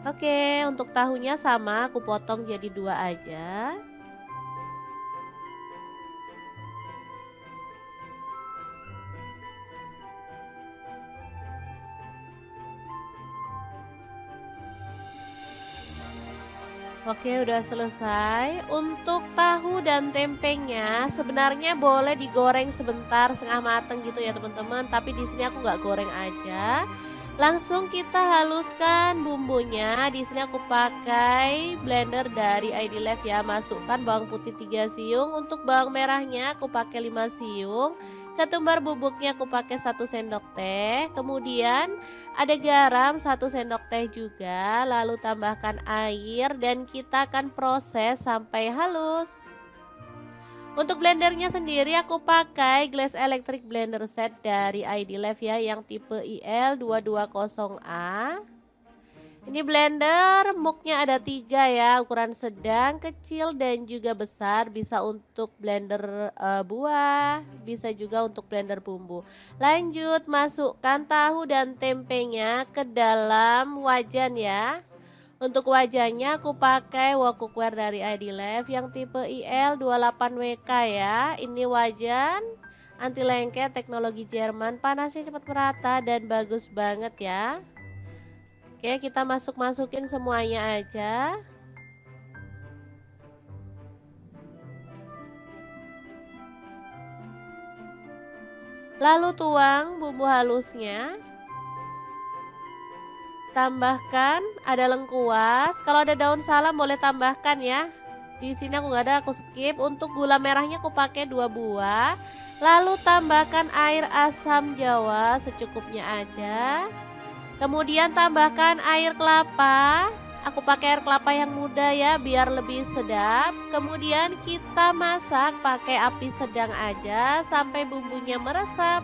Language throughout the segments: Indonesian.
Oke, untuk tahunya sama aku potong jadi 2 aja. Oke, udah selesai. Untuk tahu dan tempenya sebenarnya boleh digoreng sebentar setengah mateng gitu ya teman-teman. Tapi di sini aku nggak goreng aja. Langsung kita haluskan bumbunya. Di sini aku pakai blender dari ID Life ya. Masukkan bawang putih 3 siung. Untuk bawang merahnya aku pakai 5 siung. Ketumbar bubuknya aku pakai 1 sendok teh. Kemudian ada garam 1 sendok teh juga, lalu tambahkan air dan kita akan proses sampai halus. Untuk blendernya sendiri aku pakai Glass Electric Blender Set dari ID Life ya yang tipe IL220A. Ini blender muknya ada 3 ya, ukuran sedang, kecil dan juga besar. Bisa untuk blender buah, bisa juga untuk blender bumbu. Lanjut masukkan tahu dan tempenya ke dalam wajan ya. Untuk wajannya aku pakai wok cookware dari ID Life yang tipe IL28WK ya. Ini wajan anti lengket teknologi Jerman, panasnya cepat merata dan bagus banget ya. Oke, kita masukin semuanya aja. Lalu tuang bumbu halusnya. Tambahkan ada lengkuas. Kalau ada daun salam boleh tambahkan ya. Di sini aku nggak ada, aku skip. Untuk gula merahnya aku pakai 2 buah. Lalu tambahkan air asam jawa secukupnya aja. Kemudian tambahkan air kelapa. Aku pakai air kelapa yang muda ya biar lebih sedap. Kemudian kita masak pakai api sedang aja sampai bumbunya meresap.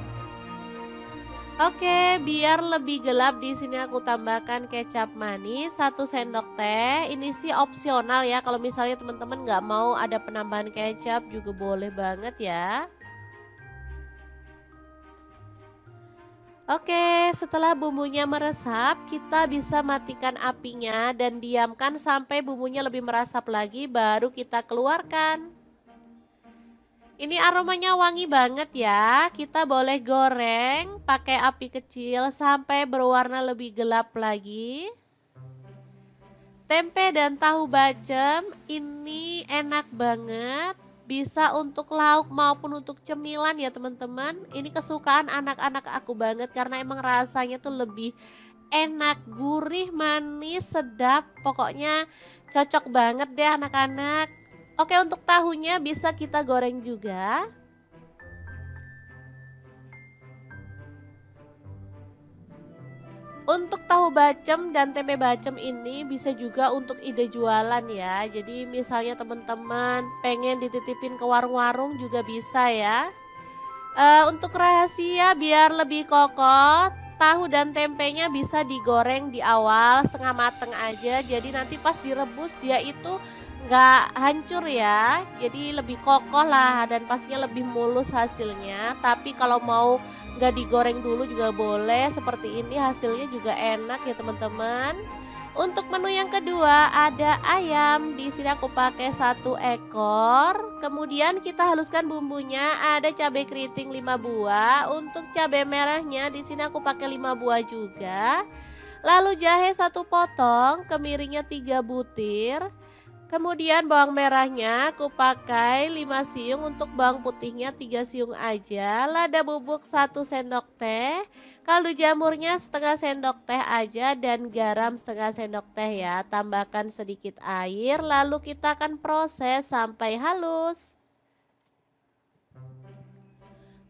Oke, biar lebih gelap di sini aku tambahkan kecap manis 1 sendok teh. Ini sih opsional ya. Kalau misalnya teman-teman nggak mau ada penambahan kecap juga boleh banget ya. Oke, setelah bumbunya meresap, kita bisa matikan apinya dan diamkan sampai bumbunya lebih meresap lagi, baru kita keluarkan. Ini aromanya wangi banget ya. Kita boleh goreng pakai api kecil sampai berwarna lebih gelap lagi. Tempe dan tahu bacem ini enak banget. Bisa untuk lauk maupun untuk cemilan ya teman-teman. Ini kesukaan anak-anak aku banget karena emang rasanya tuh lebih enak, gurih, manis, sedap. Pokoknya cocok banget deh anak-anak. Oke, untuk tahunya bisa kita goreng juga. Untuk tahu bacem dan tempe bacem ini bisa juga untuk ide jualan ya. Jadi misalnya teman-teman pengen dititipin ke warung-warung juga bisa ya. Untuk rahasia biar lebih kokoh, tahu dan tempenya bisa digoreng di awal setengah mateng aja. Jadi nanti pas direbus dia itu nggak hancur ya. Jadi lebih kokoh lah dan pastinya lebih mulus hasilnya. Tapi kalau mau nggak digoreng dulu juga boleh. Seperti ini hasilnya juga enak ya teman-teman. Untuk menu yang kedua ada ayam. Di sini aku pakai 1 ekor. Kemudian kita haluskan bumbunya. Ada cabai keriting 5 buah. Untuk cabai merahnya di sini aku pakai 5 buah juga. Lalu jahe 1 potong, kemiringnya 3 butir. Kemudian bawang merahnya aku pakai 5 siung, untuk bawang putihnya 3 siung aja. Lada bubuk 1 sendok teh. Kaldu jamurnya setengah sendok teh aja dan garam setengah sendok teh ya. Tambahkan sedikit air lalu kita akan proses sampai halus.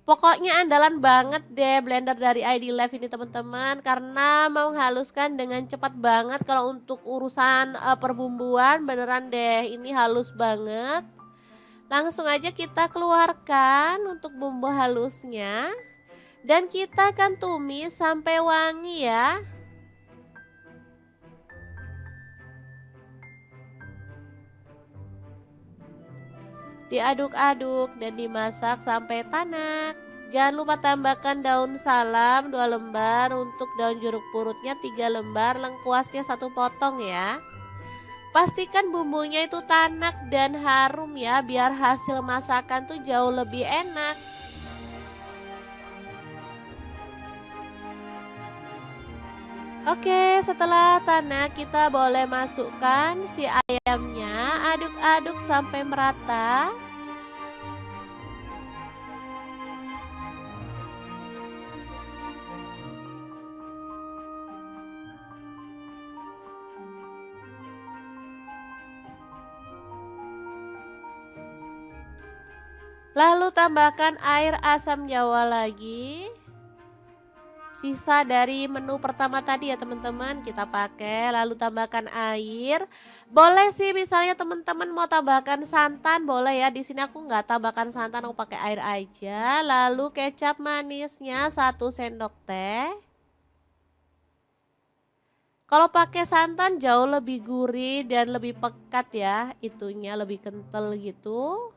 Pokoknya andalan banget deh blender dari ID Life ini teman-teman karena menghaluskan dengan cepat banget. Kalau untuk urusan perbumbuan beneran deh ini halus banget. Langsung aja kita keluarkan untuk bumbu halusnya dan kita akan tumis sampai wangi ya. Diaduk-aduk dan dimasak sampai tanak. Jangan lupa tambahkan daun salam 2 lembar, untuk daun jeruk purutnya 3 lembar, lengkuasnya 1 potong ya. Pastikan bumbunya itu tanak dan harum ya, biar hasil masakan tuh jauh lebih enak. Oke, setelah tanak kita boleh masukkan si ayamnya, aduk-aduk sampai merata. Lalu tambahkan air asam jawa lagi. Sisa dari menu pertama tadi ya teman-teman kita pakai, lalu tambahkan air. Boleh sih misalnya teman-teman mau tambahkan santan boleh ya. Di sini aku nggak tambahkan santan, aku pakai air aja. Lalu kecap manisnya 1 sendok teh. Kalau pakai santan jauh lebih gurih dan lebih pekat ya, itunya lebih kental gitu.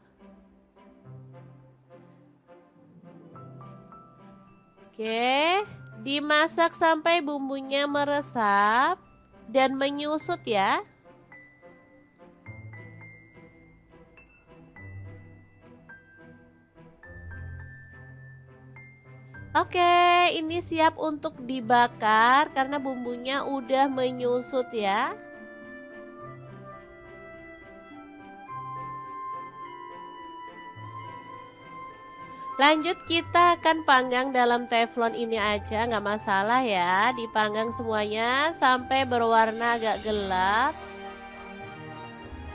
Oke, dimasak sampai bumbunya meresap dan menyusut ya. Oke, ini siap untuk dibakar karena bumbunya udah menyusut ya. Lanjut kita akan panggang dalam teflon ini aja, nggak masalah ya. Dipanggang semuanya sampai berwarna agak gelap.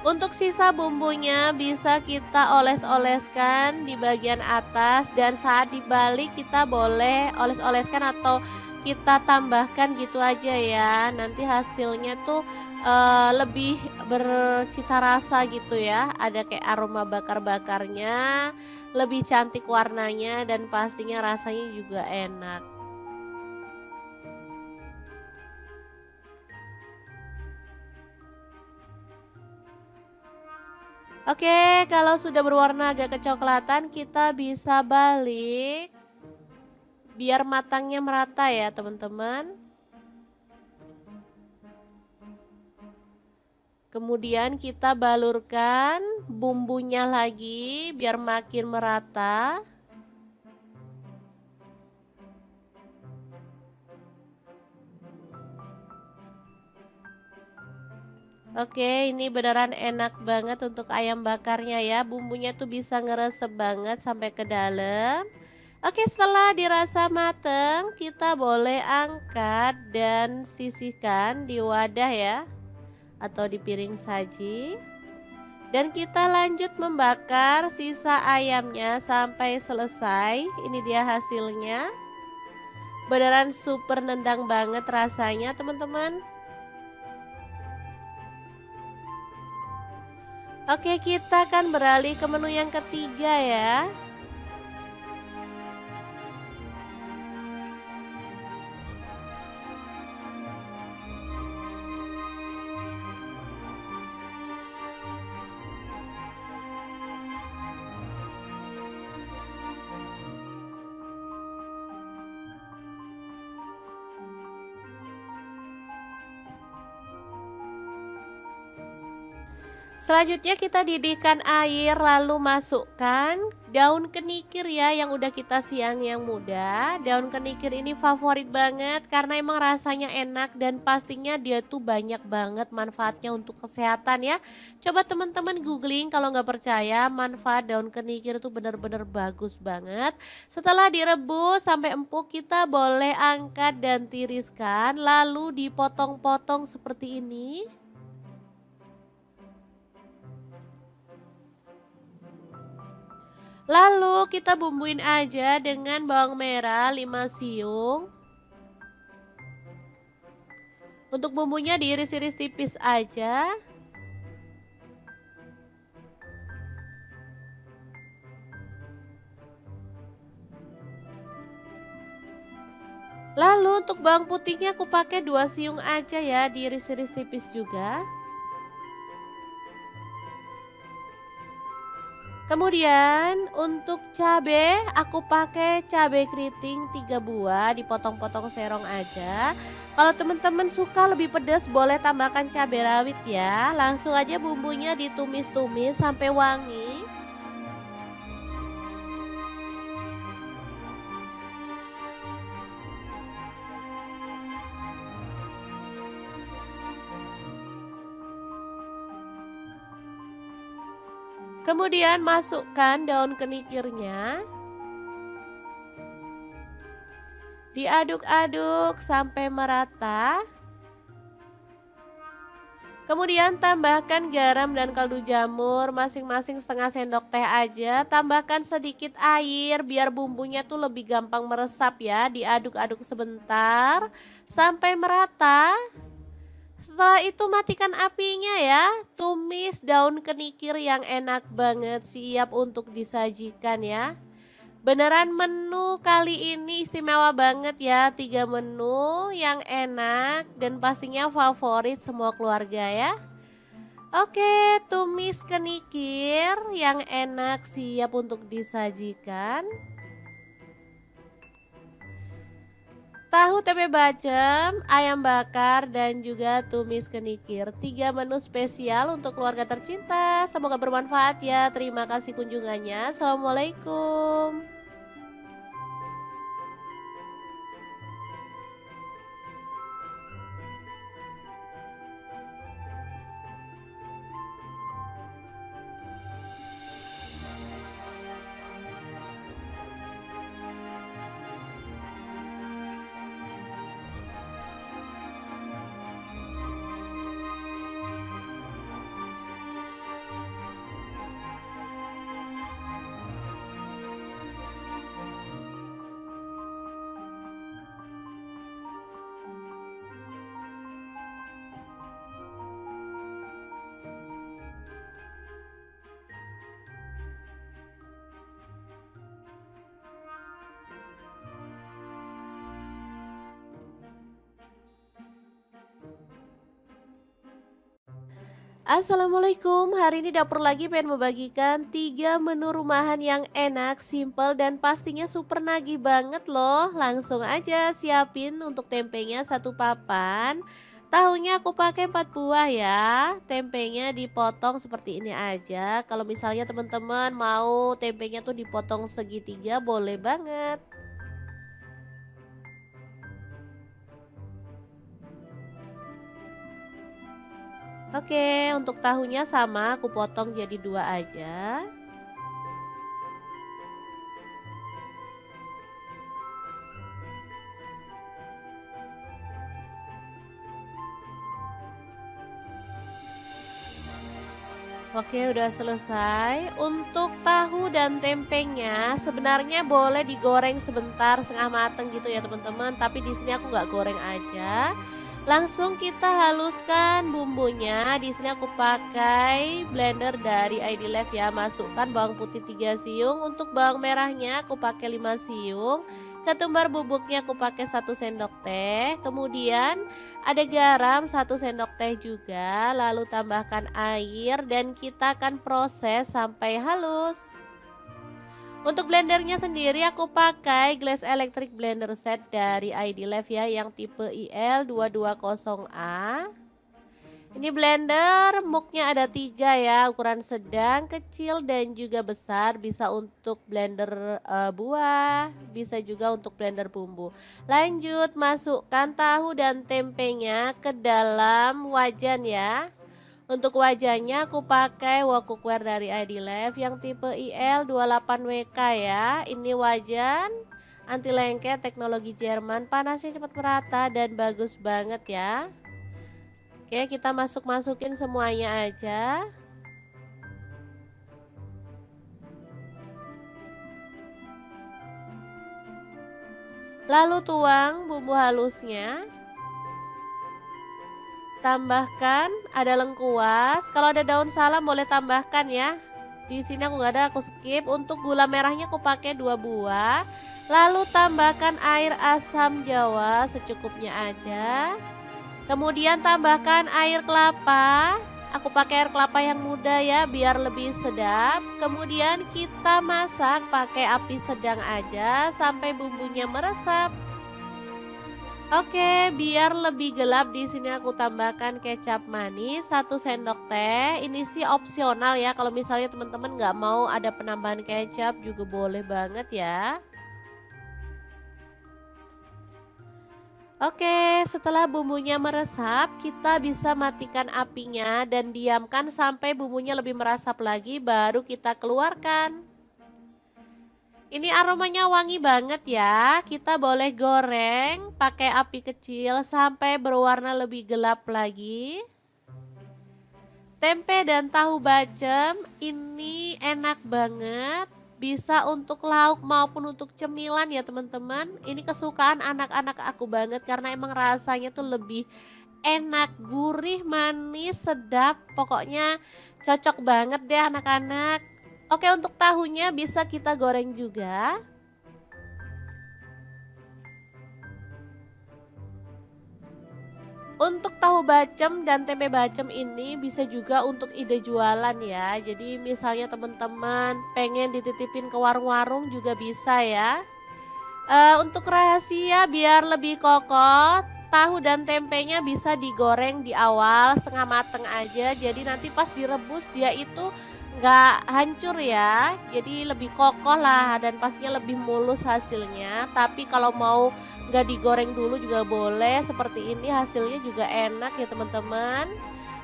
Untuk sisa bumbunya bisa kita oles-oleskan di bagian atas, dan saat dibalik kita boleh oles-oleskan atau kita tambahkan gitu aja ya. Nanti hasilnya tuh lebih bercita rasa gitu ya. Ada kayak aroma bakar-bakarnya, lebih cantik warnanya dan pastinya rasanya juga enak. Oke, kalau sudah berwarna agak kecoklatan kita bisa balik biar matangnya merata ya teman-teman. Kemudian kita balurkan bumbunya lagi biar makin merata. Oke, ini beneran enak banget untuk ayam bakarnya ya. Bumbunya tuh bisa ngeresep banget sampai ke dalam. Oke, setelah dirasa mateng, kita boleh angkat dan sisihkan di wadah ya, atau di piring saji. Dan kita lanjut membakar sisa ayamnya sampai selesai. Ini dia hasilnya. Beneran super nendang banget rasanya teman-teman. Oke, kita akan beralih ke menu yang ketiga ya. Selanjutnya kita didihkan air, lalu masukkan daun kenikir ya yang udah kita siang yang muda. Daun kenikir ini favorit banget karena emang rasanya enak dan pastinya dia tuh banyak banget manfaatnya untuk kesehatan ya. Coba teman-teman googling kalau nggak percaya, manfaat daun kenikir itu benar-benar bagus banget. Setelah direbus sampai empuk kita boleh angkat dan tiriskan, lalu dipotong-potong seperti ini. Lalu kita bumbuin aja dengan bawang merah 5 siung. Untuk bumbunya diiris-iris tipis aja. Lalu untuk bawang putihnya aku pakai 2 siung aja ya, diiris-iris tipis juga. Kemudian untuk cabe, aku pakai cabe keriting 3 buah, dipotong-potong serong aja. Kalau teman-teman suka lebih pedas boleh tambahkan cabai rawit ya. Langsung aja bumbunya ditumis-tumis sampai wangi. Kemudian masukkan daun kenikirnya. Diaduk-aduk sampai merata. Kemudian tambahkan garam dan kaldu jamur masing-masing setengah sendok teh aja. Tambahkan sedikit air biar bumbunya tuh lebih gampang meresap ya. Diaduk-aduk sebentar sampai merata. Setelah itu matikan apinya ya. Tumis daun kenikir yang enak banget, siap untuk disajikan ya. Beneran menu kali ini istimewa banget ya. 3 menu yang enak dan pastinya favorit semua keluarga ya. Oke, tumis kenikir yang enak siap untuk disajikan. Tahu tempe bacem, ayam bakar, dan juga tumis kenikir. 3 menu spesial untuk keluarga tercinta. Semoga bermanfaat ya. Terima kasih kunjungannya. Assalamualaikum. Assalamualaikum, hari ini dapur lagi pengen membagikan 3 menu rumahan yang enak, simple, dan pastinya super nagih banget loh. Langsung aja siapin untuk tempenya 1 papan. Tahunya aku pakai 4 buah ya. Tempenya dipotong seperti ini aja. Kalau misalnya teman-teman mau tempenya tuh dipotong segitiga boleh banget. Oke, untuk tahunya sama aku potong jadi 2 aja. Oke, udah selesai. Untuk tahu dan tempenya sebenarnya boleh digoreng sebentar setengah mateng gitu ya teman-teman. Tapi di sini aku nggak goreng aja. Langsung kita haluskan bumbunya. Di sini aku pakai blender dari ID Life ya. Masukkan bawang putih 3 siung. Untuk bawang merahnya aku pakai 5 siung. Ketumbar bubuknya aku pakai 1 sendok teh. Kemudian ada garam 1 sendok teh juga. Lalu tambahkan air dan kita akan proses sampai halus. Untuk blendernya sendiri aku pakai Glass Electric Blender Set dari ID Life ya, yang tipe IL220A. Ini blender muknya ada 3 ya, ukuran sedang, kecil, dan juga besar. Bisa untuk blender buah, bisa juga untuk blender bumbu. Lanjut masukkan tahu dan tempenya ke dalam wajan ya. Untuk wajannya aku pakai wok cookware dari ID Life yang tipe IL28WK ya. Ini wajan anti lengket teknologi Jerman, panasnya cepat merata dan bagus banget ya. Oke, kita masukin semuanya aja. Lalu tuang bumbu halusnya. Tambahkan ada lengkuas. Kalau ada daun salam boleh tambahkan ya. Di sini aku nggak ada, aku skip. Untuk gula merahnya aku pakai 2 buah. Lalu tambahkan air asam jawa secukupnya aja. Kemudian tambahkan air kelapa. Aku pakai air kelapa yang muda ya biar lebih sedap. Kemudian kita masak pakai api sedang aja sampai bumbunya meresap. Oke, biar lebih gelap di sini aku tambahkan kecap manis 1 sendok teh. Ini sih opsional ya. Kalau misalnya teman-teman nggak mau ada penambahan kecap juga boleh banget ya. Oke, setelah bumbunya meresap, kita bisa matikan apinya dan diamkan sampai bumbunya lebih meresap lagi, baru kita keluarkan. Ini aromanya wangi banget ya. Kita boleh goreng pakai api kecil sampai berwarna lebih gelap lagi. Tempe dan tahu bacem ini enak banget. Bisa untuk lauk maupun untuk cemilan ya teman-teman. Ini kesukaan anak-anak aku banget karena emang rasanya tuh lebih enak, gurih, manis, sedap. Pokoknya cocok banget deh anak-anak. Oke, untuk tahunya bisa kita goreng juga. Untuk tahu bacem dan tempe bacem ini bisa juga untuk ide jualan ya. Jadi misalnya teman-teman pengen dititipin ke warung-warung juga bisa ya. Untuk rahasia biar lebih kokoh, tahu dan tempenya bisa digoreng di awal setengah mateng aja. Jadi nanti pas direbus dia itu nggak hancur ya. Jadi lebih kokoh lah dan pastinya lebih mulus hasilnya. Tapi kalau mau nggak digoreng dulu juga boleh. Seperti ini hasilnya juga enak ya teman-teman.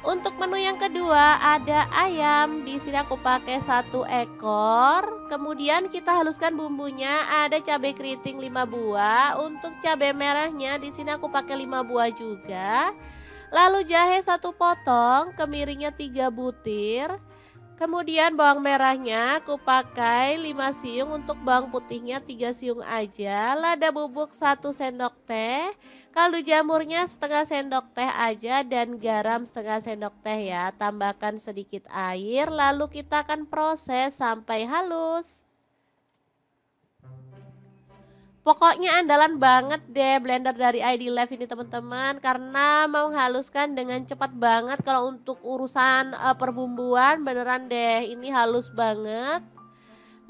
Untuk menu yang kedua ada ayam. Di sini aku pakai 1 ekor. Kemudian kita haluskan bumbunya. Ada cabai keriting 5 buah. Untuk cabai merahnya di sini aku pakai 5 buah juga. Lalu jahe 1 potong, kemiringnya 3 butir. Kemudian bawang merahnya aku pakai 5 siung, untuk bawang putihnya 3 siung aja. Lada bubuk 1 sendok teh, kaldu jamurnya setengah sendok teh aja dan garam setengah sendok teh ya. Tambahkan sedikit air lalu kita akan proses sampai halus. Pokoknya andalan banget deh blender dari ID Live ini teman-teman karena menghaluskan dengan cepat banget. Kalau untuk urusan perbumbuan beneran deh ini halus banget.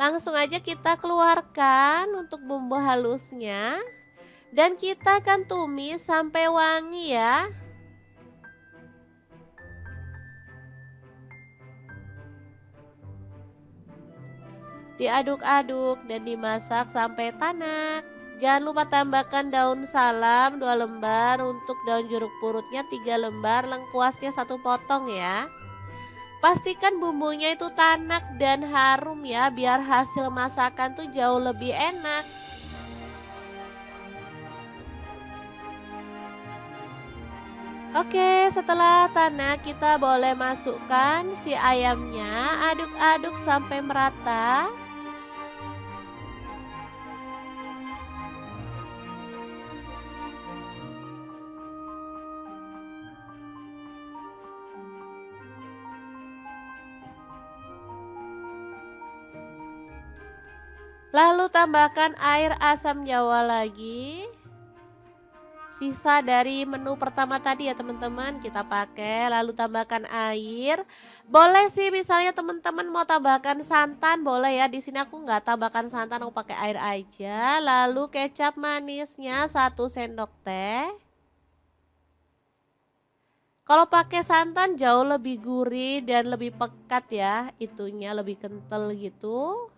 Langsung aja kita keluarkan untuk bumbu halusnya dan kita akan tumis sampai wangi ya. Diaduk-aduk dan dimasak sampai tanak. Jangan lupa tambahkan daun salam 2 lembar, untuk daun jeruk purutnya 3 lembar, lengkuasnya 1 potong ya. Pastikan bumbunya itu tanak dan harum ya, biar hasil masakan tuh jauh lebih enak. Oke, setelah tanak kita boleh masukkan si ayamnya, aduk-aduk sampai merata. Lalu tambahkan air asam jawa lagi. Sisa dari menu pertama tadi ya teman-teman kita pakai, lalu tambahkan air. Boleh sih misalnya teman-teman mau tambahkan santan boleh ya. Di sini aku nggak tambahkan santan, aku pakai air aja. Lalu kecap manisnya 1 sendok teh. Kalau pakai santan jauh lebih gurih dan lebih pekat ya, itunya lebih kental gitu.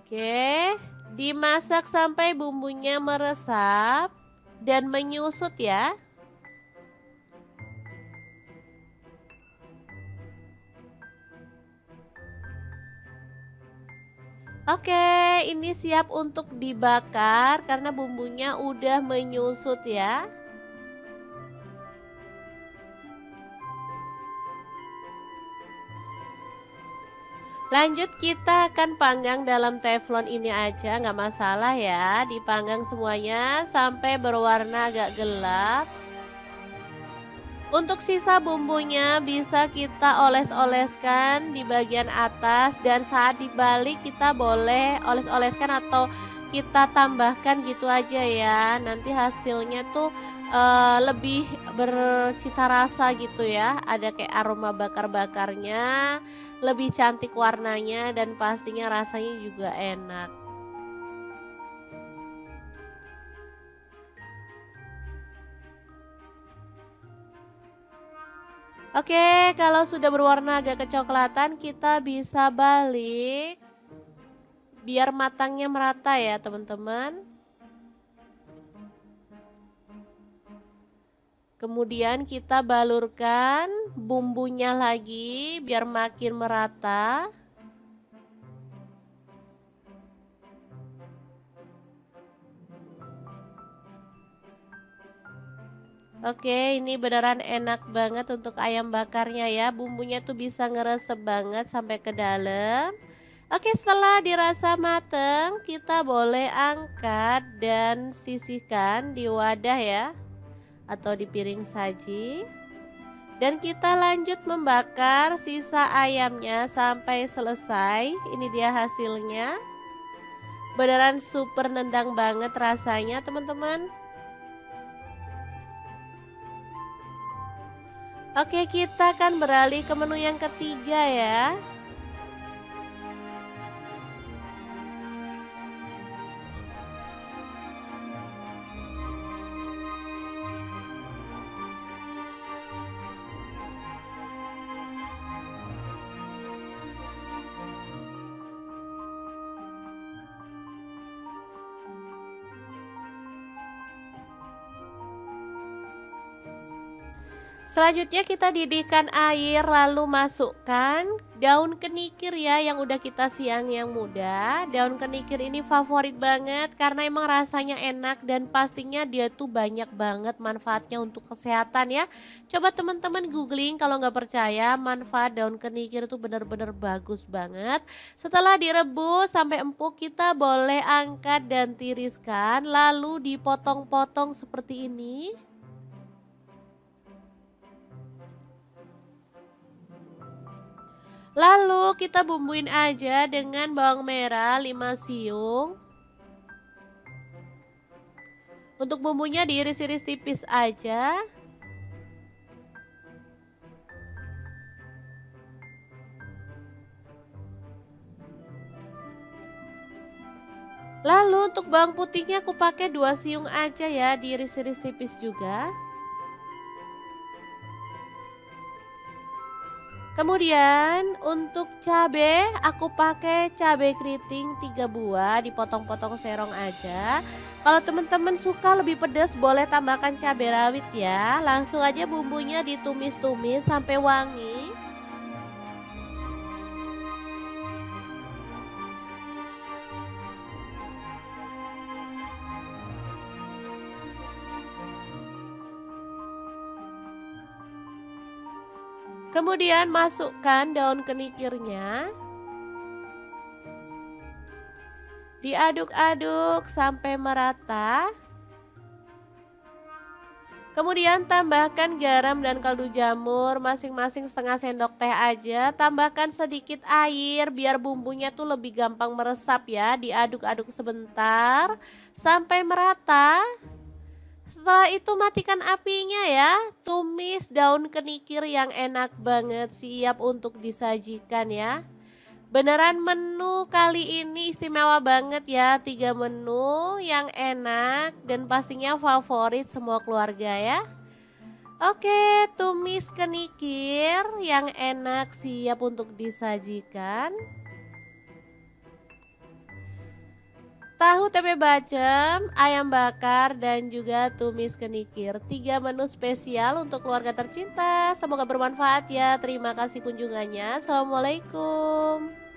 Oke, dimasak sampai bumbunya meresap dan menyusut ya. Oke, ini siap untuk dibakar karena bumbunya udah menyusut ya. Lanjut kita akan panggang dalam teflon ini aja, nggak masalah ya. Dipanggang semuanya sampai berwarna agak gelap. Untuk sisa bumbunya bisa kita oles-oleskan di bagian atas dan saat dibalik kita boleh oles-oleskan atau kita tambahkan gitu aja ya. Nanti hasilnya tuh lebih bercita rasa gitu ya. Ada kayak aroma bakar-bakarnya, lebih cantik warnanya dan pastinya rasanya juga enak. Oke, kalau sudah berwarna agak kecoklatan, kita bisa balik biar matangnya merata ya, teman-teman. Kemudian kita balurkan bumbunya lagi biar makin merata. Oke, ini beneran enak banget untuk ayam bakarnya ya. Bumbunya tuh bisa ngeresep banget sampai ke dalam. Oke, setelah dirasa mateng, kita boleh angkat dan sisihkan di wadah ya, atau di piring saji. Dan kita lanjut membakar sisa ayamnya sampai selesai. Ini dia hasilnya. Beneran super nendang banget rasanya, teman-teman. Oke, kita akan beralih ke menu yang ketiga ya. Selanjutnya kita didihkan air lalu masukkan daun kenikir ya yang udah kita siang yang muda. Daun kenikir ini favorit banget karena emang rasanya enak dan pastinya dia tuh banyak banget manfaatnya untuk kesehatan ya. Coba teman-teman googling kalau nggak percaya, manfaat daun kenikir itu benar-benar bagus banget. Setelah direbus sampai empuk, kita boleh angkat dan tiriskan lalu dipotong-potong seperti ini. Lalu kita bumbuin aja dengan bawang merah 5 siung. Untuk bumbunya diiris-iris tipis aja. Lalu untuk bawang putihnya aku pakai 2 siung aja ya, diiris-iris tipis juga. Kemudian untuk cabai aku pakai cabai keriting 3 buah, dipotong-potong serong aja. Kalau teman-teman suka lebih pedas boleh tambahkan cabai rawit ya. Langsung aja bumbunya ditumis-tumis sampai wangi. Kemudian masukkan daun kenikirnya. Diaduk-aduk sampai merata. Kemudian tambahkan garam dan kaldu jamur masing-masing setengah sendok teh aja. Tambahkan sedikit air biar bumbunya tuh lebih gampang meresap ya. Diaduk-aduk sebentar sampai merata. Setelah itu matikan apinya ya. Tumis daun kenikir yang enak banget, siap untuk disajikan ya. Beneran menu kali ini istimewa banget ya. 3 menu yang enak dan pastinya favorit semua keluarga ya. Oke, tumis kenikir yang enak siap untuk disajikan. Tahu tempe bacem, ayam bakar, dan juga tumis kenikir. 3 menu spesial untuk keluarga tercinta. Semoga bermanfaat ya. Terima kasih kunjungannya. Assalamualaikum.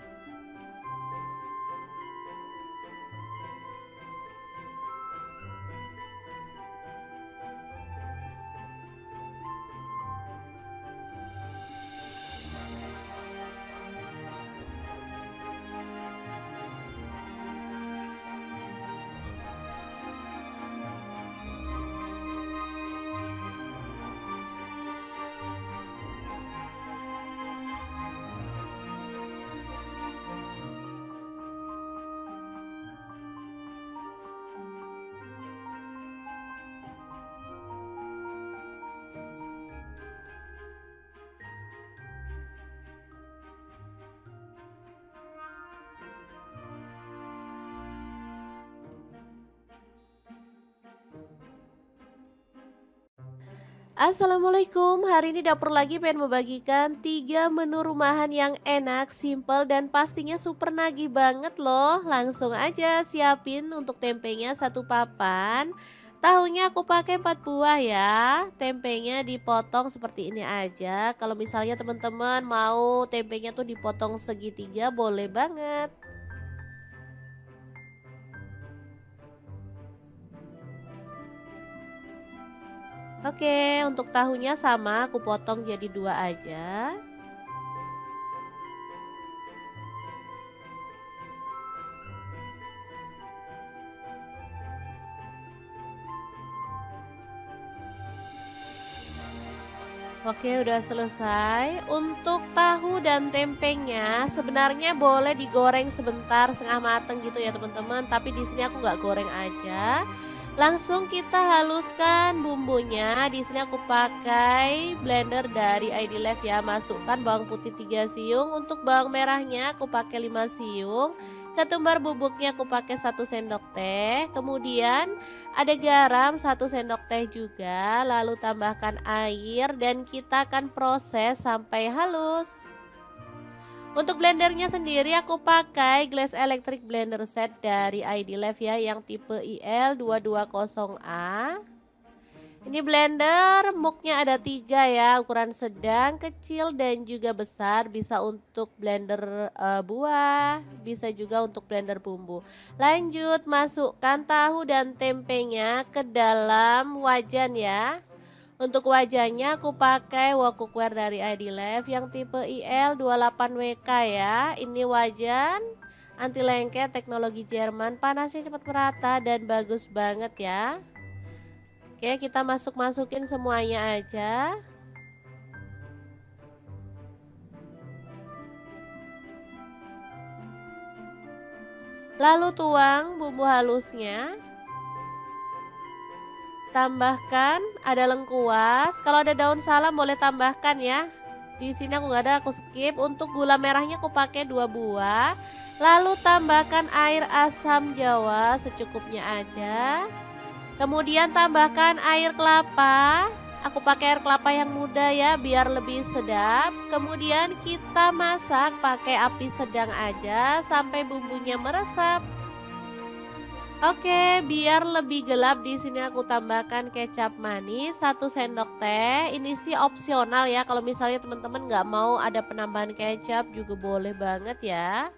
Assalamualaikum, hari ini dapur lagi pengen membagikan 3 menu rumahan yang enak, simple, dan pastinya super nagih banget loh. Langsung aja siapin untuk tempenya satu papan. Tahunya aku pakai 4 buah ya. Tempenya dipotong seperti ini aja. Kalau misalnya teman-teman mau tempenya tuh dipotong segitiga boleh banget. Oke, untuk tahunya sama aku potong jadi 2 aja. Oke, udah selesai. Untuk tahu dan tempenya sebenarnya boleh digoreng sebentar setengah mateng gitu ya teman-teman. Tapi di sini aku nggak goreng aja. Langsung kita haluskan bumbunya. Di sini aku pakai blender dari ID Life ya. Masukkan bawang putih 3 siung. Untuk bawang merahnya aku pakai 5 siung. Ketumbar bubuknya aku pakai 1 sendok teh. Kemudian ada garam 1 sendok teh juga, lalu tambahkan air dan kita akan proses sampai halus. Untuk blendernya sendiri aku pakai Glass Electric Blender Set dari ID Life ya yang tipe IL220A. Ini blender muknya ada 3 ya, ukuran sedang, kecil dan juga besar. Bisa untuk blender buah, bisa juga untuk blender bumbu. Lanjut masukkan tahu dan tempenya ke dalam wajan ya. Untuk wajannya aku pakai wok cookware dari ID Life yang tipe IL28WK ya. Ini wajan anti lengket teknologi Jerman, panasnya cepat merata dan bagus banget ya. Oke, kita masukin semuanya aja. Lalu tuang bumbu halusnya. Tambahkan ada lengkuas, kalau ada daun salam boleh tambahkan ya. Di sini aku nggak ada, aku skip. Untuk gula merahnya aku pakai 2 buah. Lalu tambahkan air asam jawa secukupnya aja. Kemudian tambahkan air kelapa. Aku pakai air kelapa yang muda ya biar lebih sedap. Kemudian kita masak pakai api sedang aja sampai bumbunya meresap. Oke, biar lebih gelap di sini aku tambahkan kecap manis 1 sendok teh. Ini sih opsional ya. Kalau misalnya teman-teman nggak mau ada penambahan kecap juga boleh banget ya.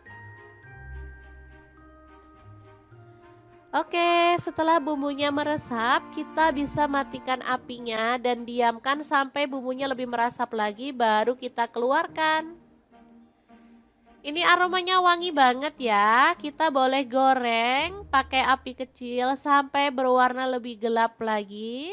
Oke, setelah bumbunya meresap, kita bisa matikan apinya dan diamkan sampai bumbunya lebih meresap lagi, baru kita keluarkan. Ini aromanya wangi banget ya. Kita boleh goreng pakai api kecil sampai berwarna lebih gelap lagi.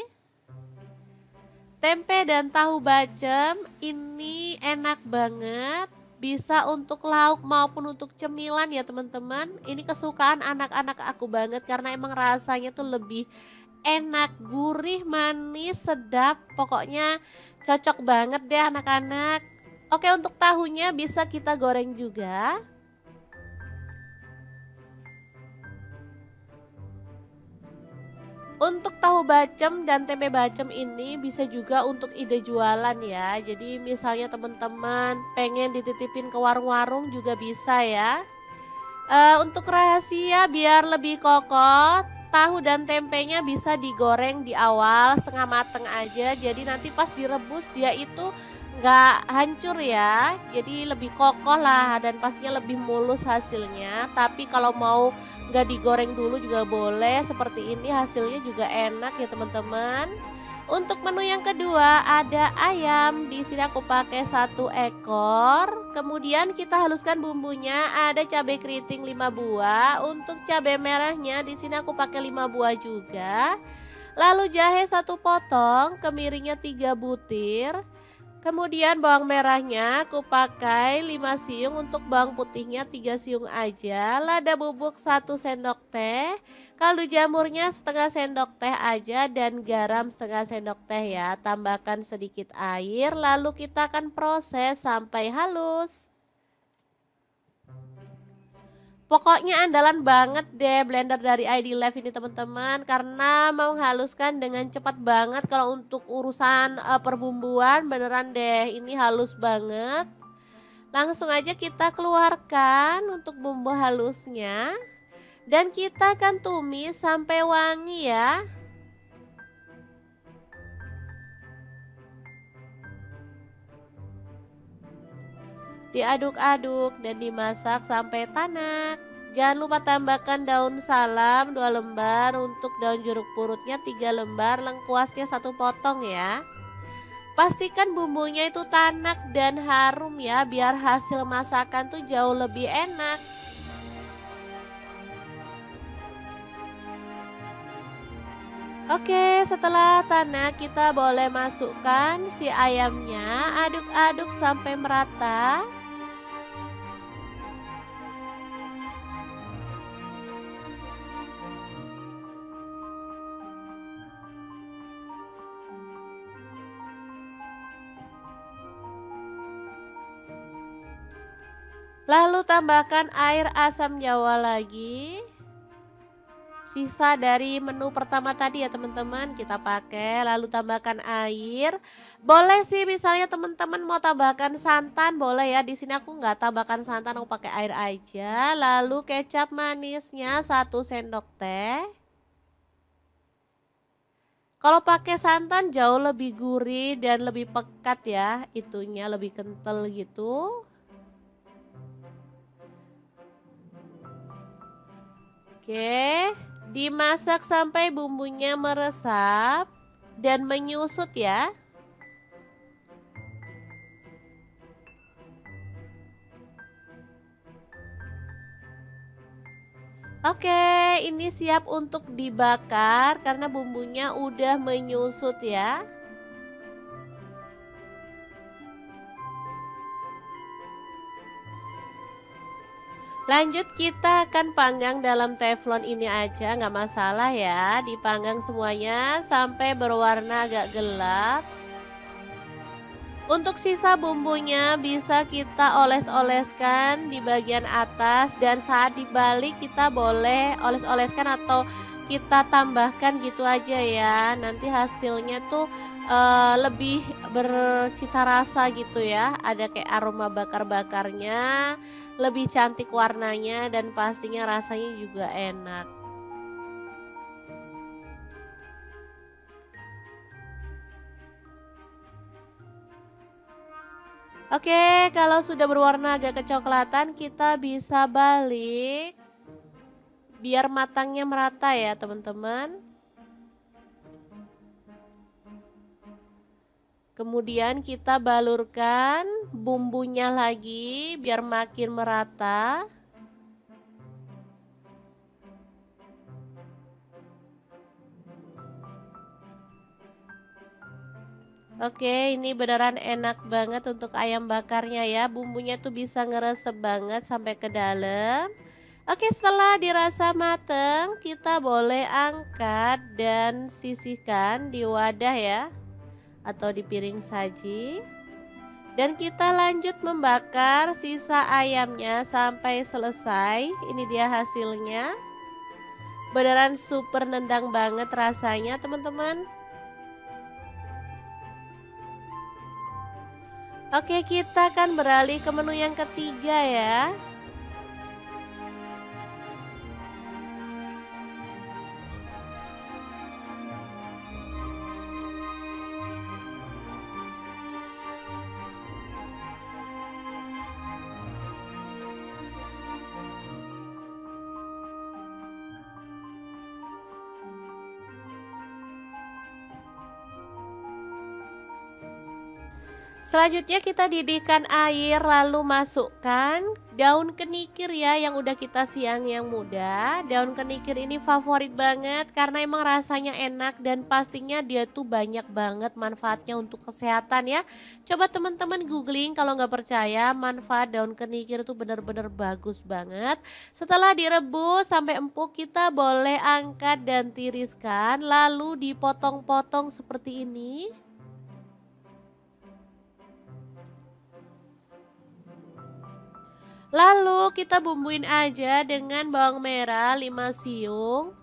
Tempe dan tahu bacem ini enak banget. Bisa untuk lauk maupun untuk cemilan ya teman-teman. Ini kesukaan anak-anak aku banget karena emang rasanya tuh lebih enak, gurih, manis, sedap. Pokoknya cocok banget deh anak-anak. Oke, untuk tahunya bisa kita goreng juga. Untuk tahu bacem dan tempe bacem ini bisa juga untuk ide jualan ya. Jadi misalnya teman-teman pengen dititipin ke warung-warung juga bisa ya. Untuk rahasia biar lebih kokoh, tahu dan tempenya bisa digoreng di awal setengah mateng aja. Jadi nanti pas direbus dia itu nggak hancur ya. Jadi lebih kokoh lah dan pastinya lebih mulus hasilnya. Tapi kalau mau nggak digoreng dulu juga boleh. Seperti ini hasilnya juga enak ya teman-teman. Untuk menu yang kedua ada ayam. Di sini aku pakai 1 ekor. Kemudian kita haluskan bumbunya. Ada cabai keriting 5 buah. Untuk cabai merahnya di sini aku pakai 5 buah juga. Lalu jahe 1 potong, kemiringnya 3 butir. Kemudian bawang merahnya aku pakai 5 siung, untuk bawang putihnya 3 siung aja. Lada bubuk 1 sendok teh, kaldu jamurnya setengah sendok teh aja dan garam setengah sendok teh ya. Tambahkan sedikit air lalu kita akan proses sampai halus. Pokoknya andalan banget deh blender dari ID Live ini teman-teman, karena menghaluskan dengan cepat banget kalau untuk urusan perbumbuan beneran deh ini halus banget. Langsung aja kita keluarkan untuk bumbu halusnya dan kita akan tumis sampai wangi ya. Diaduk-aduk dan dimasak sampai tanak. Jangan lupa tambahkan daun salam 2 lembar, untuk daun jeruk purutnya 3 lembar, lengkuasnya 1 potong ya. Pastikan bumbunya itu tanak dan harum ya, biar hasil masakan tuh jauh lebih enak. Oke, setelah tanak kita boleh masukkan si ayamnya, aduk-aduk sampai merata. Lalu tambahkan air asam jawa lagi. Sisa dari menu pertama tadi ya teman-teman kita pakai, lalu tambahkan air. Boleh sih misalnya teman-teman mau tambahkan santan boleh ya. Di sini aku nggak tambahkan santan, aku pakai air aja. Lalu kecap manisnya 1 sendok teh. Kalau pakai santan jauh lebih gurih dan lebih pekat ya, itunya lebih kental gitu. Oke, dimasak sampai bumbunya meresap dan menyusut ya. Oke, ini siap untuk dibakar karena bumbunya udah menyusut ya. Lanjut kita akan panggang dalam teflon ini aja, nggak masalah ya. Dipanggang semuanya sampai berwarna agak gelap. Untuk sisa bumbunya bisa kita oles-oleskan di bagian atas, dan saat dibalik kita boleh oles-oleskan atau kita tambahkan gitu aja ya. Nanti hasilnya tuh lebih bercita rasa gitu ya. Ada kayak aroma bakar-bakarnya, lebih cantik warnanya dan pastinya rasanya juga enak. Oke, kalau sudah berwarna agak kecoklatan kita bisa balik biar matangnya merata ya teman-teman. Kemudian kita balurkan bumbunya lagi biar makin merata. Oke, ini beneran enak banget untuk ayam bakarnya ya. Bumbunya tuh bisa ngeresep banget sampai ke dalam. Oke, setelah dirasa mateng, kita boleh angkat dan sisihkan di wadah ya, atau di piring saji. Dan kita lanjut membakar sisa ayamnya sampai selesai. Ini dia hasilnya. Beneran super nendang banget rasanya teman-teman. Oke, kita akan beralih ke menu yang ketiga ya. Selanjutnya kita didihkan air, lalu masukkan daun kenikir ya yang udah kita siang yang muda. Daun kenikir ini favorit banget karena emang rasanya enak dan pastinya dia tuh banyak banget manfaatnya untuk kesehatan ya. Coba teman-teman googling kalau nggak percaya, manfaat daun kenikir itu benar-benar bagus banget. Setelah direbus sampai empuk kita boleh angkat dan tiriskan, lalu dipotong-potong seperti ini. Lalu kita bumbuin aja dengan bawang merah 5 siung.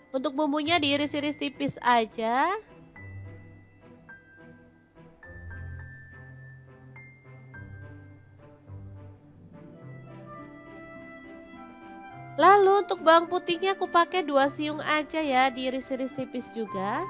Untuk bumbunya diiris-iris tipis aja. Lalu untuk bawang putihnya aku pakai 2 siung aja ya, diiris-iris tipis juga.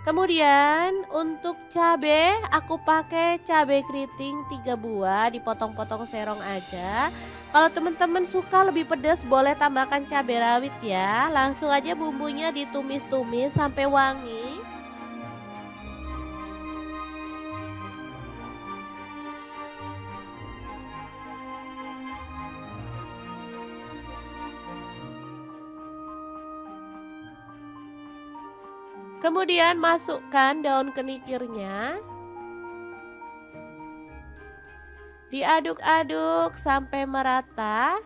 Kemudian untuk cabai aku pakai cabai keriting 3 buah, dipotong-potong serong aja. Kalau teman-teman suka lebih pedas boleh tambahkan cabai rawit ya. Langsung aja bumbunya ditumis-tumis sampai wangi. Kemudian masukkan daun kenikirnya. Diaduk-aduk sampai merata.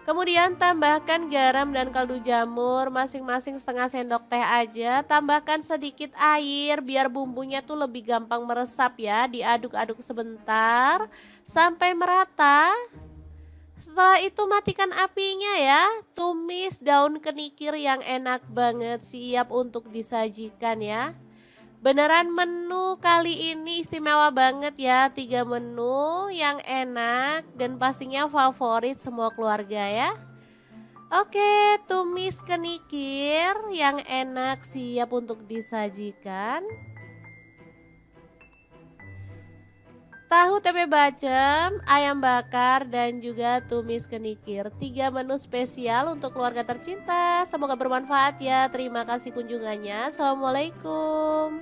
Kemudian tambahkan garam dan kaldu jamur masing-masing setengah sendok teh aja. Tambahkan sedikit air biar bumbunya tuh lebih gampang meresap ya. Diaduk-aduk sebentar sampai merata. Setelah itu matikan apinya ya. Tumis daun kenikir yang enak banget, siap untuk disajikan ya. Beneran menu kali ini istimewa banget ya, 3 menu yang enak dan pastinya favorit semua keluarga ya. Oke, tumis kenikir yang enak siap untuk disajikan. Tahu tempe bacem, ayam bakar dan juga tumis kenikir. 3 menu spesial untuk keluarga tercinta. Semoga bermanfaat ya. Terima kasih kunjungannya. Assalamualaikum.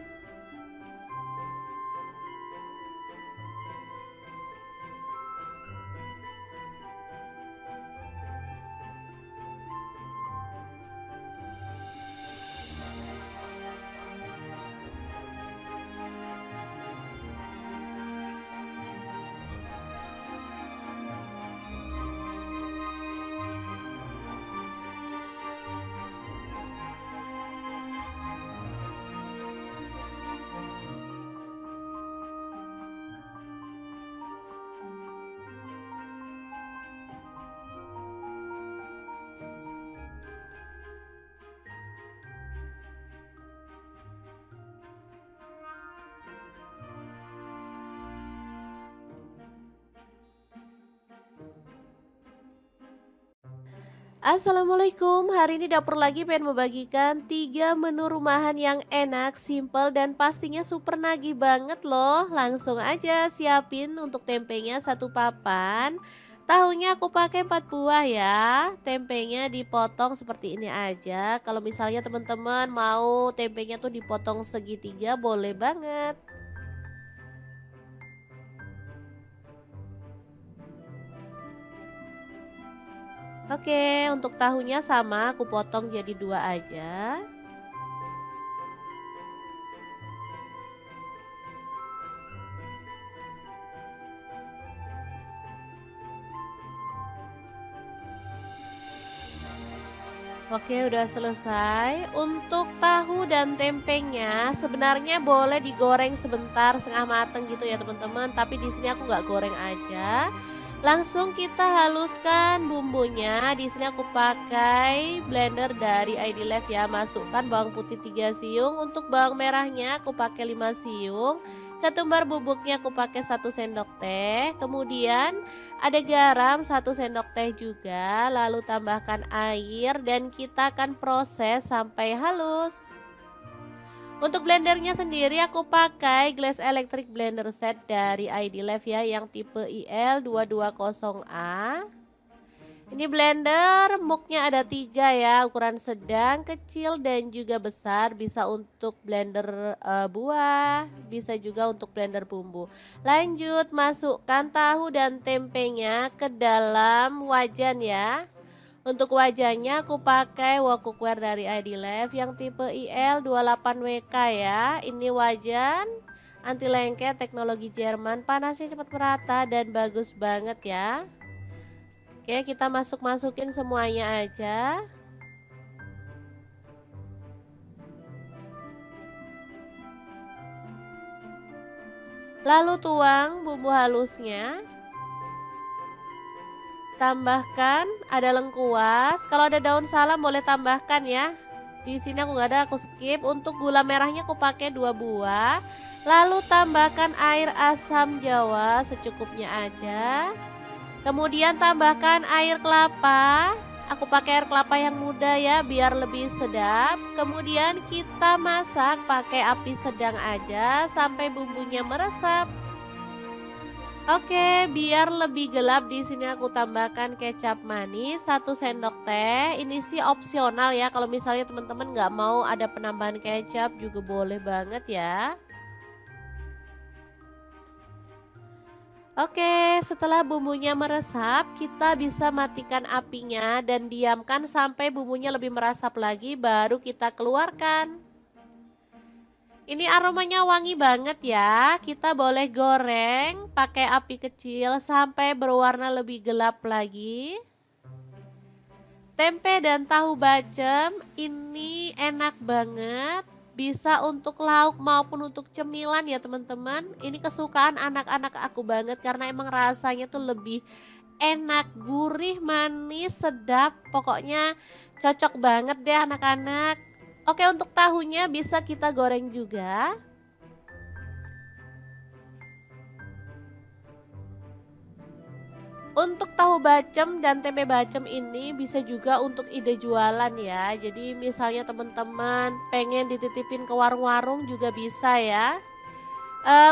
Assalamualaikum, hari ini dapur lagi pengen membagikan 3 menu rumahan yang enak, simple dan pastinya super nagih banget loh. Langsung aja siapin untuk tempenya 1 papan. Tahunya aku pakai 4 buah ya. Tempenya dipotong seperti ini aja. Kalau misalnya teman-teman mau tempenya tuh dipotong segitiga boleh banget. Oke, untuk tahunya sama aku potong jadi 2 aja. Oke, udah selesai. Untuk tahu dan tempenya sebenarnya boleh digoreng sebentar setengah mateng gitu ya teman-teman. Tapi di sini aku nggak goreng aja. Langsung kita haluskan bumbunya. Di sini aku pakai blender dari ID Life ya. Masukkan bawang putih 3 siung. Untuk bawang merahnya aku pakai 5 siung. Ketumbar bubuknya aku pakai 1 sendok teh. Kemudian ada garam 1 sendok teh juga, lalu tambahkan air dan kita akan proses sampai halus. Untuk blendernya sendiri aku pakai Glass Electric Blender Set dari ID Life ya yang tipe IL220A. Ini blender muknya ada 3 ya, ukuran sedang, kecil dan juga besar. Bisa untuk blender buah, bisa juga untuk blender bumbu. Lanjut masukkan tahu dan tempenya ke dalam wajan ya. Untuk wajannya aku pakai wok cookware dari ID Life yang tipe IL28WK ya. Ini wajan anti lengket teknologi Jerman, panasnya cepat merata dan bagus banget ya. Oke, kita masukin semuanya aja. Lalu tuang bumbu halusnya. Tambahkan ada lengkuas. Kalau ada daun salam boleh tambahkan ya. Di sini aku nggak ada, aku skip. Untuk gula merahnya aku pakai 2 buah. Lalu tambahkan air asam jawa secukupnya aja. Kemudian tambahkan air kelapa. Aku pakai air kelapa yang muda ya biar lebih sedap. Kemudian kita masak pakai api sedang aja sampai bumbunya meresap. Oke, biar lebih gelap di sini aku tambahkan kecap manis 1 sendok teh. Ini sih opsional ya. Kalau misalnya teman-teman nggak mau ada penambahan kecap juga boleh banget ya. Oke, setelah bumbunya meresap, kita bisa matikan apinya dan diamkan sampai bumbunya lebih meresap lagi baru kita keluarkan. Ini aromanya wangi banget ya. Kita boleh goreng pakai api kecil sampai berwarna lebih gelap lagi. Tempe dan tahu bacem ini enak banget. Bisa untuk lauk maupun untuk cemilan ya teman-teman. Ini kesukaan anak-anak aku banget karena emang rasanya tuh lebih enak, gurih, manis, sedap. Pokoknya cocok banget deh anak-anak. Oke, untuk tahunya bisa kita goreng juga. Untuk tahu bacem dan tempe bacem ini bisa juga untuk ide jualan ya. Jadi misalnya teman-teman pengen dititipin ke warung-warung juga bisa ya.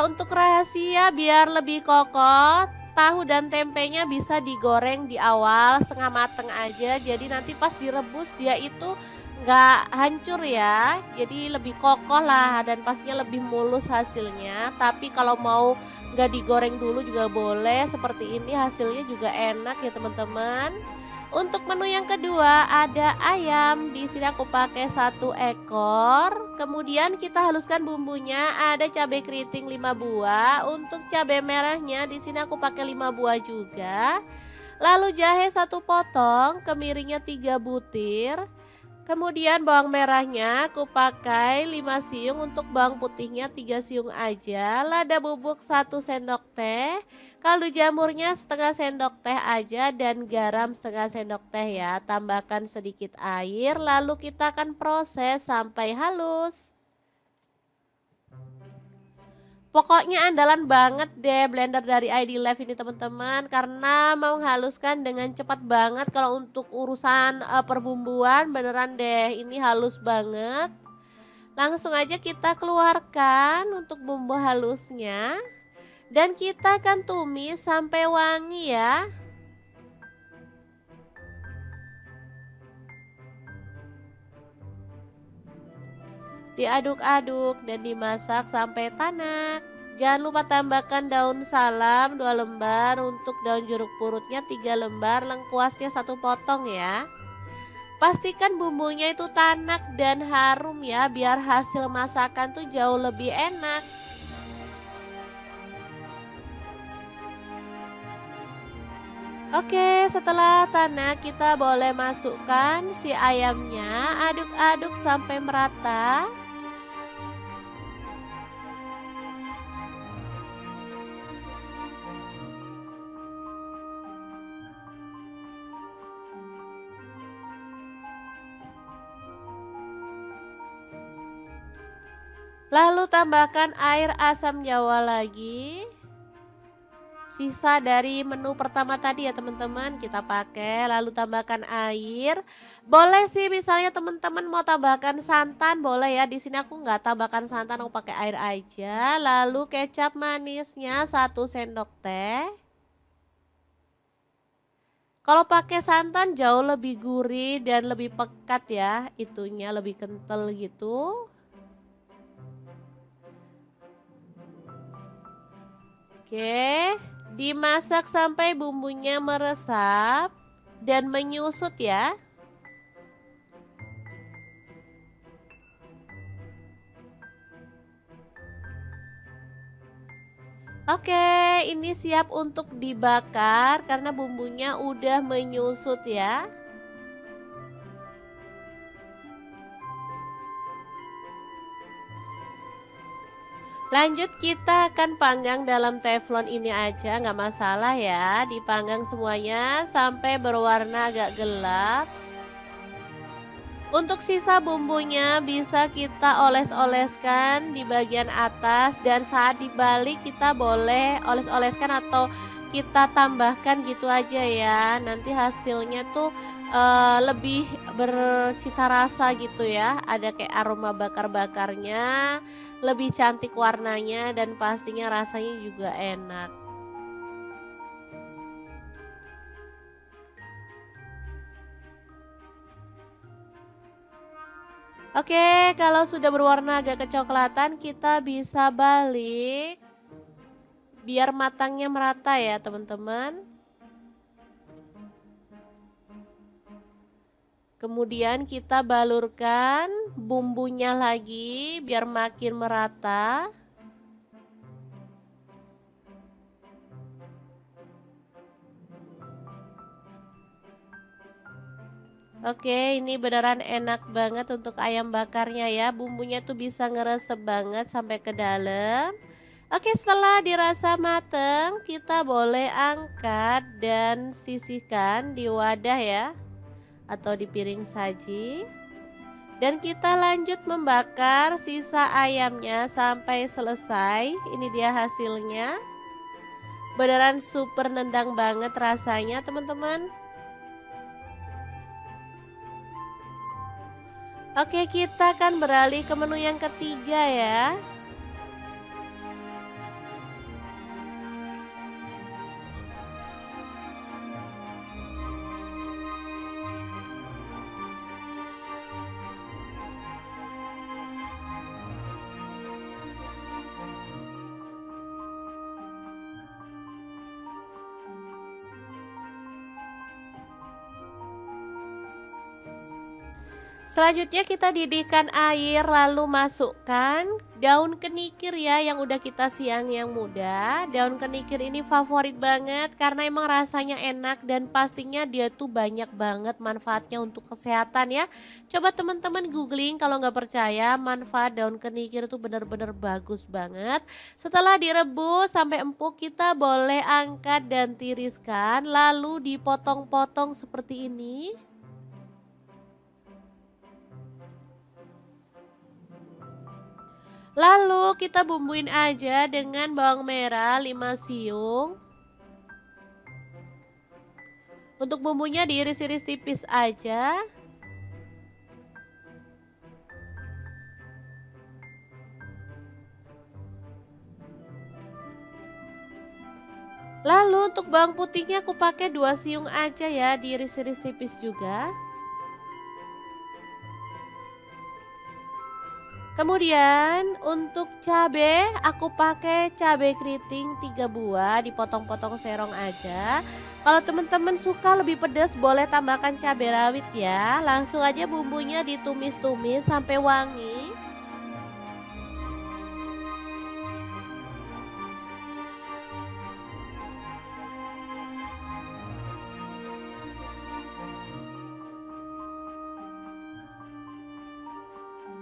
Untuk rahasia biar lebih kokoh, tahu dan tempenya bisa digoreng di awal setengah mateng aja. Jadi nanti pas direbus dia itu nggak hancur ya. Jadi lebih kokoh lah dan pastinya lebih mulus hasilnya. Tapi kalau mau nggak digoreng dulu juga boleh. Seperti ini hasilnya juga enak ya teman-teman. Untuk menu yang kedua ada ayam. Di sini aku pakai 1 ekor. Kemudian kita haluskan bumbunya. Ada cabai keriting 5 buah. Untuk cabai merahnya di sini aku pakai 5 buah juga. Lalu jahe 1 potong, kemiringnya 3 butir. Kemudian bawang merahnya aku pakai 5 siung, untuk bawang putihnya 3 siung aja. Lada bubuk 1 sendok teh, kaldu jamurnya setengah sendok teh aja dan garam setengah sendok teh ya. Tambahkan sedikit air lalu kita akan proses sampai halus. Pokoknya andalan banget deh blender dari ID Live ini teman-teman karena menghaluskan dengan cepat banget. Kalau untuk urusan perbumbuan beneran deh ini halus banget. Langsung aja kita keluarkan untuk bumbu halusnya dan kita akan tumis sampai wangi ya. Diaduk-aduk dan dimasak sampai tanak. Jangan lupa tambahkan daun salam 2 lembar, untuk daun jeruk purutnya 3 lembar, lengkuasnya 1 potong ya. Pastikan bumbunya itu tanak dan harum ya, biar hasil masakan tuh jauh lebih enak. Oke, setelah tanak kita boleh masukkan si ayamnya, aduk-aduk sampai merata. Lalu tambahkan air asam jawa lagi. Sisa dari menu pertama tadi ya teman-teman kita pakai. Lalu tambahkan air. Boleh sih misalnya teman-teman mau tambahkan santan boleh ya. Di sini aku nggak tambahkan santan, aku pakai air aja. Lalu kecap manisnya 1 sendok teh. Kalau pakai santan jauh lebih gurih dan lebih pekat ya. Itunya lebih kental gitu. Oke, dimasak sampai bumbunya meresap dan menyusut ya. Oke, ini siap untuk dibakar karena bumbunya udah menyusut ya. Lanjut kita akan panggang dalam teflon ini aja, nggak masalah ya. Dipanggang semuanya sampai berwarna agak gelap. Untuk sisa bumbunya bisa kita oles-oleskan di bagian atas, dan saat dibalik kita boleh oles-oleskan atau kita tambahkan gitu aja ya. Nanti hasilnya tuh lebih bercita rasa gitu ya. Ada kayak aroma bakar-bakarnya, lebih cantik warnanya dan pastinya rasanya juga enak. Oke, kalau sudah berwarna agak kecoklatan, kita bisa balik biar matangnya merata ya, teman-teman. Kemudian kita balurkan bumbunya lagi biar makin merata. Oke, ini beneran enak banget untuk ayam bakarnya ya. Bumbunya tuh bisa ngeresep banget sampai ke dalam. Oke, setelah dirasa mateng, kita boleh angkat dan sisihkan di wadah ya, atau di piring saji. Dan kita lanjut membakar sisa ayamnya sampai selesai. Ini dia hasilnya. Beneran super nendang banget rasanya, teman-teman. Oke, kita akan beralih ke menu yang ketiga ya. Selanjutnya kita didihkan air, lalu masukkan daun kenikir ya yang udah kita siang yang muda. Daun kenikir ini favorit banget karena emang rasanya enak dan pastinya dia tuh banyak banget manfaatnya untuk kesehatan ya. Coba teman-teman googling kalau nggak percaya, manfaat daun kenikir itu benar-benar bagus banget. Setelah direbus sampai empuk, kita boleh angkat dan tiriskan lalu dipotong-potong seperti ini. Lalu kita bumbuin aja dengan bawang merah 5 siung. Untuk bumbunya diiris-iris tipis aja. Lalu untuk bawang putihnya aku pakai 2 siung aja ya, diiris-iris tipis juga. Kemudian untuk cabe aku pakai cabe keriting 3 buah, dipotong-potong serong aja. Kalau teman-teman suka lebih pedas boleh tambahkan cabai rawit ya. Langsung aja bumbunya ditumis-tumis sampai wangi.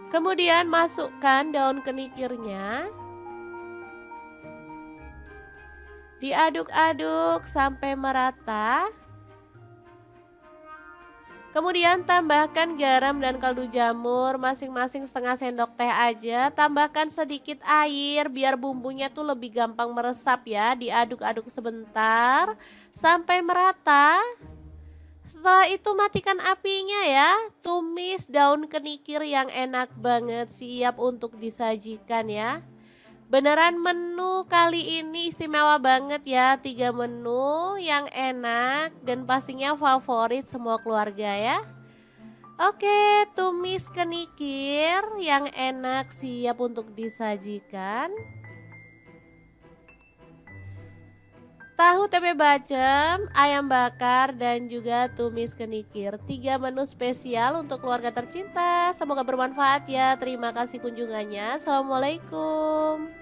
Kemudian masukkan daun kenikirnya. Diaduk-aduk sampai merata. Kemudian tambahkan garam dan kaldu jamur masing-masing setengah sendok teh aja. Tambahkan sedikit air biar bumbunya tuh lebih gampang meresap ya. Diaduk-aduk sebentar sampai merata. Setelah itu matikan apinya ya. Tumis daun kenikir yang enak banget, siap untuk disajikan ya. Beneran menu kali ini istimewa banget ya. 3 menu yang enak dan pastinya favorit semua keluarga ya. Oke, tumis kenikir yang enak siap untuk disajikan. Tahu tempe bacem, ayam bakar, dan juga tumis kenikir. 3 menu spesial untuk keluarga tercinta. Semoga bermanfaat ya. Terima kasih kunjungannya. Assalamualaikum.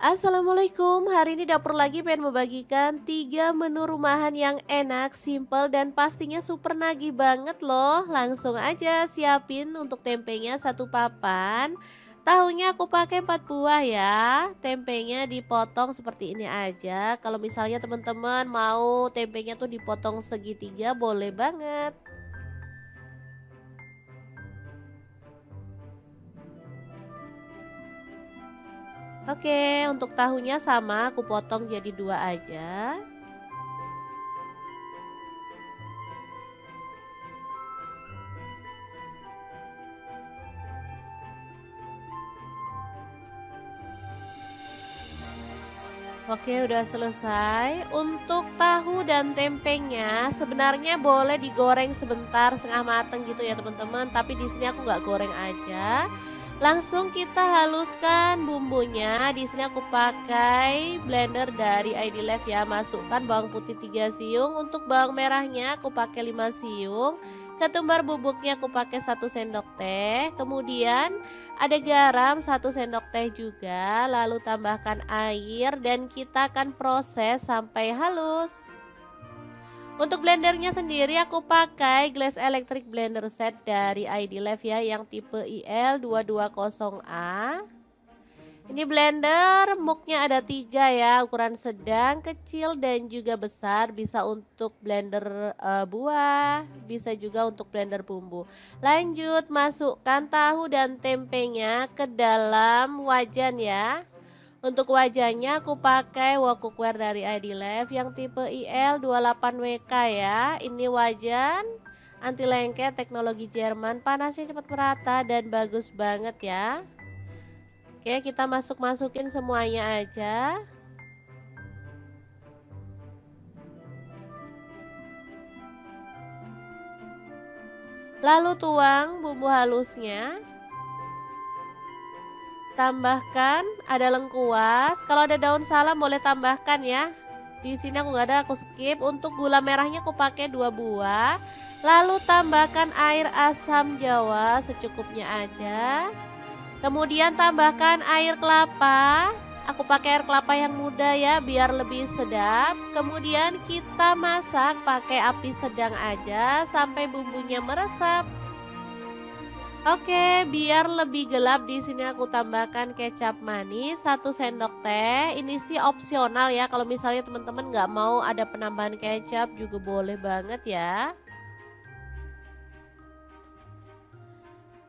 Assalamualaikum, hari ini dapur lagi pengen membagikan 3 menu rumahan yang enak, simple, dan pastinya super nagih banget loh. Langsung aja siapin untuk tempenya satu papan. Tahunya aku pakai 4 buah ya. Tempenya dipotong seperti ini aja. Kalau misalnya teman-teman mau tempenya tuh dipotong segitiga boleh banget. Oke, untuk tahunya sama aku potong jadi 2 aja. Oke, udah selesai. Untuk tahu dan tempenya sebenarnya boleh digoreng sebentar setengah mateng gitu ya teman-teman. Tapi di sini aku nggak goreng aja. Langsung kita haluskan bumbunya. Di sini aku pakai blender dari ID Life ya. Masukkan bawang putih 3 siung. Untuk bawang merahnya aku pakai 5 siung. Ketumbar bubuknya aku pakai 1 sendok teh. Kemudian ada garam 1 sendok teh juga, lalu tambahkan air dan kita akan proses sampai halus. Untuk blendernya sendiri aku pakai Glass Electric Blender Set dari ID Life ya yang tipe IL220A. Ini blender muknya ada 3 ya, ukuran sedang, kecil dan juga besar. Bisa untuk blender buah, bisa juga untuk blender bumbu. Lanjut masukkan tahu dan tempenya ke dalam wajan ya. Untuk wajannya aku pakai wok cookware dari ID Life yang tipe IL28WK ya. Ini wajan anti lengket teknologi Jerman, panasnya cepat merata dan bagus banget ya. Oke, kita masukin semuanya aja. Lalu tuang bumbu halusnya. Tambahkan ada lengkuas. Kalau ada daun salam boleh tambahkan ya. Di sini aku nggak ada, aku skip. Untuk gula merahnya aku pakai 2 buah. Lalu tambahkan air asam jawa secukupnya aja. Kemudian tambahkan air kelapa. Aku pakai air kelapa yang muda ya biar lebih sedap. Kemudian kita masak pakai api sedang aja sampai bumbunya meresap. Oke, biar lebih gelap di sini aku tambahkan kecap manis 1 sendok teh. Ini sih opsional ya. Kalau misalnya teman-teman nggak mau ada penambahan kecap juga boleh banget ya.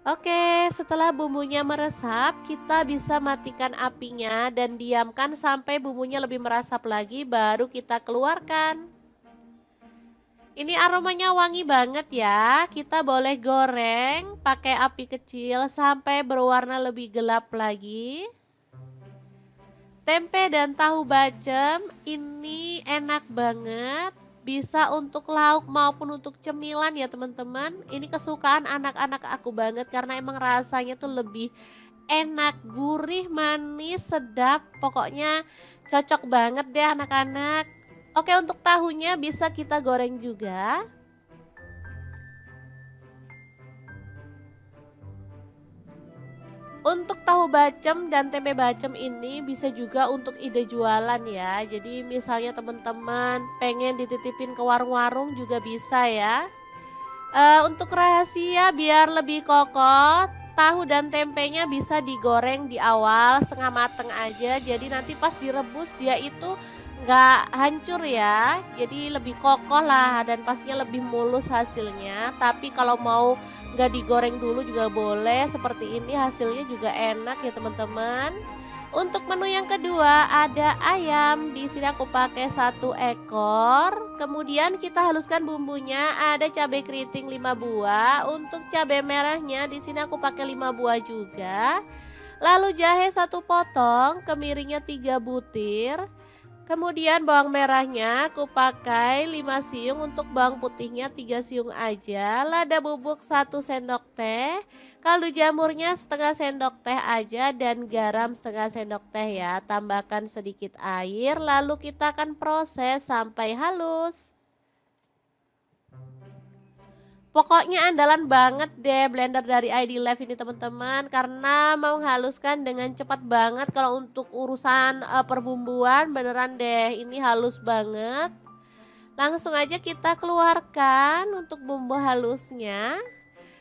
Oke, setelah bumbunya meresap, kita bisa matikan apinya dan diamkan sampai bumbunya lebih meresap lagi, baru kita keluarkan. Ini aromanya wangi banget ya. Kita boleh goreng pakai api kecil sampai berwarna lebih gelap lagi. Tempe dan tahu bacem ini enak banget. Bisa untuk lauk maupun untuk cemilan ya teman-teman. Ini kesukaan anak-anak aku banget karena emang rasanya tuh lebih enak, gurih, manis, sedap. Pokoknya cocok banget deh anak-anak. Oke, untuk tahunya bisa kita goreng juga. Untuk tahu bacem dan tempe bacem ini bisa juga untuk ide jualan ya. Jadi misalnya teman-teman pengen dititipin ke warung-warung juga bisa ya. Untuk rahasia biar lebih kokoh, tahu dan tempenya bisa digoreng di awal setengah mateng aja. Jadi nanti pas direbus dia itu nggak hancur ya. Jadi lebih kokoh lah dan pastinya lebih mulus hasilnya. Tapi kalau mau nggak digoreng dulu juga boleh. Seperti ini hasilnya juga enak ya teman-teman. Untuk menu yang kedua ada ayam. Di sini aku pakai 1 ekor. Kemudian kita haluskan bumbunya. Ada cabai keriting 5 buah. Untuk cabai merahnya di sini aku pakai 5 buah juga. Lalu jahe 1 potong, kemiringnya 3 butir. Kemudian bawang merahnya aku pakai 5 siung, untuk bawang putihnya 3 siung aja. Lada bubuk 1 sendok teh, kaldu jamurnya setengah sendok teh aja dan garam setengah sendok teh ya. Tambahkan sedikit air lalu kita akan proses sampai halus. Pokoknya andalan banget deh blender dari ID Live ini teman-teman, karena menghaluskan dengan cepat banget. Kalau untuk urusan perbumbuan beneran deh ini halus banget. Langsung aja kita keluarkan untuk bumbu halusnya.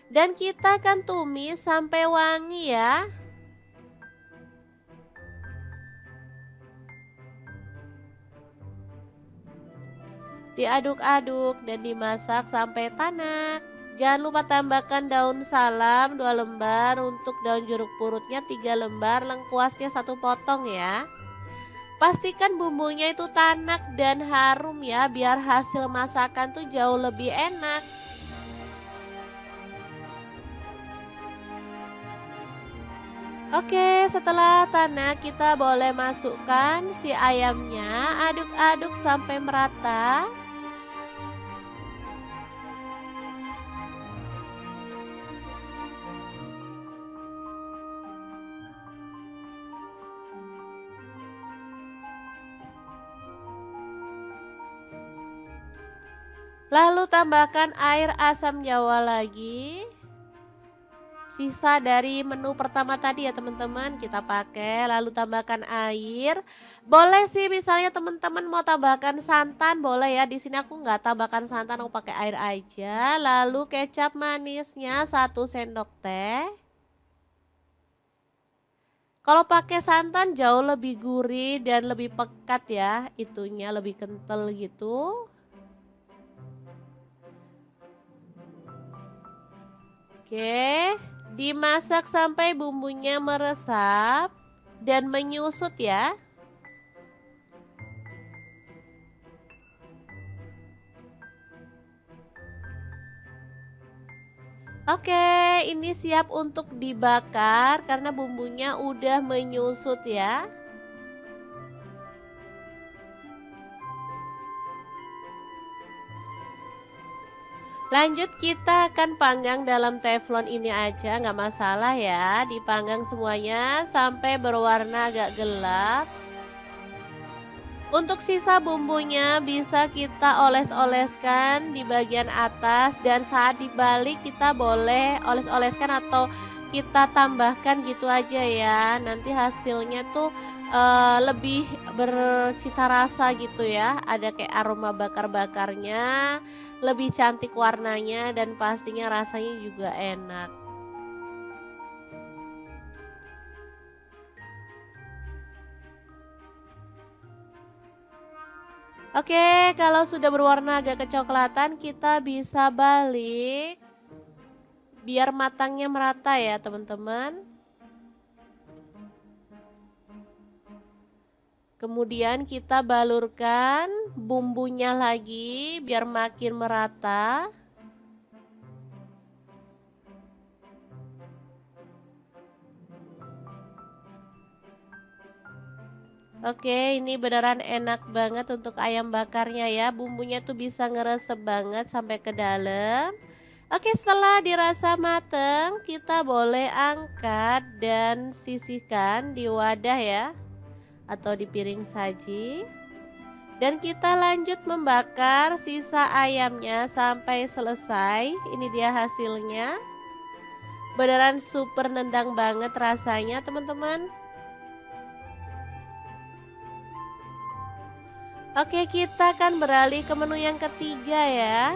Dan kita akan tumis sampai wangi ya. Diaduk-aduk dan dimasak sampai tanak. Jangan lupa tambahkan daun salam 2 lembar, untuk daun jeruk purutnya 3 lembar, lengkuasnya 1 potong ya. Pastikan bumbunya itu tanak dan harum ya, biar hasil masakan tuh jauh lebih enak. Oke, setelah tanak kita boleh masukkan si ayamnya, aduk-aduk sampai merata. Lalu tambahkan air asam jawa lagi. Sisa dari menu pertama tadi ya teman-teman kita pakai, lalu tambahkan air. Boleh sih misalnya teman-teman mau tambahkan santan boleh ya. Di sini aku nggak tambahkan santan, aku pakai air aja. Lalu kecap manisnya 1 sendok teh. Kalau pakai santan jauh lebih gurih dan lebih pekat ya, itunya lebih kental gitu. Oke, dimasak sampai bumbunya meresap dan menyusut ya. Oke, ini siap untuk dibakar karena bumbunya udah menyusut ya. Lanjut kita akan panggang dalam teflon ini aja, nggak masalah ya. Dipanggang semuanya sampai berwarna agak gelap. Untuk sisa bumbunya bisa kita oles-oleskan di bagian atas, dan saat dibalik kita boleh oles-oleskan atau kita tambahkan gitu aja ya. Nanti hasilnya tuh lebih bercita rasa gitu ya. Ada kayak aroma bakar-bakarnya, lebih cantik warnanya dan pastinya rasanya juga enak. Oke, kalau sudah berwarna agak kecoklatan kita bisa balik biar matangnya merata ya teman-teman. Kemudian kita balurkan bumbunya lagi biar makin merata. Oke, ini beneran enak banget untuk ayam bakarnya ya. Bumbunya tuh bisa ngeresep banget sampai ke dalam. Oke, setelah dirasa mateng, kita boleh angkat dan sisihkan di wadah ya, atau di piring saji. Dan kita lanjut membakar sisa ayamnya sampai selesai. Ini dia hasilnya. Beneran super nendang banget rasanya teman-teman. Oke, kita akan beralih ke menu yang ketiga ya.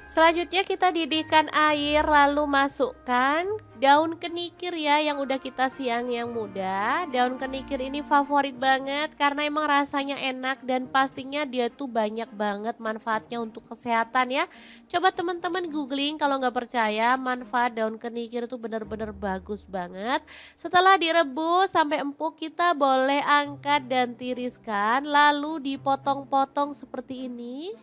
Selanjutnya kita didihkan air, lalu masukkan daun kenikir ya yang udah kita siang yang muda. Daun kenikir ini favorit banget karena emang rasanya enak dan pastinya dia tuh banyak banget manfaatnya untuk kesehatan ya. Coba teman-teman googling kalau nggak percaya, manfaat daun kenikir itu bener-bener bagus banget. Setelah direbus sampai empuk kita boleh angkat dan tiriskan, lalu dipotong-potong seperti ini.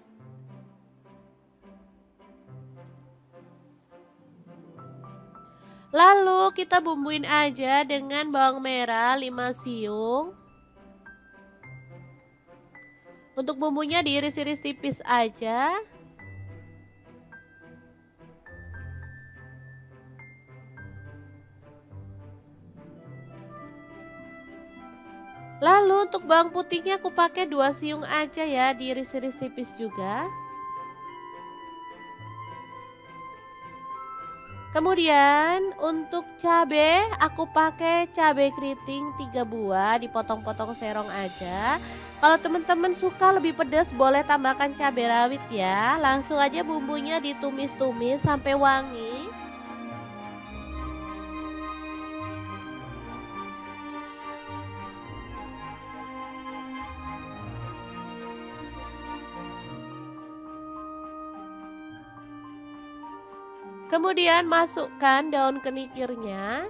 Lalu kita bumbuin aja dengan bawang merah 5 siung. Untuk bumbunya diiris-iris tipis aja. Lalu untuk bawang putihnya aku pakai 2 siung aja ya, diiris-iris tipis juga. Kemudian untuk cabe aku pakai cabe keriting 3 buah, dipotong-potong serong aja. Kalau teman-teman suka lebih pedas boleh tambahkan cabai rawit ya. Langsung aja bumbunya ditumis-tumis sampai wangi. Kemudian masukkan daun kenikirnya.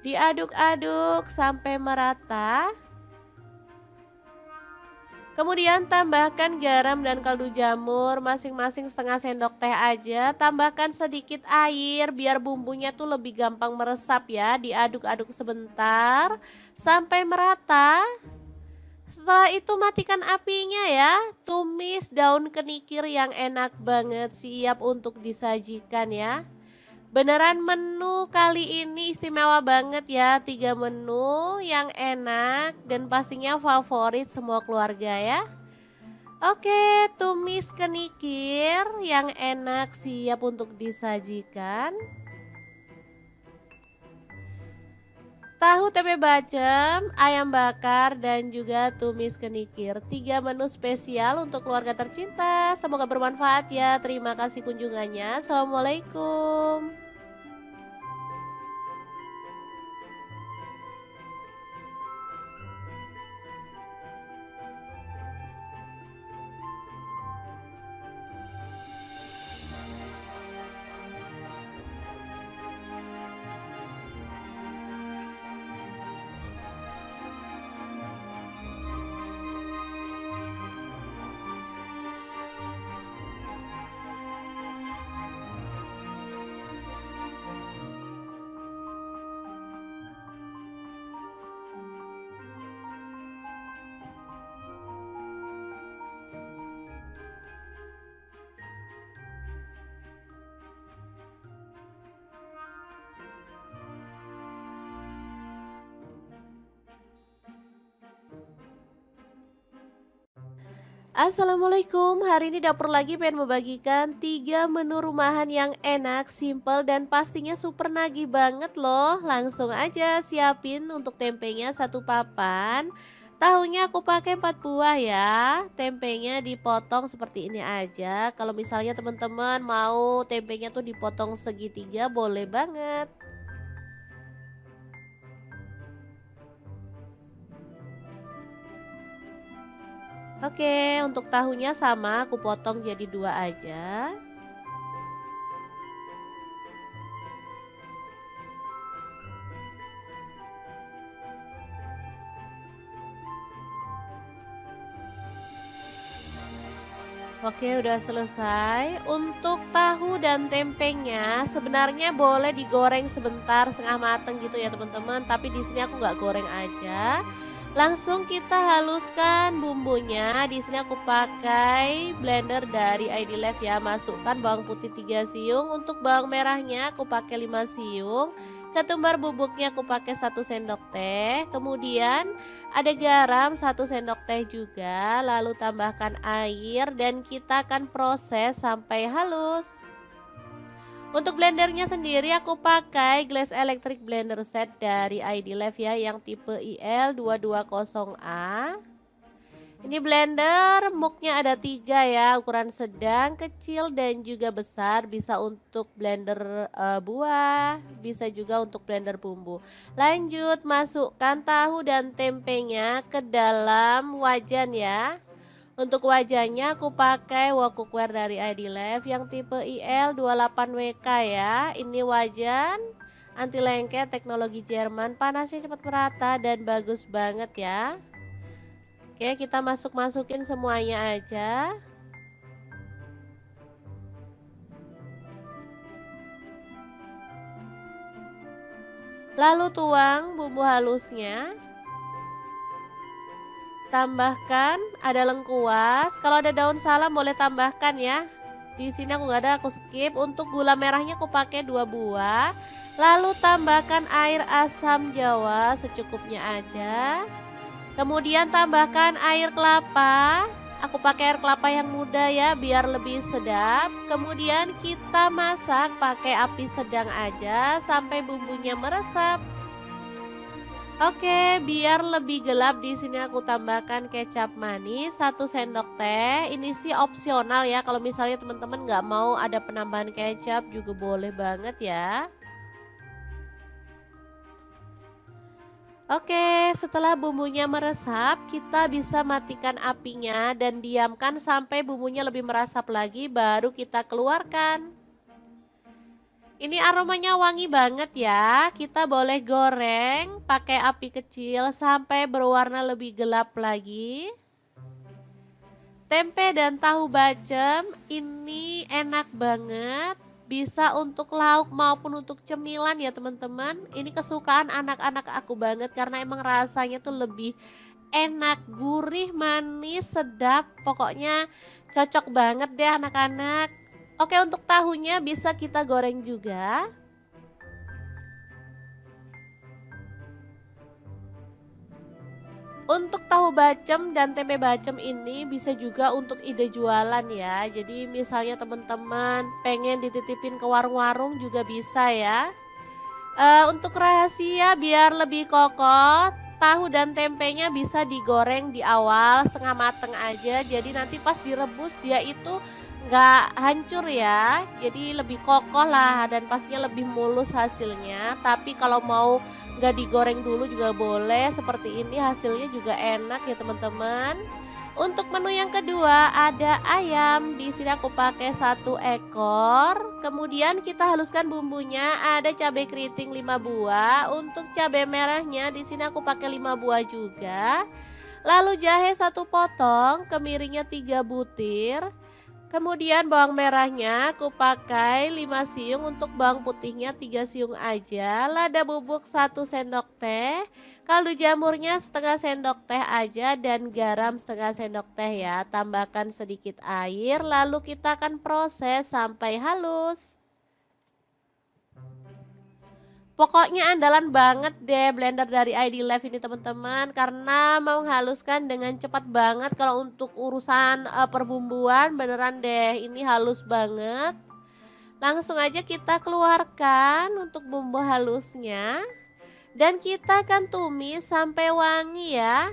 Diaduk-aduk sampai merata. Kemudian tambahkan garam dan kaldu jamur masing-masing setengah sendok teh aja. Tambahkan sedikit air biar bumbunya tuh lebih gampang meresap ya. Diaduk-aduk sebentar sampai merata. Setelah itu matikan apinya ya. Tumis daun kenikir yang enak banget, siap untuk disajikan ya. Beneran menu kali ini istimewa banget ya, 3 menu yang enak dan pastinya favorit semua keluarga ya. Oke, tumis kenikir yang enak siap untuk disajikan. Tahu tempe bacem, ayam bakar dan juga tumis kenikir. 3 menu spesial untuk keluarga tercinta. Semoga bermanfaat ya. Terima kasih kunjungannya. Assalamualaikum. Assalamualaikum, hari ini dapur lagi pengen membagikan 3 menu rumahan yang enak, simple dan pastinya super nagih banget loh. Langsung aja siapin untuk tempenya 1 papan. Tahunya aku pakai 4 buah ya. Tempenya dipotong seperti ini aja. Kalau misalnya teman-teman mau tempenya tuh dipotong segitiga boleh banget. Oke, untuk tahunya sama aku potong jadi 2 aja. Oke, udah selesai. Untuk tahu dan tempenya sebenarnya boleh digoreng sebentar setengah mateng gitu ya teman-teman. Tapi di sini aku nggak goreng aja. Langsung kita haluskan bumbunya. Di sini aku pakai blender dari ID Life ya. Masukkan bawang putih 3 siung. Untuk bawang merahnya aku pakai 5 siung. Ketumbar bubuknya aku pakai 1 sendok teh. Kemudian ada garam 1 sendok teh juga, lalu tambahkan air dan kita akan proses sampai halus. Untuk blendernya sendiri aku pakai Glass Electric Blender Set dari ID Life ya yang tipe IL220A. Ini blender muknya ada 3 ya, ukuran sedang, kecil dan juga besar. Bisa untuk blender buah, bisa juga untuk blender bumbu. Lanjut masukkan tahu dan tempenya ke dalam wajan ya. Untuk wajannya aku pakai wok cookware dari ID Life yang tipe IL28WK ya. Ini wajan anti lengket teknologi Jerman, panasnya cepat merata dan bagus banget ya. Oke, kita masukin semuanya aja. Lalu tuang bumbu halusnya. Tambahkan ada lengkuas. Kalau ada daun salam boleh tambahkan ya. Di sini aku nggak ada, aku skip. Untuk gula merahnya aku pakai 2 buah. Lalu tambahkan air asam jawa secukupnya aja. Kemudian tambahkan air kelapa. Aku pakai air kelapa yang muda ya biar lebih sedap. Kemudian kita masak pakai api sedang aja sampai bumbunya meresap. Oke, biar lebih gelap di sini aku tambahkan kecap manis 1 sendok teh. Ini sih opsional ya. Kalau misalnya teman-teman nggak mau ada penambahan kecap juga boleh banget ya. Oke, setelah bumbunya meresap, kita bisa matikan apinya dan diamkan sampai bumbunya lebih meresap lagi, baru kita keluarkan. Ini aromanya wangi banget ya. Kita boleh goreng pakai api kecil sampai berwarna lebih gelap lagi. Tempe dan tahu bacem ini enak banget. Bisa untuk lauk maupun untuk cemilan ya teman-teman. Ini kesukaan anak-anak aku banget karena emang rasanya tuh lebih enak, gurih, manis, sedap. Pokoknya cocok banget deh anak-anak. Oke, untuk tahunya bisa kita goreng juga. Untuk tahu bacem dan tempe bacem ini bisa juga untuk ide jualan ya. Jadi misalnya teman-teman pengen dititipin ke warung-warung juga bisa ya. Untuk rahasia biar lebih kokoh, tahu dan tempenya bisa digoreng di awal setengah mateng aja. Jadi nanti pas direbus dia itu nggak hancur ya. Jadi lebih kokoh lah dan pastinya lebih mulus hasilnya. Tapi kalau mau nggak digoreng dulu juga boleh. Seperti ini hasilnya juga enak ya teman-teman. Untuk menu yang kedua ada ayam. Di sini aku pakai 1 ekor. Kemudian kita haluskan bumbunya. Ada cabai keriting 5 buah. Untuk cabai merahnya di sini aku pakai 5 buah juga. Lalu jahe 1 potong, kemiringnya 3 butir. Kemudian bawang merahnya aku pakai 5 siung, untuk bawang putihnya 3 siung aja. Lada bubuk 1 sendok teh. Kaldu jamurnya setengah sendok teh aja dan garam setengah sendok teh ya. Tambahkan sedikit air lalu kita akan proses sampai halus. Pokoknya andalan banget deh blender dari ID Live ini teman-teman karena mau menghaluskan dengan cepat banget. Kalau untuk urusan perbumbuan beneran deh ini halus banget. Langsung aja kita keluarkan untuk bumbu halusnya dan kita akan tumis sampai wangi ya.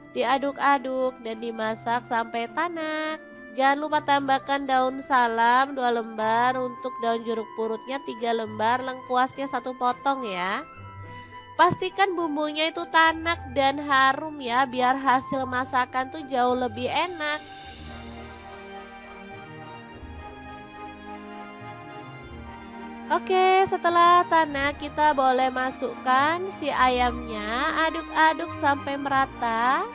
Diaduk-aduk dan dimasak sampai tanak. Jangan lupa tambahkan daun salam 2 lembar, untuk daun jeruk purutnya 3 lembar, lengkuasnya 1 potong ya. Pastikan bumbunya itu tanak dan harum ya, biar hasil masakan tuh jauh lebih enak. Oke, setelah tanak kita boleh masukkan si ayamnya, aduk-aduk sampai merata.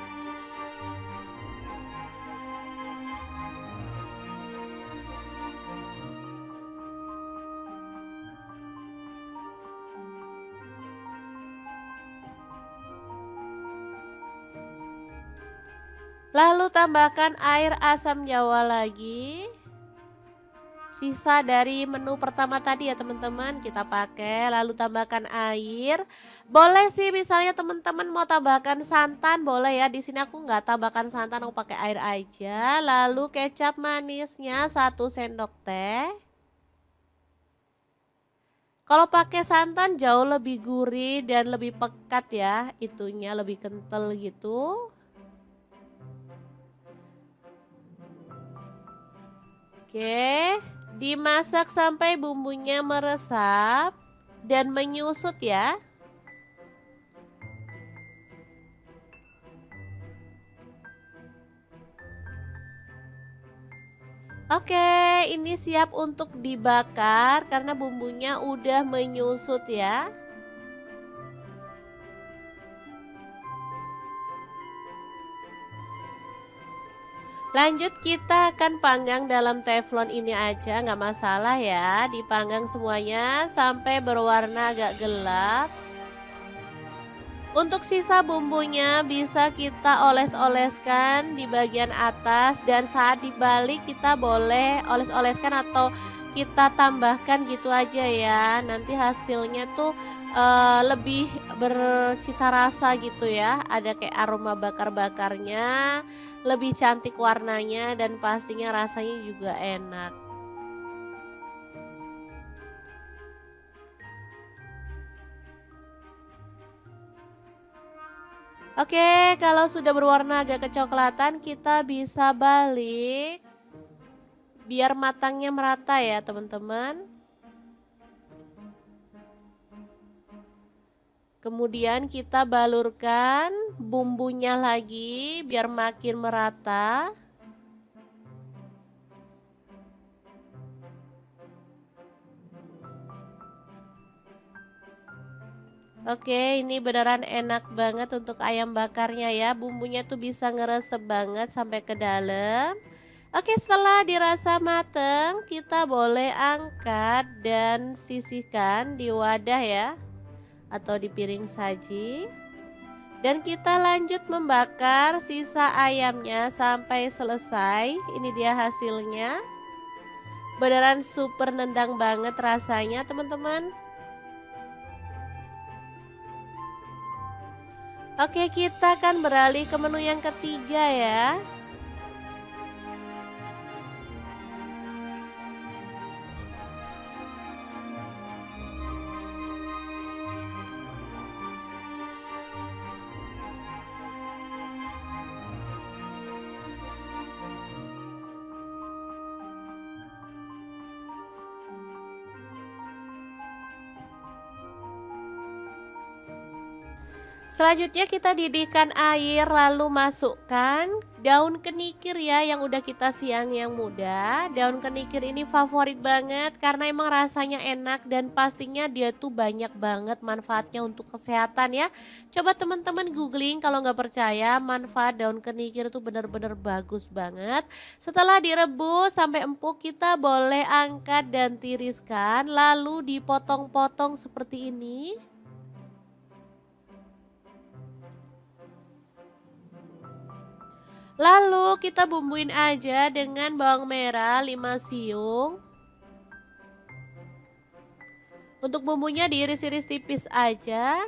Lalu tambahkan air asam jawa lagi. Sisa dari menu pertama tadi ya teman-teman kita pakai. Lalu tambahkan air. Boleh sih misalnya teman-teman mau tambahkan santan boleh ya. Di sini aku nggak tambahkan santan, aku pakai air aja. Lalu kecap manisnya 1 sendok teh. Kalau pakai santan jauh lebih gurih dan lebih pekat ya. Itunya lebih kental gitu. Oke, dimasak sampai bumbunya meresap dan menyusut ya. Oke, ini siap untuk dibakar karena bumbunya udah menyusut ya. Lanjut kita akan panggang dalam teflon ini aja, nggak masalah ya. Dipanggang semuanya sampai berwarna agak gelap. Untuk sisa bumbunya bisa kita oles-oleskan di bagian atas, dan saat dibalik kita boleh oles-oleskan atau kita tambahkan gitu aja ya. Nanti hasilnya tuh lebih bercita rasa gitu ya. Ada kayak aroma bakar-bakarnya, lebih cantik warnanya dan pastinya rasanya juga enak. Oke, kalau sudah berwarna agak kecoklatan, kita bisa balik biar matangnya merata ya, teman-teman. Kemudian kita balurkan bumbunya lagi biar makin merata. Oke, ini beneran enak banget untuk ayam bakarnya ya. Bumbunya tuh bisa ngeresep banget sampai ke dalam. Oke, setelah dirasa mateng, kita boleh angkat dan sisihkan di wadah ya, atau di piring saji. Dan kita lanjut membakar sisa ayamnya sampai selesai. Ini dia hasilnya. Beneran super nendang banget rasanya, teman-teman. Oke, kita akan beralih ke menu yang ketiga ya. Selanjutnya kita didihkan air, lalu masukkan daun kenikir ya yang udah kita siang yang muda. Daun kenikir ini favorit banget karena emang rasanya enak dan pastinya dia tuh banyak banget manfaatnya untuk kesehatan ya. Coba teman-teman googling kalau nggak percaya, manfaat daun kenikir itu benar-benar bagus banget. Setelah direbus sampai empuk, kita boleh angkat dan tiriskan lalu dipotong-potong seperti ini. Lalu kita bumbuin aja dengan bawang merah 5 siung. Untuk bumbunya diiris-iris tipis aja.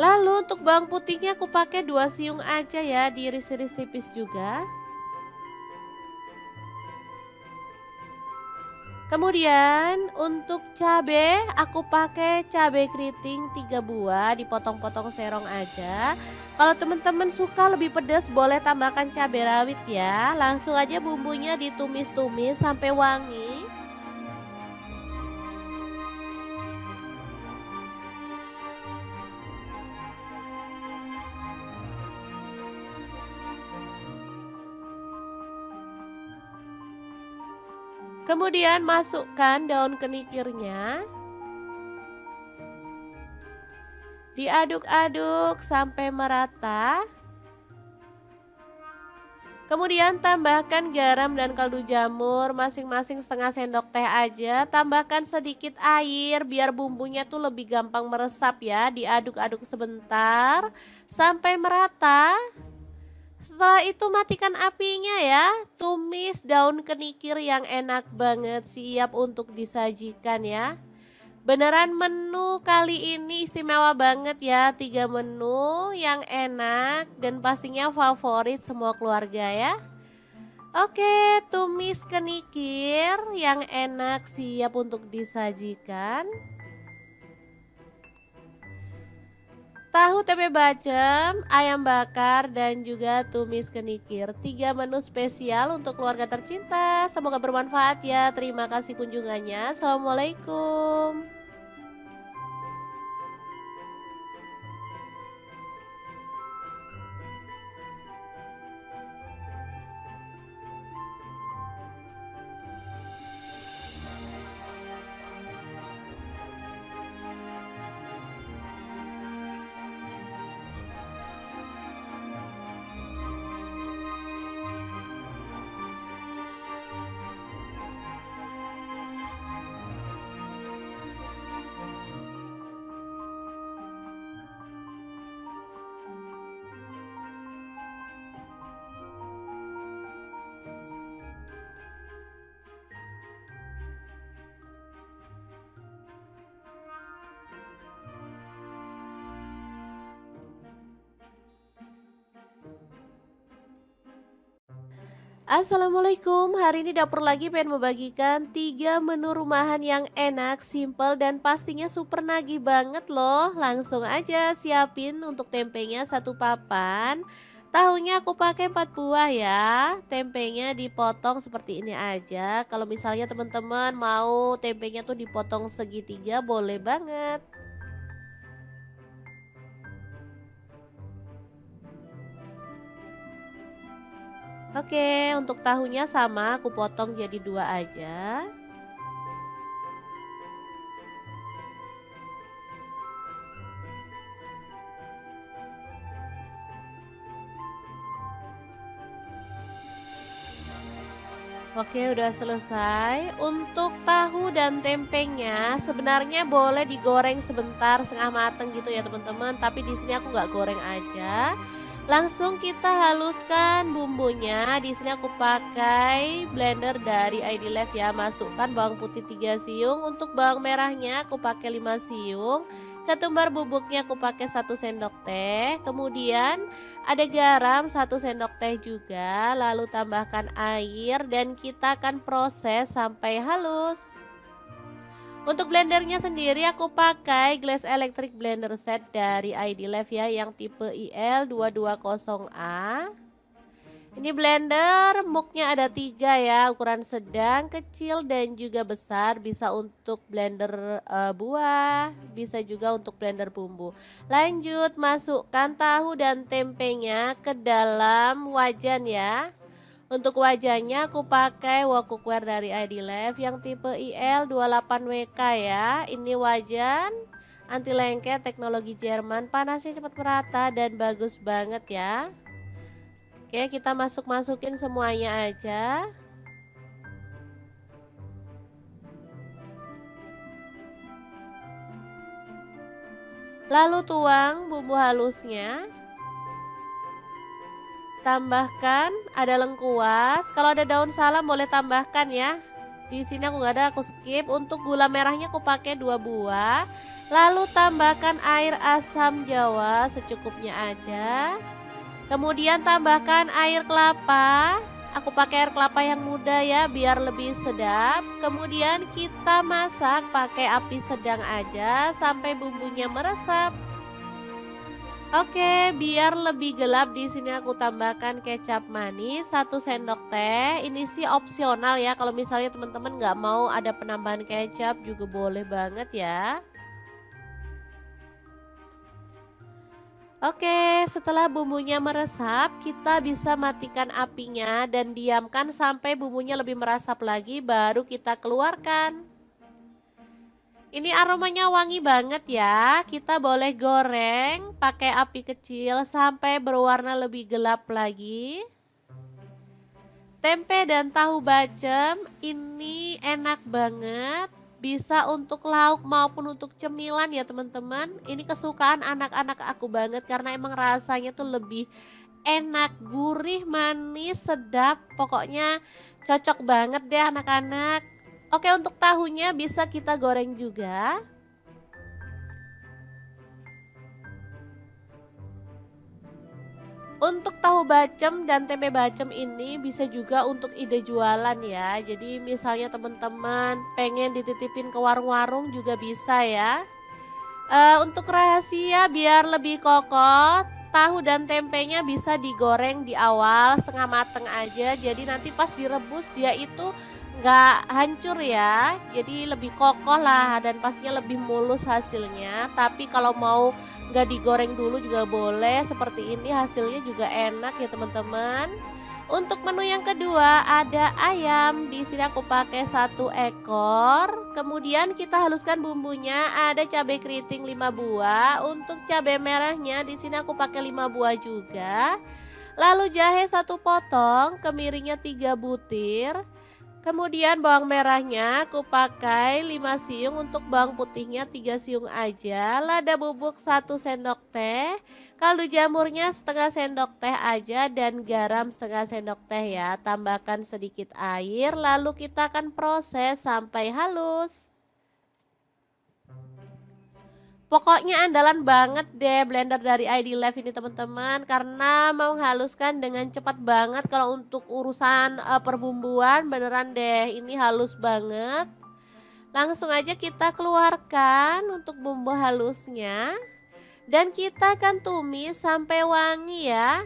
Lalu untuk bawang putihnya aku pakai 2 siung aja ya, diiris-iris tipis juga. Kemudian untuk cabe aku pakai cabe keriting 3 buah, dipotong-potong serong aja. Kalau teman-teman suka lebih pedas boleh tambahkan cabai rawit ya. Langsung aja bumbunya ditumis-tumis sampai wangi. Kemudian masukkan daun kenikirnya. Diaduk-aduk sampai merata. Kemudian tambahkan garam dan kaldu jamur masing-masing setengah sendok teh aja. Tambahkan sedikit air biar bumbunya tuh lebih gampang meresap ya. Diaduk-aduk sebentar sampai merata. Setelah itu matikan apinya ya. Tumis daun kenikir yang enak banget, siap untuk disajikan ya. Beneran menu kali ini istimewa banget ya. 3 menu yang enak dan pastinya favorit semua keluarga ya. Oke, tumis kenikir yang enak siap untuk disajikan. Tahu tempe bacem, ayam bakar, dan juga tumis kenikir. 3 menu spesial untuk keluarga tercinta. Semoga bermanfaat ya. Terima kasih kunjungannya. Assalamualaikum. Assalamualaikum, hari ini dapur lagi pengen membagikan 3 menu rumahan yang enak, simple, dan pastinya super nagih banget loh. Langsung aja siapin untuk tempenya satu papan. Tahunya aku pakai 4 buah ya. Tempenya dipotong seperti ini aja. Kalau misalnya teman-teman mau tempenya tuh dipotong segitiga boleh banget. Oke, untuk tahunya sama aku potong jadi 2 aja. Oke, udah selesai. Untuk tahu dan tempenya sebenarnya boleh digoreng sebentar setengah mateng gitu ya teman-teman. Tapi di sini aku nggak goreng aja. Langsung kita haluskan bumbunya. Di sini aku pakai blender dari ID Life ya. Masukkan bawang putih 3 siung. Untuk bawang merahnya aku pakai 5 siung. Ketumbar bubuknya aku pakai 1 sendok teh. Kemudian ada garam 1 sendok teh juga, lalu tambahkan air dan kita akan proses sampai halus. Untuk blendernya sendiri aku pakai Glass Electric Blender Set dari ID Life ya yang tipe IL220A. Ini blender muknya ada 3 ya, ukuran sedang, kecil, dan juga besar. Bisa untuk blender buah, bisa juga untuk blender bumbu. Lanjut masukkan tahu dan tempenya ke dalam wajan ya. Untuk wajannya aku pakai wok cookware dari ID Life yang tipe IL28WK ya. Ini wajan anti lengket teknologi Jerman, panasnya cepat merata dan bagus banget ya. Oke, kita masukin semuanya aja. Lalu tuang bumbu halusnya. Tambahkan ada lengkuas. Kalau ada daun salam boleh tambahkan ya. Di sini aku nggak ada, aku skip. Untuk gula merahnya aku pakai 2 buah. Lalu tambahkan air asam jawa secukupnya aja. Kemudian tambahkan air kelapa. Aku pakai air kelapa yang muda ya biar lebih sedap. Kemudian kita masak pakai api sedang aja sampai bumbunya meresap. Oke, biar lebih gelap di sini aku tambahkan kecap manis 1 sendok teh. Ini sih opsional ya. Kalau misalnya teman-teman nggak mau ada penambahan kecap juga boleh banget ya. Oke, setelah bumbunya meresap, kita bisa matikan apinya dan diamkan sampai bumbunya lebih meresap lagi, baru kita keluarkan. Ini aromanya wangi banget ya. Kita boleh goreng pakai api kecil sampai berwarna lebih gelap lagi. Tempe dan tahu bacem ini enak banget. Bisa untuk lauk maupun untuk cemilan ya teman-teman. Ini kesukaan anak-anak aku banget karena emang rasanya tuh lebih enak, gurih, manis, sedap. Pokoknya cocok banget deh anak-anak. Oke, untuk tahunya bisa kita goreng juga. Untuk tahu bacem dan tempe bacem ini bisa juga untuk ide jualan ya. Jadi misalnya teman-teman pengen dititipin ke warung-warung juga bisa ya. Untuk rahasia biar lebih kokoh, tahu dan tempenya bisa digoreng di awal setengah mateng aja. Jadi nanti pas direbus dia itu nggak hancur ya. Jadi lebih kokoh lah dan pastinya lebih mulus hasilnya. Tapi kalau mau nggak digoreng dulu juga boleh. Seperti ini hasilnya juga enak ya teman-teman. Untuk menu yang kedua ada ayam. Di sini aku pakai 1 ekor. Kemudian kita haluskan bumbunya. Ada cabai keriting 5 buah. Untuk cabai merahnya di sini aku pakai 5 buah juga. Lalu jahe 1 potong, kemiringnya 3 butir. Kemudian bawang merahnya aku pakai 5 siung, untuk bawang putihnya 3 siung aja. Lada bubuk 1 sendok teh, kaldu jamurnya setengah sendok teh aja dan garam setengah sendok teh ya. Tambahkan sedikit air lalu kita akan proses sampai halus. Pokoknya andalan banget deh blender dari ID Live ini teman-teman, karena menghaluskan dengan cepat banget. Kalau untuk urusan perbumbuan beneran deh ini halus banget. Langsung aja kita keluarkan untuk bumbu halusnya. Dan kita akan tumis sampai wangi ya.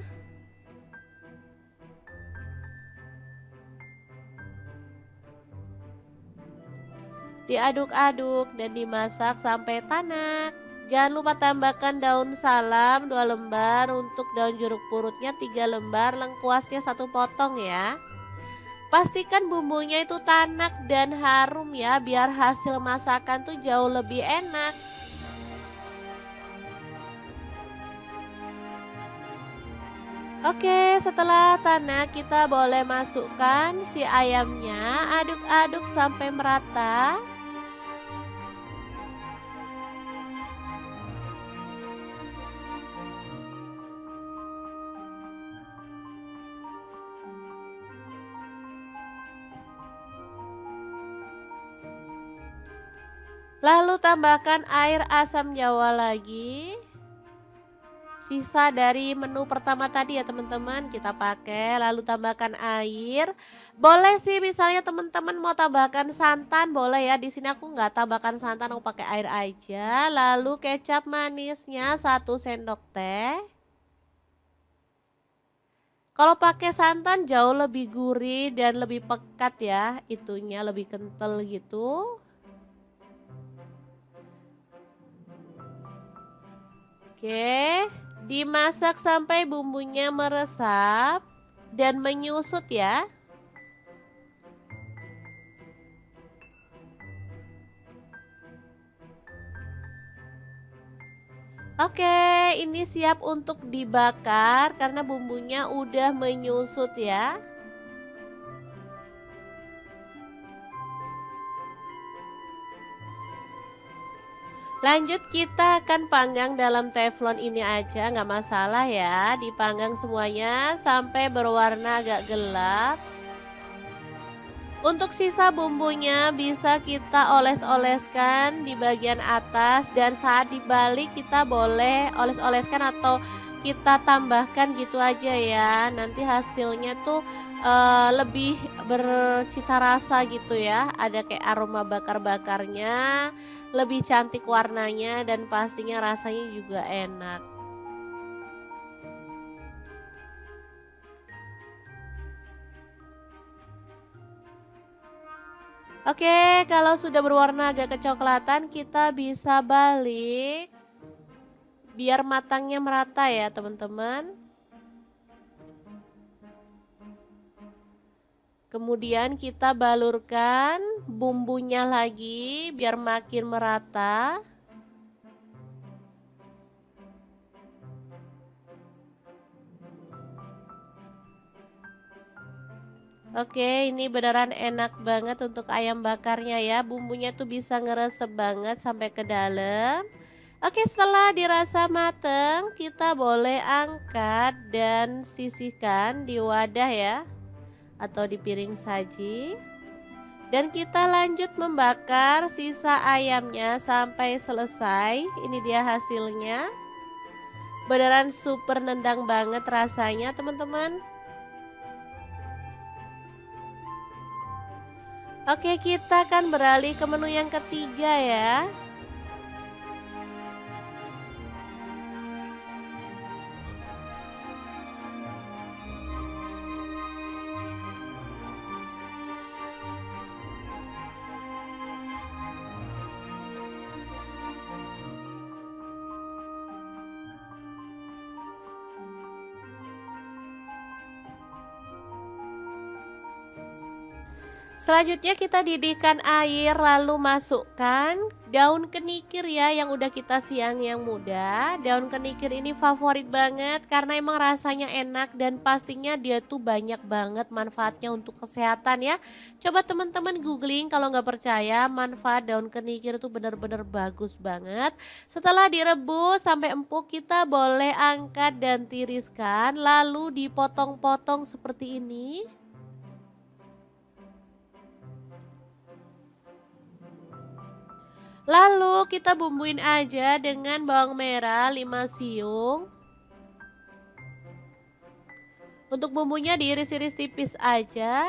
Diaduk-aduk dan dimasak sampai tanak. Jangan lupa tambahkan daun salam 2 lembar, untuk daun jeruk purutnya 3 lembar, lengkuasnya 1 potong ya. Pastikan bumbunya itu tanak dan harum ya, biar hasil masakan tuh jauh lebih enak. Oke, setelah tanak kita boleh masukkan si ayamnya, aduk-aduk sampai merata. Lalu tambahkan air asam jawa lagi. Sisa dari menu pertama tadi ya teman-teman kita pakai, lalu tambahkan air. Boleh sih misalnya teman-teman mau tambahkan santan boleh ya. Di sini aku nggak tambahkan santan, aku pakai air aja. Lalu kecap manisnya 1 sendok teh. Kalau pakai santan jauh lebih gurih dan lebih pekat ya, itunya lebih kental gitu. Oke, dimasak sampai bumbunya meresap dan menyusut ya. Oke, ini siap untuk dibakar karena bumbunya udah menyusut ya. Lanjut kita akan panggang dalam teflon ini aja, nggak masalah ya. Dipanggang semuanya sampai berwarna agak gelap. Untuk sisa bumbunya bisa kita oles-oleskan di bagian atas, dan saat dibalik kita boleh oles-oleskan atau kita tambahkan gitu aja ya. Nanti hasilnya tuh lebih bercita rasa gitu ya. Ada kayak aroma bakar-bakarnya, lebih cantik warnanya, dan pastinya rasanya juga enak. Oke, kalau sudah berwarna agak kecoklatan kita bisa balik biar matangnya merata ya teman-teman. Kemudian kita balurkan bumbunya lagi biar makin merata. Oke, ini beneran enak banget untuk ayam bakarnya ya. Bumbunya tuh bisa ngeresep banget sampai ke dalam. Oke, setelah dirasa mateng, kita boleh angkat dan sisihkan di wadah ya, atau di piring saji. Dan kita lanjut membakar sisa ayamnya sampai selesai. Ini dia hasilnya. Beneran super nendang banget rasanya teman-teman. Oke, kita akan beralih ke menu yang ketiga ya. Selanjutnya kita didihkan air, lalu masukkan daun kenikir ya yang udah kita siang yang muda. Daun kenikir ini favorit banget karena emang rasanya enak dan pastinya dia tuh banyak banget manfaatnya untuk kesehatan ya. Coba teman-teman googling kalau nggak percaya, manfaat daun kenikir itu benar-benar bagus banget. Setelah direbus sampai empuk kita boleh angkat dan tiriskan, lalu dipotong-potong seperti ini. Lalu kita bumbuin aja dengan bawang merah 5 siung. Untuk bumbunya diiris-iris tipis aja.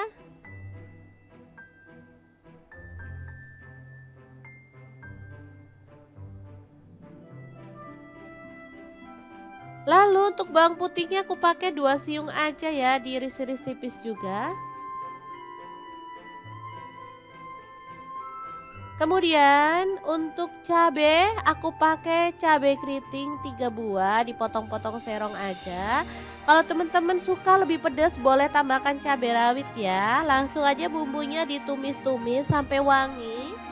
Lalu untuk bawang putihnya aku pakai 2 siung aja ya, diiris-iris tipis juga. Kemudian untuk cabe aku pakai cabe keriting 3 buah, dipotong-potong serong aja. Kalau teman-teman suka lebih pedas boleh tambahkan cabai rawit ya. Langsung aja bumbunya ditumis-tumis sampai wangi.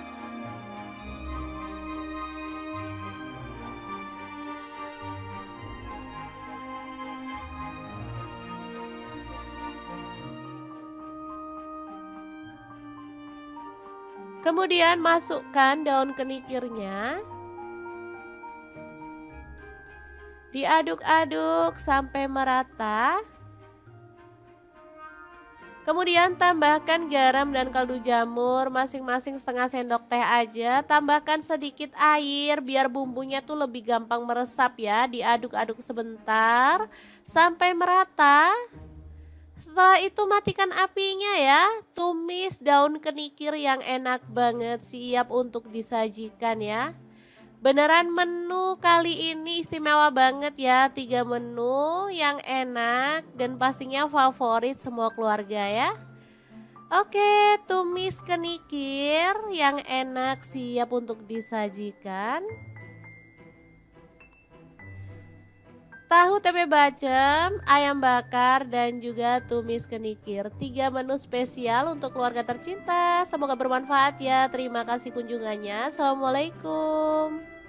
Kemudian masukkan daun kenikirnya. Diaduk-aduk sampai merata. Kemudian tambahkan garam dan kaldu jamur masing-masing setengah sendok teh aja. Tambahkan sedikit air biar bumbunya tuh lebih gampang meresap ya. Diaduk-aduk sebentar sampai merata. Setelah itu matikan apinya ya. Tumis daun kenikir yang enak banget, siap untuk disajikan ya. Beneran menu kali ini istimewa banget ya, 3 menu yang enak dan pastinya favorit semua keluarga ya. Oke, tumis kenikir yang enak siap untuk disajikan. Tahu tempe bacem, ayam bakar dan juga tumis kenikir. 3 menu spesial untuk keluarga tercinta. Semoga bermanfaat ya. Terima kasih kunjungannya. Assalamualaikum.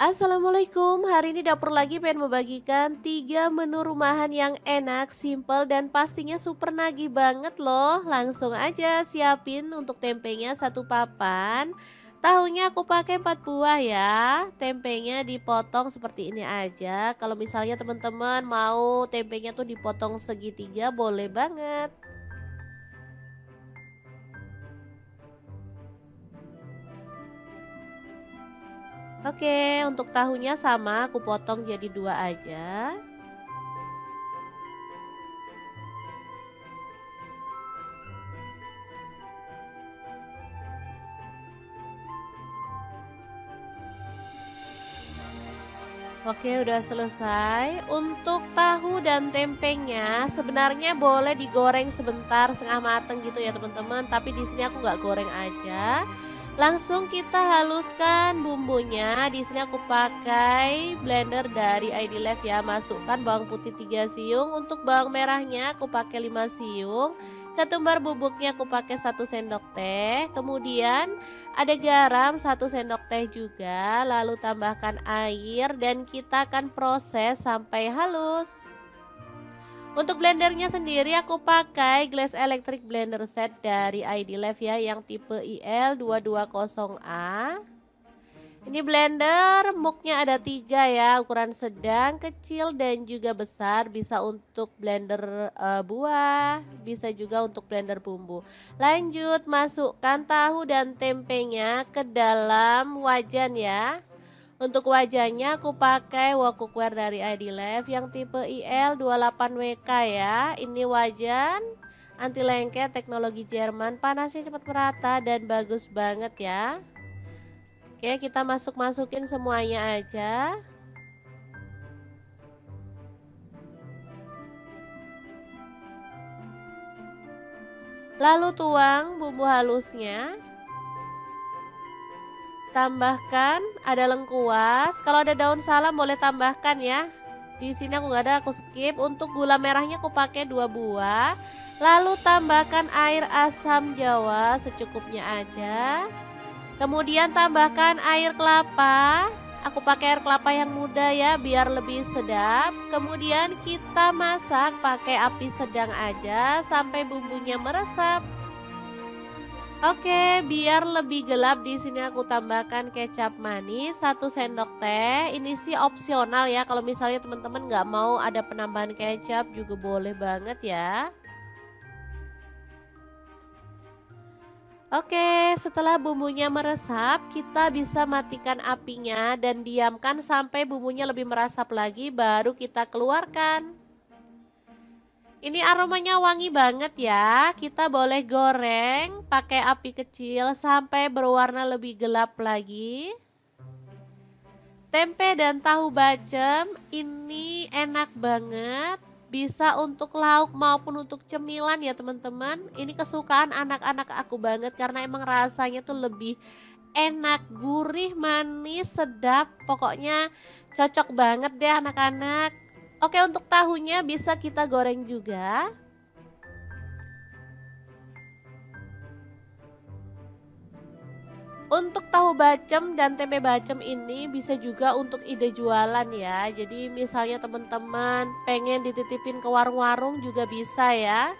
Assalamualaikum, hari ini dapur lagi pengen membagikan 3 menu rumahan yang enak, simple dan pastinya super nagih banget loh. Langsung aja siapin untuk tempenya 1 papan. Tahunya aku pakai 4 buah ya. Tempenya dipotong seperti ini aja. Kalau misalnya teman-teman mau tempenya tuh dipotong segitiga boleh banget. Oke, untuk tahunya sama aku potong jadi 2 aja. Oke, udah selesai. Untuk tahu dan tempenya sebenarnya boleh digoreng sebentar setengah mateng gitu ya teman-teman. Tapi di sini aku nggak goreng aja. Langsung kita haluskan bumbunya. Di sini aku pakai blender dari ID Life ya. Masukkan bawang putih 3 siung. Untuk bawang merahnya aku pakai 5 siung. Ketumbar bubuknya aku pakai 1 sendok teh. Kemudian ada garam 1 sendok teh juga. Lalu tambahkan air dan kita akan proses sampai halus. Untuk blendernya sendiri aku pakai Glass Electric Blender Set dari ID Life ya, yang tipe IL220A. Ini blender muknya ada 3 ya, ukuran sedang, kecil dan juga besar. Bisa untuk blender buah, bisa juga untuk blender bumbu. Lanjut masukkan tahu dan tempenya ke dalam wajan ya. Untuk wajannya aku pakai wok cookware dari ID Life yang tipe IL28WK ya. Ini wajan anti lengket teknologi Jerman, panasnya cepat merata dan bagus banget ya. Oke, kita masukin semuanya aja. Lalu tuang bumbu halusnya. Tambahkan ada lengkuas, kalau ada daun salam boleh tambahkan ya. Di sini aku nggak ada, aku skip. Untuk gula merahnya aku pakai 2 buah. Lalu tambahkan air asam jawa secukupnya aja. Kemudian tambahkan air kelapa. Aku pakai air kelapa yang muda ya biar lebih sedap. Kemudian kita masak pakai api sedang aja sampai bumbunya meresap. Oke, biar lebih gelap di sini aku tambahkan kecap manis 1 sendok teh. Ini sih opsional ya. Kalau misalnya teman-teman nggak mau ada penambahan kecap juga boleh banget ya. Oke, setelah bumbunya meresap, kita bisa matikan apinya dan diamkan sampai bumbunya lebih meresap lagi baru kita keluarkan. Ini aromanya wangi banget ya. Kita boleh goreng pakai api kecil sampai berwarna lebih gelap lagi. Tempe dan tahu bacem ini enak banget. Bisa untuk lauk maupun untuk cemilan ya teman-teman. Ini kesukaan anak-anak aku banget karena emang rasanya tuh lebih enak, gurih, manis, sedap. Pokoknya cocok banget deh anak-anak. Oke, untuk tahunya bisa kita goreng juga. Untuk tahu bacem dan tempe bacem ini bisa juga untuk ide jualan ya. Jadi misalnya teman-teman pengen dititipin ke warung-warung juga bisa ya.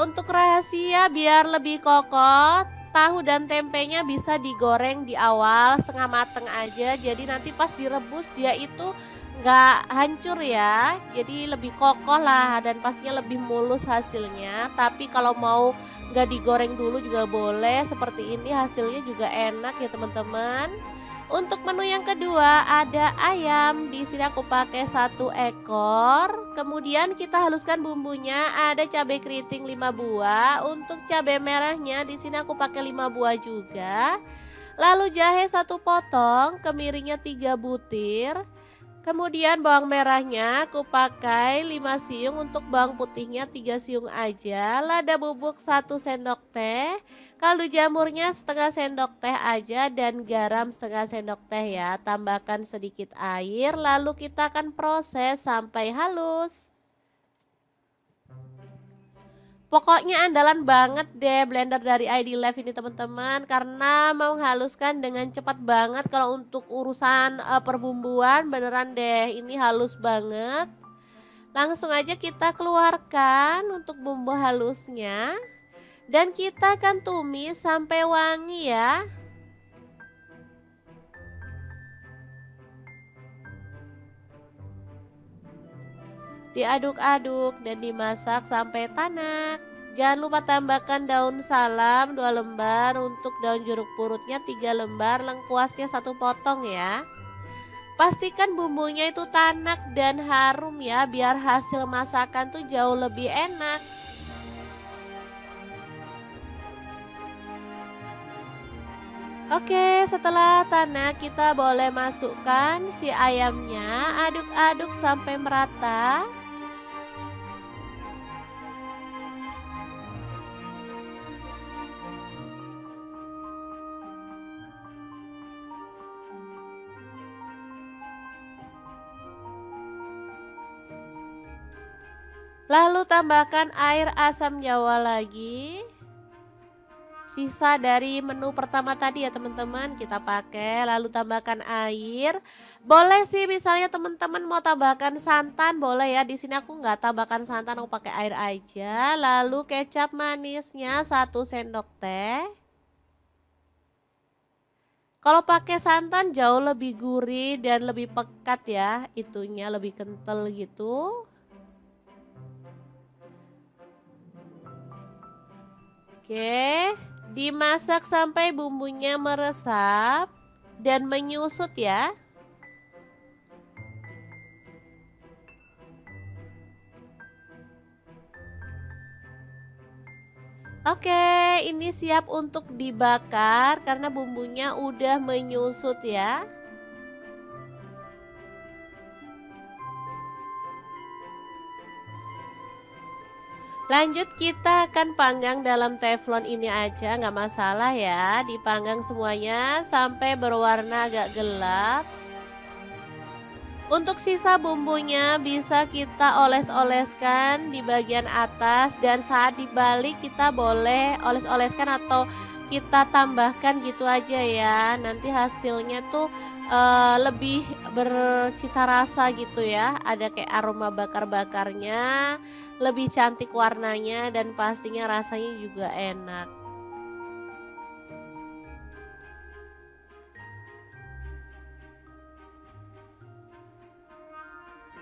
Untuk rahasia biar lebih kokoh, tahu dan tempenya bisa digoreng di awal setengah mateng aja. Jadi nanti pas direbus dia itu nggak hancur ya. Jadi lebih kokoh lah dan pastinya lebih mulus hasilnya. Tapi kalau mau nggak digoreng dulu juga boleh. Seperti ini hasilnya juga enak ya teman-teman. Untuk menu yang kedua ada ayam. Di sini aku pakai 1 ekor. Kemudian kita haluskan bumbunya. Ada cabai keriting 5 buah. Untuk cabai merahnya di sini aku pakai 5 buah juga. Lalu jahe 1 potong, kemiringnya 3 butir. Kemudian bawang merahnya aku pakai 5 siung, untuk bawang putihnya 3 siung aja. Lada bubuk 1 sendok teh, kaldu jamurnya setengah sendok teh aja dan garam setengah sendok teh ya. Tambahkan sedikit air lalu kita akan proses sampai halus. Pokoknya andalan banget deh blender dari ID Live ini teman-teman karena menghaluskan dengan cepat banget. Kalau untuk urusan perbumbuan beneran deh ini halus banget. Langsung aja kita keluarkan untuk bumbu halusnya dan kita akan tumis sampai wangi ya. Diaduk-aduk dan dimasak sampai tanak. Jangan lupa tambahkan daun salam 2 lembar, untuk daun jeruk purutnya 3 lembar, lengkuasnya 1 potong ya. Pastikan bumbunya itu tanak dan harum ya biar hasil masakan tuh jauh lebih enak. Oke, setelah tanak kita boleh masukkan si ayamnya, aduk-aduk sampai merata. Lalu tambahkan air asam jawa lagi. Sisa dari menu pertama tadi ya teman-teman kita pakai. Lalu tambahkan air. Boleh sih misalnya teman-teman mau tambahkan santan boleh ya. Di sini aku nggak tambahkan santan, aku pakai air aja. Lalu kecap manisnya 1 sendok teh. Kalau pakai santan jauh lebih gurih dan lebih pekat ya, itunya lebih kental gitu. Oke, dimasak sampai bumbunya meresap dan menyusut ya. Oke, ini siap untuk dibakar karena bumbunya udah menyusut ya. Lanjut kita akan panggang dalam teflon ini aja, nggak masalah ya. Dipanggang semuanya sampai berwarna agak gelap. Untuk sisa bumbunya bisa kita oles-oleskan di bagian atas, dan saat dibalik kita boleh oles-oleskan atau kita tambahkan gitu aja ya. Nanti hasilnya tuh lebih bercita rasa gitu ya. Ada kayak aroma bakar-bakarnya, lebih cantik warnanya, dan pastinya rasanya juga enak.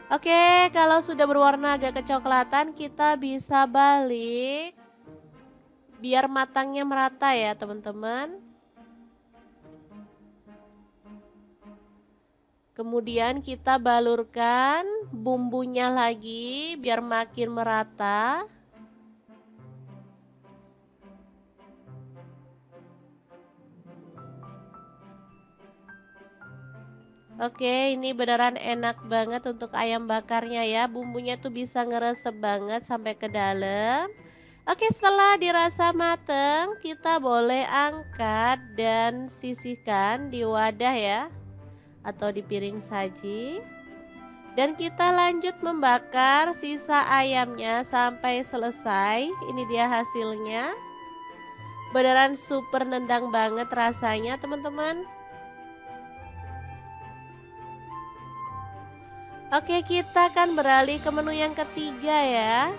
Oke, kalau sudah berwarna agak kecoklatan, kita bisa balik biar matangnya merata ya, teman-teman. Kemudian kita balurkan bumbunya lagi biar makin merata. Oke, ini beneran enak banget untuk ayam bakarnya ya. Bumbunya tuh bisa ngeresep banget sampai ke dalam. Oke, setelah dirasa mateng, kita boleh angkat dan sisihkan di wadah ya, atau di piring saji. Dan kita lanjut membakar sisa ayamnya sampai selesai. Ini dia hasilnya. Beneran super nendang banget rasanya, teman-teman. Oke, kita akan beralih ke menu yang ketiga ya.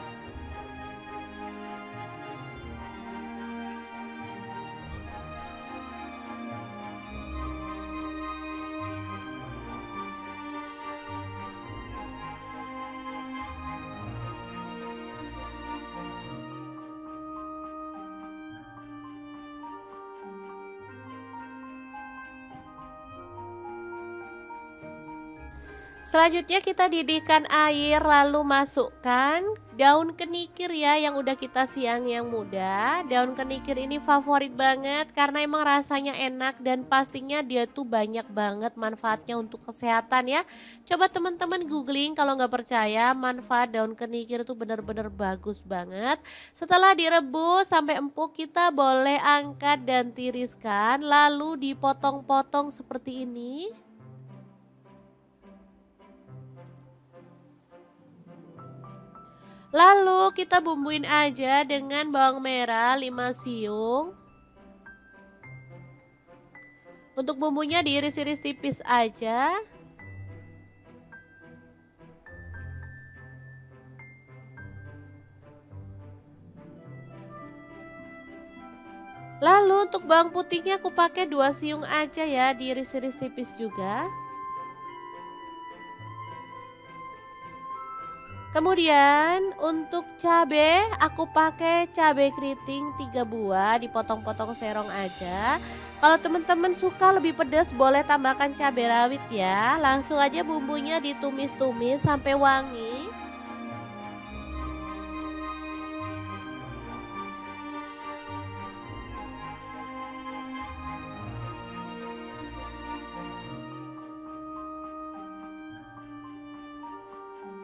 Selanjutnya kita didihkan air, lalu masukkan daun kenikir ya yang udah kita siang yang muda. Daun kenikir ini favorit banget karena emang rasanya enak dan pastinya dia tuh banyak banget manfaatnya untuk kesehatan ya. Coba teman-teman googling kalau nggak percaya, manfaat daun kenikir tuh bener-bener bagus banget. Setelah direbus sampai empuk, kita boleh angkat dan tiriskan lalu dipotong-potong seperti ini. Lalu kita bumbuin aja dengan bawang merah 5 siung. Untuk bumbunya diiris-iris tipis aja. Lalu untuk bawang putihnya aku pakai 2 siung aja ya, diiris-iris tipis juga. Kemudian untuk cabai aku pakai cabai keriting 3 buah, dipotong-potong serong aja. Kalau teman-teman suka lebih pedas boleh tambahkan cabai rawit ya. Langsung aja bumbunya ditumis-tumis sampai wangi.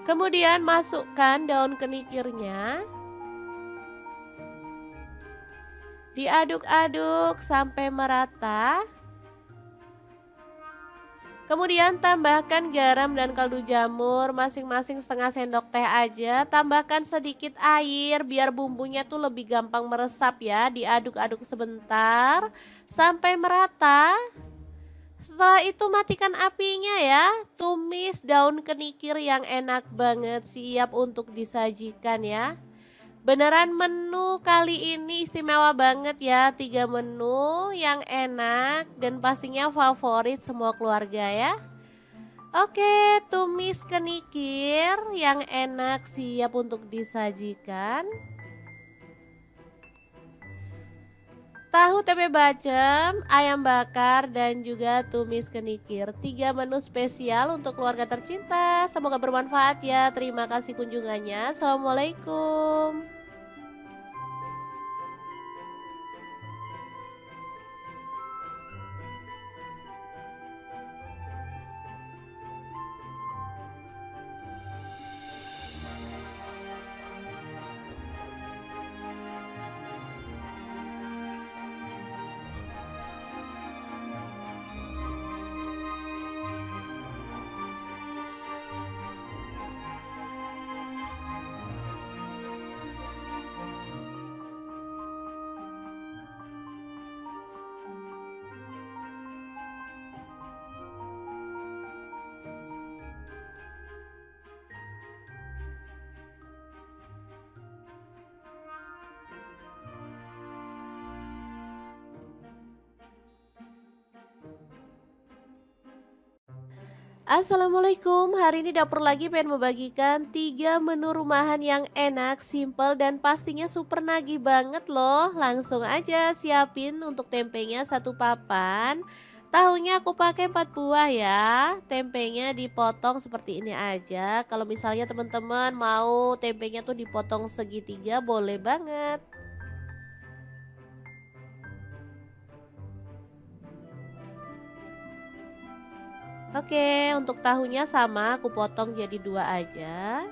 Kemudian masukkan daun kenikirnya. Diaduk-aduk sampai merata. Kemudian tambahkan garam dan kaldu jamur masing-masing setengah sendok teh aja. Tambahkan sedikit air biar bumbunya tuh lebih gampang meresap ya. Diaduk-aduk sebentar sampai merata. Setelah itu matikan apinya ya. Tumis daun kenikir yang enak banget, siap untuk disajikan ya. Beneran menu kali ini istimewa banget ya. 3 menu yang enak dan pastinya favorit semua keluarga ya. Oke, tumis kenikir yang enak siap untuk disajikan. Tahu tempe bacem, ayam bakar, dan juga tumis kenikir. 3 menu spesial untuk keluarga tercinta. Semoga bermanfaat ya. Terima kasih kunjungannya. Assalamualaikum. Assalamualaikum, hari ini dapur lagi pengen membagikan 3 menu rumahan yang enak, simple, dan pastinya super nagih banget loh. Langsung aja siapin untuk tempenya satu papan. Tahunya aku pakai 4 buah ya. Tempenya dipotong seperti ini aja. Kalau misalnya teman-teman mau tempenya tuh dipotong segitiga boleh banget. Oke, untuk tahunya sama aku potong jadi 2 aja.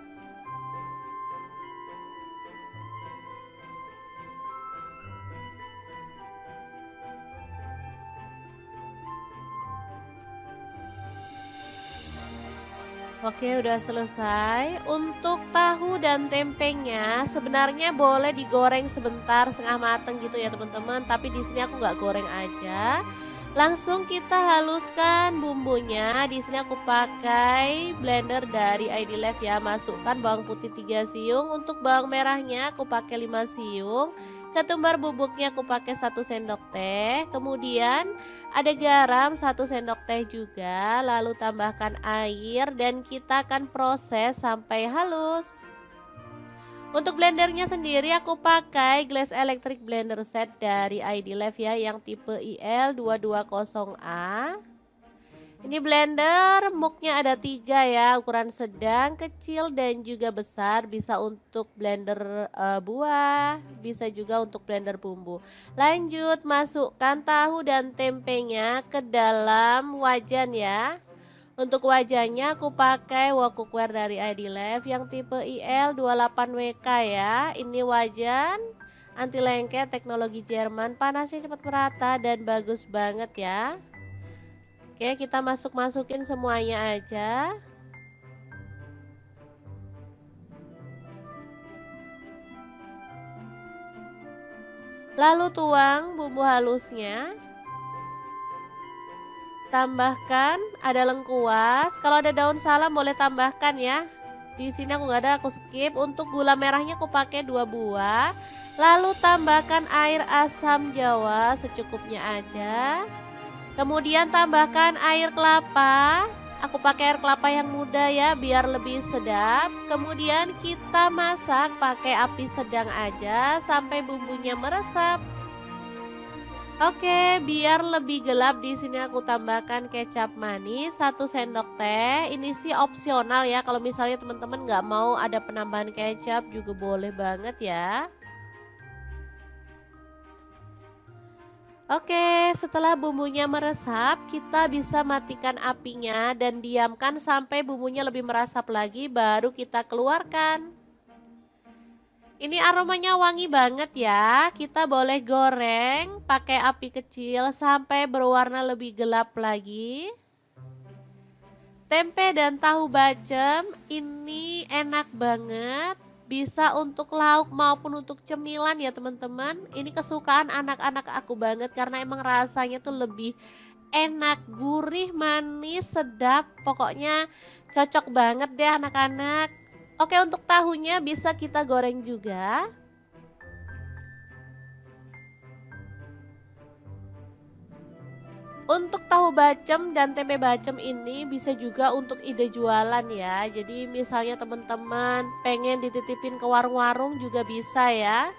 Oke, udah selesai. Untuk tahu dan tempenya sebenarnya boleh digoreng sebentar setengah mateng gitu ya teman-teman. Tapi di sini aku nggak goreng aja. Langsung kita haluskan bumbunya. Di sini aku pakai blender dari ID Life ya. Masukkan bawang putih 3 siung. Untuk bawang merahnya aku pakai 5 siung. Ketumbar bubuknya aku pakai 1 sendok teh. Kemudian ada garam 1 sendok teh juga, lalu tambahkan air dan kita akan proses sampai halus. Untuk blendernya sendiri aku pakai Glass Electric Blender Set dari ID Life ya yang tipe IL220A. Ini blender muknya ada 3 ya, ukuran sedang, kecil dan juga besar. Bisa untuk blender buah, bisa juga untuk blender bumbu. Lanjut masukkan tahu dan tempenya ke dalam wajan ya. Untuk wajannya aku pakai wok cookware dari ID Life yang tipe IL28WK ya. Ini wajan anti lengket teknologi Jerman, panasnya cepat merata dan bagus banget ya. Oke, kita masukin semuanya aja. Lalu tuang bumbu halusnya. Tambahkan ada lengkuas. Kalau ada daun salam boleh tambahkan ya. Di sini aku nggak ada, aku skip. Untuk gula merahnya aku pakai 2 buah. Lalu tambahkan air asam jawa secukupnya aja. Kemudian tambahkan air kelapa. Aku pakai air kelapa yang muda ya biar lebih sedap. Kemudian kita masak pakai api sedang aja sampai bumbunya meresap. Oke, biar lebih gelap di sini aku tambahkan kecap manis 1 sendok teh. Ini sih opsional ya. Kalau misalnya teman-teman nggak mau ada penambahan kecap juga boleh banget ya. Oke, setelah bumbunya meresap, kita bisa matikan apinya dan diamkan sampai bumbunya lebih meresap lagi, baru kita keluarkan. Ini aromanya wangi banget ya. Kita boleh goreng pakai api kecil sampai berwarna lebih gelap lagi. Tempe dan tahu bacem ini enak banget. Bisa untuk lauk maupun untuk cemilan ya teman-teman. Ini kesukaan anak-anak aku banget karena emang rasanya tuh lebih enak, gurih, manis, sedap. Pokoknya cocok banget deh anak-anak. Oke, untuk tahunya bisa kita goreng juga. Untuk tahu bacem dan tempe bacem ini bisa juga untuk ide jualan ya. Jadi misalnya teman-teman pengen dititipin ke warung-warung juga bisa ya.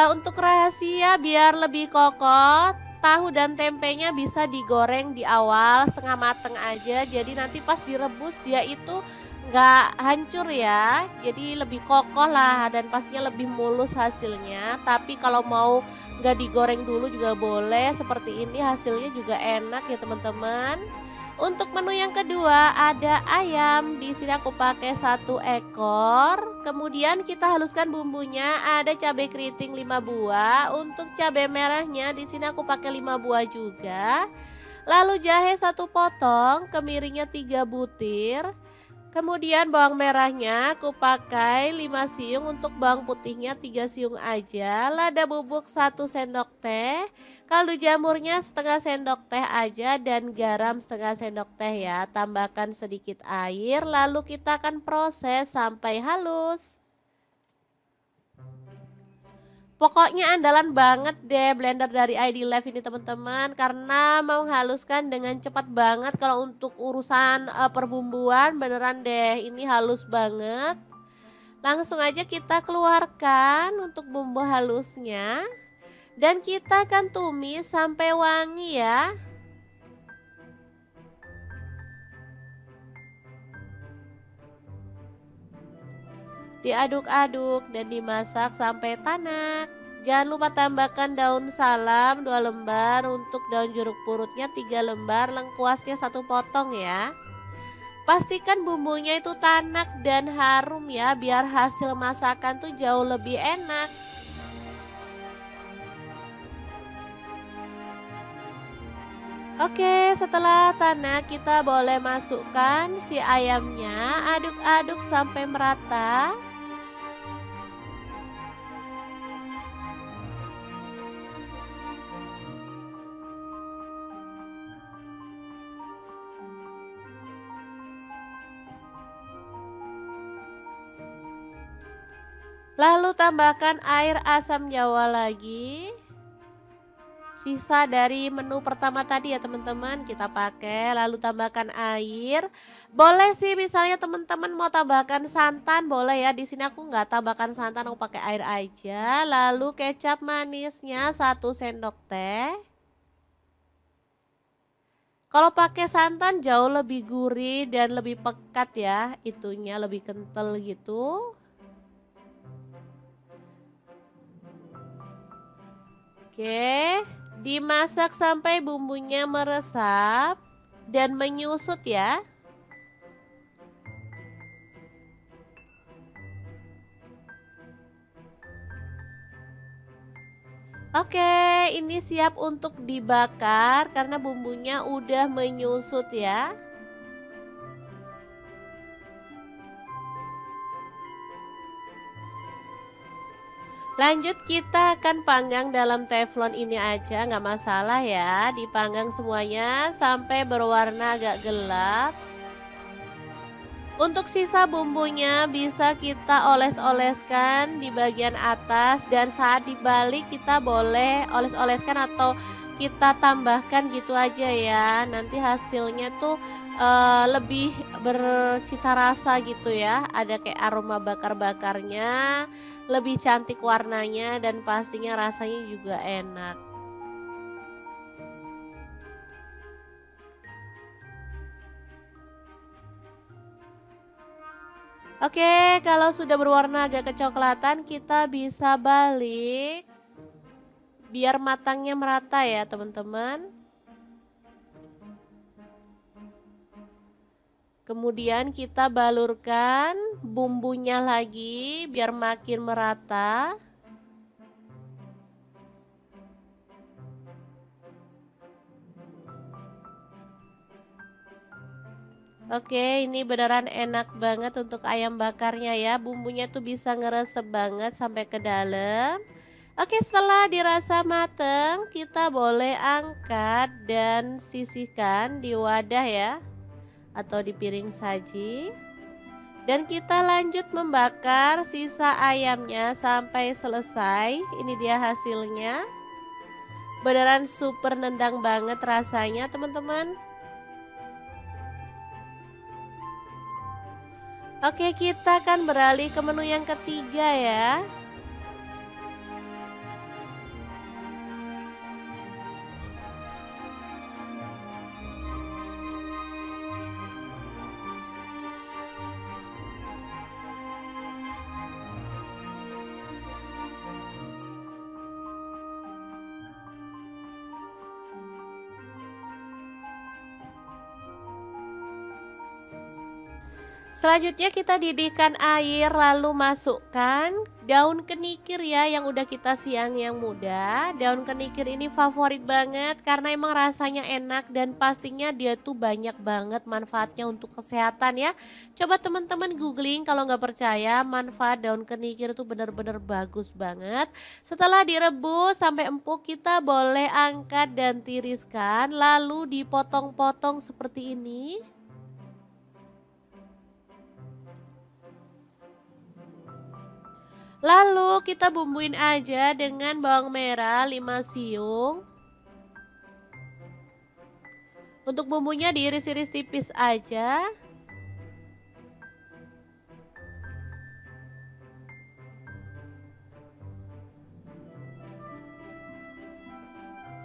Untuk rahasia biar lebih kokoh, tahu dan tempenya bisa digoreng di awal setengah mateng aja. Jadi nanti pas direbus dia itu nggak hancur ya. Jadi lebih kokoh lah dan pastinya lebih mulus hasilnya. Tapi kalau mau nggak digoreng dulu juga boleh. Seperti ini hasilnya juga enak ya teman-teman. Untuk menu yang kedua ada ayam. Di sini aku pakai 1 ekor. Kemudian kita haluskan bumbunya. Ada cabai keriting 5 buah. Untuk cabai merahnya di sini aku pakai 5 buah juga. Lalu jahe 1 potong, kemiringnya 3 butir. Kemudian bawang merahnya aku pakai 5 siung, untuk bawang putihnya 3 siung aja. Lada bubuk 1 sendok teh, kaldu jamurnya setengah sendok teh aja dan garam setengah sendok teh ya. Tambahkan sedikit air lalu kita akan proses sampai halus. Pokoknya andalan banget deh blender dari ID Live ini teman-teman, karena menghaluskan dengan cepat banget kalau untuk urusan, perbumbuan beneran deh ini halus banget. Langsung aja kita keluarkan untuk bumbu halusnya dan kita akan tumis sampai wangi ya. Diaduk-aduk dan dimasak sampai tanak. Jangan lupa tambahkan daun salam 2 lembar, untuk daun jeruk purutnya 3 lembar, lengkuasnya 1 potong ya. Pastikan bumbunya itu tanak dan harum ya, biar hasil masakan tuh jauh lebih enak. Oke, setelah tanak kita boleh masukkan si ayamnya, aduk-aduk sampai merata. Lalu tambahkan air asam jawa lagi. Sisa dari menu pertama tadi ya teman-teman kita pakai. Lalu tambahkan air. Boleh sih misalnya teman-teman mau tambahkan santan boleh ya. Di sini aku nggak tambahkan santan, aku pakai air aja. Lalu kecap manisnya 1 sendok teh. Kalau pakai santan jauh lebih gurih dan lebih pekat ya. Itunya lebih kental gitu. Oke, dimasak sampai bumbunya meresap dan menyusut ya. Oke, ini siap untuk dibakar karena bumbunya udah menyusut ya. Lanjut kita akan panggang dalam teflon ini aja, nggak masalah ya. Dipanggang semuanya sampai berwarna agak gelap. Untuk sisa bumbunya bisa kita oles-oleskan di bagian atas, dan saat dibalik kita boleh oles-oleskan atau kita tambahkan gitu aja ya. Nanti hasilnya tuh lebih bercita rasa gitu ya. Ada kayak aroma bakar-bakarnya, lebih cantik warnanya dan pastinya rasanya juga enak. Oke, kalau sudah berwarna agak kecoklatan kita bisa balik biar matangnya merata ya teman-teman. Kemudian kita balurkan bumbunya lagi biar makin merata. Oke, ini beneran enak banget untuk ayam bakarnya ya. Bumbunya tuh bisa ngeresep banget sampai ke dalam. Oke, setelah dirasa mateng, kita boleh angkat dan sisihkan di wadah ya, atau di piring saji. Dan kita lanjut membakar sisa ayamnya sampai selesai. Ini dia hasilnya. Beneran super nendang banget rasanya teman-teman. Oke, kita akan beralih ke menu yang ketiga ya. Selanjutnya kita didihkan air, lalu masukkan daun kenikir ya yang udah kita siang yang muda. Daun kenikir ini favorit banget karena emang rasanya enak dan pastinya dia tuh banyak banget manfaatnya untuk kesehatan ya. Coba teman-teman googling kalau nggak percaya, manfaat daun kenikir itu benar-benar bagus banget. Setelah direbus sampai empuk kita boleh angkat dan tiriskan lalu dipotong-potong seperti ini. Lalu kita bumbuin aja dengan bawang merah 5 siung. Untuk bumbunya diiris-iris tipis aja.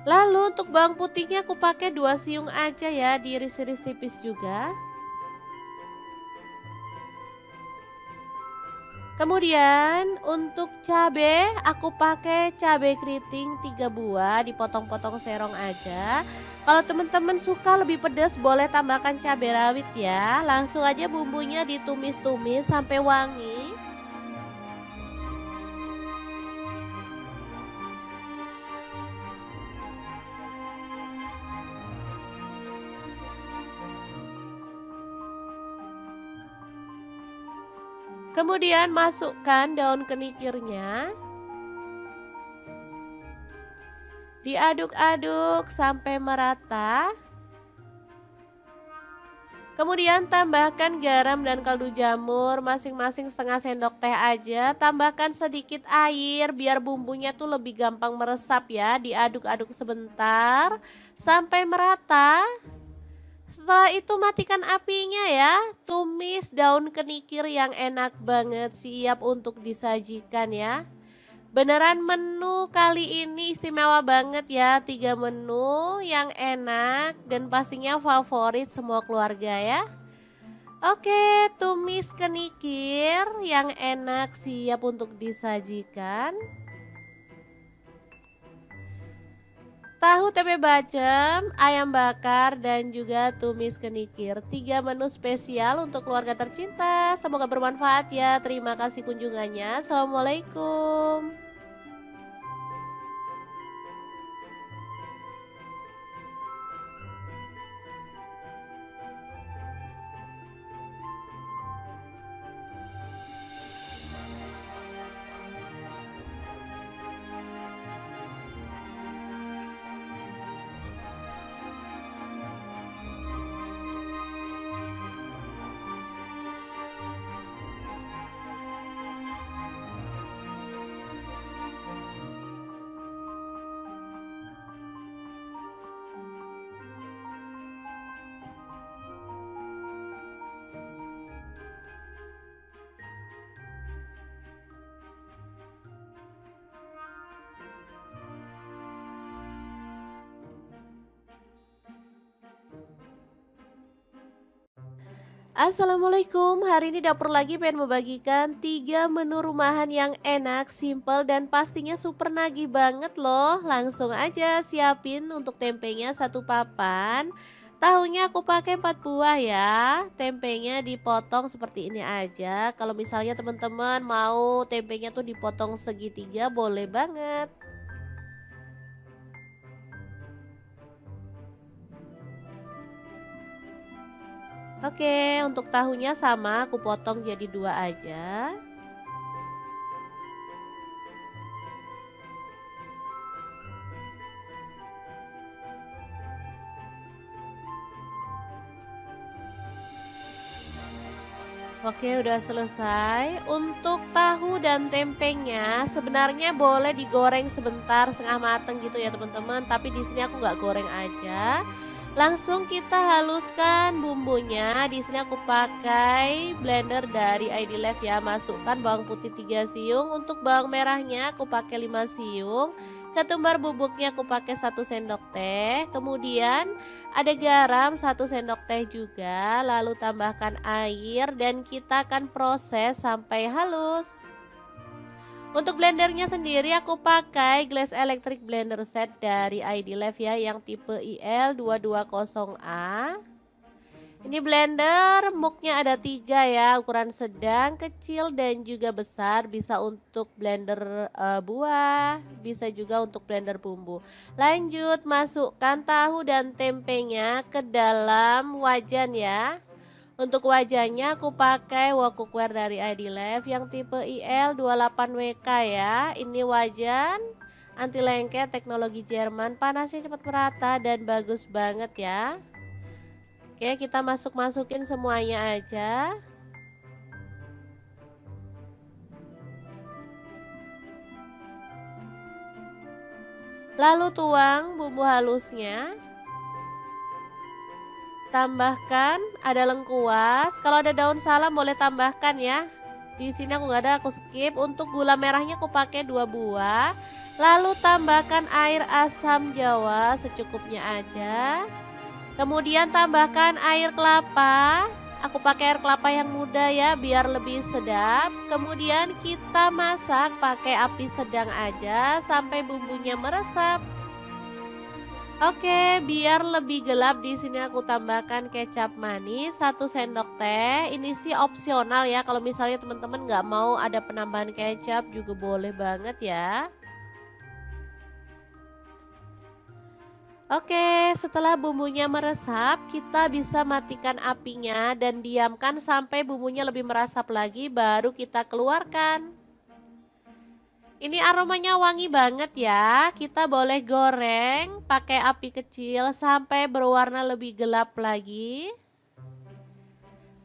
Lalu untuk bawang putihnya aku pakai 2 siung aja ya, diiris-iris tipis juga. Kemudian untuk cabe aku pakai cabe keriting 3 buah, dipotong-potong serong aja. Kalau teman-teman suka lebih pedas boleh tambahkan cabai rawit ya. Langsung aja bumbunya ditumis-tumis sampai wangi. Kemudian masukkan daun kenikirnya. Diaduk-aduk sampai merata. Kemudian tambahkan garam dan kaldu jamur masing-masing setengah sendok teh aja. Tambahkan sedikit air biar bumbunya tuh lebih gampang meresap ya. Diaduk-aduk sebentar sampai merata. Setelah itu matikan apinya ya. Tumis daun kenikir yang enak banget, siap untuk disajikan ya. Beneran menu kali ini istimewa banget ya. 3 menu yang enak dan pastinya favorit semua keluarga ya. Oke, tumis kenikir yang enak siap untuk disajikan. Tahu tempe bacem, ayam bakar, dan juga tumis kenikir. 3 menu spesial untuk keluarga tercinta. Semoga bermanfaat ya. Terima kasih kunjungannya. Assalamualaikum. Assalamualaikum, hari ini dapur lagi pengen membagikan 3 menu rumahan yang enak, simple, dan pastinya super nagih banget loh. Langsung aja siapin untuk tempenya 1 papan. Tahunya aku pakai 4 buah ya. Tempenya dipotong seperti ini aja. Kalau misalnya teman-teman mau tempenya tuh dipotong segitiga boleh banget. Oke, untuk tahunya sama aku potong jadi 2 aja. Oke, udah selesai. Untuk tahu dan tempenya sebenarnya boleh digoreng sebentar setengah mateng gitu ya teman-teman. Tapi di sini aku nggak goreng aja. Langsung kita haluskan bumbunya. Di sini aku pakai blender dari ID Life ya. Masukkan bawang putih 3 siung. Untuk bawang merahnya aku pakai 5 siung. Ketumbar bubuknya aku pakai 1 sendok teh. Kemudian ada garam 1 sendok teh juga, lalu tambahkan air dan kita akan proses sampai halus. Untuk blendernya sendiri aku pakai Glass Electric Blender Set dari ID Life ya yang tipe IL220A. Ini blender muknya ada 3 ya, ukuran sedang, kecil, dan juga besar. Bisa untuk blender buah, bisa juga untuk blender bumbu. Lanjut masukkan tahu dan tempenya ke dalam wajan ya. Untuk wajannya aku pakai wok cookware dari ID Life yang tipe IL28WK ya. Ini wajan anti lengket teknologi Jerman, panasnya cepat merata dan bagus banget ya. Oke, kita masukin semuanya aja. Lalu tuang bumbu halusnya. Tambahkan ada lengkuas. Kalau ada daun salam boleh tambahkan ya. Di sini aku nggak ada, aku skip. Untuk gula merahnya aku pakai 2 buah. Lalu tambahkan air asam jawa secukupnya aja. Kemudian tambahkan air kelapa. Aku pakai air kelapa yang muda ya biar lebih sedap. Kemudian kita masak pakai api sedang aja sampai bumbunya meresap. Oke, biar lebih gelap di sini aku tambahkan kecap manis 1 sendok teh. Ini sih opsional ya. Kalau misalnya teman-teman nggak mau ada penambahan kecap juga boleh banget ya. Oke, setelah bumbunya meresap, kita bisa matikan apinya dan diamkan sampai bumbunya lebih meresap lagi baru kita keluarkan. Ini aromanya wangi banget ya. Kita boleh goreng pakai api kecil sampai berwarna lebih gelap lagi.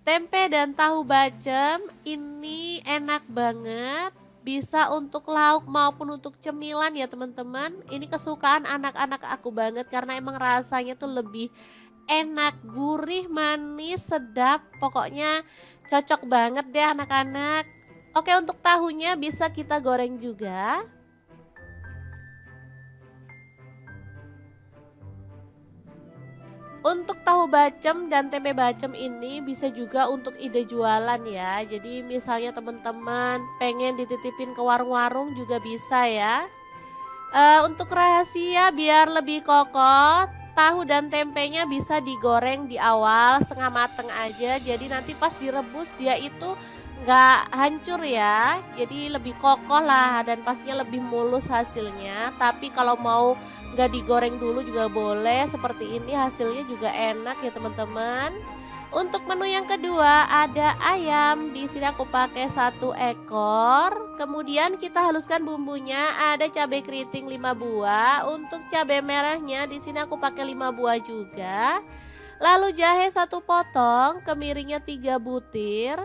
Tempe dan tahu bacem ini enak banget. Bisa untuk lauk maupun untuk cemilan ya teman-teman. Ini kesukaan anak-anak aku banget karena emang rasanya tuh lebih enak, gurih, manis, sedap. Pokoknya cocok banget deh anak-anak. Oke, untuk tahunya bisa kita goreng juga. Untuk tahu bacem dan tempe bacem ini bisa juga untuk ide jualan ya. Jadi misalnya teman-teman pengen dititipin ke warung-warung juga bisa ya. Untuk rahasia biar lebih kokoh, tahu dan tempenya bisa digoreng di awal setengah mateng aja. Jadi nanti pas direbus dia itu nggak hancur ya. Jadi lebih kokoh lah dan pastinya lebih mulus hasilnya. Tapi kalau mau nggak digoreng dulu juga boleh. Seperti ini hasilnya juga enak ya teman-teman. Untuk menu yang kedua ada ayam. Di sini aku pakai 1 ekor. Kemudian kita haluskan bumbunya. Ada cabai keriting 5 buah. Untuk cabai merahnya di sini aku pakai 5 buah juga. Lalu jahe 1 potong, kemiringnya 3 butir.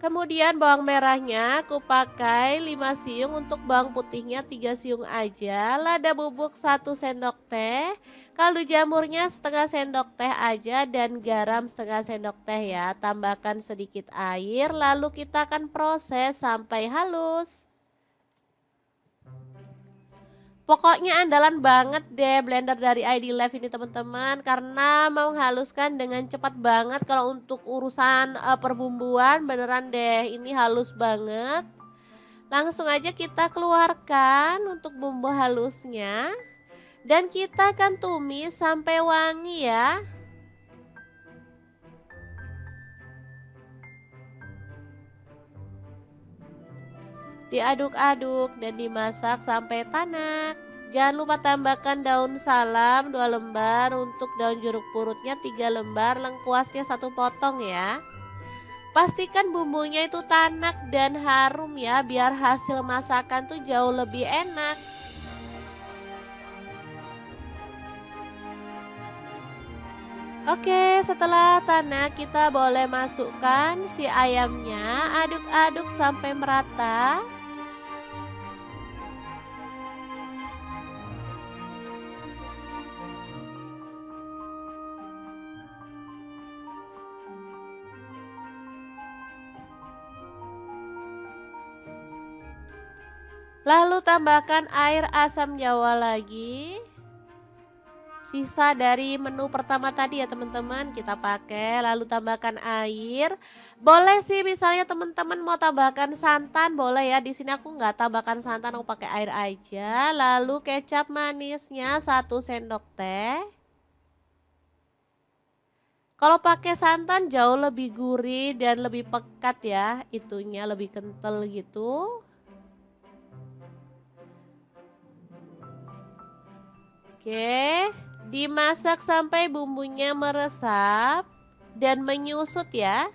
Kemudian bawang merahnya aku pakai 5 siung, untuk bawang putihnya 3 siung aja. Lada bubuk 1 sendok teh, kaldu jamurnya setengah sendok teh aja dan garam setengah sendok teh ya. Tambahkan sedikit air lalu kita akan proses sampai halus. Pokoknya andalan banget deh blender dari ID Live ini teman-teman karena menghaluskan dengan cepat banget. Kalau untuk urusan perbumbuan beneran deh ini halus banget. Langsung aja kita keluarkan untuk bumbu halusnya dan kita akan tumis sampai wangi ya. Diaduk-aduk dan dimasak sampai tanak. Jangan lupa tambahkan daun salam 2 lembar, untuk daun jeruk purutnya 3 lembar, lengkuasnya 1 potong ya. Pastikan bumbunya itu tanak dan harum ya, biar hasil masakan tuh jauh lebih enak. Oke, setelah tanak kita boleh masukkan si ayamnya, aduk-aduk sampai merata. Lalu tambahkan air asam jawa lagi. Sisa dari menu pertama tadi ya teman-teman kita pakai. Lalu tambahkan air. Boleh sih misalnya teman-teman mau tambahkan santan boleh ya. Di sini aku nggak tambahkan santan, aku pakai air aja. Lalu kecap manisnya 1 sendok teh. Kalau pakai santan jauh lebih gurih dan lebih pekat ya. Itunya lebih kental gitu. Oke, dimasak sampai bumbunya meresap dan menyusut ya.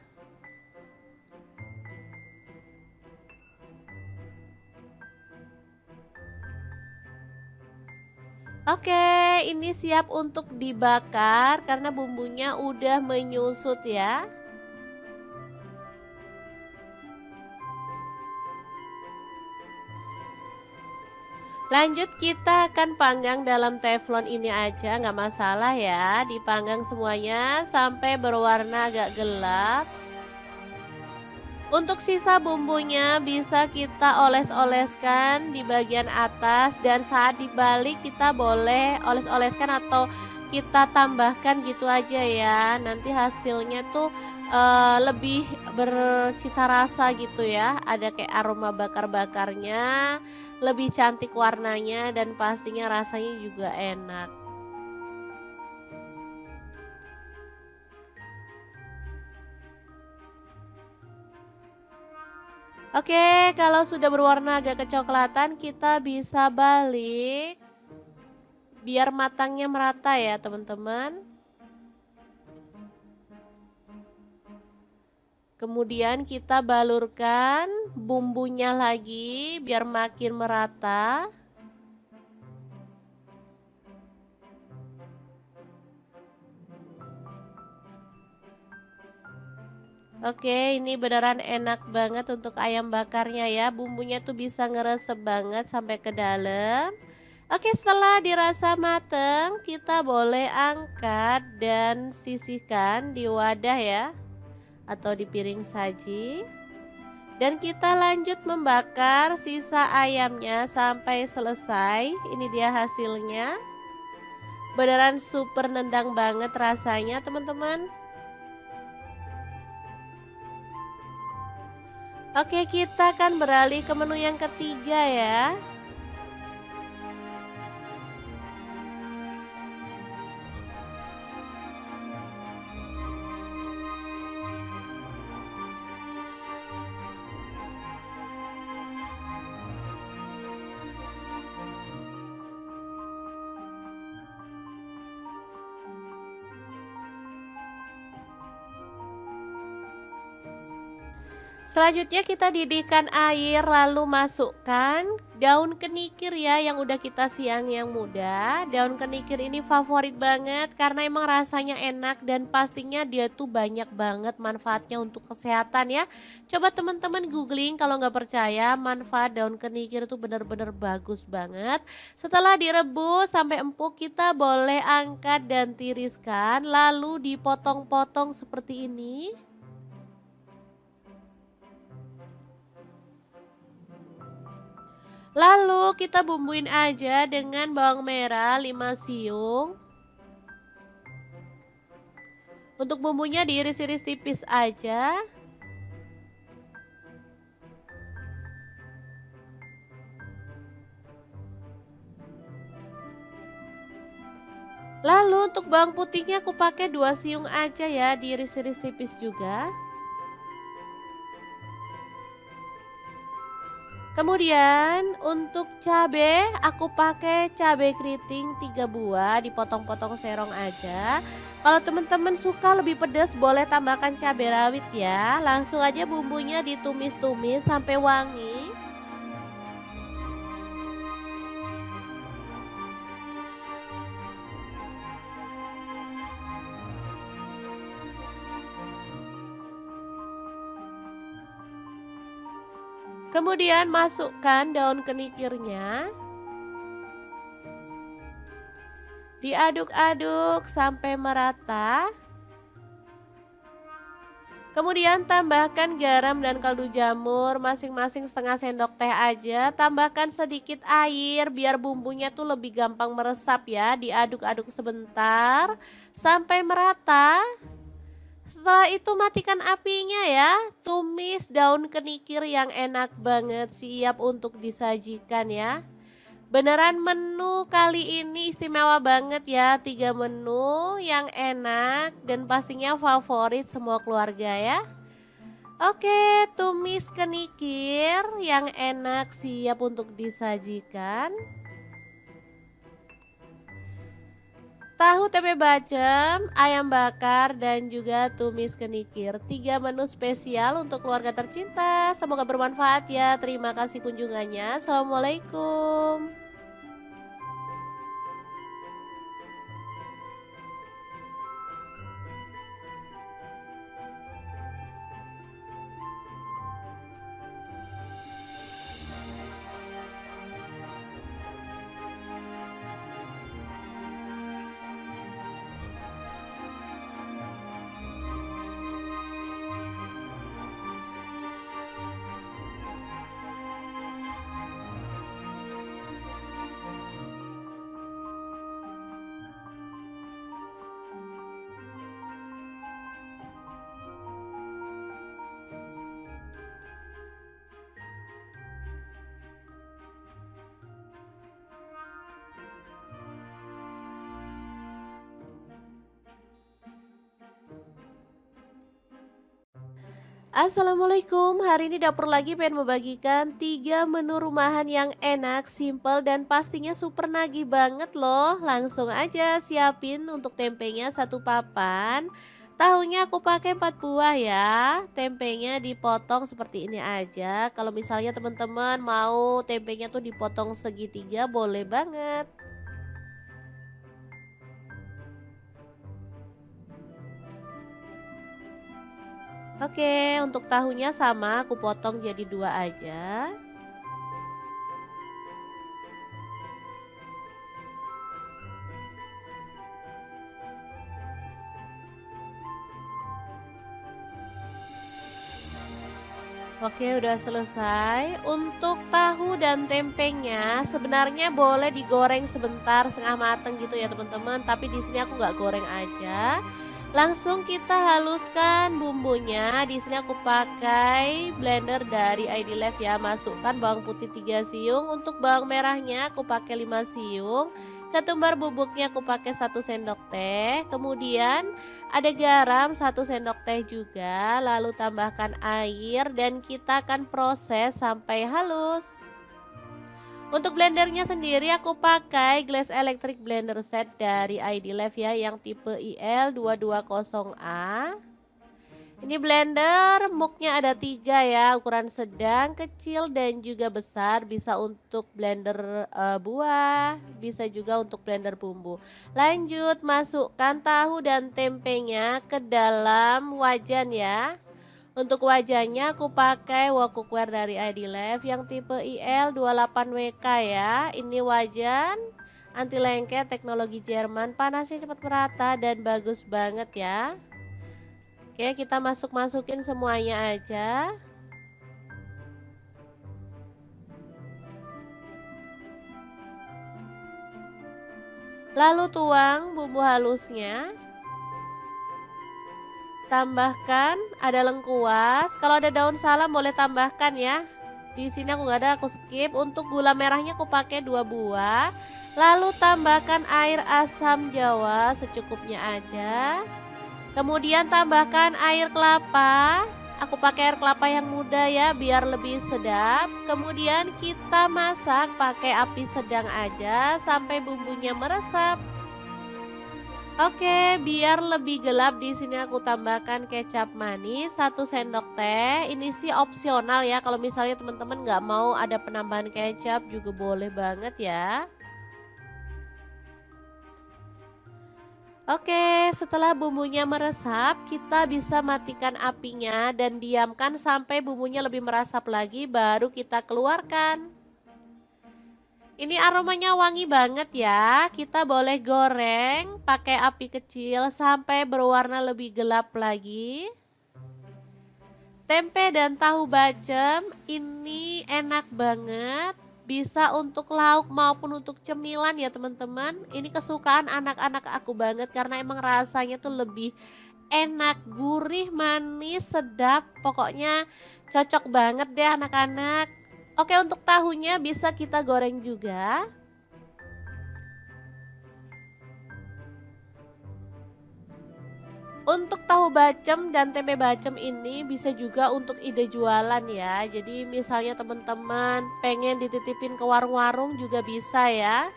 Oke, ini siap untuk dibakar karena bumbunya udah menyusut ya. Lanjut kita akan panggang dalam teflon ini aja, nggak masalah ya. Dipanggang semuanya sampai berwarna agak gelap. Untuk sisa bumbunya bisa kita oles-oleskan di bagian atas, dan saat dibalik kita boleh oles-oleskan atau kita tambahkan gitu aja ya. Nanti hasilnya tuh lebih bercita rasa gitu ya. Ada kayak aroma bakar-bakarnya, lebih cantik warnanya dan pastinya rasanya juga enak. Oke, kalau sudah berwarna agak kecoklatan, kita bisa balik biar matangnya merata ya, teman-teman. Kemudian kita balurkan bumbunya lagi biar makin merata. Oke, ini beneran enak banget untuk ayam bakarnya ya. Bumbunya tuh bisa ngeresep banget sampai ke dalam. Oke, setelah dirasa mateng, kita boleh angkat dan sisihkan di wadah ya, atau di piring saji. Dan kita lanjut membakar sisa ayamnya sampai selesai. Ini dia hasilnya. Beneran super nendang banget rasanya, teman-teman. Oke, kita akan beralih ke menu yang ketiga ya. Selanjutnya kita didihkan air, lalu masukkan daun kenikir ya yang udah kita siang yang muda. Daun kenikir ini favorit banget karena emang rasanya enak dan pastinya dia tuh banyak banget manfaatnya untuk kesehatan ya. Coba teman-teman googling kalau nggak percaya, manfaat daun kenikir itu benar-benar bagus banget. Setelah direbus sampai empuk, kita boleh angkat dan tiriskan lalu dipotong-potong seperti ini. Lalu kita bumbuin aja dengan bawang merah 5 siung. Untuk bumbunya diiris-iris tipis aja. Lalu untuk bawang putihnya aku pakai 2 siung aja ya, diiris-iris tipis juga. Kemudian untuk cabe aku pakai cabe keriting 3 buah, dipotong-potong serong aja. Kalau teman-teman suka lebih pedas boleh tambahkan cabai rawit ya. Langsung aja bumbunya ditumis-tumis sampai wangi. Kemudian masukkan daun kenikirnya. Diaduk-aduk sampai merata. Kemudian tambahkan garam dan kaldu jamur masing-masing setengah sendok teh aja. Tambahkan sedikit air biar bumbunya tuh lebih gampang meresap ya. Diaduk-aduk sebentar sampai merata. Setelah itu matikan apinya ya. Tumis daun kenikir yang enak banget, siap untuk disajikan ya. Beneran menu kali ini istimewa banget ya. 3 menu yang enak dan pastinya favorit semua keluarga ya. Oke, tumis kenikir yang enak siap untuk disajikan. Tahu tempe bacem, ayam bakar, dan juga tumis kenikir. 3 menu spesial untuk keluarga tercinta. Semoga bermanfaat ya. Terima kasih kunjungannya. Assalamualaikum. Assalamualaikum, hari ini dapur lagi pengen membagikan 3 menu rumahan yang enak, simple, dan pastinya super nagih banget loh. Langsung aja siapin untuk tempenya satu papan. Tahunya aku pakai 4 buah ya. Tempenya dipotong seperti ini aja. Kalau misalnya teman-teman mau tempenya tuh dipotong segitiga boleh banget. Oke, untuk tahunya sama aku potong jadi 2 aja. Oke, udah selesai. Untuk tahu dan tempenya sebenarnya boleh digoreng sebentar setengah mateng gitu ya teman-teman. Tapi di sini aku nggak goreng aja. Langsung kita haluskan bumbunya. Di sini aku pakai blender dari ID Life ya. Masukkan bawang putih 3 siung. Untuk bawang merahnya aku pakai 5 siung. Ketumbar bubuknya aku pakai 1 sendok teh. Kemudian ada garam 1 sendok teh juga, lalu tambahkan air dan kita akan proses sampai halus. Untuk blendernya sendiri aku pakai Glass Electric Blender Set dari ID Life ya yang tipe IL220A. Ini blender muknya ada 3 ya, ukuran sedang, kecil dan juga besar. Bisa untuk blender buah, bisa juga untuk blender bumbu. Lanjut masukkan tahu dan tempenya ke dalam wajan ya. Untuk wajannya aku pakai wok cookware dari ID Life yang tipe IL28WK ya. Ini wajan anti lengket teknologi Jerman, panasnya cepat merata dan bagus banget ya. Oke, kita masukin semuanya aja. Lalu tuang bumbu halusnya. Tambahkan ada lengkuas. Kalau ada daun salam boleh tambahkan ya. Di sini aku nggak ada, aku skip. Untuk gula merahnya aku pakai 2 buah. Lalu tambahkan air asam jawa secukupnya aja. Kemudian tambahkan air kelapa. Aku pakai air kelapa yang muda ya biar lebih sedap. Kemudian kita masak pakai api sedang aja sampai bumbunya meresap. Oke, biar lebih gelap di sini aku tambahkan kecap manis 1 sendok teh. Ini sih opsional ya. Kalau misalnya teman-teman nggak mau ada penambahan kecap juga boleh banget ya. Oke, setelah bumbunya meresap, kita bisa matikan apinya dan diamkan sampai bumbunya lebih meresap lagi, baru kita keluarkan. Ini aromanya wangi banget ya. Kita boleh goreng pakai api kecil sampai berwarna lebih gelap lagi. Tempe dan tahu bacem ini enak banget. Bisa untuk lauk maupun untuk cemilan ya teman-teman. Ini kesukaan anak-anak aku banget karena emang rasanya tuh lebih enak, gurih, manis, sedap. Pokoknya cocok banget deh anak-anak. Oke, untuk tahunya bisa kita goreng juga. Untuk tahu bacem dan tempe bacem ini bisa juga untuk ide jualan ya. Jadi misalnya teman-teman pengen dititipin ke warung-warung juga bisa ya.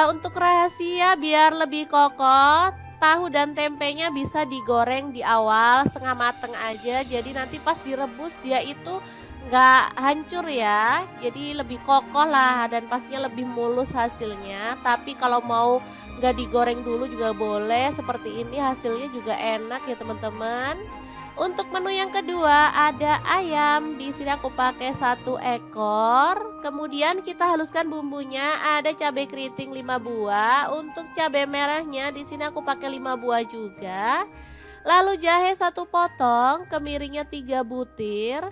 Untuk rahasia biar lebih kokoh, tahu dan tempenya bisa digoreng di awal setengah mateng aja. Jadi nanti pas direbus dia itu nggak hancur ya. Jadi lebih kokoh lah dan pastinya lebih mulus hasilnya. Tapi kalau mau nggak digoreng dulu juga boleh. Seperti ini hasilnya juga enak ya teman-teman. Untuk menu yang kedua ada ayam. Di sini aku pakai 1 ekor. Kemudian kita haluskan bumbunya. Ada cabai keriting 5 buah. Untuk cabai merahnya di sini aku pakai 5 buah juga. Lalu jahe 1 potong, kemiringnya 3 butir.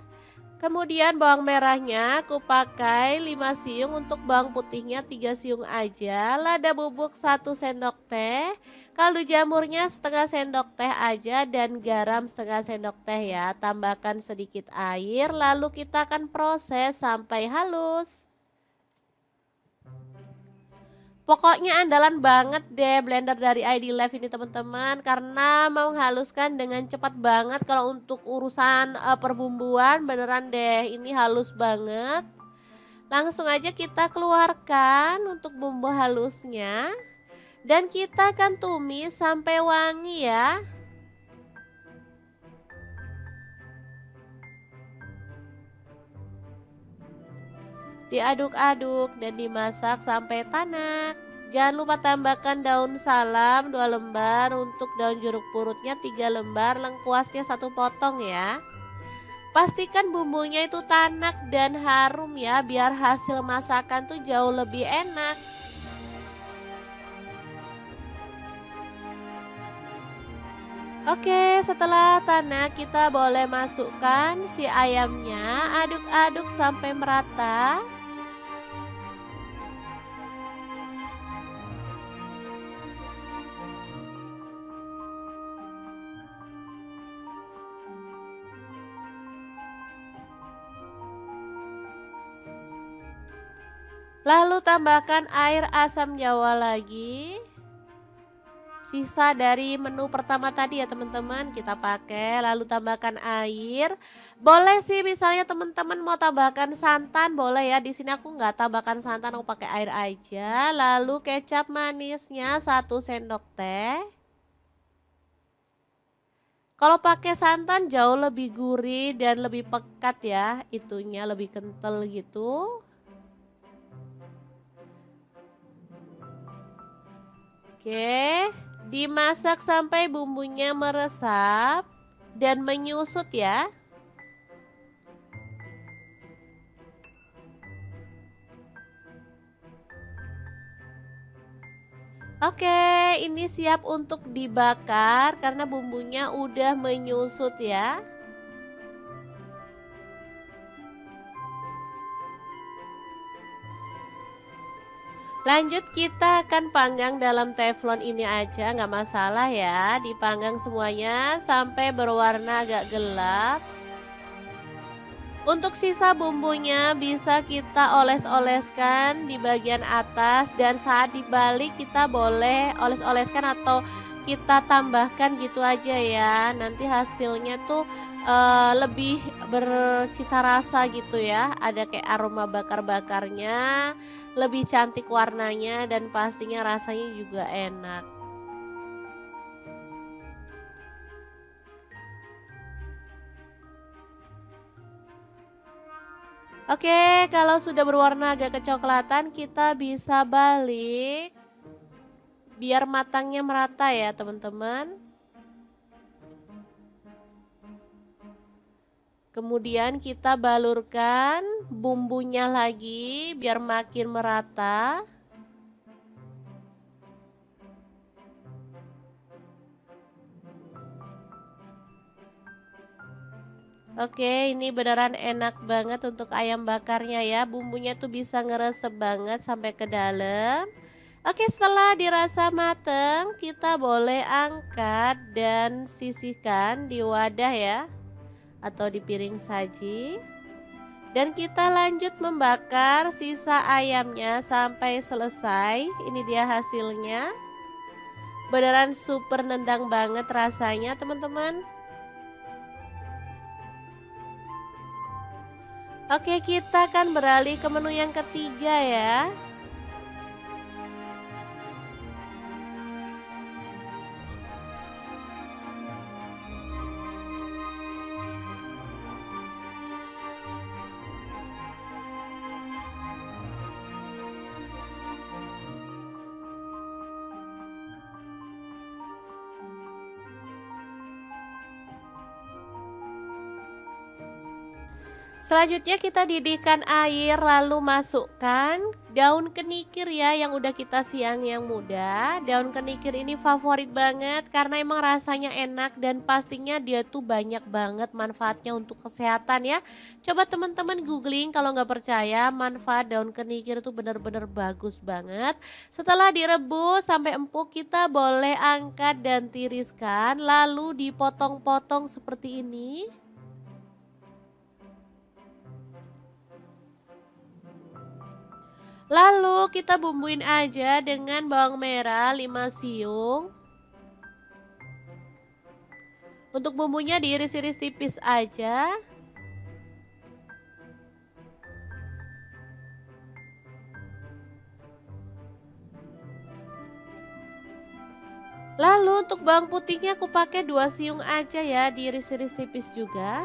Kemudian bawang merahnya aku pakai 5 siung, untuk bawang putihnya 3 siung aja. Lada bubuk 1 sendok teh, kaldu jamurnya setengah sendok teh aja dan garam setengah sendok teh ya. Tambahkan sedikit air lalu kita akan proses sampai halus. Pokoknya andalan banget deh blender dari ID Live ini teman-teman, karena menghaluskan dengan cepat banget kalau untuk urusan perbumbuan beneran deh ini halus banget. Langsung aja kita keluarkan untuk bumbu halusnya dan kita akan tumis sampai wangi ya. Diaduk-aduk dan dimasak sampai tanak. Jangan lupa tambahkan daun salam 2 lembar, untuk daun jeruk purutnya 3 lembar, lengkuasnya 1 potong ya. Pastikan bumbunya itu tanak dan harum ya, biar hasil masakan tuh jauh lebih enak. Oke, setelah tanak kita boleh masukkan si ayamnya, aduk-aduk sampai merata. Lalu tambahkan air asam jawa lagi. Sisa dari menu pertama tadi ya teman-teman kita pakai, lalu tambahkan air. Boleh sih misalnya teman-teman mau tambahkan santan boleh ya. Di sini aku nggak tambahkan santan, aku pakai air aja. Lalu kecap manisnya 1 sendok teh. Kalau pakai santan jauh lebih gurih dan lebih pekat ya, itunya lebih kental gitu. Oke, dimasak sampai bumbunya meresap dan menyusut ya. Oke, ini siap untuk dibakar karena bumbunya udah menyusut ya. Lanjut kita akan panggang dalam teflon ini aja, nggak masalah ya. Dipanggang semuanya sampai berwarna agak gelap. Untuk sisa bumbunya bisa kita oles-oleskan di bagian atas, dan saat dibalik kita boleh oles-oleskan atau kita tambahkan gitu aja ya. Nanti hasilnya tuh lebih bercita rasa gitu ya. Ada kayak aroma bakar-bakarnya, lebih cantik warnanya dan pastinya rasanya juga enak. Oke, kalau sudah berwarna agak kecoklatan kita bisa balik biar matangnya merata ya teman-teman. Kemudian kita balurkan bumbunya lagi biar makin merata. Oke, ini beneran enak banget untuk ayam bakarnya ya. Bumbunya tuh bisa ngeresep banget sampai ke dalam. Oke, setelah dirasa mateng, kita boleh angkat dan sisihkan di wadah ya, atau di piring saji. Dan kita lanjut membakar sisa ayamnya sampai selesai. Ini dia hasilnya. Beneran super nendang banget rasanya teman-teman. Oke, kita akan beralih ke menu yang ketiga ya. Selanjutnya kita didihkan air, lalu masukkan daun kenikir ya yang udah kita siang yang muda. Daun kenikir ini favorit banget karena emang rasanya enak dan pastinya dia tuh banyak banget manfaatnya untuk kesehatan ya. Coba teman-teman googling kalau nggak percaya, manfaat daun kenikir itu bener-bener bagus banget. Setelah direbus sampai empuk kita boleh angkat dan tiriskan, lalu dipotong-potong seperti ini. Lalu kita bumbuin aja dengan bawang merah 5 siung. Untuk bumbunya diiris-iris tipis aja. Lalu untuk bawang putihnya aku pakai 2 siung aja ya, diiris-iris tipis juga.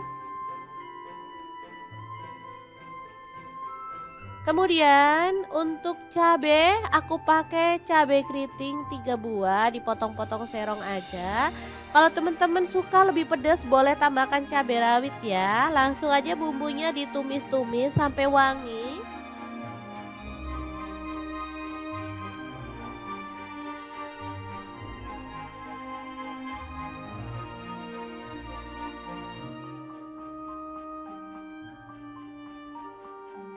Kemudian untuk cabe aku pakai cabe keriting 3 buah, dipotong-potong serong aja. Kalau teman-teman suka lebih pedas boleh tambahkan cabai rawit ya. Langsung aja bumbunya ditumis-tumis sampai wangi.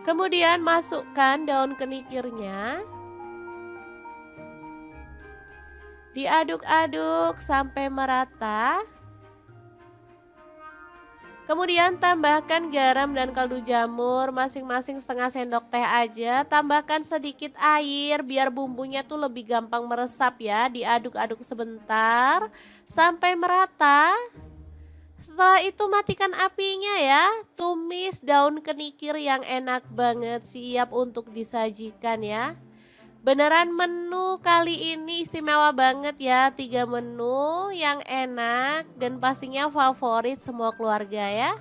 Kemudian masukkan daun kenikirnya. Diaduk-aduk sampai merata. Kemudian tambahkan garam dan kaldu jamur masing-masing setengah sendok teh aja. Tambahkan sedikit air biar bumbunya tuh lebih gampang meresap ya. Diaduk-aduk sebentar sampai merata. Setelah itu matikan apinya ya. Tumis daun kenikir yang enak banget, siap untuk disajikan ya. Beneran menu kali ini istimewa banget ya, 3 menu yang enak dan pastinya favorit semua keluarga ya.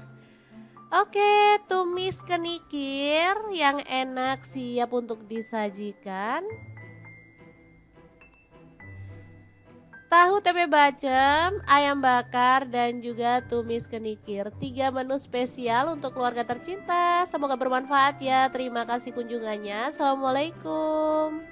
Oke, tumis kenikir yang enak siap untuk disajikan. Tahu tempe bacem, ayam bakar dan juga tumis kenikir. 3 menu spesial untuk keluarga tercinta. Semoga bermanfaat ya. Terima kasih kunjungannya. Assalamualaikum.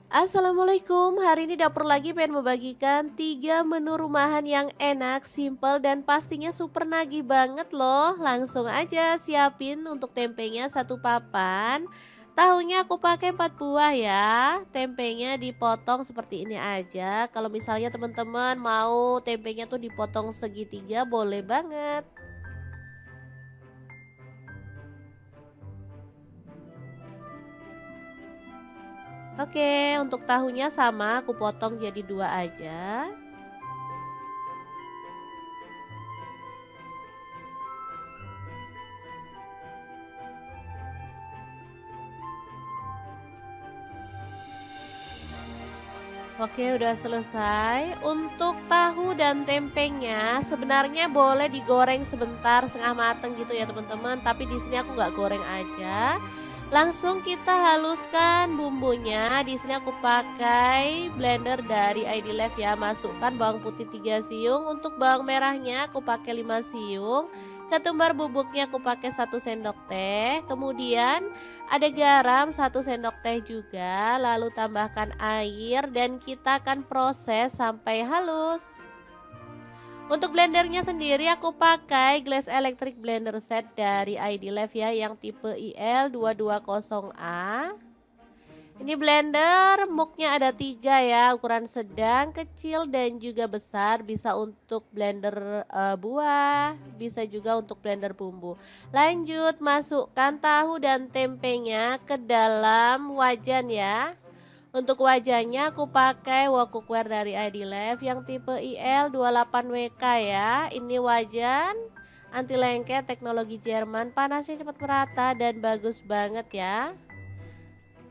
Assalamualaikum, hari ini dapur lagi pengen membagikan 3 menu rumahan yang enak, simple dan pastinya super nagih banget loh. Langsung aja siapin untuk tempenya 1 papan. Tahunya aku pakai 4 buah ya. Tempenya dipotong seperti ini aja. Kalau misalnya teman-teman mau tempenya tuh dipotong segitiga boleh banget. Oke, untuk tahunya sama aku potong jadi 2 aja. Oke, udah selesai. Untuk tahu dan tempenya sebenarnya boleh digoreng sebentar setengah mateng gitu ya teman-teman. Tapi di sini aku nggak goreng aja. Langsung kita haluskan bumbunya. Di sini aku pakai blender dari ID Life ya. Masukkan bawang putih 3 siung. Untuk bawang merahnya aku pakai 5 siung. Ketumbar bubuknya aku pakai 1 sendok teh. Kemudian ada garam 1 sendok teh juga, lalu tambahkan air dan kita akan proses sampai halus. Untuk blendernya sendiri aku pakai Glass Electric Blender Set dari ID Life ya yang tipe IL220A. Ini blender muknya ada 3 ya, ukuran sedang, kecil dan juga besar. Bisa untuk blender buah, bisa juga untuk blender bumbu. Lanjut masukkan tahu dan tempenya ke dalam wajan ya. Untuk wajannya aku pakai wok cookware dari ID Life yang tipe IL28WK ya. Ini wajan anti lengket teknologi Jerman, panasnya cepat merata dan bagus banget ya.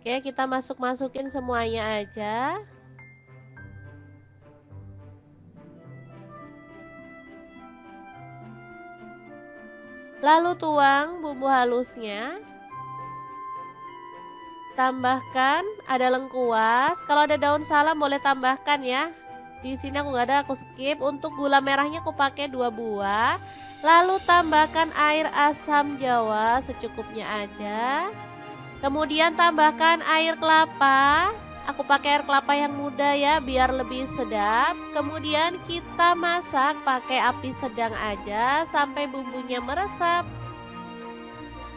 Oke, kita masukin semuanya aja. Lalu tuang bumbu halusnya. Tambahkan ada lengkuas. Kalau ada daun salam boleh tambahkan ya. Di sini aku nggak ada, aku skip. Untuk gula merahnya aku pakai 2 buah. Lalu tambahkan air asam jawa secukupnya aja. Kemudian tambahkan air kelapa. Aku pakai air kelapa yang muda ya biar lebih sedap. Kemudian kita masak pakai api sedang aja sampai bumbunya meresap.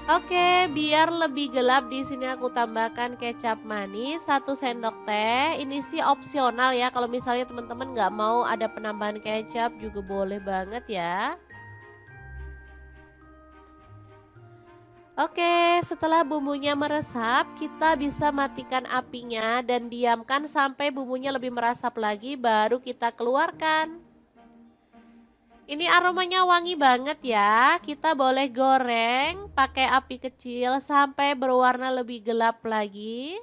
Oke, biar lebih gelap di sini aku tambahkan kecap manis 1 sendok teh. Ini sih opsional ya. Kalau misalnya teman-teman nggak mau ada penambahan kecap juga boleh banget ya. Oke, setelah bumbunya meresap, kita bisa matikan apinya dan diamkan sampai bumbunya lebih meresap lagi baru kita keluarkan. Ini aromanya wangi banget ya. Kita boleh goreng pakai api kecil sampai berwarna lebih gelap lagi.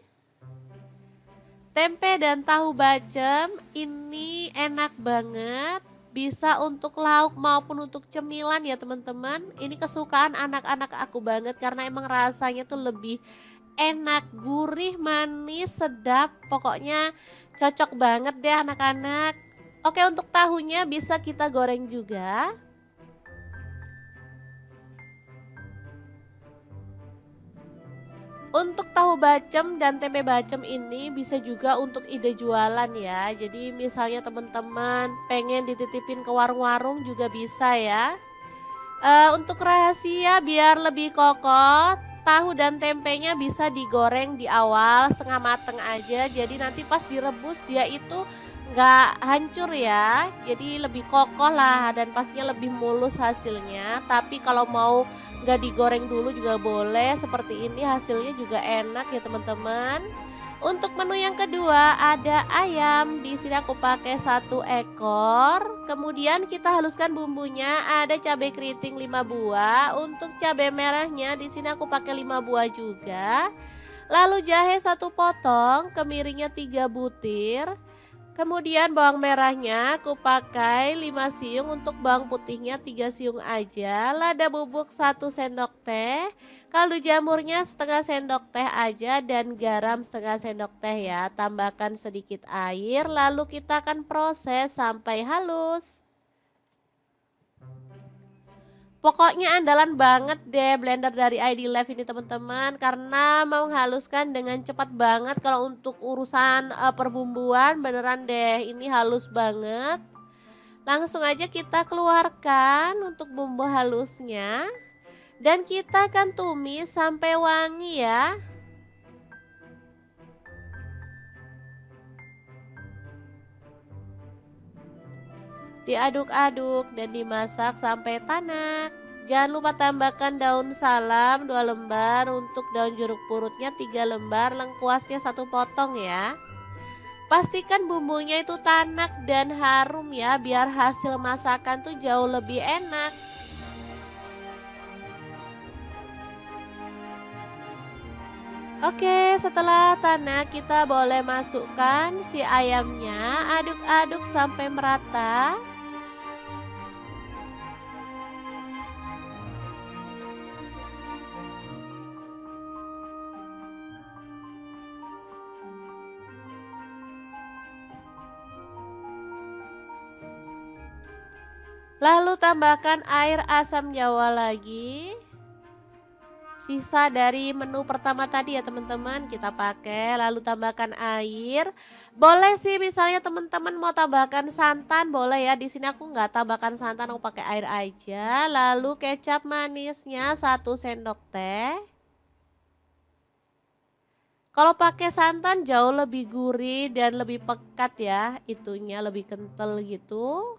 Tempe dan tahu bacem ini enak banget. Bisa untuk lauk maupun untuk cemilan ya teman-teman. Ini kesukaan anak-anak aku banget karena emang rasanya tuh lebih enak, gurih, manis, sedap. Pokoknya cocok banget deh anak-anak. Oke, untuk tahunya bisa kita goreng juga. Untuk tahu bacem dan tempe bacem ini bisa juga untuk ide jualan ya. Jadi misalnya teman-teman pengen dititipin ke warung-warung juga bisa ya. Untuk rahasia biar lebih kokoh, tahu dan tempenya bisa digoreng di awal setengah mateng aja. Jadi nanti pas direbus dia itu nggak hancur ya. Jadi lebih kokoh lah dan pastinya lebih mulus hasilnya. Tapi kalau mau nggak digoreng dulu juga boleh. Seperti ini hasilnya juga enak ya teman-teman. Untuk menu yang kedua ada ayam. Di sini aku pakai 1 ekor. Kemudian kita haluskan bumbunya. Ada cabai keriting 5 buah. Untuk cabai merahnya di sini aku pakai 5 buah juga. Lalu jahe 1 potong, kemiringnya 3 butir. Kemudian bawang merahnya aku pakai 5 siung, untuk bawang putihnya 3 siung aja. Lada bubuk 1 sendok teh, kaldu jamurnya setengah sendok teh aja dan garam setengah sendok teh ya. Tambahkan sedikit air lalu kita akan proses sampai halus. Pokoknya andalan banget deh blender dari ID Live ini teman-teman karena menghaluskan dengan cepat banget. Kalau untuk urusan perbumbuan beneran deh ini halus banget. Langsung aja kita keluarkan untuk bumbu halusnya dan kita akan tumis sampai wangi ya. Diaduk-aduk dan dimasak sampai tanak. Jangan lupa tambahkan daun salam 2 lembar, untuk daun jeruk purutnya 3 lembar, lengkuasnya 1 potong ya. Pastikan bumbunya itu tanak dan harum ya, biar hasil masakan tuh jauh lebih enak. Oke, setelah tanak kita boleh masukkan si ayamnya, aduk-aduk sampai merata. Lalu tambahkan air asam jawa lagi. Sisa dari menu pertama tadi ya teman-teman kita pakai. Lalu tambahkan air. Boleh sih misalnya teman-teman mau tambahkan santan boleh ya. Di sini aku nggak tambahkan santan, aku pakai air aja. Lalu kecap manisnya 1 sendok teh. Kalau pakai santan jauh lebih gurih dan lebih pekat ya. Itunya lebih kental gitu.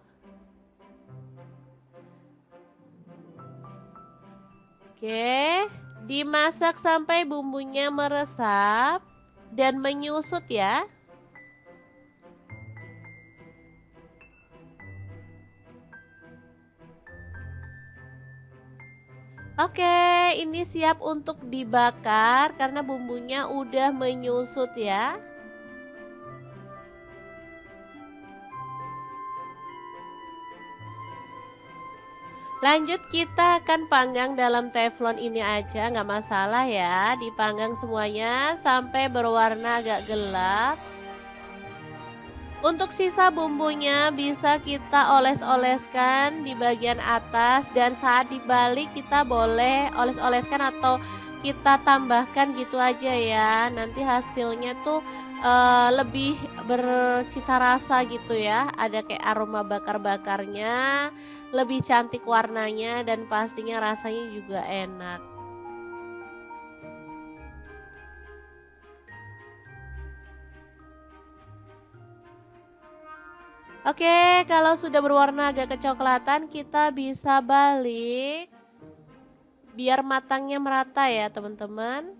Oke, dimasak sampai bumbunya meresap dan menyusut ya. Oke, ini siap untuk dibakar karena bumbunya udah menyusut ya. Lanjut kita akan panggang dalam teflon ini aja, nggak masalah ya. Dipanggang semuanya sampai berwarna agak gelap. Untuk sisa bumbunya bisa kita oles-oleskan di bagian atas, dan saat dibalik kita boleh oles-oleskan atau kita tambahkan gitu aja ya. Nanti hasilnya tuh lebih bercita rasa gitu ya. Ada kayak aroma bakar-bakarnya, lebih cantik warnanya dan pastinya rasanya juga enak. Oke, kalau sudah berwarna agak kecoklatan, kita bisa balik biar matangnya merata ya, teman-teman.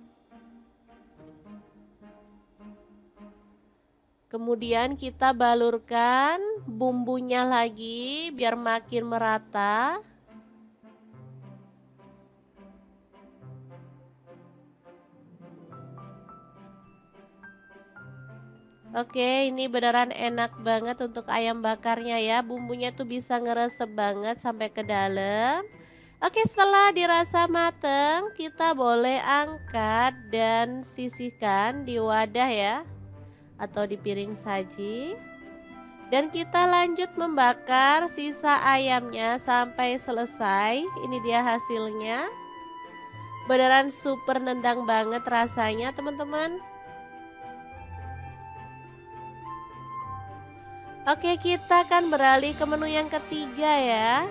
Kemudian kita balurkan bumbunya lagi biar makin merata. Oke, ini beneran enak banget untuk ayam bakarnya ya. Bumbunya tuh bisa ngeresep banget sampai ke dalam. Oke, setelah dirasa mateng, kita boleh angkat dan sisihkan di wadah ya, atau di piring saji. Dan kita lanjut membakar sisa ayamnya sampai selesai. Ini dia hasilnya. Beneran super nendang banget rasanya, teman-teman. Oke, kita akan beralih ke menu yang ketiga ya.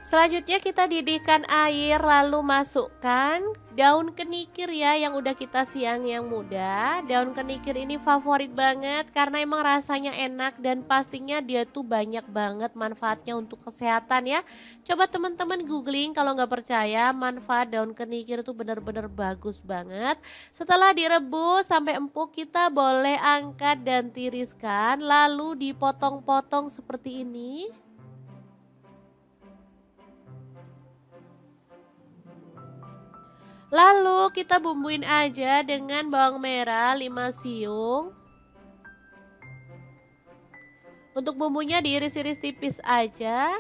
Selanjutnya kita didihkan air, lalu masukkan daun kenikir ya yang udah kita siang yang muda. Daun kenikir ini favorit banget karena emang rasanya enak dan pastinya dia tuh banyak banget manfaatnya untuk kesehatan ya. Coba teman-teman googling kalau nggak percaya, manfaat daun kenikir itu benar-benar bagus banget. Setelah direbus sampai empuk, kita boleh angkat dan tiriskan lalu dipotong-potong seperti ini. Lalu kita bumbuin aja dengan bawang merah 5 siung. Untuk bumbunya diiris-iris tipis aja.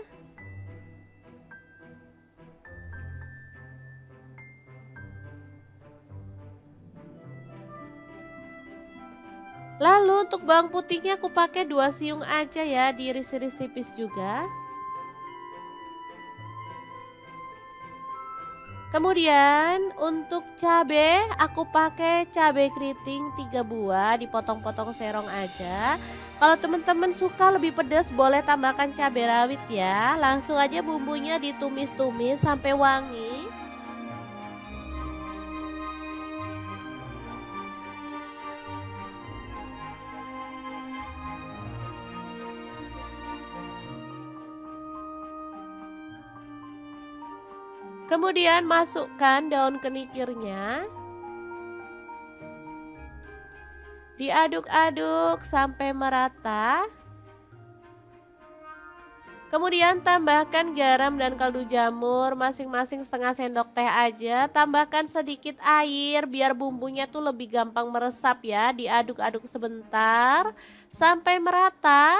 Lalu untuk bawang putihnya aku pakai 2 siung aja ya, diiris-iris tipis juga. Kemudian untuk cabe aku pakai cabe keriting 3 buah, dipotong-potong serong aja. Kalau teman-teman suka lebih pedas boleh tambahkan cabai rawit ya. Langsung aja bumbunya ditumis-tumis sampai wangi. Kemudian masukkan daun kenikirnya. Diaduk-aduk sampai merata. Kemudian tambahkan garam dan kaldu jamur masing-masing setengah sendok teh aja. Tambahkan sedikit air biar bumbunya tuh lebih gampang meresap ya. Diaduk-aduk sebentar sampai merata.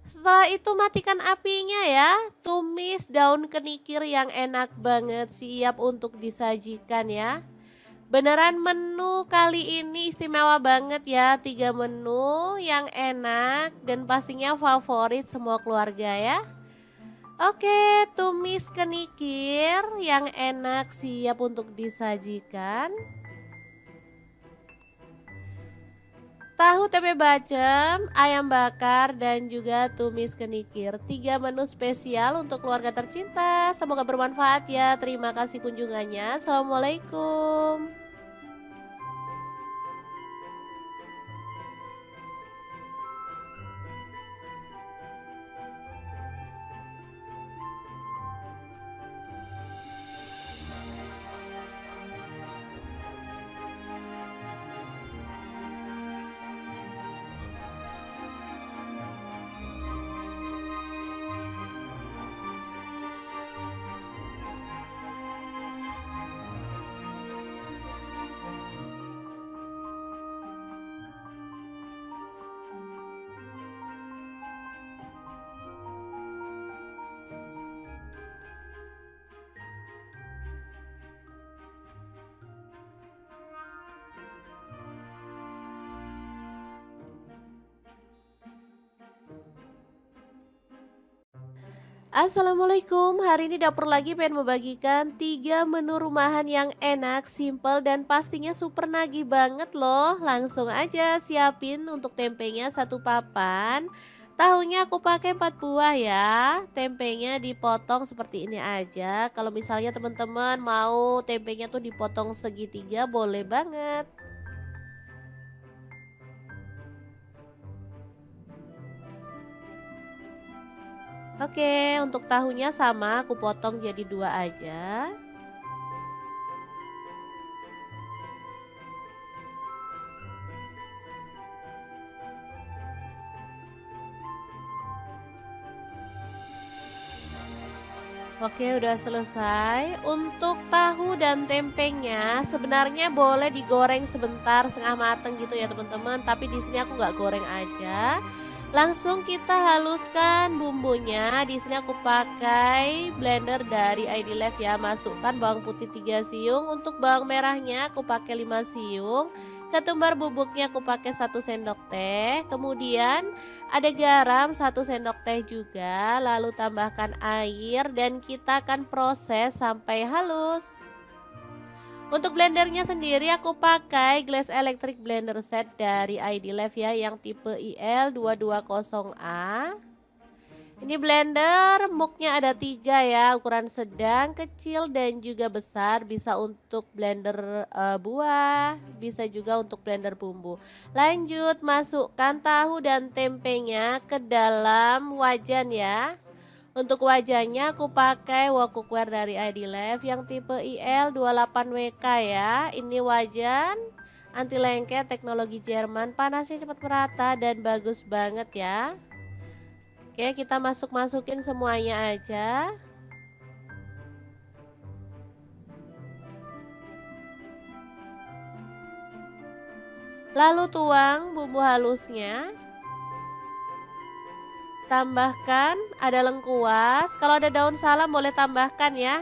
Setelah itu matikan apinya ya. Tumis daun kenikir yang enak banget, siap untuk disajikan ya. Beneran menu kali ini istimewa banget ya. 3 menu yang enak dan pastinya favorit semua keluarga ya. Oke, tumis kenikir yang enak siap untuk disajikan. Tahu tempe bacem, ayam bakar, dan juga tumis kenikir. 3 menu spesial untuk keluarga tercinta. Semoga bermanfaat ya. Terima kasih kunjungannya. Assalamualaikum. Assalamualaikum, hari ini dapur lagi pengen membagikan 3 menu rumahan yang enak, simple, dan pastinya super nagih banget loh. Langsung aja siapin untuk tempenya satu papan. Tahunya aku pakai 4 buah ya. Tempenya dipotong seperti ini aja. Kalau misalnya teman-teman mau tempenya tuh dipotong segitiga boleh banget. Oke, untuk tahunya sama aku potong jadi 2 aja. Oke, udah selesai. Untuk tahu dan tempenya sebenarnya boleh digoreng sebentar setengah mateng gitu ya teman-teman. Tapi di sini aku nggak goreng aja. Langsung kita haluskan bumbunya. Di sini aku pakai blender dari ID Life ya. Masukkan bawang putih 3 siung. Untuk bawang merahnya aku pakai 5 siung. Ketumbar bubuknya aku pakai 1 sendok teh. Kemudian ada garam 1 sendok teh juga, lalu tambahkan air dan kita akan proses sampai halus. Untuk blendernya sendiri aku pakai Glass Electric Blender Set dari ID Life ya yang tipe IL220A. Ini blender muknya ada 3 ya, ukuran sedang, kecil dan juga besar. Bisa untuk blender buah, bisa juga untuk blender bumbu. Lanjut masukkan tahu dan tempenya ke dalam wajan ya. Untuk wajannya aku pakai wok cookware dari ID Life yang tipe IL28WK ya. Ini wajan anti lengket teknologi Jerman, panasnya cepat merata dan bagus banget ya. Oke, kita masukin semuanya aja. Lalu tuang bumbu halusnya. Tambahkan ada lengkuas. Kalau ada daun salam boleh tambahkan ya.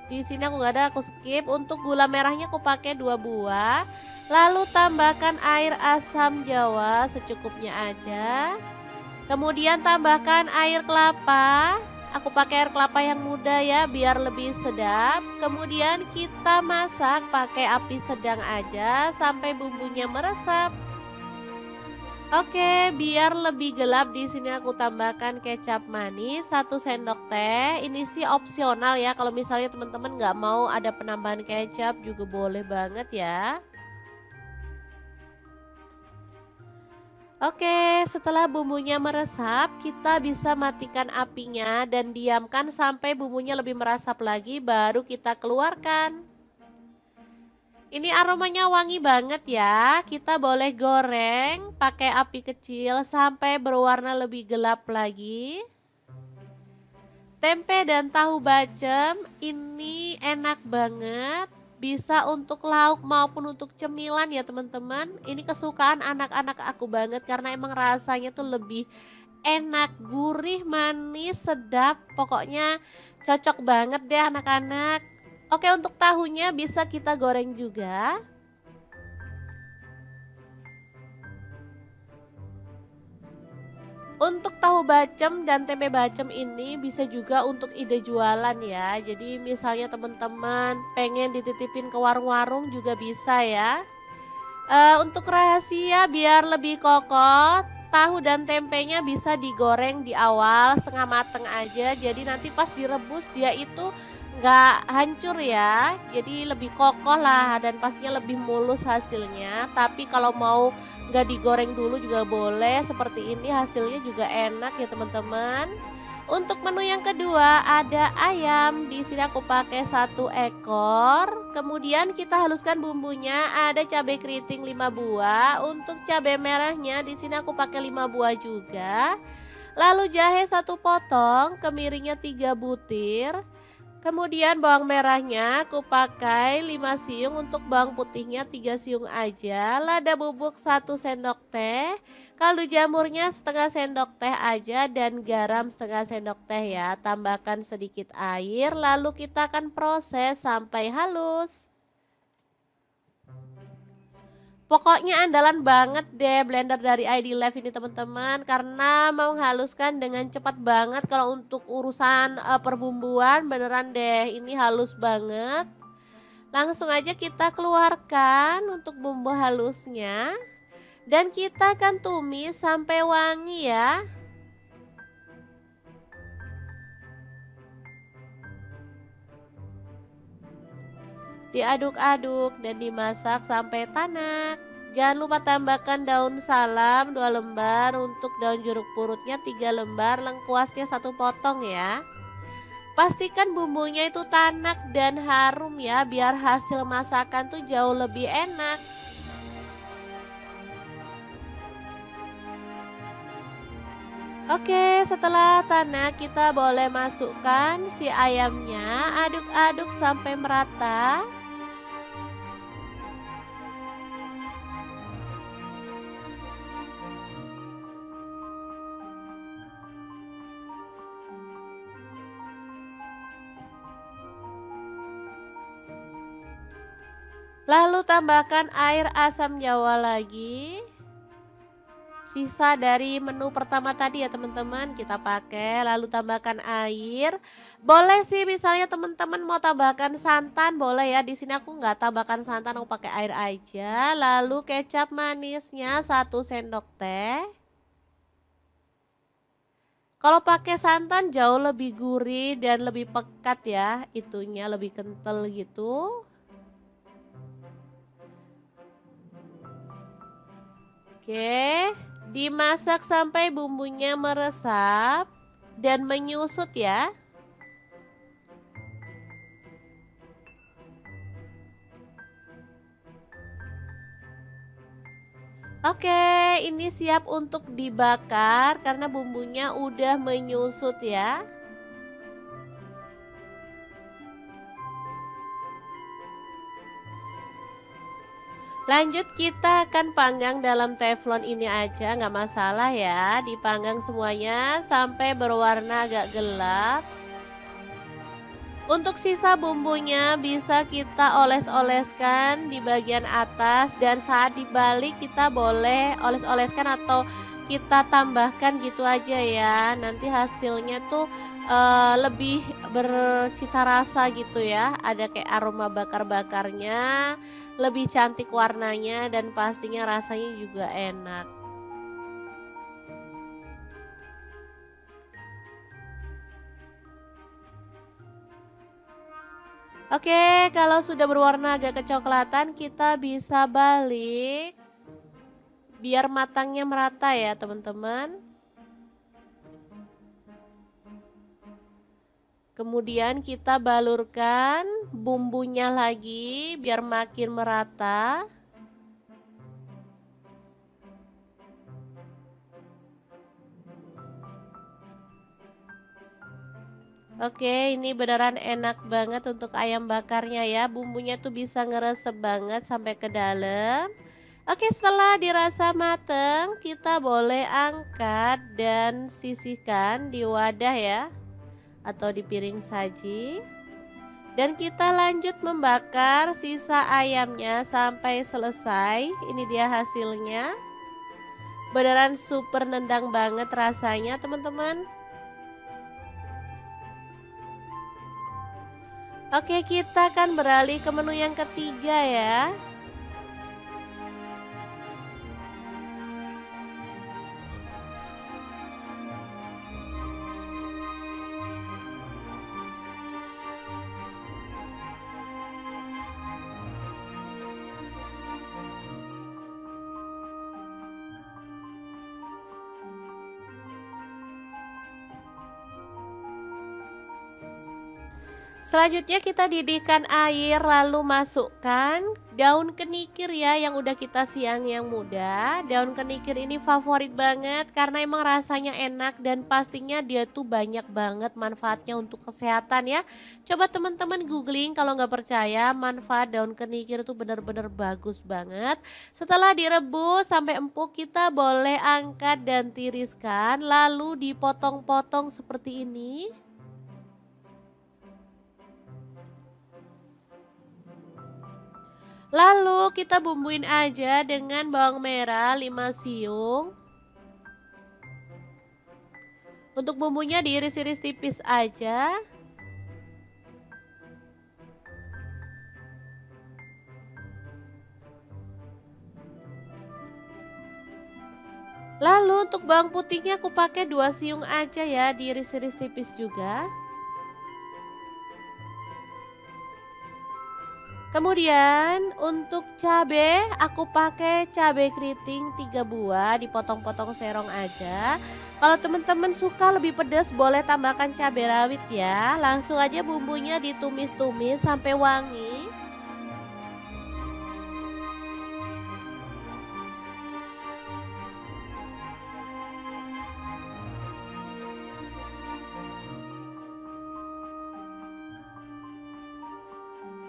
Di sini aku nggak ada, aku skip. Untuk gula merahnya aku pakai 2 buah. Lalu tambahkan air asam jawa secukupnya aja. Kemudian tambahkan air kelapa. Aku pakai air kelapa yang muda ya biar lebih sedap. Kemudian kita masak pakai api sedang aja sampai bumbunya meresap. Oke, biar lebih gelap di sini aku tambahkan kecap manis 1 sendok teh. Ini sih opsional ya. Kalau misalnya teman-teman nggak mau ada penambahan kecap juga boleh banget ya. Oke, setelah bumbunya meresap, kita bisa matikan apinya dan diamkan sampai bumbunya lebih meresap lagi, baru kita keluarkan. Ini aromanya wangi banget ya. Kita boleh goreng pakai api kecil sampai berwarna lebih gelap lagi. Tempe dan tahu bacem ini enak banget. Bisa untuk lauk maupun untuk cemilan ya teman-teman. Ini kesukaan anak-anak aku banget karena emang rasanya tuh lebih enak, gurih, manis, sedap. Pokoknya cocok banget deh anak-anak. Oke, untuk tahunya bisa kita goreng juga. Untuk tahu bacem dan tempe bacem ini bisa juga untuk ide jualan ya. Jadi misalnya teman-teman pengen dititipin ke warung-warung juga bisa ya. Untuk rahasia biar lebih kokoh, tahu dan tempenya bisa digoreng di awal setengah mateng aja. Jadi nanti pas direbus dia itu nggak hancur ya. Jadi lebih kokoh lah dan pastinya lebih mulus hasilnya. Tapi kalau mau nggak digoreng dulu juga boleh. Seperti ini hasilnya juga enak ya teman-teman. Untuk menu yang kedua ada ayam. Di sini aku pakai 1 ekor. Kemudian kita haluskan bumbunya. Ada cabai keriting 5 buah. Untuk cabai merahnya di sini aku pakai 5 buah juga. Lalu jahe 1 potong, kemiringnya 3 butir. Kemudian bawang merahnya aku pakai 5 siung, untuk bawang putihnya 3 siung aja. Lada bubuk 1 sendok teh, kaldu jamurnya setengah sendok teh aja dan garam setengah sendok teh ya. Tambahkan sedikit air lalu kita akan proses sampai halus. Pokoknya andalan banget deh blender dari ID Live ini teman-teman, karena menghaluskan dengan cepat banget. Kalau untuk urusan perbumbuan beneran deh ini halus banget. Langsung aja kita keluarkan untuk bumbu halusnya. Dan kita akan tumis sampai wangi ya. Diaduk-aduk dan dimasak sampai tanak. Jangan lupa tambahkan daun salam 2 lembar, untuk daun jeruk purutnya 3 lembar, lengkuasnya 1 potong ya. Pastikan bumbunya itu tanak dan harum ya, biar hasil masakan tuh jauh lebih enak. Oke, setelah tanak kita boleh masukkan si ayamnya, aduk-aduk sampai merata. Lalu tambahkan air asam jawa lagi. Sisa dari menu pertama tadi ya teman-teman kita pakai, lalu tambahkan air. Boleh sih misalnya teman-teman mau tambahkan santan boleh ya. Di sini aku nggak tambahkan santan, aku pakai air aja. Lalu kecap manisnya 1 sendok teh. Kalau pakai santan jauh lebih gurih dan lebih pekat ya, itunya lebih kental gitu. Oke, dimasak sampai bumbunya meresap dan menyusut ya. Oke, ini siap untuk dibakar karena bumbunya udah menyusut ya. Lanjut kita akan panggang dalam teflon ini aja, nggak masalah ya. Dipanggang semuanya sampai berwarna agak gelap. Untuk sisa bumbunya bisa kita oles-oleskan di bagian atas, dan saat dibalik kita boleh oles-oleskan atau kita tambahkan gitu aja ya. Nanti hasilnya tuh lebih bercita rasa gitu ya. Ada kayak aroma bakar-bakarnya, lebih cantik warnanya dan pastinya rasanya juga enak. Oke, kalau sudah berwarna agak kecoklatan kita bisa balik biar matangnya merata ya teman-teman. Kemudian kita balurkan bumbunya lagi biar makin merata. Oke, ini beneran enak banget untuk ayam bakarnya ya. Bumbunya tuh bisa ngeresep banget sampai ke dalam. Oke, setelah dirasa mateng, kita boleh angkat dan sisihkan di wadah ya, atau di piring saji. Dan kita lanjut membakar sisa ayamnya sampai selesai. Ini dia hasilnya. Beneran super nendang banget rasanya teman-teman. Oke, kita akan beralih ke menu yang ketiga ya. Selanjutnya kita didihkan air, lalu masukkan daun kenikir ya yang udah kita siang yang muda. Daun kenikir ini favorit banget karena emang rasanya enak dan pastinya dia tuh banyak banget manfaatnya untuk kesehatan ya. Coba teman-teman googling kalau nggak percaya, manfaat daun kenikir itu benar-benar bagus banget. Setelah direbus sampai empuk kita boleh angkat dan tiriskan, lalu dipotong-potong seperti ini. Lalu kita bumbuin aja dengan bawang merah 5 siung. Untuk bumbunya diiris-iris tipis aja. Lalu untuk bawang putihnya aku pakai 2 siung aja ya, diiris-iris tipis juga. Kemudian untuk cabe aku pakai cabe keriting 3 buah, dipotong-potong serong aja. Kalau teman-teman suka lebih pedas boleh tambahkan cabai rawit ya. Langsung aja bumbunya ditumis-tumis sampai wangi.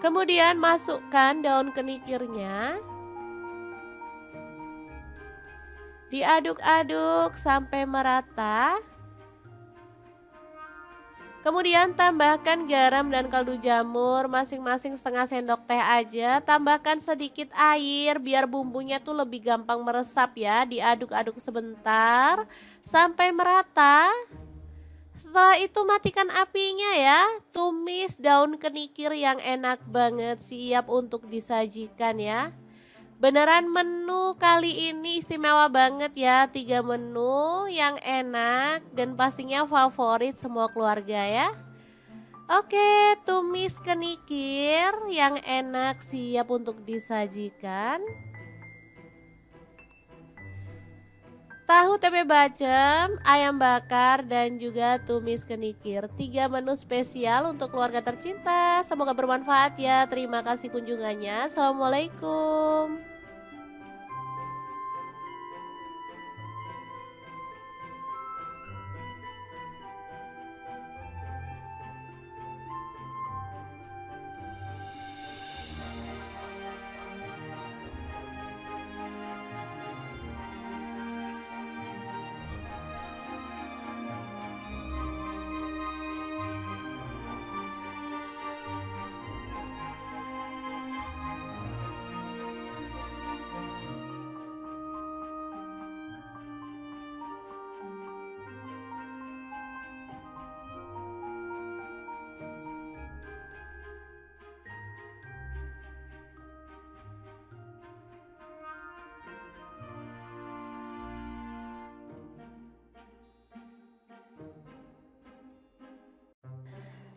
Kemudian masukkan daun kenikirnya. Diaduk-aduk sampai merata. Kemudian tambahkan garam dan kaldu jamur masing-masing setengah sendok teh aja. Tambahkan sedikit air biar bumbunya tuh lebih gampang meresap ya. Diaduk-aduk sebentar sampai merata. Setelah itu matikan apinya ya. Tumis daun kenikir yang enak banget, siap untuk disajikan ya. Beneran menu kali ini istimewa banget ya, 3 menu yang enak dan pastinya favorit semua keluarga ya. Oke, tumis kenikir yang enak siap untuk disajikan. Tahu tempe bacem, ayam bakar dan juga tumis kenikir. 3 menu spesial untuk keluarga tercinta. Semoga bermanfaat ya. Terima kasih kunjungannya. Assalamualaikum.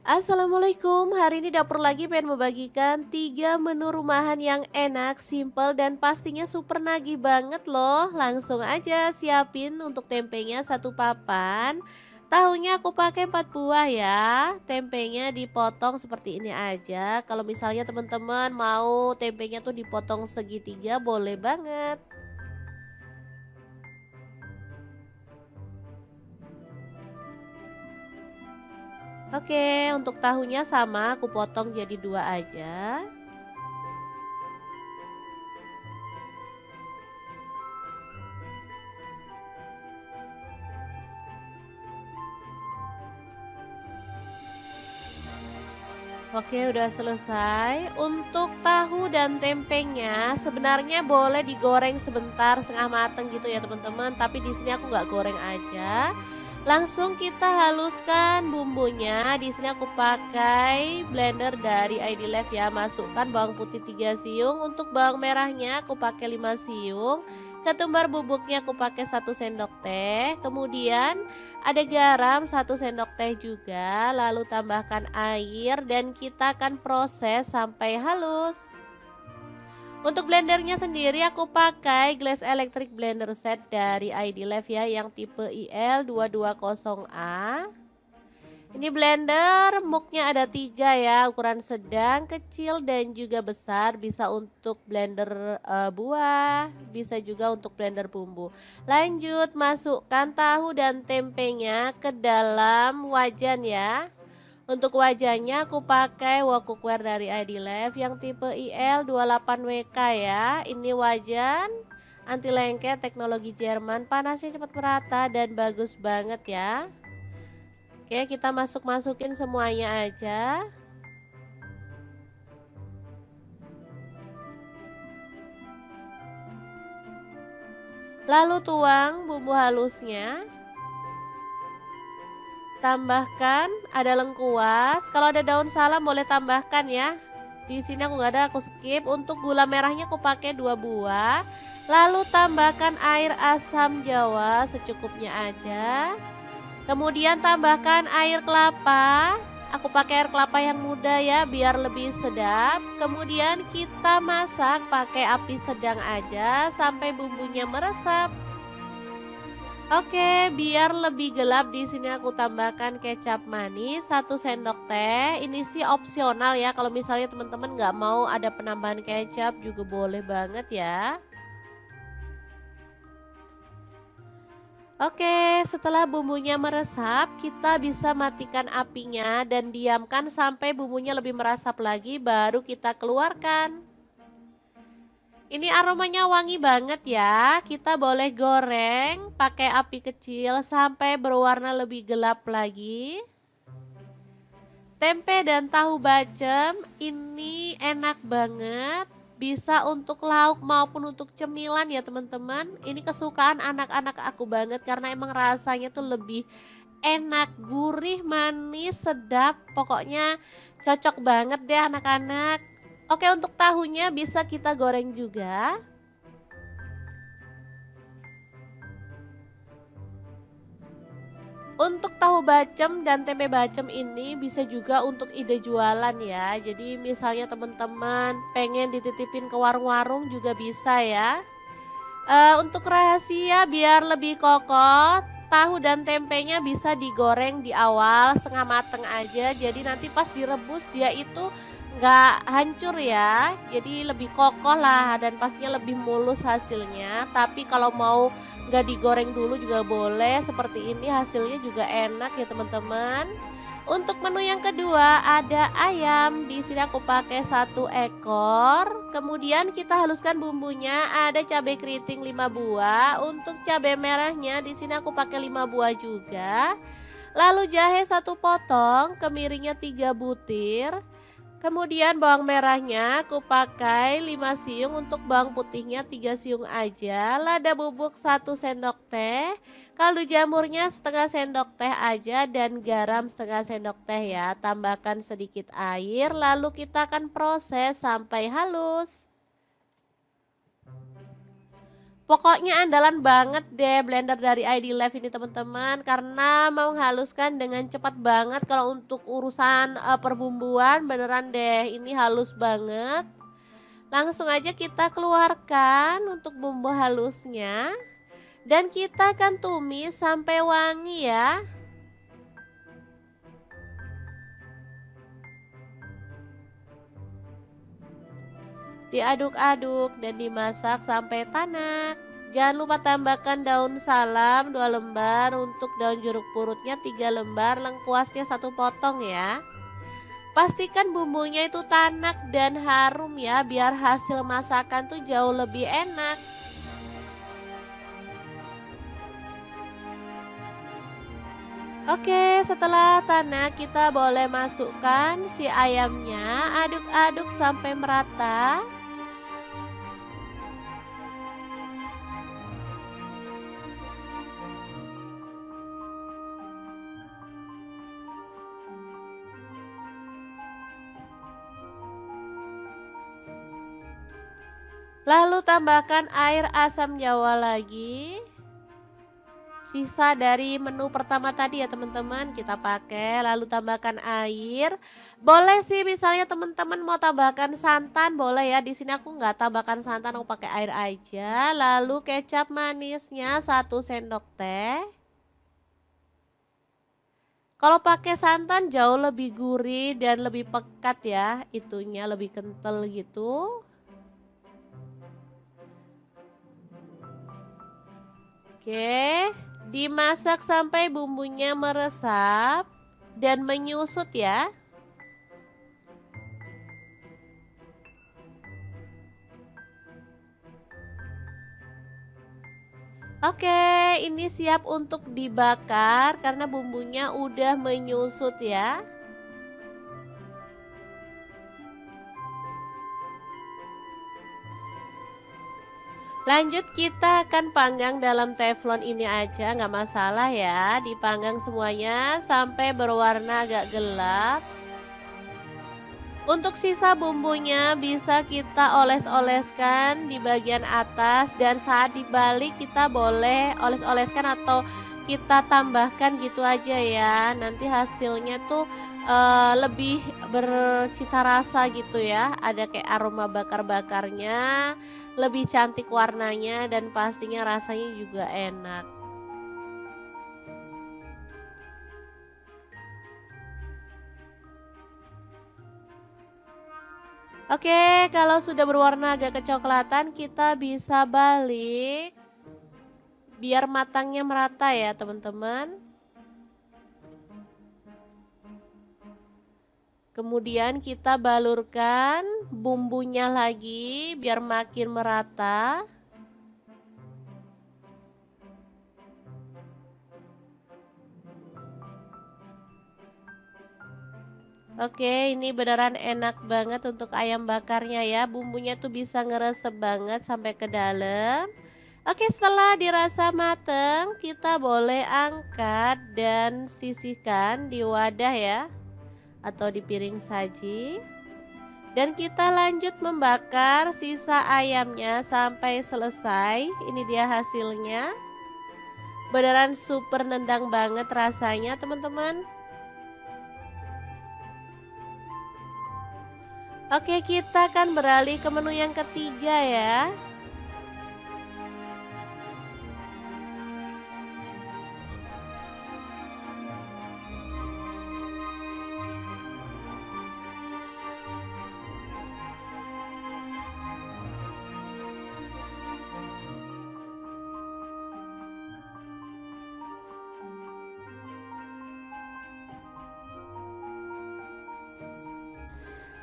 Assalamualaikum, hari ini dapur lagi pengen membagikan 3 menu rumahan yang enak, simple dan pastinya super nagih banget loh. Langsung aja siapin untuk tempenya 1 papan. Tahunya aku pakai 4 buah ya. Tempenya dipotong seperti ini aja. Kalau misalnya teman-teman mau tempenya tuh dipotong segitiga boleh banget. Oke, untuk tahunya sama aku potong jadi 2 aja. Oke, udah selesai. Untuk tahu dan tempenya sebenarnya boleh digoreng sebentar setengah mateng gitu ya teman-teman. Tapi di sini aku nggak goreng aja. Langsung kita haluskan bumbunya. Di sini aku pakai blender dari ID Life ya. Masukkan bawang putih 3 siung. Untuk bawang merahnya aku pakai 5 siung. Ketumbar bubuknya aku pakai 1 sendok teh. Kemudian ada garam 1 sendok teh juga, lalu tambahkan air dan kita akan proses sampai halus. Untuk blendernya sendiri aku pakai Glass Electric Blender Set dari ID Life ya yang tipe IL220A. Ini blender muknya ada 3 ya, ukuran sedang, kecil dan juga besar. Bisa untuk blender buah, bisa juga untuk blender bumbu. Lanjut masukkan tahu dan tempenya ke dalam wajan ya. Untuk wajannya aku pakai wok cookware dari ID Life yang tipe IL28WK ya. Ini wajan anti lengket teknologi Jerman, panasnya cepat merata dan bagus banget ya. Oke, kita masukin semuanya aja. Lalu tuang bumbu halusnya. Tambahkan ada lengkuas. Kalau ada daun salam boleh tambahkan ya. Di sini aku nggak ada, aku skip. Untuk gula merahnya aku pakai 2 buah. Lalu tambahkan air asam jawa secukupnya aja. Kemudian tambahkan air kelapa. Aku pakai air kelapa yang muda ya biar lebih sedap. Kemudian kita masak pakai api sedang aja sampai bumbunya meresap. Oke, biar lebih gelap di sini aku tambahkan kecap manis 1 sendok teh. Ini sih opsional ya. Kalau misalnya teman-teman nggak mau ada penambahan kecap juga boleh banget ya. Oke, setelah bumbunya meresap, kita bisa matikan apinya dan diamkan sampai bumbunya lebih meresap lagi, baru kita keluarkan. Ini aromanya wangi banget ya. Kita boleh goreng pakai api kecil sampai berwarna lebih gelap lagi. Tempe dan tahu bacem ini enak banget. Bisa untuk lauk maupun untuk cemilan ya teman-teman. Ini kesukaan anak-anak aku banget karena emang rasanya tuh lebih enak, gurih, manis, sedap. Pokoknya cocok banget deh anak-anak. Oke, untuk tahunya bisa kita goreng juga. Untuk tahu bacem dan tempe bacem ini bisa juga untuk ide jualan ya. Jadi misalnya teman-teman pengen dititipin ke warung-warung juga bisa ya. Untuk rahasia biar lebih kokoh, tahu dan tempenya bisa digoreng di awal setengah mateng aja. Jadi nanti pas direbus dia itu nggak hancur ya. Jadi lebih kokoh lah dan pastinya lebih mulus hasilnya. Tapi kalau mau nggak digoreng dulu juga boleh. Seperti ini hasilnya juga enak ya teman-teman. Untuk menu yang kedua ada ayam. Di sini aku pakai 1 ekor. Kemudian kita haluskan bumbunya. Ada cabai keriting 5 buah. Untuk cabai merahnya di sini aku pakai 5 buah juga. Lalu jahe 1 potong, kemiringnya 3 butir. Kemudian bawang merahnya aku pakai 5 siung, untuk bawang putihnya 3 siung aja. Lada bubuk 1 sendok teh. Kaldu jamurnya setengah sendok teh aja dan garam setengah sendok teh ya. Tambahkan sedikit air lalu kita akan proses sampai halus. Pokoknya andalan banget deh blender dari ID Live ini teman-teman karena mau menghaluskan dengan cepat banget. Kalau untuk urusan perbumbuan beneran deh ini halus banget. Langsung aja kita keluarkan untuk bumbu halusnya. Dan kita akan tumis sampai wangi ya. Diaduk-aduk dan dimasak sampai tanak. Jangan lupa tambahkan daun salam 2 lembar, untuk daun jeruk purutnya 3 lembar, lengkuasnya 1 potong ya. Pastikan bumbunya itu tanak dan harum ya, biar hasil masakan tuh jauh lebih enak. Oke, setelah tanak kita boleh masukkan si ayamnya, aduk-aduk sampai merata. Lalu tambahkan air asam jawa lagi. Sisa dari menu pertama tadi ya teman-teman kita pakai. Lalu tambahkan air. Boleh sih misalnya teman-teman mau tambahkan santan boleh ya. Di sini aku nggak tambahkan santan, aku pakai air aja. Lalu kecap manisnya 1 sendok teh. Kalau pakai santan jauh lebih gurih dan lebih pekat ya. Itunya lebih kental gitu. Oke, dimasak sampai bumbunya meresap dan menyusut ya. Oke, ini siap untuk dibakar karena bumbunya udah menyusut ya. Lanjut kita akan panggang dalam teflon ini aja, nggak masalah ya. Dipanggang semuanya sampai berwarna agak gelap. Untuk sisa bumbunya bisa kita oles-oleskan di bagian atas, dan saat dibalik kita boleh oles-oleskan atau kita tambahkan gitu aja ya. Nanti hasilnya tuh lebih bercita rasa gitu ya. Ada kayak aroma bakar-bakarnya, lebih cantik warnanya dan pastinya rasanya juga enak. Oke, kalau sudah berwarna agak kecoklatan, kita bisa balik biar matangnya merata ya, teman-teman. Kemudian kita balurkan bumbunya lagi biar makin merata. Oke, ini beneran enak banget untuk ayam bakarnya ya. Bumbunya tuh bisa ngeresep banget sampai ke dalam. Oke, setelah dirasa mateng, kita boleh angkat dan sisihkan di wadah ya, atau di piring saji. Dan kita lanjut membakar sisa ayamnya sampai selesai. Ini dia hasilnya. Beneran super nendang banget rasanya, teman-teman. Oke, kita akan beralih ke menu yang ketiga ya.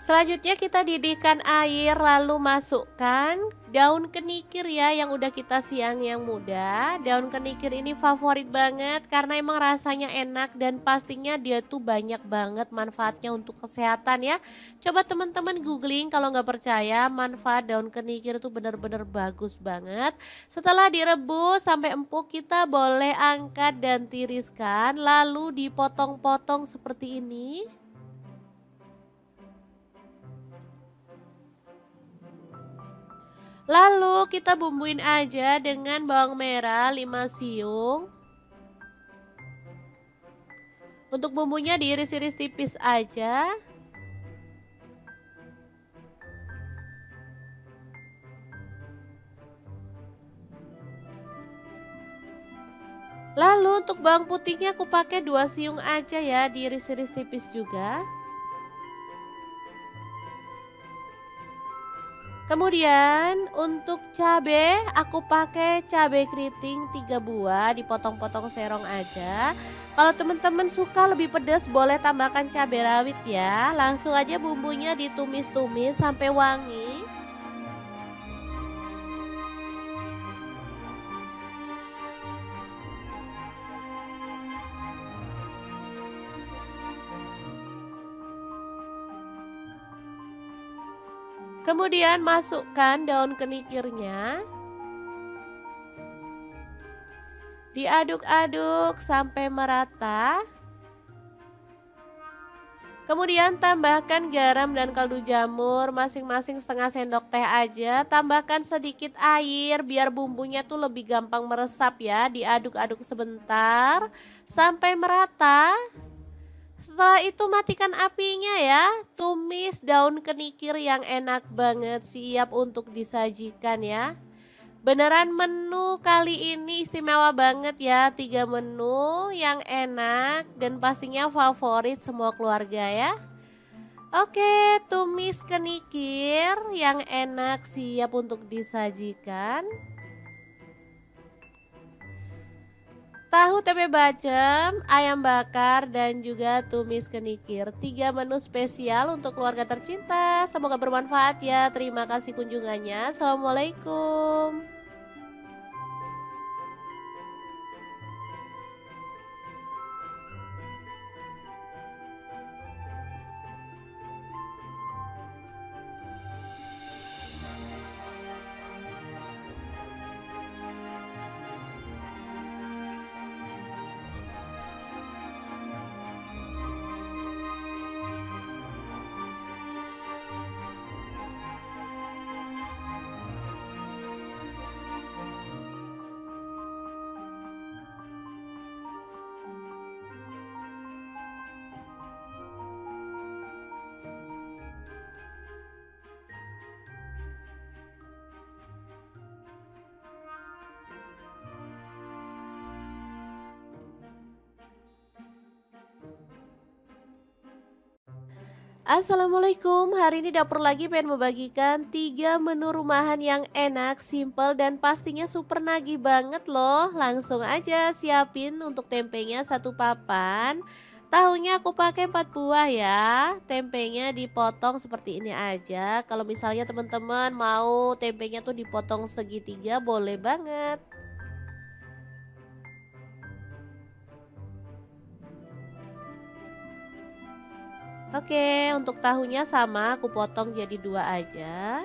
Selanjutnya kita didihkan air, lalu masukkan daun kenikir ya yang udah kita siang yang muda. Daun kenikir ini favorit banget karena emang rasanya enak dan pastinya dia tuh banyak banget manfaatnya untuk kesehatan ya. Coba teman-teman googling kalau nggak percaya, manfaat daun kenikir itu bener-bener bagus banget. Setelah direbus sampai empuk, kita boleh angkat dan tiriskan lalu dipotong-potong seperti ini. Lalu kita bumbuin aja dengan bawang merah 5 siung. Untuk bumbunya diiris-iris tipis aja. Lalu untuk bawang putihnya aku pakai 2 siung aja ya, diiris-iris tipis juga. Kemudian untuk cabe aku pakai cabe keriting 3 buah, dipotong-potong serong aja. Kalau teman-teman suka lebih pedas boleh tambahkan cabai rawit ya. Langsung aja bumbunya ditumis-tumis sampai wangi. Kemudian masukkan daun kenikirnya. Diaduk-aduk sampai merata. Kemudian tambahkan garam dan kaldu jamur masing-masing setengah sendok teh aja. Tambahkan sedikit air biar bumbunya tuh lebih gampang meresap ya. Diaduk-aduk sebentar sampai merata. Setelah itu matikan apinya ya. Tumis daun kenikir yang enak banget, siap untuk disajikan ya. Beneran menu kali ini istimewa banget ya, 3 menu yang enak dan pastinya favorit semua keluarga ya. Oke, tumis kenikir yang enak siap untuk disajikan. Tahu tempe bacem, ayam bakar dan juga tumis kenikir. 3 menu spesial untuk keluarga tercinta. Semoga bermanfaat ya. Terima kasih kunjungannya. Assalamualaikum. Assalamualaikum, hari ini dapur lagi pengen membagikan 3 menu rumahan yang enak, simple, dan pastinya super nagih banget loh. Langsung aja siapin untuk tempenya satu papan. Tahunya aku pakai 4 buah ya. Tempenya dipotong seperti ini aja. Kalau misalnya teman-teman mau tempenya tuh dipotong segitiga boleh banget. Oke, untuk tahunya sama aku potong jadi 2 aja.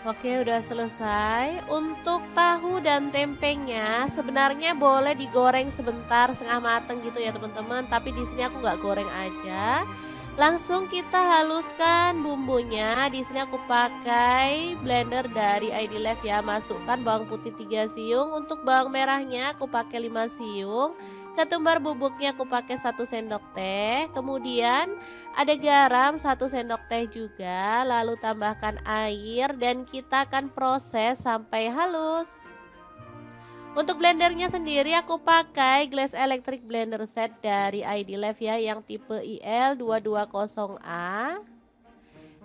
Oke, udah selesai. Untuk tahu dan tempenya sebenarnya boleh digoreng sebentar setengah mateng gitu ya teman-teman. Tapi di sini aku nggak goreng aja. Langsung kita haluskan bumbunya. Di sini aku pakai blender dari ID Life ya. Masukkan bawang putih 3 siung. Untuk bawang merahnya aku pakai 5 siung. Ketumbar bubuknya aku pakai 1 sendok teh. Kemudian ada garam 1 sendok teh juga, lalu tambahkan air dan kita akan proses sampai halus. Untuk blendernya sendiri aku pakai Glass Electric Blender Set dari ID Life ya yang tipe IL220A.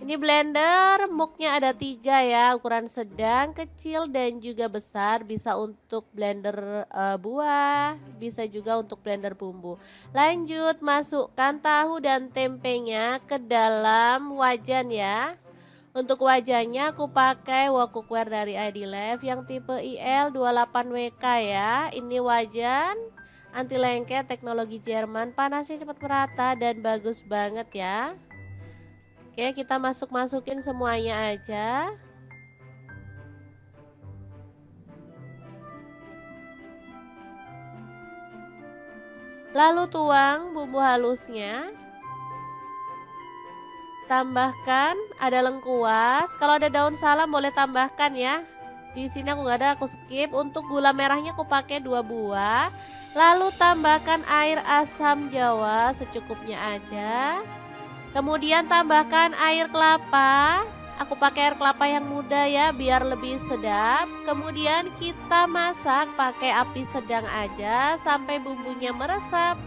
Ini blender muknya ada 3 ya, ukuran sedang, kecil, dan juga besar. Bisa untuk blender buah, bisa juga untuk blender bumbu. Lanjut masukkan tahu dan tempenya ke dalam wajan ya. Untuk wajannya aku pakai wok cookware dari ID Life yang tipe IL28WK ya. Ini wajan anti lengket teknologi Jerman, panasnya cepat merata dan bagus banget ya. Oke, kita masukin semuanya aja. Lalu tuang bumbu halusnya. Tambahkan ada lengkuas. Kalau ada daun salam boleh tambahkan ya. Di sini aku nggak ada, aku skip. Untuk gula merahnya aku pakai 2 buah. Lalu tambahkan air asam jawa secukupnya aja. Kemudian tambahkan air kelapa. Aku pakai air kelapa yang muda ya biar lebih sedap. Kemudian kita masak pakai api sedang aja sampai bumbunya meresap.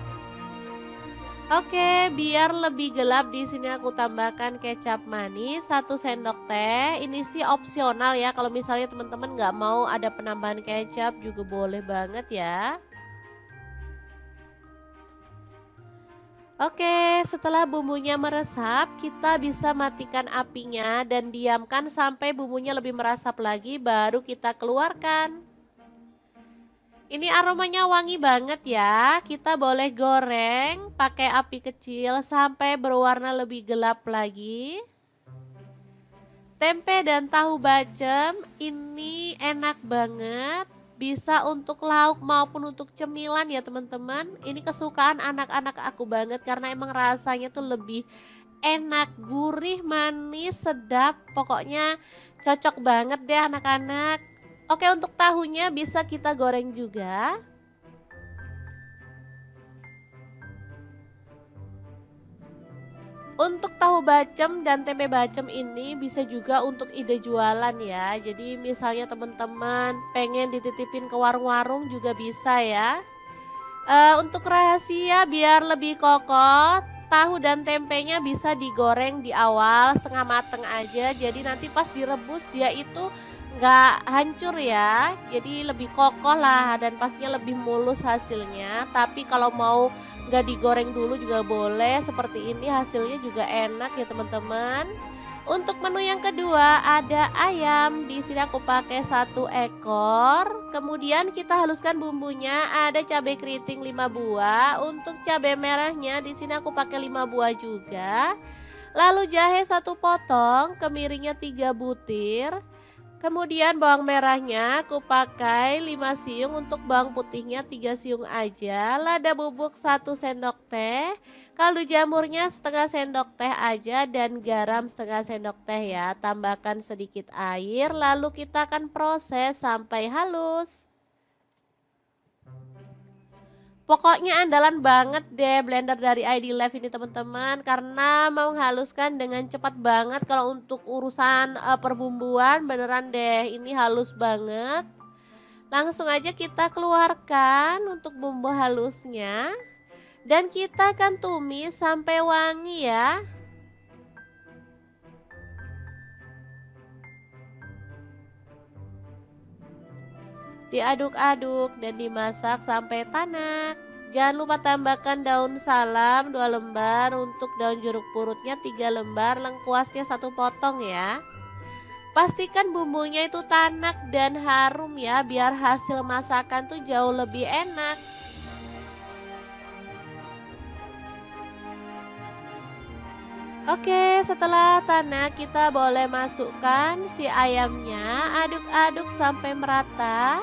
Oke, biar lebih gelap di sini aku tambahkan kecap manis 1 sendok teh. Ini sih opsional ya. Kalau misalnya teman-teman nggak mau ada penambahan kecap juga boleh banget ya. Oke, setelah bumbunya meresap, kita bisa matikan apinya dan diamkan sampai bumbunya lebih meresap lagi, baru kita keluarkan. Ini aromanya wangi banget ya. Kita boleh goreng pakai api kecil sampai berwarna lebih gelap lagi. Tempe dan tahu bacem ini enak banget. Bisa untuk lauk maupun untuk cemilan ya teman-teman. Ini kesukaan anak-anak aku banget karena emang rasanya tuh lebih enak, gurih, manis, sedap. Pokoknya cocok banget deh anak-anak. Oke, untuk tahunya bisa kita goreng juga. Untuk tahu bacem dan tempe bacem ini bisa juga untuk ide jualan ya. Jadi misalnya teman-teman pengen dititipin ke warung-warung juga bisa ya. Untuk rahasia biar lebih kokoh, tahu dan tempenya bisa digoreng di awal setengah mateng aja. Jadi nanti pas direbus dia itu nggak hancur ya. Jadi lebih kokoh lah dan pastinya lebih mulus hasilnya. Tapi kalau mau nggak digoreng dulu juga boleh. Seperti ini hasilnya juga enak ya teman-teman. Untuk menu yang kedua ada ayam. Di sini aku pakai 1 ekor. Kemudian kita haluskan bumbunya. Ada cabai keriting 5 buah. Untuk cabai merahnya di sini aku pakai 5 buah juga. Lalu jahe 1 potong, kemiringnya 3 butir. Kemudian bawang merahnya aku pakai 5 siung, untuk bawang putihnya 3 siung aja. Lada bubuk 1 sendok teh, kaldu jamurnya setengah sendok teh aja dan garam setengah sendok teh ya. Tambahkan sedikit air lalu kita akan proses sampai halus. Pokoknya andalan banget deh blender dari ID Live ini teman-teman, karena menghaluskan dengan cepat banget. Kalau untuk urusan perbumbuan beneran deh ini halus banget. Langsung aja kita keluarkan untuk bumbu halusnya. Dan kita akan tumis sampai wangi ya. Diaduk-aduk dan dimasak sampai tanak. Jangan lupa tambahkan daun salam 2 lembar, untuk daun jeruk purutnya 3 lembar, lengkuasnya 1 potong ya. Pastikan bumbunya itu tanak dan harum ya, biar hasil masakan tuh jauh lebih enak. Oke, setelah tanak kita boleh masukkan si ayamnya, aduk-aduk sampai merata.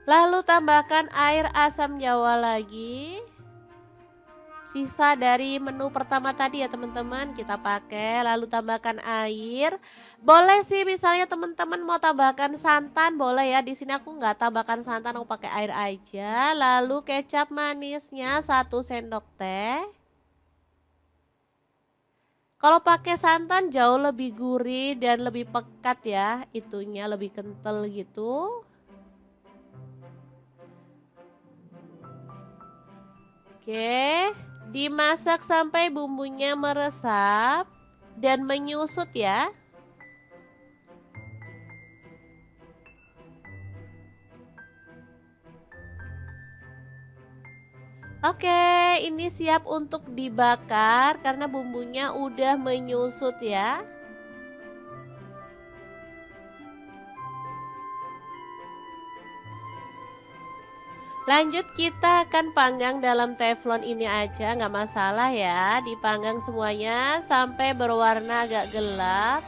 Lalu tambahkan air asam jawa lagi. Sisa dari menu pertama tadi ya teman-teman kita pakai, lalu tambahkan air. Boleh sih misalnya teman-teman mau tambahkan santan boleh ya. Di sini aku nggak tambahkan santan, aku pakai air aja. Lalu kecap manisnya 1 sendok teh. Kalau pakai santan jauh lebih gurih dan lebih pekat ya, itunya lebih kental gitu. Oke, dimasak sampai bumbunya meresap dan menyusut ya. Oke, ini siap untuk dibakar karena bumbunya udah menyusut ya. Lanjut kita akan panggang dalam teflon ini aja, nggak masalah ya. Dipanggang semuanya sampai berwarna agak gelap.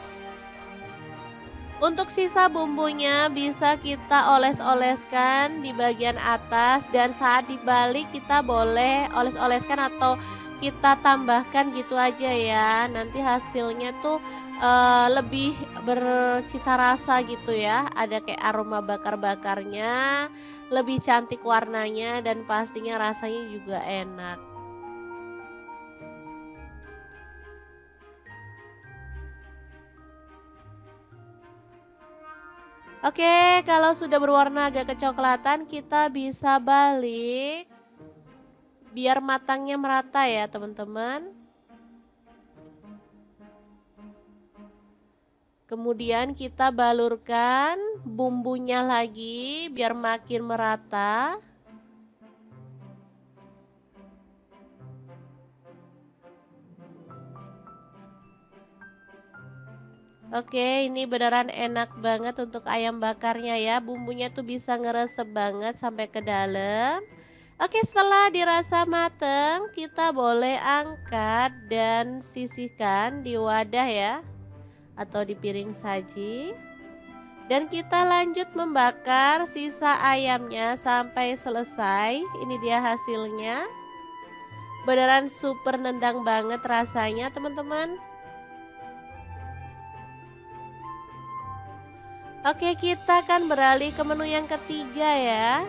Untuk sisa bumbunya bisa kita oles-oleskan di bagian atas, dan saat dibalik kita boleh oles-oleskan atau kita tambahkan gitu aja ya. Nanti hasilnya tuh lebih bercita rasa gitu ya. Ada kayak aroma bakar-bakarnya, lebih cantik warnanya, dan pastinya rasanya juga enak. Oke, kalau sudah berwarna agak kecoklatan kita bisa balik biar matangnya merata ya teman-teman. Kemudian kita balurkan bumbunya lagi biar makin merata. Oke, ini beneran enak banget untuk ayam bakarnya ya. Bumbunya tuh bisa ngeresep banget sampai ke dalam. Oke, setelah dirasa mateng, kita boleh angkat dan sisihkan di wadah ya, atau di piring saji. Dan kita lanjut membakar sisa ayamnya sampai selesai. Ini dia hasilnya. Beneran super nendang banget rasanya teman-teman. Oke, kita akan beralih ke menu yang ketiga ya.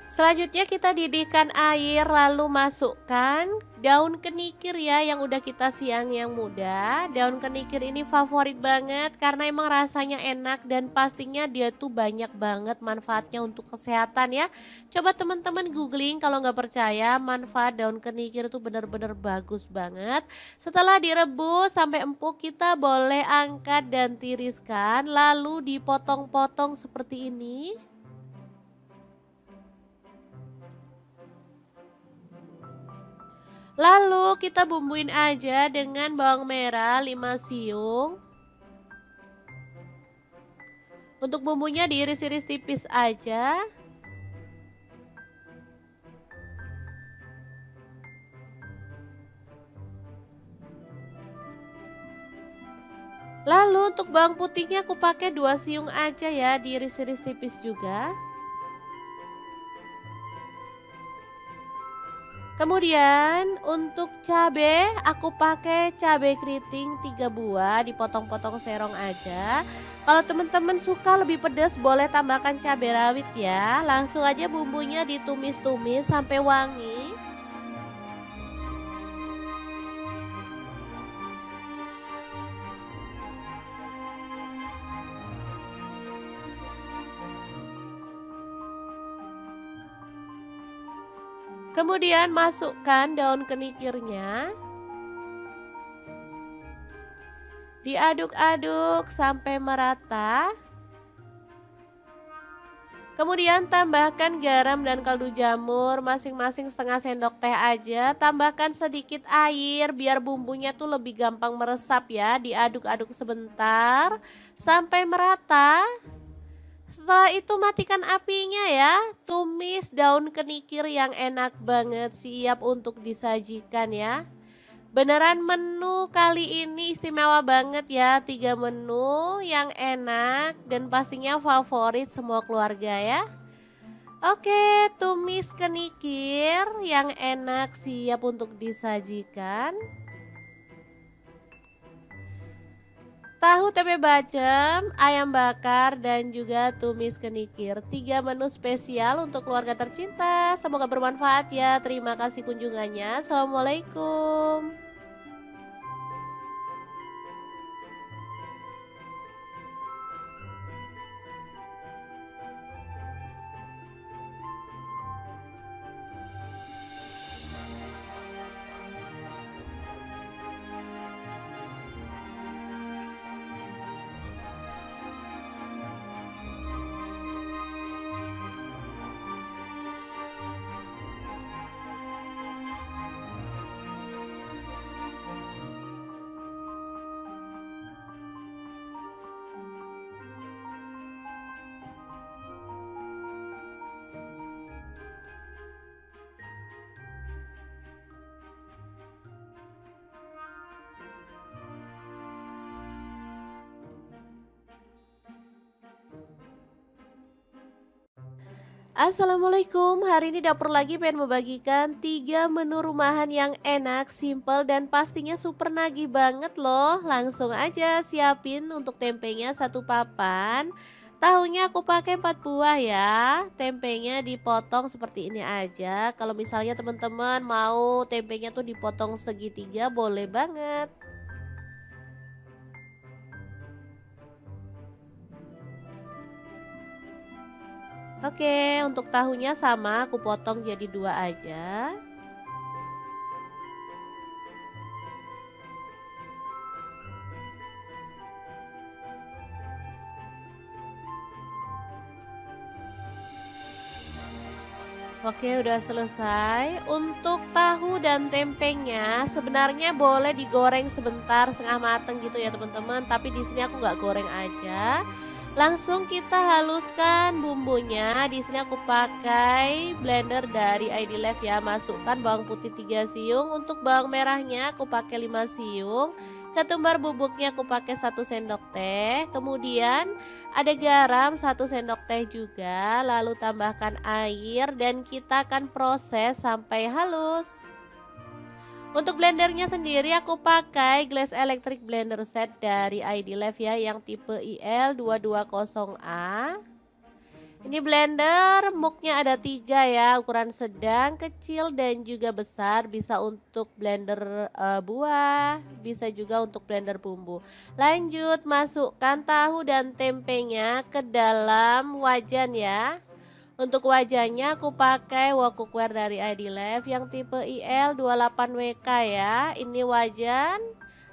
Selanjutnya kita didihkan air, lalu masukkan daun kenikir ya yang udah kita siang yang muda. Daun kenikir ini favorit banget karena emang rasanya enak dan pastinya dia tuh banyak banget manfaatnya untuk kesehatan ya. Coba teman-teman googling kalau nggak percaya, manfaat daun kenikir itu benar-benar bagus banget. Setelah direbus sampai empuk kita boleh angkat dan tiriskan, lalu dipotong-potong seperti ini. Lalu kita bumbuin aja dengan bawang merah 5 siung. Untuk bumbunya diiris-iris tipis aja. Lalu untuk bawang putihnya aku pakai 2 siung aja ya, diiris-iris tipis juga. Kemudian untuk cabai aku pakai cabai keriting 3 buah, dipotong-potong serong aja. Kalau teman-teman suka lebih pedas boleh tambahkan cabai rawit ya. Langsung aja bumbunya ditumis-tumis sampai wangi. Kemudian masukkan daun kenikirnya. Diaduk-aduk sampai merata. Kemudian tambahkan garam dan kaldu jamur masing-masing setengah sendok teh aja. Tambahkan sedikit air biar bumbunya tuh lebih gampang meresap ya. Diaduk-aduk sebentar sampai merata. Setelah itu matikan apinya ya. Tumis daun kenikir yang enak banget, siap untuk disajikan ya. Beneran menu kali ini istimewa banget ya. 3 menu yang enak dan pastinya favorit semua keluarga ya. Oke, tumis kenikir yang enak siap untuk disajikan. Tahu tempe bacem, ayam bakar, dan juga tumis kenikir. 3 menu spesial untuk keluarga tercinta. Semoga bermanfaat ya. Terima kasih kunjungannya. Assalamualaikum. Assalamualaikum, hari ini dapur lagi pengen membagikan 3 menu rumahan yang enak, simple, dan pastinya super nagih banget loh. Langsung aja siapin untuk tempenya 1 papan. Tahunya aku pakai 4 buah ya. Tempenya dipotong seperti ini aja. Kalau misalnya teman-teman mau tempenya tuh dipotong segitiga boleh banget. Oke, untuk tahunya sama aku potong jadi 2 aja. Oke, udah selesai. Untuk tahu dan tempenya sebenarnya boleh digoreng sebentar setengah mateng gitu ya teman-teman. Tapi di sini aku nggak goreng aja. Langsung kita haluskan bumbunya. Di sini aku pakai blender dari ID Life ya. Masukkan bawang putih 3 siung. Untuk bawang merahnya aku pakai 5 siung. Ketumbar bubuknya aku pakai 1 sendok teh. Kemudian ada garam 1 sendok teh juga, lalu tambahkan air dan kita akan proses sampai halus. Untuk blendernya sendiri aku pakai Glass Electric Blender Set dari ID Life ya yang tipe IL220A. Ini blender muknya ada 3 ya, ukuran sedang, kecil, dan juga besar. Bisa untuk blender buah, bisa juga untuk blender bumbu. Lanjut masukkan tahu dan tempenya ke dalam wajan ya. Untuk wajannya aku pakai wok cookware dari ID Life yang tipe IL28WK ya. Ini wajan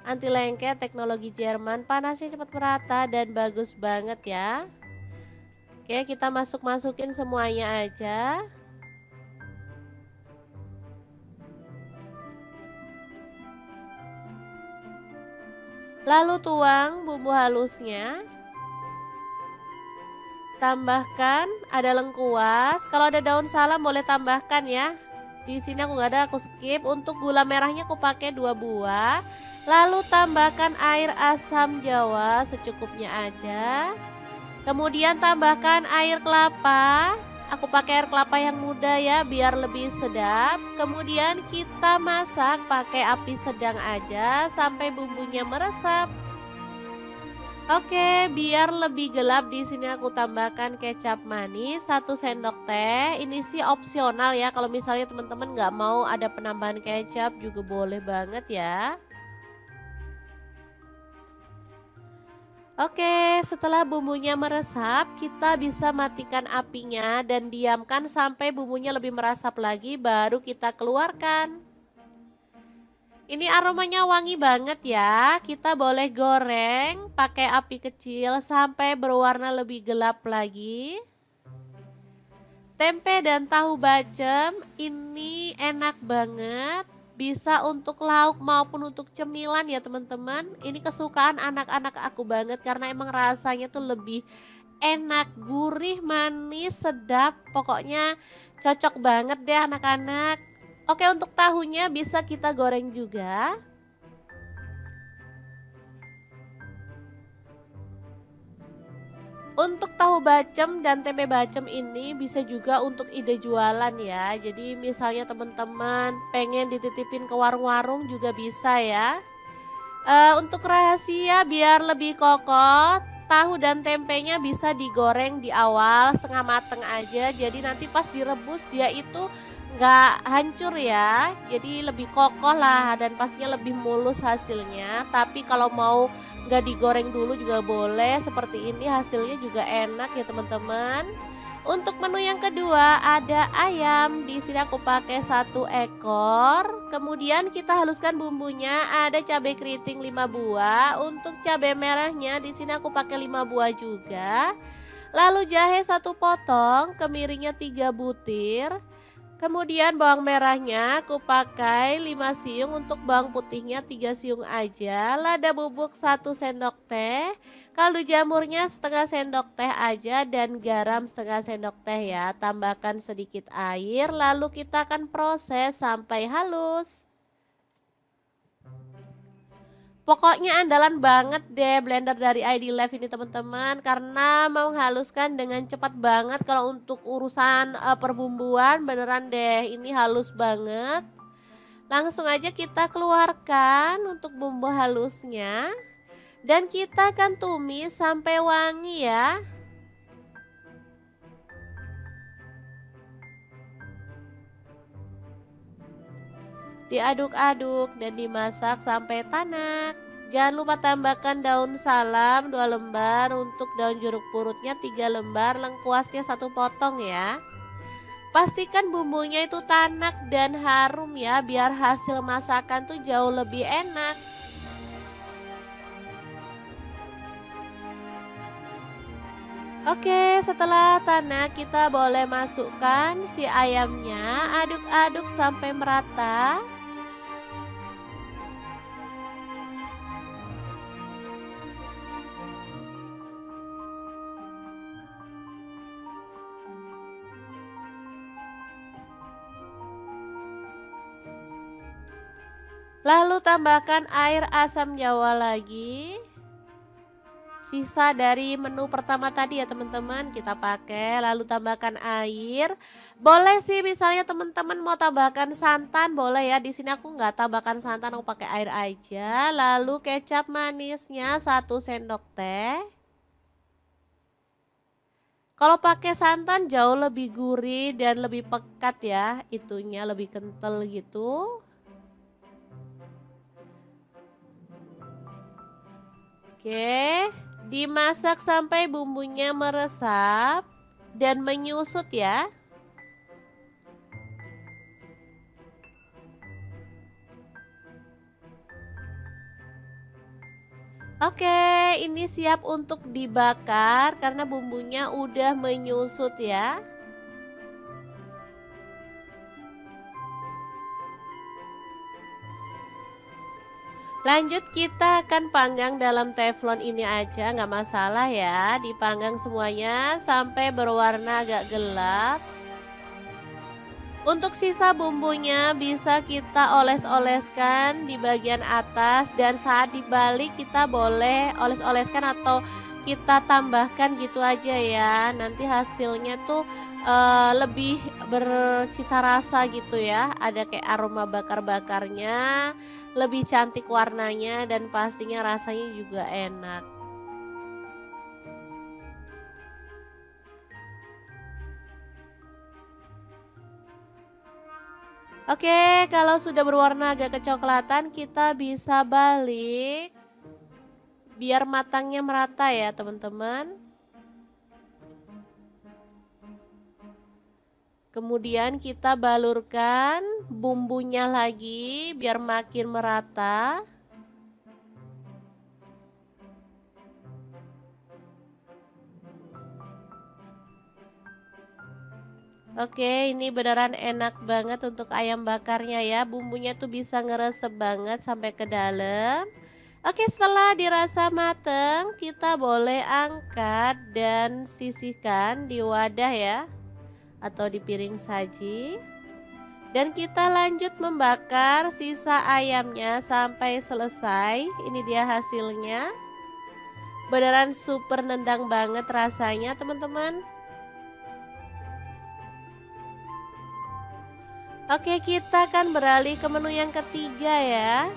anti lengket teknologi Jerman, panasnya cepat merata dan bagus banget ya. Oke, kita masukin semuanya aja. Lalu tuang bumbu halusnya. Tambahkan ada lengkuas, kalau ada daun salam boleh tambahkan ya. Di sini aku nggak ada, aku skip. Untuk gula merahnya aku pakai 2 buah. Lalu tambahkan air asam jawa secukupnya aja. Kemudian tambahkan air kelapa. Aku pakai air kelapa yang muda ya biar lebih sedap. Kemudian kita masak pakai api sedang aja sampai bumbunya meresap. Oke, biar lebih gelap di sini aku tambahkan kecap manis 1 sendok teh. Ini sih opsional ya. Kalau misalnya teman-teman nggak mau ada penambahan kecap juga boleh banget ya. Oke, setelah bumbunya meresap, kita bisa matikan apinya dan diamkan sampai bumbunya lebih meresap lagi baru kita keluarkan. Ini aromanya wangi banget ya. Kita boleh goreng pakai api kecil sampai berwarna lebih gelap lagi. Tempe dan tahu bacem ini enak banget. Bisa untuk lauk maupun untuk cemilan ya teman-teman. Ini kesukaan anak-anak aku banget karena emang rasanya tuh lebih enak, gurih, manis, sedap. Pokoknya cocok banget deh anak-anak. Oke, untuk tahunya bisa kita goreng juga. Untuk tahu bacem dan tempe bacem ini bisa juga untuk ide jualan ya. Jadi misalnya teman-teman pengen dititipin ke warung-warung juga bisa ya. Untuk rahasia biar lebih kokoh, tahu dan tempenya bisa digoreng di awal setengah mateng aja. Jadi nanti pas direbus dia itu nggak hancur ya. Jadi lebih kokoh lah dan pastinya lebih mulus hasilnya. Tapi kalau mau nggak digoreng dulu juga boleh. Seperti ini hasilnya juga enak ya teman-teman. Untuk menu yang kedua ada ayam. Di sini aku pakai 1 ekor. Kemudian kita haluskan bumbunya. Ada cabai keriting 5 buah. Untuk cabai merahnya di sini aku pakai 5 buah juga. Lalu jahe 1 potong, kemiringnya 3 butir. Kemudian bawang merahnya aku pakai 5 siung, untuk bawang putihnya 3 siung aja. Lada bubuk 1 sendok teh, kaldu jamurnya setengah sendok teh aja dan garam setengah sendok teh ya. Tambahkan sedikit air lalu kita akan proses sampai halus. Pokoknya andalan banget deh blender dari ID Live ini teman-teman karena menghaluskan dengan cepat banget. Kalau untuk urusan perbumbuan beneran deh ini halus banget. Langsung aja kita keluarkan untuk bumbu halusnya dan kita akan tumis sampai wangi ya. Diaduk-aduk dan dimasak sampai tanak. Jangan lupa tambahkan daun salam 2 lembar, untuk daun jeruk purutnya 3 lembar, lengkuasnya 1 potong ya. Pastikan bumbunya itu tanak dan harum ya, biar hasil masakan tuh jauh lebih enak. Oke, setelah tanak kita boleh masukkan si ayamnya, aduk-aduk sampai merata. Lalu tambahkan air asam jawa lagi. Sisa dari menu pertama tadi ya teman-teman kita pakai. Lalu tambahkan air. Boleh sih misalnya teman-teman mau tambahkan santan boleh ya. Di sini aku nggak tambahkan santan, aku pakai air aja. Lalu kecap manisnya 1 sendok teh. Kalau pakai santan jauh lebih gurih dan lebih pekat ya. Itunya lebih kental gitu. Oke, dimasak sampai bumbunya meresap dan menyusut ya. Oke, ini siap untuk dibakar karena bumbunya udah menyusut ya. Lanjut kita akan panggang dalam teflon ini aja, nggak masalah ya. Dipanggang semuanya sampai berwarna agak gelap. Untuk sisa bumbunya bisa kita oles-oleskan di bagian atas, dan saat dibalik kita boleh oles-oleskan atau kita tambahkan gitu aja ya. Nanti hasilnya tuh lebih bercita rasa gitu ya. Ada kayak aroma bakar-bakarnya, lebih cantik warnanya dan pastinya rasanya juga enak. Oke, kalau sudah berwarna agak kecoklatan, kita bisa balik biar matangnya merata ya, teman-teman. Kemudian kita balurkan bumbunya lagi biar makin merata. Oke, ini beneran enak banget untuk ayam bakarnya ya. Bumbunya tuh bisa ngeresep banget sampai ke dalam. Oke, setelah dirasa mateng, kita boleh angkat dan sisihkan di wadah ya, atau di piring saji. Dan kita lanjut membakar sisa ayamnya sampai selesai. Ini dia hasilnya. Beneran super nendang banget rasanya, teman-teman. Oke, kita akan beralih ke menu yang ketiga ya.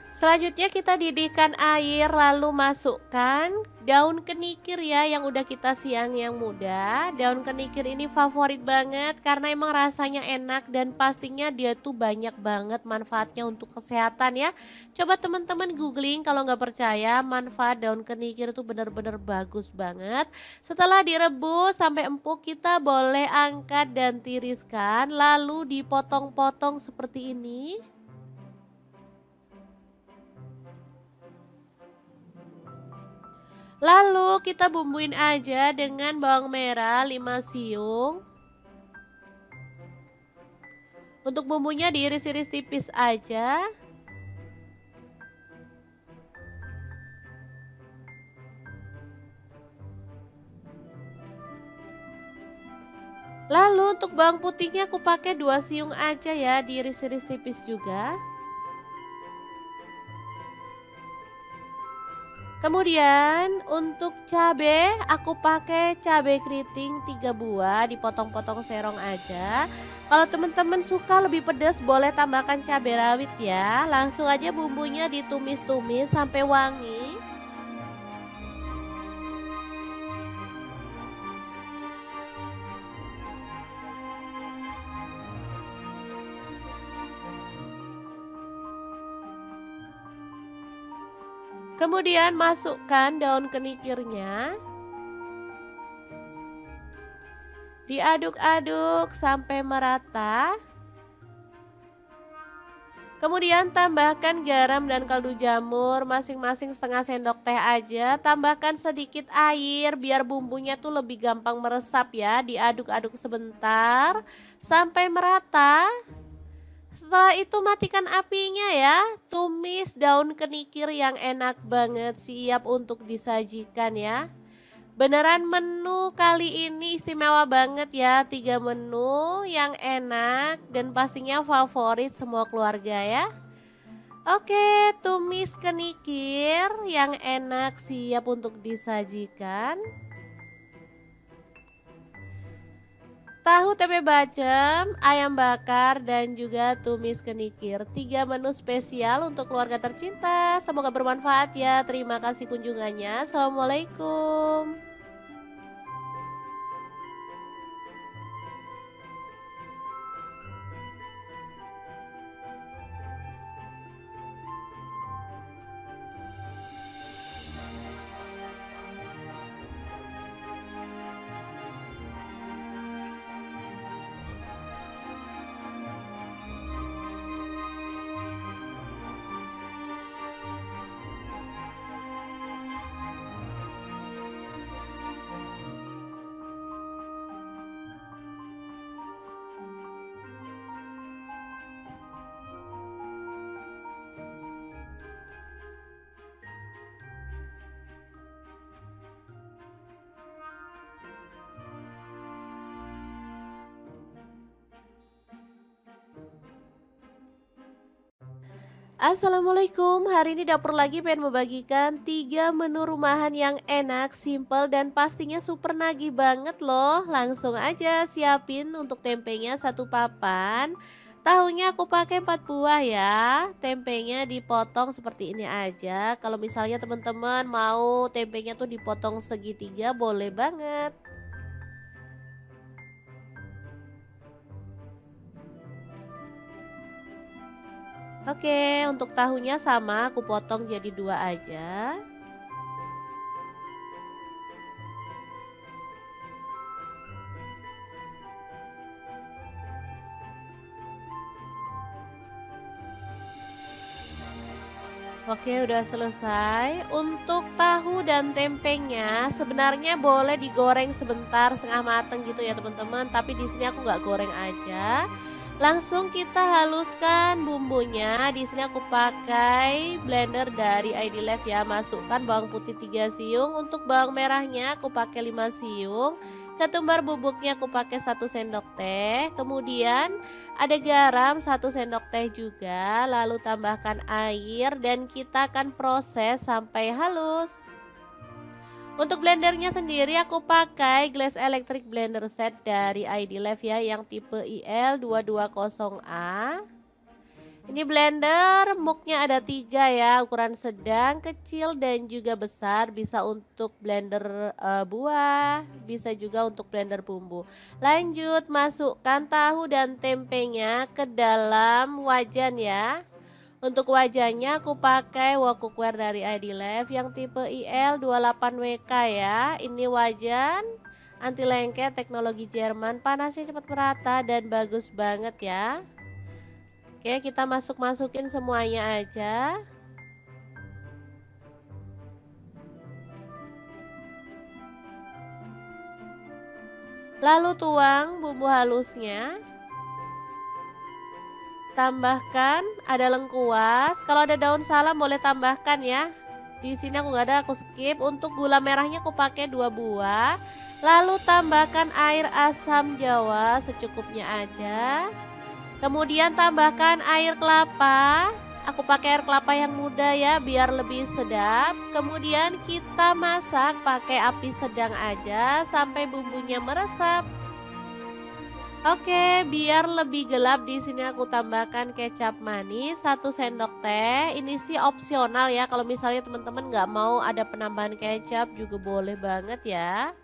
Selanjutnya kita didihkan air, lalu masukkan daun kenikir ya yang udah kita siang yang muda. Daun kenikir ini favorit banget karena emang rasanya enak dan pastinya dia tuh banyak banget manfaatnya untuk kesehatan ya. Coba teman-teman googling kalau nggak percaya, manfaat daun kenikir tuh bener-bener bagus banget. Setelah direbus sampai empuk, kita boleh angkat dan tiriskan lalu dipotong-potong seperti ini. Lalu kita bumbuin aja dengan bawang merah 5 siung. Untuk bumbunya diiris-iris tipis aja. Lalu untuk bawang putihnya aku pakai 2 siung aja ya, diiris-iris tipis juga. Kemudian untuk cabai aku pakai cabai keriting 3 buah, dipotong-potong serong aja. Kalau teman-teman suka lebih pedas boleh tambahkan cabai rawit ya. Langsung aja bumbunya ditumis-tumis sampai wangi. Kemudian masukkan daun kenikirnya. Diaduk-aduk sampai merata. Kemudian tambahkan garam dan kaldu jamur masing-masing setengah sendok teh aja. Tambahkan sedikit air biar bumbunya tuh lebih gampang meresap ya. Diaduk-aduk sebentar sampai merata. Setelah itu matikan apinya ya. Tumis daun kenikir yang enak banget, siap untuk disajikan ya. Beneran menu kali ini istimewa banget ya. 3 menu yang enak dan pastinya favorit semua keluarga ya. Oke, tumis kenikir yang enak siap untuk disajikan. Tahu tempe bacem, ayam bakar, dan juga tumis kenikir. 3 menu spesial untuk keluarga tercinta. Semoga bermanfaat ya. Terima kasih kunjungannya. Assalamualaikum. Assalamualaikum, hari ini dapur lagi pengen membagikan 3 menu rumahan yang enak, simple dan pastinya super nagih banget loh. Langsung aja siapin untuk tempenya satu papan. Tahunya aku pakai 4 buah ya. Tempenya dipotong seperti ini aja. Kalau misalnya teman-teman mau tempenya tuh dipotong segitiga boleh banget. Oke, untuk tahunya sama aku potong jadi 2 aja. Oke, udah selesai. Untuk tahu dan tempenya sebenarnya boleh digoreng sebentar setengah mateng gitu ya teman-teman. Tapi di sini aku nggak goreng aja. Langsung kita haluskan bumbunya. Di sini aku pakai blender dari ID Life ya. Masukkan bawang putih 3 siung. Untuk bawang merahnya aku pakai 5 siung. Ketumbar bubuknya aku pakai 1 sendok teh. Kemudian ada garam 1 sendok teh juga, lalu tambahkan air dan kita akan proses sampai halus. Untuk blendernya sendiri aku pakai Glass Electric Blender Set dari ID Life ya yang tipe IL220A. Ini blender muknya ada 3 ya, ukuran sedang, kecil dan juga besar. Bisa untuk blender buah, bisa juga untuk blender bumbu. Lanjut masukkan tahu dan tempenya ke dalam wajan ya. Untuk wajannya aku pakai wok cookware dari ID Life yang tipe IL28WK ya. Ini wajan anti lengket teknologi Jerman, panasnya cepat merata dan bagus banget ya. Oke, kita masukin semuanya aja. Lalu tuang bumbu halusnya. Tambahkan ada lengkuas. Kalau ada daun salam boleh tambahkan ya. Di sini aku nggak ada, aku skip. Untuk gula merahnya aku pakai 2 buah. Lalu tambahkan air asam jawa secukupnya aja. Kemudian tambahkan air kelapa. Aku pakai air kelapa yang muda ya biar lebih sedap. Kemudian kita masak pakai api sedang aja sampai bumbunya meresap. Oke, biar lebih gelap di sini aku tambahkan kecap manis 1 sendok teh. Ini sih opsional ya. Kalau misalnya teman-teman nggak mau ada penambahan kecap juga boleh banget ya.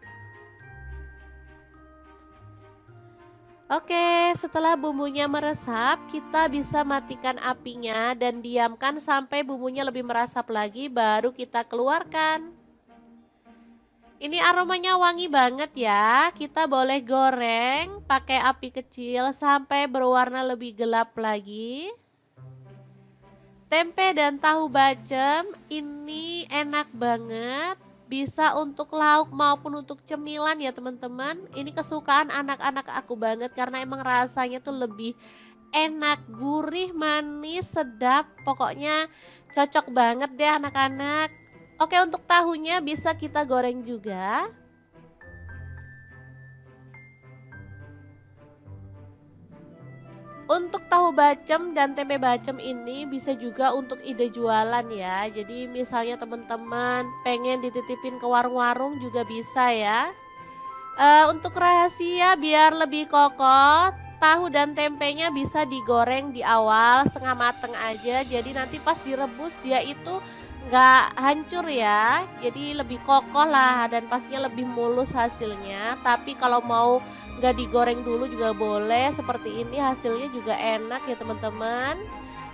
Oke, setelah bumbunya meresap, kita bisa matikan apinya dan diamkan sampai bumbunya lebih meresap lagi, baru kita keluarkan. Ini aromanya wangi banget ya. Kita boleh goreng pakai api kecil sampai berwarna lebih gelap lagi. Tempe dan tahu bacem ini enak banget. Bisa untuk lauk maupun untuk cemilan ya teman-teman. Ini kesukaan anak-anak aku banget karena emang rasanya tuh lebih enak, gurih, manis, sedap. Pokoknya cocok banget deh anak-anak. Oke, untuk tahunya bisa kita goreng juga. Untuk tahu bacem dan tempe bacem ini bisa juga untuk ide jualan ya. Jadi misalnya teman-teman pengen dititipin ke warung-warung juga bisa ya. Untuk rahasia biar lebih kokoh, tahu dan tempenya bisa digoreng di awal setengah mateng aja. Jadi nanti pas direbus dia itu nggak hancur ya. Jadi lebih kokoh lah dan pastinya lebih mulus hasilnya. Tapi kalau mau nggak digoreng dulu juga boleh. Seperti ini hasilnya juga enak ya teman-teman.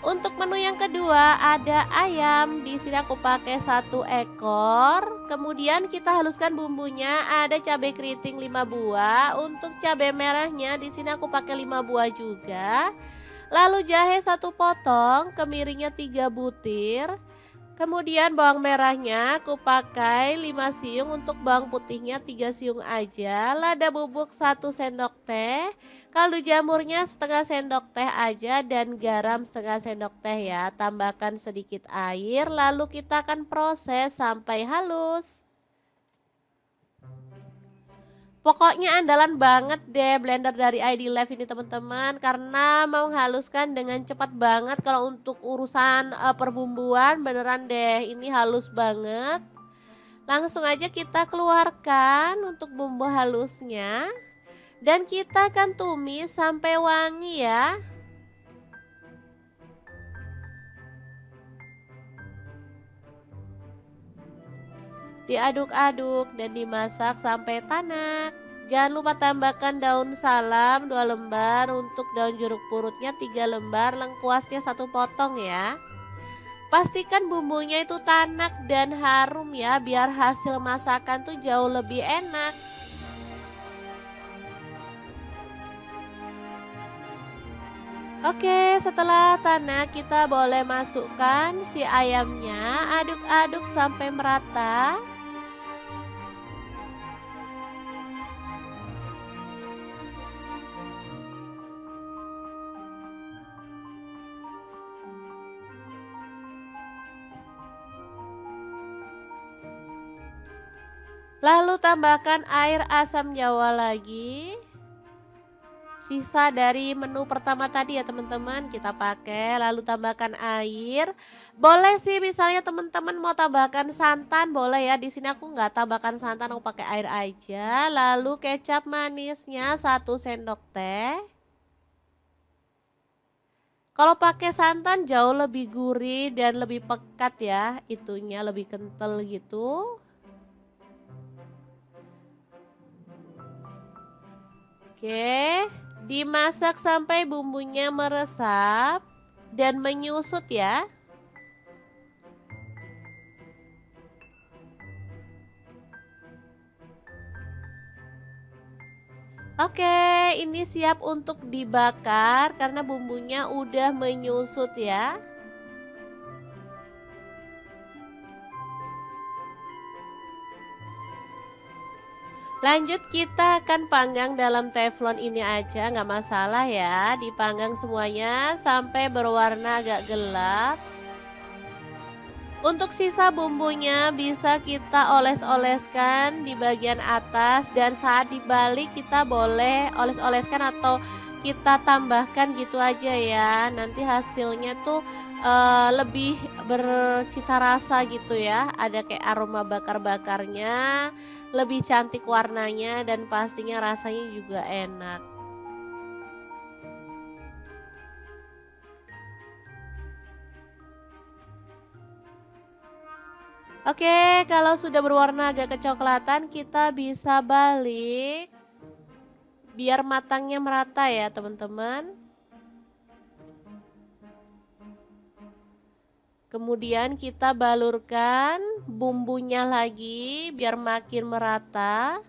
Untuk menu yang kedua ada ayam. Di sini aku pakai 1 ekor. Kemudian kita haluskan bumbunya. Ada cabai keriting 5 buah. Untuk cabai merahnya di sini aku pakai 5 buah juga. Lalu jahe 1 potong, kemiringnya 3 butir. Kemudian bawang merahnya aku pakai 5 siung, untuk bawang putihnya 3 siung aja. Lada bubuk 1 sendok teh, kaldu jamurnya setengah sendok teh aja dan garam setengah sendok teh ya. Tambahkan sedikit air lalu kita akan proses sampai halus. Pokoknya andalan banget deh blender dari ID Live ini teman-teman, karena menghaluskan dengan cepat banget. Kalau untuk urusan perbumbuan beneran deh ini halus banget. Langsung aja kita keluarkan untuk bumbu halusnya. Dan kita akan tumis sampai wangi ya. Diaduk-aduk dan dimasak sampai tanak. Jangan lupa tambahkan daun salam 2 lembar, untuk daun jeruk purutnya 3 lembar, lengkuasnya 1 potong ya. Pastikan bumbunya itu tanak dan harum ya, biar hasil masakan tuh jauh lebih enak. Oke, setelah tanak kita boleh masukkan si ayamnya, aduk-aduk sampai merata. Lalu tambahkan air asam jawa lagi. Sisa dari menu pertama tadi ya teman-teman kita pakai, lalu tambahkan air. Boleh sih misalnya teman-teman mau tambahkan santan boleh ya. Di sini aku nggak tambahkan santan, aku pakai air aja. Lalu kecap manisnya 1 sendok teh. Kalau pakai santan jauh lebih gurih dan lebih pekat ya, itunya lebih kental gitu. Oke, dimasak sampai bumbunya meresap dan menyusut ya. Oke, ini siap untuk dibakar karena bumbunya udah menyusut ya. Lanjut kita akan panggang dalam teflon ini aja, nggak masalah ya. Dipanggang semuanya sampai berwarna agak gelap. Untuk sisa bumbunya bisa kita oles-oleskan di bagian atas, dan saat dibalik kita boleh oles-oleskan atau kita tambahkan gitu aja ya. Nanti hasilnya tuh lebih bercita rasa gitu ya. Ada kayak aroma bakar-bakarnya, lebih cantik warnanya dan pastinya rasanya juga enak. Oke, kalau sudah berwarna agak kecoklatan kita bisa balik biar matangnya merata ya teman-teman. Kemudian kita balurkan bumbunya lagi biar makin merata.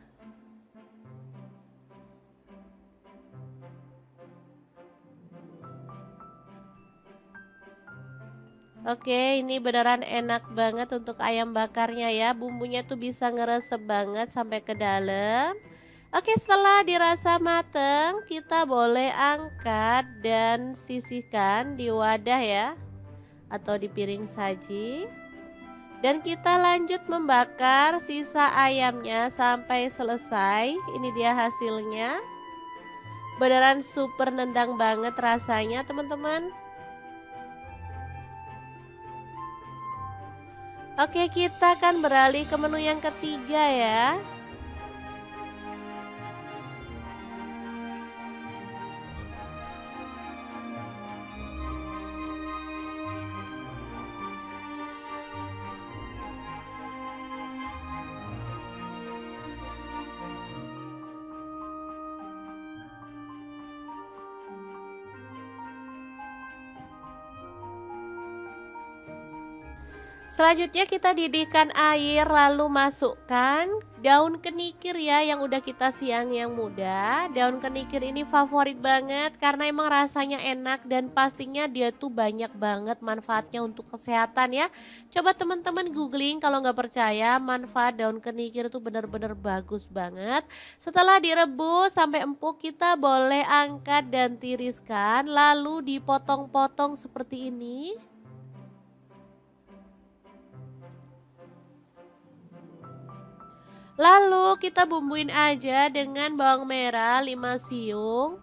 Oke, ini beneran enak banget untuk ayam bakarnya ya. Bumbunya tuh bisa ngeresep banget sampai ke dalam. Oke, setelah dirasa mateng, kita boleh angkat dan sisihkan di wadah ya, atau di piring saji. Dan kita lanjut membakar sisa ayamnya sampai selesai. Ini dia hasilnya. Beneran super nendang banget rasanya teman-teman. Oke, kita akan beralih ke menu yang ketiga ya. Selanjutnya kita didihkan air, lalu masukkan daun kenikir ya yang udah kita siang yang muda. Daun kenikir ini favorit banget karena emang rasanya enak dan pastinya dia tuh banyak banget manfaatnya untuk kesehatan ya. Coba teman-teman googling kalau nggak percaya, manfaat daun kenikir itu benar-benar bagus banget. Setelah direbus sampai empuk kita boleh angkat dan tiriskan, lalu dipotong-potong seperti ini. Lalu kita bumbuin aja dengan bawang merah 5 siung.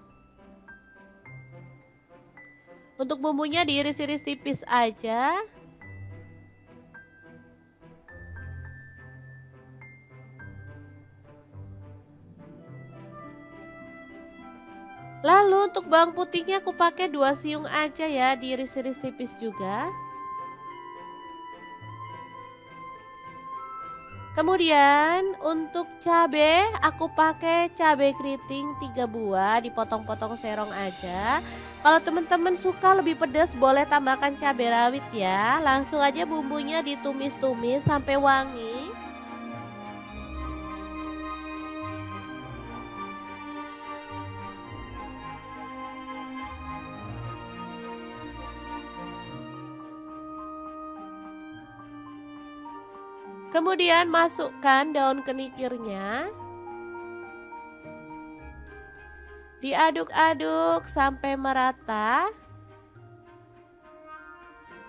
Untuk bumbunya diiris-iris tipis aja. Lalu untuk bawang putihnya aku pakai 2 siung aja ya, diiris-iris tipis juga. Kemudian untuk cabai aku pakai cabai keriting 3 buah, dipotong-potong serong aja. Kalau teman-teman suka lebih pedas boleh tambahkan cabai rawit ya. Langsung aja bumbunya ditumis-tumis sampai wangi. Kemudian masukkan daun kenikirnya. Diaduk-aduk sampai merata.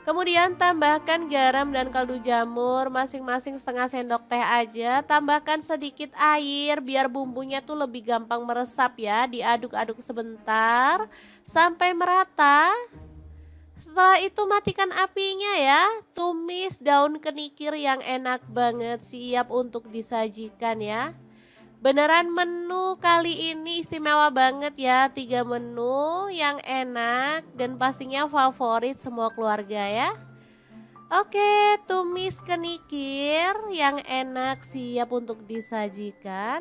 Kemudian tambahkan garam dan kaldu jamur masing-masing setengah sendok teh aja. Tambahkan sedikit air biar bumbunya tuh lebih gampang meresap ya. Diaduk-aduk sebentar sampai merata. Setelah itu matikan apinya ya. Tumis daun kenikir yang enak banget, siap untuk disajikan ya. Beneran menu kali ini istimewa banget ya. 3 menu yang enak dan pastinya favorit semua keluarga ya. Oke, tumis kenikir yang enak siap untuk disajikan.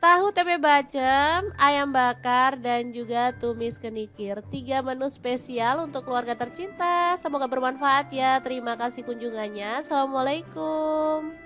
Tahu tempe bacem, ayam bakar, dan juga tumis kenikir. 3 menu spesial untuk keluarga tercinta. Semoga bermanfaat ya. Terima kasih kunjungannya. Assalamualaikum.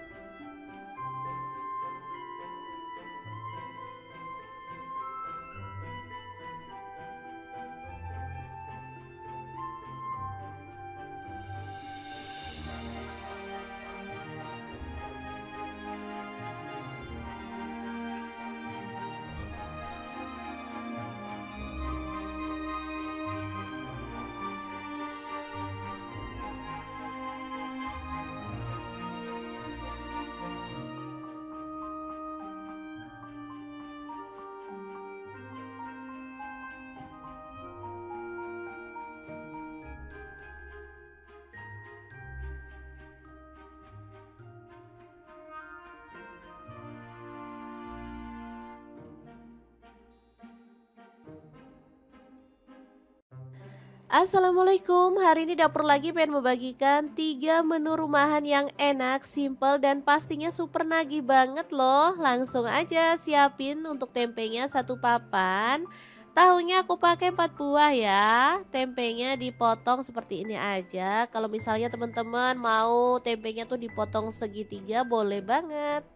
Assalamualaikum, hari ini dapur lagi pengen membagikan 3 menu rumahan yang enak, simple, dan pastinya super nagih banget loh. Langsung aja siapin untuk tempenya 1 papan. Tahunya aku pakai 4 buah ya. Tempenya dipotong seperti ini aja. Kalau misalnya teman-teman mau tempenya tuh dipotong segitiga boleh banget.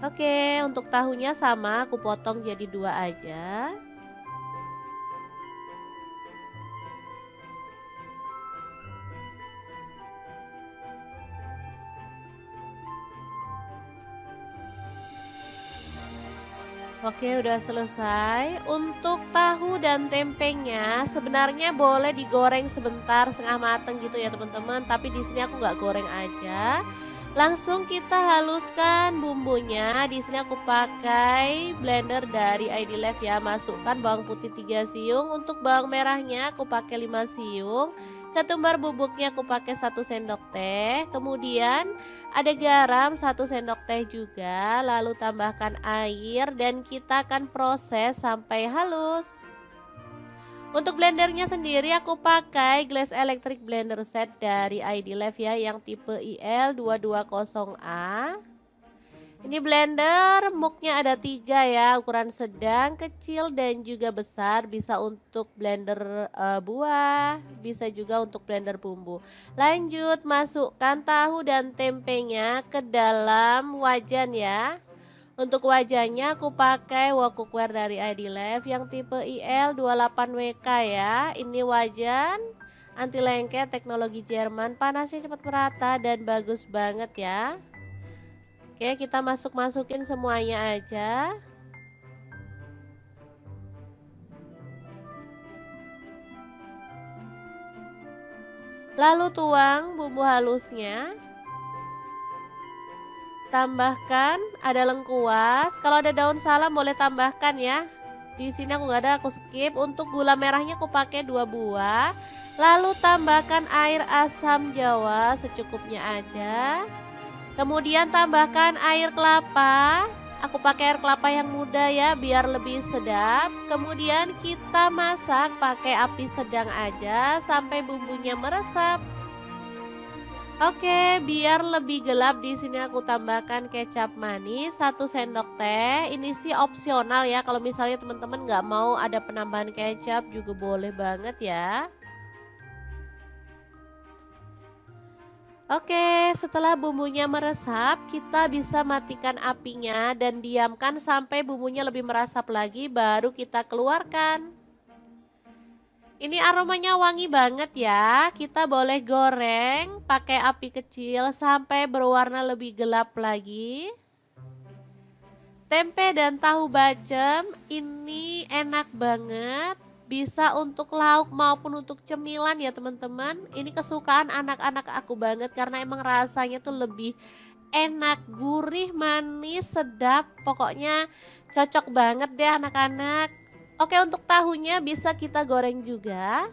Oke, untuk tahunya sama aku potong jadi 2 aja. Oke, udah selesai. Untuk tahu dan tempenya sebenarnya boleh digoreng sebentar setengah mateng gitu ya teman-teman. Tapi di sini aku nggak goreng aja. Langsung kita haluskan bumbunya. Di sini aku pakai blender dari ID Life ya. Masukkan bawang putih 3 siung. Untuk bawang merahnya aku pakai 5 siung. Ketumbar bubuknya aku pakai 1 sendok teh. Kemudian ada garam 1 sendok teh juga, lalu tambahkan air dan kita akan proses sampai halus. Untuk blendernya sendiri aku pakai Glass Electric Blender Set dari ID Life ya yang tipe IL220A. Ini blender muknya ada 3 ya, ukuran sedang, kecil, dan juga besar. Bisa untuk blender buah, bisa juga untuk blender bumbu. Lanjut masukkan tahu dan tempenya ke dalam wajan ya. Untuk wajannya aku pakai wok cookware dari ID Life yang tipe IL28WK ya. Ini wajan anti lengket teknologi Jerman, panasnya cepat merata dan bagus banget ya. Oke, kita masukin semuanya aja. Lalu tuang bumbu halusnya. Tambahkan ada lengkuas. Kalau ada daun salam boleh tambahkan ya. Di sini aku nggak ada, aku skip. Untuk gula merahnya aku pakai 2 buah. Lalu tambahkan air asam jawa secukupnya aja. Kemudian tambahkan air kelapa. Aku pakai air kelapa yang muda ya biar lebih sedap. Kemudian kita masak pakai api sedang aja sampai bumbunya meresap. Oke, biar lebih gelap di sini aku tambahkan kecap manis 1 sendok teh. Ini sih opsional ya. Kalau misalnya teman-teman nggak mau ada penambahan kecap juga boleh banget ya. Oke, setelah bumbunya meresap, kita bisa matikan apinya dan diamkan sampai bumbunya lebih meresap lagi baru kita keluarkan. Ini aromanya wangi banget ya. Kita boleh goreng pakai api kecil sampai berwarna lebih gelap lagi. Tempe dan tahu bacem ini enak banget. Bisa untuk lauk maupun untuk cemilan ya teman-teman. Ini kesukaan anak-anak aku banget karena emang rasanya tuh lebih enak, gurih, manis, sedap. Pokoknya cocok banget deh anak-anak. Oke, untuk tahunya bisa kita goreng juga.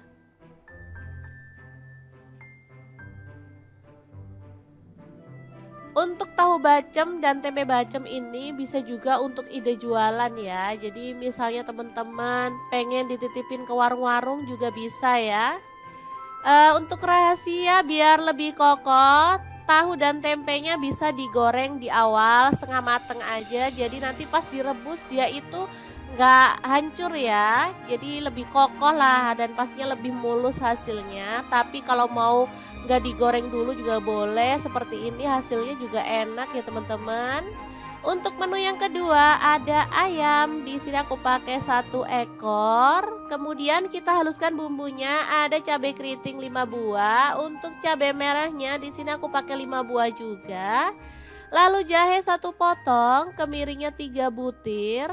Untuk tahu bacem dan tempe bacem ini bisa juga untuk ide jualan ya. Jadi misalnya teman-teman pengen dititipin ke warung-warung juga bisa ya. Untuk rahasia biar lebih kokoh, tahu dan tempenya bisa digoreng di awal setengah mateng aja. Jadi nanti pas direbus dia itu nggak hancur ya. Jadi lebih kokoh lah dan pastinya lebih mulus hasilnya. Tapi kalau mau nggak digoreng dulu juga boleh. Seperti ini hasilnya juga enak ya teman-teman. Untuk menu yang kedua ada ayam. Di sini aku pakai 1 ekor. Kemudian kita haluskan bumbunya. Ada cabai keriting 5 buah. Untuk cabai merahnya di sini aku pakai 5 buah juga. Lalu jahe 1 potong, kemiringnya 3 butir.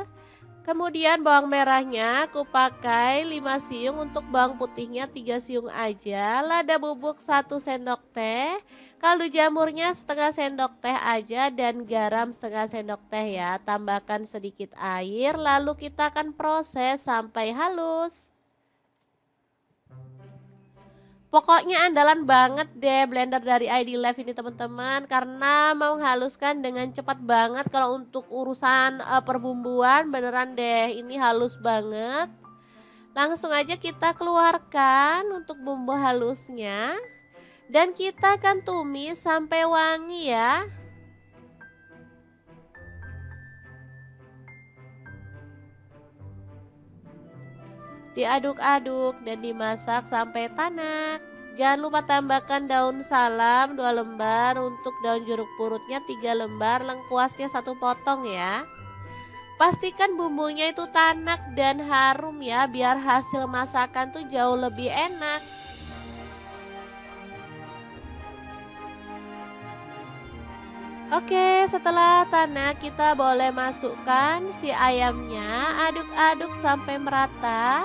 Kemudian bawang merahnya aku pakai 5 siung, untuk bawang putihnya 3 siung aja. Lada bubuk 1 sendok teh, kaldu jamurnya setengah sendok teh aja dan garam setengah sendok teh ya. Tambahkan sedikit air lalu kita akan proses sampai halus. Pokoknya andalan banget deh blender dari ID Live ini teman-teman karena menghaluskan dengan cepat banget. Kalau untuk urusan perbumbuan beneran deh ini halus banget. Langsung aja kita keluarkan untuk bumbu halusnya dan kita akan tumis sampai wangi ya. Diaduk-aduk dan dimasak sampai tanak. Jangan lupa tambahkan daun salam 2 lembar, untuk daun jeruk purutnya 3 lembar, lengkuasnya 1 potong ya. Pastikan bumbunya itu tanak dan harum ya, biar hasil masakan tuh jauh lebih enak. Oke, setelah tanak kita boleh masukkan si ayamnya, aduk-aduk sampai merata.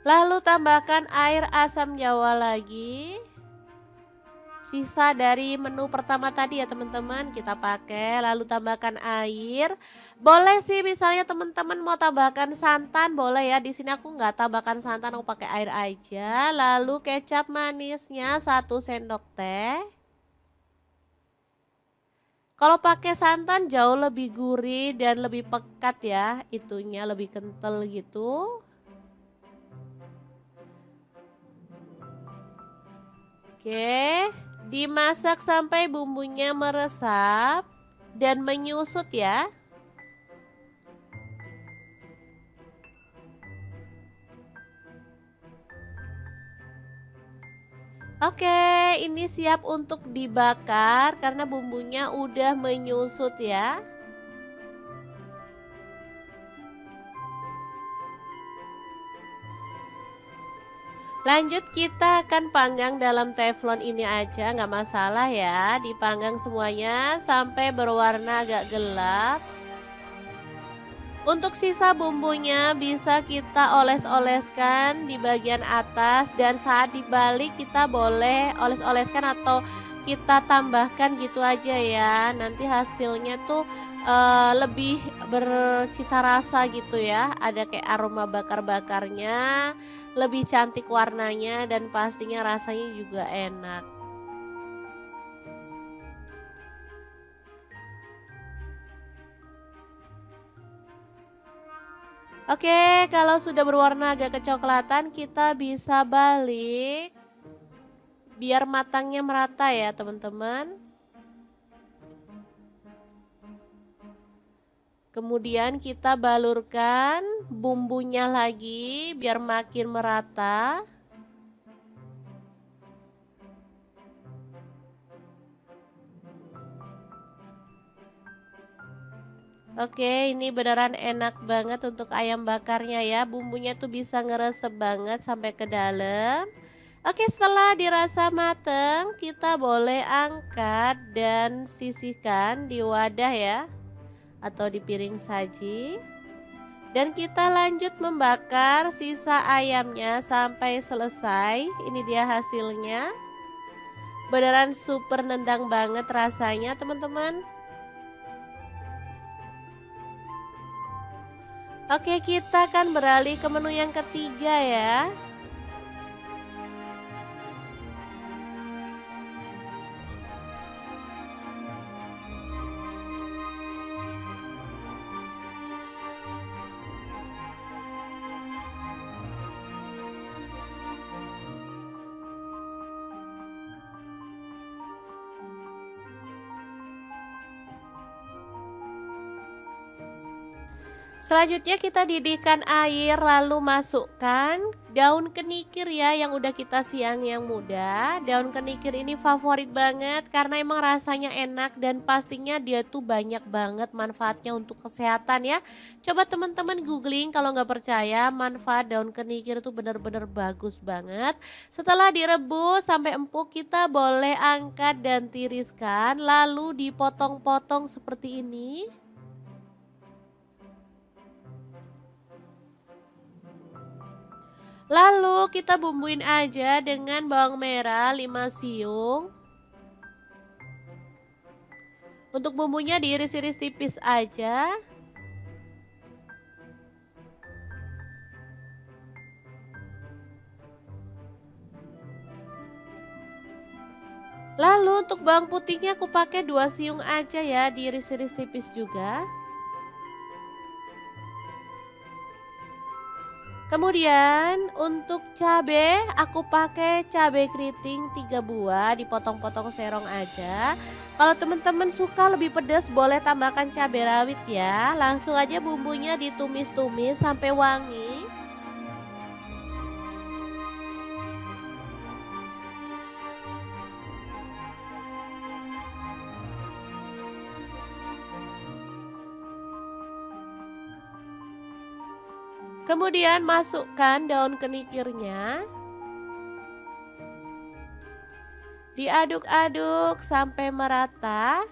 Lalu tambahkan air asam jawa lagi. Sisa dari menu pertama tadi ya teman-teman kita pakai. Lalu tambahkan air. Boleh sih misalnya teman-teman mau tambahkan santan boleh ya. Di sini aku nggak tambahkan santan, aku pakai air aja. Lalu kecap manisnya 1 sendok teh. Kalau pakai santan jauh lebih gurih dan lebih pekat ya. Itunya lebih kental gitu. Oke, dimasak sampai bumbunya meresap dan menyusut ya. Oke, ini siap untuk dibakar karena bumbunya udah menyusut ya. Lanjut kita akan panggang dalam teflon ini aja, nggak masalah ya. Dipanggang semuanya sampai berwarna agak gelap. Untuk sisa bumbunya bisa kita oles-oleskan di bagian atas, dan saat dibalik kita boleh oles-oleskan atau kita tambahkan gitu aja ya. Nanti hasilnya tuh lebih bercita rasa gitu ya. Ada kayak aroma bakar-bakarnya, lebih cantik warnanya dan pastinya rasanya juga enak. Oke, kalau sudah berwarna agak kecoklatan, kita bisa balik biar matangnya merata ya, teman-teman. Kemudian kita balurkan bumbunya lagi biar makin merata. Oke, ini beneran enak banget untuk ayam bakarnya ya. Bumbunya tuh bisa ngeresep banget sampai ke dalam. Oke, setelah dirasa mateng, kita boleh angkat dan sisihkan di wadah ya, atau di piring saji. Dan kita lanjut membakar sisa ayamnya sampai selesai. Ini dia hasilnya. Beneran super nendang banget rasanya, teman-teman. Oke, kita akan beralih ke menu yang ketiga ya. Selanjutnya kita didihkan air, lalu masukkan daun kenikir ya yang udah kita siang yang muda. Daun kenikir ini favorit banget karena emang rasanya enak dan pastinya dia tuh banyak banget manfaatnya untuk kesehatan ya. Coba teman-teman googling kalau nggak percaya, manfaat daun kenikir itu benar-benar bagus banget. Setelah direbus sampai empuk, kita boleh angkat dan tiriskan lalu dipotong-potong seperti ini. Lalu kita bumbuin aja dengan bawang merah 5 siung. Untuk bumbunya diiris-iris tipis aja. Lalu untuk bawang putihnya aku pakai 2 siung aja ya, diiris-iris tipis juga. Kemudian untuk cabai aku pakai cabai keriting 3 buah, dipotong-potong serong aja. Kalau teman-teman suka lebih pedas boleh tambahkan cabai rawit ya. Langsung aja bumbunya ditumis-tumis sampai wangi. Kemudian masukkan daun kenikirnya. Diaduk-aduk sampai merata.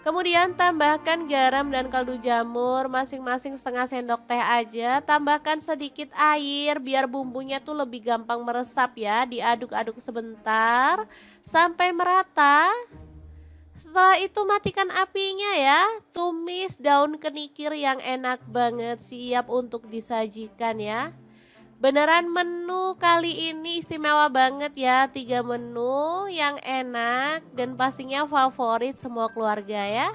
Kemudian tambahkan garam dan kaldu jamur masing-masing setengah sendok teh aja. Tambahkan sedikit air biar bumbunya tuh lebih gampang meresap ya. Diaduk-aduk sebentar sampai merata. Setelah itu matikan apinya ya. Tumis daun kenikir yang enak banget, siap untuk disajikan ya. Beneran menu kali ini istimewa banget ya. 3 menu yang enak dan pastinya favorit semua keluarga ya.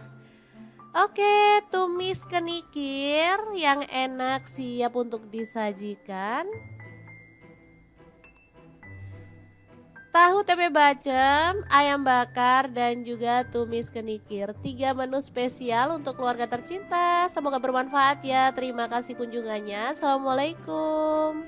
Oke, tumis kenikir yang enak siap untuk disajikan. Tahu tempe bacem, ayam bakar, dan juga tumis kenikir. 3 menu spesial untuk keluarga tercinta. Semoga bermanfaat ya. Terima kasih kunjungannya. Assalamualaikum.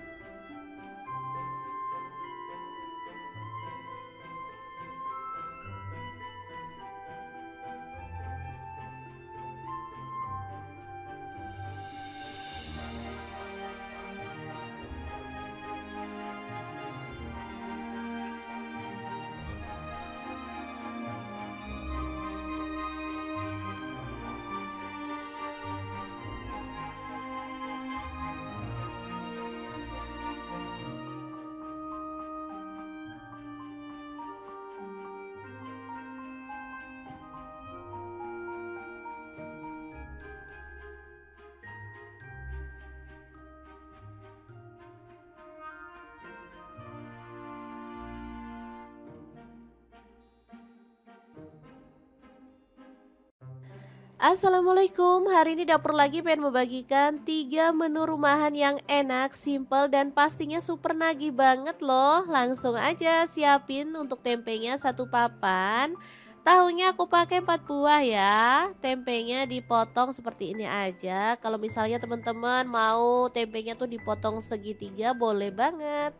Assalamualaikum, hari ini dapur lagi pengen membagikan 3 menu rumahan yang enak, simple, dan pastinya super nagih banget loh. Langsung aja siapin untuk tempenya satu papan. Tahunya aku pakai 4 buah ya. Tempenya dipotong seperti ini aja. Kalau misalnya teman-teman mau tempenya tuh dipotong segitiga boleh banget.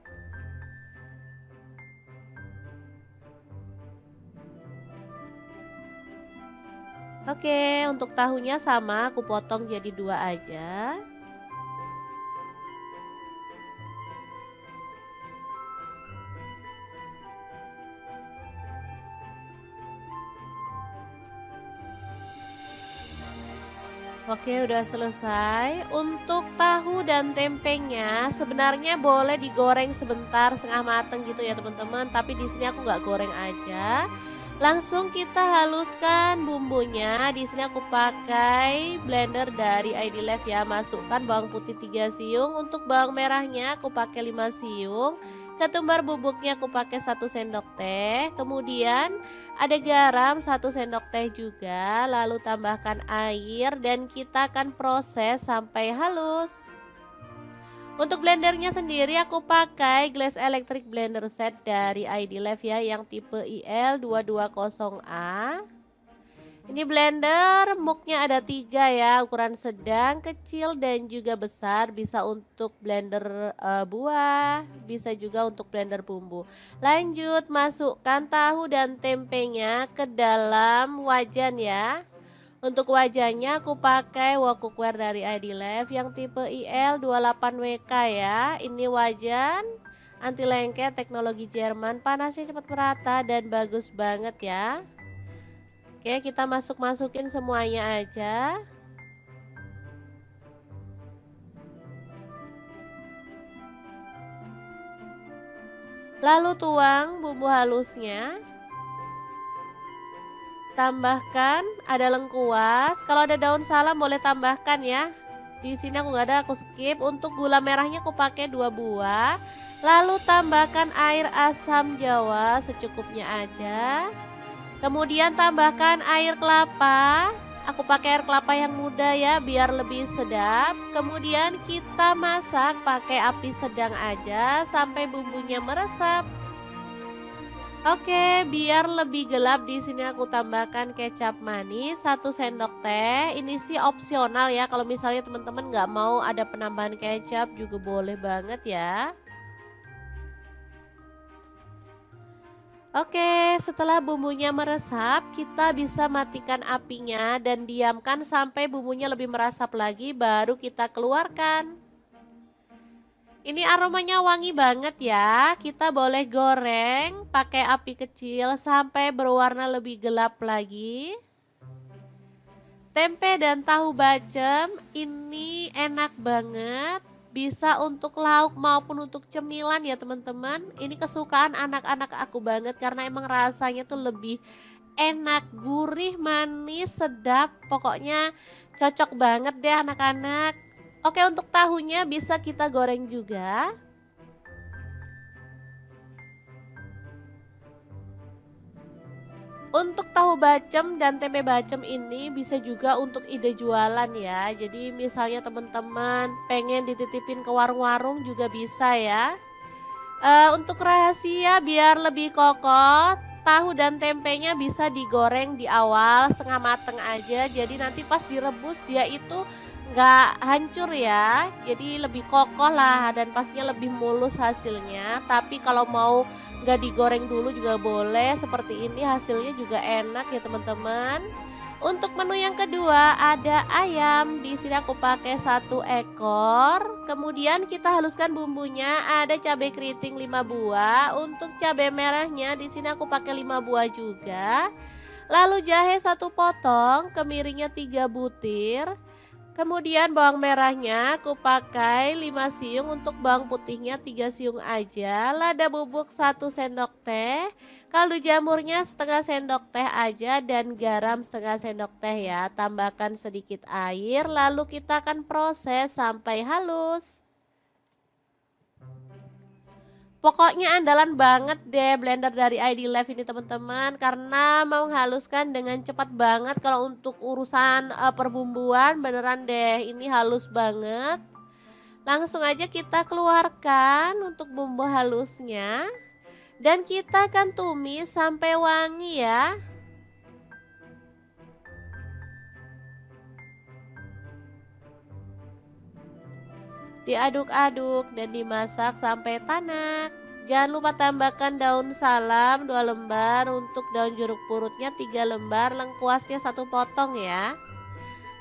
Oke, untuk tahunya sama aku potong jadi 2 aja. Oke, udah selesai. Untuk tahu dan tempenya sebenarnya boleh digoreng sebentar setengah mateng gitu ya teman-teman. Tapi di sini aku nggak goreng aja. Langsung kita haluskan bumbunya. Di sini aku pakai blender dari ID Life ya. Masukkan bawang putih 3 siung. Untuk bawang merahnya aku pakai 5 siung. Ketumbar bubuknya aku pakai 1 sendok teh. Kemudian ada garam 1 sendok teh juga. Lalu tambahkan air dan kita akan proses sampai halus. Untuk blendernya sendiri aku pakai Glass Electric Blender Set dari ID Life ya, yang tipe IL220A. Ini blender muknya ada 3 ya, ukuran sedang, kecil, dan juga besar. Bisa untuk blender buah, bisa juga untuk blender bumbu. Lanjut masukkan tahu dan tempenya ke dalam wajan ya. Untuk wajannya aku pakai wok cookware dari ID Life yang tipe IL28WK ya. Ini wajan anti lengket teknologi Jerman, panasnya cepat merata dan bagus banget ya. Oke, kita masukin semuanya aja. Lalu tuang bumbu halusnya. Tambahkan ada lengkuas, kalau ada daun salam boleh tambahkan ya. Di sini aku nggak ada, aku skip. Untuk gula merahnya aku pakai 2 buah. Lalu tambahkan air asam jawa secukupnya aja. Kemudian tambahkan air kelapa. Aku pakai air kelapa yang muda ya biar lebih sedap. Kemudian kita masak pakai api sedang aja sampai bumbunya meresap. Oke, biar lebih gelap di sini aku tambahkan kecap manis 1 sendok teh. Ini sih opsional ya. Kalau misalnya teman-teman nggak mau ada penambahan kecap juga boleh banget ya. Oke, setelah bumbunya meresap, kita bisa matikan apinya dan diamkan sampai bumbunya lebih meresap lagi, baru kita keluarkan. Ini aromanya wangi banget ya. Kita boleh goreng pakai api kecil sampai berwarna lebih gelap lagi. Tempe dan tahu bacem ini enak banget. Bisa untuk lauk maupun untuk cemilan ya teman-teman. Ini kesukaan anak-anak aku banget karena emang rasanya tuh lebih enak, gurih, manis, sedap. Pokoknya cocok banget deh anak-anak. Oke, untuk tahunya bisa kita goreng juga. Untuk tahu bacem dan tempe bacem ini bisa juga untuk ide jualan ya. Jadi misalnya teman-teman pengen dititipin ke warung-warung juga bisa ya. Untuk rahasia biar lebih kokoh, tahu dan tempenya bisa digoreng di awal setengah mateng aja. Jadi nanti pas direbus dia itu nggak hancur ya. Jadi lebih kokoh lah dan pastinya lebih mulus hasilnya. Tapi kalau mau nggak digoreng dulu juga boleh. Seperti ini hasilnya juga enak ya teman-teman. Untuk menu yang kedua ada ayam. Di sini aku pakai 1 ekor. Kemudian kita haluskan bumbunya. Ada cabai keriting 5 buah. Untuk cabai merahnya di sini aku pakai 5 buah juga. Lalu jahe 1 potong, kemiringnya 3 butir. Kemudian bawang merahnya aku pakai 5 siung, untuk bawang putihnya 3 siung aja. Lada bubuk 1 sendok teh, kaldu jamurnya setengah sendok teh aja dan garam setengah sendok teh ya. Tambahkan sedikit air lalu kita akan proses sampai halus. Pokoknya andalan banget deh blender dari ID Live ini teman-teman, karena menghaluskan dengan cepat banget. Kalau untuk urusan perbumbuan beneran deh ini halus banget. Langsung aja kita keluarkan untuk bumbu halusnya. Dan kita akan tumis sampai wangi ya. Diaduk-aduk dan dimasak sampai tanak. Jangan lupa tambahkan daun salam 2 lembar, untuk daun jeruk purutnya 3 lembar, lengkuasnya 1 potong ya.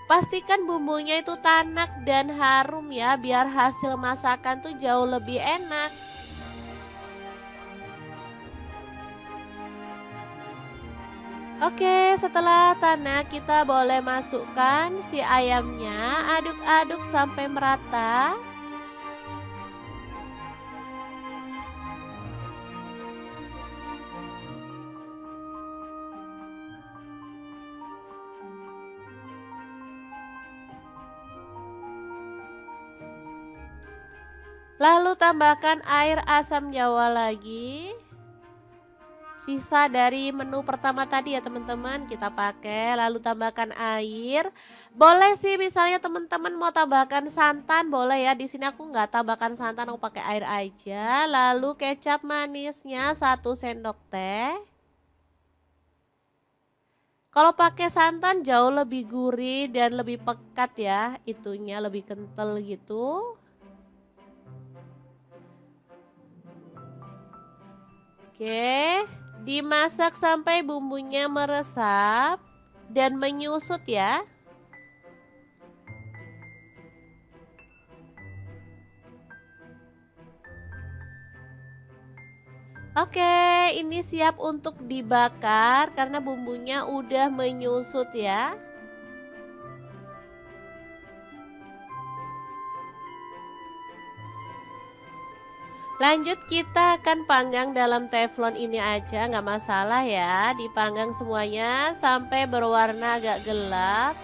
Pastikan bumbunya itu tanak dan harum ya, biar hasil masakan tuh jauh lebih enak. Oke, setelah tanak kita boleh masukkan si ayamnya, aduk-aduk sampai merata. Lalu tambahkan air asam jawa lagi. Sisa dari menu pertama tadi ya teman-teman kita pakai, lalu tambahkan air. Boleh sih misalnya teman-teman mau tambahkan santan boleh ya. Di sini aku nggak tambahkan santan, aku pakai air aja. Lalu kecap manisnya 1 sendok teh. Kalau pakai santan jauh lebih gurih dan lebih pekat ya, itunya lebih kental gitu. Oke, dimasak sampai bumbunya meresap dan menyusut ya. Oke, ini siap untuk dibakar karena bumbunya udah menyusut ya. Lanjut kita akan panggang dalam teflon ini aja, nggak masalah ya. Dipanggang semuanya sampai berwarna agak gelap.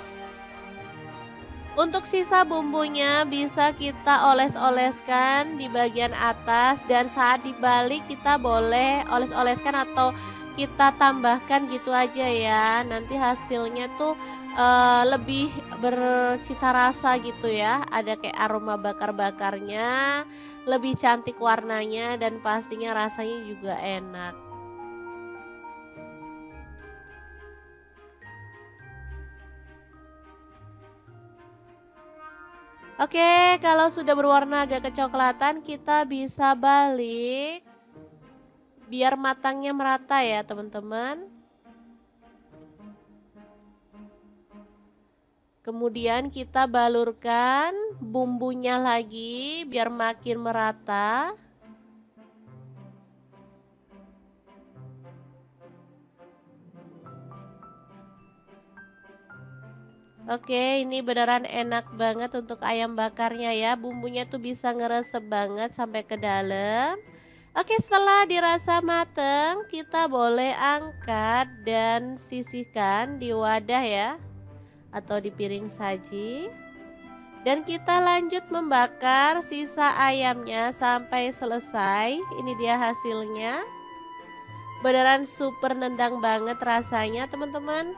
Untuk sisa bumbunya bisa kita oles-oleskan di bagian atas, dan saat dibalik kita boleh oles-oleskan atau kita tambahkan gitu aja ya. Nanti hasilnya tuh lebih bercita rasa gitu ya. Ada kayak aroma bakar-bakarnya, lebih cantik warnanya dan pastinya rasanya juga enak. Oke, kalau sudah berwarna agak kecoklatan kita bisa balik biar matangnya merata ya teman-teman. Kemudian kita balurkan bumbunya lagi biar makin merata. Oke, ini beneran enak banget untuk ayam bakarnya ya. Bumbunya tuh bisa ngeresep banget sampai ke dalam. Oke, setelah dirasa mateng, kita boleh angkat dan sisihkan di wadah ya, atau di piring saji. Dan kita lanjut membakar sisa ayamnya sampai selesai. Ini dia hasilnya. Beneran super nendang banget rasanya teman-teman.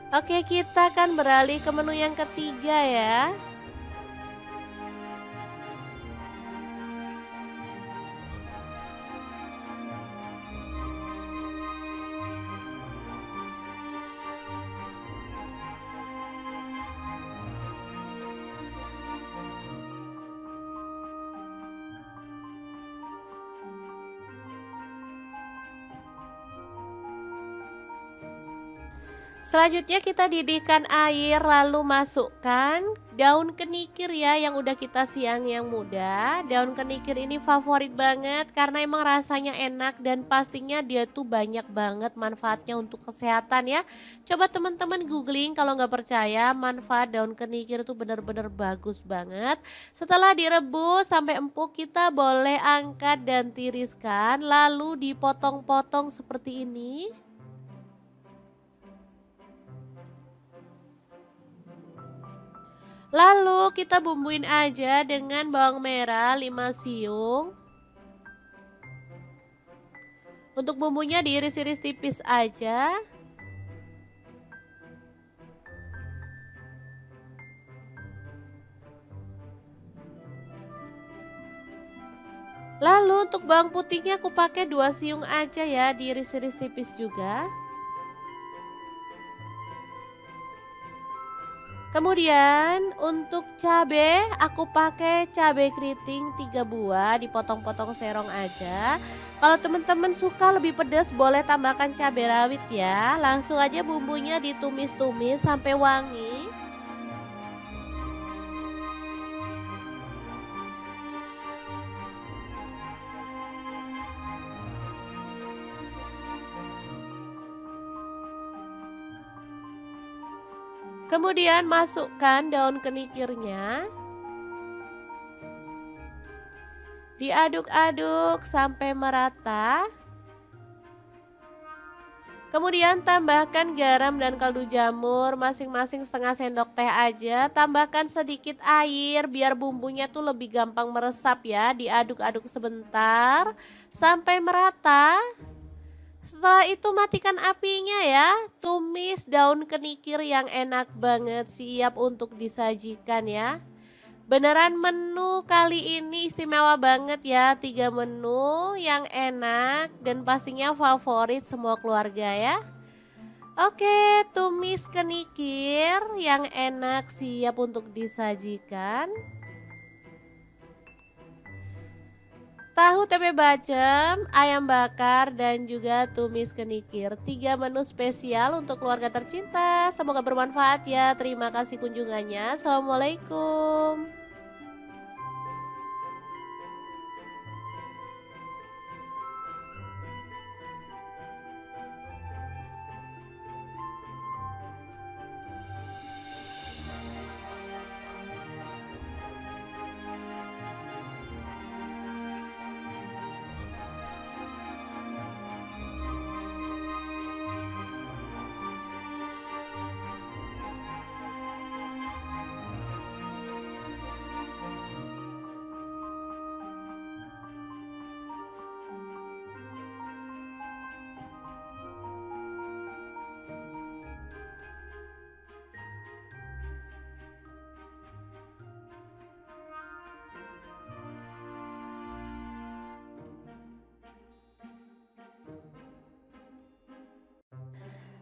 Oke, kita akan beralih ke menu yang ketiga ya. Selanjutnya kita didihkan air, lalu masukkan daun kenikir ya yang udah kita siang yang muda. Daun kenikir ini favorit banget karena emang rasanya enak dan pastinya dia tuh banyak banget manfaatnya untuk kesehatan ya. Coba teman-teman googling kalau nggak percaya, manfaat daun kenikir tuh bener-bener bagus banget. Setelah direbus sampai empuk kita boleh angkat dan tiriskan, lalu dipotong-potong seperti ini. Lalu kita bumbuin aja dengan bawang merah 5 siung. Untuk bumbunya diiris-iris tipis aja. Lalu untuk bawang putihnya aku pakai 2 siung aja ya, diiris-iris tipis juga. Kemudian untuk cabai aku pakai cabai keriting 3 buah, dipotong-potong serong aja. Kalau teman-teman suka lebih pedas boleh tambahkan cabai rawit ya. Langsung aja bumbunya ditumis-tumis sampai wangi. Kemudian masukkan daun kenikirnya. Diaduk-aduk sampai merata. Kemudian tambahkan garam dan kaldu jamur masing-masing setengah sendok teh aja. Tambahkan sedikit air biar bumbunya tuh lebih gampang meresap ya. Diaduk-aduk sebentar sampai merata. Setelah itu matikan apinya ya. Tumis daun kenikir yang enak banget, siap untuk disajikan ya. Beneran menu kali ini istimewa banget ya, 3 menu yang enak dan pastinya favorit semua keluarga ya. Oke, tumis kenikir yang enak siap untuk disajikan. Tahu tempe bacem, ayam bakar dan juga tumis kenikir. 3 menu spesial untuk keluarga tercinta. Semoga bermanfaat ya. Terima kasih kunjungannya. Assalamualaikum.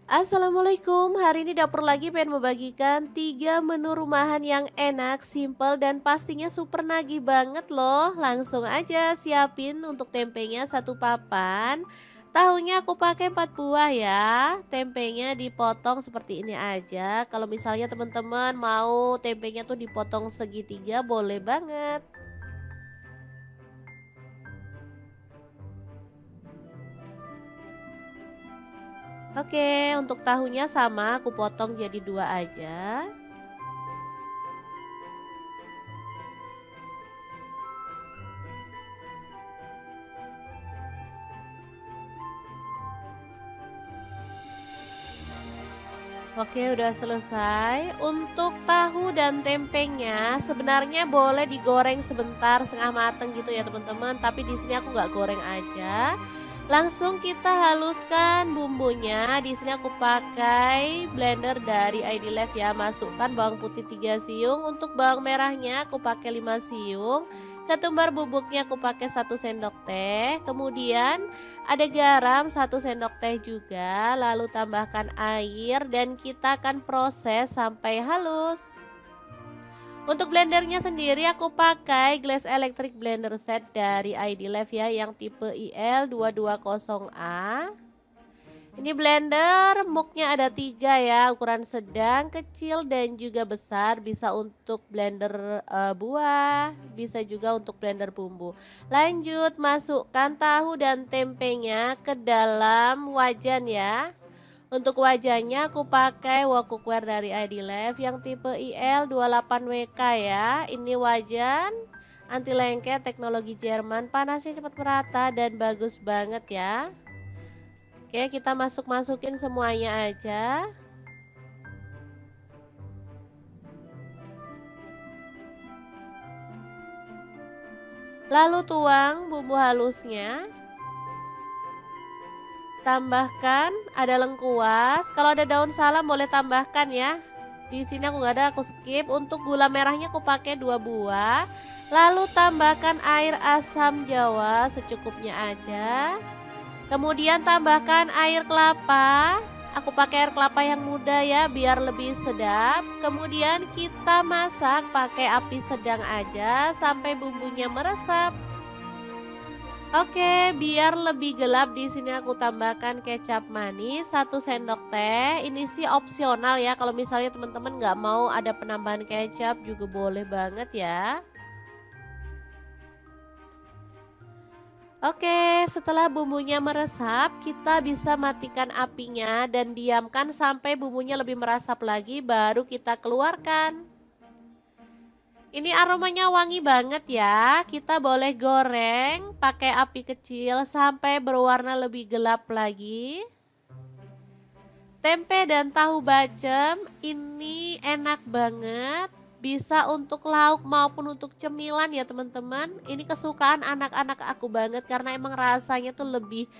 Assalamualaikum, hari ini dapur lagi pengen membagikan 3 menu rumahan yang enak, simple dan pastinya super nagih banget loh. Langsung aja siapin untuk tempenya 1 papan. Tahunya aku pakai 4 buah ya. Tempenya dipotong seperti ini aja. Kalau misalnya teman-teman mau tempenya tuh dipotong segitiga boleh banget. Oke, untuk tahunya sama aku potong jadi 2 aja. Oke, udah selesai. Untuk tahu dan tempenya sebenarnya boleh digoreng sebentar setengah mateng gitu ya teman-teman. Tapi di sini aku nggak goreng aja. Langsung kita haluskan bumbunya. Di sini aku pakai blender dari ID Life ya. Masukkan bawang putih 3 siung. Untuk bawang merahnya aku pakai 5 siung. Ketumbar bubuknya aku pakai 1 sendok teh. Kemudian ada garam 1 sendok teh juga, lalu tambahkan air dan kita akan proses sampai halus. Untuk blendernya sendiri aku pakai Glass Electric Blender Set dari ID Life ya yang tipe IL220A. Ini blender muknya ada 3 ya, ukuran sedang, kecil dan juga besar. Bisa untuk blender buah, bisa juga untuk blender bumbu. Lanjut masukkan tahu dan tempenya ke dalam wajan ya. Untuk wajannya aku pakai wok cookware dari ID Life yang tipe IL28WK ya. Ini wajan anti lengket teknologi Jerman, panasnya cepat merata dan bagus banget ya. Oke, kita masukin semuanya aja. Lalu tuang bumbu halusnya. Tambahkan ada lengkuas. Kalau ada daun salam boleh tambahkan ya. Di sini aku nggak ada, aku skip. Untuk gula merahnya aku pakai 2 buah. Lalu tambahkan air asam jawa secukupnya aja. Kemudian tambahkan air kelapa. Aku pakai air kelapa yang muda ya biar lebih sedap. Kemudian kita masak pakai api sedang aja sampai bumbunya meresap. Oke, biar lebih gelap di sini aku tambahkan kecap manis 1 sendok teh. Ini sih opsional ya. Kalau misalnya teman-teman nggak mau ada penambahan kecap juga boleh banget ya. Oke, setelah bumbunya meresap, kita bisa matikan apinya dan diamkan sampai bumbunya lebih meresap lagi, baru kita keluarkan. Ini aromanya wangi banget ya. Kita boleh goreng pakai api kecil sampai berwarna lebih gelap lagi. Tempe dan tahu bacem ini enak banget. Bisa untuk lauk maupun untuk cemilan ya teman-teman. Ini kesukaan anak-anak aku banget karena emang rasanya tuh lebih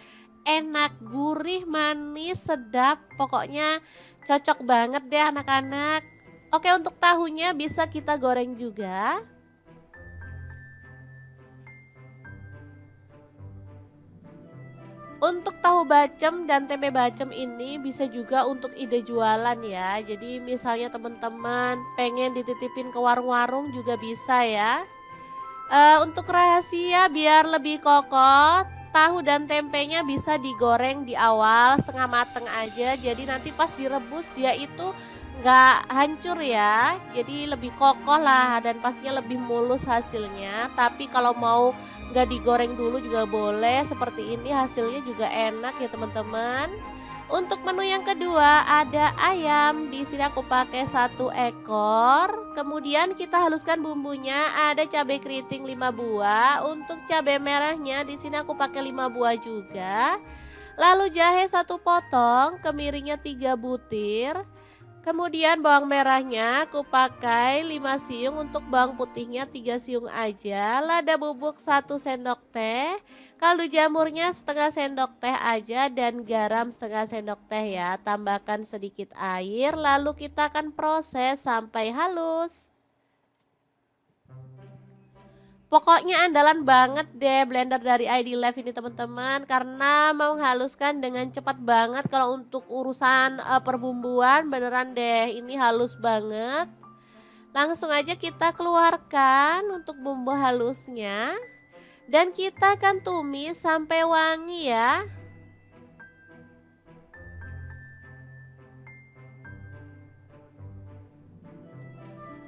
enak, gurih, manis, sedap. Pokoknya cocok banget deh anak-anak. Oke, untuk tahunya bisa kita goreng juga. Untuk tahu bacem dan tempe bacem ini bisa juga untuk ide jualan ya. Jadi misalnya teman-teman pengen dititipin ke warung-warung juga bisa ya. Untuk rahasia biar lebih kokoh, tahu dan tempenya bisa digoreng di awal setengah mateng aja. Jadi nanti pas direbus dia itu nggak hancur ya. Jadi lebih kokoh lah dan pastinya lebih mulus hasilnya. Tapi kalau mau nggak digoreng dulu juga boleh. Seperti ini hasilnya juga enak ya teman-teman. Untuk menu yang kedua ada ayam. Di sini aku pakai 1 ekor. Kemudian kita haluskan bumbunya. Ada cabai keriting 5 buah. Untuk cabai merahnya di sini aku pakai 5 buah juga. Lalu jahe 1 potong, kemiringnya 3 butir. Kemudian bawang merahnya aku pakai 5 siung, untuk bawang putihnya 3 siung aja. Lada bubuk 1 sendok teh. Kaldu jamurnya setengah sendok teh aja dan garam setengah sendok teh ya. Tambahkan sedikit air lalu kita akan proses sampai halus. Pokoknya andalan banget deh blender dari ID Live ini teman-teman karena menghaluskan dengan cepat banget. Kalau untuk urusan perbumbuan beneran deh ini halus banget. Langsung aja kita keluarkan untuk bumbu halusnya dan kita akan tumis sampai wangi ya.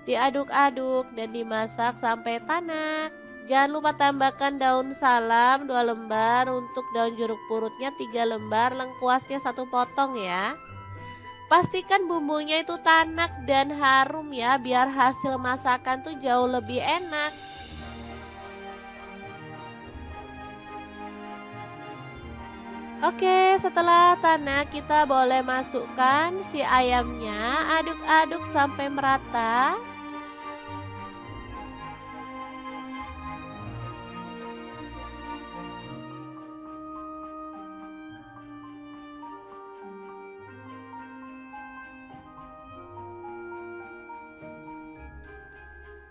Diaduk-aduk dan dimasak sampai tanak. Jangan lupa tambahkan daun salam 2 lembar, untuk daun jeruk purutnya 3 lembar, lengkuasnya 1 potong ya. Pastikan bumbunya itu tanak dan harum ya, biar hasil masakan tuh jauh lebih enak. Oke, setelah tanak kita boleh masukkan si ayamnya, aduk-aduk sampai merata.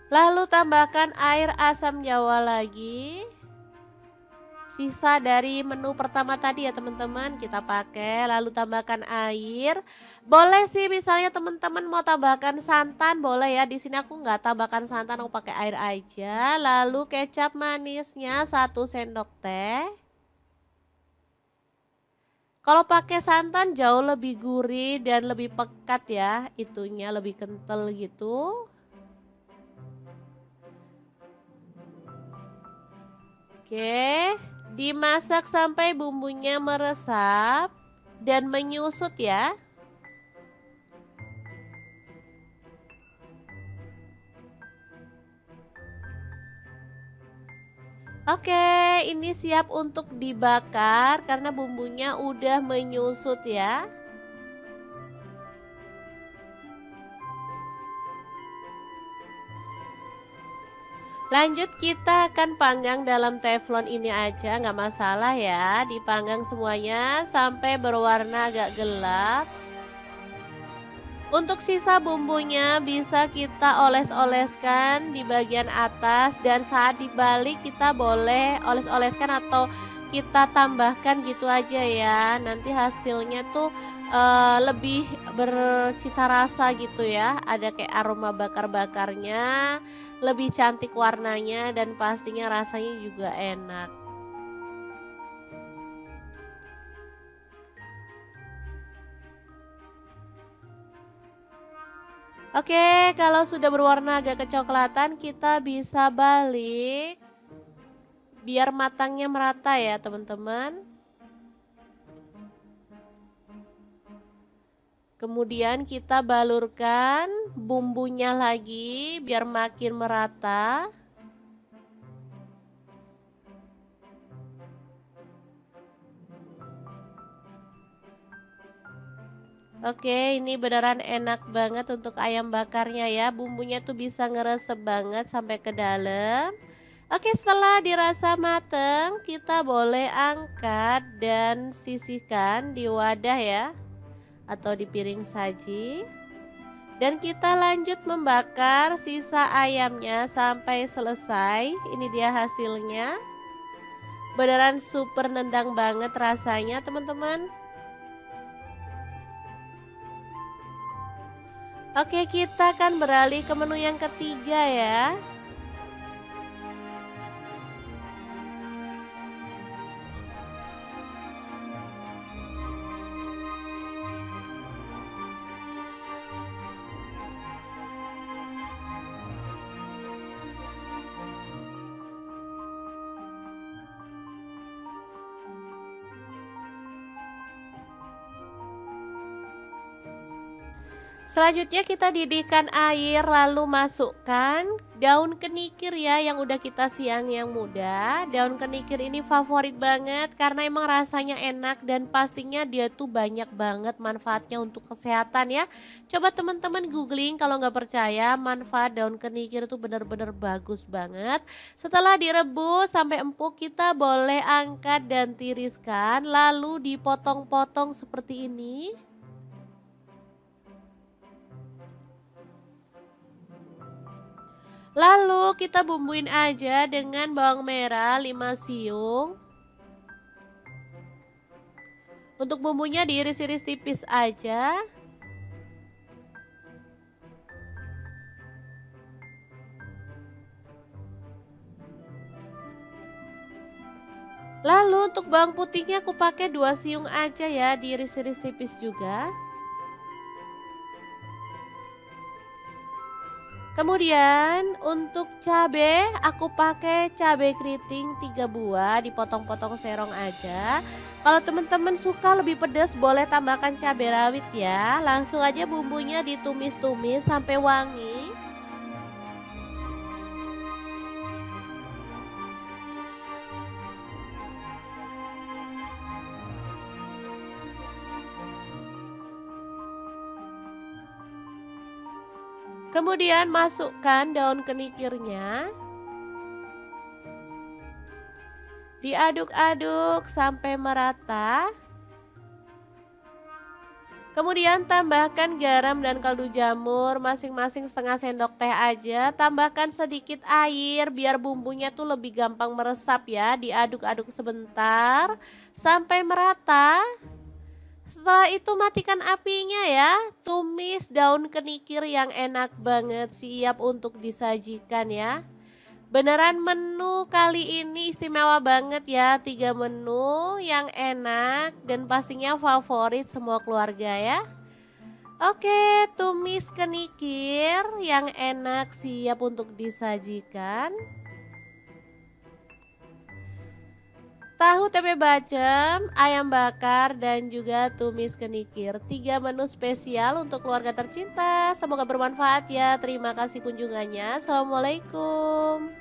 Lalu tambahkan air asam jawa lagi. Sisa dari menu pertama tadi ya teman-teman kita pakai. Lalu tambahkan air. Boleh sih misalnya teman-teman mau tambahkan santan boleh ya. Di sini aku nggak tambahkan santan, aku pakai air aja. Lalu kecap manisnya 1 sendok teh. Kalau pakai santan jauh lebih gurih dan lebih pekat ya. Itunya lebih kental gitu. Oke, dimasak sampai bumbunya meresap dan menyusut ya. Oke, ini siap untuk dibakar karena bumbunya udah menyusut ya. Lanjut kita akan panggang dalam teflon ini aja, nggak masalah ya. Dipanggang semuanya sampai berwarna agak gelap. Untuk sisa bumbunya bisa kita oles-oleskan di bagian atas, dan saat dibalik kita boleh oles-oleskan atau kita tambahkan gitu aja ya. Nanti hasilnya tuh lebih bercita rasa gitu ya. Ada kayak aroma bakar-bakarnya, lebih cantik warnanya dan pastinya rasanya juga enak. Oke, kalau sudah berwarna agak kecoklatan, kita bisa balik biar matangnya merata ya, teman-teman. Kemudian kita balurkan bumbunya lagi biar makin merata. Oke, ini beneran enak banget untuk ayam bakarnya ya. Bumbunya tuh bisa ngeresep banget sampai ke dalam. Oke, setelah dirasa mateng, kita boleh angkat dan sisihkan di wadah ya, atau di piring saji. Dan kita lanjut membakar sisa ayamnya sampai selesai. Ini dia hasilnya. Beneran super nendang banget rasanya, teman-teman. Oke, kita akan beralih ke menu yang ketiga ya. Selanjutnya kita didihkan air, lalu masukkan daun kenikir ya yang udah kita siang yang muda. Daun kenikir ini favorit banget karena emang rasanya enak dan pastinya dia tuh banyak banget manfaatnya untuk kesehatan ya. Coba teman-teman googling kalau nggak percaya, manfaat daun kenikir itu benar-benar bagus banget. Setelah direbus sampai empuk, kita boleh angkat dan tiriskan lalu dipotong-potong seperti ini. Lalu kita bumbuin aja dengan bawang merah 5 siung. Untuk bumbunya diiris-iris tipis aja. Lalu untuk bawang putihnya aku pakai 2 siung aja ya, diiris-iris tipis juga. Kemudian untuk cabe aku pakai cabe keriting 3 buah, dipotong-potong serong aja. Kalau teman-teman suka lebih pedas boleh tambahkan cabai rawit ya. Langsung aja bumbunya ditumis-tumis sampai wangi. Kemudian masukkan daun kenikirnya. Diaduk-aduk sampai merata. Kemudian tambahkan garam dan kaldu jamur masing-masing setengah sendok teh aja. Tambahkan sedikit air biar bumbunya tuh lebih gampang meresap ya. Diaduk-aduk sebentar sampai merata. Setelah itu matikan apinya ya. Tumis daun kenikir yang enak banget, siap untuk disajikan ya. Beneran menu kali ini istimewa banget ya. 3 menu yang enak dan pastinya favorit semua keluarga ya. Oke, tumis kenikir yang enak siap untuk disajikan. Tahu tempe bacem, ayam bakar, dan juga tumis kenikir. 3 menu spesial untuk keluarga tercinta. Semoga bermanfaat ya. Terima kasih kunjungannya. Assalamualaikum.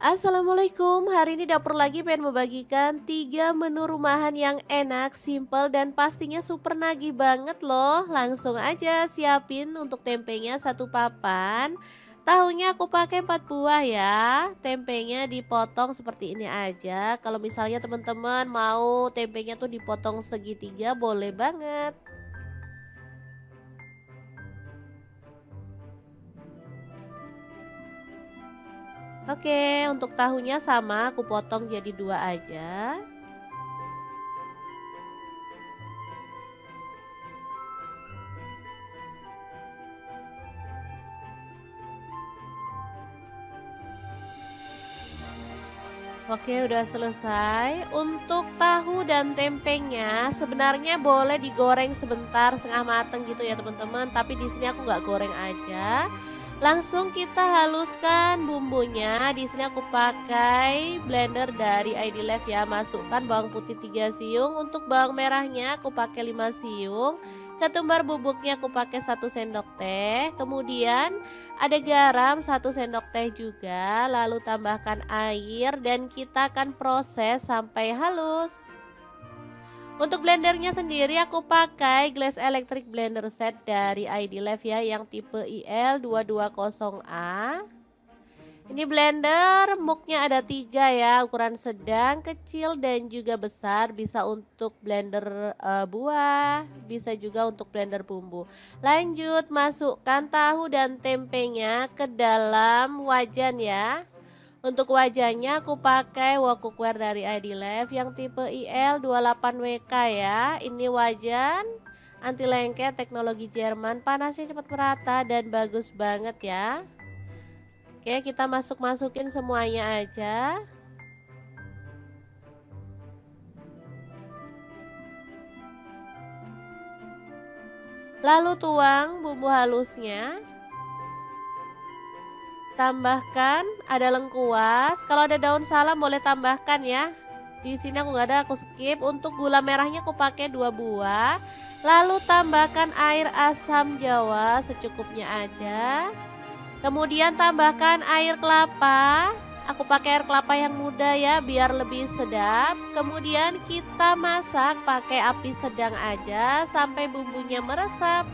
Assalamualaikum, hari ini dapur lagi pengen membagikan 3 menu rumahan yang enak, simple, dan pastinya super nagih banget loh. Langsung aja siapin untuk tempenya satu papan. Tahunya aku pakai 4 buah ya. Tempenya dipotong seperti ini aja. Kalau misalnya teman-teman mau tempenya tuh dipotong segitiga boleh banget. Oke, untuk tahunya sama aku potong jadi 2 aja. Oke, udah selesai. Untuk tahu dan tempenya sebenarnya boleh digoreng sebentar setengah mateng gitu ya teman-teman. Tapi di sini aku nggak goreng aja. Langsung kita haluskan bumbunya. Di sini aku pakai blender dari ID Life ya. Masukkan bawang putih 3 siung. Untuk bawang merahnya aku pakai 5 siung. Ketumbar bubuknya aku pakai 1 sendok teh. Kemudian ada garam 1 sendok teh juga, lalu tambahkan air dan kita akan proses sampai halus. Untuk blendernya sendiri aku pakai Glass Electric Blender Set dari ID Life ya yang tipe IL220A. Ini blender muknya ada 3 ya, ukuran sedang, kecil, dan juga besar. Bisa untuk blender buah, bisa juga untuk blender bumbu. Lanjut masukkan tahu dan tempenya ke dalam wajan ya. Untuk wajannya aku pakai wok cookware dari ID Life yang tipe IL28WK ya. Ini wajan anti lengket teknologi Jerman, panasnya cepat merata dan bagus banget ya. Oke, kita masukin semuanya aja. Lalu tuang bumbu halusnya. Tambahkan ada lengkuas. Kalau ada daun salam boleh tambahkan ya. Di sini aku nggak ada, aku skip. Untuk gula merahnya aku pakai 2 buah. Lalu tambahkan air asam jawa secukupnya aja. Kemudian tambahkan air kelapa. Aku pakai air kelapa yang muda ya biar lebih sedap. Kemudian kita masak pakai api sedang aja sampai bumbunya meresap.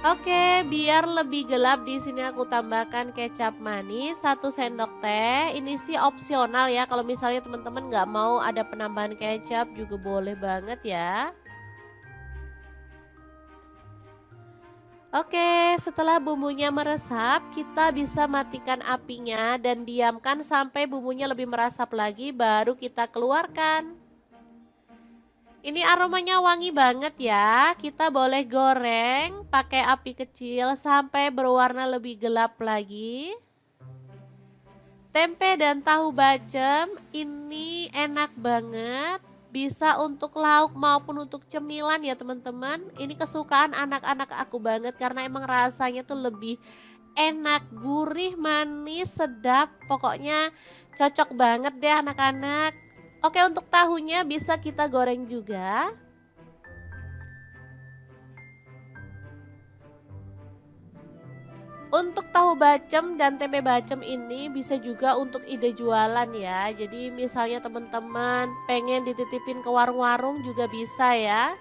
Oke, biar lebih gelap di sini aku tambahkan kecap manis 1 sendok teh. Ini sih opsional ya. Kalau misalnya teman-teman nggak mau ada penambahan kecap juga boleh banget ya. Oke, setelah bumbunya meresap, kita bisa matikan apinya dan diamkan sampai bumbunya lebih meresap lagi, baru kita keluarkan. Ini aromanya wangi banget ya. Kita boleh goreng pakai api kecil sampai berwarna lebih gelap lagi. Tempe dan tahu bacem ini enak banget. Bisa untuk lauk maupun untuk cemilan ya teman-teman. Ini kesukaan anak-anak aku banget karena emang rasanya tuh lebih enak, gurih, manis, sedap. Pokoknya cocok banget deh anak-anak. Oke, untuk tahunya bisa kita goreng juga. Untuk tahu bacem dan tempe bacem ini bisa juga untuk ide jualan ya. Jadi misalnya teman-teman pengen dititipin ke warung-warung juga bisa ya.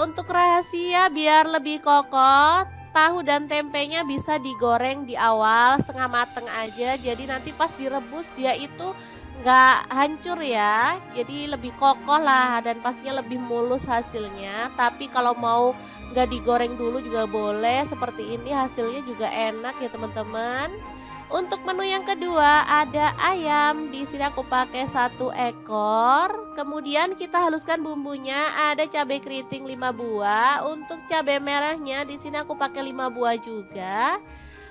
Untuk rahasia biar lebih kokoh, tahu dan tempenya bisa digoreng di awal setengah mateng aja. Jadi nanti pas direbus dia itu nggak hancur ya. Jadi lebih kokoh lah dan pastinya lebih mulus hasilnya. Tapi kalau mau nggak digoreng dulu juga boleh. Seperti ini hasilnya juga enak ya teman-teman. Untuk menu yang kedua ada ayam. Di sini aku pakai 1 ekor. Kemudian kita haluskan bumbunya. Ada cabai keriting 5 buah. Untuk cabai merahnya di sini aku pakai 5 buah juga.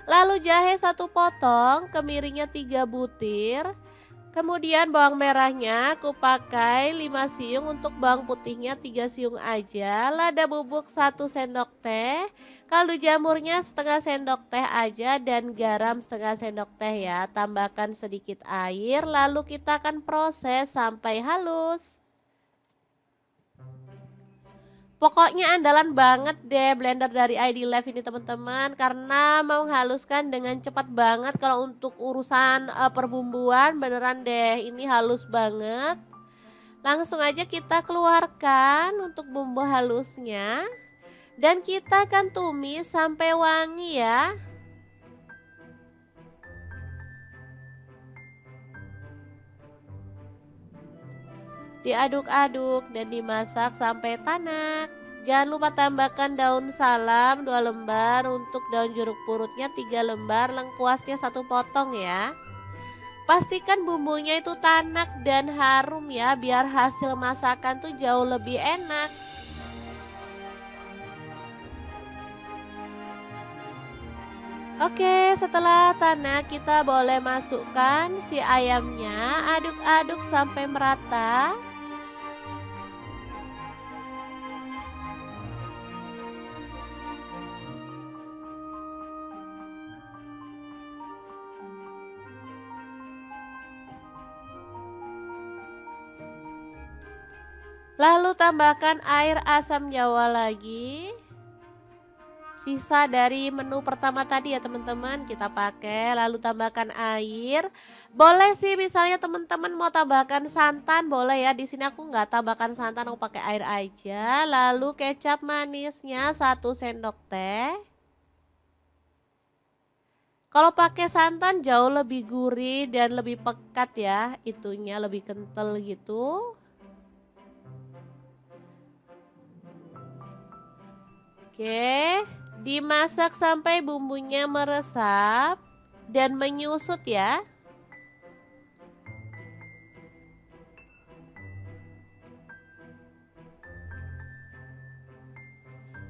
Lalu jahe 1 potong, kemiringnya 3 butir. Kemudian bawang merahnya aku pakai 5 siung, untuk bawang putihnya 3 siung aja. Lada bubuk 1 sendok teh, kaldu jamurnya setengah sendok teh aja dan garam setengah sendok teh ya. Tambahkan sedikit air lalu kita akan proses sampai halus. Pokoknya andalan banget deh blender dari ID Live ini teman-teman, karena menghaluskan dengan cepat banget. Kalau untuk urusan perbumbuan beneran deh ini halus banget. Langsung aja kita keluarkan untuk bumbu halusnya. Dan kita akan tumis sampai wangi ya. Diaduk-aduk dan dimasak sampai tanak. Jangan lupa tambahkan daun salam 2 lembar, untuk daun jeruk purutnya 3 lembar, lengkuasnya 1 potong ya. Pastikan bumbunya itu tanak dan harum ya, biar hasil masakan tuh jauh lebih enak. Oke, setelah tanak kita boleh masukkan si ayamnya, aduk-aduk sampai merata. Lalu tambahkan air asam jawa lagi. Sisa dari menu pertama tadi ya teman-teman kita pakai, lalu tambahkan air. Boleh sih misalnya teman-teman mau tambahkan santan boleh ya. Di sini aku nggak tambahkan santan, aku pakai air aja. Lalu kecap manisnya 1 sendok teh. Kalau pakai santan jauh lebih gurih dan lebih pekat ya, itunya lebih kental gitu. Oke, dimasak sampai bumbunya meresap dan menyusut ya.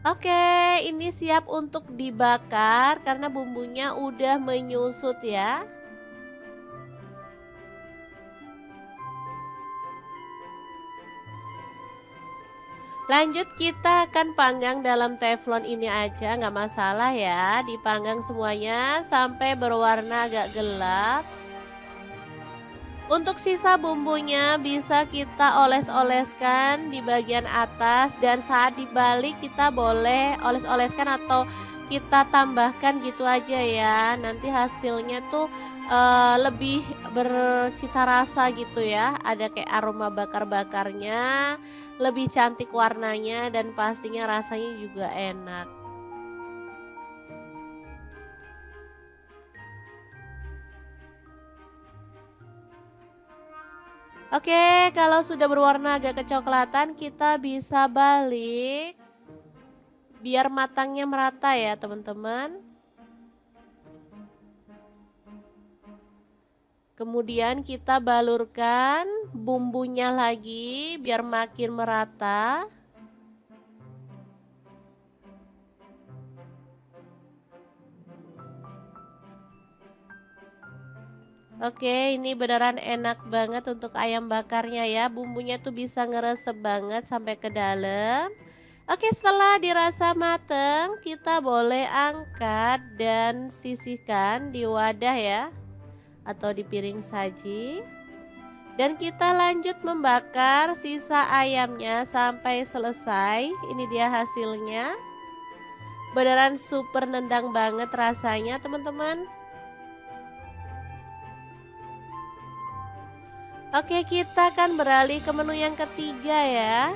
Oke, ini siap untuk dibakar karena bumbunya udah menyusut ya. Lanjut kita akan panggang dalam teflon ini aja, nggak masalah ya. Dipanggang semuanya sampai berwarna agak gelap. Untuk sisa bumbunya bisa kita oles-oleskan di bagian atas, dan saat dibalik kita boleh oles-oleskan atau kita tambahkan gitu aja ya. Nanti hasilnya tuh lebih bercita rasa gitu ya. Ada kayak aroma bakar-bakarnya, lebih cantik warnanya dan pastinya rasanya juga enak. Oke, kalau sudah berwarna agak kecoklatan kita bisa balik biar matangnya merata ya teman-teman. Kemudian kita balurkan bumbunya lagi biar makin merata. Oke, ini beneran enak banget untuk ayam bakarnya ya. Bumbunya tuh bisa ngeresep banget sampai ke dalam. Oke, setelah dirasa mateng, kita boleh angkat dan sisihkan di wadah ya, atau di piring saji. Dan kita lanjut membakar sisa ayamnya sampai selesai. Ini dia hasilnya. Beneran super nendang banget rasanya teman-teman. Oke, kita akan beralih ke menu yang ketiga ya.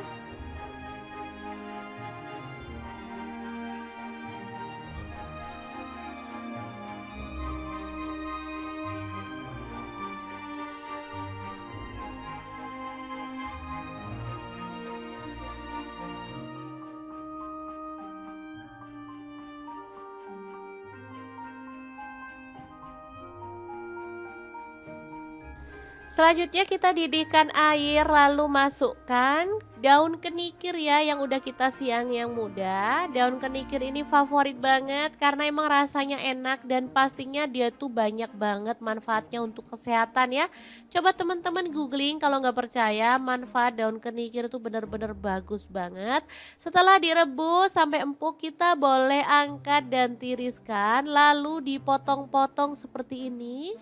Selanjutnya kita didihkan air, lalu masukkan daun kenikir ya yang udah kita siang yang muda. Daun kenikir ini favorit banget karena emang rasanya enak dan pastinya dia tuh banyak banget manfaatnya untuk kesehatan ya. Coba teman-teman googling kalau nggak percaya, manfaat daun kenikir itu bener-bener bagus banget. Setelah direbus sampai empuk kita boleh angkat dan tiriskan, lalu dipotong-potong seperti ini.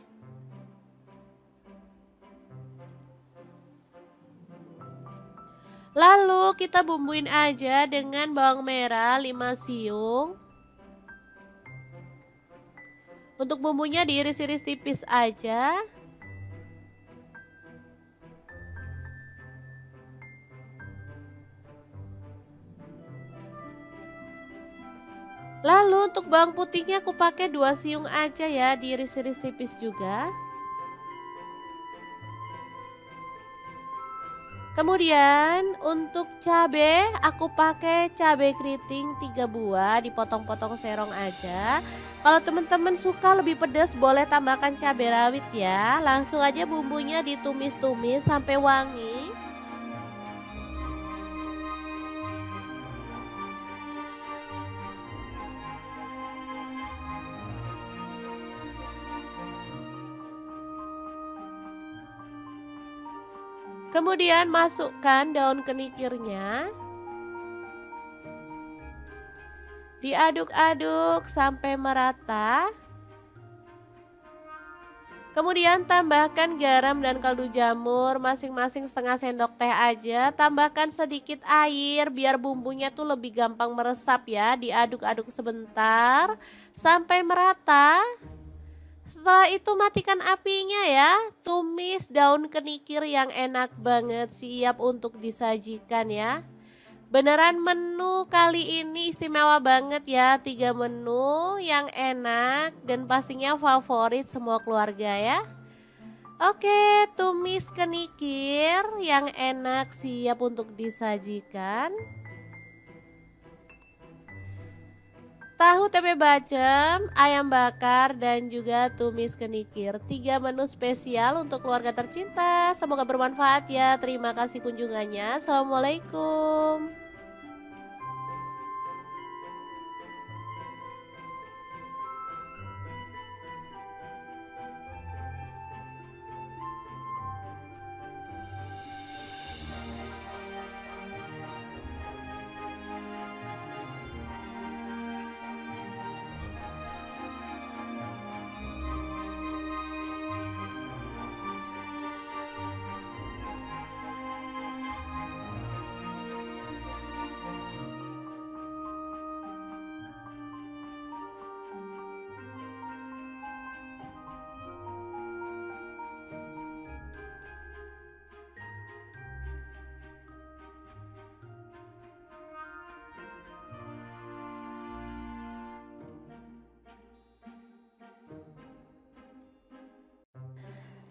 Lalu kita bumbuin aja dengan bawang merah 5 siung. Untuk bumbunya diiris-iris tipis aja. Lalu untuk bawang putihnya aku pakai 2 siung aja ya, diiris-iris tipis juga. Kemudian untuk cabe aku pakai cabe keriting 3 buah, dipotong-potong serong aja. Kalau teman-teman suka lebih pedas boleh tambahkan cabai rawit ya. Langsung aja bumbunya ditumis-tumis sampai wangi. Kemudian masukkan daun kenikirnya. Diaduk-aduk sampai merata. Kemudian tambahkan garam dan kaldu jamur masing-masing setengah sendok teh aja. Tambahkan sedikit air biar bumbunya tuh lebih gampang meresap ya. Diaduk-aduk sebentar sampai merata. Setelah itu matikan apinya ya. Tumis daun kenikir yang enak banget, siap untuk disajikan ya. Beneran menu kali ini istimewa banget ya, 3 menu yang enak dan pastinya favorit semua keluarga ya. Oke, tumis kenikir yang enak siap untuk disajikan. Tahu tempe bacem, ayam bakar dan juga tumis kenikir. 3 menu spesial untuk keluarga tercinta. Semoga bermanfaat ya. Terima kasih kunjungannya. Assalamualaikum.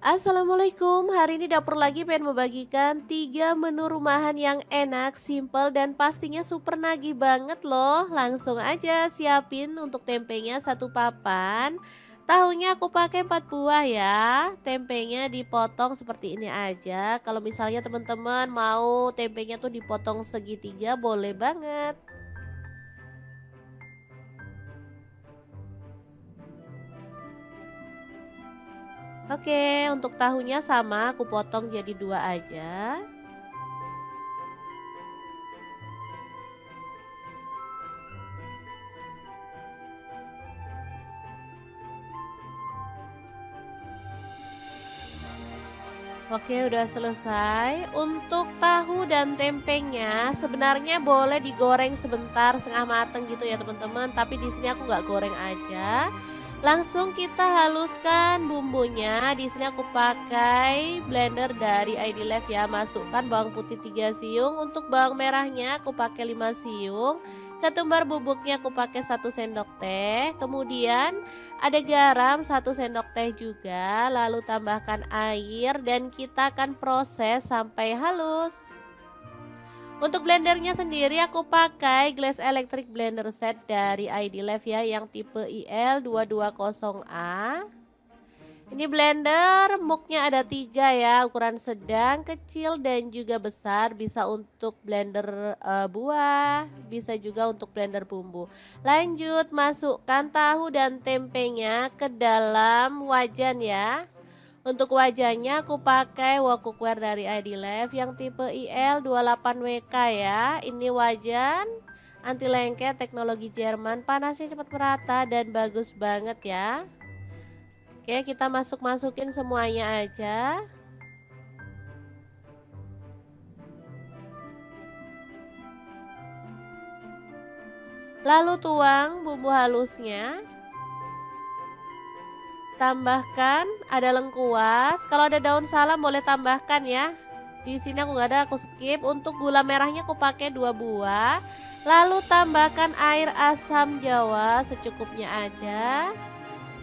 Assalamualaikum, hari ini dapur lagi pengen membagikan 3 menu rumahan yang enak, simple dan pastinya super nagih banget loh. Langsung aja siapin untuk tempenya 1 papan. Tahunya aku pakai 4 buah ya. Tempenya dipotong seperti ini aja. Kalau misalnya teman-teman mau tempenya tuh dipotong segitiga boleh banget. Oke, untuk tahunya sama aku potong jadi 2 aja. Oke, udah selesai. Untuk tahu dan tempenya sebenarnya boleh digoreng sebentar setengah mateng gitu ya teman-teman. Tapi di sini aku nggak goreng aja. Langsung kita haluskan bumbunya. Di sini aku pakai blender dari ID Life ya. Masukkan bawang putih 3 siung. Untuk bawang merahnya aku pakai 5 siung. Ketumbar bubuknya aku pakai 1 sendok teh. Kemudian ada garam 1 sendok teh juga, lalu tambahkan air dan kita akan proses sampai halus. Untuk blendernya sendiri aku pakai Glass Electric Blender Set dari ID Life ya yang tipe IL220A. Ini blender muknya ada 3 ya, ukuran sedang, kecil dan juga besar. Bisa untuk blender buah, bisa juga untuk blender bumbu. Lanjut masukkan tahu dan tempenya ke dalam wajan ya. Untuk wajannya aku pakai wok cookware dari ID Life yang tipe IL28WK ya. Ini wajan anti lengket teknologi Jerman, panasnya cepat merata dan bagus banget ya. Oke, kita masukin semuanya aja. Lalu tuang bumbu halusnya. Tambahkan ada lengkuas, kalau ada daun salam boleh tambahkan ya. Di sini aku nggak ada, aku skip. Untuk gula merahnya aku pakai 2 buah. Lalu tambahkan air asam jawa secukupnya aja.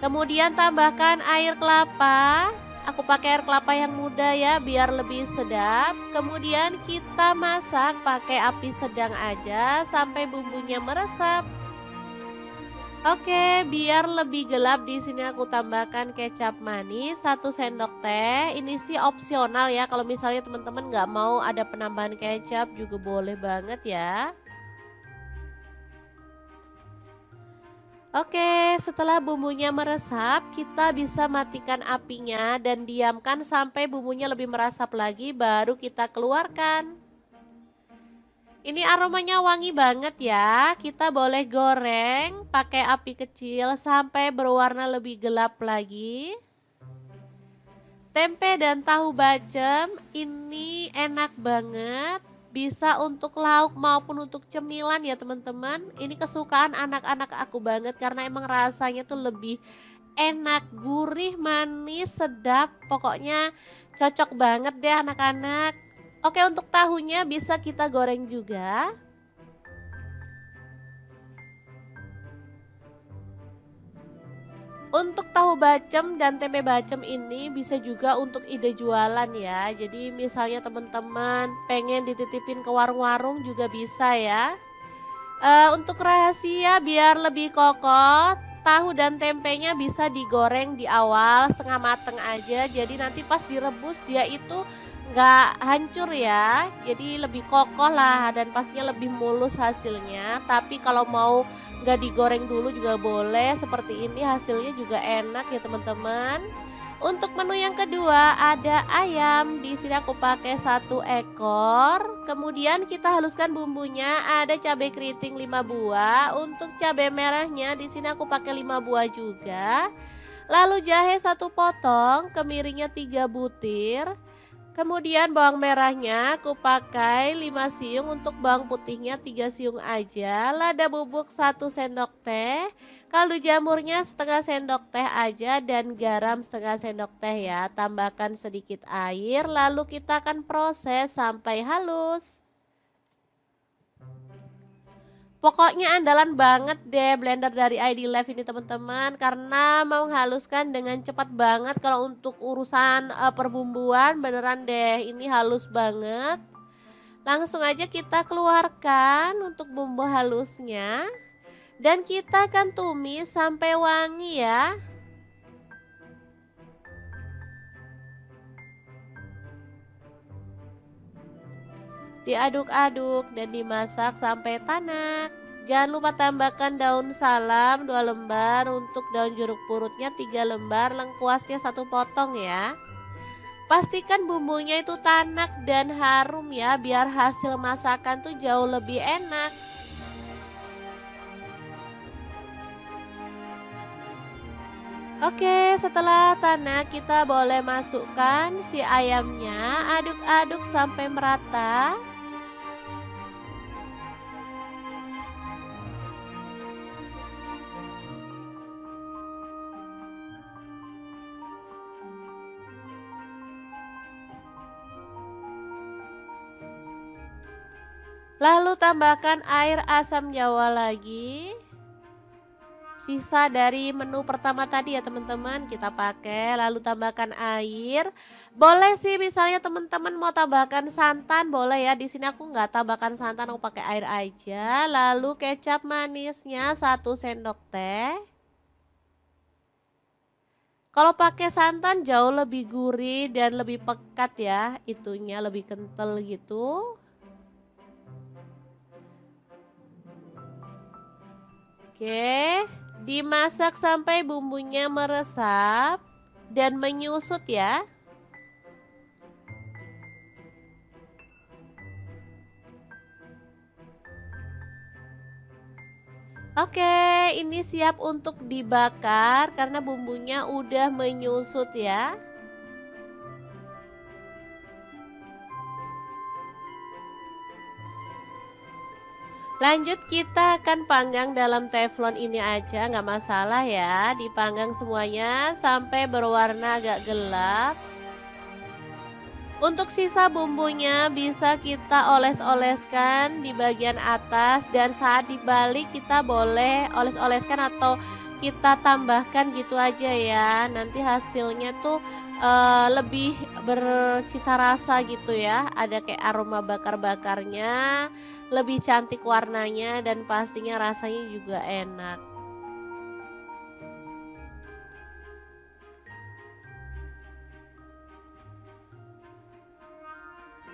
Kemudian tambahkan air kelapa. Aku pakai air kelapa yang muda ya biar lebih sedap. Kemudian kita masak pakai api sedang aja sampai bumbunya meresap. Oke, biar lebih gelap di sini aku tambahkan kecap manis 1 sendok teh. Ini sih opsional ya. Kalau misalnya teman-teman nggak mau ada penambahan kecap juga boleh banget ya. Oke, setelah bumbunya meresap, kita bisa matikan apinya dan diamkan sampai bumbunya lebih meresap lagi, baru kita keluarkan. Ini aromanya wangi banget ya. Kita boleh goreng pakai api kecil sampai berwarna lebih gelap lagi. Tempe dan tahu bacem ini enak banget. Bisa untuk lauk maupun untuk cemilan ya teman-teman. Ini kesukaan anak-anak aku banget karena emang rasanya tuh lebih enak, gurih, manis, sedap. Pokoknya cocok banget deh anak-anak. Oke, untuk tahunya bisa kita goreng juga. Untuk tahu bacem dan tempe bacem ini bisa juga untuk ide jualan ya. Jadi misalnya teman-teman pengen dititipin ke warung-warung juga bisa ya. Untuk rahasia biar lebih kokoh, tahu dan tempenya bisa digoreng di awal setengah mateng aja. Jadi nanti pas direbus dia itu nggak hancur ya. Jadi lebih kokoh lah dan pastinya lebih mulus hasilnya. Tapi kalau mau nggak digoreng dulu juga boleh. Seperti ini hasilnya juga enak ya teman-teman. Untuk menu yang kedua ada ayam. Di sini aku pakai 1 ekor. Kemudian kita haluskan bumbunya. Ada cabai keriting 5 buah. Untuk cabai merahnya di sini aku pakai 5 buah juga. Lalu jahe 1 potong, kemiringnya 3 butir. Kemudian bawang merahnya aku pakai 5 siung, untuk bawang putihnya 3 siung aja. Lada bubuk 1 sendok teh, kaldu jamurnya setengah sendok teh aja dan garam setengah sendok teh ya. Tambahkan sedikit air lalu kita akan proses sampai halus. Pokoknya andalan banget deh blender dari ID Live ini teman-teman karena mau menghaluskan dengan cepat banget. Kalau untuk urusan perbumbuan beneran deh ini halus banget. Langsung aja kita keluarkan untuk bumbu halusnya dan kita akan tumis sampai wangi ya. Diaduk-aduk dan dimasak sampai tanak. Jangan lupa tambahkan daun salam 2 lembar, untuk daun jeruk purutnya 3 lembar, lengkuasnya 1 potong ya. Pastikan bumbunya itu tanak dan harum ya, biar hasil masakan tuh jauh lebih enak. Oke, setelah tanak kita boleh masukkan si ayamnya, aduk-aduk sampai merata. Lalu tambahkan air asam jawa lagi. Sisa dari menu pertama tadi ya teman-teman kita pakai. Lalu tambahkan air. Boleh sih misalnya teman-teman mau tambahkan santan boleh ya. Di sini aku nggak tambahkan santan, aku pakai air aja. Lalu kecap manisnya 1 sendok teh. Kalau pakai santan jauh lebih gurih dan lebih pekat ya. Itunya lebih kental gitu. Oke, dimasak sampai bumbunya meresap dan menyusut ya. Oke, ini siap untuk dibakar karena bumbunya udah menyusut ya. Lanjut kita akan panggang dalam teflon ini aja, nggak masalah ya. Dipanggang semuanya sampai berwarna agak gelap. Untuk sisa bumbunya bisa kita oles-oleskan di bagian atas, dan saat dibalik kita boleh oles-oleskan atau kita tambahkan gitu aja ya. Nanti hasilnya tuh lebih bercita rasa gitu ya. Ada kayak aroma bakar-bakarnya, lebih cantik warnanya dan pastinya rasanya juga enak.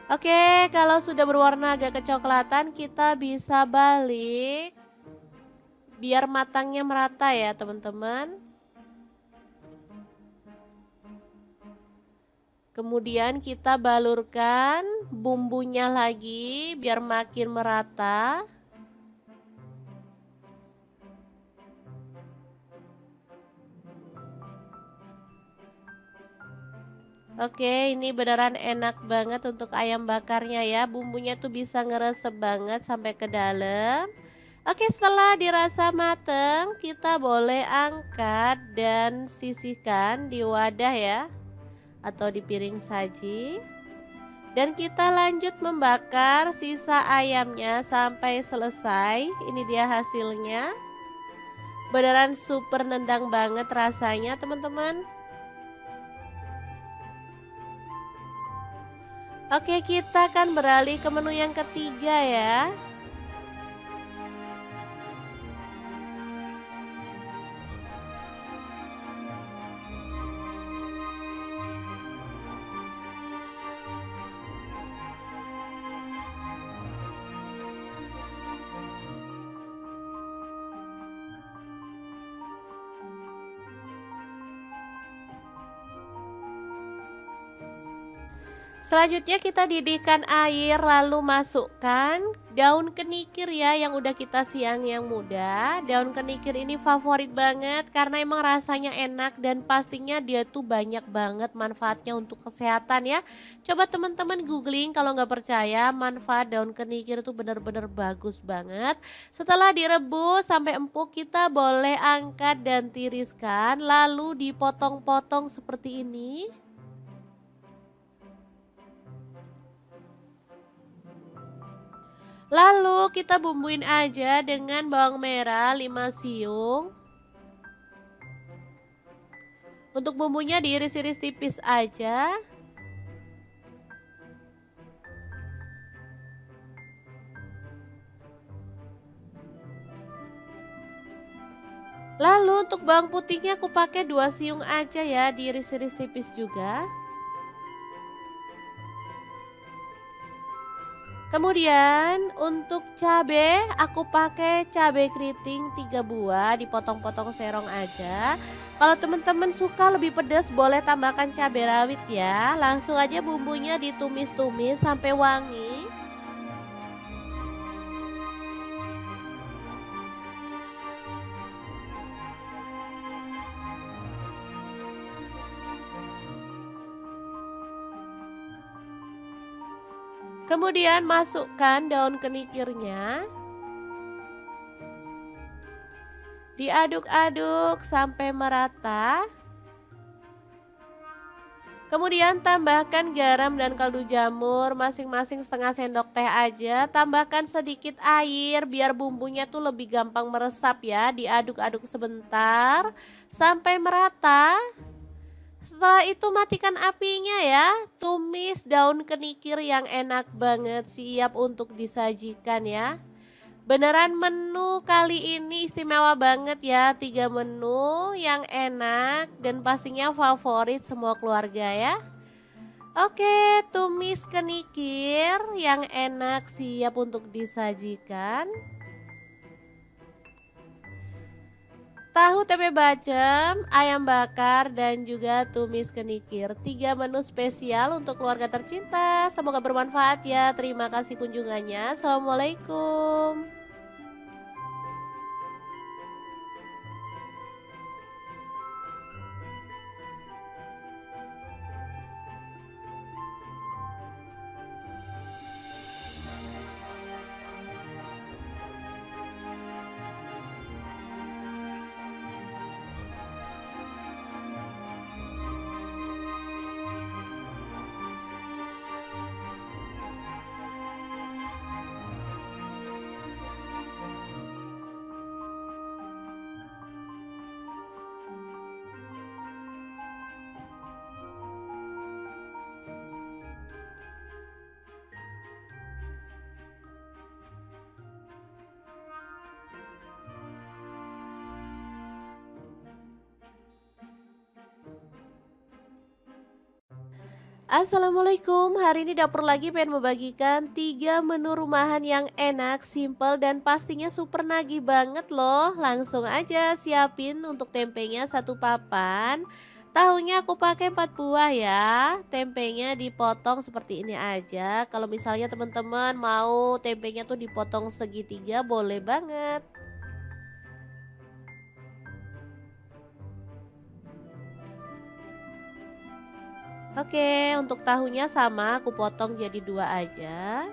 Oke, kalau sudah berwarna agak kecoklatan, kita bisa balik biar matangnya merata ya, teman-teman. Kemudian kita balurkan bumbunya lagi biar makin merata. Oke, ini beneran enak banget untuk ayam bakarnya ya. Bumbunya tuh bisa ngeresep banget sampai ke dalam. Oke, setelah dirasa mateng, kita boleh angkat dan sisihkan di wadah ya, atau di piring saji. Dan kita lanjut membakar sisa ayamnya sampai selesai. Ini dia hasilnya. Beneran super nendang banget rasanya, teman-teman. Oke, kita akan beralih ke menu yang ketiga ya. Selanjutnya kita didihkan air, lalu masukkan daun kenikir ya yang udah kita siang yang muda. Daun kenikir ini favorit banget karena emang rasanya enak dan pastinya dia tuh banyak banget manfaatnya untuk kesehatan ya. Coba teman-teman googling kalau nggak percaya, manfaat daun kenikir itu bener-bener bagus banget. Setelah direbus sampai empuk, kita boleh angkat dan tiriskan lalu dipotong-potong seperti ini. Lalu kita bumbuin aja dengan bawang merah 5 siung. Untuk bumbunya diiris-iris tipis aja. Lalu untuk bawang putihnya aku pakai 2 siung aja ya, diiris-iris tipis juga. Kemudian untuk cabe aku pakai cabe keriting 3 buah, dipotong-potong serong aja. Kalau teman-teman suka lebih pedas boleh tambahkan cabai rawit ya. Langsung aja bumbunya ditumis-tumis sampai wangi. Kemudian masukkan daun kenikirnya. Diaduk-aduk sampai merata. Kemudian tambahkan garam dan kaldu jamur masing-masing setengah sendok teh aja. Tambahkan sedikit air biar bumbunya tuh lebih gampang meresap ya. Diaduk-aduk sebentar sampai merata. Setelah itu matikan apinya ya. Tumis daun kenikir yang enak banget, siap untuk disajikan ya. Beneran menu kali ini istimewa banget ya, 3 menu yang enak dan pastinya favorit semua keluarga ya. Oke, tumis kenikir yang enak siap untuk disajikan. Tahu tempe bacem, ayam bakar dan juga tumis kenikir. 3 menu spesial untuk keluarga tercinta. Semoga bermanfaat ya. Terima kasih kunjungannya. Assalamualaikum. Assalamualaikum, hari ini dapur lagi pengen membagikan 3 menu rumahan yang enak, simple, dan pastinya super nagih banget loh. Langsung aja siapin untuk tempenya satu papan. Tahunya aku pakai 4 buah ya. Tempenya dipotong seperti ini aja. Kalau misalnya teman-teman mau tempenya tuh dipotong segitiga boleh banget. Oke, untuk tahunya sama aku potong jadi 2 aja.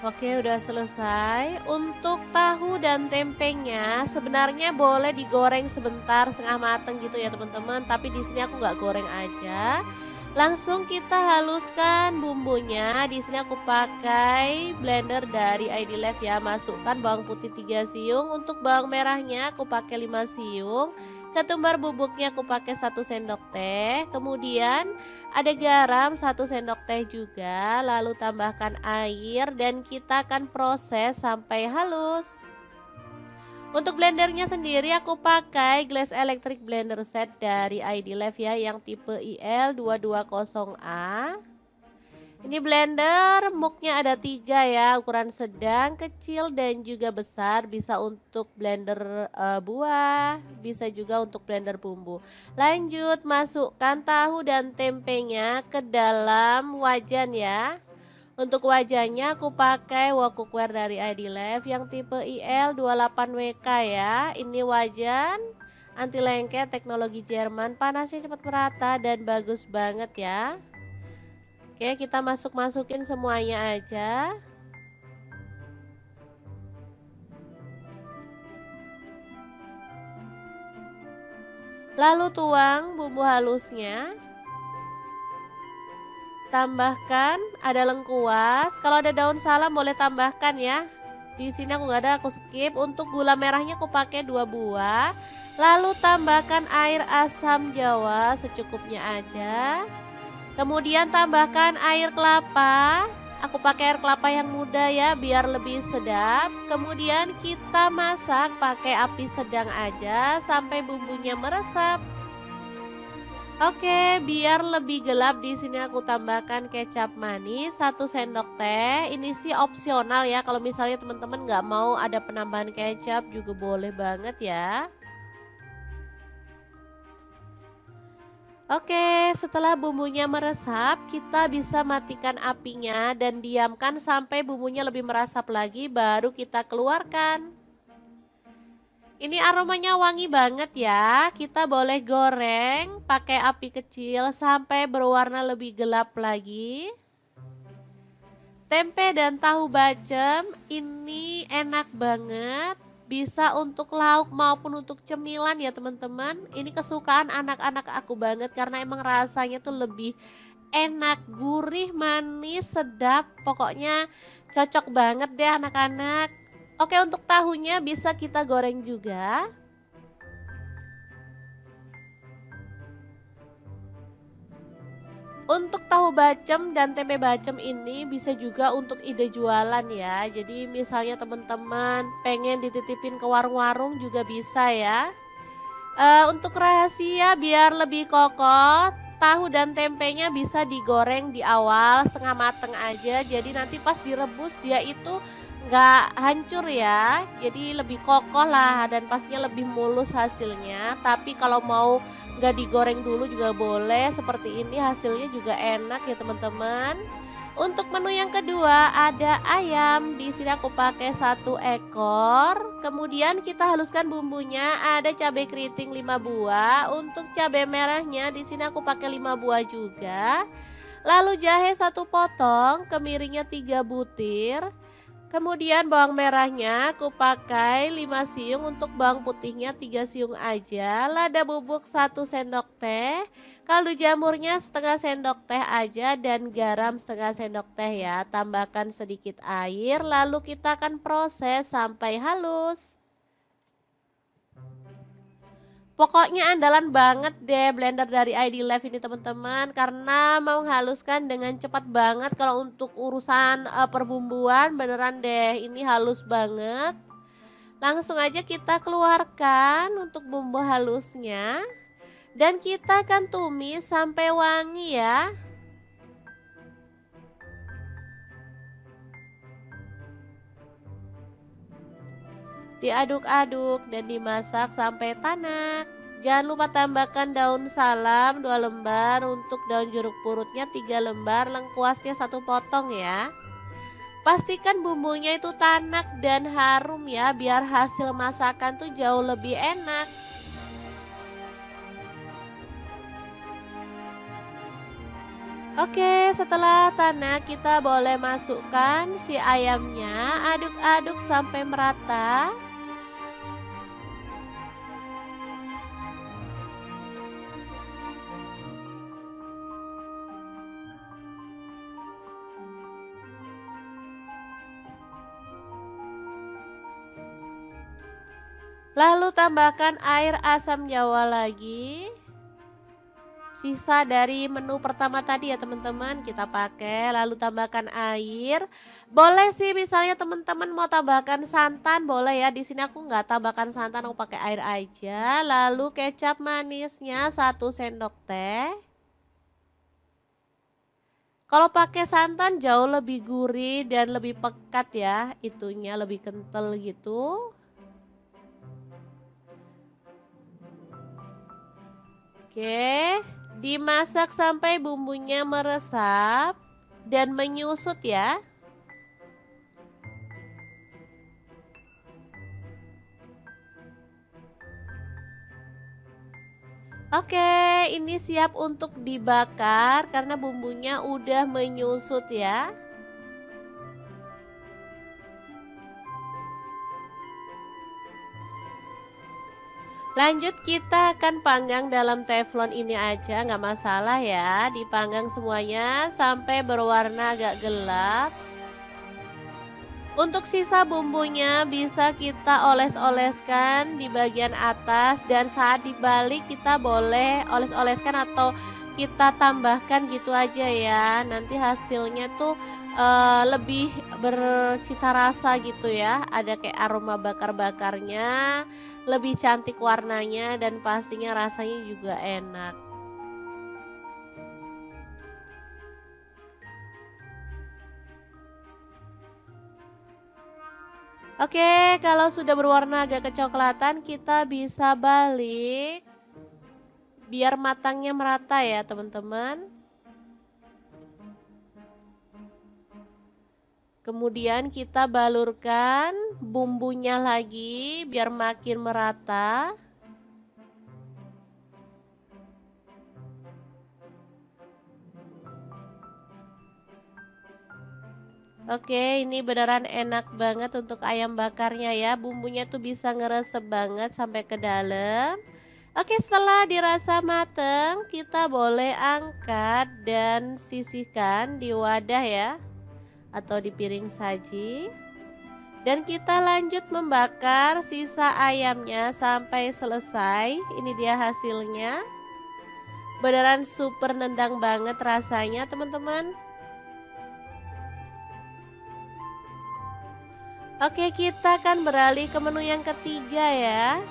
Oke, udah selesai. Untuk tahu dan tempenya sebenarnya boleh digoreng sebentar setengah mateng gitu ya teman-teman. Tapi di sini aku nggak goreng aja. Langsung kita haluskan bumbunya. Di sini aku pakai blender dari ID Life ya. Masukkan bawang putih 3 siung. Untuk bawang merahnya aku pakai 5 siung. Ketumbar bubuknya aku pakai 1 sendok teh. Kemudian ada garam 1 sendok teh juga, lalu tambahkan air dan kita akan proses sampai halus. Untuk blendernya sendiri aku pakai Glass Electric Blender Set dari ID Life ya yang tipe IL220A. Ini blender muknya ada 3 ya, ukuran sedang, kecil, dan juga besar. Bisa untuk blender buah, bisa juga untuk blender bumbu. Lanjut masukkan tahu dan tempenya ke dalam wajan ya. Untuk wajannya aku pakai wok cookware dari ID Life yang tipe IL28WK ya. Ini wajan anti lengket teknologi Jerman, panasnya cepat merata dan bagus banget ya. Oke, kita masukin semuanya aja. Lalu tuang bumbu halusnya. Tambahkan ada lengkuas. Kalau ada daun salam boleh tambahkan ya. Di sini aku nggak ada, aku skip. Untuk gula merahnya aku pakai 2 buah. Lalu tambahkan air asam jawa secukupnya aja. Kemudian tambahkan air kelapa. Aku pakai air kelapa yang muda ya biar lebih sedap. Kemudian kita masak pakai api sedang aja sampai bumbunya meresap. Oke, biar lebih gelap di sini aku tambahkan kecap manis 1 sendok teh. Ini sih opsional ya. Kalau misalnya teman-teman nggak mau ada penambahan kecap juga boleh banget ya. Oke, setelah bumbunya meresap, kita bisa matikan apinya dan diamkan sampai bumbunya lebih meresap lagi, baru kita keluarkan. Ini aromanya wangi banget ya. Kita boleh goreng pakai api kecil sampai berwarna lebih gelap lagi. Tempe dan tahu bacem ini enak banget. Bisa untuk lauk maupun untuk cemilan ya teman-teman. Ini kesukaan anak-anak aku banget karena emang rasanya tuh lebih enak, gurih, manis, sedap. Pokoknya cocok banget deh anak-anak. Oke, untuk tahunya bisa kita goreng juga. Untuk tahu bacem dan tempe bacem ini bisa juga untuk ide jualan ya. Jadi misalnya teman-teman pengen dititipin ke warung-warung juga bisa ya. Untuk rahasia biar lebih kokoh, tahu dan tempenya bisa digoreng di awal setengah mateng aja. Jadi nanti pas direbus dia itu nggak hancur ya. Jadi lebih kokoh lah dan pastinya lebih mulus hasilnya. Tapi kalau mau nggak digoreng dulu juga boleh. Seperti ini hasilnya juga enak ya teman-teman. Untuk menu yang kedua ada ayam. Di sini aku pakai 1 ekor. Kemudian kita haluskan bumbunya. Ada cabai keriting 5 buah. Untuk cabai merahnya di sini aku pakai 5 buah juga. Lalu jahe 1 potong, kemiringnya 3 butir. Kemudian bawang merahnya aku pakai 5 siung, untuk bawang putihnya 3 siung aja. Lada bubuk 1 sendok teh, kaldu jamurnya setengah sendok teh aja dan garam setengah sendok teh ya. Tambahkan sedikit air lalu kita akan proses sampai halus. Pokoknya andalan banget deh blender dari ID Live ini teman-teman, karena menghaluskan dengan cepat banget. Kalau untuk urusan perbumbuan beneran deh ini halus banget. Langsung aja kita keluarkan untuk bumbu halusnya. Dan kita akan tumis sampai wangi ya. Diaduk-aduk dan dimasak sampai tanak. Jangan lupa tambahkan daun salam 2 lembar, untuk daun jeruk purutnya 3 lembar, lengkuasnya 1 potong ya. Pastikan bumbunya itu tanak dan harum ya, biar hasil masakan tuh jauh lebih enak. Oke, setelah tanak kita boleh masukkan si ayamnya, aduk-aduk sampai merata. Lalu tambahkan air asam jawa lagi. Sisa dari menu pertama tadi ya teman-teman kita pakai, lalu tambahkan air. Boleh sih misalnya teman-teman mau tambahkan santan boleh ya. Di sini aku nggak tambahkan santan, aku pakai air aja. Lalu kecap manisnya 1 sendok teh. Kalau pakai santan jauh lebih gurih dan lebih pekat ya, itunya lebih kental gitu. Oke, dimasak sampai bumbunya meresap dan menyusut ya. Oke, ini siap untuk dibakar karena bumbunya udah menyusut ya. Lanjut kita akan panggang dalam teflon ini aja, nggak masalah ya. Dipanggang semuanya sampai berwarna agak gelap. Untuk sisa bumbunya bisa kita oles-oleskan di bagian atas, dan saat dibalik kita boleh oles-oleskan atau kita tambahkan gitu aja ya. Nanti hasilnya tuh lebih bercita rasa gitu ya. Ada kayak aroma bakar-bakarnya, lebih cantik warnanya dan pastinya rasanya juga enak. Oke, kalau sudah berwarna agak kecoklatan kita bisa balik biar matangnya merata ya teman-teman. Kemudian kita balurkan bumbunya lagi biar makin merata. Oke, ini beneran enak banget untuk ayam bakarnya ya. Bumbunya tuh bisa ngeresep banget sampai ke dalam. Oke, setelah dirasa mateng, kita boleh angkat dan sisihkan di wadah ya, atau di piring saji. Dan kita lanjut membakar sisa ayamnya sampai selesai. Ini dia hasilnya. Beneran super nendang banget rasanya teman-teman. Oke, kita akan beralih ke menu yang ketiga ya.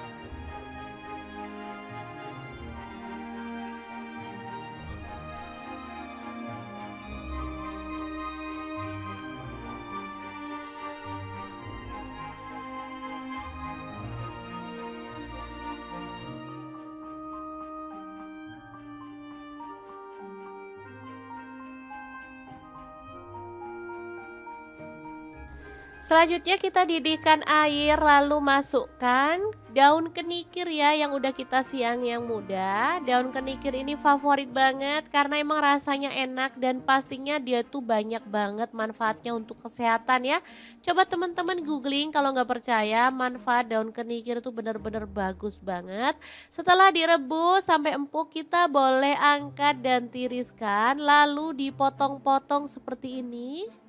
Selanjutnya kita didihkan air, lalu masukkan daun kenikir ya yang udah kita siang yang muda. Daun kenikir ini favorit banget karena emang rasanya enak dan pastinya dia tuh banyak banget manfaatnya untuk kesehatan ya. Coba teman-teman googling kalau nggak percaya, manfaat daun kenikir itu benar-benar bagus banget. Setelah direbus sampai empuk kita boleh angkat dan tiriskan, lalu dipotong-potong seperti ini.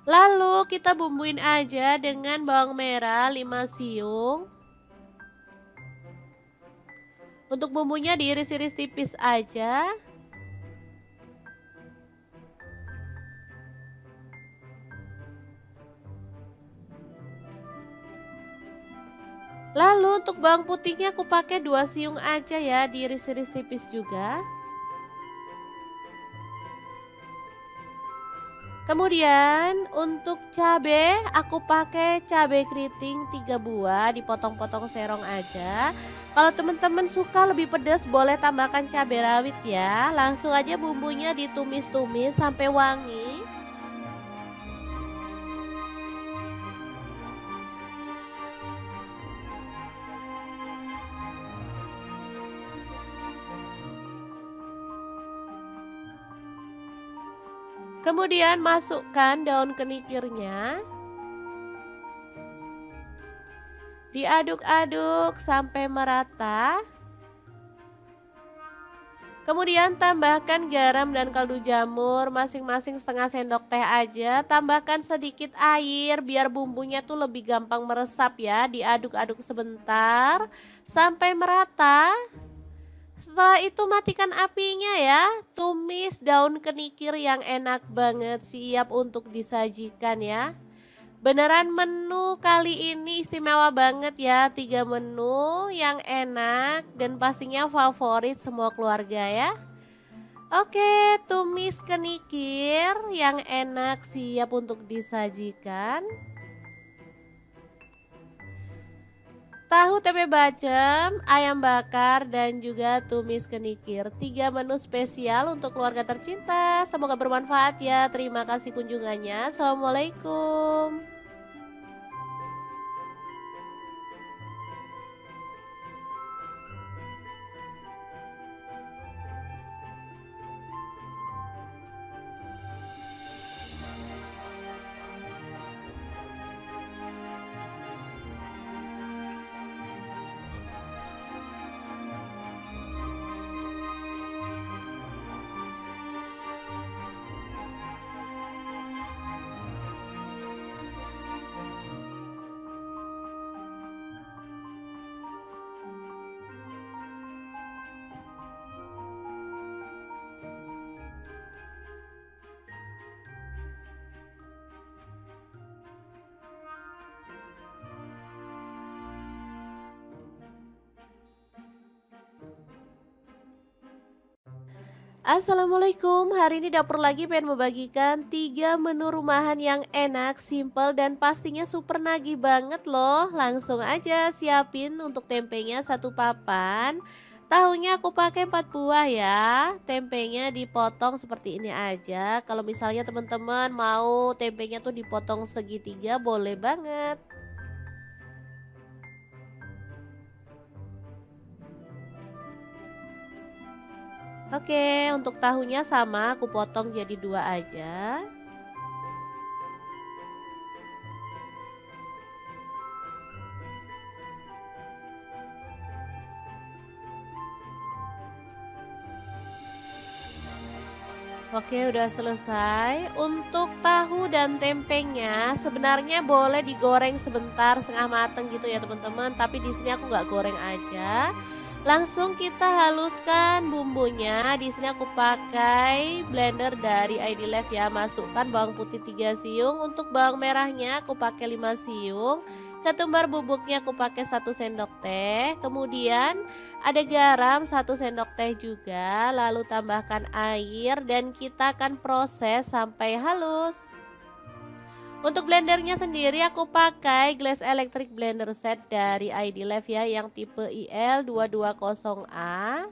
Lalu kita bumbuin aja dengan bawang merah 5 siung. Untuk bumbunya diiris-iris tipis aja. Lalu untuk bawang putihnya aku pakai 2 siung aja ya, diiris-iris tipis juga. Kemudian untuk cabe aku pakai cabe keriting 3 buah, dipotong-potong serong aja. Kalau teman-teman suka lebih pedas boleh tambahkan cabai rawit ya. Langsung aja bumbunya ditumis-tumis sampai wangi. Kemudian masukkan daun kenikirnya. Diaduk-aduk sampai merata. Kemudian tambahkan garam dan kaldu jamur masing-masing setengah sendok teh aja. Tambahkan sedikit air biar bumbunya tuh lebih gampang meresap ya. Diaduk-aduk sebentar sampai merata. Setelah itu matikan apinya ya. Tumis daun kenikir yang enak banget, siap untuk disajikan ya. Beneran menu kali ini istimewa banget ya, 3 menu yang enak dan pastinya favorit semua keluarga ya. Oke, tumis kenikir yang enak siap untuk disajikan. Tahu tempe bacem, ayam bakar dan juga tumis kenikir. 3 menu spesial untuk keluarga tercinta. Semoga bermanfaat ya. Terima kasih kunjungannya. Assalamualaikum. Assalamualaikum, hari ini dapur lagi pengen membagikan 3 menu rumahan yang enak, simple dan pastinya super nagih banget loh. Langsung aja siapin untuk tempenya 1 papan. Tahunya aku pakai 4 buah ya. Tempenya dipotong seperti ini aja. Kalau misalnya teman-teman mau tempenya tuh dipotong segitiga boleh banget. Oke, untuk tahunya sama aku potong jadi 2 aja. Oke, udah selesai. Untuk tahu dan tempenya sebenarnya boleh digoreng sebentar setengah mateng gitu ya teman-teman. Tapi di sini aku nggak goreng aja. Langsung kita haluskan bumbunya. Di sini aku pakai blender dari ID Life ya. Masukkan bawang putih 3 siung. Untuk bawang merahnya aku pakai 5 siung. Ketumbar bubuknya aku pakai 1 sendok teh. Kemudian ada garam 1 sendok teh juga, lalu tambahkan air dan kita akan proses sampai halus. Untuk blendernya sendiri aku pakai Glass Electric Blender Set dari ID Life ya yang tipe IL220A.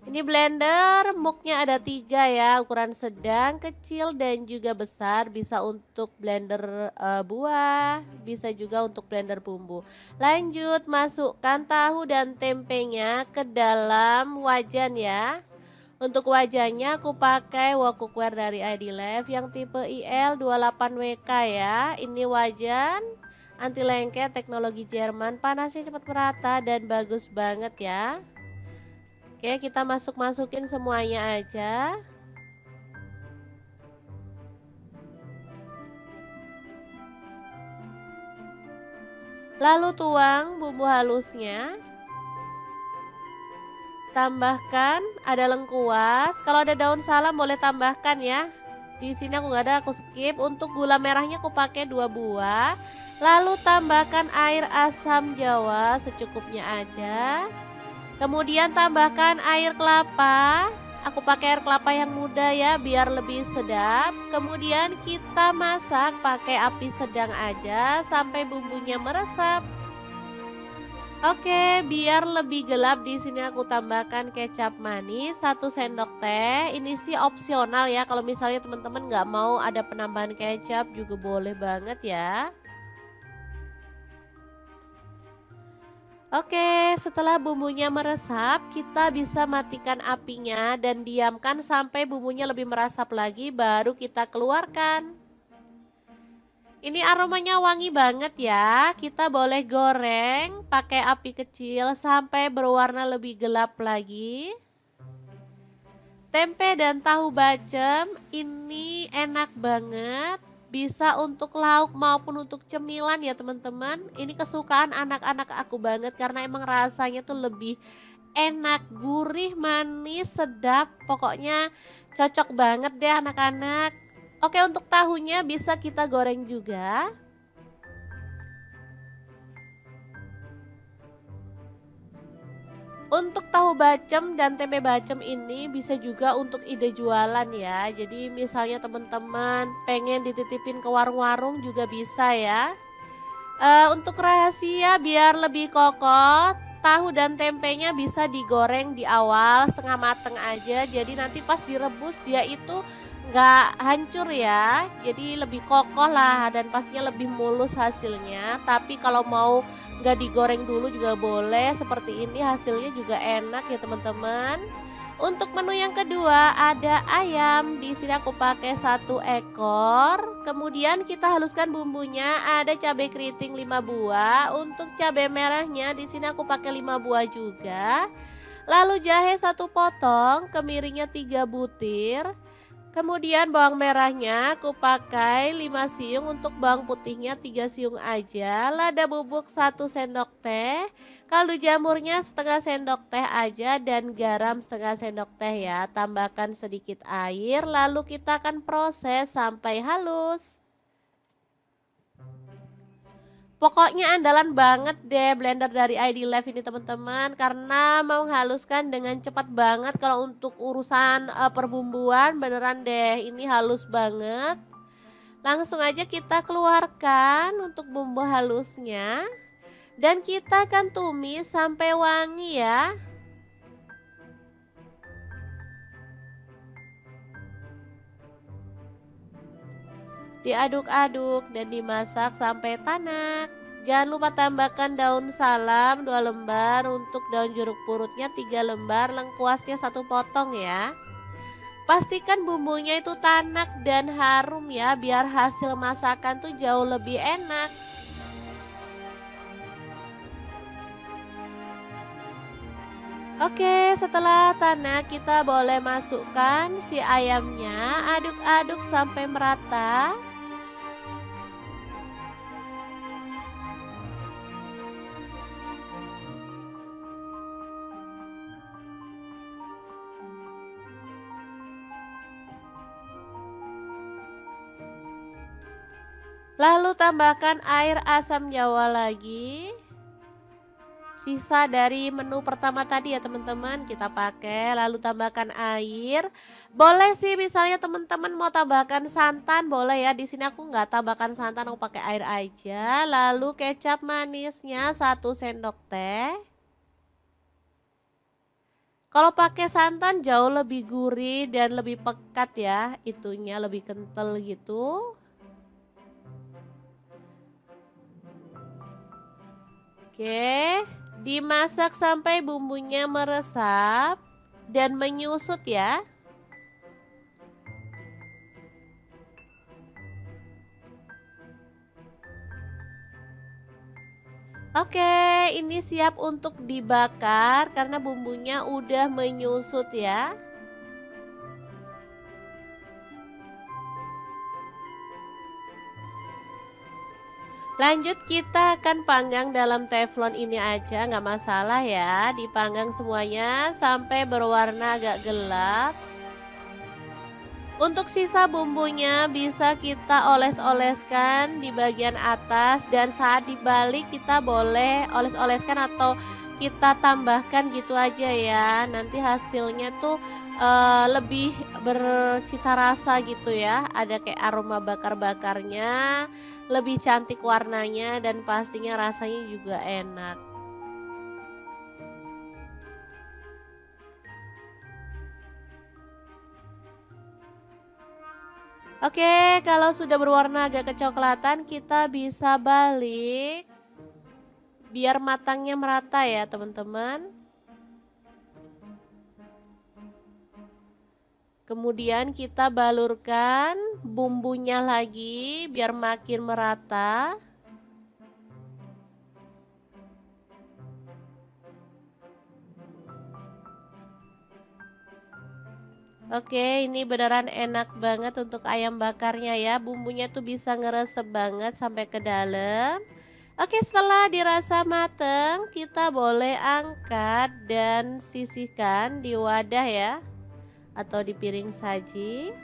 Ini blender muknya ada 3 ya, ukuran sedang, kecil dan juga besar. Bisa untuk blender buah, bisa juga untuk blender bumbu. Lanjut masukkan tahu dan tempenya ke dalam wajan ya. Untuk wajannya aku pakai wok cookware dari ID Life yang tipe IL28WK ya. Ini wajan anti lengket teknologi Jerman, panasnya cepat merata dan bagus banget ya. Oke, kita masukin semuanya aja. Lalu tuang bumbu halusnya. Tambahkan ada lengkuas, kalau ada daun salam boleh tambahkan ya. Di sini aku nggak ada, aku skip. Untuk gula merahnya aku pakai 2 buah. Lalu tambahkan air asam jawa secukupnya aja. Kemudian tambahkan air kelapa. Aku pakai air kelapa yang muda ya biar lebih sedap. Kemudian kita masak pakai api sedang aja sampai bumbunya meresap. Oke, biar lebih gelap di sini aku tambahkan kecap manis 1 sendok teh. Ini sih opsional ya. Kalau misalnya teman-teman nggak mau ada penambahan kecap juga boleh banget ya. Oke, setelah bumbunya meresap, kita bisa matikan apinya dan diamkan sampai bumbunya lebih meresap lagi baru kita keluarkan. Ini aromanya wangi banget ya. Kita boleh goreng pakai api kecil sampai berwarna lebih gelap lagi. Tempe dan tahu bacem ini enak banget. Bisa untuk lauk maupun untuk cemilan ya teman-teman. Ini kesukaan anak-anak aku banget karena emang rasanya tuh lebih enak, gurih, manis, sedap. Pokoknya cocok banget deh anak-anak. Oke, untuk tahunya bisa kita goreng juga. Untuk tahu bacem dan tempe bacem ini bisa juga untuk ide jualan ya. Jadi misalnya teman-teman pengen dititipin ke warung-warung juga bisa ya. Untuk rahasia biar lebih kokoh, tahu dan tempenya bisa digoreng di awal setengah mateng aja. Jadi nanti pas direbus dia itu nggak hancur ya. Jadi lebih kokoh lah dan pastinya lebih mulus hasilnya. Tapi kalau mau nggak digoreng dulu juga boleh. Seperti ini hasilnya juga enak ya teman-teman. Untuk menu yang kedua ada ayam. Di sini aku pakai 1 ekor. Kemudian kita haluskan bumbunya. Ada cabai keriting 5 buah. Untuk cabai merahnya di sini aku pakai 5 buah juga. Lalu jahe 1 potong, kemiringnya 3 butir. Kemudian bawang merahnya aku pakai 5 siung, untuk bawang putihnya 3 siung aja. Lada bubuk 1 sendok teh, kaldu jamurnya setengah sendok teh aja dan garam setengah sendok teh ya. Tambahkan sedikit air lalu kita akan proses sampai halus. Pokoknya andalan banget deh blender dari ID Live ini teman-teman karena menghaluskan dengan cepat banget. Kalau untuk urusan perbumbuan beneran deh ini halus banget. Langsung aja kita keluarkan untuk bumbu halusnya dan kita akan tumis sampai wangi ya. Diaduk-aduk dan dimasak sampai tanak. Jangan lupa tambahkan daun salam 2 lembar, untuk daun jeruk purutnya 3 lembar, lengkuasnya 1 potong ya. Pastikan bumbunya itu tanak dan harum ya, biar hasil masakan tuh jauh lebih enak. Oke, setelah tanak kita boleh masukkan si ayamnya, aduk-aduk sampai merata. Lalu tambahkan air asam jawa lagi. Sisa dari menu pertama tadi ya teman-teman kita pakai. Lalu tambahkan air. Boleh sih misalnya teman-teman mau tambahkan santan boleh ya. Di sini aku nggak tambahkan santan, aku pakai air aja. Lalu kecap manisnya 1 sendok teh. Kalau pakai santan jauh lebih gurih dan lebih pekat ya. Itunya lebih kental gitu. Oke, dimasak sampai bumbunya meresap dan menyusut ya. Oke, ini siap untuk dibakar karena bumbunya udah menyusut ya. Lanjut kita akan panggang dalam teflon ini aja, nggak masalah ya. Dipanggang semuanya sampai berwarna agak gelap. Untuk sisa bumbunya bisa kita oles-oleskan di bagian atas, dan saat dibalik kita boleh oles-oleskan atau kita tambahkan gitu aja ya. Nanti hasilnya tuh lebih bercita rasa gitu ya. Ada kayak aroma bakar-bakarnya, lebih cantik warnanya dan pastinya rasanya juga enak. Oke, kalau sudah berwarna agak kecoklatan, kita bisa balik biar matangnya merata ya, teman-teman. Kemudian kita balurkan bumbunya lagi biar makin merata. Oke, ini beneran enak banget untuk ayam bakarnya ya. Bumbunya tuh bisa ngeresep banget sampai ke dalam. Oke, setelah dirasa mateng, kita boleh angkat dan sisihkan di wadah ya, atau di piring saji.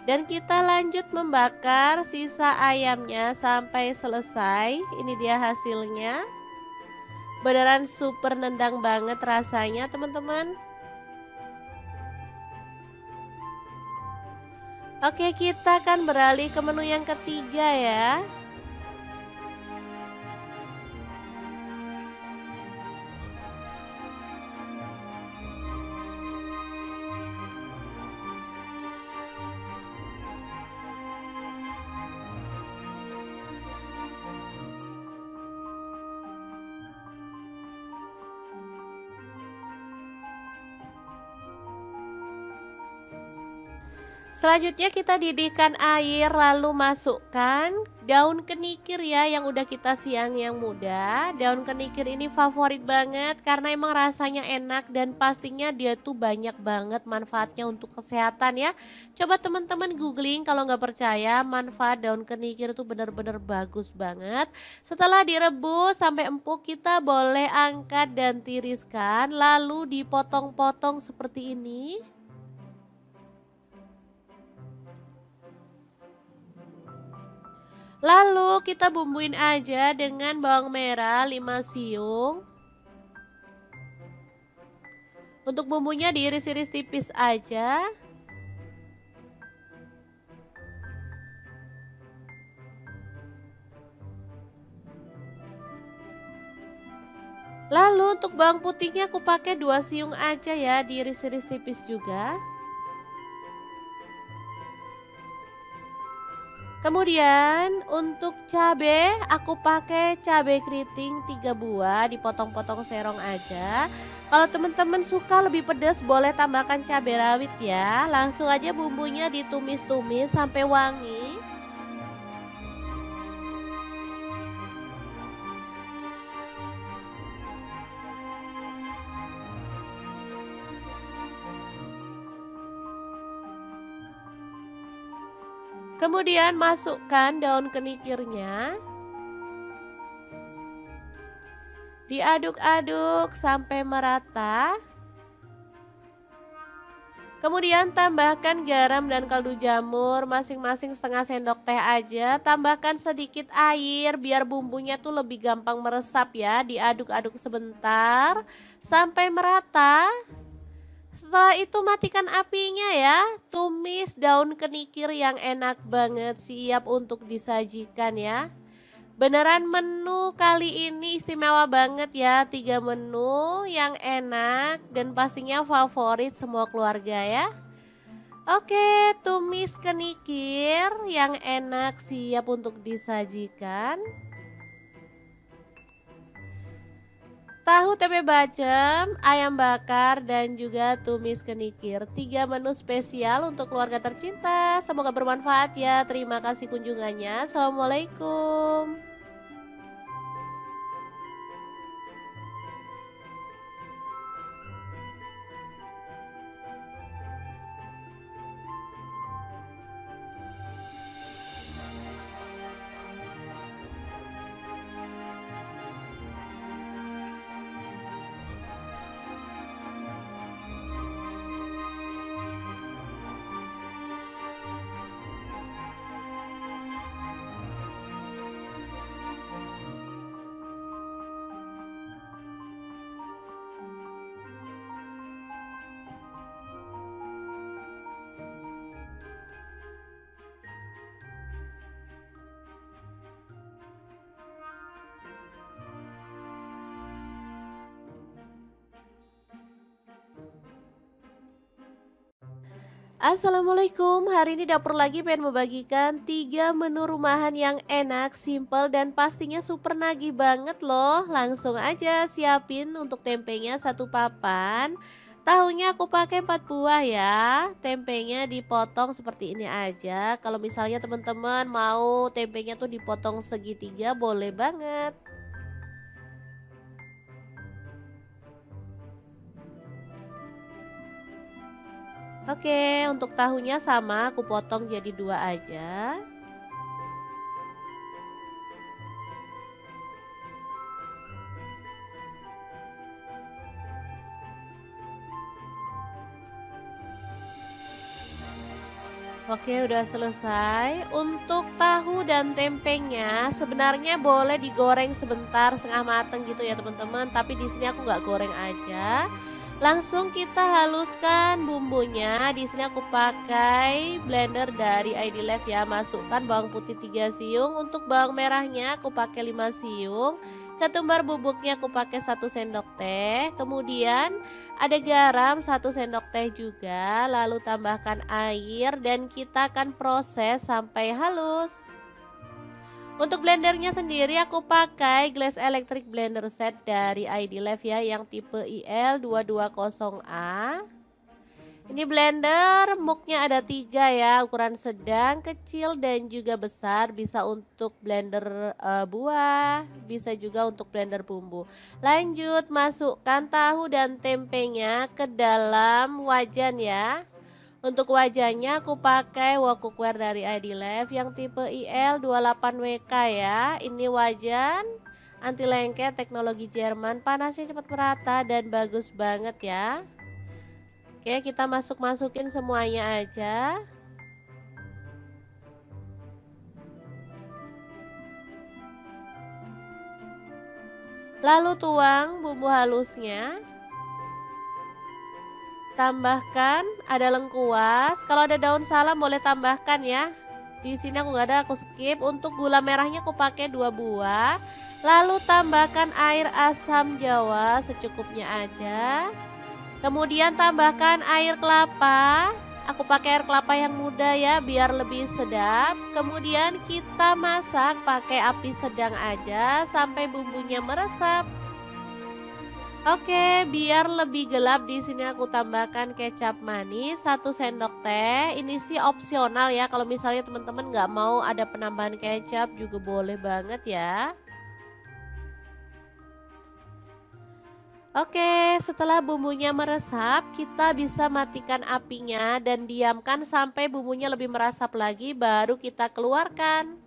Dan kita lanjut membakar sisa ayamnya sampai selesai. Ini dia hasilnya. Beneran super nendang banget rasanya, teman-teman. Oke, kita akan beralih ke menu yang ketiga ya. Selanjutnya kita didihkan air, lalu masukkan daun kenikir ya yang udah kita siang yang muda. Daun kenikir ini favorit banget karena emang rasanya enak dan pastinya dia tuh banyak banget manfaatnya untuk kesehatan ya. Coba teman-teman googling kalau nggak percaya, manfaat daun kenikir tuh bener-bener bagus banget. Setelah direbus sampai empuk, kita boleh angkat dan tiriskan lalu dipotong-potong seperti ini. Lalu kita bumbuin aja dengan bawang merah 5 siung. Untuk bumbunya diiris-iris tipis aja. Lalu untuk bawang putihnya aku pakai 2 siung aja ya, diiris-iris tipis juga. Kemudian untuk cabe aku pakai cabe keriting 3 buah, dipotong-potong serong aja. Kalau teman-teman suka lebih pedas boleh tambahkan cabai rawit ya. Langsung aja bumbunya ditumis-tumis sampai wangi. Kemudian masukkan daun kenikirnya. Diaduk-aduk sampai merata. Kemudian tambahkan garam dan kaldu jamur masing-masing setengah sendok teh aja. Tambahkan sedikit air biar bumbunya tuh lebih gampang meresap ya. Diaduk-aduk sebentar sampai merata. Setelah itu matikan apinya ya. Tumis daun kenikir yang enak banget, siap untuk disajikan ya. Beneran menu kali ini istimewa banget ya, 3 menu yang enak dan pastinya favorit semua keluarga ya. Oke, tumis kenikir yang enak siap untuk disajikan. Tahu tempe bacem, ayam bakar, dan juga tumis kenikir. 3 menu spesial untuk keluarga tercinta. Semoga bermanfaat ya. Terima kasih kunjungannya. Assalamualaikum. Assalamualaikum, hari ini dapur lagi pengen membagikan 3 menu rumahan yang enak, simple dan pastinya super nagih banget loh. Langsung aja siapin untuk tempenya satu papan. Tahunya aku pakai 4 buah ya. Tempenya dipotong seperti ini aja. Kalau misalnya teman-teman mau tempenya tuh dipotong segitiga boleh banget. Oke, untuk tahunya sama aku potong jadi 2 aja. Oke, udah selesai. Untuk tahu dan tempenya sebenarnya boleh digoreng sebentar setengah mateng gitu ya teman-teman. Tapi di sini aku nggak goreng aja. Langsung kita haluskan bumbunya. Di sini aku pakai blender dari ID Life ya. Masukkan bawang putih 3 siung. Untuk bawang merahnya aku pakai 5 siung. Ketumbar bubuknya aku pakai 1 sendok teh. Kemudian ada garam 1 sendok teh juga, lalu tambahkan air dan kita akan proses sampai halus. Untuk blendernya sendiri aku pakai Glass Electric Blender Set dari ID Life ya yang tipe IL220A. Ini blender muknya ada 3 ya, ukuran sedang, kecil dan juga besar. Bisa untuk blender buah, bisa juga untuk blender bumbu. Lanjut masukkan tahu dan tempenya ke dalam wajan ya. Untuk wajannya aku pakai wok cookware dari ID Life yang tipe IL28WK ya. Ini wajan anti lengket teknologi Jerman, panasnya cepat merata dan bagus banget ya. Oke, kita masukin semuanya aja. Lalu tuang bumbu halusnya. Tambahkan ada lengkuas. Kalau ada daun salam boleh tambahkan ya. Di sini aku nggak ada, aku skip. Untuk gula merahnya aku pakai 2 buah. Lalu tambahkan air asam jawa secukupnya aja. Kemudian tambahkan air kelapa. Aku pakai air kelapa yang muda ya biar lebih sedap. Kemudian kita masak pakai api sedang aja sampai bumbunya meresap. Oke, biar lebih gelap di sini aku tambahkan kecap manis 1 sendok teh. Ini sih opsional ya. Kalau misalnya teman-teman nggak mau ada penambahan kecap juga boleh banget ya. Oke, setelah bumbunya meresap, kita bisa matikan apinya dan diamkan sampai bumbunya lebih meresap lagi, baru kita keluarkan.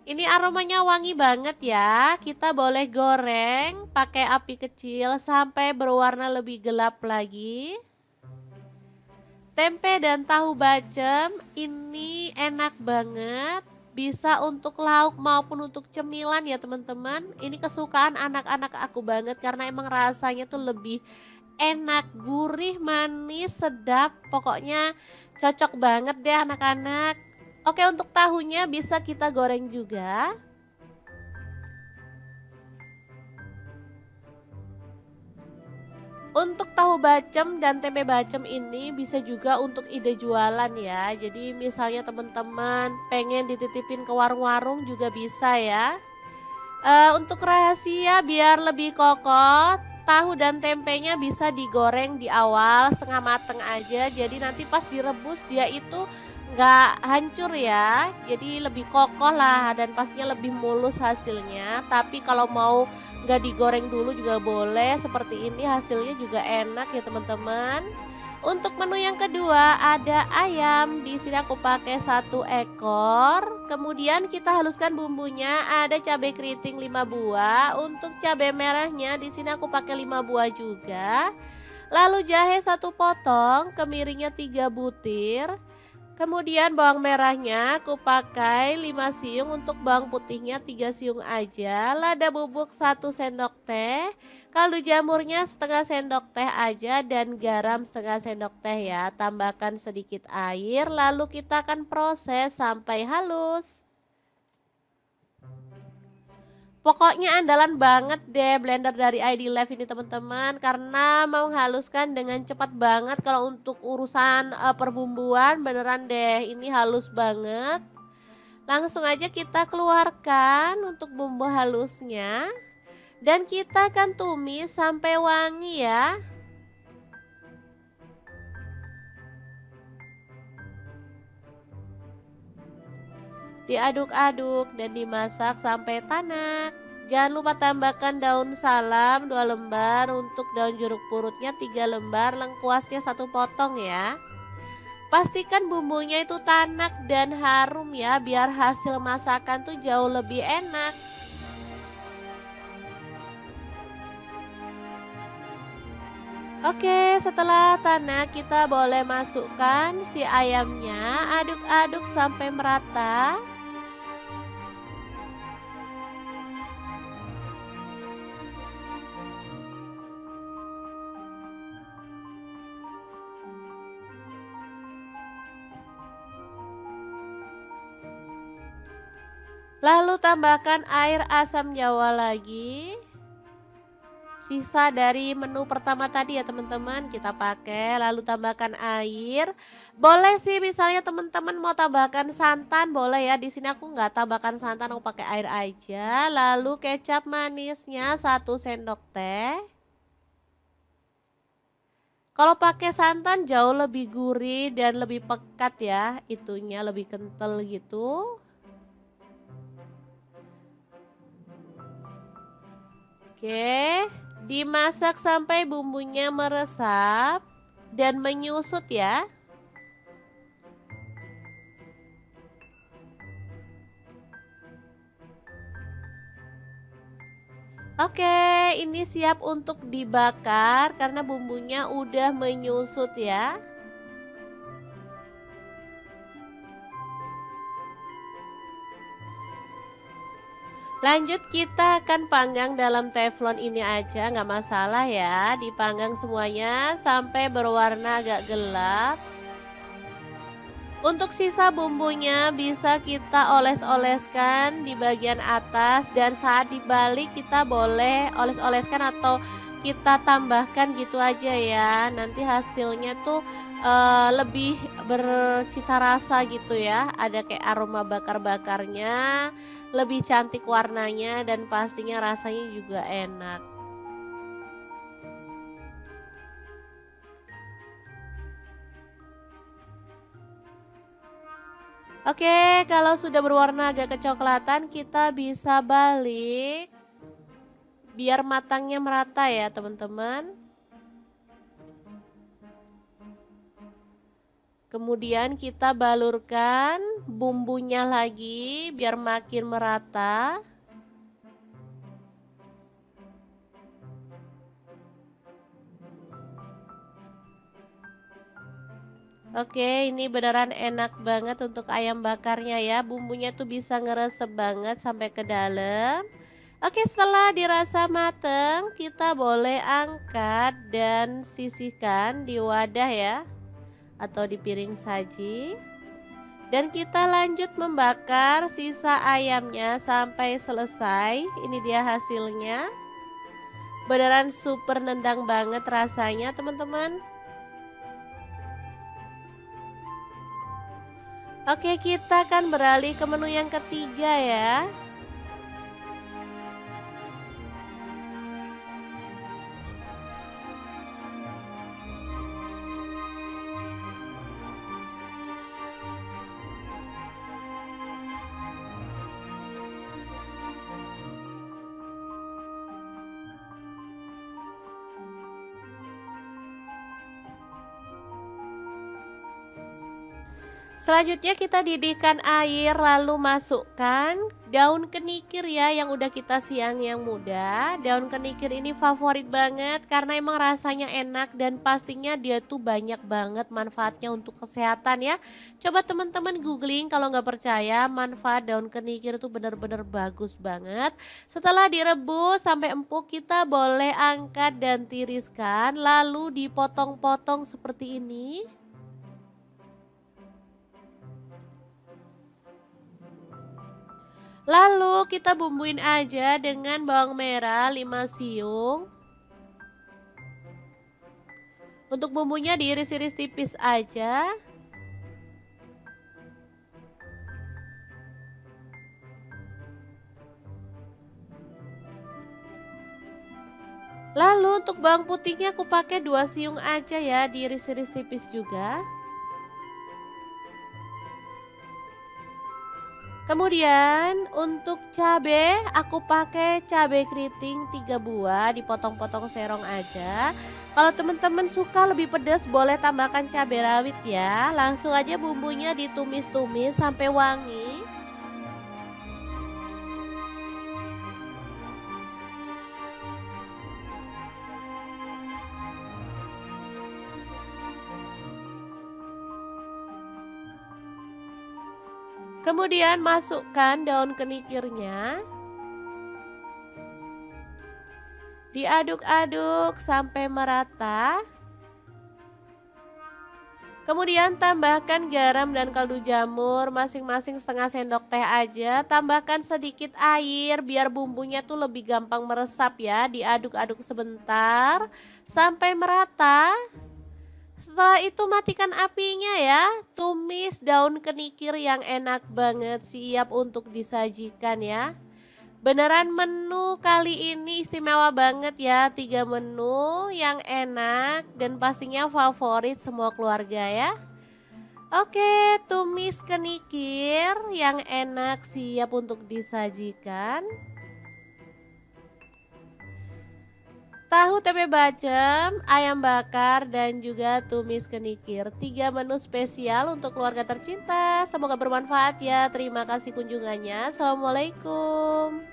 Ini aromanya wangi banget ya. Kita boleh goreng pakai api kecil sampai berwarna lebih gelap lagi. Tempe dan tahu bacem ini enak banget. Bisa untuk lauk maupun untuk cemilan ya teman-teman. Ini kesukaan anak-anak aku banget karena emang rasanya tuh lebih enak, gurih, manis, sedap. Pokoknya cocok banget deh anak-anak. Oke, untuk tahunya bisa kita goreng juga. Untuk tahu bacem dan tempe bacem ini bisa juga untuk ide jualan ya. Jadi misalnya teman-teman pengen dititipin ke warung-warung juga bisa ya. Untuk rahasia biar lebih kokoh, tahu dan tempenya bisa digoreng di awal setengah mateng aja. Jadi nanti pas direbus dia itu nggak hancur ya. Jadi lebih kokoh lah dan pastinya lebih mulus hasilnya. Tapi kalau mau nggak digoreng dulu juga boleh. Seperti ini hasilnya juga enak ya teman-teman. Untuk menu yang kedua ada ayam. Di sini aku pakai 1 ekor. Kemudian kita haluskan bumbunya. Ada cabai keriting 5 buah. Untuk cabai merahnya di sini aku pakai 5 buah juga. Lalu jahe 1 potong, kemiringnya 3 butir. Kemudian bawang merahnya aku pakai 5 siung, untuk bawang putihnya 3 siung aja. Lada bubuk 1 sendok teh, kaldu jamurnya setengah sendok teh aja dan garam setengah sendok teh ya. Tambahkan sedikit air lalu kita akan proses sampai halus. Pokoknya andalan banget deh blender dari ID Live ini teman-teman, karena menghaluskan dengan cepat banget. Kalau untuk urusan perbumbuan beneran deh ini halus banget. Langsung aja kita keluarkan untuk bumbu halusnya. Dan kita akan tumis sampai wangi ya. Diaduk-aduk dan dimasak sampai tanak. Jangan lupa tambahkan daun salam 2 lembar, untuk daun jeruk purutnya 3 lembar, lengkuasnya 1 potong ya. Pastikan bumbunya itu tanak dan harum ya, biar hasil masakan tuh jauh lebih enak. Oke, setelah tanak kita boleh masukkan si ayamnya, aduk-aduk sampai merata. Lalu tambahkan air asam jawa lagi. Sisa dari menu pertama tadi ya teman-teman kita pakai. Lalu tambahkan air. Boleh sih misalnya teman-teman mau tambahkan santan boleh ya. Di sini aku nggak tambahkan santan, aku pakai air aja. Lalu kecap manisnya 1 sendok teh. Kalau pakai santan jauh lebih gurih dan lebih pekat ya. Itunya lebih kental gitu. Oke, dimasak sampai bumbunya meresap dan menyusut ya. Oke, ini siap untuk dibakar karena bumbunya udah menyusut ya. Lanjut kita akan panggang dalam teflon ini aja, nggak masalah ya. Dipanggang semuanya sampai berwarna agak gelap. Untuk sisa bumbunya bisa kita oles-oleskan di bagian atas, dan saat dibalik kita boleh oles-oleskan atau kita tambahkan gitu aja ya. Nanti hasilnya tuh lebih bercita rasa gitu ya. Ada kayak aroma bakar-bakarnya, lebih cantik warnanya dan pastinya rasanya juga enak. Oke, kalau sudah berwarna agak kecoklatan kita bisa balik biar matangnya merata ya teman-teman. Kemudian kita balurkan bumbunya lagi biar makin merata. Oke, ini beneran enak banget untuk ayam bakarnya ya. Bumbunya tuh bisa ngeresep banget sampai ke dalam. Oke, setelah dirasa mateng, kita boleh angkat dan sisihkan di wadah ya, atau di piring saji. Dan kita lanjut membakar sisa ayamnya sampai selesai. Ini dia hasilnya. Beneran super nendang banget rasanya teman-teman. Oke, kita akan beralih ke menu yang ketiga ya. Selanjutnya kita didihkan air, lalu masukkan daun kenikir ya yang udah kita siang yang muda. Daun kenikir ini favorit banget karena emang rasanya enak dan pastinya dia tuh banyak banget manfaatnya untuk kesehatan ya. Coba teman-teman googling kalau nggak percaya, manfaat daun kenikir itu benar-benar bagus banget. Setelah direbus sampai empuk kita boleh angkat dan tiriskan, lalu dipotong-potong seperti ini. Lalu kita bumbuin aja dengan bawang merah 5 siung. Untuk bumbunya diiris-iris tipis aja. Lalu untuk bawang putihnya aku pakai 2 siung aja ya, diiris-iris tipis juga. Kemudian untuk cabai aku pakai cabai keriting 3 buah, dipotong-potong serong aja. Kalau teman-teman suka lebih pedas boleh tambahkan cabai rawit ya. Langsung aja bumbunya ditumis-tumis sampai wangi. Kemudian masukkan daun kenikirnya. Diaduk-aduk sampai merata. Kemudian tambahkan garam dan kaldu jamur masing-masing setengah sendok teh aja. Tambahkan sedikit air biar bumbunya tuh lebih gampang meresap ya. Diaduk-aduk sebentar sampai merata. Setelah itu matikan apinya ya. Tumis daun kenikir yang enak banget, siap untuk disajikan ya. Beneran menu kali ini istimewa banget ya. 3 menu yang enak dan pastinya favorit semua keluarga ya. Oke, tumis kenikir yang enak siap untuk disajikan. Tahu tempe bacem, ayam bakar, dan juga tumis kenikir. 3 menu spesial untuk keluarga tercinta. Semoga bermanfaat ya. Terima kasih kunjungannya. Assalamualaikum.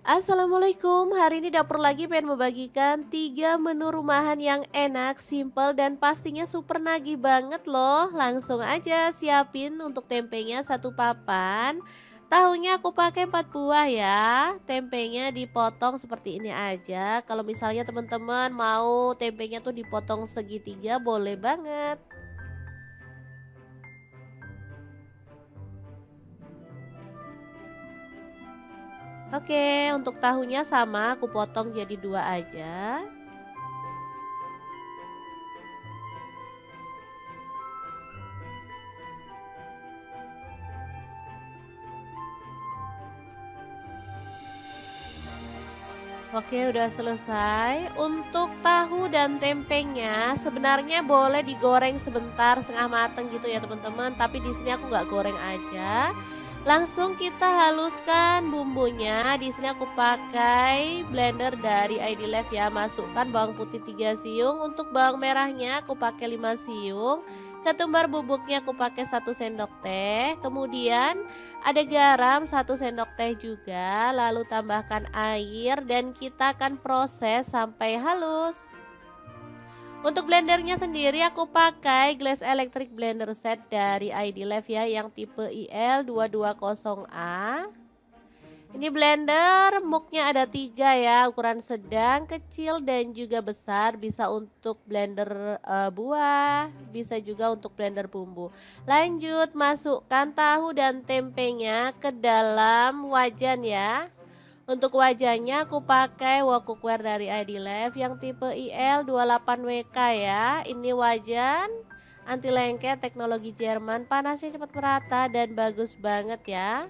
Assalamualaikum, hari ini dapur lagi pengen membagikan 3 menu rumahan yang enak, simple, dan pastinya super nagih banget loh. Langsung aja siapin untuk tempenya 1 papan. Tahunya aku pakai 4 buah ya. Tempenya dipotong seperti ini aja. Kalau misalnya teman-teman mau tempenya tuh dipotong segitiga boleh banget. Oke, untuk tahunya sama aku potong jadi 2 aja. Oke, udah selesai. Untuk tahu dan tempenya sebenarnya boleh digoreng sebentar setengah mateng gitu ya teman-teman. Tapi di sini aku nggak goreng aja. Langsung kita haluskan bumbunya. Di sini aku pakai blender dari ID Life ya. Masukkan bawang putih 3 siung. Untuk bawang merahnya aku pakai 5 siung. Ketumbar bubuknya aku pakai 1 sendok teh. Kemudian ada garam 1 sendok teh juga, lalu tambahkan air dan kita akan proses sampai halus. Untuk blendernya sendiri aku pakai Glass Electric Blender Set dari ID Life ya yang tipe IL220A. Ini blender muknya ada 3 ya, ukuran sedang, kecil, dan juga besar. Bisa untuk blender buah, bisa juga untuk blender bumbu. Lanjut masukkan tahu dan tempenya ke dalam wajan ya. Untuk wajannya aku pakai wok cookware dari ID Life yang tipe IL28WK ya. Ini wajan anti lengket teknologi Jerman, panasnya cepat merata dan bagus banget ya.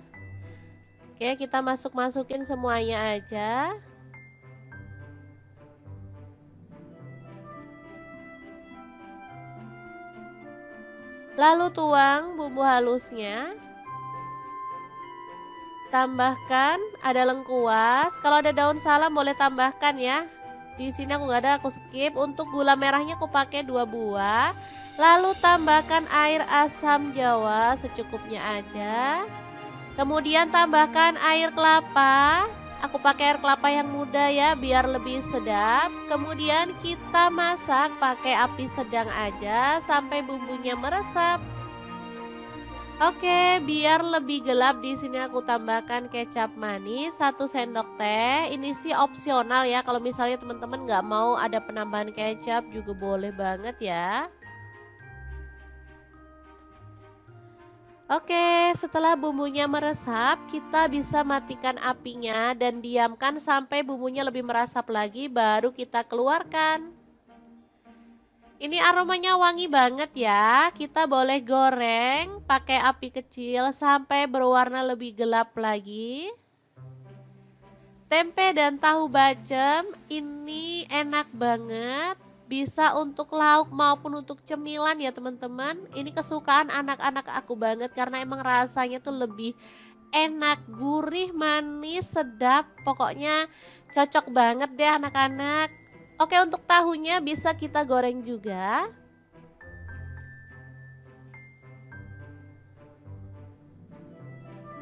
Oke, kita masukin semuanya aja. Lalu tuang bumbu halusnya. Tambahkan ada lengkuas. Kalau ada daun salam boleh tambahkan ya. Di sini aku nggak ada, aku skip. Untuk gula merahnya aku pakai 2 buah. Lalu tambahkan air asam jawa secukupnya aja. Kemudian tambahkan air kelapa. Aku pakai air kelapa yang muda ya biar lebih sedap. Kemudian kita masak pakai api sedang aja sampai bumbunya meresap. Oke, biar lebih gelap di sini aku tambahkan kecap manis 1 sendok teh. Ini sih opsional ya. Kalau misalnya teman-teman nggak mau ada penambahan kecap juga boleh banget ya. Oke, setelah bumbunya meresap, kita bisa matikan apinya dan diamkan sampai bumbunya lebih meresap lagi baru kita keluarkan. Ini aromanya wangi banget ya. Kita boleh goreng pakai api kecil sampai berwarna lebih gelap lagi. Tempe dan tahu bacem ini enak banget. Bisa untuk lauk maupun untuk cemilan ya teman-teman. Ini kesukaan anak-anak aku banget karena emang rasanya tuh lebih enak, gurih, manis, sedap. Pokoknya cocok banget deh anak-anak. Oke, untuk tahunya bisa kita goreng juga.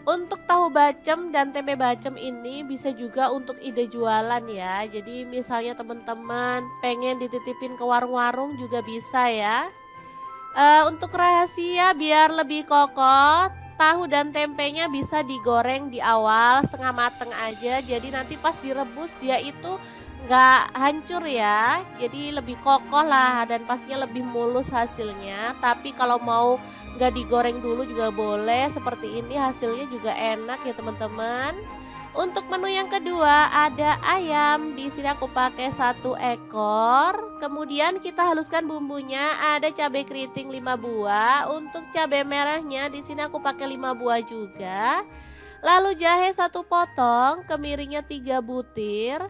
Untuk tahu bacem dan tempe bacem ini bisa juga untuk ide jualan ya. Jadi misalnya teman-teman pengen dititipin ke warung-warung juga bisa ya. Untuk rahasia biar lebih kokoh, tahu dan tempenya bisa digoreng di awal setengah mateng aja. Jadi nanti pas direbus dia itu nggak hancur ya. Jadi lebih kokoh lah dan pastinya lebih mulus hasilnya. Tapi kalau mau nggak digoreng dulu juga boleh. Seperti ini hasilnya juga enak ya teman-teman. Untuk menu yang kedua ada ayam. Di sini aku pakai 1 ekor. Kemudian kita haluskan bumbunya. Ada cabai keriting 5 buah. Untuk cabai merahnya di sini aku pakai 5 buah juga. Lalu jahe 1 potong, kemiringnya 3 butir.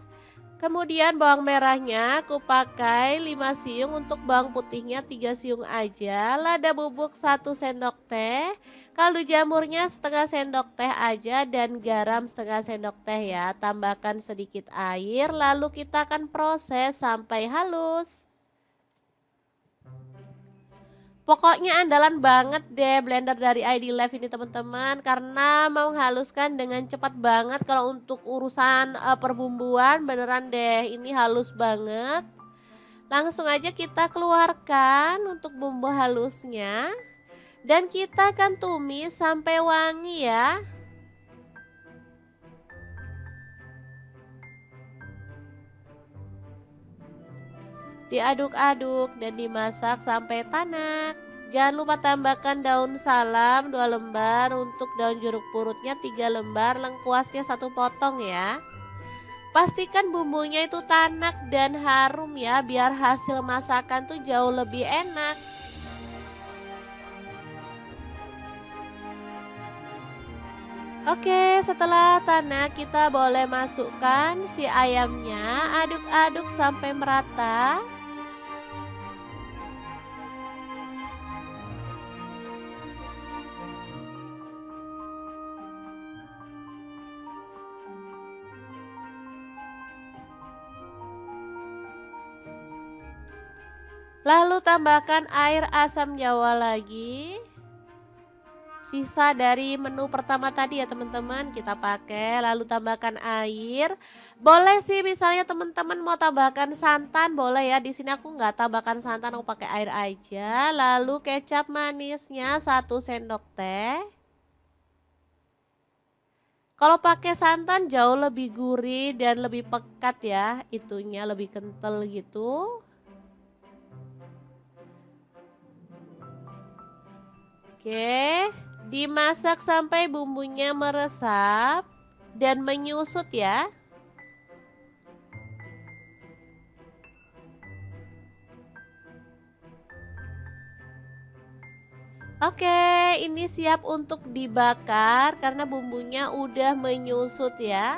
Kemudian bawang merahnya aku pakai 5 siung, untuk bawang putihnya 3 siung aja. Lada bubuk 1 sendok teh, kaldu jamurnya setengah sendok teh aja dan garam setengah sendok teh ya. Tambahkan sedikit air lalu kita akan proses sampai halus. Pokoknya andalan banget deh blender dari ID Live ini teman-teman karena menghaluskan dengan cepat banget. Kalau untuk urusan perbumbuan beneran deh ini halus banget. Langsung aja kita keluarkan untuk bumbu halusnya dan kita akan tumis sampai wangi ya. Diaduk-aduk dan dimasak sampai tanak. Jangan lupa tambahkan daun salam 2 lembar, untuk daun jeruk purutnya 3 lembar, lengkuasnya 1 potong ya. Pastikan bumbunya itu tanak dan harum ya, biar hasil masakan tuh jauh lebih enak. Oke, setelah tanak kita boleh masukkan si ayamnya, aduk-aduk sampai merata. Lalu tambahkan air asam jawa lagi. Sisa dari menu pertama tadi ya teman-teman kita pakai. Lalu tambahkan air. Boleh sih misalnya teman-teman mau tambahkan santan boleh ya. Di sini aku nggak tambahkan santan, aku pakai air aja. Lalu kecap manisnya 1 sendok teh. Kalau pakai santan jauh lebih gurih dan lebih pekat ya. Itunya lebih kental gitu. Oke, dimasak sampai bumbunya meresap dan menyusut ya. Oke, ini siap untuk dibakar karena bumbunya udah menyusut ya.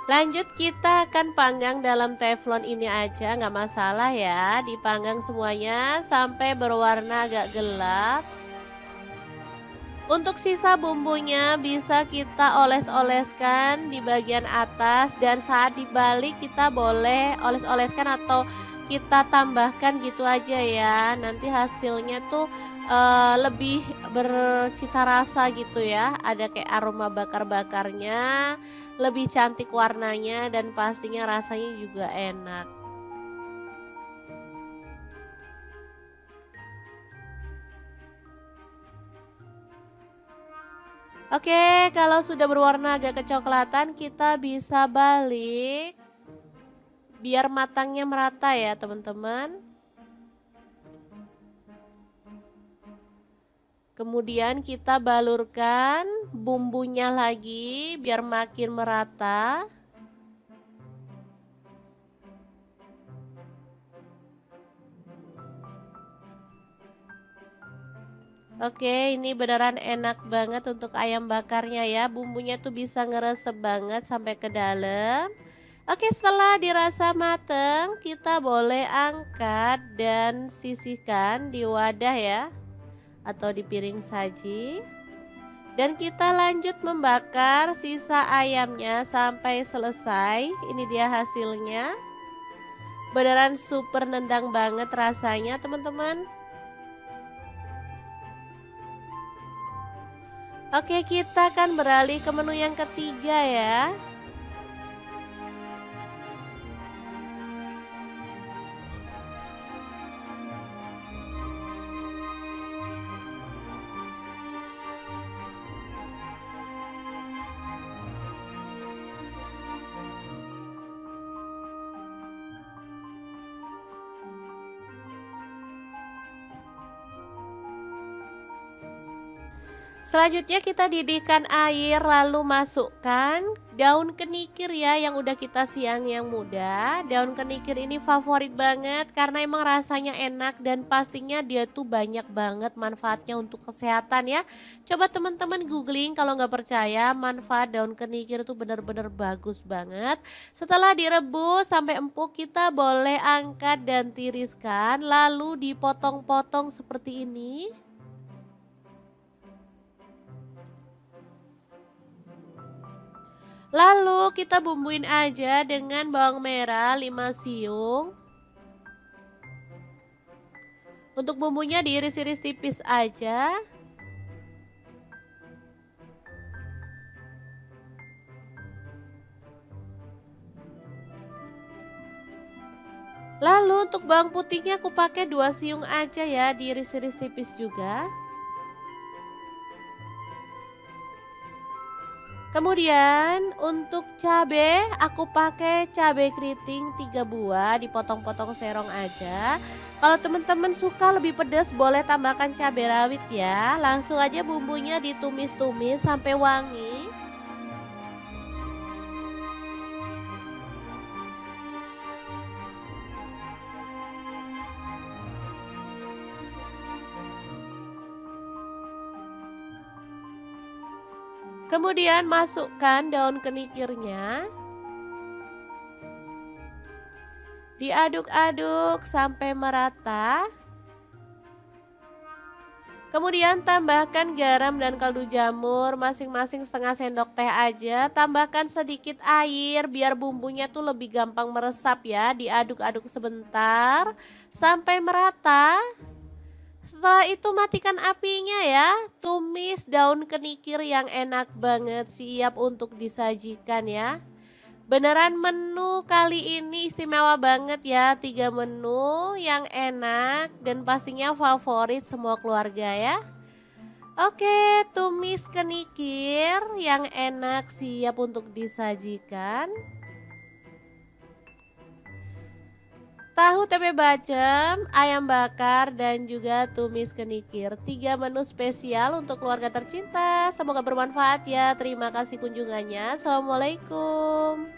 Lanjut kita akan panggang dalam teflon ini aja, nggak masalah ya. Dipanggang semuanya sampai berwarna agak gelap. Untuk sisa bumbunya bisa kita oles-oleskan di bagian atas, dan saat dibalik kita boleh oles-oleskan atau kita tambahkan gitu aja ya. Nanti hasilnya tuh lebih bercita rasa gitu ya. Ada kayak aroma bakar-bakarnya, lebih cantik warnanya dan pastinya rasanya juga enak. Oke, kalau sudah berwarna agak kecoklatan, kita bisa balik biar matangnya merata ya, teman-teman. Kemudian kita balurkan bumbunya lagi biar makin merata. Oke, ini beneran enak banget untuk ayam bakarnya ya. Bumbunya tuh bisa ngeresep banget sampai ke dalam. Oke, setelah dirasa mateng, kita boleh angkat dan sisihkan di wadah ya, atau di piring saji. Dan kita lanjut membakar sisa ayamnya sampai selesai. Ini dia hasilnya. Beneran super nendang banget rasanya, teman-teman. Oke, kita akan beralih ke menu yang ketiga ya. Selanjutnya kita didihkan air, lalu masukkan daun kenikir ya yang udah kita siang yang muda. Daun kenikir ini favorit banget karena emang rasanya enak dan pastinya dia tuh banyak banget manfaatnya untuk kesehatan ya. Coba teman-teman googling kalau nggak percaya, manfaat daun kenikir itu benar-benar bagus banget. Setelah direbus sampai empuk, kita boleh angkat dan tiriskan lalu dipotong-potong seperti ini. Lalu kita bumbuin aja dengan bawang merah 5 siung. Untuk bumbunya diiris-iris tipis aja. Lalu untuk bawang putihnya aku pakai 2 siung aja ya, diiris-iris tipis juga. Kemudian untuk cabai aku pakai cabai keriting 3 buah, dipotong-potong serong aja. Kalau teman-teman suka lebih pedas boleh tambahkan cabai rawit ya. Langsung aja bumbunya ditumis-tumis sampai wangi. Kemudian masukkan daun kenikirnya. Diaduk-aduk sampai merata. Kemudian tambahkan garam dan kaldu jamur masing-masing setengah sendok teh aja. Tambahkan sedikit air biar bumbunya tuh lebih gampang meresap ya. Diaduk-aduk sebentar sampai merata. Setelah itu matikan apinya ya. Tumis daun kenikir yang enak banget, siap untuk disajikan ya. Beneran menu kali ini istimewa banget ya. 3 menu yang enak dan pastinya favorit semua keluarga ya. Oke, tumis kenikir yang enak siap untuk disajikan. Tahu tempe bacem, ayam bakar, dan juga tumis kenikir. 3 menu spesial untuk keluarga tercinta. Semoga bermanfaat ya. Terima kasih kunjungannya. Assalamualaikum.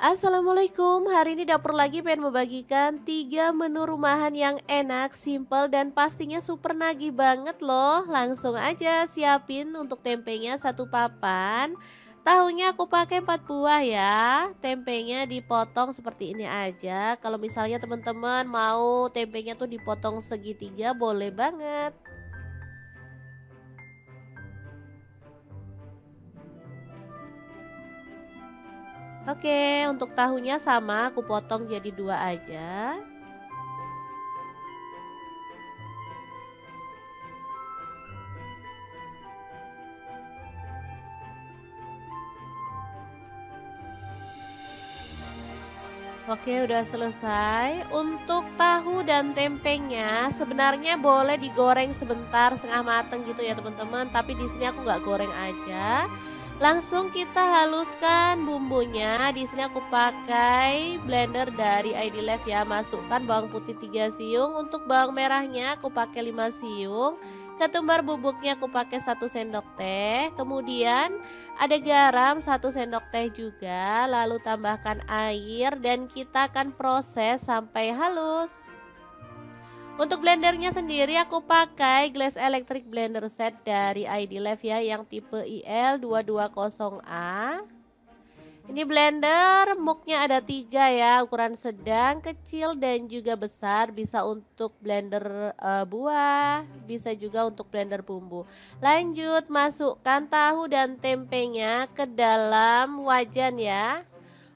Assalamualaikum, hari ini dapur lagi pengen membagikan 3 menu rumahan yang enak, simple, dan pastinya super nagih banget loh. Langsung aja siapin untuk tempenya satu papan. Tahunya aku pakai 4 buah ya. Tempenya dipotong seperti ini aja. Kalau misalnya teman-teman mau tempenya tuh dipotong segitiga boleh banget. Oke, untuk tahunya sama aku potong jadi 2 aja. Oke, udah selesai. Untuk tahu dan tempenya sebenarnya boleh digoreng sebentar setengah mateng gitu ya teman-teman. Tapi di sini aku nggak goreng aja. Langsung kita haluskan bumbunya. Di sini aku pakai blender dari ID Life ya. Masukkan bawang putih 3 siung. Untuk bawang merahnya aku pakai 5 siung. Ketumbar bubuknya aku pakai 1 sendok teh. Kemudian ada garam 1 sendok teh juga. Lalu tambahkan air dan kita akan proses sampai halus. Untuk blendernya sendiri aku pakai Glass Electric Blender Set dari ID Life ya, yang tipe IL220A. Ini blender muknya ada 3 ya, ukuran sedang, kecil, dan juga besar. Bisa untuk blender buah, bisa juga untuk blender bumbu. Lanjut masukkan tahu dan tempenya ke dalam wajan ya.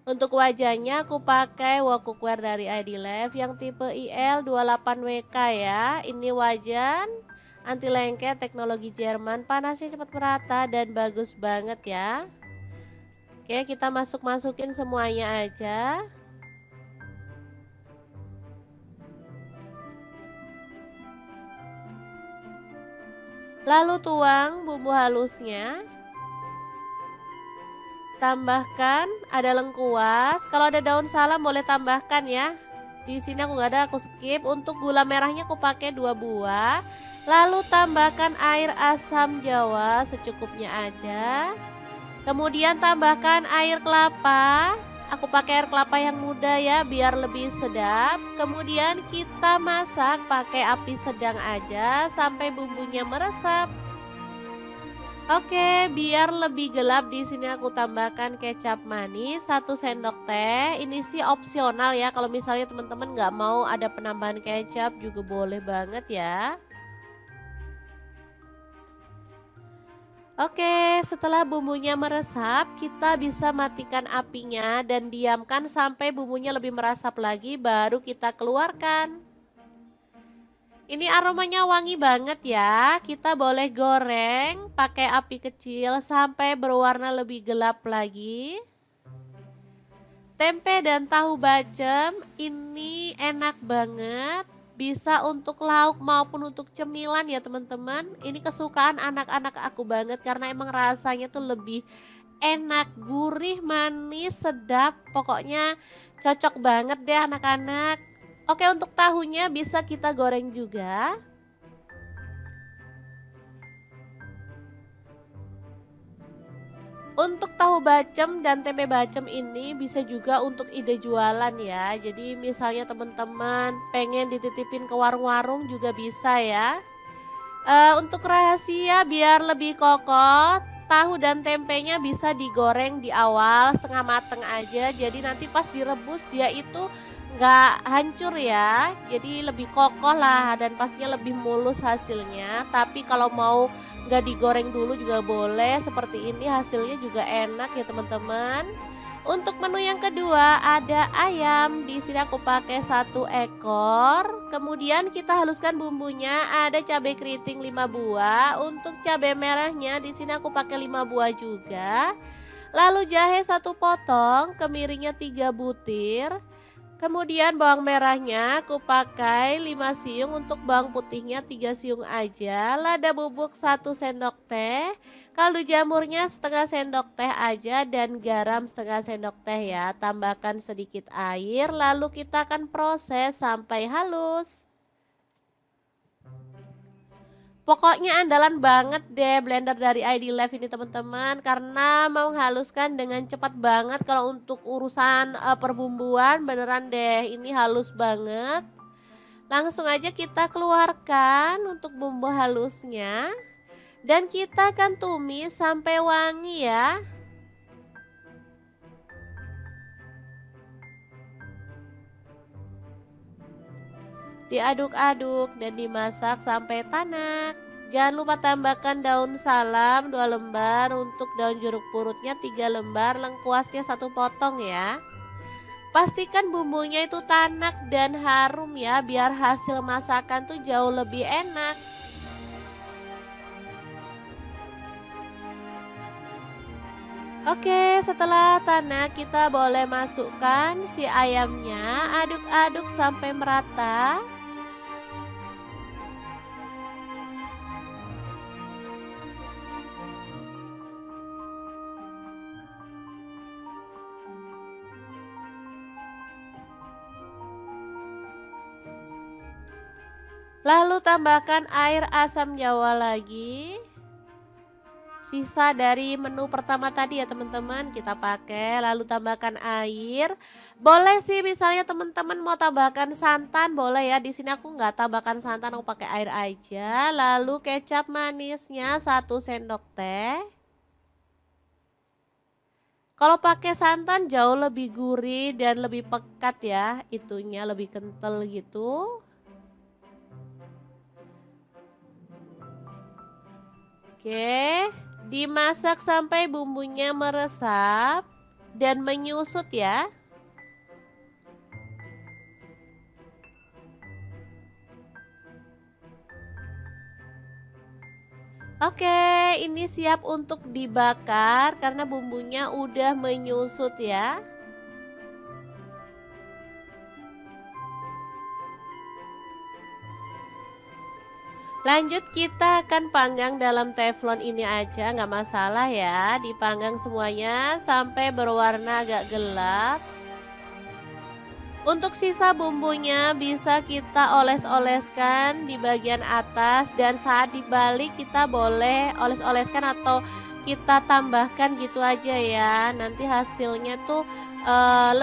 Untuk wajahnya aku pakai wok cookware dari ID Life yang tipe IL28WK ya. Ini wajan anti lengket teknologi Jerman, panasnya cepat merata dan bagus banget ya. Oke, kita masukin semuanya aja. Lalu tuang bumbu halusnya. Tambahkan ada lengkuas, kalau ada daun salam boleh tambahkan ya. Di sini aku nggak ada, aku skip. Untuk gula merahnya aku pakai 2 buah. Lalu tambahkan air asam jawa secukupnya aja. Kemudian tambahkan air kelapa. Aku pakai air kelapa yang muda ya biar lebih sedap. Kemudian kita masak pakai api sedang aja sampai bumbunya meresap. Oke, biar lebih gelap di sini aku tambahkan kecap manis 1 sendok teh. Ini sih opsional ya. Kalau misalnya teman-teman nggak mau ada penambahan kecap juga boleh banget ya. Oke, setelah bumbunya meresap, kita bisa matikan apinya dan diamkan sampai bumbunya lebih meresap lagi, baru kita keluarkan. Ini aromanya wangi banget ya. Kita boleh goreng pakai api kecil sampai berwarna lebih gelap lagi. Tempe dan tahu bacem ini enak banget. Bisa untuk lauk maupun untuk cemilan ya teman-teman. Ini kesukaan anak-anak aku banget karena emang rasanya tuh lebih enak, gurih, manis, sedap. Pokoknya cocok banget deh anak-anak. Oke, untuk tahunya bisa kita goreng juga. Untuk tahu bacem dan tempe bacem ini bisa juga untuk ide jualan ya. Jadi misalnya teman-teman pengen dititipin ke warung-warung juga bisa ya. Untuk rahasia biar lebih kokoh, tahu dan tempenya bisa digoreng di awal setengah mateng aja. Jadi nanti pas direbus dia itu nggak hancur ya. Jadi lebih kokoh lah dan pastinya lebih mulus hasilnya. Tapi kalau mau nggak digoreng dulu juga boleh. Seperti ini hasilnya juga enak ya teman-teman. Untuk menu yang kedua ada ayam. Di sini aku pakai 1 ekor. Kemudian kita haluskan bumbunya. Ada cabai keriting 5 buah. Untuk cabai merahnya di sini aku pakai 5 buah juga. Lalu jahe 1 potong, kemiringnya 3 butir. Kemudian bawang merahnya aku pakai 5 siung, untuk bawang putihnya 3 siung aja. Lada bubuk 1 sendok teh, kaldu jamurnya setengah sendok teh aja, dan garam setengah sendok teh ya. Tambahkan sedikit air, lalu kita akan proses sampai halus. Pokoknya andalan banget deh blender dari ID Live ini teman-teman, karena menghaluskan dengan cepat banget. Kalau untuk urusan perbumbuan beneran deh ini halus banget. Langsung aja kita keluarkan untuk bumbu halusnya. Dan kita akan tumis sampai wangi ya. Diaduk-aduk dan dimasak sampai tanak. Jangan lupa tambahkan daun salam 2 lembar, untuk daun jeruk purutnya 3 lembar, lengkuasnya 1 potong ya. Pastikan bumbunya itu tanak dan harum ya, biar hasil masakan tuh jauh lebih enak. Oke, setelah tanak kita boleh masukkan si ayamnya, aduk-aduk sampai merata. Lalu tambahkan air asam jawa lagi. Sisa dari menu pertama tadi ya teman-teman kita pakai, lalu tambahkan air. Boleh sih misalnya teman-teman mau tambahkan santan boleh ya. Di sini aku nggak tambahkan santan, aku pakai air aja. Lalu kecap manisnya 1 sendok teh. Kalau pakai santan jauh lebih gurih dan lebih pekat ya, itunya lebih kental gitu. Oke, dimasak sampai bumbunya meresap dan menyusut ya. Oke, ini siap untuk dibakar karena bumbunya udah menyusut ya. Lanjut kita akan panggang dalam teflon ini aja, nggak masalah ya. Dipanggang semuanya sampai berwarna agak gelap. Untuk sisa bumbunya bisa kita oles-oleskan di bagian atas, dan saat dibalik kita boleh oles-oleskan atau kita tambahkan gitu aja ya. Nanti hasilnya tuh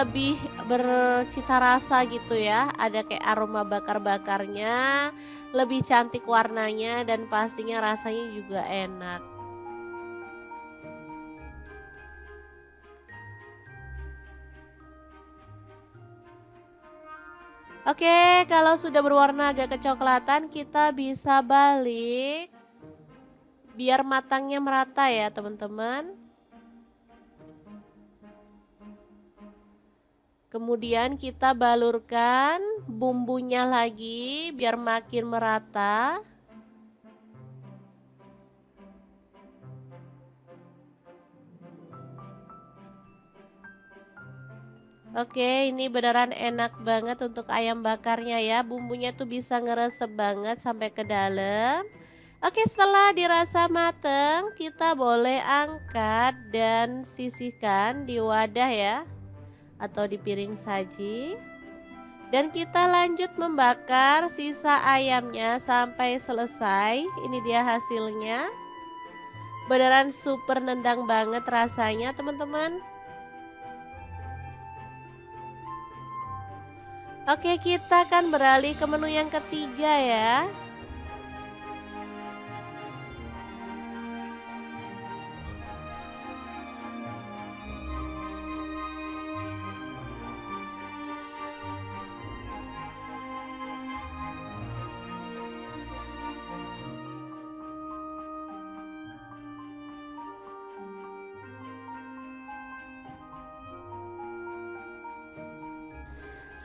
lebih bercita rasa gitu ya. Ada kayak aroma bakar-bakarnya, lebih cantik warnanya dan pastinya rasanya juga enak. Oke, kalau sudah berwarna agak kecoklatan kita bisa balik biar matangnya merata ya teman-teman. Kemudian kita balurkan bumbunya lagi biar makin merata. Oke, ini beneran enak banget untuk ayam bakarnya ya. Bumbunya tuh bisa ngeresep banget sampai ke dalam. Oke, setelah dirasa mateng, kita boleh angkat dan sisihkan di wadah ya, atau di piring saji. Dan kita lanjut membakar sisa ayamnya sampai selesai. Ini dia hasilnya. Beneran super nendang banget rasanya teman-teman. Oke, kita akan beralih ke menu yang ketiga ya.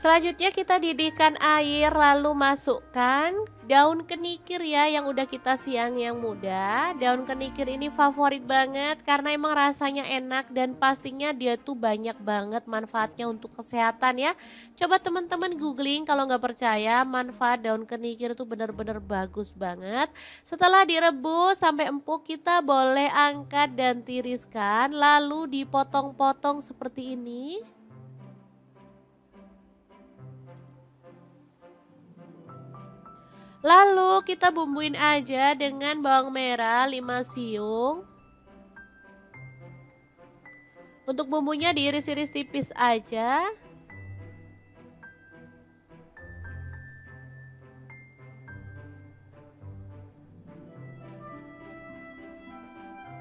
Selanjutnya kita didihkan air, lalu masukkan daun kenikir ya yang udah kita siang yang muda. Daun kenikir ini favorit banget karena emang rasanya enak dan pastinya dia tuh banyak banget manfaatnya untuk kesehatan ya. Coba teman-teman googling kalau nggak percaya, manfaat daun kenikir tuh bener-bener bagus banget. Setelah direbus sampai empuk kita boleh angkat dan tiriskan, lalu dipotong-potong seperti ini. Lalu kita bumbuin aja dengan bawang merah 5 siung. Untuk bumbunya diiris-iris tipis aja.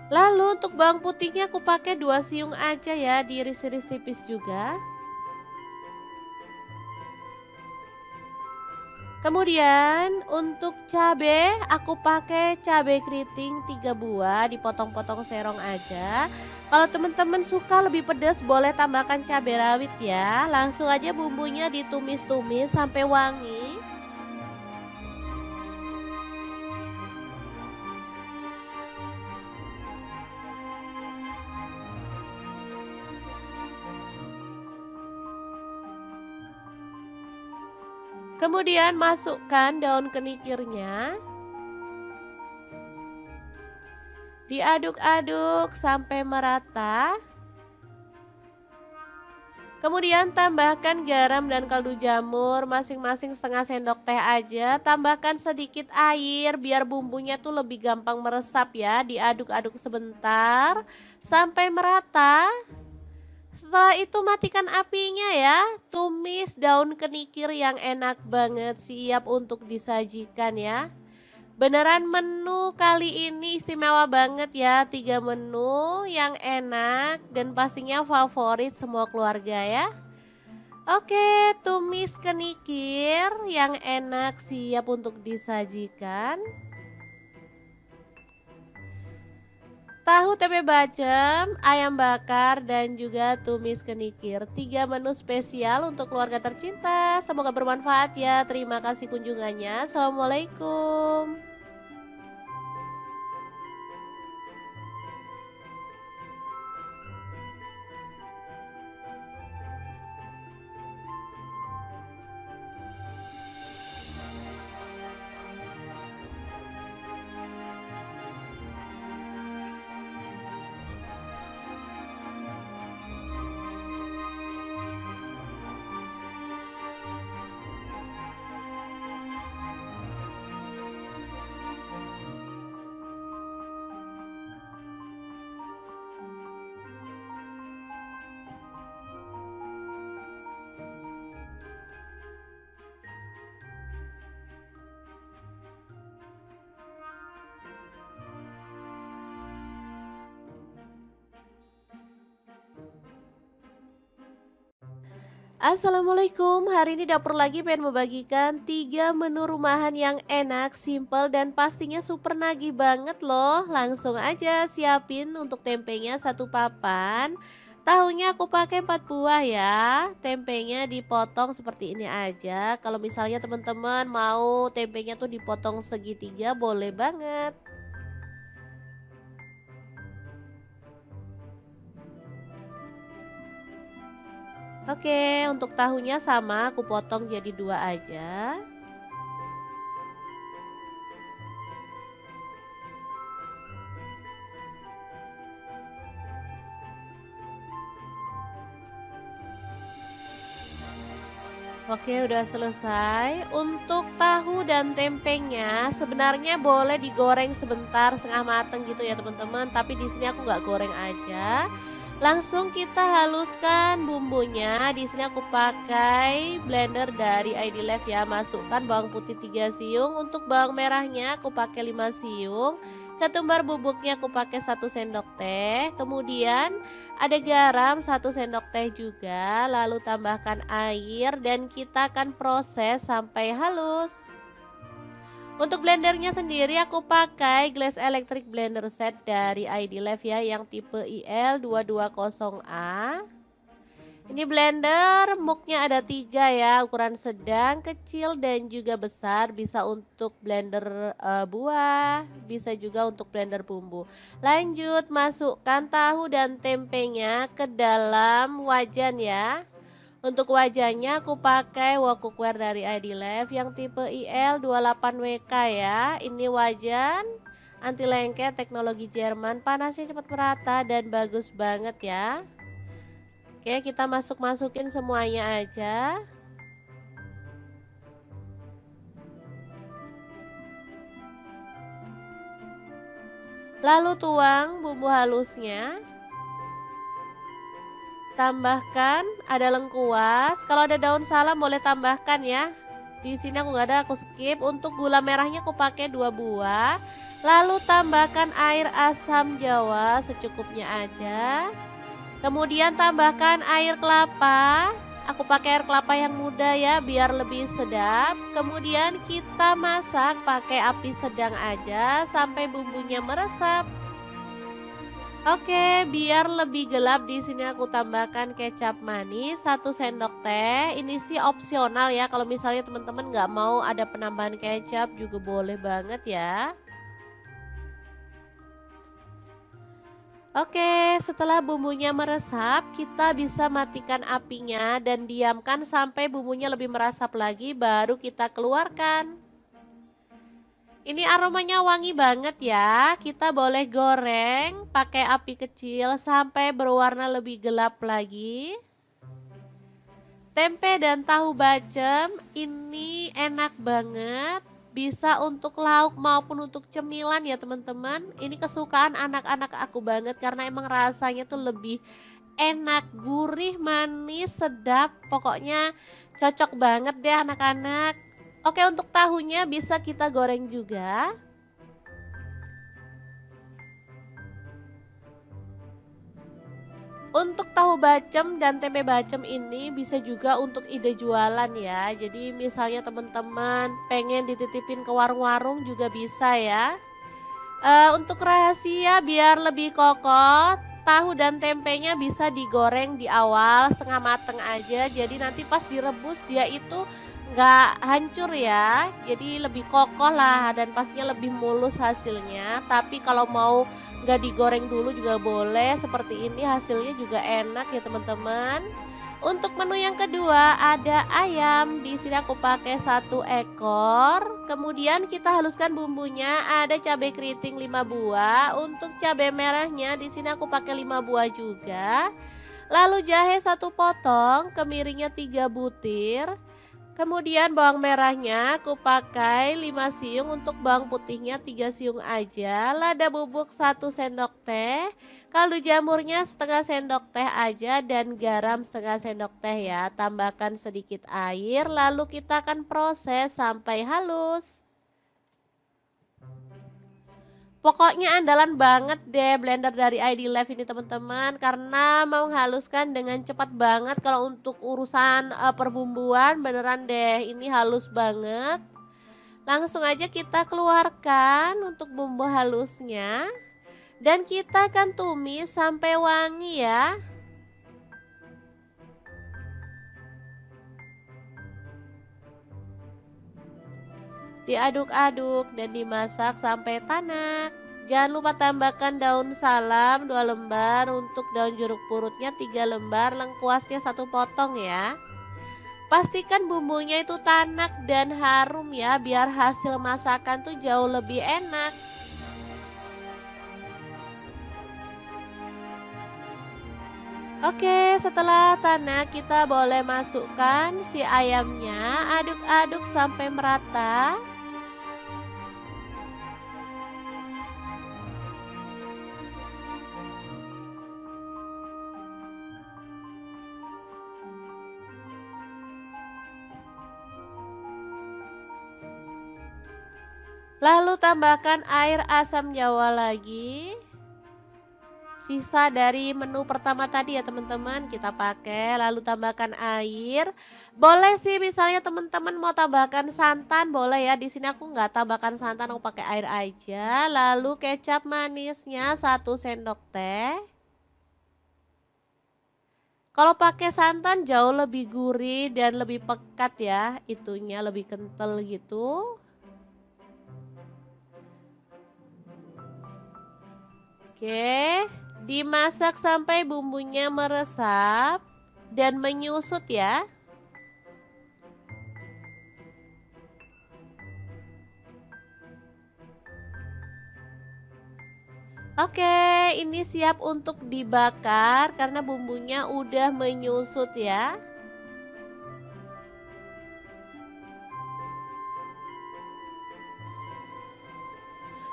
Lalu untuk bawang putihnya aku pakai 2 siung aja ya, diiris-iris tipis juga. Kemudian untuk cabai aku pakai cabai keriting 3 buah, dipotong-potong serong aja. Kalau teman-teman suka lebih pedas boleh tambahkan cabai rawit ya. Langsung aja bumbunya ditumis-tumis sampai wangi. Kemudian masukkan daun kenikirnya. Diaduk-aduk sampai merata. Kemudian tambahkan garam dan kaldu jamur masing-masing setengah sendok teh aja. Tambahkan sedikit air biar bumbunya tuh lebih gampang meresap ya. Diaduk-aduk sebentar sampai merata. Setelah itu matikan apinya ya. Tumis daun kenikir yang enak banget, siap untuk disajikan ya. Beneran menu kali ini istimewa banget ya, 3 menu yang enak dan pastinya favorit semua keluarga ya. Oke, tumis kenikir yang enak siap untuk disajikan. Tahu tempe bacem, ayam bakar dan juga tumis kenikir. 3 menu spesial untuk keluarga tercinta. Semoga bermanfaat ya. Terima kasih kunjungannya. Assalamualaikum. Assalamualaikum, hari ini dapur lagi pengen membagikan 3 menu rumahan yang enak, simple dan pastinya super nagih banget loh. Langsung aja siapin untuk tempenya 1 papan. Tahunya aku pakai 4 buah ya. Tempenya dipotong seperti ini aja. Kalau misalnya teman-teman mau tempenya tuh dipotong segitiga boleh banget. Oke, untuk tahunya sama aku potong jadi 2 aja. Oke, udah selesai. Untuk tahu dan tempenya sebenarnya boleh digoreng sebentar setengah mateng gitu ya teman-teman. Tapi di sini aku nggak goreng aja. Langsung kita haluskan bumbunya. Di sini aku pakai blender dari ID Life ya. Masukkan bawang putih 3 siung. Untuk bawang merahnya aku pakai 5 siung. Ketumbar bubuknya aku pakai 1 sendok teh. Kemudian ada garam 1 sendok teh juga, lalu tambahkan air dan kita akan proses sampai halus. Untuk blendernya sendiri aku pakai Glass Electric Blender Set dari ID Life ya yang tipe IL220A. Ini blender muknya ada 3 ya, ukuran sedang, kecil dan juga besar. Bisa untuk blender buah, bisa juga untuk blender bumbu. Lanjut masukkan tahu dan tempenya ke dalam wajan ya. Untuk wajannya aku pakai wok cookware dari ID Life yang tipe IL28WK ya. Ini wajan anti lengket teknologi Jerman, panasnya cepat merata dan bagus banget ya. Oke, kita masukin semuanya aja. Lalu tuang bumbu halusnya. Tambahkan ada lengkuas. Kalau ada daun salam boleh tambahkan ya. Di sini aku nggak ada, aku skip. Untuk gula merahnya aku pakai 2 buah. Lalu tambahkan air asam jawa secukupnya aja. Kemudian tambahkan air kelapa. Aku pakai air kelapa yang muda ya biar lebih sedap. Kemudian kita masak pakai api sedang aja sampai bumbunya meresap. Oke, biar lebih gelap di sini aku tambahkan kecap manis 1 sendok teh. Ini sih opsional ya. Kalau misalnya teman-teman nggak mau ada penambahan kecap juga boleh banget ya. Oke, setelah bumbunya meresap, kita bisa matikan apinya dan diamkan sampai bumbunya lebih meresap lagi baru kita keluarkan. Ini aromanya wangi banget ya. Kita boleh goreng pakai api kecil sampai berwarna lebih gelap lagi. Tempe dan tahu bacem ini enak banget. Bisa untuk lauk maupun untuk cemilan ya teman-teman. Ini kesukaan anak-anak aku banget karena emang rasanya tuh lebih enak, gurih, manis, sedap. Pokoknya cocok banget deh anak-anak. Oke, untuk tahunya bisa kita goreng juga. Untuk tahu bacem dan tempe bacem ini bisa juga untuk ide jualan ya. Jadi misalnya teman-teman pengen dititipin ke warung-warung juga bisa ya. Untuk rahasia biar lebih kokoh, tahu dan tempenya bisa digoreng di awal setengah mateng aja. Jadi nanti pas direbus dia itu nggak hancur ya. Jadi lebih kokoh lah dan pastinya lebih mulus hasilnya. Tapi kalau mau nggak digoreng dulu juga boleh. Seperti ini hasilnya juga enak ya teman-teman. Untuk menu yang kedua ada ayam. Di sini aku pakai 1 ekor. Kemudian kita haluskan bumbunya. Ada cabai keriting 5 buah. Untuk cabai merahnya di sini aku pakai 5 buah juga. Lalu jahe 1 potong, kemiringnya 3 butir. Kemudian bawang merahnya aku pakai 5 siung, untuk bawang putihnya 3 siung aja. Lada bubuk 1 sendok teh. Kaldu jamurnya setengah sendok teh aja dan garam setengah sendok teh ya. Tambahkan sedikit air lalu kita akan proses sampai halus. Pokoknya andalan banget deh blender dari ID Live ini teman-teman karena menghaluskan dengan cepat banget. Kalau untuk urusan perbumbuan beneran deh ini halus banget. Langsung aja kita keluarkan untuk bumbu halusnya dan kita akan tumis sampai wangi ya. Diaduk-aduk dan dimasak sampai tanak. Jangan lupa tambahkan daun salam 2 lembar, untuk daun jeruk purutnya 3 lembar, lengkuasnya 1 potong ya. Pastikan bumbunya itu tanak dan harum ya, biar hasil masakan tuh jauh lebih enak. Oke, setelah tanak kita boleh masukkan si ayamnya, aduk-aduk sampai merata. Lalu tambahkan air asam jawa lagi. Sisa dari menu pertama tadi ya teman-teman kita pakai. Lalu tambahkan air. Boleh sih misalnya teman-teman mau tambahkan santan boleh ya. Di sini aku nggak tambahkan santan, aku pakai air aja. Lalu kecap manisnya 1 sendok teh. Kalau pakai santan jauh lebih gurih dan lebih pekat ya. Itunya lebih kental gitu. Oke, dimasak sampai bumbunya meresap dan menyusut ya. Oke, ini siap untuk dibakar karena bumbunya udah menyusut ya.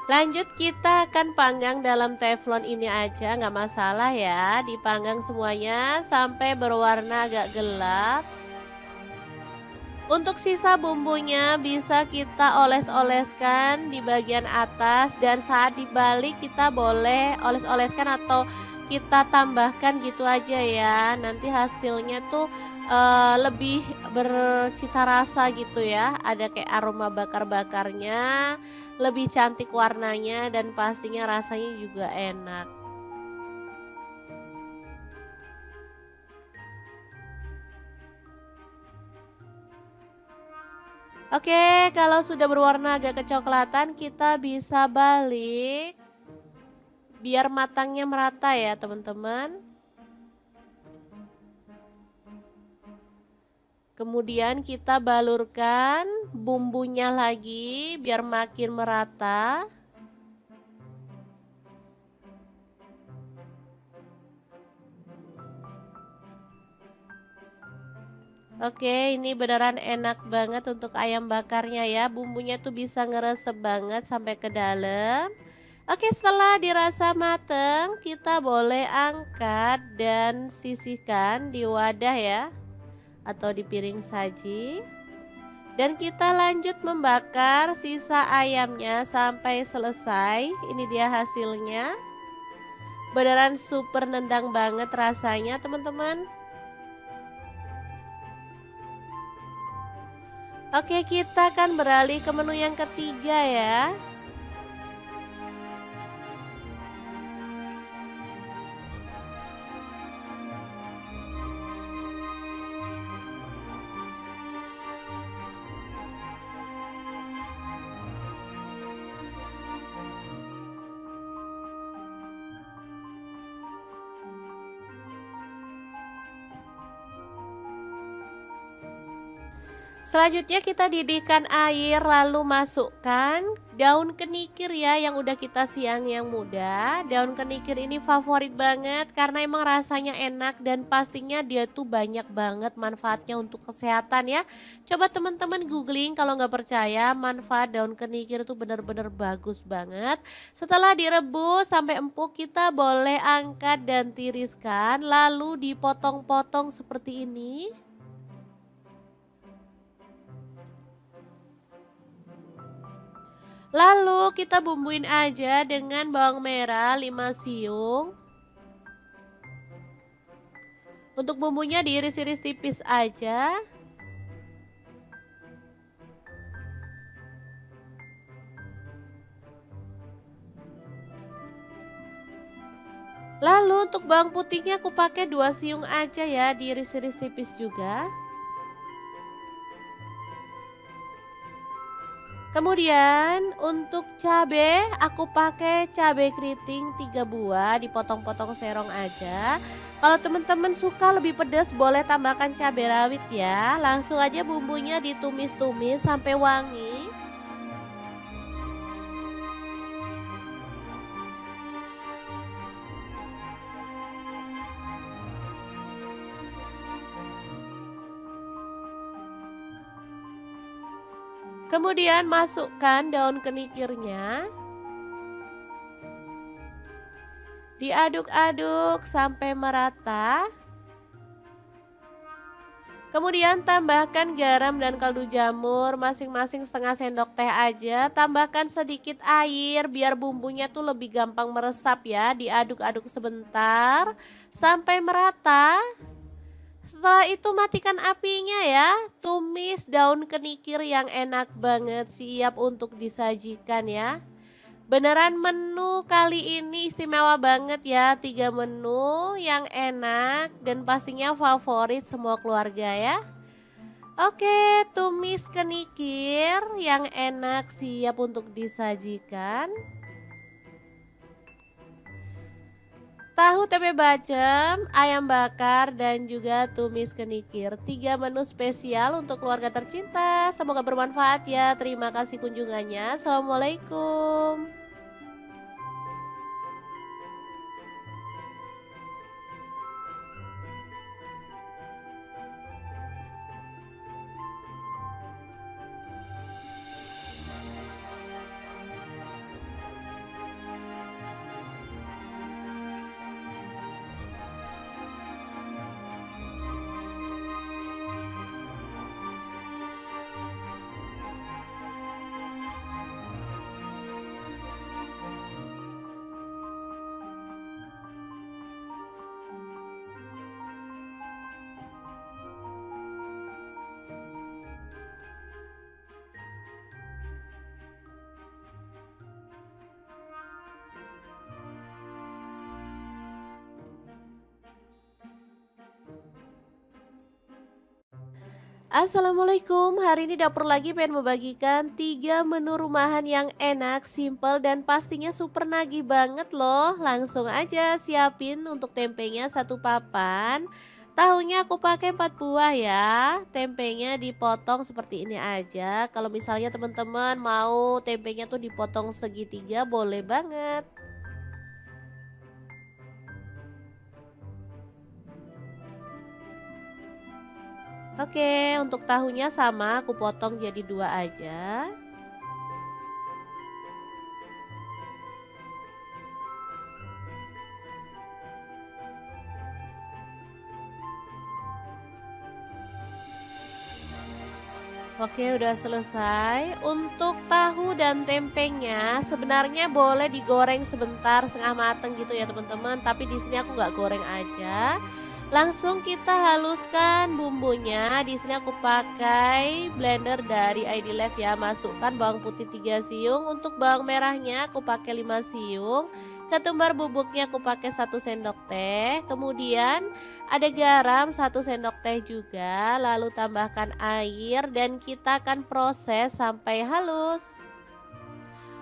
Lanjut kita akan panggang dalam teflon ini aja, nggak masalah ya. Dipanggang semuanya sampai berwarna agak gelap. Untuk sisa bumbunya bisa kita oles-oleskan di bagian atas, dan saat dibalik kita boleh oles-oleskan atau kita tambahkan gitu aja ya. Nanti hasilnya tuh lebih bercita rasa gitu ya. Ada kayak aroma bakar-bakarnya, lebih cantik warnanya dan pastinya rasanya juga enak. Oke, kalau sudah berwarna agak kecoklatan, kita bisa balik biar matangnya merata ya, teman-teman. Kemudian kita balurkan bumbunya lagi biar makin merata. Oke, ini beneran enak banget untuk ayam bakarnya ya. Bumbunya tuh bisa ngeresep banget sampai ke dalam. Oke, setelah dirasa mateng, kita boleh angkat dan sisihkan di wadah ya, atau di piring saji. Dan kita lanjut membakar sisa ayamnya sampai selesai. Ini dia hasilnya. Beneran super nendang banget rasanya, teman-teman. Oke, kita akan beralih ke menu yang ketiga ya. Selanjutnya kita didihkan air, lalu masukkan daun kenikir ya yang udah kita siang yang muda. Daun kenikir ini favorit banget karena emang rasanya enak dan pastinya dia tuh banyak banget manfaatnya untuk kesehatan ya. Coba teman-teman googling kalau nggak percaya, manfaat daun kenikir itu benar-benar bagus banget. Setelah direbus sampai empuk, kita boleh angkat dan tiriskan lalu dipotong-potong seperti ini. Lalu kita bumbuin aja dengan bawang merah 5 siung. Untuk bumbunya diiris-iris tipis aja. Lalu untuk bawang putihnya aku pakai 2 siung aja ya, diiris-iris tipis juga. Kemudian untuk cabe aku pakai cabe keriting 3 buah, dipotong-potong serong aja. Kalau teman-teman suka lebih pedas boleh tambahkan cabai rawit ya. Langsung aja bumbunya ditumis-tumis sampai wangi. Kemudian masukkan daun kenikirnya. Diaduk-aduk sampai merata. Kemudian tambahkan garam dan kaldu jamur masing-masing setengah sendok teh aja. Tambahkan sedikit air biar bumbunya tuh lebih gampang meresap ya. Diaduk-aduk sebentar sampai merata. Setelah itu matikan apinya ya. Tumis daun kenikir yang enak banget, siap untuk disajikan ya. Beneran menu kali ini istimewa banget ya. 3 menu yang enak dan pastinya favorit semua keluarga ya. Oke, tumis kenikir yang enak siap untuk disajikan. Tahu tempe bacem, ayam bakar, dan juga tumis kenikir. 3 menu spesial untuk keluarga tercinta. Semoga bermanfaat ya. Terima kasih kunjungannya. Assalamualaikum. Assalamualaikum, hari ini dapur lagi pengen membagikan 3 menu rumahan yang enak, simple, dan pastinya super nagih banget loh. Langsung aja siapin untuk tempenya satu papan. Tahunya aku pakai 4 buah ya. Tempenya dipotong seperti ini aja. Kalau misalnya teman-teman mau tempenya tuh dipotong segitiga boleh banget. Oke, untuk tahunya sama aku potong jadi 2 aja. Oke, udah selesai. Untuk tahu dan tempenya sebenarnya boleh digoreng sebentar setengah mateng gitu ya teman-teman. Tapi di sini aku nggak goreng aja. Langsung kita haluskan bumbunya. Di sini aku pakai blender dari ID Life ya. Masukkan bawang putih 3 siung. Untuk bawang merahnya aku pakai 5 siung. Ketumbar bubuknya aku pakai 1 sendok teh. Kemudian ada garam 1 sendok teh juga, lalu tambahkan air dan kita akan proses sampai halus.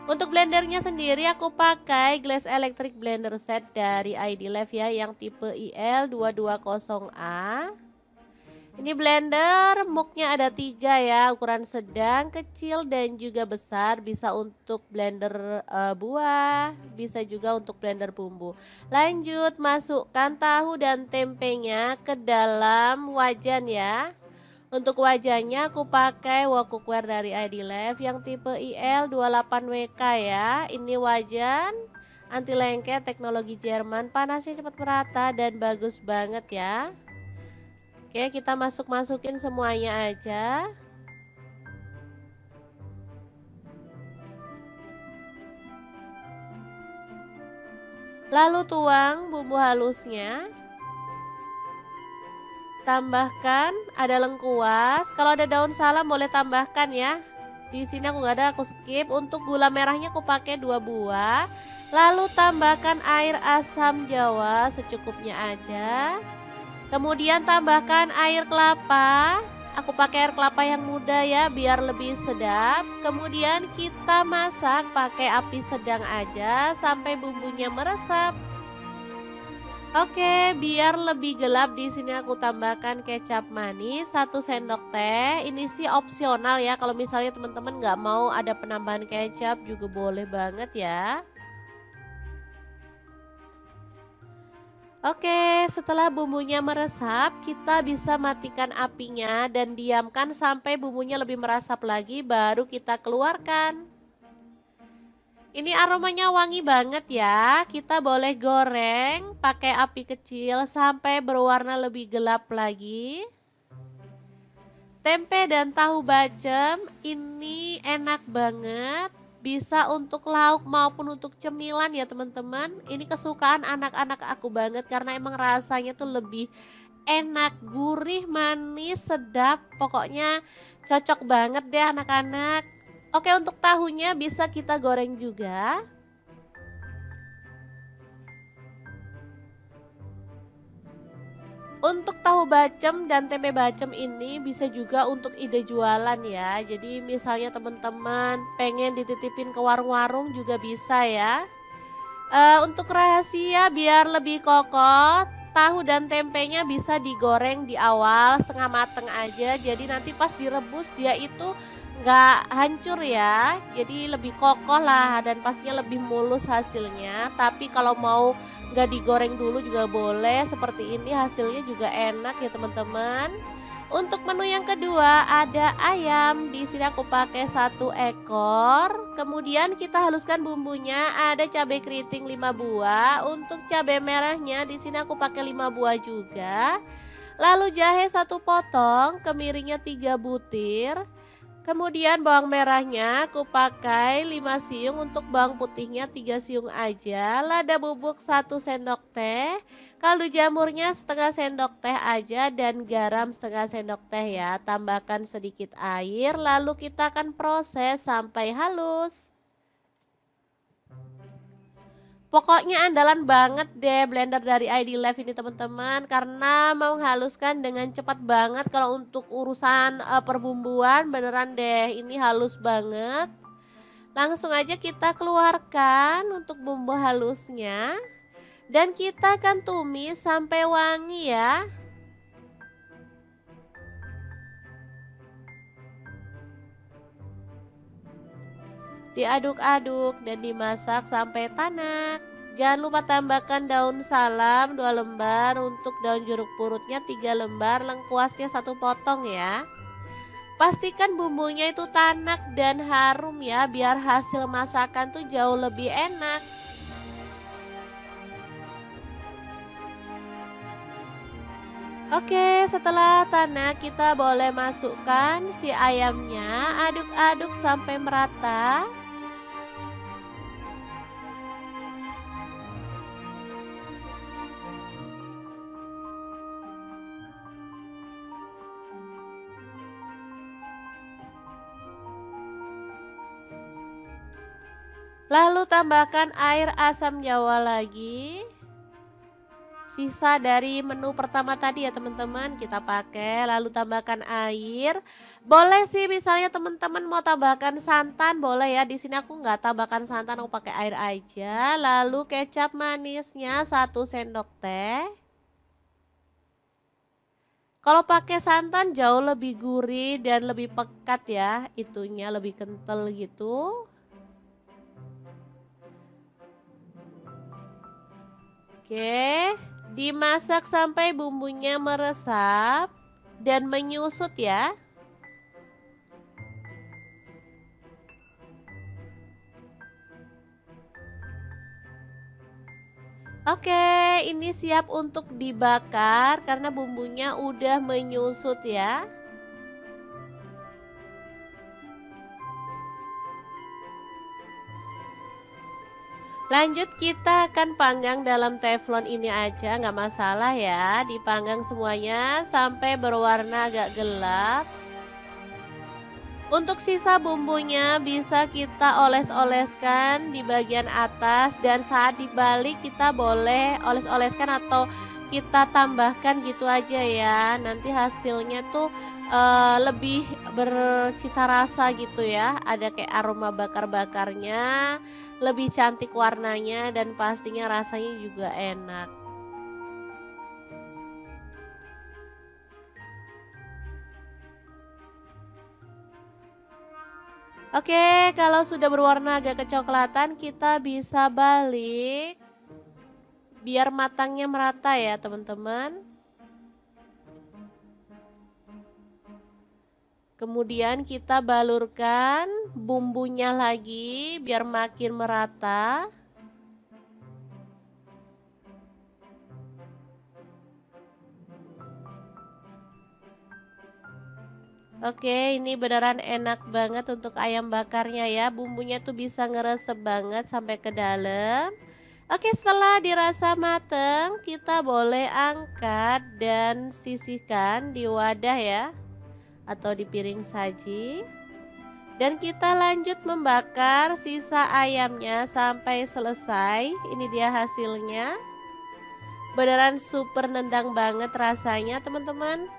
Untuk blendernya sendiri aku pakai Glass Electric Blender Set dari ID Life ya yang tipe IL220A. Ini blender muknya ada 3 ya, ukuran sedang, kecil dan juga besar. Bisa untuk blender buah, bisa juga untuk blender bumbu. Lanjut masukkan tahu dan tempenya ke dalam wajan ya. Untuk wajannya aku pakai wok cookware dari ID Life yang tipe IL28WK ya. Ini wajan anti lengket teknologi Jerman, panasnya cepat merata dan bagus banget ya. Oke, kita masukin semuanya aja. Lalu tuang bumbu halusnya. Tambahkan ada lengkuas. Kalau ada daun salam boleh tambahkan ya. Di sini aku nggak ada, aku skip. Untuk gula merahnya aku pakai 2 buah. Lalu tambahkan air asam jawa secukupnya aja. Kemudian tambahkan air kelapa. Aku pakai air kelapa yang muda ya biar lebih sedap. Kemudian kita masak pakai api sedang aja sampai bumbunya meresap. Oke, biar lebih gelap di sini aku tambahkan kecap manis 1 sendok teh. Ini sih opsional ya. Kalau misalnya teman-teman nggak mau ada penambahan kecap juga boleh banget ya. Oke, setelah bumbunya meresap, kita bisa matikan apinya dan diamkan sampai bumbunya lebih meresap lagi, baru kita keluarkan. Ini aromanya wangi banget ya. Kita boleh goreng pakai api kecil sampai berwarna lebih gelap lagi. Tempe dan tahu bacem ini enak banget. Bisa untuk lauk maupun untuk cemilan ya teman-teman. Ini kesukaan anak-anak aku banget karena emang rasanya tuh lebih enak, gurih, manis, sedap. Pokoknya cocok banget deh anak-anak. Oke, untuk tahunya bisa kita goreng juga. Untuk tahu bacem dan tempe bacem ini bisa juga untuk ide jualan ya. Jadi misalnya teman-teman pengen dititipin ke warung-warung juga bisa ya. Untuk rahasia biar lebih kokoh, tahu dan tempenya bisa digoreng di awal setengah mateng aja. Jadi nanti pas direbus dia itu nggak hancur ya. Jadi lebih kokoh lah dan pastinya lebih mulus hasilnya. Tapi kalau mau nggak digoreng dulu juga boleh. Seperti ini hasilnya juga enak ya teman-teman. Untuk menu yang kedua ada ayam. Di sini aku pakai 1 ekor. Kemudian kita haluskan bumbunya. Ada cabai keriting 5 buah. Untuk cabai merahnya di sini aku pakai 5 buah juga. Lalu jahe 1 potong, kemiringnya 3 butir. Kemudian bawang merahnya aku pakai 5 siung, untuk bawang putihnya 3 siung aja. Lada bubuk 1 sendok teh, kaldu jamurnya setengah sendok teh aja dan garam setengah sendok teh ya. Tambahkan sedikit air lalu kita akan proses sampai halus. Pokoknya andalan banget deh blender dari ID Live ini teman-teman, karena menghaluskan dengan cepat banget. Kalau untuk urusan perbumbuan beneran deh ini halus banget. Langsung aja kita keluarkan untuk bumbu halusnya. Dan kita akan tumis sampai wangi ya. Diaduk-aduk dan dimasak sampai tanak. Jangan lupa tambahkan daun salam 2 lembar, untuk daun jeruk purutnya 3 lembar, lengkuasnya 1 potong ya. Pastikan bumbunya itu tanak dan harum ya, biar hasil masakan tuh jauh lebih enak. Oke, setelah tanak kita boleh masukkan si ayamnya, aduk-aduk sampai merata. Lalu tambahkan air asam jawa lagi. Sisa dari menu pertama tadi ya teman-teman kita pakai, lalu tambahkan air. Boleh sih misalnya teman-teman mau tambahkan santan boleh ya. Di sini aku nggak tambahkan santan, aku pakai air aja. Lalu kecap manisnya 1 sendok teh. Kalau pakai santan jauh lebih gurih dan lebih pekat ya, itunya lebih kental gitu. Oke, dimasak sampai bumbunya meresap dan menyusut ya. Oke, ini siap untuk dibakar karena bumbunya udah menyusut ya. Lanjut kita akan panggang dalam teflon ini aja, nggak masalah ya. Dipanggang semuanya sampai berwarna agak gelap. Untuk sisa bumbunya bisa kita oles-oleskan di bagian atas, dan saat dibalik kita boleh oles-oleskan atau kita tambahkan gitu aja ya. Nanti hasilnya tuh lebih bercita rasa gitu ya. Ada kayak aroma bakar-bakarnya, lebih cantik warnanya dan pastinya rasanya juga enak. Oke, kalau sudah berwarna agak kecoklatan kita bisa balik biar matangnya merata ya teman-teman. Kemudian kita balurkan bumbunya lagi biar makin merata. Oke, ini beneran enak banget untuk ayam bakarnya ya. Bumbunya tuh bisa ngeresep banget sampai ke dalam. Oke, setelah dirasa mateng, kita boleh angkat dan sisihkan di wadah ya, atau di piring saji. Dan kita lanjut membakar sisa ayamnya sampai selesai. Ini dia hasilnya. Beneran super nendang banget rasanya teman-teman.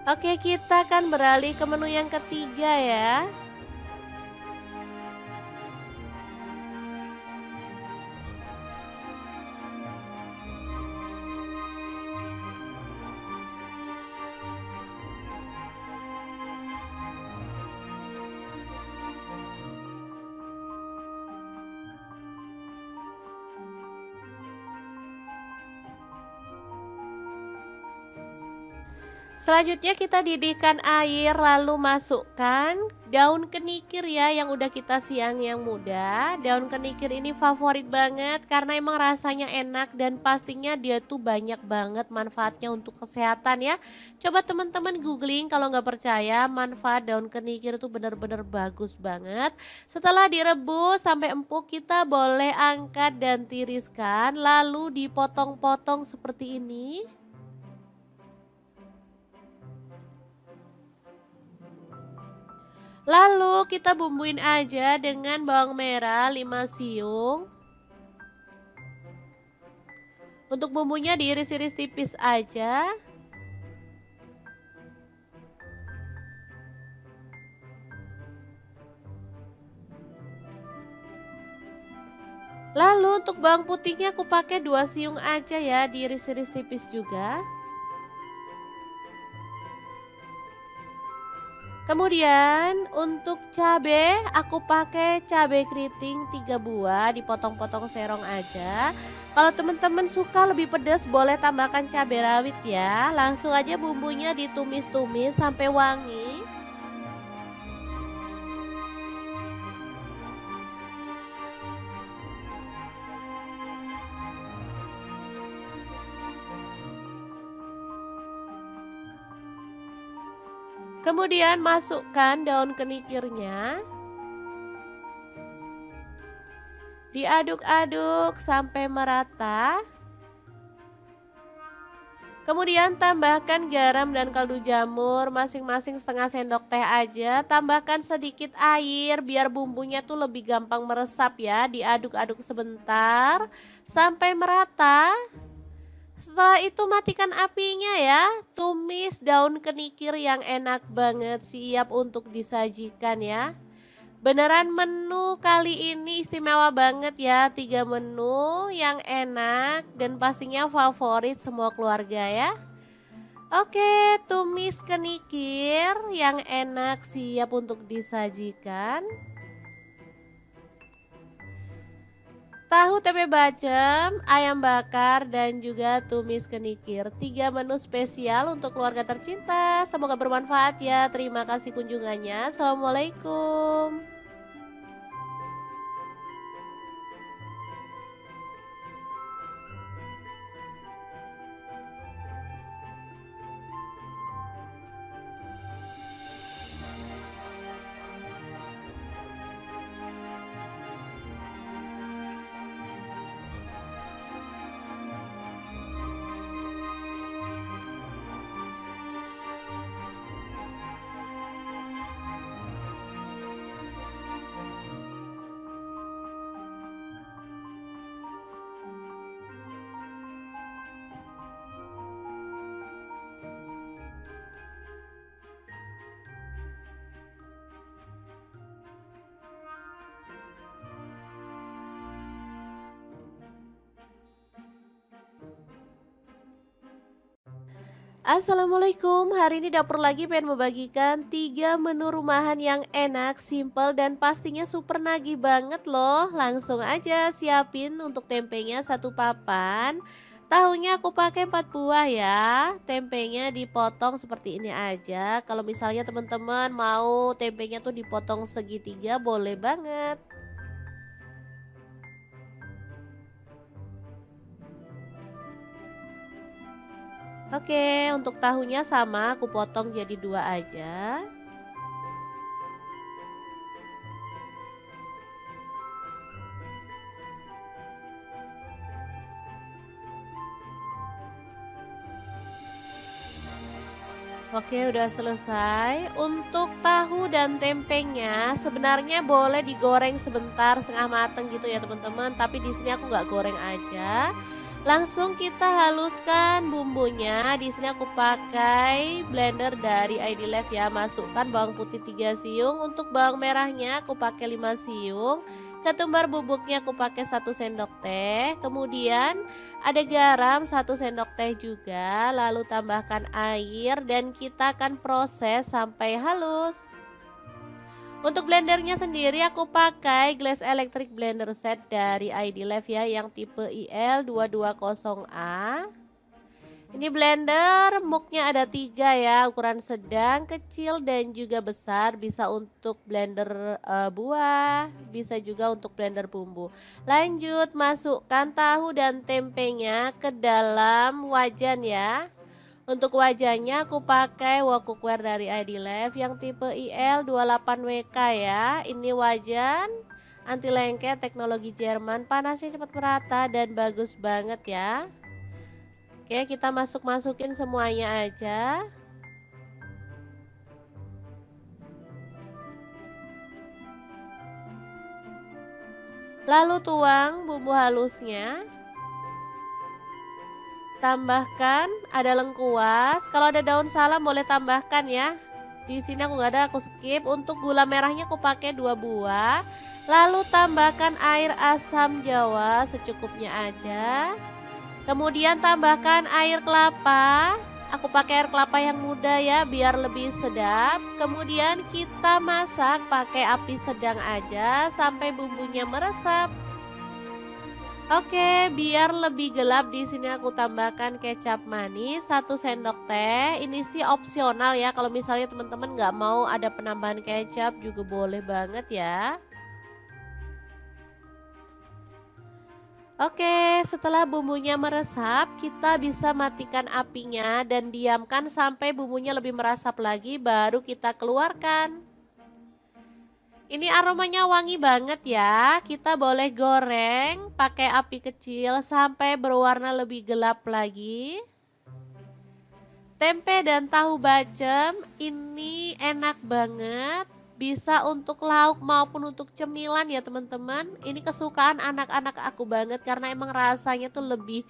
Oke, kita akan beralih ke menu yang ketiga ya. Selanjutnya kita didihkan air, lalu masukkan daun kenikir ya yang udah kita siang yang muda. Daun kenikir ini favorit banget karena emang rasanya enak dan pastinya dia tuh banyak banget manfaatnya untuk kesehatan ya. Coba teman-teman googling kalau nggak percaya, manfaat daun kenikir itu bener-bener bagus banget. Setelah direbus sampai empuk kita boleh angkat dan tiriskan, lalu dipotong-potong seperti ini. Lalu kita bumbuin aja dengan bawang merah 5 siung. Untuk bumbunya diiris-iris tipis aja. Lalu untuk bawang putihnya aku pakai 2 siung aja ya, diiris-iris tipis juga. Kemudian untuk cabe aku pakai cabe keriting 3 buah, dipotong-potong serong aja. Kalau teman-teman suka lebih pedas boleh tambahkan cabai rawit ya. Langsung aja bumbunya ditumis-tumis sampai wangi. Kemudian masukkan daun kenikirnya. Diaduk-aduk sampai merata. Kemudian tambahkan garam dan kaldu jamur masing-masing setengah sendok teh aja. Tambahkan sedikit air biar bumbunya tuh lebih gampang meresap ya. Diaduk-aduk sebentar sampai merata. Setelah itu matikan apinya ya. Tumis daun kenikir yang enak banget, siap untuk disajikan ya. Beneran menu kali ini istimewa banget ya, 3 menu yang enak dan pastinya favorit semua keluarga ya. Oke, tumis kenikir yang enak siap untuk disajikan. Tahu tempe bacem, ayam bakar dan juga tumis kenikir. 3 menu spesial untuk keluarga tercinta. Semoga bermanfaat ya. Terima kasih kunjungannya. Assalamualaikum. Assalamualaikum, hari ini dapur lagi pengen membagikan 3 menu rumahan yang enak, simple dan pastinya super nagih banget loh. Langsung aja siapin untuk tempenya 1 papan. Tahunya aku pakai 4 buah ya. Tempenya dipotong seperti ini aja. Kalau misalnya teman-teman mau tempenya tuh dipotong segitiga boleh banget. Oke, untuk tahunya sama aku potong jadi 2 aja. Oke, udah selesai. Untuk tahu dan tempenya sebenarnya boleh digoreng sebentar setengah mateng gitu ya teman-teman. Tapi di sini aku nggak goreng aja. Langsung kita haluskan bumbunya. Di sini aku pakai blender dari ID Life ya. Masukkan bawang putih 3 siung. Untuk bawang merahnya aku pakai 5 siung. Ketumbar bubuknya aku pakai 1 sendok teh. Kemudian ada garam 1 sendok teh juga, lalu tambahkan air dan kita akan proses sampai halus. Untuk blendernya sendiri aku pakai Glass Electric Blender Set dari ID Life ya yang tipe IL220A. Ini blender muknya ada 3 ya, ukuran sedang, kecil dan juga besar. Bisa untuk blender buah, bisa juga untuk blender bumbu. Lanjut masukkan tahu dan tempenya ke dalam wajan ya. Untuk wajannya aku pakai wok cookware dari ID Life yang tipe IL28WK ya. Ini wajan anti lengket teknologi Jerman, panasnya cepat merata dan bagus banget ya. Oke, kita masukin semuanya aja. Lalu tuang bumbu halusnya. Tambahkan ada lengkuas, kalau ada daun salam boleh tambahkan ya. Di sini aku nggak ada, aku skip. Untuk gula merahnya aku pakai 2 buah. Lalu tambahkan air asam jawa secukupnya aja. Kemudian tambahkan air kelapa. Aku pakai air kelapa yang muda ya biar lebih sedap. Kemudian kita masak pakai api sedang aja sampai bumbunya meresap. Oke, biar lebih gelap di sini aku tambahkan kecap manis 1 sendok teh. Ini sih opsional ya. Kalau misalnya teman-teman nggak mau ada penambahan kecap juga boleh banget ya. Oke, setelah bumbunya meresap, kita bisa matikan apinya dan diamkan sampai bumbunya lebih meresap lagi baru kita keluarkan. Ini aromanya wangi banget ya. Kita boleh goreng pakai api kecil sampai berwarna lebih gelap lagi. Tempe dan tahu bacem ini enak banget. Bisa untuk lauk maupun untuk cemilan ya teman-teman. Ini kesukaan anak-anak aku banget karena emang rasanya tuh lebih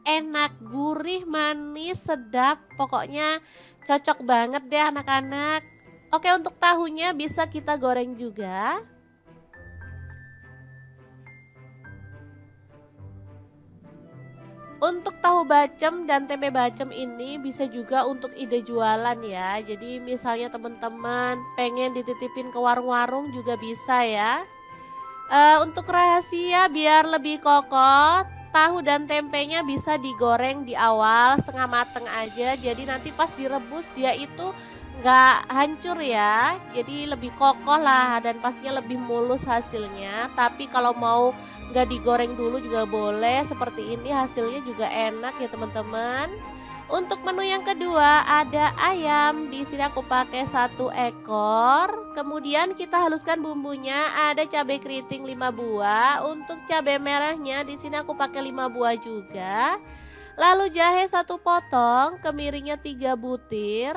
enak, gurih, manis, sedap. Pokoknya cocok banget deh anak-anak. Oke, untuk tahunya bisa kita goreng juga. Untuk tahu bacem dan tempe bacem ini bisa juga untuk ide jualan ya. Jadi misalnya teman-teman pengen dititipin ke warung-warung juga bisa ya. Untuk rahasia biar lebih kokoh, tahu dan tempenya bisa digoreng di awal setengah mateng aja. Jadi nanti pas direbus dia itu nggak hancur ya. Jadi lebih kokoh lah dan pastinya lebih mulus hasilnya. Tapi kalau mau nggak digoreng dulu juga boleh. Seperti ini hasilnya juga enak ya teman-teman. Untuk menu yang kedua ada ayam. Di sini aku pakai 1 ekor. Kemudian kita haluskan bumbunya. Ada cabai keriting 5 buah. Untuk cabai merahnya di sini aku pakai 5 buah juga. Lalu jahe 1 potong, kemiringnya 3 butir.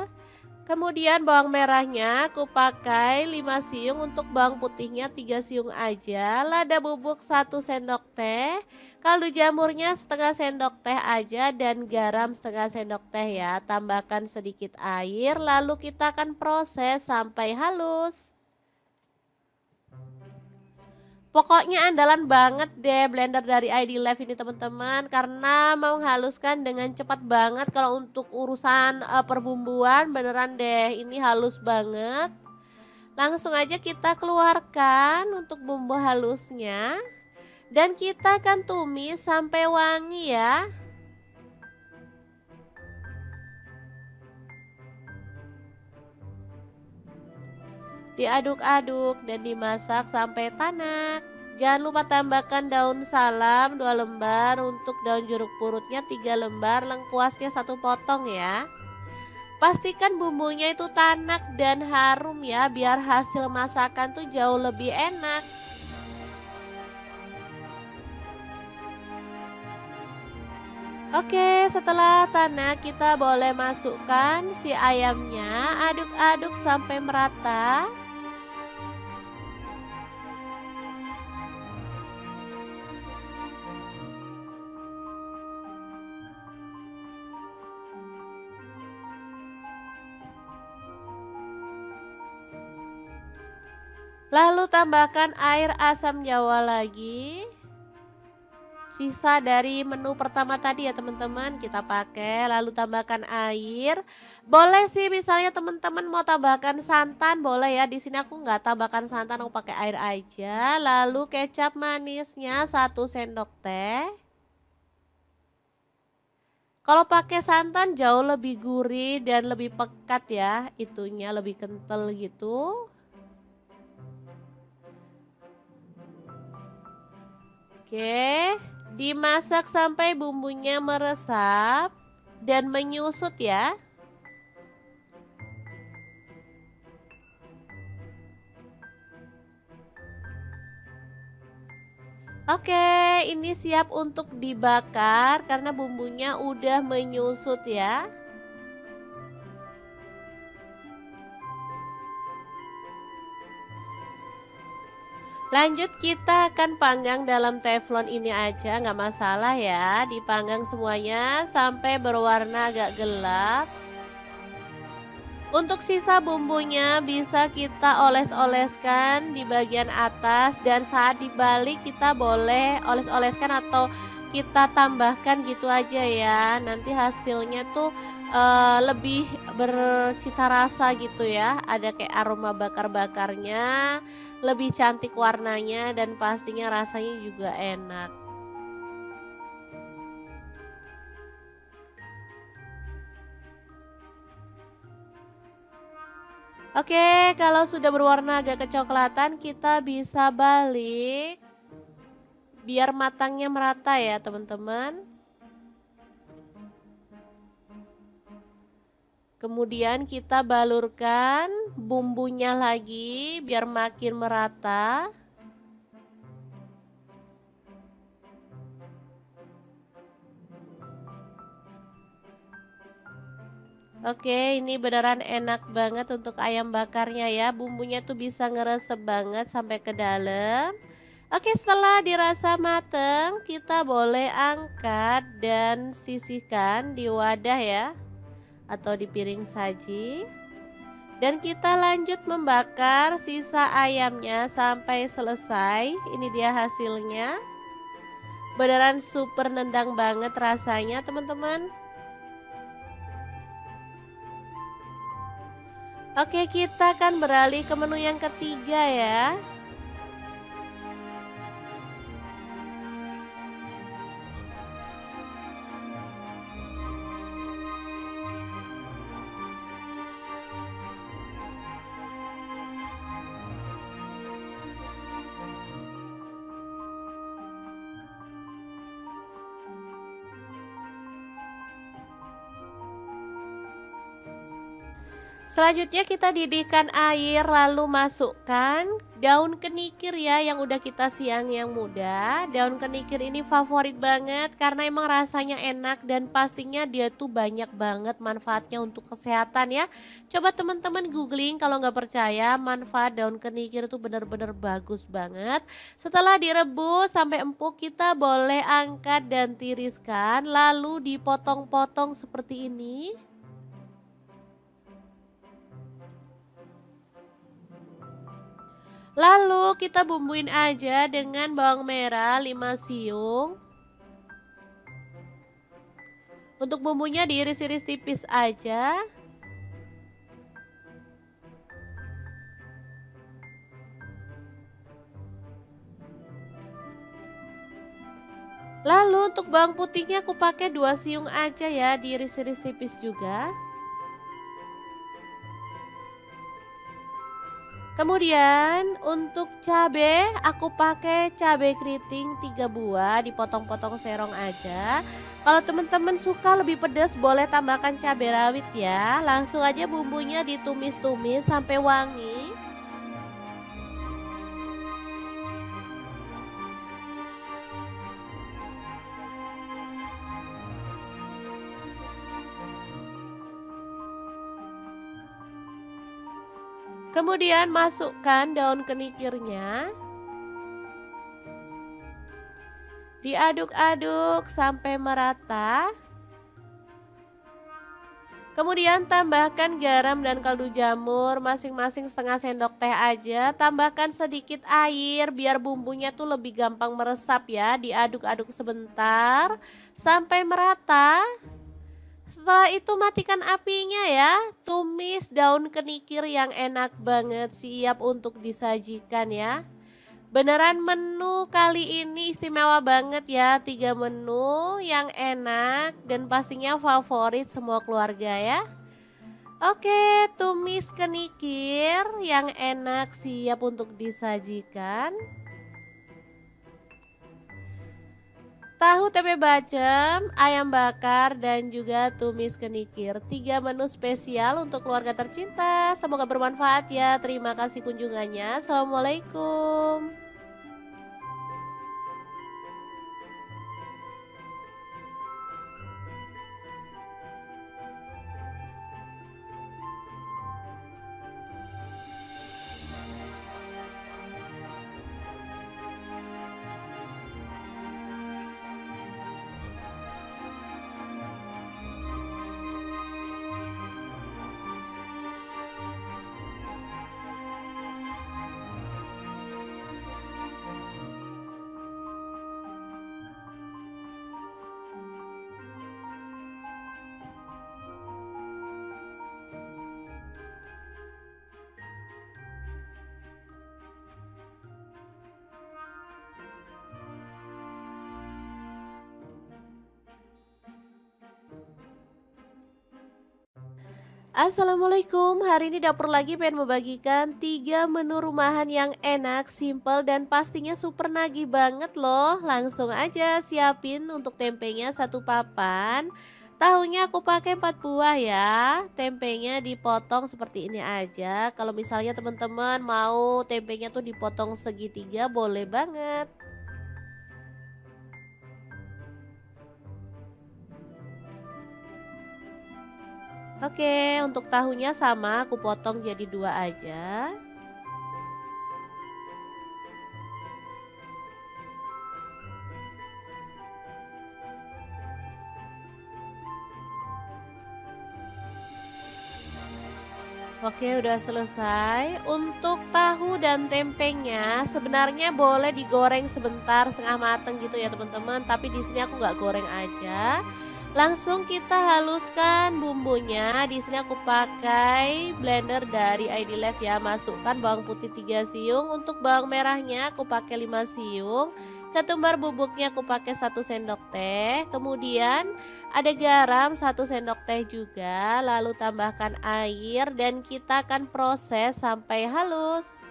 Kemudian bawang merahnya aku pakai 5 siung, untuk bawang putihnya 3 siung aja. Lada bubuk 1 sendok teh, kaldu jamurnya setengah sendok teh aja dan garam setengah sendok teh ya. Tambahkan sedikit air lalu kita akan proses sampai halus. Pokoknya andalan banget deh blender dari ID Live ini teman-teman karena menghaluskan dengan cepat banget. Kalau untuk urusan perbumbuan beneran deh ini halus banget. Langsung aja kita keluarkan untuk bumbu halusnya dan kita akan tumis sampai wangi ya. Diaduk-aduk dan dimasak sampai tanak. Jangan lupa tambahkan daun salam 2 lembar, untuk daun jeruk purutnya 3 lembar, lengkuasnya 1 potong ya. Pastikan bumbunya itu tanak dan harum ya, biar hasil masakan tuh jauh lebih enak. Oke, setelah tanak kita boleh masukkan si ayamnya, aduk-aduk sampai merata. Lalu tambahkan air asam jawa lagi. Sisa dari menu pertama tadi ya teman-teman kita pakai. Lalu tambahkan air. Boleh sih misalnya teman-teman mau tambahkan santan boleh ya. Di sini aku nggak tambahkan santan, aku pakai air aja. Lalu kecap manisnya 1 sendok teh. Kalau pakai santan jauh lebih gurih dan lebih pekat ya. Itunya lebih kental gitu. Oke, dimasak sampai bumbunya meresap dan menyusut ya. Oke, ini siap untuk dibakar karena bumbunya udah menyusut ya. Lanjut kita akan panggang dalam teflon ini aja, nggak masalah ya. Dipanggang semuanya sampai berwarna agak gelap. Untuk sisa bumbunya bisa kita oles-oleskan di bagian atas, dan saat dibalik kita boleh oles-oleskan atau kita tambahkan gitu aja ya. Nanti hasilnya tuh lebih bercita rasa gitu ya. Ada kayak aroma bakar-bakarnya, lebih cantik warnanya dan pastinya rasanya juga enak. Oke, kalau sudah berwarna agak kecoklatan, kita bisa balik biar matangnya merata ya, teman-teman. Kemudian kita balurkan bumbunya lagi biar makin merata. Oke, ini beneran enak banget untuk ayam bakarnya ya. Bumbunya tuh bisa ngeresep banget sampai ke dalam. Oke, setelah dirasa mateng, kita boleh angkat dan sisihkan di wadah ya, atau di piring saji. Dan kita lanjut membakar sisa ayamnya sampai selesai. Ini dia hasilnya. Beneran super nendang banget rasanya, teman-teman. Oke, kita akan beralih ke menu yang ketiga ya. Selanjutnya kita didihkan air, lalu masukkan daun kenikir ya yang udah kita siang yang muda. Daun kenikir ini favorit banget karena emang rasanya enak dan pastinya dia tuh banyak banget manfaatnya untuk kesehatan ya. Coba teman-teman googling kalau nggak percaya, manfaat daun kenikir itu bener-bener bagus banget. Setelah direbus sampai empuk, kita boleh angkat dan tiriskan lalu dipotong-potong seperti ini. Lalu kita bumbuin aja dengan bawang merah 5 siung. Untuk bumbunya diiris-iris tipis aja. Lalu untuk bawang putihnya aku pakai 2 siung aja ya, diiris-iris tipis juga. Kemudian untuk cabai aku pakai cabai keriting 3 buah, dipotong-potong serong aja. Kalau teman-teman suka lebih pedas boleh tambahkan cabai rawit ya. Langsung aja bumbunya ditumis-tumis sampai wangi. Kemudian masukkan daun kenikirnya. Diaduk-aduk sampai merata. Kemudian tambahkan garam dan kaldu jamur masing-masing setengah sendok teh aja. Tambahkan sedikit air biar bumbunya tuh lebih gampang meresap ya. Diaduk-aduk sebentar sampai merata. Setelah itu matikan apinya ya. Tumis daun kenikir yang enak banget, siap untuk disajikan ya. Beneran menu kali ini istimewa banget ya, 3 menu yang enak dan pastinya favorit semua keluarga ya. Oke, tumis kenikir yang enak siap untuk disajikan. Tahu tempe bacem, ayam bakar, dan juga tumis kenikir. 3 menu spesial untuk keluarga tercinta. Semoga bermanfaat ya. Terima kasih kunjungannya. Assalamualaikum. Assalamualaikum, hari ini dapur lagi pengen membagikan 3 menu rumahan yang enak, simple, dan pastinya super nagih banget loh. Langsung aja siapin untuk tempenya satu papan. Tahunya aku pakai 4 buah ya. Tempenya dipotong seperti ini aja. Kalau misalnya teman-teman mau tempenya tuh dipotong segitiga boleh banget. Oke, untuk tahunya sama aku potong jadi 2 aja. Oke, udah selesai. Untuk tahu dan tempenya sebenarnya boleh digoreng sebentar setengah mateng gitu ya teman-teman. Tapi di sini aku nggak goreng aja. Langsung kita haluskan bumbunya. Di sini aku pakai blender dari ID Life ya. Masukkan bawang putih 3 siung. Untuk bawang merahnya aku pakai 5 siung. Ketumbar bubuknya aku pakai 1 sendok teh. Kemudian ada garam 1 sendok teh juga, lalu tambahkan air dan kita akan proses sampai halus.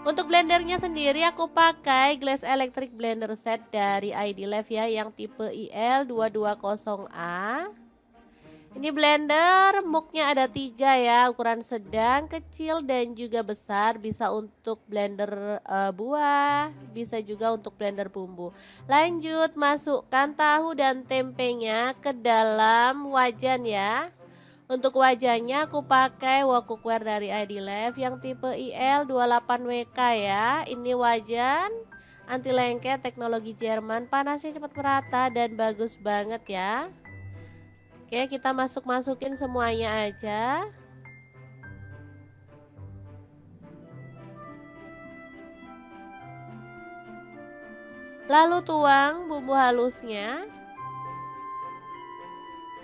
Untuk blendernya sendiri aku pakai Glass Electric Blender Set dari ID Life ya yang tipe IL220A. Ini blender muknya ada 3 ya, ukuran sedang, kecil dan juga besar. Bisa untuk blender buah, bisa juga untuk blender bumbu. Lanjut masukkan tahu dan tempenya ke dalam wajan ya. Untuk wajannya aku pakai wok cookware dari ID Life yang tipe IL28WK ya. Ini wajan anti lengket teknologi Jerman, panasnya cepat merata dan bagus banget ya. Oke, kita masukin semuanya aja. Lalu tuang bumbu halusnya.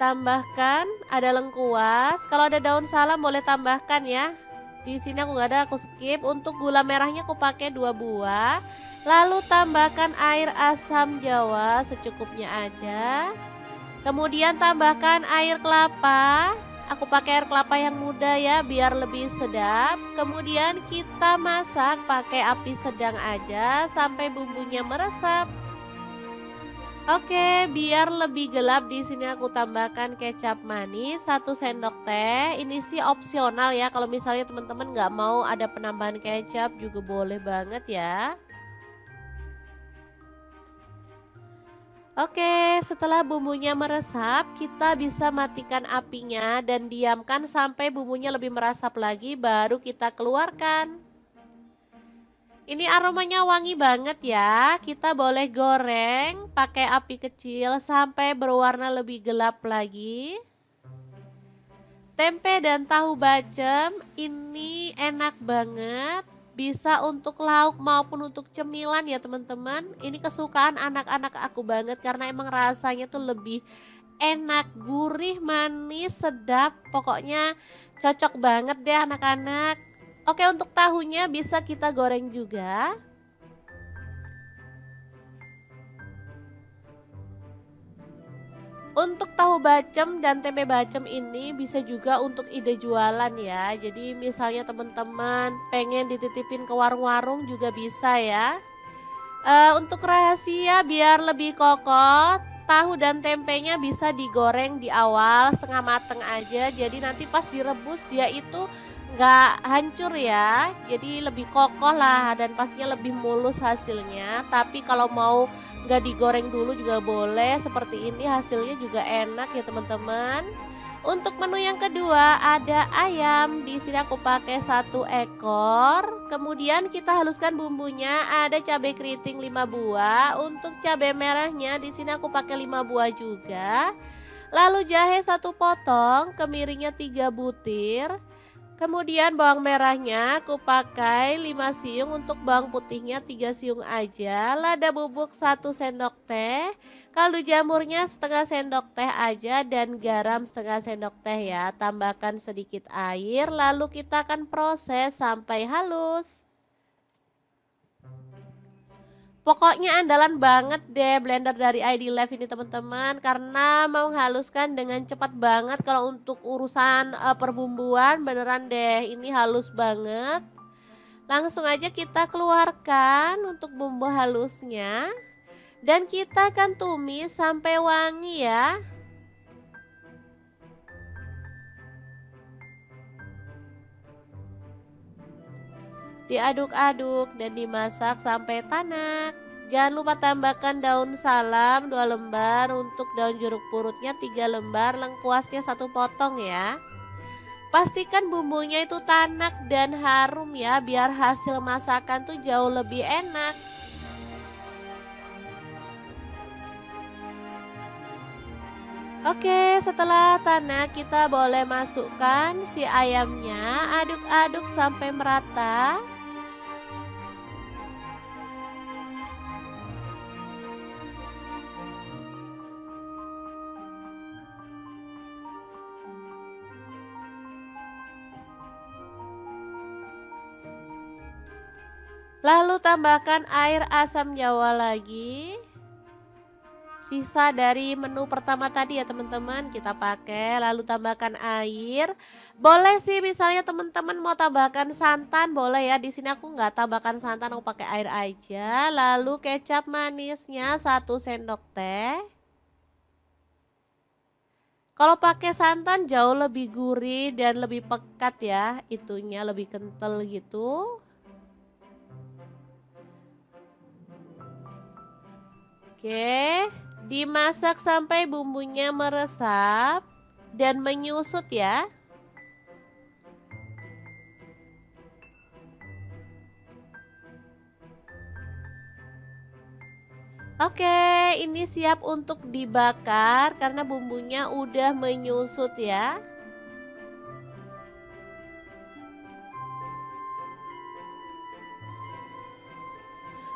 Tambahkan ada lengkuas. Kalau ada daun salam boleh tambahkan ya. Di sini aku nggak ada, aku skip. Untuk gula merahnya aku pakai 2 buah. Lalu tambahkan air asam jawa secukupnya aja. Kemudian tambahkan air kelapa. Aku pakai air kelapa yang muda ya biar lebih sedap. Kemudian kita masak pakai api sedang aja sampai bumbunya meresap. Oke, biar lebih gelap di sini aku tambahkan kecap manis 1 sendok teh. Ini sih opsional ya. Kalau misalnya teman-teman nggak mau ada penambahan kecap juga boleh banget ya. Oke, setelah bumbunya meresap, kita bisa matikan apinya dan diamkan sampai bumbunya lebih meresap lagi, baru kita keluarkan. Ini aromanya wangi banget ya. Kita boleh goreng pakai api kecil sampai berwarna lebih gelap lagi. Tempe dan tahu bacem ini enak banget. Bisa untuk lauk maupun untuk cemilan ya teman-teman. Ini kesukaan anak-anak aku banget karena emang rasanya tuh lebih enak, gurih, manis, sedap. Pokoknya cocok banget deh anak-anak. Oke, untuk tahunya bisa kita goreng juga. Untuk tahu bacem dan tempe bacem ini bisa juga untuk ide jualan ya. Jadi misalnya teman-teman pengen dititipin ke warung-warung juga bisa ya. Untuk rahasia biar lebih kokoh, tahu dan tempenya bisa digoreng di awal setengah mateng aja. Jadi nanti pas direbus dia itu nggak hancur ya. Jadi lebih kokoh lah dan pastinya lebih mulus hasilnya. Tapi kalau mau nggak digoreng dulu juga boleh, seperti ini hasilnya juga enak ya teman-teman. Untuk menu yang kedua ada ayam. Di sini aku pakai 1 ekor. Kemudian kita haluskan bumbunya. Ada cabai keriting 5 buah. Untuk cabai merahnya di sini aku pakai 5 buah juga. Lalu jahe 1 potong, kemiringnya 3 butir. Kemudian bawang merahnya aku pakai 5 siung, untuk bawang putihnya 3 siung aja. Lada bubuk 1 sendok teh, kaldu jamurnya setengah sendok teh aja dan garam setengah sendok teh ya. Tambahkan sedikit air lalu kita akan proses sampai halus. Pokoknya andalan banget deh blender dari ID Live ini teman-teman, karena menghaluskan dengan cepat banget. Kalau untuk urusan perbumbuan beneran deh ini halus banget. Langsung aja kita keluarkan untuk bumbu halusnya. Dan kita akan tumis sampai wangi ya. Diaduk-aduk dan dimasak sampai tanak. Jangan lupa tambahkan daun salam 2 lembar, untuk daun jeruk purutnya 3 lembar, lengkuasnya 1 potong ya. Pastikan bumbunya itu tanak dan harum ya, biar hasil masakan tuh jauh lebih enak. Oke, setelah tanak kita boleh masukkan si ayamnya, aduk-aduk sampai merata. Lalu tambahkan air asam jawa lagi. Sisa dari menu pertama tadi ya teman-teman kita pakai. Lalu tambahkan air. Boleh sih misalnya teman-teman mau tambahkan santan boleh ya. Di sini aku nggak tambahkan santan, aku pakai air aja. Lalu kecap manisnya 1 sendok teh. Kalau pakai santan jauh lebih gurih dan lebih pekat ya. Itunya lebih kental gitu. Oke, dimasak sampai bumbunya meresap dan menyusut ya. Oke, ini siap untuk dibakar karena bumbunya udah menyusut ya.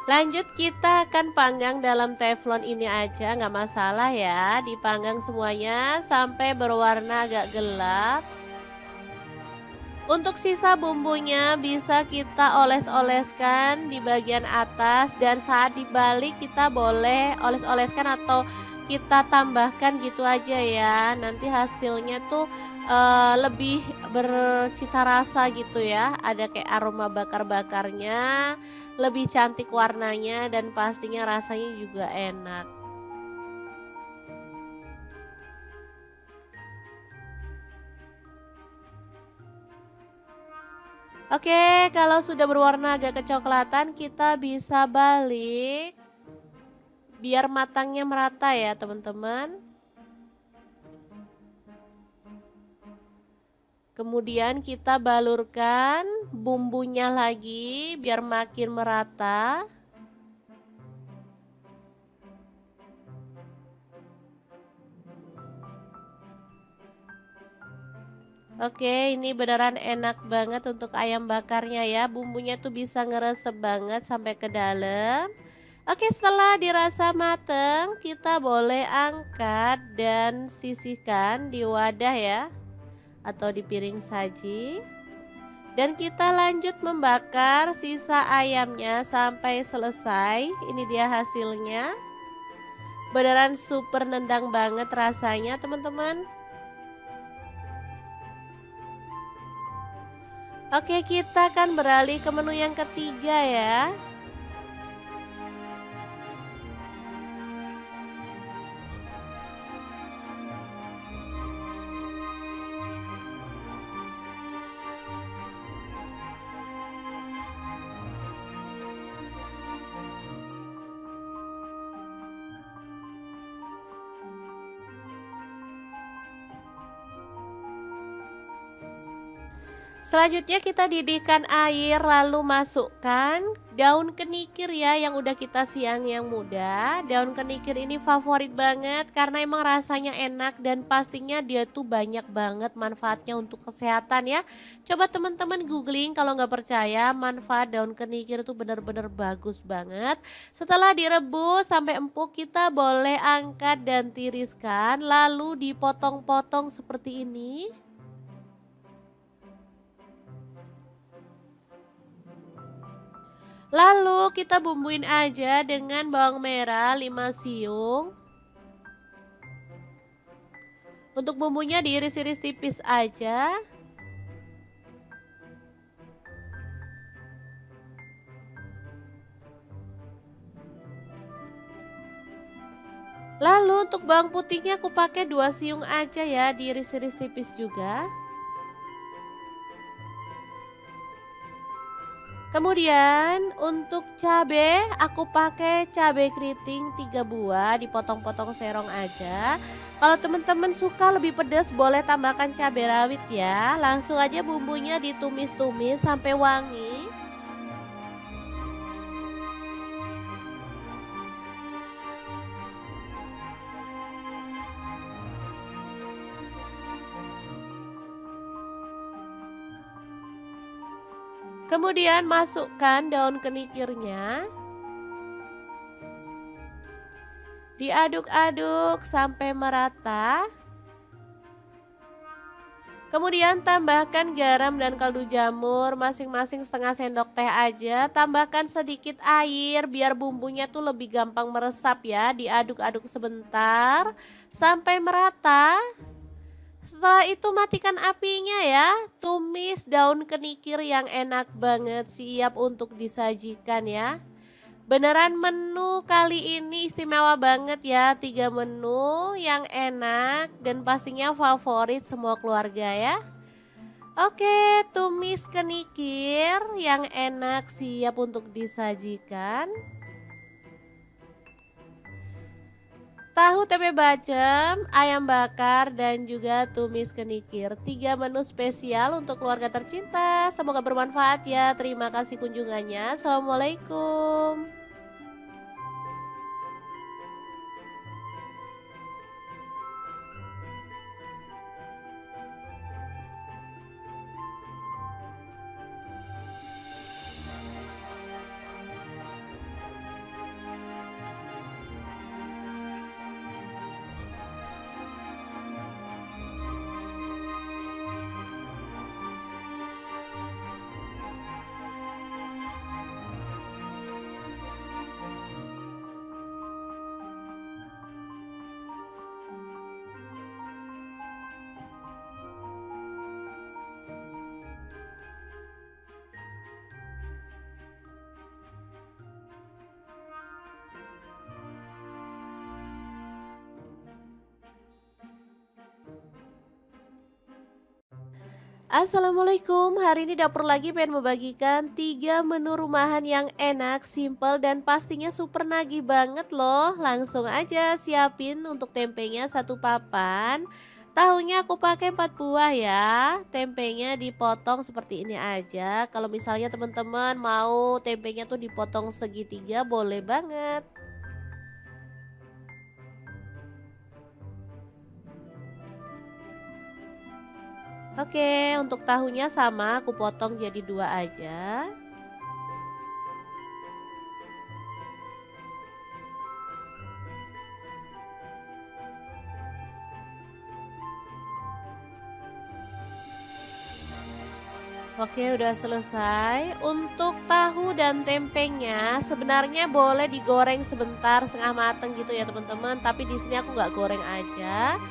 Lanjut kita akan panggang dalam teflon ini aja, nggak masalah ya. Dipanggang semuanya sampai berwarna agak gelap. Untuk sisa bumbunya bisa kita oles-oleskan di bagian atas, dan saat dibalik kita boleh oles-oleskan atau kita tambahkan gitu aja ya. Nanti hasilnya tuh lebih bercita rasa gitu ya. Ada kayak aroma bakar-bakarnya, lebih cantik warnanya, dan pastinya rasanya juga enak. Oke, kalau sudah berwarna agak kecoklatan kita bisa balik biar matangnya merata ya teman-teman. Kemudian kita balurkan bumbunya lagi biar makin merata. Oke, ini beneran enak banget untuk ayam bakarnya ya. Bumbunya tuh bisa ngeresep banget sampai ke dalam. Oke, setelah dirasa mateng, kita boleh angkat dan sisihkan di wadah ya, atau di piring saji. Dan kita lanjut membakar sisa ayamnya sampai selesai. Ini dia hasilnya. Beneran super nendang banget rasanya teman-teman. Oke, kita akan beralih ke menu yang ketiga ya. Selanjutnya kita didihkan air, lalu masukkan daun kenikir ya yang udah kita siang yang muda. Daun kenikir ini favorit banget karena emang rasanya enak dan pastinya dia tuh banyak banget manfaatnya untuk kesehatan ya. Coba teman-teman googling kalau nggak percaya, manfaat daun kenikir itu benar-benar bagus banget. Setelah direbus sampai empuk kita boleh angkat dan tiriskan, lalu dipotong-potong seperti ini. Lalu kita bumbuin aja dengan bawang merah 5 siung. Untuk bumbunya diiris-iris tipis aja. Lalu untuk bawang putihnya aku pakai 2 siung aja ya, diiris-iris tipis juga. Kemudian untuk cabe aku pakai cabe keriting 3 buah, dipotong-potong serong aja. Kalau teman-teman suka lebih pedas boleh tambahkan cabai rawit ya. Langsung aja bumbunya ditumis-tumis sampai wangi. Kemudian masukkan daun kenikirnya. Diaduk-aduk sampai merata. Kemudian tambahkan garam dan kaldu jamur masing-masing setengah sendok teh aja. Tambahkan sedikit air biar bumbunya tuh lebih gampang meresap ya. Diaduk-aduk sebentar sampai merata. Setelah itu matikan apinya ya. Tumis daun kenikir yang enak banget, siap untuk disajikan ya. Beneran menu kali ini istimewa banget ya. 3 menu yang enak dan pastinya favorit semua keluarga ya. Oke, tumis kenikir yang enak siap untuk disajikan. Tahu tempe bacem, ayam bakar, dan juga tumis kenikir. 3 menu spesial untuk keluarga tercinta. Semoga bermanfaat ya. Terima kasih kunjungannya. Assalamualaikum. Assalamualaikum, hari ini dapur lagi pengen membagikan 3 menu rumahan yang enak, simple, dan pastinya super nagih banget loh. Langsung aja siapin untuk tempenya 1 papan. Tahunya aku pakai 4 buah ya. Tempenya dipotong seperti ini aja. Kalau misalnya teman-teman mau tempenya tuh dipotong segitiga boleh banget. Oke, untuk tahunya sama aku potong jadi 2 aja. Oke, udah selesai. Untuk tahu dan tempenya sebenarnya boleh digoreng sebentar setengah mateng gitu ya teman-teman. Tapi di sini aku nggak goreng aja.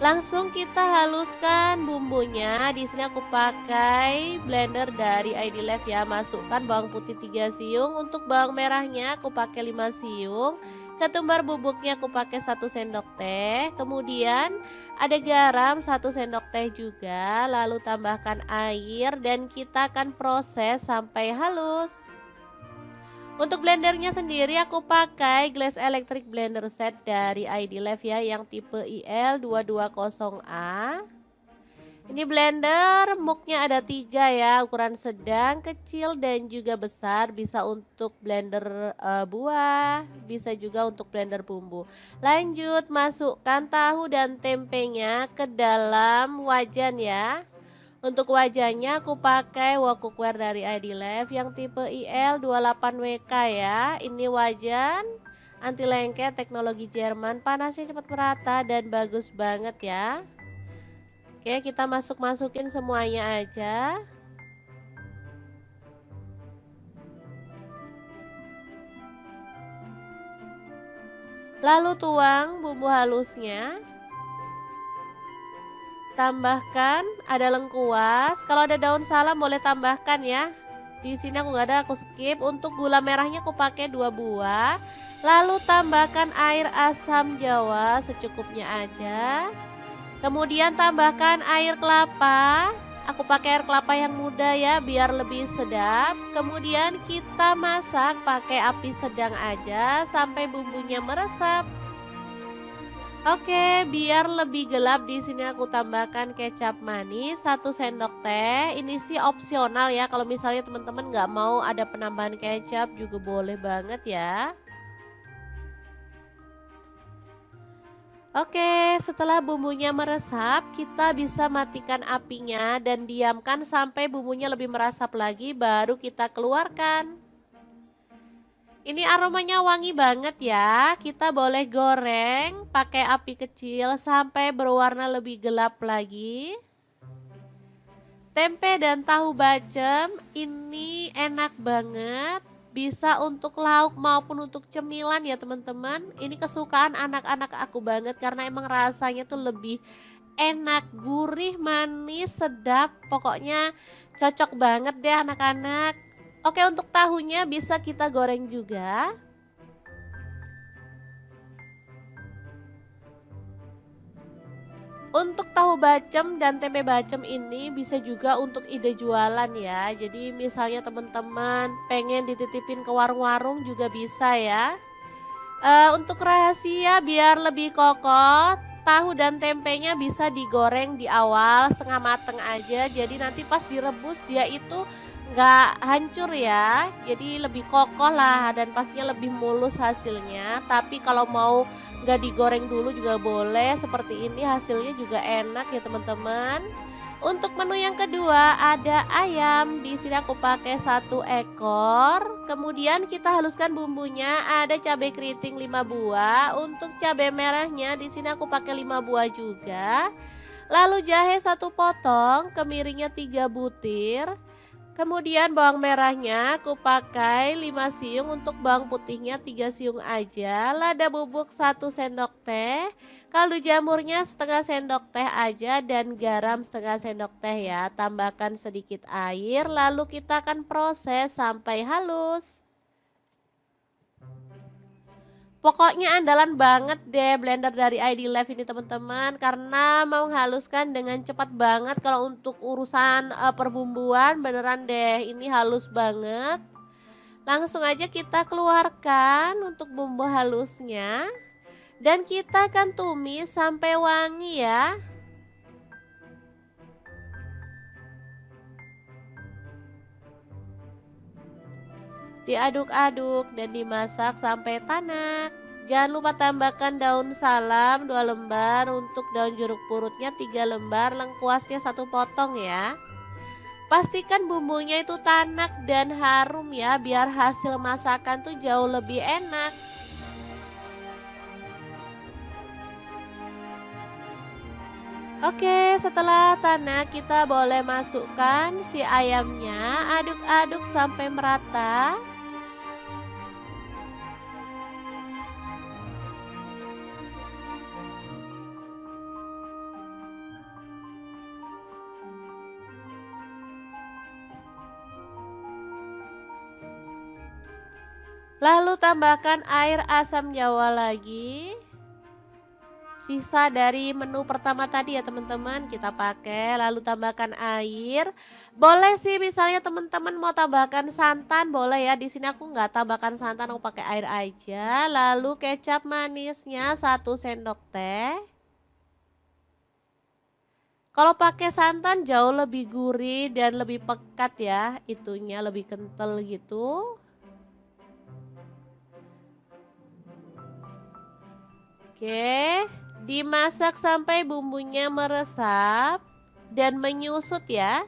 Langsung kita haluskan bumbunya. Di sini aku pakai blender dari ID Life ya. Masukkan bawang putih 3 siung. Untuk bawang merahnya aku pakai 5 siung. Ketumbar bubuknya aku pakai 1 sendok teh. Kemudian ada garam 1 sendok teh juga, lalu tambahkan air dan kita akan proses sampai halus. Untuk blendernya sendiri aku pakai Glass Electric Blender Set dari ID Life ya yang tipe IL220A. Ini blender muknya ada 3 ya, ukuran sedang, kecil, dan juga besar. Bisa untuk blender buah, bisa juga untuk blender bumbu. Lanjut masukkan tahu dan tempenya ke dalam wajan ya. Untuk wajannya aku pakai wok cookware dari ID Life yang tipe IL28WK ya. Ini wajan anti lengket teknologi Jerman, panasnya cepat merata dan bagus banget ya. Oke, kita masukin semuanya aja. Lalu tuang bumbu halusnya. Tambahkan ada lengkuas. Kalau ada daun salam boleh tambahkan ya. Di sini aku nggak ada, aku skip. Untuk gula merahnya aku pakai 2 buah. Lalu tambahkan air asam jawa secukupnya aja. Kemudian tambahkan air kelapa. Aku pakai air kelapa yang muda ya biar lebih sedap. Kemudian kita masak pakai api sedang aja sampai bumbunya meresap. Oke, biar lebih gelap di sini aku tambahkan kecap manis 1 sendok teh. Ini sih opsional ya. Kalau misalnya teman-teman nggak mau ada penambahan kecap juga boleh banget ya. Oke, setelah bumbunya meresap, kita bisa matikan apinya dan diamkan sampai bumbunya lebih meresap lagi baru kita keluarkan. Ini aromanya wangi banget ya. Kita boleh goreng pakai api kecil sampai berwarna lebih gelap lagi. Tempe dan tahu bacem ini enak banget. Bisa untuk lauk maupun untuk cemilan ya teman-teman. Ini kesukaan anak-anak aku banget karena emang rasanya tuh lebih enak, gurih, manis, sedap. Pokoknya cocok banget deh anak-anak. Oke, untuk tahunya bisa kita goreng juga. Untuk tahu bacem dan tempe bacem ini bisa juga untuk ide jualan ya. Jadi misalnya teman-teman pengen dititipin ke warung-warung juga bisa ya. Untuk rahasia biar lebih kokoh, tahu dan tempenya bisa digoreng di awal setengah mateng aja. Jadi nanti pas direbus dia itu nggak hancur ya. Jadi lebih kokoh lah dan pastinya lebih mulus hasilnya. Tapi kalau mau nggak digoreng dulu juga boleh. Seperti ini hasilnya juga enak ya teman-teman. Untuk menu yang kedua ada ayam. Di sini aku pakai 1 ekor. Kemudian kita haluskan bumbunya. Ada cabai keriting 5 buah. Untuk cabai merahnya di sini aku pakai 5 buah juga. Lalu jahe 1 potong, kemiringnya 3 butir. Kemudian bawang merahnya aku pakai 5 siung, untuk bawang putihnya 3 siung aja. Lada bubuk 1 sendok teh, kaldu jamurnya setengah sendok teh aja dan garam setengah sendok teh ya. Tambahkan sedikit air lalu kita akan proses sampai halus. Pokoknya andalan banget deh blender dari ID Live ini teman-teman karena menghaluskan dengan cepat banget. Kalau untuk urusan perbumbuan beneran deh ini halus banget. Langsung aja kita keluarkan untuk bumbu halusnya dan kita akan tumis sampai wangi ya. Diaduk-aduk dan dimasak sampai tanak. Jangan lupa tambahkan daun salam 2 lembar, untuk daun jeruk purutnya 3 lembar, lengkuasnya 1 potong ya. Pastikan bumbunya itu tanak dan harum ya, biar hasil masakan tuh jauh lebih enak. Oke, setelah tanak kita boleh masukkan si ayamnya, aduk-aduk sampai merata. Lalu tambahkan air asam jawa lagi. Sisa dari menu pertama tadi ya teman-teman kita pakai. Lalu tambahkan air. Boleh sih misalnya teman-teman mau tambahkan santan boleh ya. Di sini aku nggak tambahkan santan, aku pakai air aja. Lalu kecap manisnya 1 sendok teh. Kalau pakai santan jauh lebih gurih dan lebih pekat ya. Itunya lebih kental gitu. Oke, dimasak sampai bumbunya meresap dan menyusut ya.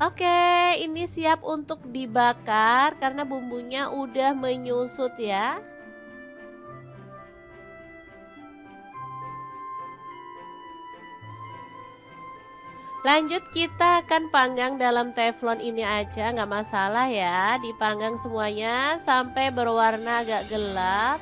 Oke, ini siap untuk dibakar karena bumbunya udah menyusut ya. Lanjut kita akan panggang dalam teflon ini aja, nggak masalah ya. Dipanggang semuanya sampai berwarna agak gelap.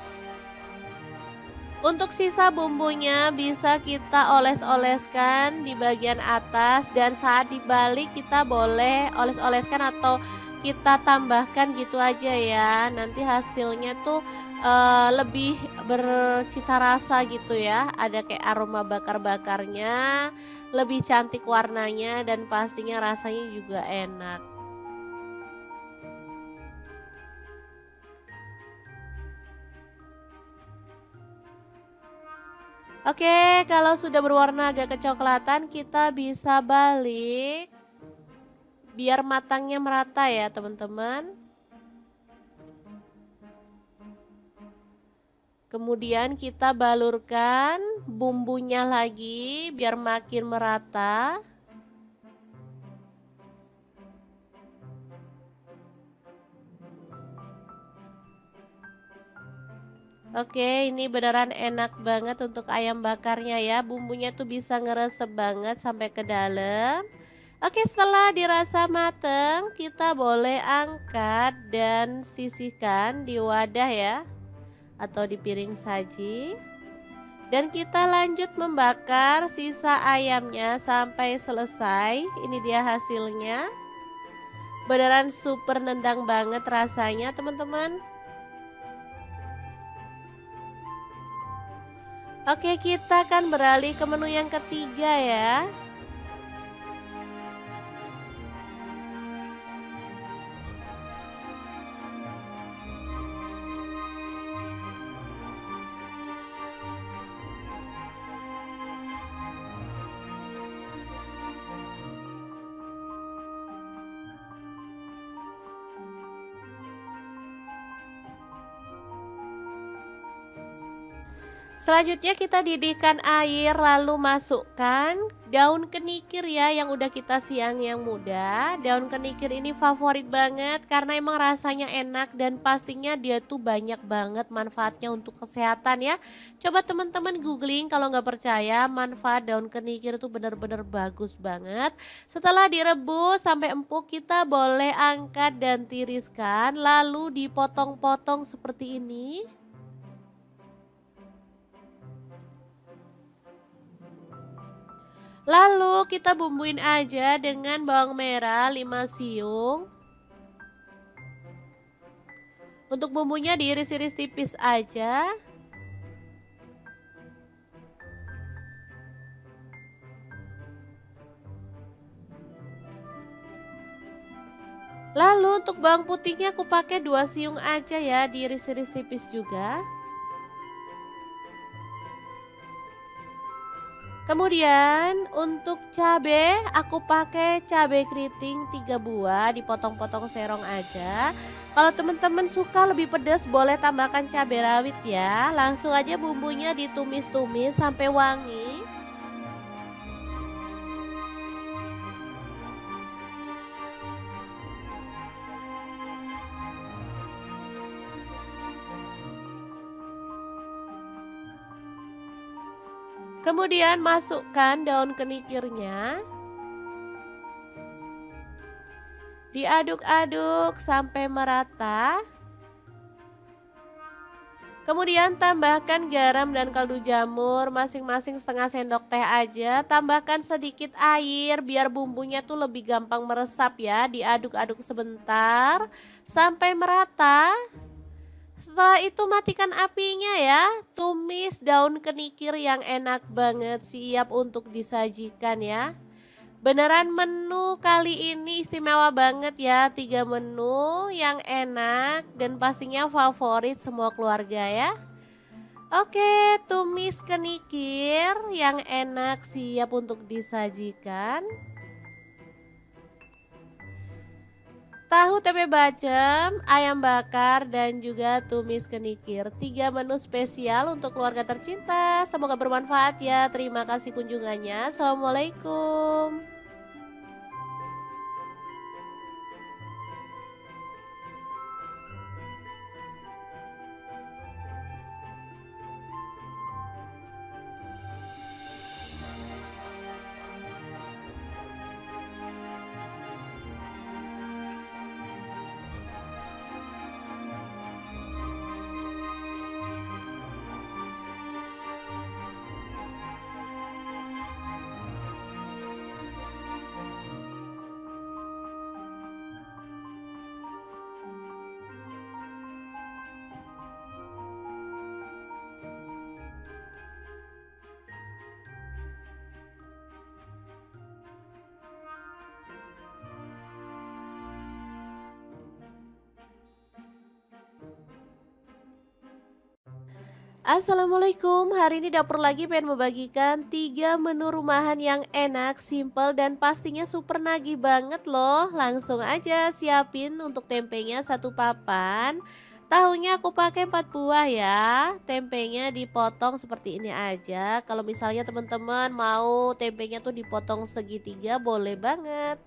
Untuk sisa bumbunya bisa kita oles-oleskan di bagian atas, dan saat dibalik kita boleh oles-oleskan atau kita tambahkan gitu aja ya. Nanti hasilnya tuh lebih bercita rasa gitu ya. Ada kayak aroma bakar-bakarnya, lebih cantik warnanya dan pastinya rasanya juga enak. Oke, kalau sudah berwarna agak kecoklatan, kita bisa balik biar matangnya merata ya, teman-teman. Kemudian kita balurkan bumbunya lagi biar makin merata. Oke, ini beneran enak banget untuk ayam bakarnya ya. Bumbunya tuh bisa ngeresep banget sampai ke dalam. Oke, setelah dirasa mateng, kita boleh angkat dan sisihkan di wadah ya, atau di piring saji. Dan kita lanjut membakar sisa ayamnya sampai selesai. Ini dia hasilnya. Beneran super nendang banget rasanya, teman-teman. Oke, kita akan beralih ke menu yang ketiga ya. Selanjutnya kita didihkan air, lalu masukkan daun kenikir ya yang udah kita siang yang muda. Daun kenikir ini favorit banget karena emang rasanya enak dan pastinya dia tuh banyak banget manfaatnya untuk kesehatan ya. Coba teman-teman googling kalau nggak percaya, manfaat daun kenikir tuh bener-bener bagus banget. Setelah direbus sampai empuk, kita boleh angkat dan tiriskan lalu dipotong-potong seperti ini. Lalu kita bumbuin aja dengan bawang merah 5 siung. Untuk bumbunya diiris-iris tipis aja. Lalu untuk bawang putihnya aku pakai 2 siung aja ya, diiris-iris tipis juga. Kemudian untuk cabe aku pakai cabe keriting 3 buah, dipotong-potong serong aja. Kalau teman-teman suka lebih pedas boleh tambahkan cabai rawit ya. Langsung aja bumbunya ditumis-tumis sampai wangi. Kemudian masukkan daun kenikirnya. Diaduk-aduk sampai merata. Kemudian tambahkan garam dan kaldu jamur masing-masing setengah sendok teh aja. Tambahkan sedikit air biar bumbunya tuh lebih gampang meresap ya. Diaduk-aduk sebentar sampai merata. Setelah itu matikan apinya ya. Tumis daun kenikir yang enak banget, siap untuk disajikan ya. Beneran menu kali ini istimewa banget ya, 3 menu yang enak dan pastinya favorit semua keluarga ya. Oke, tumis kenikir yang enak siap untuk disajikan. Tahu tempe bacem, ayam bakar, dan juga tumis kenikir. 3 menu spesial untuk keluarga tercinta. Semoga bermanfaat ya. Terima kasih kunjungannya. Assalamualaikum. Assalamualaikum, hari ini dapur lagi pengen membagikan 3 menu rumahan yang enak, simple, dan pastinya super nagih banget loh. Langsung aja siapin untuk tempenya satu papan. Tahunya aku pakai 4 buah ya. Tempenya dipotong seperti ini aja. Kalau misalnya teman-teman mau tempenya tuh dipotong segitiga boleh banget.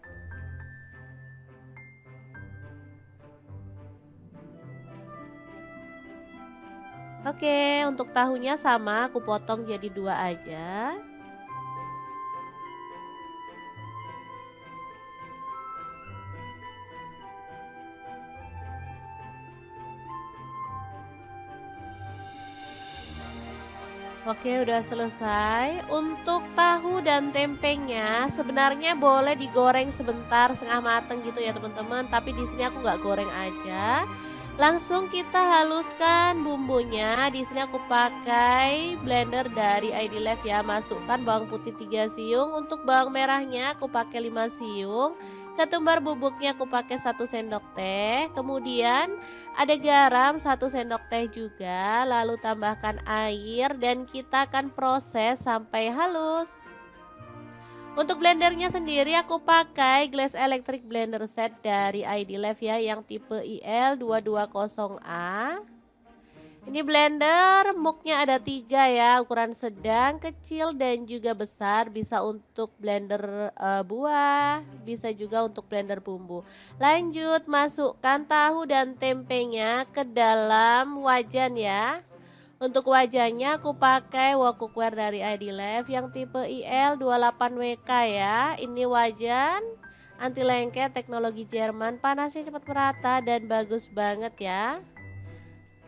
Oke, untuk tahunya sama aku potong jadi 2 aja. Oke, udah selesai. Untuk tahu dan tempenya sebenarnya boleh digoreng sebentar setengah mateng gitu ya teman-teman. Tapi di sini aku nggak goreng aja. Langsung kita haluskan bumbunya. Di sini aku pakai blender dari ID Life ya. Masukkan bawang putih 3 siung. Untuk bawang merahnya aku pakai 5 siung. Ketumbar bubuknya aku pakai 1 sendok teh. Kemudian ada garam 1 sendok teh juga, lalu tambahkan air dan kita akan proses sampai halus. Untuk blendernya sendiri aku pakai Glass Electric Blender Set dari ID Life ya yang tipe IL220A. Ini blender muknya ada 3 ya, ukuran sedang, kecil dan juga besar. Bisa untuk blender buah, bisa juga untuk blender bumbu. Lanjut masukkan tahu dan tempenya ke dalam wajan ya. Untuk wajannya aku pakai wok cookware dari ID Life yang tipe IL28WK ya. Ini wajan anti lengket teknologi Jerman, panasnya cepat merata dan bagus banget ya.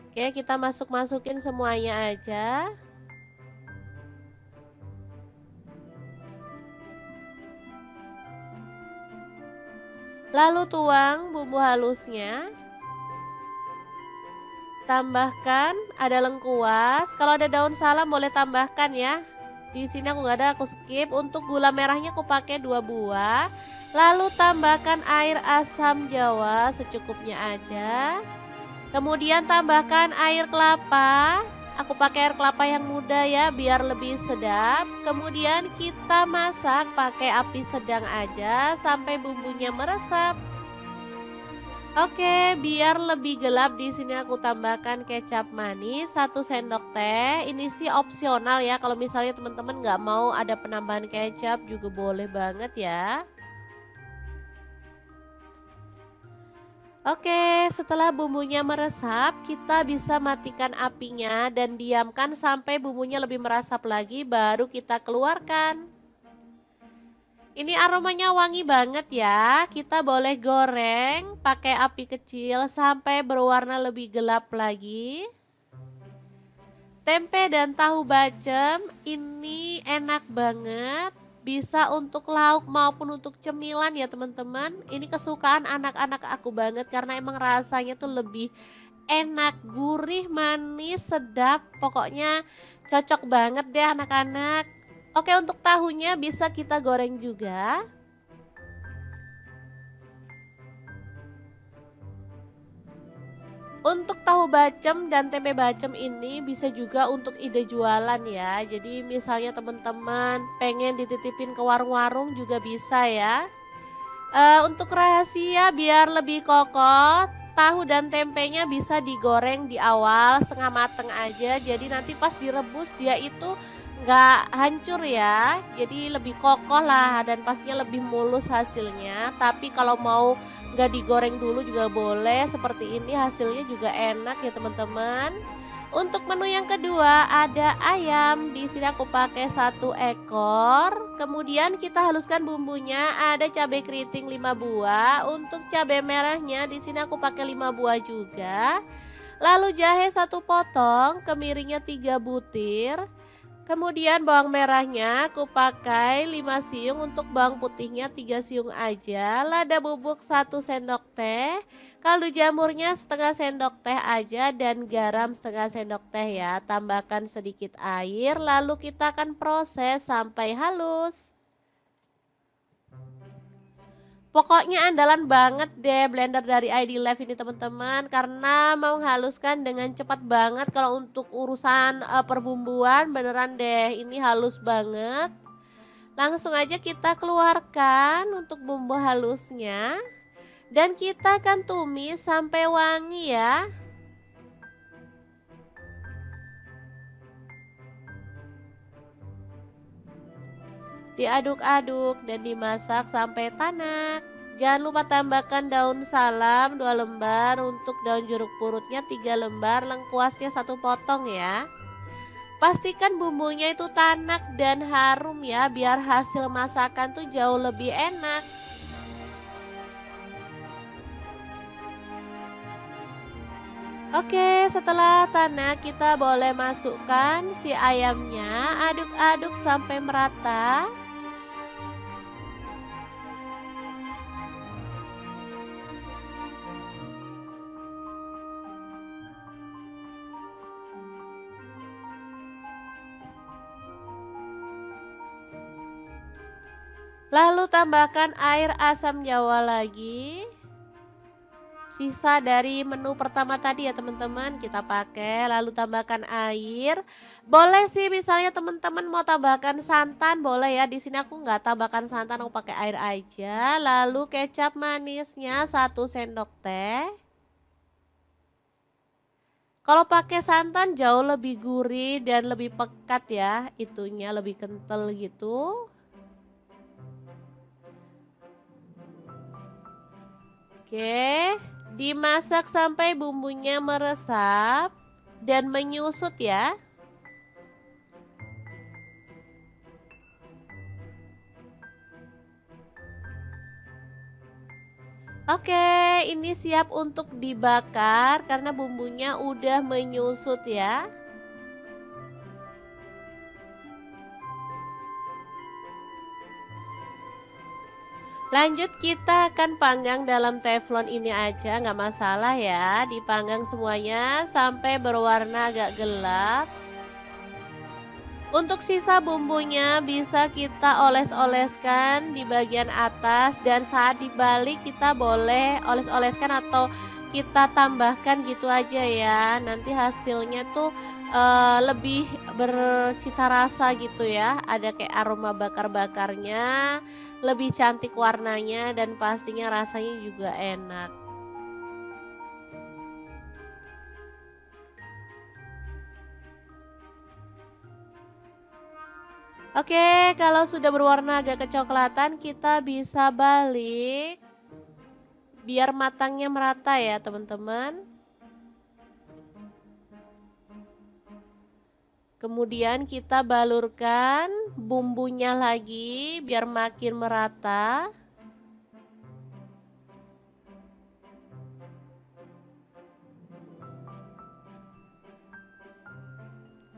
Oke, kita masukin semuanya aja. Lalu tuang bumbu halusnya. Tambahkan ada lengkuas, kalau ada daun salam boleh tambahkan ya. Di sini aku nggak ada, aku skip. Untuk gula merahnya aku pakai 2 buah. Lalu tambahkan air asam jawa secukupnya aja. Kemudian tambahkan air kelapa. Aku pakai air kelapa yang muda ya biar lebih sedap. Kemudian kita masak pakai api sedang aja sampai bumbunya meresap. Oke, biar lebih gelap di sini aku tambahkan kecap manis 1 sendok teh. Ini sih opsional ya. Kalau misalnya teman-teman nggak mau ada penambahan kecap juga boleh banget ya. Oke, setelah bumbunya meresap, kita bisa matikan apinya dan diamkan sampai bumbunya lebih meresap lagi, baru kita keluarkan. Ini aromanya wangi banget ya. Kita boleh goreng pakai api kecil sampai berwarna lebih gelap lagi. Tempe dan tahu bacem ini enak banget. Bisa untuk lauk maupun untuk cemilan ya teman-teman. Ini kesukaan anak-anak aku banget karena emang rasanya tuh lebih enak, gurih, manis, sedap. Pokoknya cocok banget deh anak-anak. Oke, untuk tahunya bisa kita goreng juga. Untuk tahu bacem dan tempe bacem ini bisa juga untuk ide jualan ya. Jadi misalnya teman-teman pengen dititipin ke warung-warung juga bisa ya. Untuk rahasia biar lebih kokoh, tahu dan tempenya bisa digoreng di awal setengah mateng aja. Jadi nanti pas direbus dia itu nggak hancur ya. Jadi lebih kokoh lah dan pastinya lebih mulus hasilnya. Tapi kalau mau nggak digoreng dulu juga boleh. Seperti ini hasilnya juga enak ya teman-teman. Untuk menu yang kedua ada ayam. Di sini aku pakai 1 ekor. Kemudian kita haluskan bumbunya. Ada cabai keriting 5 buah. Untuk cabai merahnya di sini aku pakai 5 buah juga. Lalu jahe 1 potong, kemiringnya 3 butir. Kemudian bawang merahnya aku pakai 5 siung, untuk bawang putihnya 3 siung aja. Lada bubuk 1 sendok teh, kaldu jamurnya setengah sendok teh aja dan garam setengah sendok teh ya. Tambahkan sedikit air lalu kita akan proses sampai halus. Pokoknya andalan banget deh blender dari ID Live ini teman-teman, karena menghaluskan dengan cepat banget kalau untuk urusan perbumbuan beneran deh ini halus banget. Langsung aja kita keluarkan untuk bumbu halusnya dan kita akan tumis sampai wangi ya. Diaduk-aduk dan dimasak sampai tanak. Jangan lupa tambahkan daun salam 2 lembar, untuk daun jeruk purutnya 3 lembar, lengkuasnya 1 potong ya. Pastikan bumbunya itu tanak dan harum ya, biar hasil masakan tuh jauh lebih enak. Oke, setelah tanak kita boleh masukkan si ayamnya, aduk-aduk sampai merata. Lalu tambahkan air asam jawa lagi. Sisa dari menu pertama tadi ya teman-teman kita pakai, lalu tambahkan air. Boleh sih misalnya teman-teman mau tambahkan santan boleh ya. Di sini aku nggak tambahkan santan, aku pakai air aja. Lalu kecap manisnya 1 sendok teh. Kalau pakai santan jauh lebih gurih dan lebih pekat ya, itunya lebih kental gitu. Oke, dimasak sampai bumbunya meresap dan menyusut ya. Oke, ini siap untuk dibakar karena bumbunya udah menyusut ya. Lanjut kita akan panggang dalam teflon ini aja, nggak masalah ya. Dipanggang semuanya sampai berwarna agak gelap. Untuk sisa bumbunya bisa kita oles-oleskan di bagian atas, dan saat dibalik kita boleh oles-oleskan atau kita tambahkan gitu aja ya. Nanti hasilnya tuh lebih bercita rasa gitu ya. Ada kayak aroma bakar-bakarnya, lebih cantik warnanya dan pastinya rasanya juga enak. Oke, kalau sudah berwarna agak kecoklatan kita bisa balik biar matangnya merata ya teman-teman. Kemudian kita balurkan bumbunya lagi biar makin merata.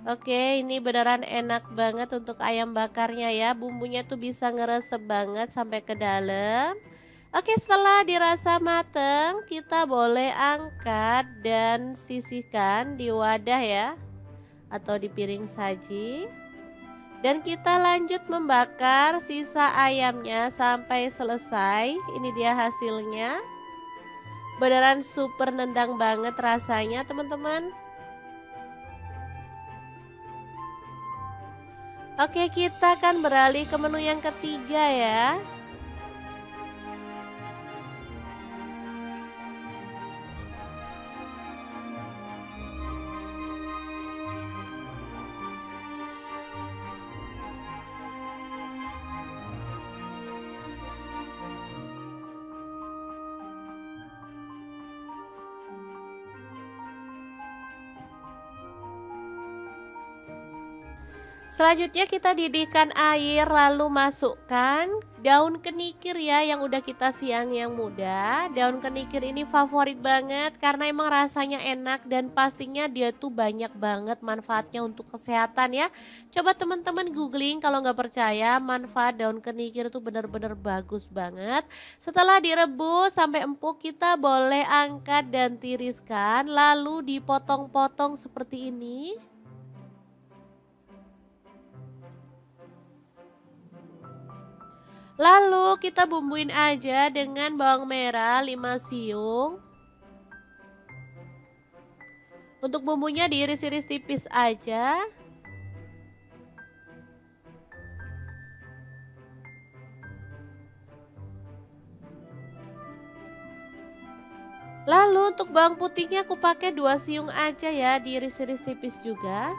Oke, ini beneran enak banget untuk ayam bakarnya ya. Bumbunya tuh bisa ngeresep banget sampai ke dalam. Oke, setelah dirasa mateng, kita boleh angkat dan sisihkan di wadah ya, atau di piring saji. Dan kita lanjut membakar sisa ayamnya sampai selesai. Ini dia hasilnya. Beneran super nendang banget rasanya teman-teman. Oke, kita akan beralih ke menu yang ketiga ya. Selanjutnya kita didihkan air, lalu masukkan daun kenikir ya yang udah kita siang yang muda. Daun kenikir ini favorit banget karena emang rasanya enak dan pastinya dia tuh banyak banget manfaatnya untuk kesehatan ya. Coba teman-teman googling kalau nggak percaya, manfaat daun kenikir itu benar-benar bagus banget. Setelah direbus sampai empuk kita boleh angkat dan tiriskan, lalu dipotong-potong seperti ini. Lalu kita bumbuin aja dengan bawang merah 5 siung. Untuk bumbunya diiris-iris tipis aja. Lalu untuk bawang putihnya aku pakai 2 siung aja ya, diiris-iris tipis juga.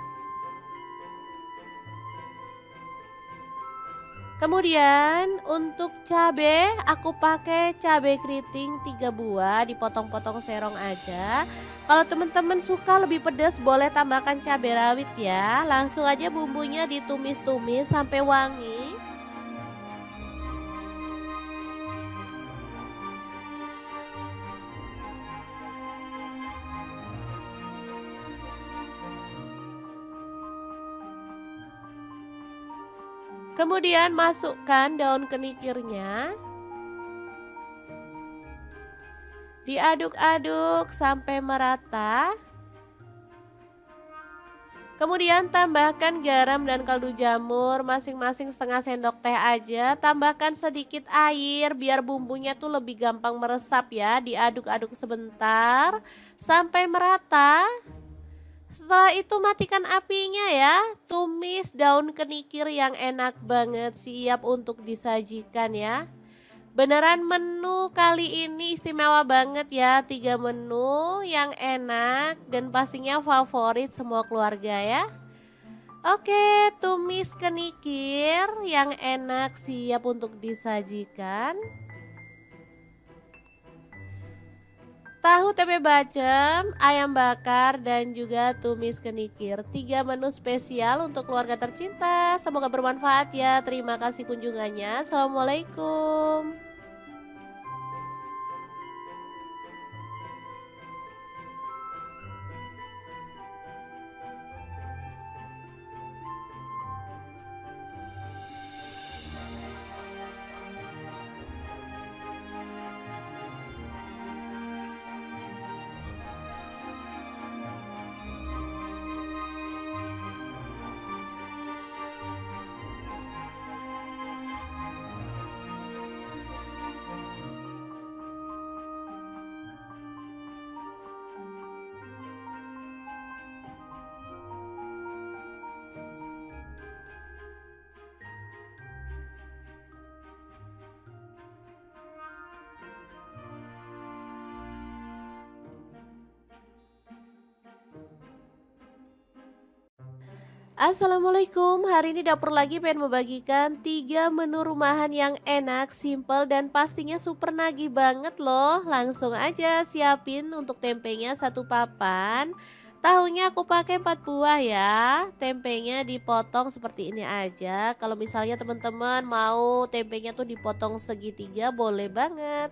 Kemudian untuk cabai aku pakai cabai keriting 3 buah, dipotong-potong serong aja. Kalau teman-teman suka lebih pedas boleh tambahkan cabai rawit ya. Langsung aja bumbunya ditumis-tumis sampai wangi. Kemudian masukkan daun kenikirnya. Diaduk-aduk sampai merata. Kemudian tambahkan garam dan kaldu jamur masing-masing setengah sendok teh aja. Tambahkan sedikit air biar bumbunya tuh lebih gampang meresap ya. Diaduk-aduk sebentar sampai merata. Setelah itu matikan apinya ya. Tumis daun kenikir yang enak banget, siap untuk disajikan ya. Beneran menu kali ini istimewa banget ya. 3 menu yang enak dan pastinya favorit semua keluarga ya. Oke, tumis kenikir yang enak siap untuk disajikan. Tahu tempe bacem, ayam bakar, dan juga tumis kenikir. 3 menu spesial untuk keluarga tercinta. Semoga bermanfaat ya. Terima kasih kunjungannya. Assalamualaikum. Assalamualaikum, hari ini dapur lagi pengen membagikan 3 menu rumahan yang enak, simple, dan pastinya super nagih banget loh. Langsung aja siapin untuk tempenya 1 papan. Tahunya aku pakai 4 buah ya. Tempenya dipotong seperti ini aja. Kalau misalnya teman-teman mau tempenya tuh dipotong segitiga boleh banget.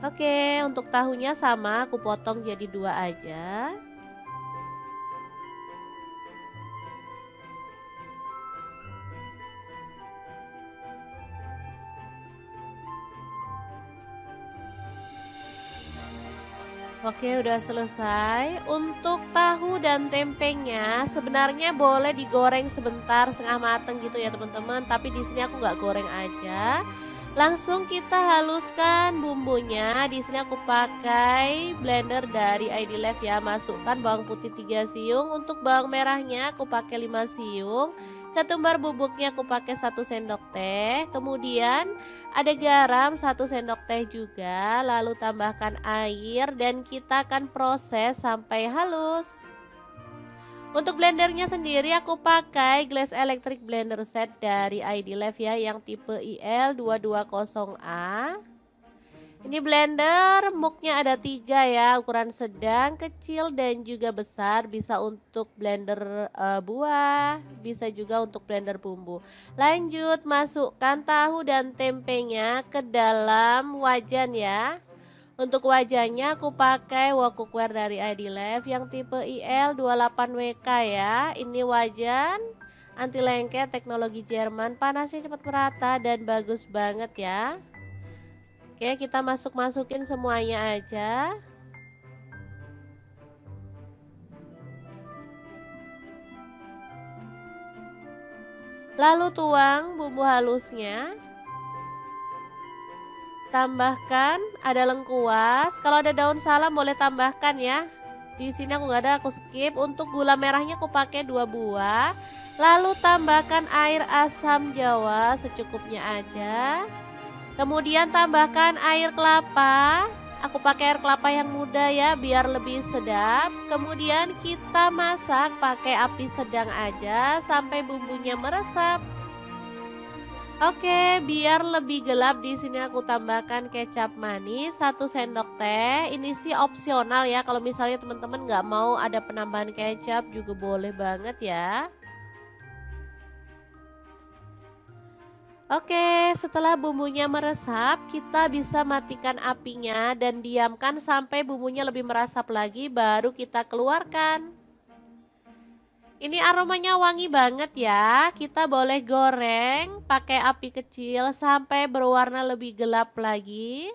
Oke, untuk tahunya sama aku potong jadi 2 aja. Oke, udah selesai. Untuk tahu dan tempenya sebenarnya boleh digoreng sebentar setengah mateng gitu ya teman-teman. Tapi di sini aku nggak goreng aja. Langsung kita haluskan bumbunya. Di sini aku pakai blender dari ID Life ya. Masukkan bawang putih 3 siung. Untuk bawang merahnya aku pakai 5 siung. Ketumbar bubuknya aku pakai 1 sendok teh. Kemudian ada garam 1 sendok teh juga, lalu tambahkan air dan kita akan proses sampai halus. Untuk blendernya sendiri aku pakai Glass Electric Blender Set dari ID Life ya yang tipe IL220A. Ini blender muknya ada 3 ya, ukuran sedang, kecil, dan juga besar. Bisa untuk blender buah, bisa juga untuk blender bumbu. Lanjut masukkan tahu dan tempenya ke dalam wajan ya. Untuk wajannya aku pakai wok cookware dari ID Life yang tipe IL28WK ya. Ini wajan anti lengket teknologi Jerman, panasnya cepat merata dan bagus banget ya. Oke, kita masukin semuanya aja. Lalu tuang bumbu halusnya. Tambahkan ada lengkuas. Kalau ada daun salam boleh tambahkan ya. Di sini aku nggak ada, aku skip. Untuk gula merahnya aku pakai 2 buah. Lalu tambahkan air asam jawa secukupnya aja. Kemudian tambahkan air kelapa. Aku pakai air kelapa yang muda ya biar lebih sedap. Kemudian kita masak pakai api sedang aja sampai bumbunya meresap. Oke, biar lebih gelap di sini aku tambahkan kecap manis 1 sendok teh. Ini sih opsional ya. Kalau misalnya teman-teman nggak mau ada penambahan kecap juga boleh banget ya. Oke, setelah bumbunya meresap, kita bisa matikan apinya dan diamkan sampai bumbunya lebih meresap lagi baru kita keluarkan. Ini aromanya wangi banget ya. Kita boleh goreng pakai api kecil sampai berwarna lebih gelap lagi.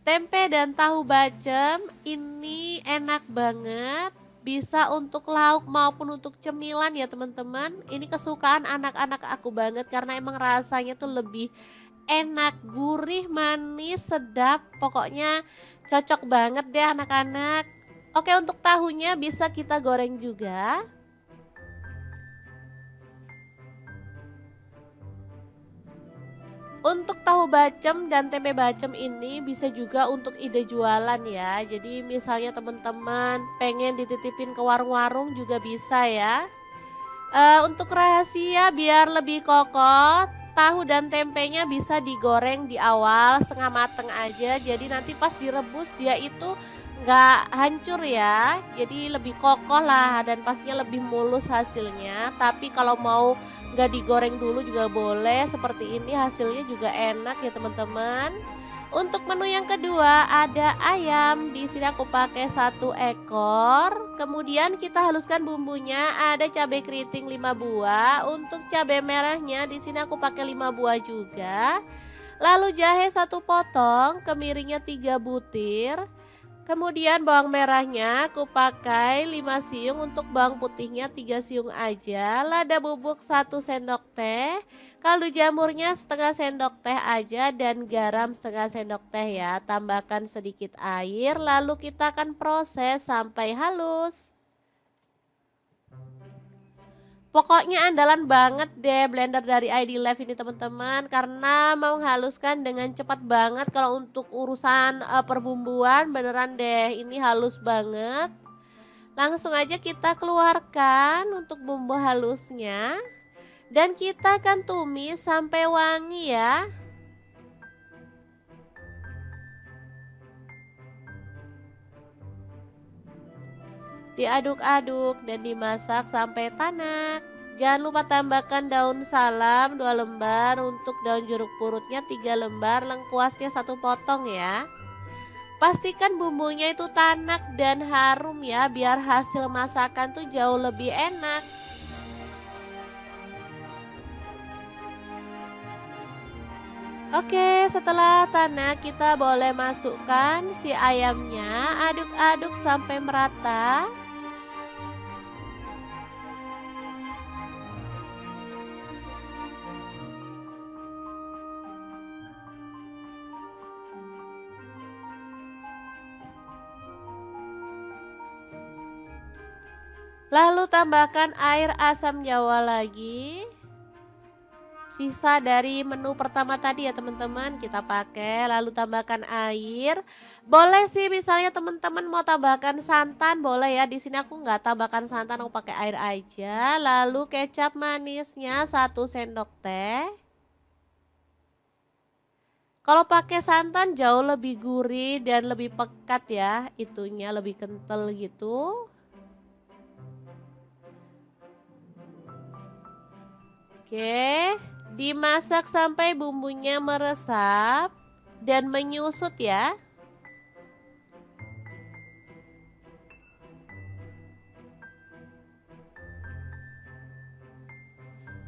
Tempe dan tahu bacem ini enak banget. Bisa untuk lauk maupun untuk cemilan ya teman-teman. Ini kesukaan anak-anak aku banget karena emang rasanya tuh lebih enak, gurih, manis, sedap. Pokoknya cocok banget deh anak-anak. Oke, untuk tahunya bisa kita goreng juga. Untuk tahu bacem dan tempe bacem ini bisa juga untuk ide jualan ya. Jadi misalnya teman-teman pengen dititipin ke warung-warung juga bisa ya. Untuk rahasia biar lebih kokoh, tahu dan tempenya bisa digoreng di awal setengah mateng aja. Jadi nanti pas direbus dia itu nggak hancur ya. Jadi lebih kokoh lah dan pastinya lebih mulus hasilnya. Tapi kalau mau nggak digoreng dulu juga boleh. Seperti ini hasilnya juga enak ya teman-teman. Untuk menu yang kedua ada ayam. Di sini aku pakai 1 ekor. Kemudian kita haluskan bumbunya. Ada cabai keriting 5 buah. Untuk cabai merahnya di sini aku pakai 5 buah juga. Lalu jahe 1 potong, kemiringnya 3 butir. Kemudian bawang merahnya aku pakai 5 siung, untuk bawang putihnya 3 siung aja. Lada bubuk 1 sendok teh, kaldu jamurnya setengah sendok teh aja dan garam setengah sendok teh ya. Tambahkan sedikit air lalu kita akan proses sampai halus. Pokoknya andalan banget deh blender dari ID Live ini teman-teman karena menghaluskan dengan cepat banget. Kalau untuk urusan perbumbuan beneran deh ini halus banget. Langsung aja kita keluarkan untuk bumbu halusnya dan kita akan tumis sampai wangi ya. Diaduk-aduk dan dimasak sampai tanak. Jangan lupa tambahkan daun salam 2 lembar, untuk daun jeruk purutnya 3 lembar, lengkuasnya 1 potong ya. Pastikan bumbunya itu tanak dan harum ya, biar hasil masakan tuh jauh lebih enak. Oke, setelah tanak kita boleh masukkan si ayamnya, aduk-aduk sampai merata. Lalu tambahkan air asam jawa lagi. Sisa dari menu pertama tadi ya teman-teman kita pakai. Lalu tambahkan air. Boleh sih misalnya teman-teman mau tambahkan santan boleh ya. Di sini aku nggak tambahkan santan, aku pakai air aja. Lalu kecap manisnya 1 sendok teh. Kalau pakai santan jauh lebih gurih dan lebih pekat ya. Itunya lebih kental gitu. Oke, dimasak sampai bumbunya meresap dan menyusut ya.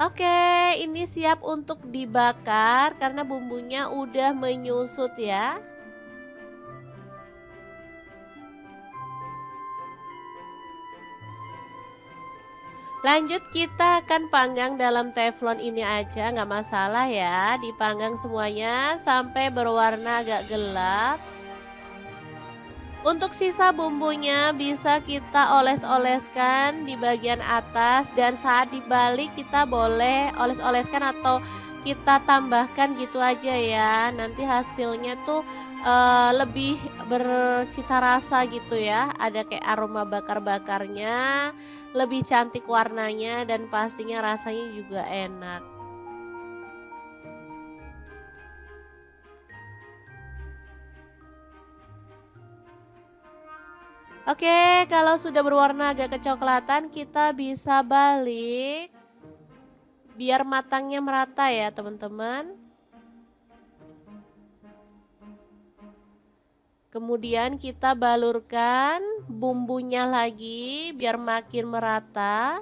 Oke, ini siap untuk dibakar karena bumbunya udah menyusut ya. Lanjut kita akan panggang dalam teflon ini aja, nggak masalah ya. Dipanggang semuanya sampai berwarna agak gelap. Untuk sisa bumbunya bisa kita oles-oleskan di bagian atas, dan saat dibalik kita boleh oles-oleskan atau kita tambahkan gitu aja ya. Nanti hasilnya tuh lebih bercita rasa gitu ya. Ada kayak aroma bakar-bakarnya, lebih cantik warnanya dan pastinya rasanya juga enak. Oke, kalau sudah berwarna agak kecoklatan, kita bisa balik biar matangnya merata ya, teman-teman. Kemudian kita balurkan bumbunya lagi biar makin merata.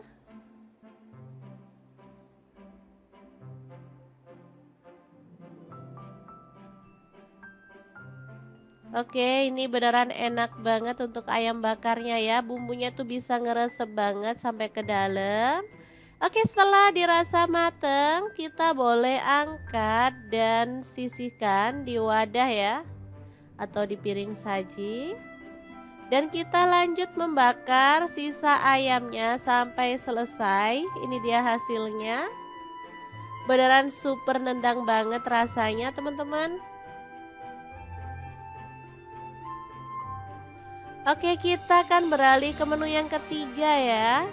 Oke, ini beneran enak banget untuk ayam bakarnya ya. Bumbunya tuh bisa ngeresep banget sampai ke dalam. Oke, setelah dirasa mateng, kita boleh angkat dan sisihkan di wadah ya, atau di piring saji. Dan kita lanjut membakar sisa ayamnya sampai selesai. Ini dia hasilnya. Beneran super nendang banget rasanya, teman-teman. Oke, kita akan beralih ke menu yang ketiga ya.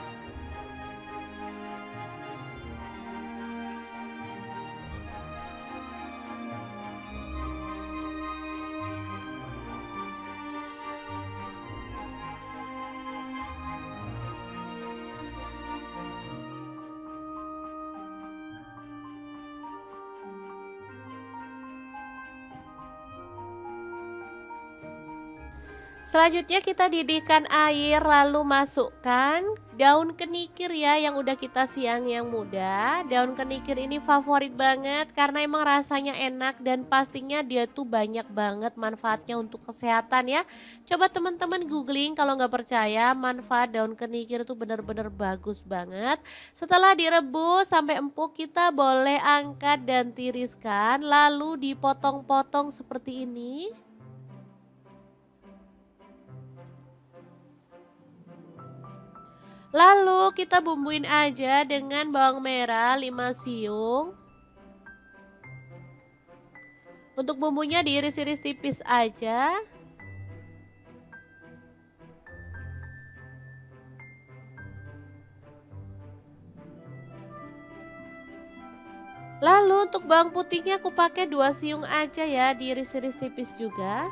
Selanjutnya kita didihkan air, lalu masukkan daun kenikir ya yang udah kita siang yang muda. Daun kenikir ini favorit banget karena emang rasanya enak dan pastinya dia tuh banyak banget manfaatnya untuk kesehatan ya. Coba teman-teman googling kalau nggak percaya, manfaat daun kenikir itu benar-benar bagus banget. Setelah direbus sampai empuk, kita boleh angkat dan tiriskan lalu dipotong-potong seperti ini. Lalu kita bumbuin aja dengan bawang merah 5 siung. Untuk bumbunya diiris-iris tipis aja. Lalu untuk bawang putihnya aku pakai 2 siung aja ya, diiris-iris tipis juga.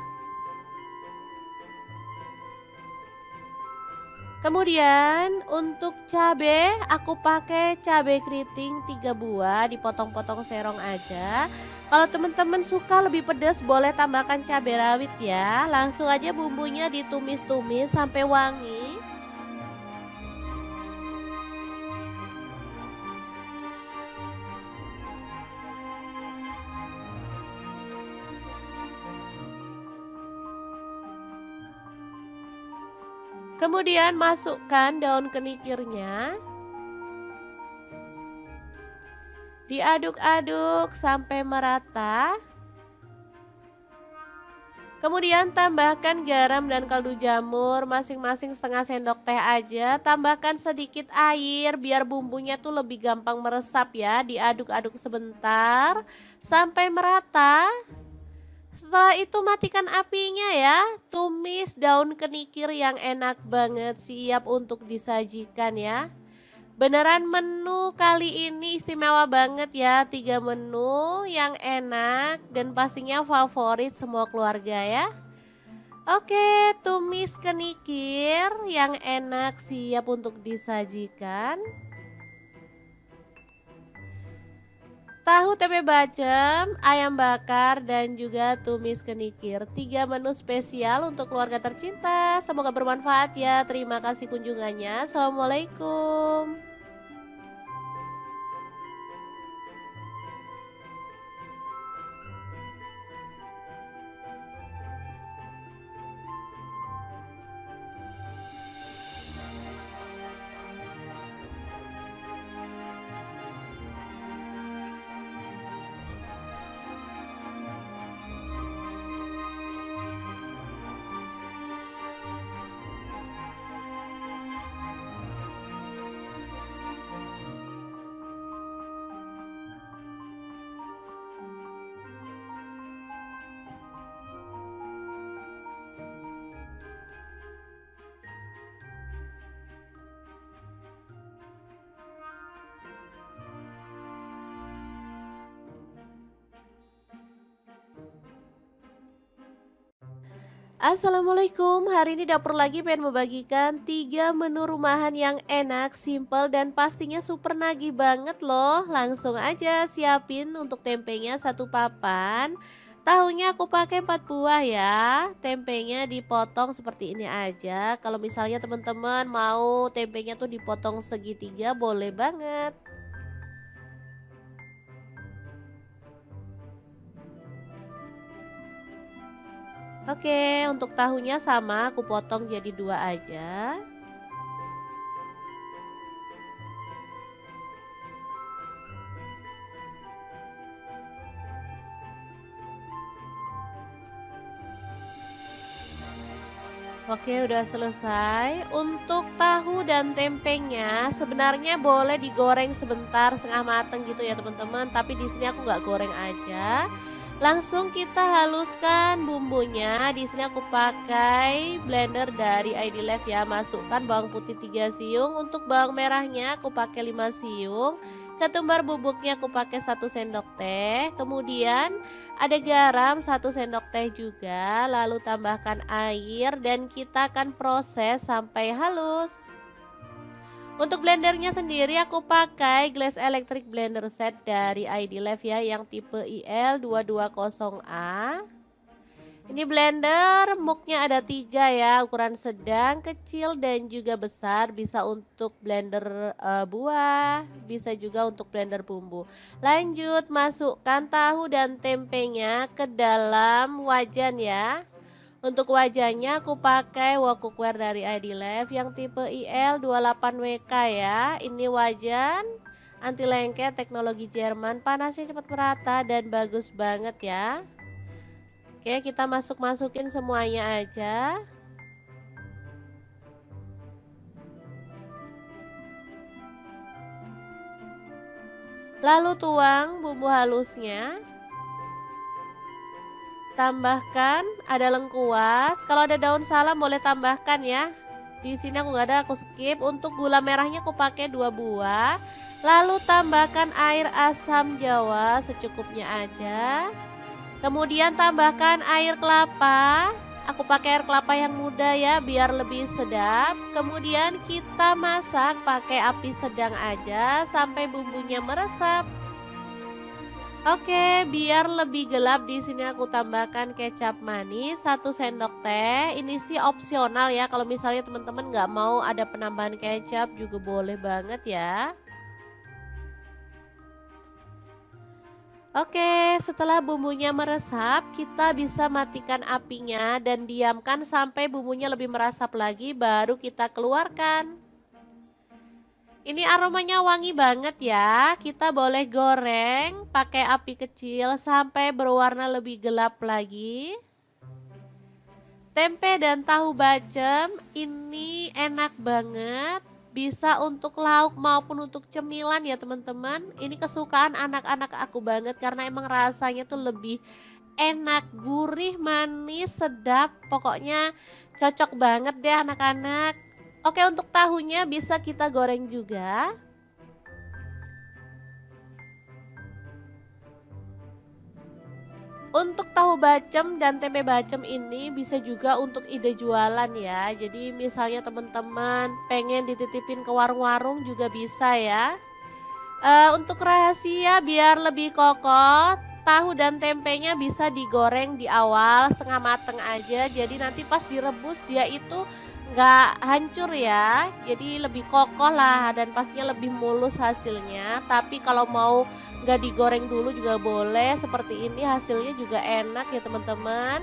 Kemudian untuk cabe aku pakai cabe keriting 3 buah, dipotong-potong serong aja. Kalau teman-teman suka lebih pedas boleh tambahkan cabai rawit ya. Langsung aja bumbunya ditumis-tumis sampai wangi. Kemudian masukkan daun kenikirnya. Diaduk-aduk sampai merata. Kemudian tambahkan garam dan kaldu jamur masing-masing setengah sendok teh aja. Tambahkan sedikit air biar bumbunya tuh lebih gampang meresap ya. Diaduk-aduk sebentar sampai merata. Setelah itu matikan apinya ya. Tumis daun kenikir yang enak banget, siap untuk disajikan ya. Beneran menu kali ini istimewa banget ya. 3 menu yang enak dan pastinya favorit semua keluarga ya. Oke, tumis kenikir yang enak siap untuk disajikan. Tahu tempe bacem, ayam bakar, dan juga tumis kenikir. 3 menu spesial untuk keluarga tercinta. Semoga bermanfaat ya. Terima kasih kunjungannya. Assalamualaikum. Assalamualaikum, hari ini dapur lagi pengen membagikan 3 menu rumahan yang enak, simple, dan pastinya super nagih banget loh. Langsung aja siapin untuk tempenya satu papan. Tahunya aku pakai 4 buah ya. Tempenya dipotong seperti ini aja. Kalau misalnya teman-teman mau tempenya tuh dipotong segitiga boleh banget. Oke, untuk tahunya sama aku potong jadi 2 aja. Oke, udah selesai. Untuk tahu dan tempenya sebenarnya boleh digoreng sebentar setengah mateng gitu ya teman-teman. Tapi di sini aku nggak goreng aja. Langsung kita haluskan bumbunya. Di sini aku pakai blender dari ID Life ya. Masukkan bawang putih 3 siung. Untuk bawang merahnya aku pakai 5 siung. Ketumbar bubuknya aku pakai 1 sendok teh. Kemudian ada garam 1 sendok teh juga, lalu tambahkan air dan kita akan proses sampai halus. Untuk blendernya sendiri aku pakai Glass Electric Blender Set dari ID Life ya yang tipe IL220A. Ini blender muknya ada 3 ya, ukuran sedang, kecil dan juga besar. Bisa untuk blender buah, bisa juga untuk blender bumbu. Lanjut masukkan tahu dan tempenya ke dalam wajan ya. Untuk wajannya aku pakai wok cookware dari ID Life yang tipe IL28WK ya. Ini wajan anti lengket teknologi Jerman, panasnya cepat merata dan bagus banget ya. Oke, kita masukin semuanya aja. Lalu tuang bumbu halusnya. Tambahkan ada lengkuas. Kalau ada daun salam boleh tambahkan ya. Di sini aku nggak ada, aku skip. Untuk gula merahnya aku pakai 2 buah. Lalu tambahkan air asam jawa secukupnya aja. Kemudian tambahkan air kelapa. Aku pakai air kelapa yang muda ya biar lebih sedap. Kemudian kita masak pakai api sedang aja sampai bumbunya meresap. Oke, biar lebih gelap di sini aku tambahkan kecap manis 1 sendok teh. Ini sih opsional ya. Kalau misalnya teman-teman nggak mau ada penambahan kecap juga boleh banget ya. Oke, setelah bumbunya meresap, kita bisa matikan apinya dan diamkan sampai bumbunya lebih meresap lagi, baru kita keluarkan. Ini aromanya wangi banget ya. Kita boleh goreng pakai api kecil sampai berwarna lebih gelap lagi. Tempe dan tahu bacem ini enak banget. Bisa untuk lauk maupun untuk cemilan ya teman-teman. Ini kesukaan anak-anak aku banget karena emang rasanya tuh lebih enak, gurih, manis, sedap. Pokoknya cocok banget deh anak-anak. Oke, untuk tahunya bisa kita goreng juga. Untuk tahu bacem dan tempe bacem ini bisa juga untuk ide jualan ya. Jadi misalnya teman-teman pengen dititipin ke warung-warung juga bisa ya. Untuk rahasia biar lebih kokoh, tahu dan tempenya bisa digoreng di awal setengah mateng aja. Jadi nanti pas direbus dia itu nggak hancur ya. Jadi lebih kokoh lah dan pastinya lebih mulus hasilnya. Tapi kalau mau nggak digoreng dulu juga boleh. Seperti ini hasilnya juga enak ya teman-teman.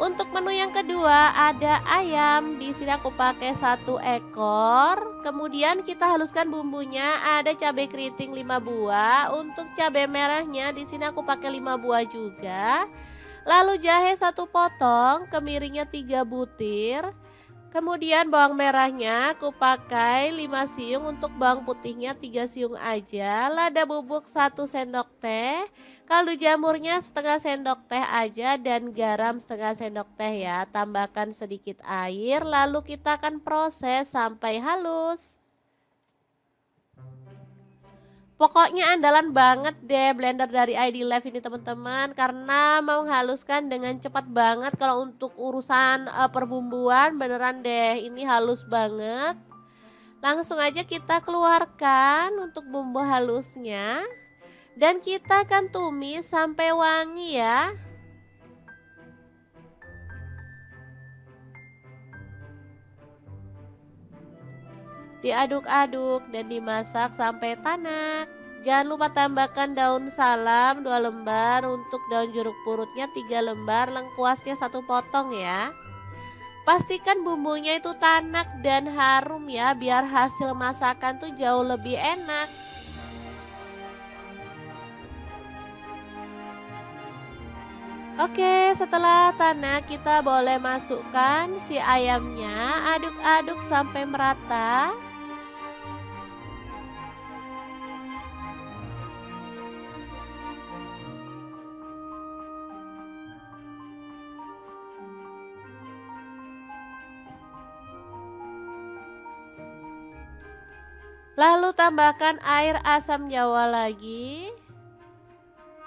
Untuk menu yang kedua ada ayam. Di sini aku pakai 1 ekor. Kemudian kita haluskan bumbunya. Ada cabai keriting 5 buah. Untuk cabai merahnya di sini aku pakai 5 buah juga. Lalu jahe 1 potong, kemiringnya 3 butir. Kemudian bawang merahnya aku pakai 5 siung, untuk bawang putihnya 3 siung aja. Lada bubuk 1 sendok teh, kaldu jamurnya setengah sendok teh aja dan garam setengah sendok teh ya. Tambahkan sedikit air lalu kita akan proses sampai halus. Pokoknya andalan banget deh blender dari ID Live ini teman-teman, karena menghaluskan dengan cepat banget. Kalau untuk urusan perbumbuan beneran deh ini halus banget. Langsung aja kita keluarkan untuk bumbu halusnya. Dan kita akan tumis sampai wangi ya. Diaduk-aduk dan dimasak sampai tanak. Jangan lupa tambahkan daun salam 2 lembar, untuk daun jeruk purutnya 3 lembar, lengkuasnya 1 potong ya. Pastikan bumbunya itu tanak dan harum ya, biar hasil masakan tuh jauh lebih enak. Oke, setelah tanak kita boleh masukkan si ayamnya, aduk-aduk sampai merata. Lalu tambahkan air asam jawa lagi.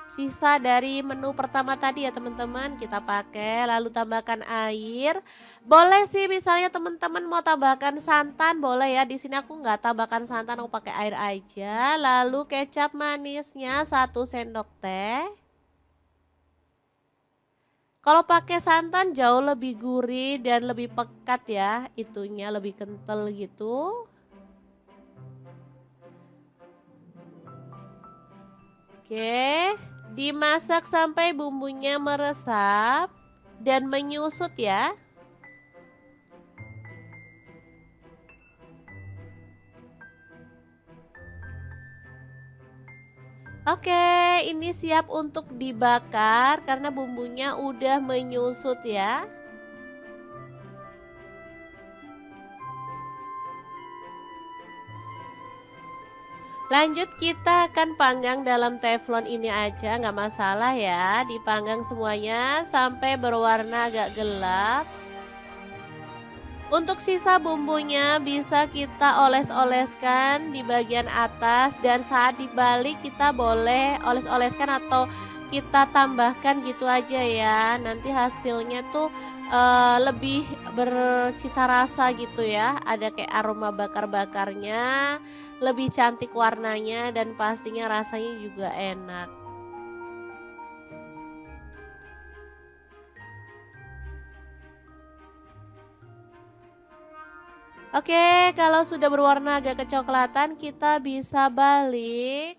Sisa dari menu pertama tadi ya teman-teman kita pakai, lalu tambahkan air. Boleh sih misalnya teman-teman mau tambahkan santan boleh ya. Di sini aku nggak tambahkan santan, aku pakai air aja. Lalu kecap manisnya 1 sendok teh. Kalau pakai santan jauh lebih gurih dan lebih pekat ya, itunya lebih kental gitu. Oke, dimasak sampai bumbunya meresap dan menyusut ya. Oke, ini siap untuk dibakar karena bumbunya udah menyusut ya. Lanjut kita akan panggang dalam teflon ini aja, nggak masalah ya. Dipanggang semuanya sampai berwarna agak gelap. Untuk sisa bumbunya bisa kita oles-oleskan di bagian atas, dan saat dibalik kita boleh oles-oleskan atau kita tambahkan gitu aja ya. Nanti hasilnya tuh lebih bercita rasa gitu ya. Ada kayak aroma bakar-bakarnya, lebih cantik warnanya dan pastinya rasanya juga enak. Oke, kalau sudah berwarna agak kecoklatan kita bisa balik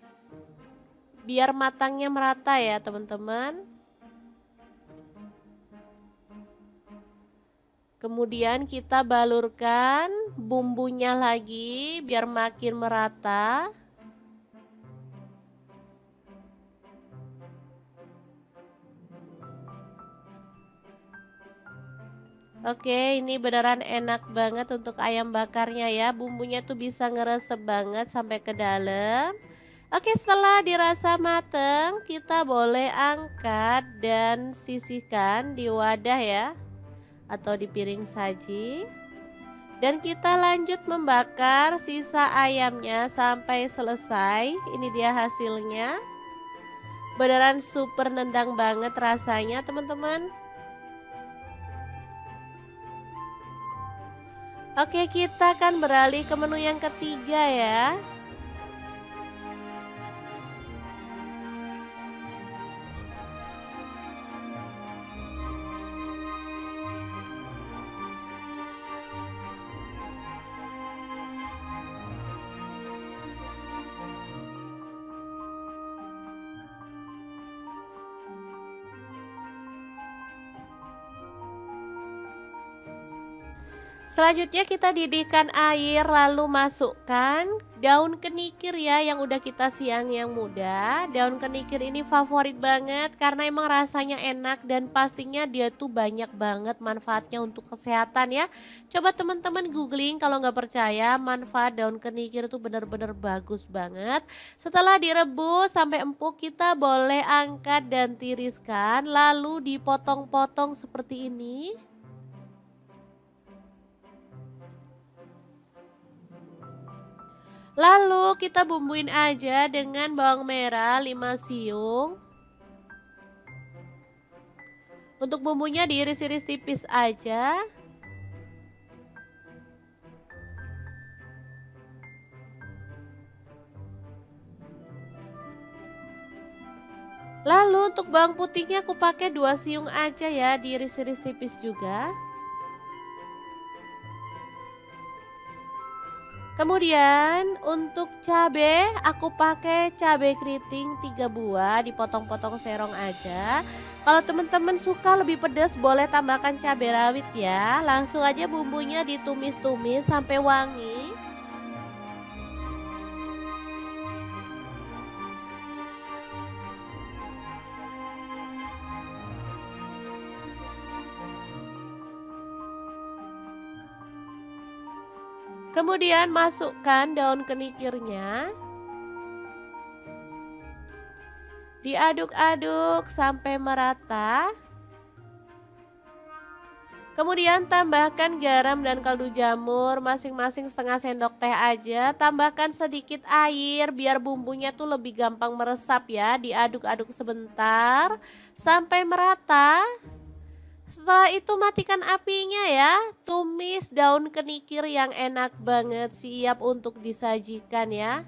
biar matangnya merata ya teman-teman. Kemudian kita balurkan bumbunya lagi biar makin merata. Oke, ini beneran enak banget untuk ayam bakarnya ya. Bumbunya tuh bisa ngeresep banget sampai ke dalam. Oke, setelah dirasa mateng, kita boleh angkat dan sisihkan di wadah ya, atau di piring saji. Dan kita lanjut membakar sisa ayamnya sampai selesai. Ini dia hasilnya. Beneran super nendang banget rasanya teman-teman. Oke, kita akan beralih ke menu yang ketiga ya. Selanjutnya kita didihkan air, lalu masukkan daun kenikir ya yang udah kita siang yang muda. Daun kenikir ini favorit banget karena emang rasanya enak dan pastinya dia tuh banyak banget manfaatnya untuk kesehatan ya. Coba teman-teman googling kalau nggak percaya, manfaat daun kenikir tuh bener-bener bagus banget. Setelah direbus sampai empuk kita boleh angkat dan tiriskan, lalu dipotong-potong seperti ini. Lalu kita bumbuin aja dengan bawang merah 5 siung. Untuk bumbunya diiris-iris tipis aja. Lalu untuk bawang putihnya aku pakai 2 siung aja ya, diiris-iris tipis juga. Kemudian untuk cabai aku pakai cabai keriting 3 buah, dipotong-potong serong aja. Kalau teman-teman suka lebih pedas boleh tambahkan cabai rawit ya. Langsung aja bumbunya ditumis-tumis sampai wangi. Kemudian masukkan daun kenikirnya. Diaduk-aduk sampai merata. Kemudian tambahkan garam dan kaldu jamur masing-masing setengah sendok teh aja. Tambahkan sedikit air biar bumbunya tuh lebih gampang meresap ya. Diaduk-aduk sebentar sampai merata. Setelah itu matikan apinya ya. Tumis daun kenikir yang enak banget, siap untuk disajikan ya.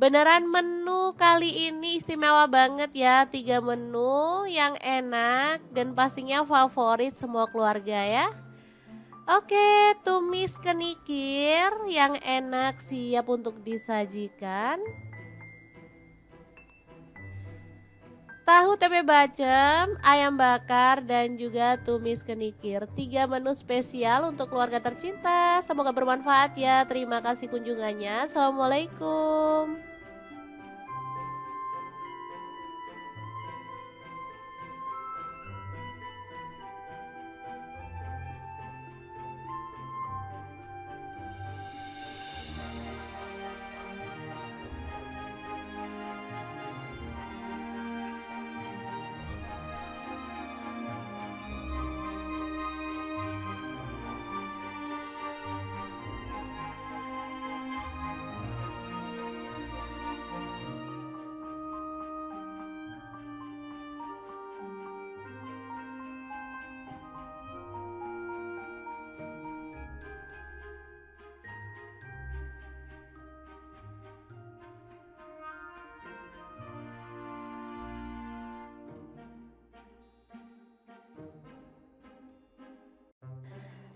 Beneran menu kali ini istimewa banget ya, 3 menu yang enak dan pastinya favorit semua keluarga ya. Oke, tumis kenikir yang enak siap untuk disajikan. Tahu tempe bacem, ayam bakar dan juga tumis kenikir. 3 menu spesial untuk keluarga tercinta. Semoga bermanfaat ya. Terima kasih kunjungannya. Assalamualaikum.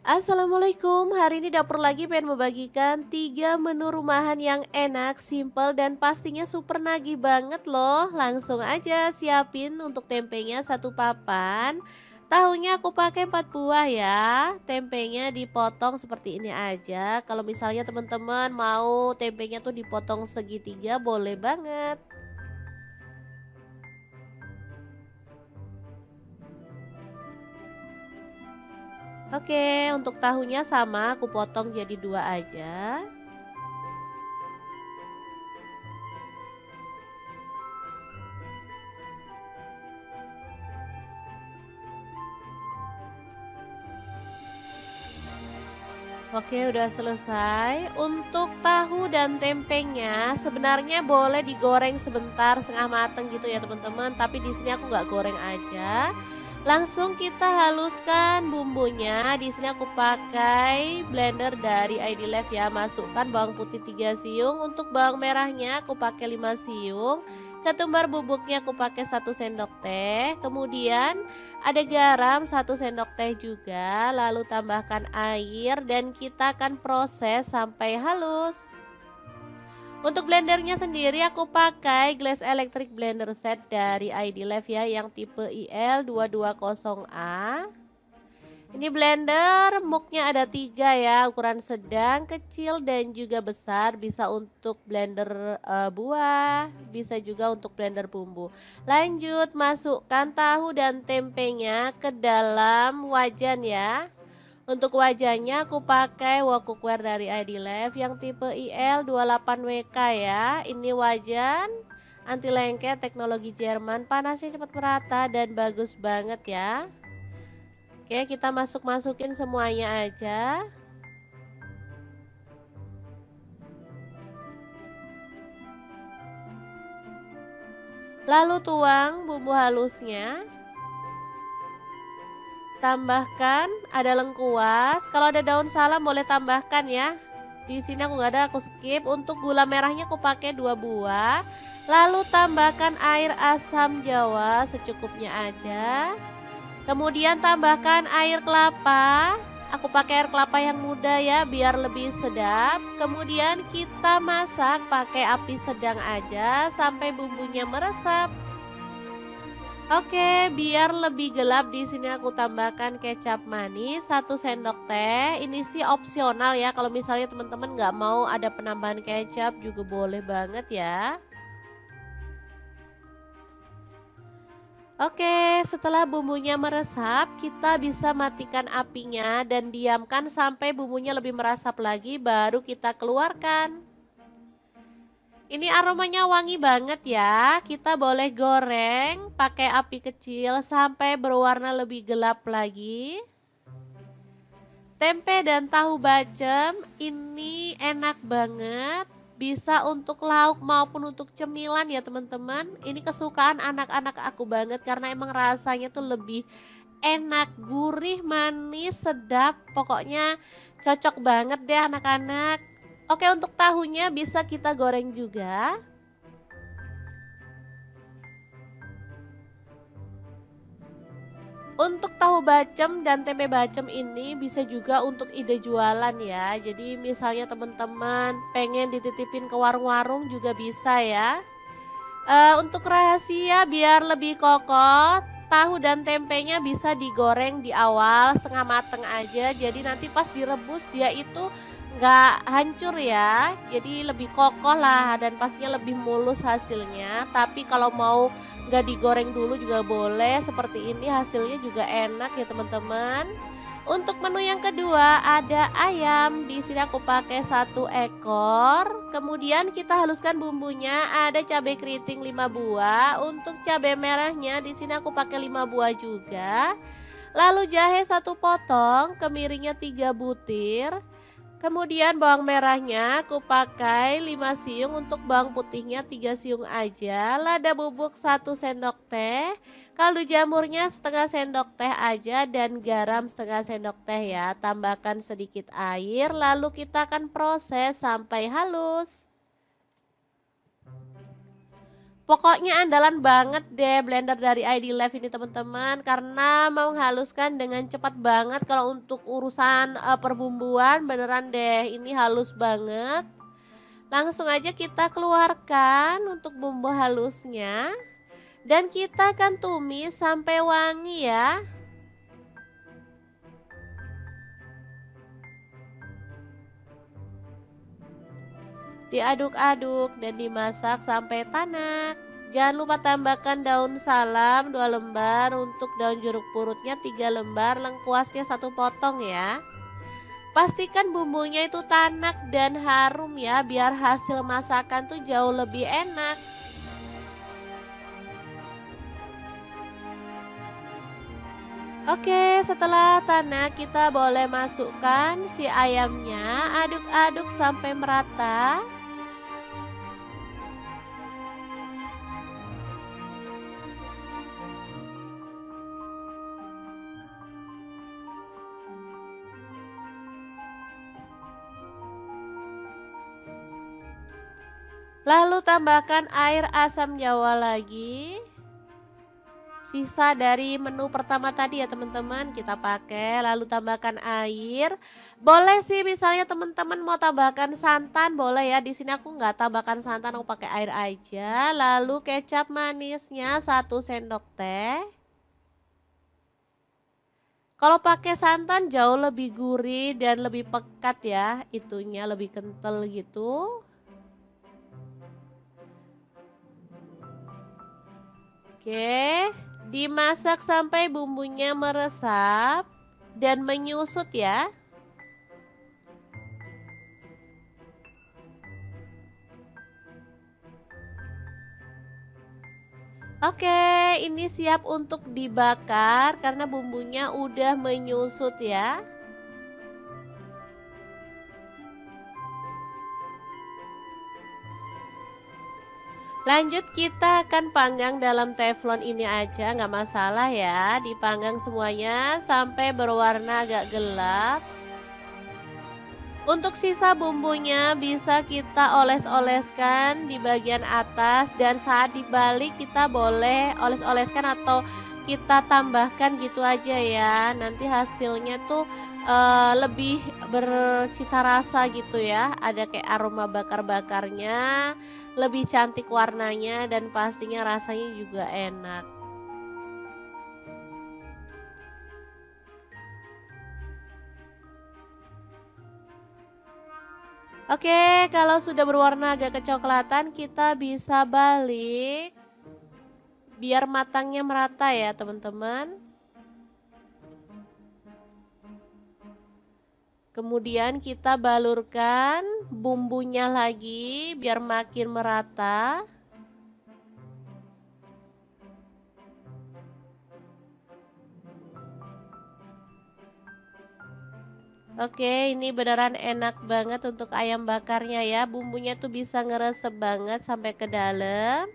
Assalamualaikum, hari ini dapur lagi pengen membagikan 3 menu rumahan yang enak, simple dan pastinya super nagih banget loh. Langsung aja siapin untuk tempenya 1 papan. Tahunya aku pakai 4 buah ya. Tempenya dipotong seperti ini aja. Kalau misalnya teman-teman mau tempenya tuh dipotong segitiga boleh banget. Oke, untuk tahunya sama aku potong jadi 2 aja. Oke, udah selesai. Untuk tahu dan tempenya sebenarnya boleh digoreng sebentar setengah mateng gitu ya teman-teman. Tapi di sini aku nggak goreng aja. Langsung kita haluskan bumbunya. Di sini aku pakai blender dari ID Life ya. Masukkan bawang putih 3 siung. Untuk bawang merahnya aku pakai 5 siung. Ketumbar bubuknya aku pakai 1 sendok teh. Kemudian ada garam 1 sendok teh juga, lalu tambahkan air dan kita akan proses sampai halus. Untuk blendernya sendiri aku pakai Glass Electric Blender Set dari ID Life ya yang tipe IL220A. Ini blender muknya ada 3 ya, ukuran sedang, kecil dan juga besar. Bisa untuk blender buah, bisa juga untuk blender bumbu. Lanjut masukkan tahu dan tempenya ke dalam wajan ya. Untuk wajannya aku pakai wok cookware dari ID Life yang tipe IL28WK ya. Ini wajan anti lengket teknologi Jerman, panasnya cepat merata dan bagus banget ya. Oke, kita masukin semuanya aja. Lalu tuang bumbu halusnya. Tambahkan ada lengkuas. Kalau ada daun salam boleh tambahkan ya. Di sini aku nggak ada, aku skip. Untuk gula merahnya aku pakai 2 buah. Lalu tambahkan air asam jawa secukupnya aja. Kemudian tambahkan air kelapa. Aku pakai air kelapa yang muda ya biar lebih sedap. Kemudian kita masak pakai api sedang aja sampai bumbunya meresap. Oke, biar lebih gelap di sini aku tambahkan kecap manis 1 sendok teh. Ini sih opsional ya. Kalau misalnya teman-teman nggak mau ada penambahan kecap juga boleh banget ya. Oke, setelah bumbunya meresap, kita bisa matikan apinya dan diamkan sampai bumbunya lebih meresap lagi baru kita keluarkan. Ini aromanya wangi banget ya. Kita boleh goreng pakai api kecil sampai berwarna lebih gelap lagi. Tempe dan tahu bacem ini enak banget. Bisa untuk lauk maupun untuk cemilan ya teman-teman. Ini kesukaan anak-anak aku banget karena emang rasanya tuh lebih enak, gurih, manis, sedap. Pokoknya cocok banget deh anak-anak. Oke, untuk tahunya bisa kita goreng juga. Untuk tahu bacem dan tempe bacem ini bisa juga untuk ide jualan ya. Jadi misalnya teman-teman pengen dititipin ke warung-warung juga bisa ya. Untuk rahasia biar lebih kokoh, tahu dan tempenya bisa digoreng di awal setengah mateng aja. Jadi nanti pas direbus dia itu nggak hancur ya. Jadi lebih kokoh lah dan pastinya lebih mulus hasilnya. Tapi kalau mau nggak digoreng dulu juga boleh. Seperti ini hasilnya juga enak ya teman-teman. Untuk menu yang kedua ada ayam. Di sini aku pakai 1 ekor. Kemudian kita haluskan bumbunya. Ada cabai keriting 5 buah. Untuk cabai merahnya di sini aku pakai 5 buah juga. Lalu jahe 1 potong, kemiringnya 3 butir. Kemudian bawang merahnya aku pakai 5 siung, untuk bawang putihnya 3 siung aja. Lada bubuk 1 sendok teh. Kaldu jamurnya setengah sendok teh aja dan garam setengah sendok teh ya. Tambahkan sedikit air lalu kita akan proses sampai halus. Pokoknya andalan banget deh blender dari ID Live ini teman-teman karena menghaluskan dengan cepat banget. Kalau untuk urusan perbumbuan beneran deh ini halus banget. Langsung aja kita keluarkan untuk bumbu halusnya dan kita akan tumis sampai wangi ya. Diaduk-aduk dan dimasak sampai tanak. Jangan lupa tambahkan daun salam 2 lembar, untuk daun jeruk purutnya 3 lembar, lengkuasnya 1 potong ya. Pastikan bumbunya itu tanak dan harum ya, biar hasil masakan tuh jauh lebih enak. Oke, setelah tanak kita boleh masukkan si ayamnya, aduk-aduk sampai merata. Lalu tambahkan air asam jawa lagi. Sisa dari menu pertama tadi ya teman-teman kita pakai. Lalu tambahkan air. Boleh sih misalnya teman-teman mau tambahkan santan boleh ya. Di sini aku nggak tambahkan santan, aku pakai air aja. Lalu kecap manisnya 1 sendok teh. Kalau pakai santan jauh lebih gurih dan lebih pekat ya. Itunya lebih kental gitu. Oke, dimasak sampai bumbunya meresap dan menyusut ya. Oke, ini siap untuk dibakar karena bumbunya udah menyusut ya. Lanjut kita akan panggang dalam teflon ini aja, nggak masalah ya. Dipanggang semuanya sampai berwarna agak gelap. Untuk sisa bumbunya bisa kita oles-oleskan di bagian atas, dan saat dibalik kita boleh oles-oleskan atau kita tambahkan gitu aja ya. Nanti hasilnya tuh lebih bercita rasa gitu ya. Ada kayak aroma bakar-bakarnya, lebih cantik warnanya dan pastinya rasanya juga enak. Oke, kalau sudah berwarna agak kecoklatan, kita bisa balik biar matangnya merata ya, teman-teman. Kemudian kita balurkan bumbunya lagi biar makin merata. Oke, ini beneran enak banget untuk ayam bakarnya ya. Bumbunya tuh bisa ngeresep banget sampai ke dalam.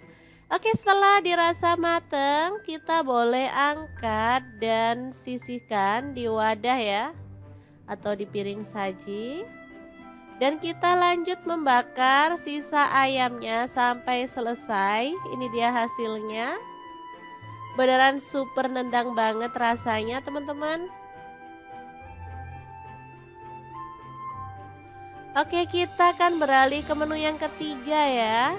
Oke, setelah dirasa mateng, kita boleh angkat dan sisihkan di wadah ya, atau di piring saji. Dan kita lanjut membakar sisa ayamnya sampai selesai. Ini dia hasilnya. Beneran super nendang banget rasanya, teman-teman. Oke, kita akan beralih ke menu yang ketiga ya.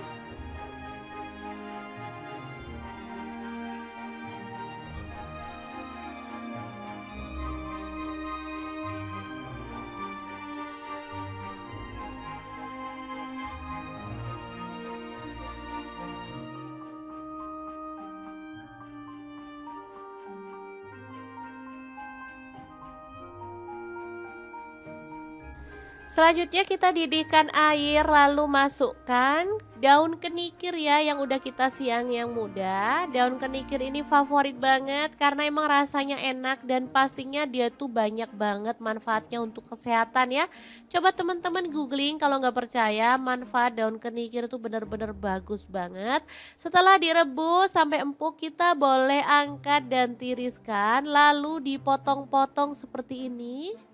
Selanjutnya kita didihkan air, lalu masukkan daun kenikir ya yang udah kita siang yang muda. Daun kenikir ini favorit banget karena emang rasanya enak dan pastinya dia tuh banyak banget manfaatnya untuk kesehatan ya. Coba teman-teman googling kalau nggak percaya, manfaat daun kenikir itu benar-benar bagus banget. Setelah direbus sampai empuk, kita boleh angkat dan tiriskan lalu dipotong-potong seperti ini.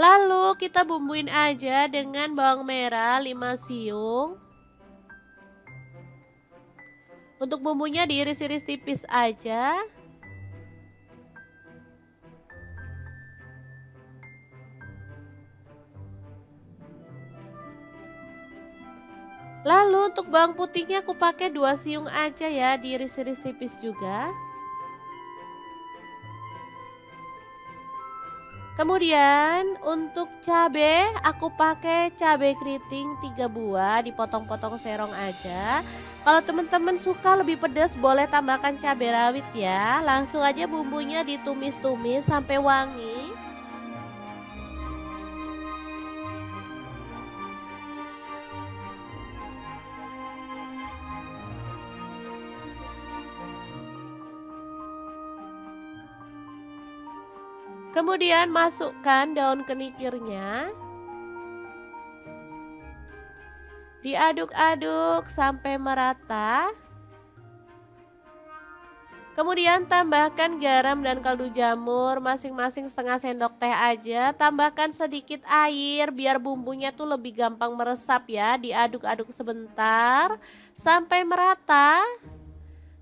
Lalu kita bumbuin aja dengan bawang merah 5 siung. Untuk bumbunya diiris-iris tipis aja. Lalu untuk bawang putihnya aku pakai 2 siung aja ya, diiris-iris tipis juga. Kemudian untuk cabe aku pakai cabe keriting 3 buah, dipotong-potong serong aja. Kalau teman-teman suka lebih pedas boleh tambahkan cabai rawit ya. Langsung aja bumbunya ditumis-tumis sampai wangi. Kemudian masukkan daun kenikirnya. Diaduk-aduk sampai merata. Kemudian tambahkan garam dan kaldu jamur masing-masing setengah sendok teh aja. Tambahkan sedikit air biar bumbunya tuh lebih gampang meresap ya. Diaduk-aduk sebentar sampai merata.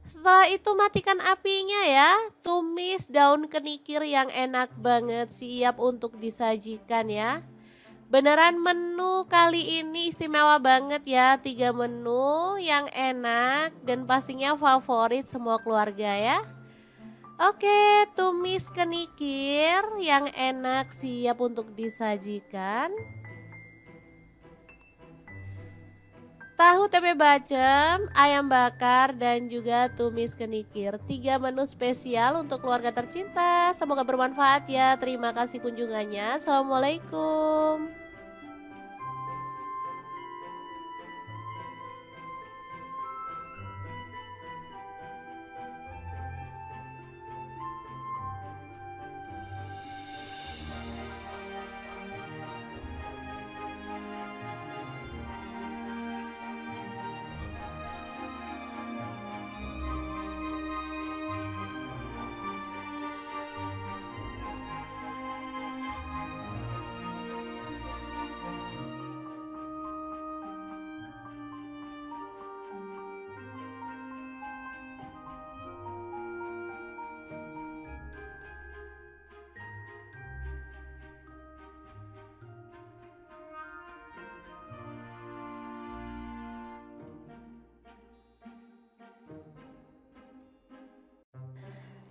Setelah itu matikan apinya ya. Tumis daun kenikir yang enak banget, siap untuk disajikan ya. Beneran menu kali ini istimewa banget ya. 3 menu yang enak dan pastinya favorit semua keluarga ya. Oke, tumis kenikir yang enak siap untuk disajikan. Tahu tempe bacem, ayam bakar, dan juga tumis kenikir. 3 menu spesial untuk keluarga tercinta. Semoga bermanfaat ya. Terima kasih kunjungannya. Assalamualaikum.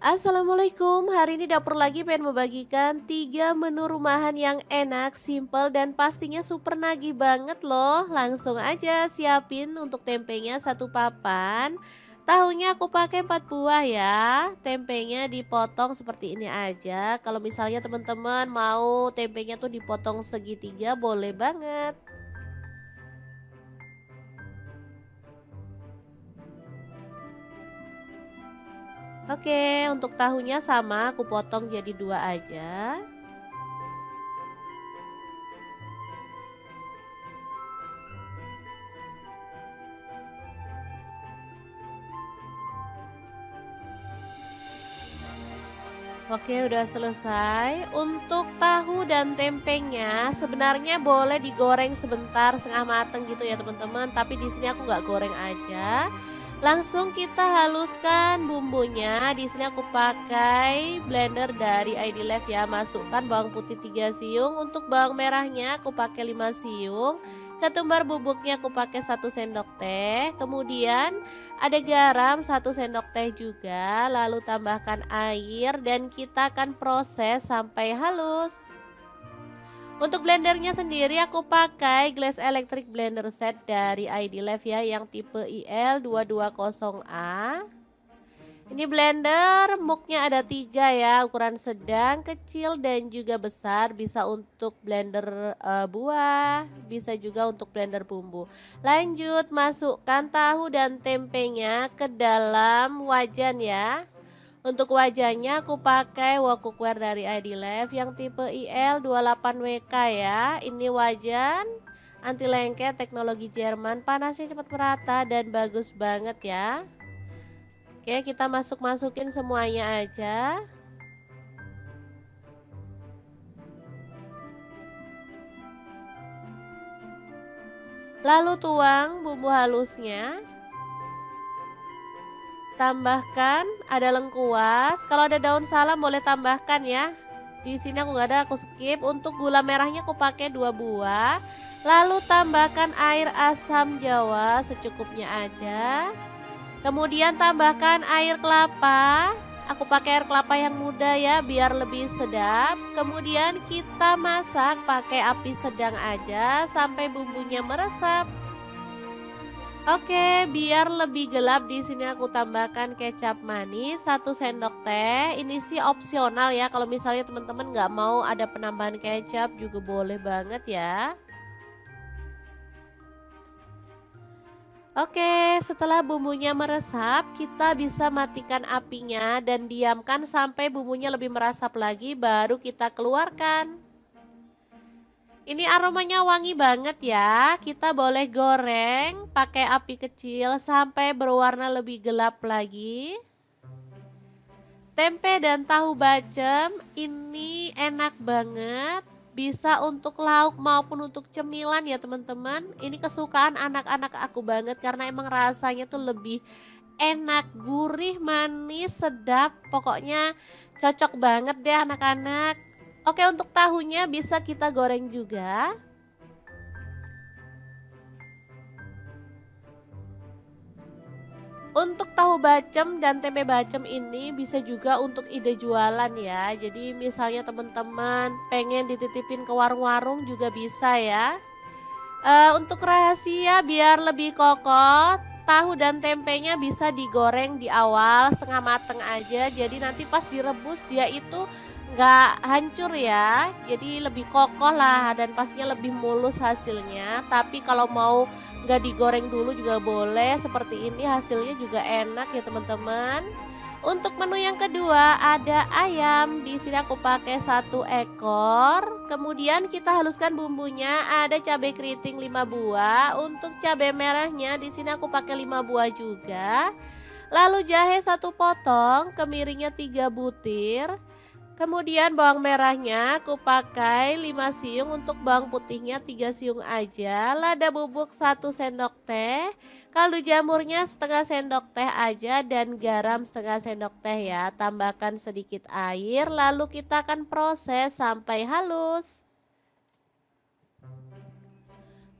Assalamualaikum, hari ini dapur lagi pengen membagikan 3 menu rumahan yang enak, simple, dan pastinya super nagih banget loh. Langsung aja siapin untuk tempenya satu papan. Tahunya aku pakai 4 buah ya. Tempenya dipotong seperti ini aja. Kalau misalnya teman-teman mau tempenya tuh dipotong segitiga boleh banget. Oke, untuk tahunya sama aku potong jadi 2 aja. Oke, udah selesai. Untuk tahu dan tempenya sebenarnya boleh digoreng sebentar setengah mateng gitu ya teman-teman. Tapi di sini aku nggak goreng aja. Langsung kita haluskan bumbunya. Di sini aku pakai blender dari ID Life ya. Masukkan bawang putih 3 siung. Untuk bawang merahnya aku pakai 5 siung. Ketumbar bubuknya aku pakai 1 sendok teh. Kemudian ada garam 1 sendok teh juga, lalu tambahkan air dan kita akan proses sampai halus. Untuk blendernya sendiri aku pakai Glass Electric Blender Set dari ID Life ya yang tipe IL220A. Ini blender muknya ada 3 ya, ukuran sedang, kecil, dan juga besar. Bisa untuk blender buah, bisa juga untuk blender bumbu. Lanjut masukkan tahu dan tempenya ke dalam wajan ya. Untuk wajannya aku pakai wok cookware dari ID Life yang tipe IL28WK ya. Ini wajan anti lengket teknologi Jerman, panasnya cepat merata dan bagus banget ya. Oke, kita masukin semuanya aja. Lalu tuang bumbu halusnya. Tambahkan ada lengkuas. Kalau ada daun salam boleh tambahkan ya. Di sini aku nggak ada, aku skip. Untuk gula merahnya aku pakai 2 buah. Lalu tambahkan air asam jawa secukupnya aja. Kemudian tambahkan air kelapa. Aku pakai air kelapa yang muda ya biar lebih sedap. Kemudian kita masak pakai api sedang aja sampai bumbunya meresap. Oke, biar lebih gelap di sini aku tambahkan kecap manis 1 sendok teh. Ini sih opsional ya. Kalau misalnya teman-teman nggak mau ada penambahan kecap juga boleh banget ya. Oke, setelah bumbunya meresap, kita bisa matikan apinya dan diamkan sampai bumbunya lebih meresap lagi, baru kita keluarkan. Ini aromanya wangi banget ya. Kita boleh goreng pakai api kecil sampai berwarna lebih gelap lagi. Tempe dan tahu bacem ini enak banget. Bisa untuk lauk maupun untuk cemilan ya teman-teman. Ini kesukaan anak-anak aku banget karena emang rasanya tuh lebih enak, gurih, manis, sedap. Pokoknya cocok banget deh anak-anak. Oke, untuk tahunya bisa kita goreng juga. Untuk tahu bacem dan tempe bacem ini bisa juga untuk ide jualan ya. Jadi misalnya teman-teman pengen dititipin ke warung-warung juga bisa ya. Untuk rahasia biar lebih kokoh, tahu dan tempenya bisa digoreng di awal setengah mateng aja. Jadi nanti pas direbus dia itu nggak hancur ya. Jadi lebih kokoh lah dan pastinya lebih mulus hasilnya. Tapi kalau mau nggak digoreng dulu juga boleh. Seperti ini hasilnya juga enak ya teman-teman. Untuk menu yang kedua ada ayam. Di sini aku pakai 1 ekor. Kemudian kita haluskan bumbunya. Ada cabai keriting 5 buah. Untuk cabai merahnya di sini aku pakai 5 buah juga. Lalu jahe 1 potong, kemiringnya 3 butir. Kemudian bawang merahnya aku pakai 5 siung, untuk bawang putihnya 3 siung aja. Lada bubuk 1 sendok teh, kaldu jamurnya setengah sendok teh aja dan garam setengah sendok teh ya. Tambahkan sedikit air lalu kita akan proses sampai halus.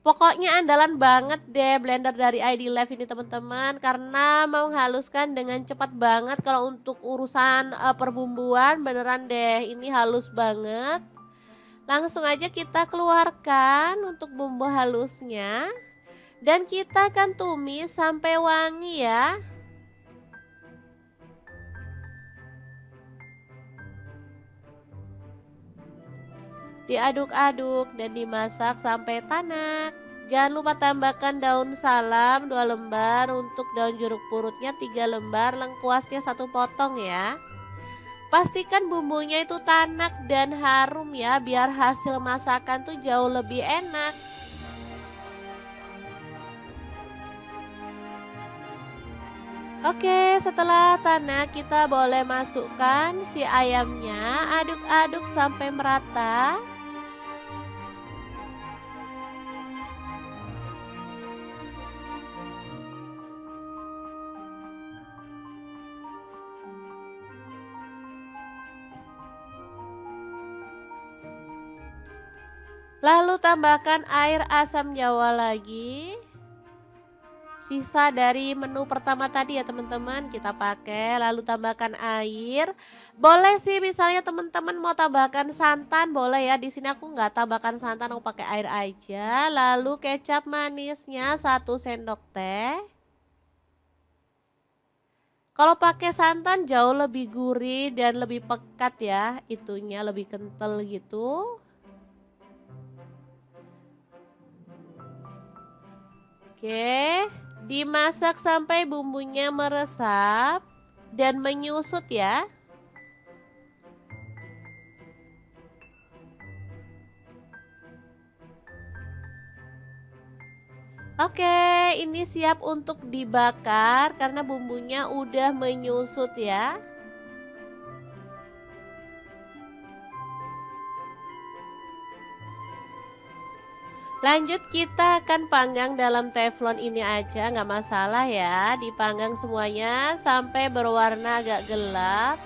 Pokoknya andalan banget deh blender dari ID Live ini teman-teman, karena menghaluskan dengan cepat banget. Kalau untuk urusan perbumbuan beneran deh ini halus banget. Langsung aja kita keluarkan untuk bumbu halusnya. Dan kita akan tumis sampai wangi ya. Diaduk-aduk dan dimasak sampai tanak. Jangan lupa tambahkan daun salam 2 lembar, untuk daun jeruk purutnya 3 lembar, lengkuasnya 1 potong ya. Pastikan bumbunya itu tanak dan harum ya, biar hasil masakan tuh jauh lebih enak. Oke, setelah tanak kita boleh masukkan si ayamnya, aduk-aduk sampai merata. Lalu tambahkan air asam jawa lagi. Sisa dari menu pertama tadi ya teman-teman kita pakai, lalu tambahkan air. Boleh sih misalnya teman-teman mau tambahkan santan boleh ya. Di sini aku nggak tambahkan santan, aku pakai air aja. Lalu kecap manisnya 1 sendok teh. Kalau pakai santan jauh lebih gurih dan lebih pekat ya, itunya lebih kental gitu. Oke, dimasak sampai bumbunya meresap dan menyusut ya. Oke, ini siap untuk dibakar karena bumbunya udah menyusut ya. Lanjut kita akan panggang dalam teflon ini aja, nggak masalah ya. Dipanggang semuanya sampai berwarna agak gelap.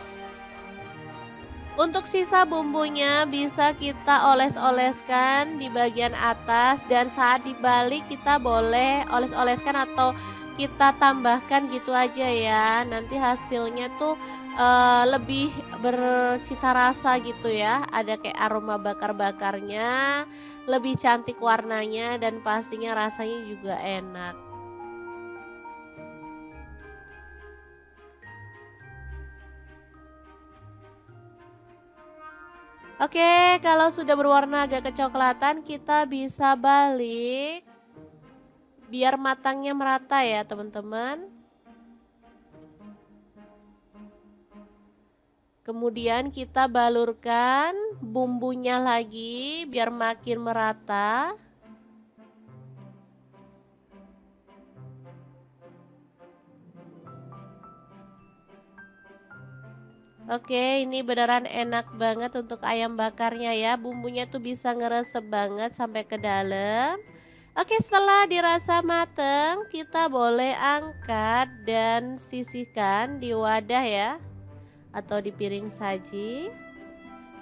Untuk sisa bumbunya bisa kita oles-oleskan di bagian atas, dan saat dibalik kita boleh oles-oleskan atau kita tambahkan gitu aja ya. Nanti hasilnya tuh lebih bercita rasa gitu ya. Ada kayak aroma bakar-bakarnya, lebih cantik warnanya, dan pastinya rasanya juga enak. Oke, kalau sudah berwarna agak kecoklatan kita bisa balik biar matangnya merata ya teman-teman. Kemudian kita balurkan bumbunya lagi biar makin merata. Oke, ini beneran enak banget untuk ayam bakarnya ya. Bumbunya tuh bisa ngeresep banget sampai ke dalam. Oke, setelah dirasa mateng, kita boleh angkat dan sisihkan di wadah ya, atau di piring saji.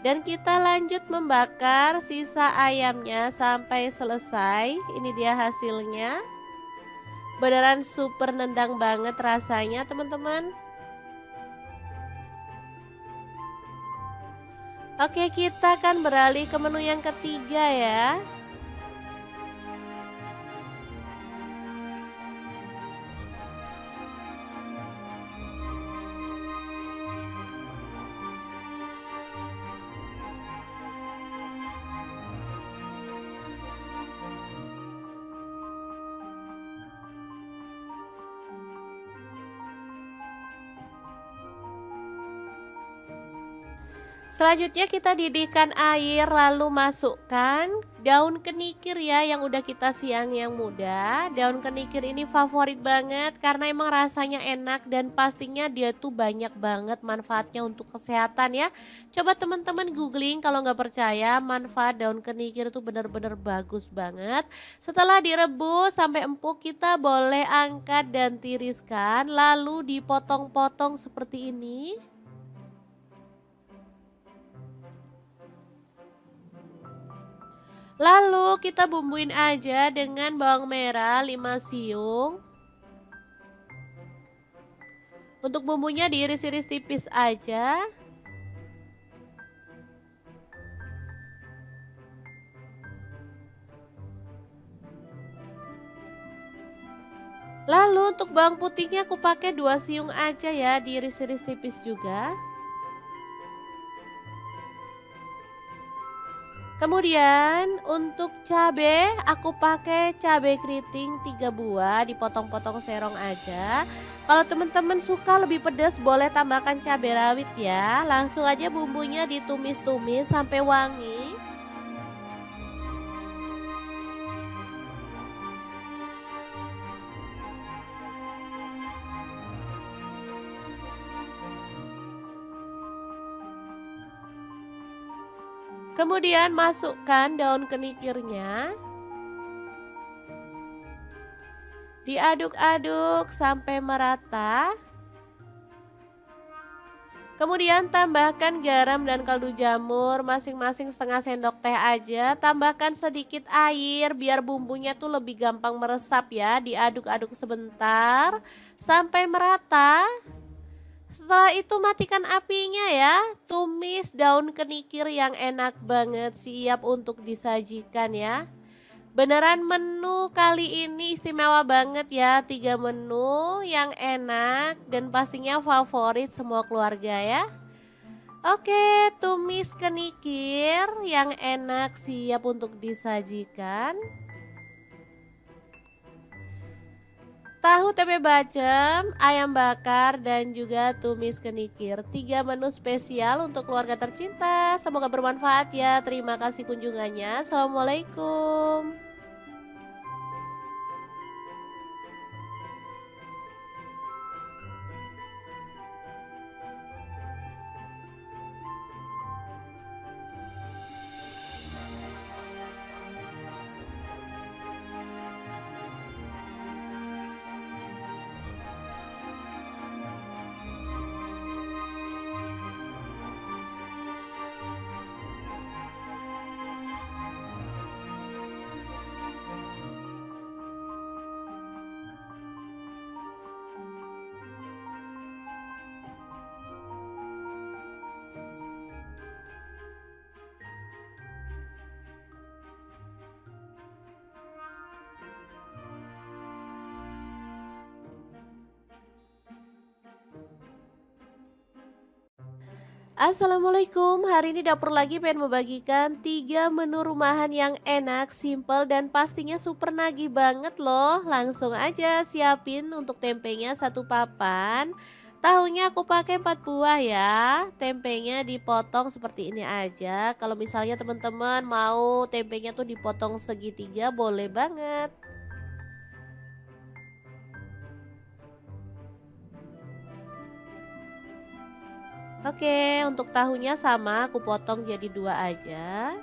Dan kita lanjut membakar sisa ayamnya sampai selesai. Ini dia hasilnya. Beneran super nendang banget rasanya teman-teman. Oke, kita akan beralih ke menu yang ketiga ya. Selanjutnya kita didihkan air, lalu masukkan daun kenikir ya yang udah kita siang yang muda. Daun kenikir ini favorit banget karena emang rasanya enak dan pastinya dia tuh banyak banget manfaatnya untuk kesehatan ya. Coba teman-teman googling kalau nggak percaya, manfaat daun kenikir itu benar-benar bagus banget. Setelah direbus sampai empuk kita boleh angkat dan tiriskan, lalu dipotong-potong seperti ini. Lalu kita bumbuin aja dengan bawang merah 5 siung. Untuk bumbunya diiris-iris tipis aja. Lalu untuk bawang putihnya aku pakai 2 siung aja ya, diiris-iris tipis juga. Kemudian untuk cabai aku pakai cabai keriting 3 buah, dipotong-potong serong aja. Kalau teman-teman suka lebih pedas boleh tambahkan cabai rawit ya. Langsung aja bumbunya ditumis-tumis sampai wangi. Kemudian masukkan daun kenikirnya. Diaduk-aduk sampai merata. Kemudian tambahkan garam dan kaldu jamur masing-masing setengah sendok teh aja. Tambahkan sedikit air biar bumbunya tuh lebih gampang meresap ya. Diaduk-aduk sebentar sampai merata. Setelah itu matikan apinya ya. Tumis daun kenikir yang enak banget, siap untuk disajikan ya. Beneran menu kali ini istimewa banget ya, 3 menu yang enak dan pastinya favorit semua keluarga ya. Oke, tumis kenikir yang enak siap untuk disajikan. Tahu tempe bacem, ayam bakar, dan juga tumis kenikir. 3 menu spesial untuk keluarga tercinta. Semoga bermanfaat ya. Terima kasih kunjungannya. Assalamualaikum. Assalamualaikum, hari ini dapur lagi pengen membagikan 3 menu rumahan yang enak, simple, dan pastinya super nagih banget loh. Langsung aja siapin untuk tempenya 1 papan. Tahunya aku pakai 4 buah ya. Tempenya dipotong seperti ini aja. Kalau misalnya teman-teman mau tempenya tuh dipotong segitiga boleh banget. Oke, untuk tahunya sama aku potong jadi 2 aja.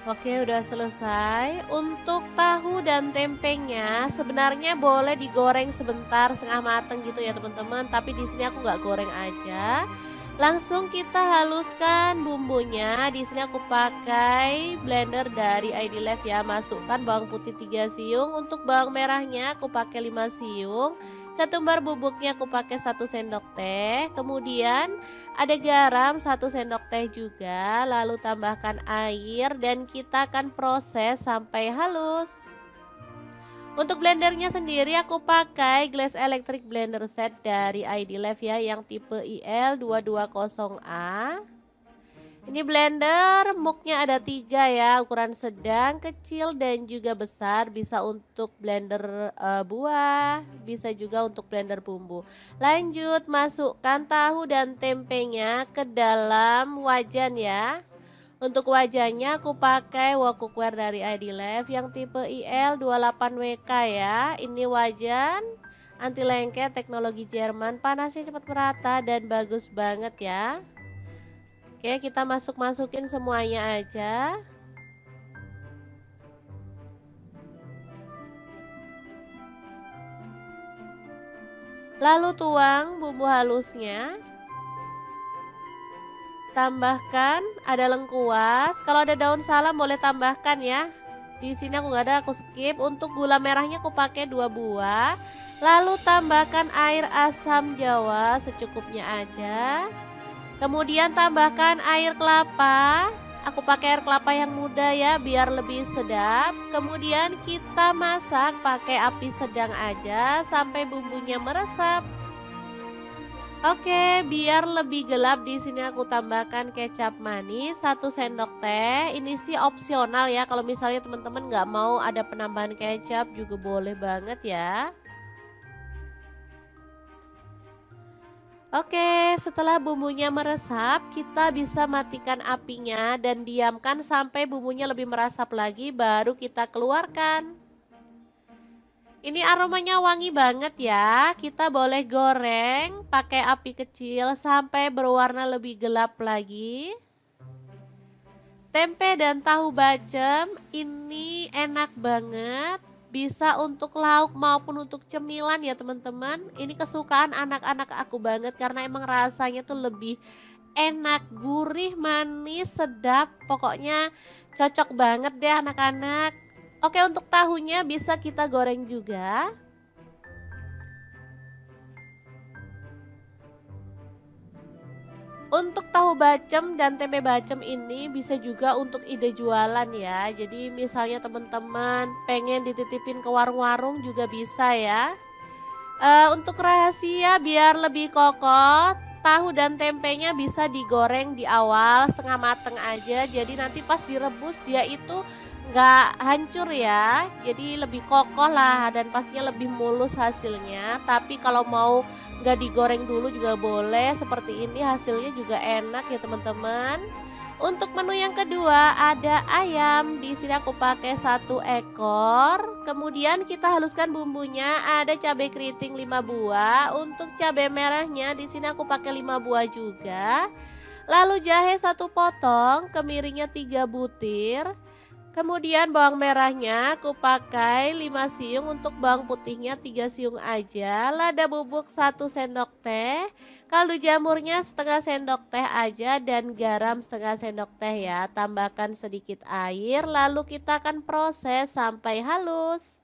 Oke, udah selesai. Untuk tahu dan tempenya sebenarnya boleh digoreng sebentar setengah mateng gitu ya teman-teman. Tapi di sini aku nggak goreng aja. Langsung kita haluskan bumbunya. Di sini aku pakai blender dari ID Life ya. Masukkan bawang putih 3 siung. Untuk bawang merahnya aku pakai 5 siung. Ketumbar bubuknya aku pakai 1 sendok teh. Kemudian ada garam 1 sendok teh juga. Lalu tambahkan air dan kita akan proses sampai halus. Untuk blendernya sendiri aku pakai Glass Electric Blender Set dari ID Life ya, yang tipe IL220A. Ini blender muknya ada 3 ya, ukuran sedang, kecil, dan juga besar. Bisa untuk blender buah, bisa juga untuk blender bumbu. Lanjut masukkan tahu dan tempenya ke dalam wajan ya. Untuk wajannya aku pakai wok cookware dari ID Life yang tipe IL28WK ya. Ini wajan anti lengket teknologi Jerman, panasnya cepat merata dan bagus banget ya. Oke, kita masukin semuanya aja. Lalu tuang bumbu halusnya. Tambahkan ada lengkuas. Kalau ada daun salam boleh tambahkan ya. Di sini aku nggak ada, aku skip. Untuk gula merahnya aku pakai 2 buah. Lalu tambahkan air asam jawa secukupnya aja. Kemudian tambahkan air kelapa. Aku pakai air kelapa yang muda ya biar lebih sedap. Kemudian kita masak pakai api sedang aja sampai bumbunya meresap. Oke, biar lebih gelap di sini aku tambahkan kecap manis 1 sendok teh. Ini sih opsional ya. Kalau misalnya teman-teman nggak mau ada penambahan kecap juga boleh banget ya. Oke, setelah bumbunya meresap, kita bisa matikan apinya dan diamkan sampai bumbunya lebih meresap lagi baru kita keluarkan. Ini aromanya wangi banget ya. Kita boleh goreng pakai api kecil sampai berwarna lebih gelap lagi. Tempe dan tahu bacem ini enak banget. Bisa untuk lauk maupun untuk cemilan ya teman-teman. Ini kesukaan anak-anak aku banget karena emang rasanya tuh lebih enak, gurih, manis, sedap. Pokoknya cocok banget deh anak-anak. Oke, untuk tahunya bisa kita goreng juga. Untuk tahu bacem dan tempe bacem ini bisa juga untuk ide jualan ya. Jadi misalnya teman-teman pengen dititipin ke warung-warung juga bisa ya. Untuk rahasia biar lebih kokoh, tahu dan tempenya bisa digoreng di awal setengah mateng aja. Jadi nanti pas direbus dia itu nggak hancur ya. Jadi lebih kokoh lah dan pastinya lebih mulus hasilnya. Tapi kalau mau nggak digoreng dulu juga boleh. Seperti ini hasilnya juga enak ya teman-teman. Untuk menu yang kedua ada ayam. Di sini aku pakai 1 ekor. Kemudian kita haluskan bumbunya. Ada cabai keriting 5 buah. Untuk cabai merahnya di sini aku pakai 5 buah juga. Lalu jahe 1 potong, kemiringnya 3 butir. Kemudian bawang merahnya aku pakai 5 siung, untuk bawang putihnya 3 siung aja. Lada bubuk 1 sendok teh, kaldu jamurnya setengah sendok teh aja dan garam setengah sendok teh ya. Tambahkan sedikit air lalu kita akan proses sampai halus.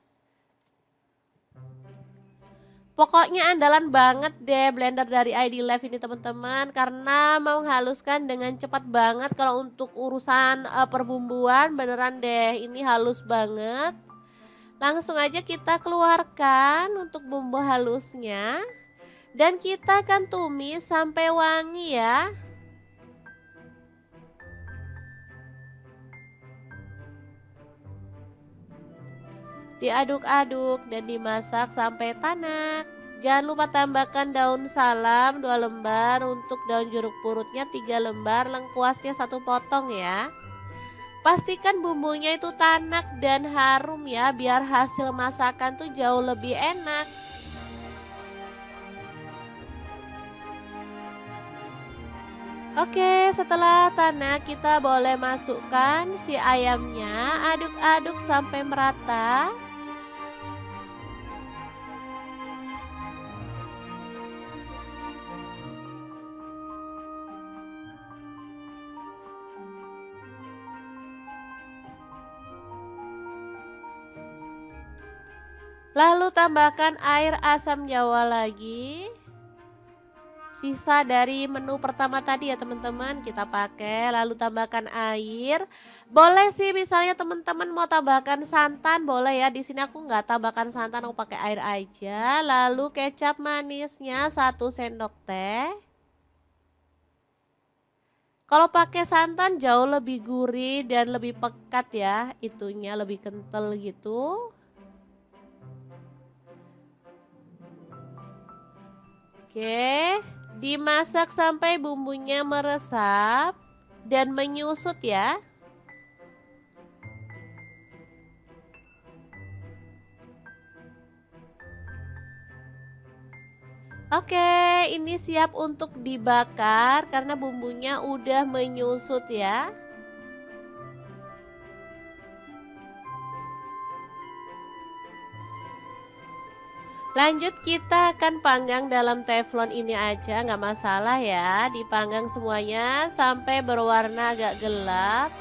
Pokoknya andalan banget deh blender dari ID Live ini teman-teman karena menghaluskan dengan cepat banget. Kalau untuk urusan perbumbuan beneran deh ini halus banget. Langsung aja kita keluarkan untuk bumbu halusnya dan kita akan tumis sampai wangi ya. Diaduk-aduk dan dimasak sampai tanak. Jangan lupa tambahkan daun salam 2 lembar, untuk daun jeruk purutnya 3 lembar, lengkuasnya 1 potong ya. Pastikan bumbunya itu tanak dan harum ya, biar hasil masakan tuh jauh lebih enak. Oke, setelah tanak kita boleh masukkan si ayamnya, aduk-aduk sampai merata. Lalu tambahkan air asam jawa lagi. Sisa dari menu pertama tadi ya teman-teman kita pakai. Lalu tambahkan air. Boleh sih misalnya teman-teman mau tambahkan santan boleh ya. Di sini aku nggak tambahkan santan, aku pakai air aja. Lalu kecap manisnya 1 sendok teh. Kalau pakai santan jauh lebih gurih dan lebih pekat ya. Itunya lebih kental gitu. Oke, dimasak sampai bumbunya meresap dan menyusut ya. Oke, ini siap untuk dibakar karena bumbunya udah menyusut ya. Lanjut kita akan panggang dalam teflon ini aja, nggak masalah ya. Dipanggang semuanya sampai berwarna agak gelap.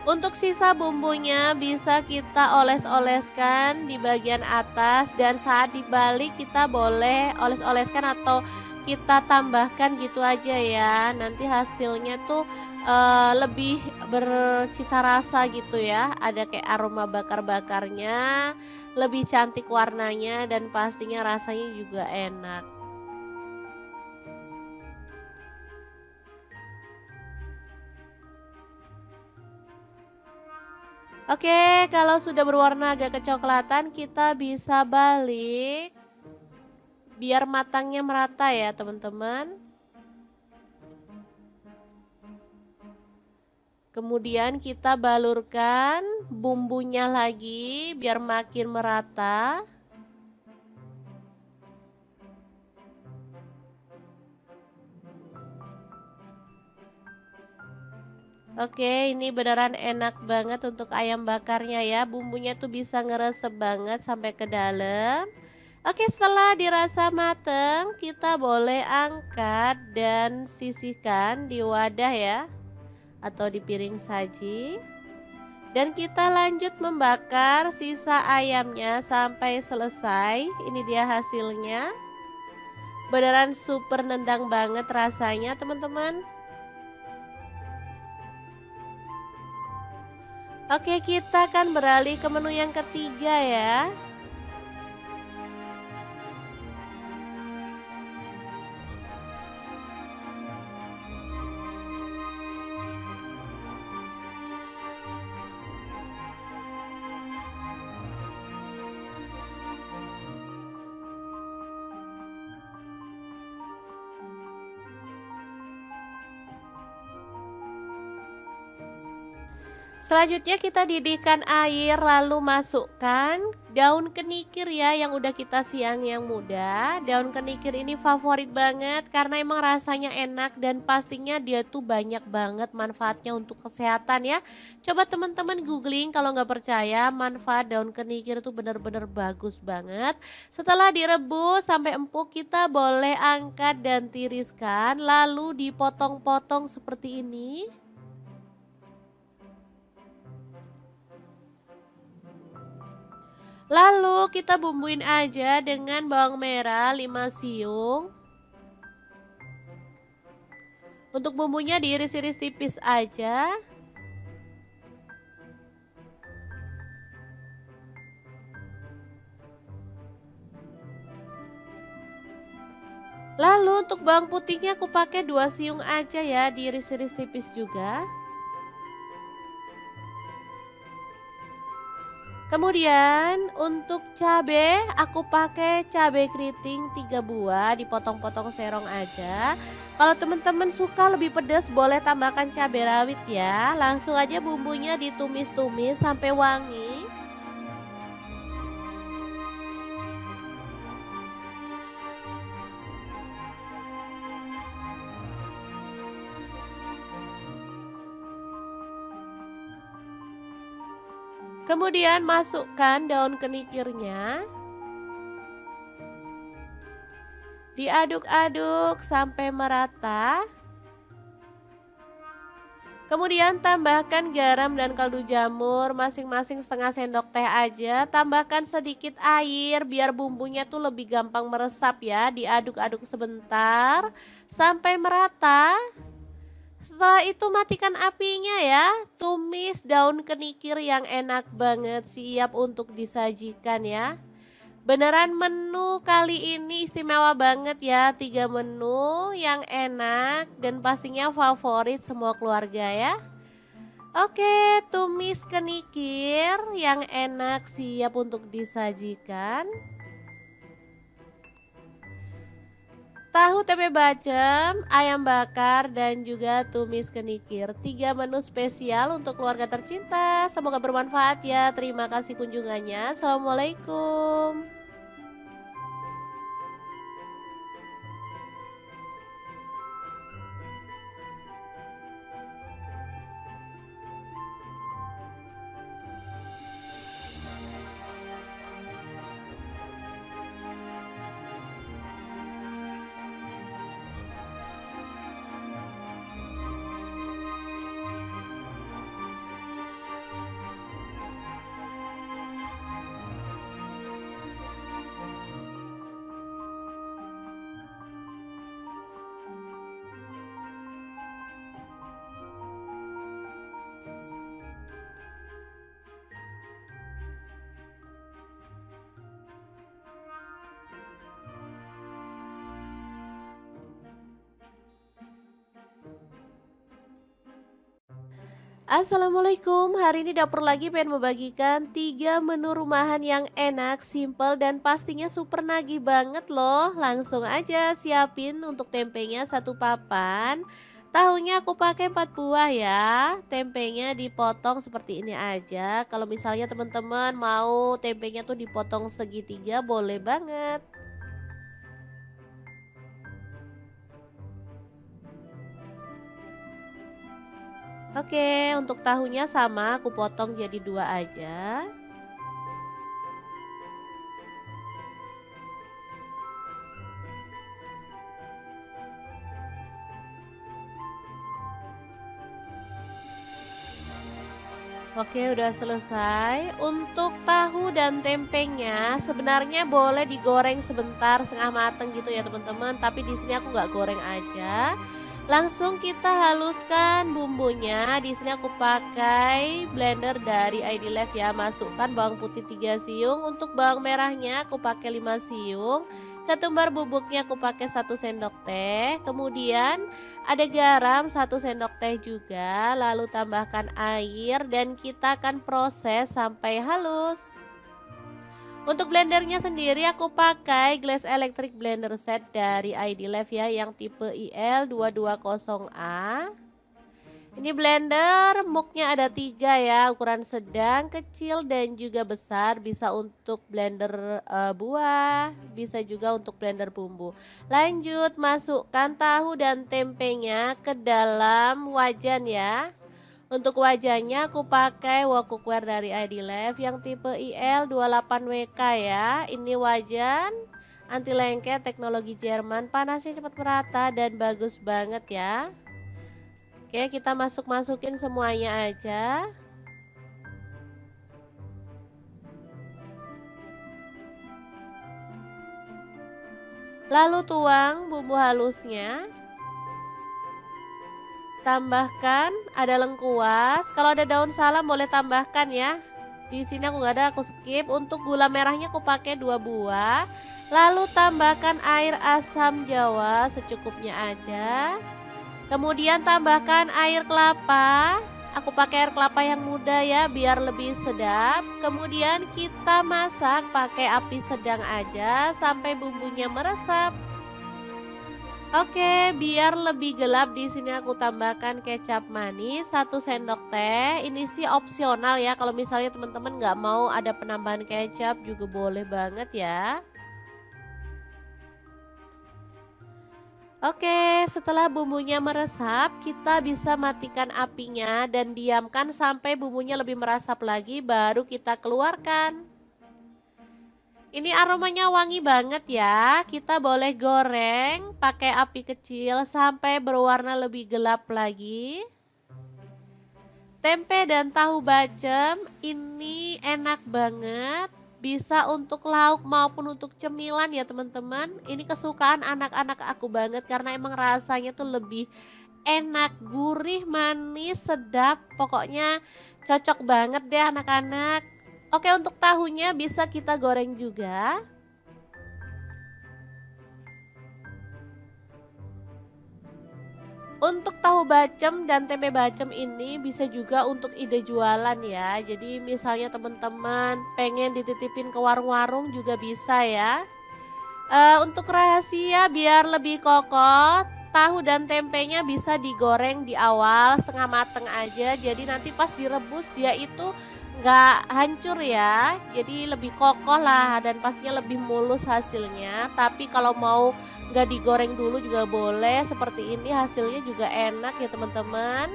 Untuk sisa bumbunya bisa kita oles-oleskan di bagian atas, dan saat dibalik kita boleh oles-oleskan atau kita tambahkan gitu aja ya. Nanti hasilnya tuh lebih bercita rasa gitu ya. Ada kayak aroma bakar-bakarnya, lebih cantik warnanya dan pastinya rasanya juga enak. Oke, kalau sudah berwarna agak kecoklatan, kita bisa balik biar matangnya merata ya, teman-teman. Kemudian kita balurkan bumbunya lagi biar makin merata. Oke, ini beneran enak banget untuk ayam bakarnya ya. Bumbunya tuh bisa ngeresep banget sampai ke dalam. Oke, setelah dirasa mateng, kita boleh angkat dan sisihkan di wadah ya, atau di piring saji. Dan kita lanjut membakar sisa ayamnya sampai selesai. Ini dia hasilnya. Beneran super nendang banget rasanya, teman-teman. Oke, kita akan beralih ke menu yang ketiga ya. Selanjutnya kita didihkan air, lalu masukkan daun kenikir ya yang udah kita siang yang muda. Daun kenikir ini favorit banget karena emang rasanya enak dan pastinya dia tuh banyak banget manfaatnya untuk kesehatan ya. Coba teman-teman googling kalau nggak percaya, manfaat daun kenikir tuh bener-bener bagus banget. Setelah direbus sampai empuk, kita boleh angkat dan tiriskan lalu dipotong-potong seperti ini. Lalu kita bumbuin aja dengan bawang merah 5 siung. Untuk bumbunya diiris-iris tipis aja. Lalu untuk bawang putihnya aku pakai 2 siung aja ya, diiris-iris tipis juga. Kemudian untuk cabai aku pakai cabai keriting 3 buah, dipotong-potong serong aja. Kalau teman-teman suka lebih pedas boleh tambahkan cabai rawit ya. Langsung aja bumbunya ditumis-tumis sampai wangi. Kemudian masukkan daun kenikirnya. Diaduk-aduk sampai merata. Kemudian tambahkan garam dan kaldu jamur masing-masing setengah sendok teh aja. Tambahkan sedikit air biar bumbunya tuh lebih gampang meresap ya. Diaduk-aduk sebentar sampai merata. Setelah itu matikan apinya ya. Tumis daun kenikir yang enak banget, siap untuk disajikan ya. Beneran menu kali ini istimewa banget ya. 3 menu yang enak dan pastinya favorit semua keluarga ya. Oke, tumis kenikir yang enak siap untuk disajikan. Tahu tempe bacem, ayam bakar, dan juga tumis kenikir. 3 menu spesial untuk keluarga tercinta. Semoga bermanfaat ya. Terima kasih kunjungannya. Assalamualaikum. Assalamualaikum, hari ini dapur lagi pengen membagikan 3 menu rumahan yang enak, simple, dan pastinya super nagih banget loh. Langsung aja siapin untuk tempenya satu papan. Tahunya aku pakai 4 buah ya. Tempenya dipotong seperti ini aja. Kalau misalnya teman-teman mau tempenya tuh dipotong segitiga boleh banget. Oke, untuk tahunya sama aku potong jadi 2 aja. Oke, udah selesai. Untuk tahu dan tempenya sebenarnya boleh digoreng sebentar setengah mateng gitu ya teman-teman. Tapi di sini aku nggak goreng aja. Langsung kita haluskan bumbunya. Di sini aku pakai blender dari ID Life ya. Masukkan bawang putih 3 siung. Untuk bawang merahnya aku pakai 5 siung. Ketumbar bubuknya aku pakai 1 sendok teh. Kemudian ada garam 1 sendok teh juga, lalu tambahkan air dan kita akan proses sampai halus. Untuk blendernya sendiri aku pakai Glass Electric Blender Set dari ID Life ya yang tipe IL220A. Ini blender muknya ada 3 ya, ukuran sedang, kecil dan juga besar. Bisa untuk blender buah, bisa juga untuk blender bumbu. Lanjut masukkan tahu dan tempenya ke dalam wajan ya. Untuk wajannya aku pakai wok cookware dari ID Life yang tipe IL28WK ya. Ini wajan anti lengket teknologi Jerman, panasnya cepat merata dan bagus banget ya. Oke, kita masukin semuanya aja. Lalu tuang bumbu halusnya. Tambahkan ada lengkuas. Kalau ada daun salam boleh tambahkan ya. Di sini aku nggak ada, aku skip. Untuk gula merahnya aku pakai 2 buah. Lalu tambahkan air asam jawa secukupnya aja. Kemudian tambahkan air kelapa. Aku pakai air kelapa yang muda ya biar lebih sedap. Kemudian kita masak pakai api sedang aja sampai bumbunya meresap. Oke, biar lebih gelap di sini aku tambahkan kecap manis 1 sendok teh. Ini sih opsional ya. Kalau misalnya teman-teman nggak mau ada penambahan kecap juga boleh banget ya. Oke, setelah bumbunya meresap, kita bisa matikan apinya dan diamkan sampai bumbunya lebih meresap lagi, baru kita keluarkan. Ini aromanya wangi banget ya. Kita boleh goreng pakai api kecil sampai berwarna lebih gelap lagi. Tempe dan tahu bacem ini enak banget. Bisa untuk lauk maupun untuk cemilan ya teman-teman. Ini kesukaan anak-anak aku banget karena emang rasanya tuh lebih enak, gurih, manis, sedap. Pokoknya cocok banget deh anak-anak. Oke, untuk tahunya bisa kita goreng juga. Untuk tahu bacem dan tempe bacem ini bisa juga untuk ide jualan ya. Jadi misalnya teman-teman pengen dititipin ke warung-warung juga bisa ya. Untuk rahasia biar lebih kokoh, tahu dan tempenya bisa digoreng di awal setengah mateng aja. Jadi nanti pas direbus dia itu nggak hancur ya. Jadi lebih kokoh lah dan pastinya lebih mulus hasilnya. Tapi kalau mau nggak digoreng dulu juga boleh. Seperti ini hasilnya juga enak ya teman-teman.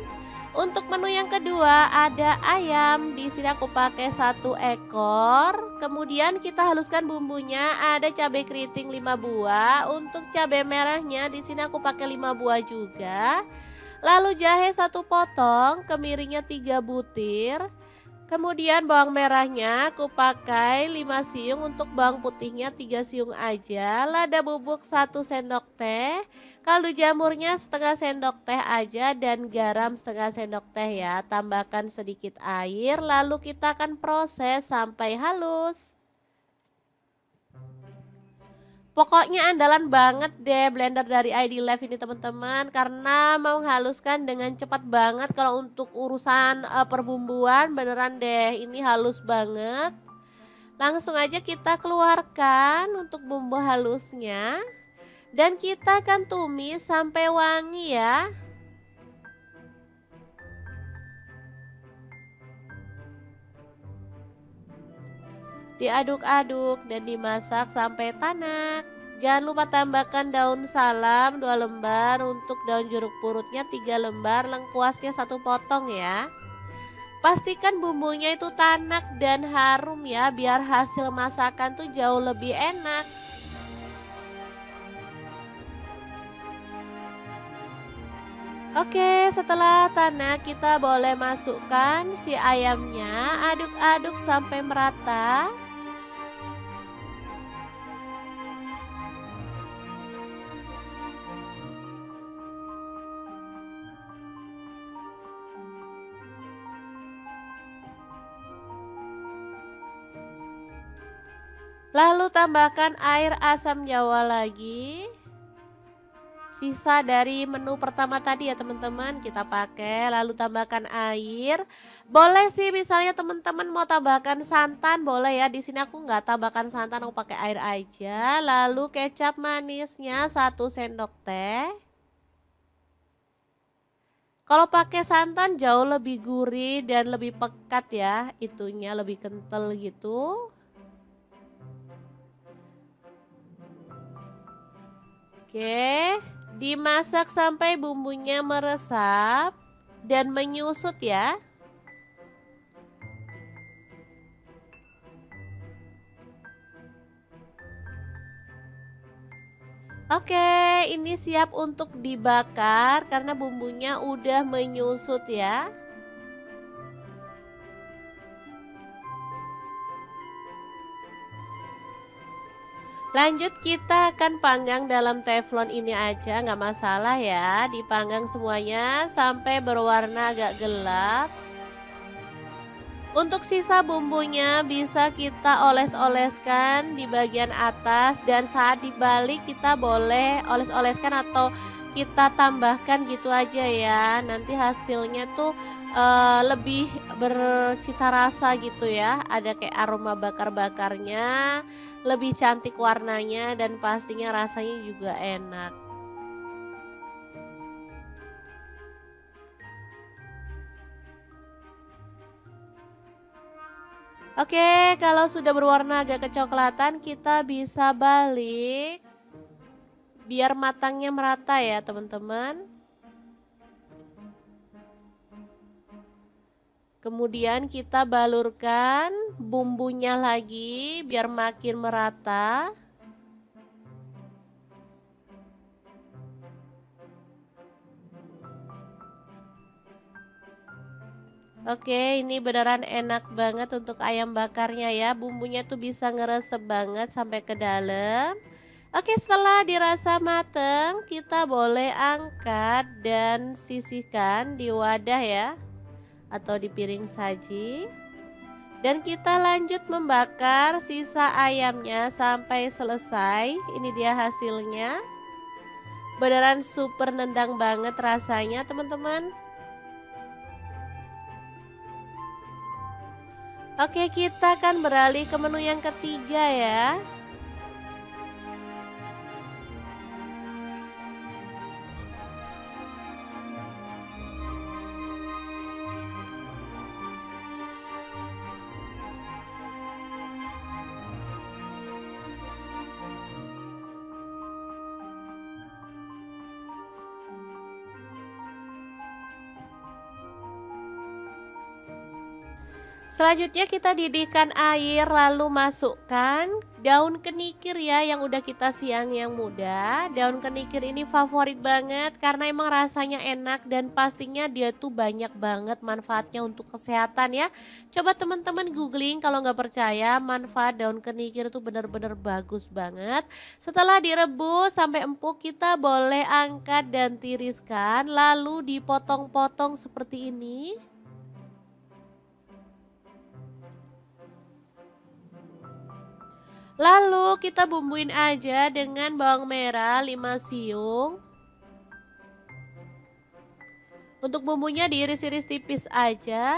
Untuk menu yang kedua ada ayam. Di sini aku pakai 1 ekor. Kemudian kita haluskan bumbunya. Ada cabai keriting 5 buah. Untuk cabai merahnya di sini aku pakai 5 buah juga. Lalu jahe 1 potong, kemiringnya 3 butir. Kemudian bawang merahnya aku pakai 5 siung, untuk bawang putihnya 3 siung aja. Lada bubuk 1 sendok teh, kaldu jamurnya setengah sendok teh aja dan garam setengah sendok teh ya. Tambahkan sedikit air lalu kita akan proses sampai halus. Pokoknya andalan banget deh blender dari ID Live ini teman-teman, karena menghaluskan dengan cepat banget kalau untuk urusan, perbumbuan beneran deh ini halus banget. Langsung aja kita keluarkan untuk bumbu halusnya dan kita akan tumis sampai wangi ya. Diaduk-aduk dan dimasak sampai tanak. Jangan lupa tambahkan daun salam 2 lembar, untuk daun jeruk purutnya 3 lembar, lengkuasnya 1 potong ya. Pastikan bumbunya itu tanak dan harum ya, biar hasil masakan tuh jauh lebih enak. Oke, setelah tanak kita boleh masukkan si ayamnya, aduk-aduk sampai merata. Lalu tambahkan air asam jawa lagi. Sisa dari menu pertama tadi ya teman-teman kita pakai, lalu tambahkan air. Boleh sih misalnya teman-teman mau tambahkan santan boleh ya. Di sini aku nggak tambahkan santan, aku pakai air aja. Lalu kecap manisnya 1 sendok teh. Kalau pakai santan jauh lebih gurih dan lebih pekat ya, itunya lebih kental gitu. Oke, dimasak sampai bumbunya meresap dan menyusut ya. Oke, ini siap untuk dibakar karena bumbunya udah menyusut ya. Lanjut kita akan panggang dalam teflon ini aja, nggak masalah ya. Dipanggang semuanya sampai berwarna agak gelap. Untuk sisa bumbunya bisa kita oles-oleskan di bagian atas, dan saat dibalik kita boleh oles-oleskan atau kita tambahkan gitu aja ya. Nanti hasilnya tuh lebih bercita rasa gitu ya. Ada kayak aroma bakar-bakarnya, lebih cantik warnanya dan pastinya rasanya juga enak. Oke, kalau sudah berwarna agak kecoklatan kita bisa balik biar matangnya merata ya teman-teman. Kemudian kita balurkan bumbunya lagi biar makin merata. Oke, ini beneran enak banget untuk ayam bakarnya ya. Bumbunya tuh bisa ngeresep banget sampai ke dalam. Oke, setelah dirasa mateng, kita boleh angkat dan sisihkan di wadah ya, atau di piring saji. Dan kita lanjut membakar sisa ayamnya sampai selesai. Ini dia hasilnya. Beneran super nendang banget rasanya teman-teman. Oke, kita akan beralih ke menu yang ketiga ya. Selanjutnya kita didihkan air, lalu masukkan daun kenikir ya yang udah kita siang yang muda. Daun kenikir ini favorit banget karena emang rasanya enak dan pastinya dia tuh banyak banget manfaatnya untuk kesehatan ya. Coba teman-teman googling kalau nggak percaya, manfaat daun kenikir itu benar-benar bagus banget. Setelah direbus sampai empuk kita boleh angkat dan tiriskan lalu dipotong-potong seperti ini. Lalu kita bumbuin aja dengan bawang merah 5 siung. Untuk bumbunya diiris-iris tipis aja.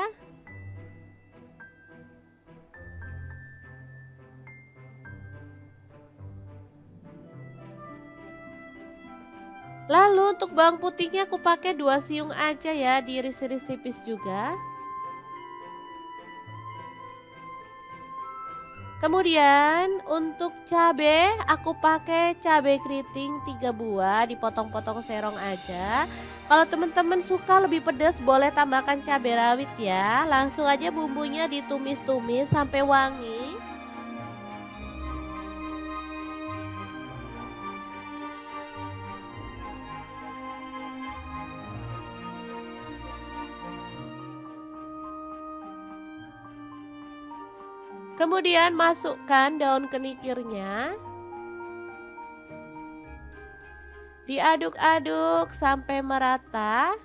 Lalu untuk bawang putihnya aku pakai 2 siung aja ya, diiris-iris tipis juga. Kemudian untuk cabe aku pakai cabe keriting 3 buah, dipotong-potong serong aja. Kalau teman-teman suka lebih pedas boleh tambahkan cabai rawit ya. Langsung aja bumbunya ditumis-tumis sampai wangi. Kemudian masukkan daun kenikirnya. Diaduk-aduk sampai merata.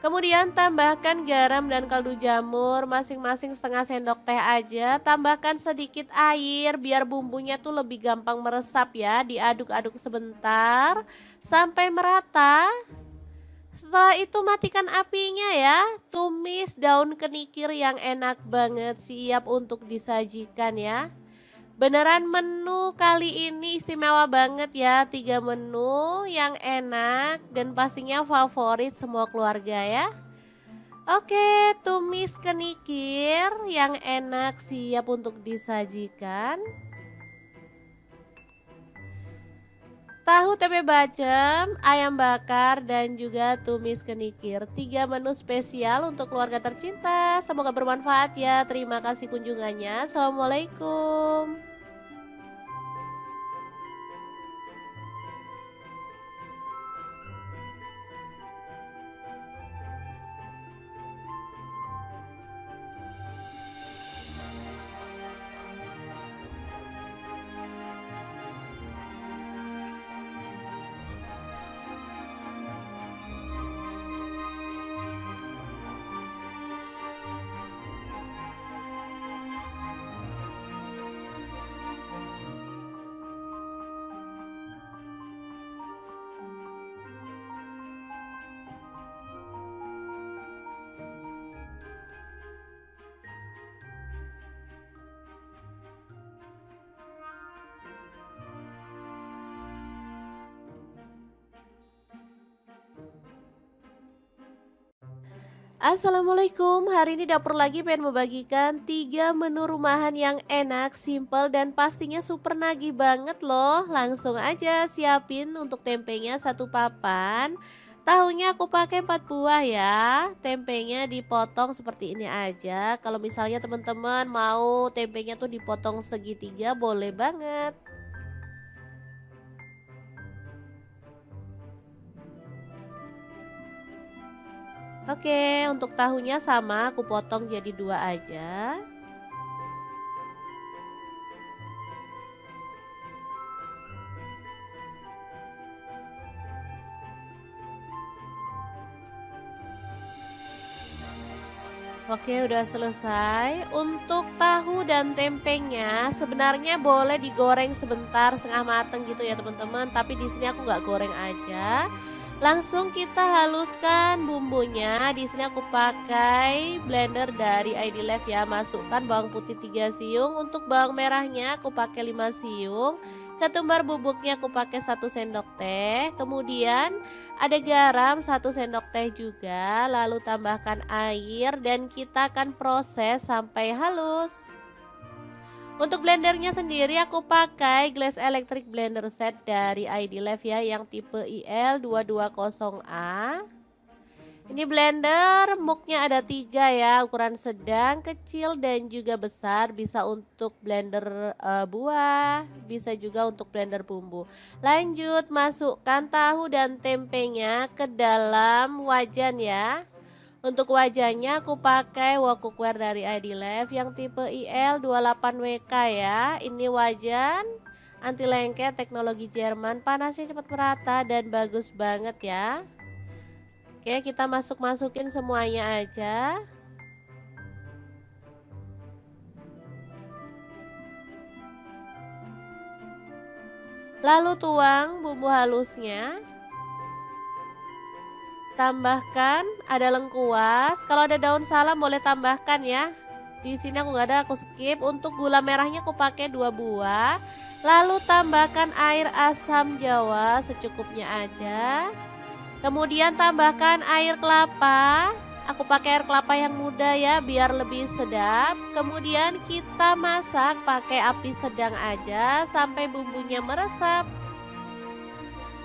Kemudian tambahkan garam dan kaldu jamur masing-masing setengah sendok teh aja. Tambahkan sedikit air biar bumbunya tuh lebih gampang meresap ya. Diaduk-aduk sebentar sampai merata. Setelah itu matikan apinya ya. Tumis daun kenikir yang enak banget, siap untuk disajikan ya. Beneran menu kali ini istimewa banget ya. 3 menu yang enak dan pastinya favorit semua keluarga ya. Oke, tumis kenikir yang enak siap untuk disajikan. Tahu tempe bacem, ayam bakar, dan juga tumis kenikir. 3 menu spesial untuk keluarga tercinta. Semoga bermanfaat ya. Terima kasih kunjungannya. Assalamualaikum. Assalamualaikum, hari ini dapur lagi pengen membagikan 3 menu rumahan yang enak, simple, dan pastinya super nagih banget loh. Langsung aja siapin untuk tempenya 1 papan. Tahunya aku pakai 4 buah ya. Tempenya dipotong seperti ini aja. Kalau misalnya teman-teman mau tempenya tuh dipotong segitiga boleh banget. Oke, untuk tahunya sama aku potong jadi 2 aja. Oke, udah selesai. Untuk tahu dan tempenya sebenarnya boleh digoreng sebentar setengah mateng gitu ya teman-teman. Tapi di sini aku nggak goreng aja. Langsung kita haluskan bumbunya. Di sini aku pakai blender dari ID Life ya. Masukkan bawang putih 3 siung. Untuk bawang merahnya aku pakai 5 siung. Ketumbar bubuknya aku pakai 1 sendok teh. Kemudian ada garam 1 sendok teh juga. Lalu tambahkan air dan kita akan proses sampai halus. Untuk blendernya sendiri aku pakai Glass Electric Blender Set dari ID Life ya, yang tipe IL220A. Ini blender muknya ada 3 ya, ukuran sedang, kecil, dan juga besar. Bisa untuk blender buah, bisa juga untuk blender bumbu. Lanjut masukkan tahu dan tempenya ke dalam wajan ya. Untuk wajannya aku pakai wok cookware dari ID Life yang tipe IL28WK ya. Ini wajan anti lengket teknologi Jerman, panasnya cepat merata dan bagus banget ya. Oke, kita masukin semuanya aja. Lalu tuang bumbu halusnya. Tambahkan ada lengkuas. Kalau ada daun salam boleh tambahkan ya. Di sini aku nggak ada, aku skip. Untuk gula merahnya aku pakai 2 buah. Lalu tambahkan air asam jawa secukupnya aja. Kemudian tambahkan air kelapa. Aku pakai air kelapa yang muda ya biar lebih sedap. Kemudian kita masak pakai api sedang aja sampai bumbunya meresap.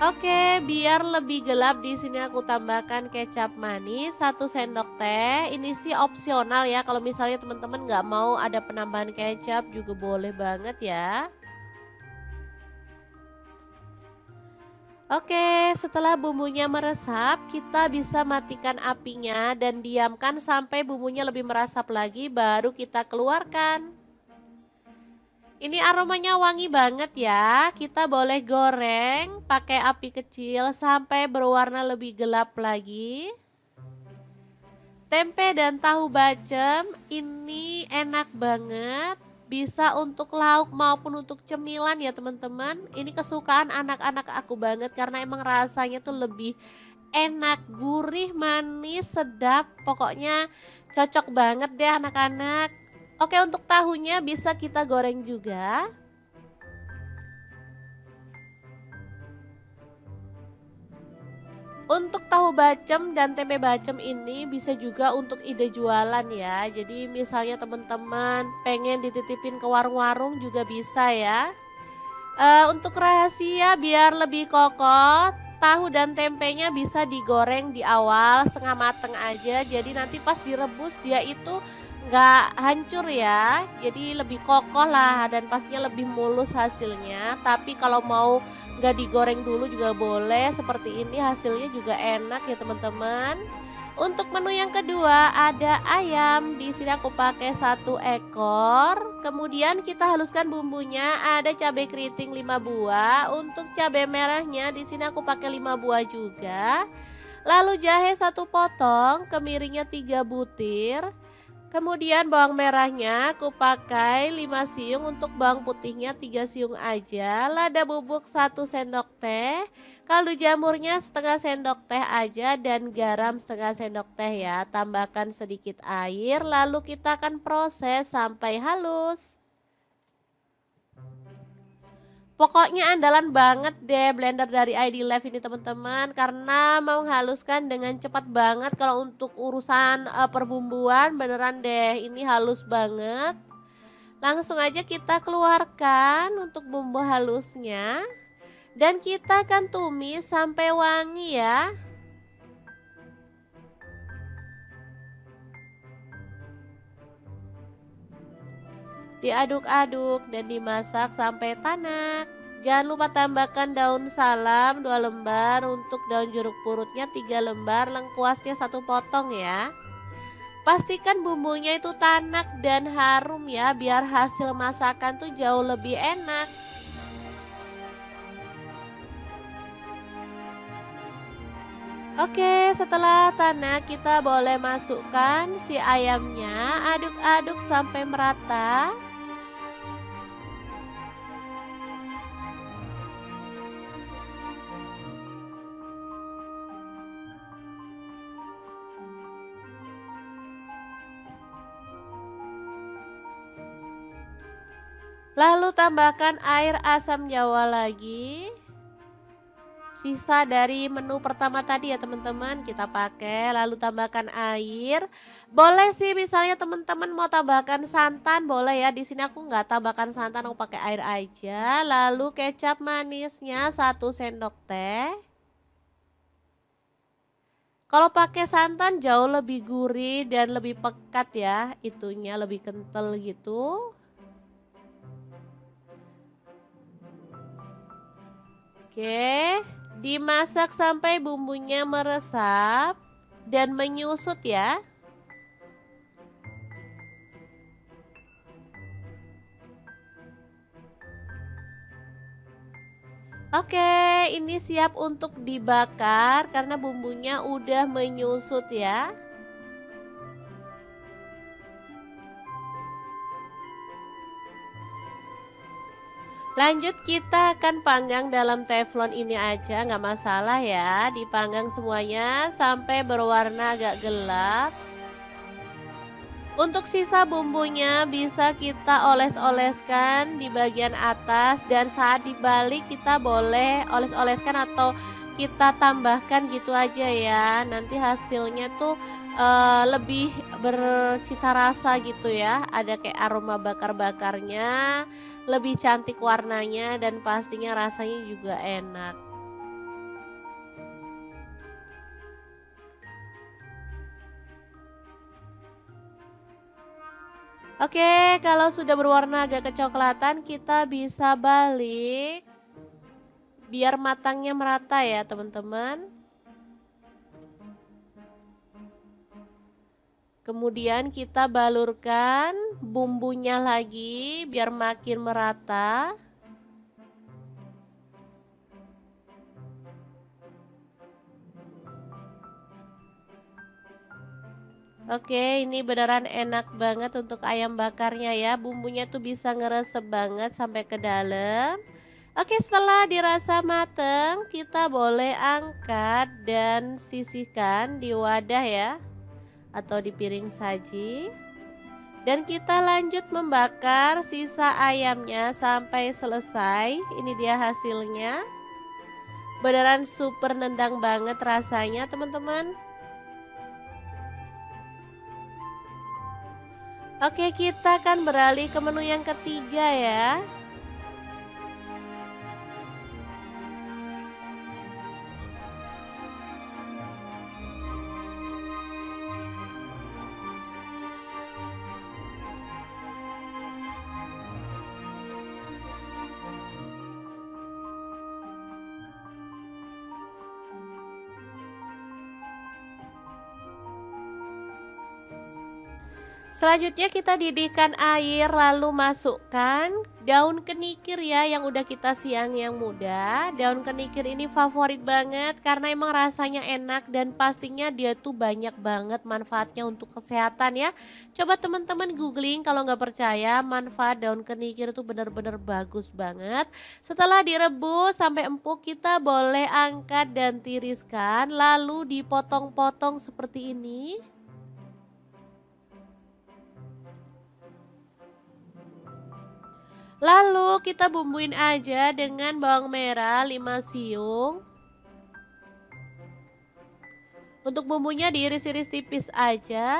Oke, biar lebih gelap di sini aku tambahkan kecap manis 1 sendok teh. Ini sih opsional ya. Kalau misalnya teman-teman nggak mau ada penambahan kecap juga boleh banget ya. Oke, setelah bumbunya meresap, kita bisa matikan apinya dan diamkan sampai bumbunya lebih meresap lagi baru kita keluarkan. Ini aromanya wangi banget ya. Kita boleh goreng pakai api kecil sampai berwarna lebih gelap lagi. Tempe dan tahu bacem ini enak banget. Bisa untuk lauk maupun untuk cemilan ya teman-teman. Ini kesukaan anak-anak aku banget karena emang rasanya tuh lebih enak, gurih, manis, sedap. Pokoknya cocok banget deh anak-anak. Oke, untuk tahunya bisa kita goreng juga. Untuk tahu bacem dan tempe bacem ini bisa juga untuk ide jualan ya. Jadi misalnya teman-teman pengen dititipin ke warung-warung juga bisa ya. Untuk rahasia biar lebih kokoh, tahu dan tempenya bisa digoreng di awal setengah mateng aja. Jadi nanti pas direbus dia itu nggak hancur ya. Jadi lebih kokoh lah dan pastinya lebih mulus hasilnya. Tapi kalau mau nggak digoreng dulu juga boleh. Seperti ini hasilnya juga enak ya teman-teman. Untuk menu yang kedua ada ayam. Di sini aku pakai 1 ekor. Kemudian kita haluskan bumbunya. Ada cabai keriting 5 buah. Untuk cabai merahnya di sini aku pakai 5 buah juga. Lalu jahe 1 potong, kemiringnya 3 butir. Kemudian bawang merahnya aku pakai 5 siung, untuk bawang putihnya 3 siung aja. Lada bubuk 1 sendok teh, kaldu jamurnya setengah sendok teh aja dan garam setengah sendok teh ya. Tambahkan sedikit air lalu kita akan proses sampai halus. Pokoknya andalan banget deh blender dari ID Live ini teman-teman karena menghaluskan dengan cepat banget. Kalau untuk urusan perbumbuan beneran deh ini halus banget. Langsung aja kita keluarkan untuk bumbu halusnya dan kita akan tumis sampai wangi ya. Diaduk-aduk dan dimasak sampai tanak. Jangan lupa tambahkan daun salam 2 lembar, untuk daun jeruk purutnya 3 lembar, lengkuasnya 1 potong ya. Pastikan bumbunya itu tanak dan harum ya, biar hasil masakan tuh jauh lebih enak. Oke, setelah tanak kita boleh masukkan si ayamnya, aduk-aduk sampai merata. Lalu tambahkan air asam jawa lagi. Sisa dari menu pertama tadi ya teman-teman kita pakai. Lalu tambahkan air. Boleh sih misalnya teman-teman mau tambahkan santan boleh ya. Di sini aku nggak tambahkan santan, aku pakai air aja. Lalu kecap manisnya 1 sendok teh. Kalau pakai santan jauh lebih gurih dan lebih pekat ya. Itunya lebih kental gitu. Oke, dimasak sampai bumbunya meresap dan menyusut ya. Oke, ini siap untuk dibakar karena bumbunya udah menyusut ya. Lanjut kita akan panggang dalam teflon ini aja, nggak masalah ya. Dipanggang semuanya sampai berwarna agak gelap. Untuk sisa bumbunya bisa kita oles-oleskan di bagian atas, dan saat dibalik kita boleh oles-oleskan atau kita tambahkan gitu aja ya. Nanti hasilnya tuh lebih bercita rasa gitu ya. Ada kayak aroma bakar-bakarnya, lebih cantik warnanya dan pastinya rasanya juga enak. Oke, kalau sudah berwarna agak kecoklatan, kita bisa balik biar matangnya merata ya, teman-teman. Kemudian kita balurkan bumbunya lagi biar makin merata. Oke, ini beneran enak banget untuk ayam bakarnya ya. Bumbunya tuh bisa ngeresep banget sampai ke dalam. Oke, setelah dirasa mateng, kita boleh angkat dan sisihkan di wadah ya, atau di piring saji. Dan kita lanjut membakar sisa ayamnya sampai selesai. Ini dia hasilnya. Beneran super nendang banget rasanya, teman-teman. Oke, kita akan beralih ke menu yang ketiga ya. Selanjutnya kita didihkan air, lalu masukkan daun kenikir ya yang udah kita siang yang muda. Daun kenikir ini favorit banget karena emang rasanya enak dan pastinya dia tuh banyak banget manfaatnya untuk kesehatan ya. Coba teman-teman googling kalau nggak percaya, manfaat daun kenikir itu benar-benar bagus banget. Setelah direbus sampai empuk, kita boleh angkat dan tiriskan lalu dipotong-potong seperti ini. Lalu kita bumbuin aja dengan bawang merah 5 siung. Untuk bumbunya diiris-iris tipis aja.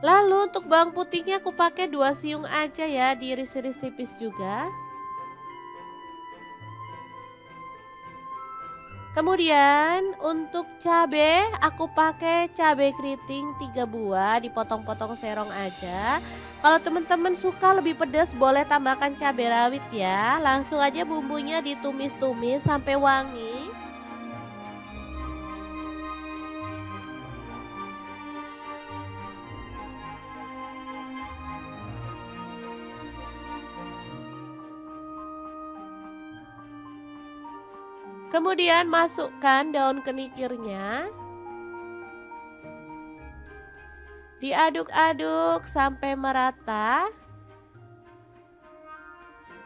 Lalu untuk bawang putihnya aku pakai 2 siung aja ya, diiris-iris tipis juga. Kemudian untuk cabe aku pakai cabe keriting 3 buah, dipotong-potong serong aja. Kalau teman-teman suka lebih pedas boleh tambahkan cabai rawit ya. Langsung aja bumbunya ditumis-tumis sampai wangi. Kemudian masukkan daun kenikirnya. Diaduk-aduk sampai merata.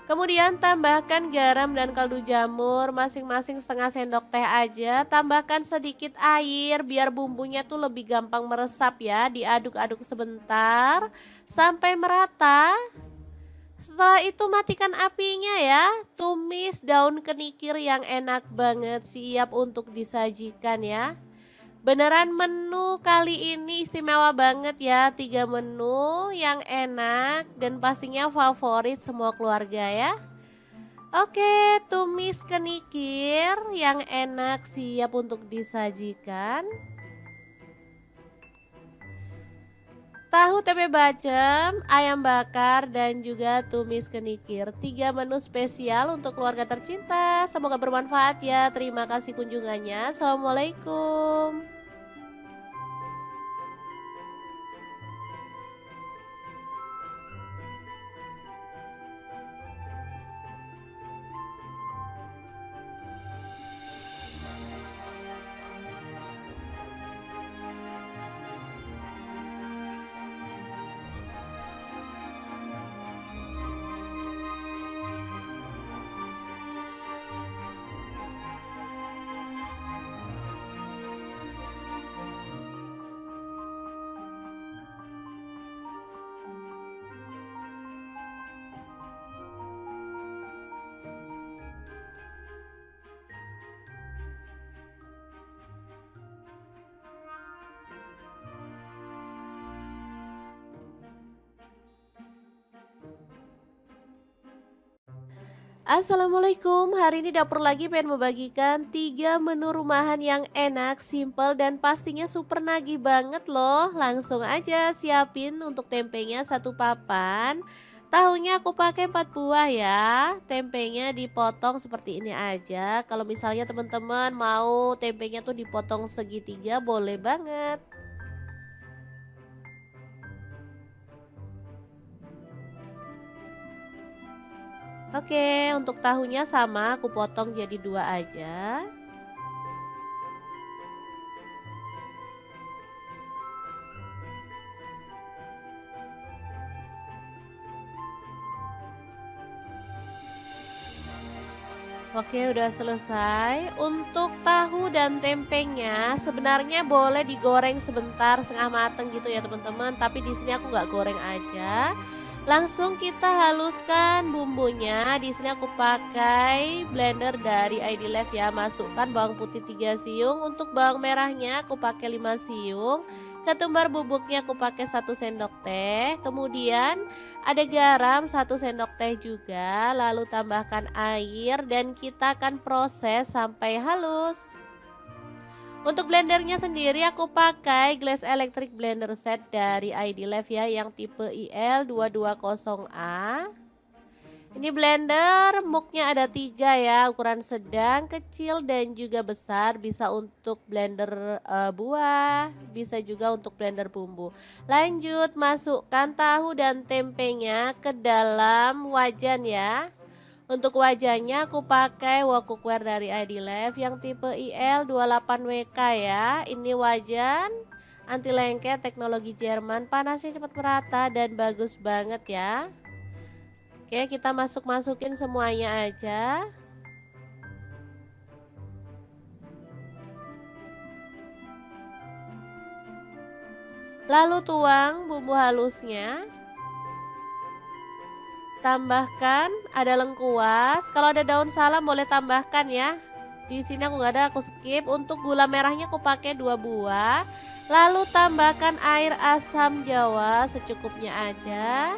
Kemudian tambahkan garam dan kaldu jamur masing-masing setengah sendok teh aja. Tambahkan sedikit air biar bumbunya tuh lebih gampang meresap ya. Diaduk-aduk sebentar sampai merata. Setelah itu matikan apinya ya. Tumis daun kenikir yang enak banget, siap untuk disajikan ya. Beneran menu kali ini istimewa banget ya, 3 menu yang enak dan pastinya favorit semua keluarga ya. Oke, tumis kenikir yang enak siap untuk disajikan. Tahu tempe bacem, ayam bakar, dan juga tumis kenikir. 3 menu spesial untuk keluarga tercinta. Semoga bermanfaat ya. Terima kasih kunjungannya. Assalamualaikum. Assalamualaikum, hari ini dapur lagi pengen membagikan 3 menu rumahan yang enak, simple, dan pastinya super nagih banget loh. Langsung aja siapin untuk tempenya satu papan. Tahunya aku pakai 4 buah ya. Tempenya dipotong seperti ini aja. Kalau misalnya teman-teman mau tempenya tuh dipotong segitiga boleh banget. Oke, untuk tahunya sama aku potong jadi 2 aja. Oke, udah selesai. Untuk tahu dan tempenya sebenarnya boleh digoreng sebentar setengah mateng gitu ya teman-teman. Tapi di sini aku nggak goreng aja. Langsung kita haluskan bumbunya. Di sini aku pakai blender dari ID Life ya. Masukkan bawang putih 3 siung. Untuk bawang merahnya aku pakai 5 siung. Ketumbar bubuknya aku pakai 1 sendok teh. Kemudian ada garam 1 sendok teh juga, lalu tambahkan air dan kita akan proses sampai halus. Untuk blendernya sendiri aku pakai Glass Electric Blender Set dari ID Life ya yang tipe IL220A. Ini blender muknya ada 3 ya, ukuran sedang, kecil dan juga besar. Bisa untuk blender buah, bisa juga untuk blender bumbu. Lanjut masukkan tahu dan tempenya ke dalam wajan ya. Untuk wajannya aku pakai wok cookware dari ID Life yang tipe IL28WK ya. Ini wajan anti lengket teknologi Jerman, panasnya cepat merata dan bagus banget ya. Oke, kita masukin semuanya aja. Lalu tuang bumbu halusnya. Tambahkan ada lengkuas. Kalau ada daun salam boleh tambahkan ya. Di sini aku nggak ada, aku skip. Untuk gula merahnya aku pakai 2 buah. Lalu tambahkan air asam jawa secukupnya aja.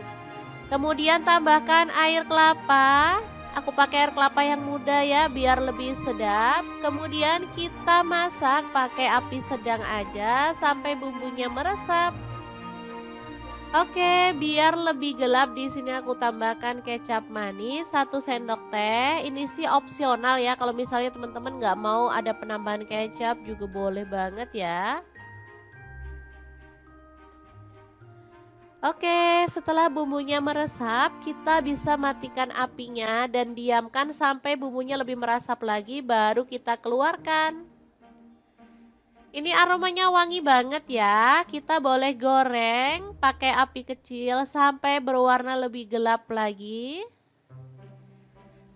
Kemudian tambahkan air kelapa. Aku pakai air kelapa yang muda ya biar lebih sedap. Kemudian kita masak pakai api sedang aja sampai bumbunya meresap. Oke, biar lebih gelap di sini aku tambahkan kecap manis 1 sendok teh. Ini sih opsional ya. Kalau misalnya teman-teman nggak mau ada penambahan kecap juga boleh banget ya. Oke, setelah bumbunya meresap, kita bisa matikan apinya dan diamkan sampai bumbunya lebih meresap lagi, baru kita keluarkan. Ini aromanya wangi banget ya. Kita boleh goreng pakai api kecil sampai berwarna lebih gelap lagi.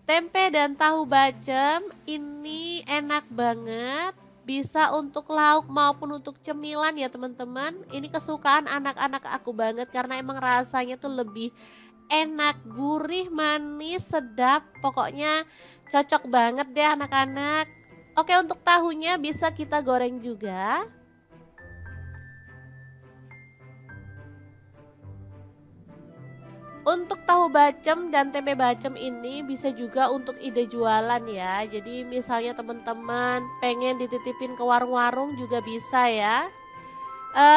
Tempe dan tahu bacem ini enak banget. Bisa untuk lauk maupun untuk cemilan ya teman-teman. Ini kesukaan anak-anak aku banget karena emang rasanya tuh lebih enak, gurih, manis, sedap. Pokoknya cocok banget deh anak-anak. Oke, untuk tahunya bisa kita goreng juga. Untuk tahu bacem dan tempe bacem ini bisa juga untuk ide jualan ya. Jadi misalnya teman-teman pengen dititipin ke warung-warung juga bisa ya.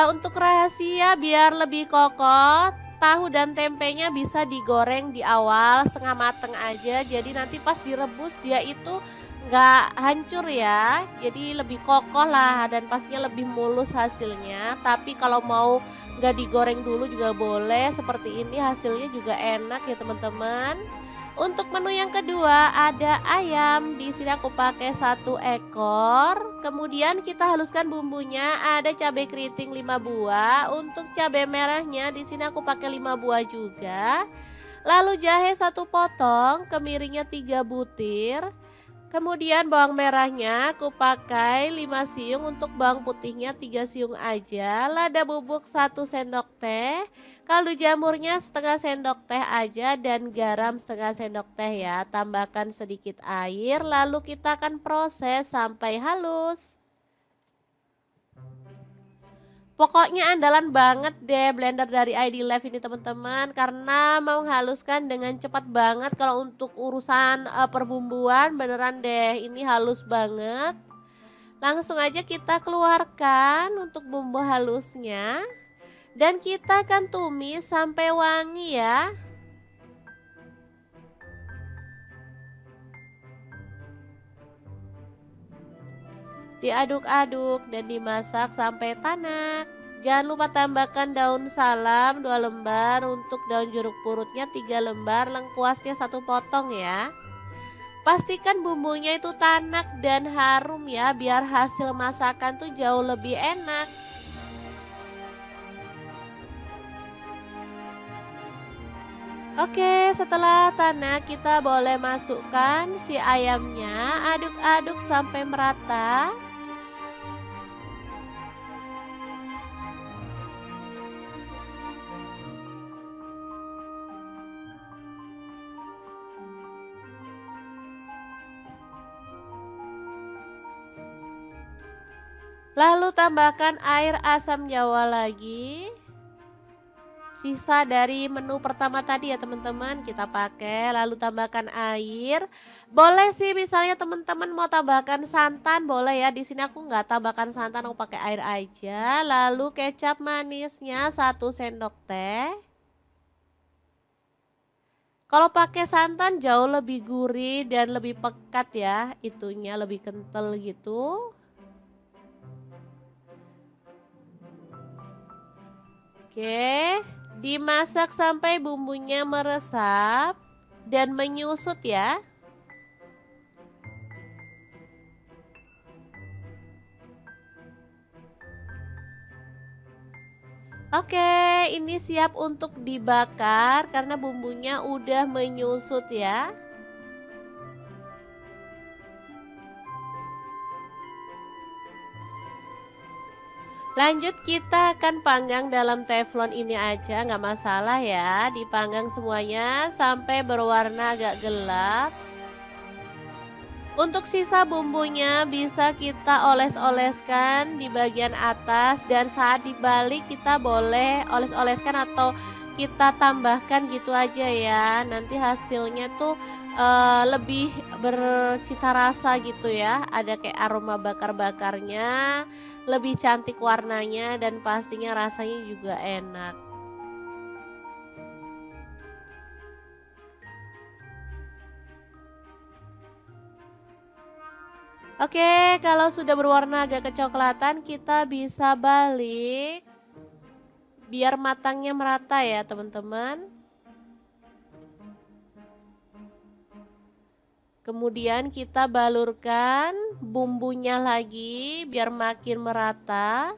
Untuk rahasia biar lebih kokoh, tahu dan tempenya bisa digoreng di awal setengah mateng aja. Jadi nanti pas direbus dia itu nggak hancur ya. Jadi lebih kokoh lah dan pastinya lebih mulus hasilnya. Tapi kalau mau nggak digoreng dulu juga boleh. Seperti ini hasilnya juga enak ya teman-teman. Untuk menu yang kedua ada ayam. Di sini aku pakai 1 ekor. Kemudian kita haluskan bumbunya. Ada cabai keriting 5 buah. Untuk cabai merahnya di sini aku pakai 5 buah juga. Lalu jahe 1 potong, kemiringnya 3 butir. Kemudian bawang merahnya aku pakai 5 siung, untuk bawang putihnya 3 siung aja. Lada bubuk 1 sendok teh. Kaldu jamurnya setengah sendok teh aja dan garam setengah sendok teh ya. Tambahkan sedikit air lalu kita akan proses sampai halus. Pokoknya andalan banget deh blender dari ID Live ini teman-teman, karena menghaluskan dengan cepat banget. Kalau untuk urusan perbumbuan beneran deh ini halus banget. Langsung aja kita keluarkan untuk bumbu halusnya. Dan kita akan tumis sampai wangi ya. Diaduk-aduk dan dimasak sampai tanak. Jangan lupa tambahkan daun salam 2 lembar, untuk daun jeruk purutnya 3 lembar, lengkuasnya 1 potong ya. Pastikan bumbunya itu tanak dan harum ya, biar hasil masakan tuh jauh lebih enak. Oke, setelah tanak kita boleh masukkan si ayamnya, aduk-aduk sampai merata. Lalu tambahkan air asam jawa lagi. Sisa dari menu pertama tadi ya teman-teman kita pakai, lalu tambahkan air. Boleh sih misalnya teman-teman mau tambahkan santan boleh ya. Di sini aku nggak tambahkan santan, aku pakai air aja. Lalu kecap manisnya 1 sendok teh. Kalau pakai santan jauh lebih gurih dan lebih pekat ya, itunya lebih kental gitu. Oke, dimasak sampai bumbunya meresap dan menyusut ya. Oke, ini siap untuk dibakar karena bumbunya udah menyusut ya. Lanjut kita akan panggang dalam teflon ini aja, nggak masalah ya. Dipanggang semuanya sampai berwarna agak gelap. Untuk sisa bumbunya bisa kita oles-oleskan di bagian atas, dan saat dibalik kita boleh oles-oleskan atau kita tambahkan gitu aja ya. Nanti hasilnya tuh lebih bercita rasa gitu ya. Ada kayak aroma bakar-bakarnya, lebih cantik warnanya dan pastinya rasanya juga enak. Oke, kalau sudah berwarna agak kecoklatan kita bisa balik biar matangnya merata ya teman-teman. Kemudian kita balurkan bumbunya lagi biar makin merata.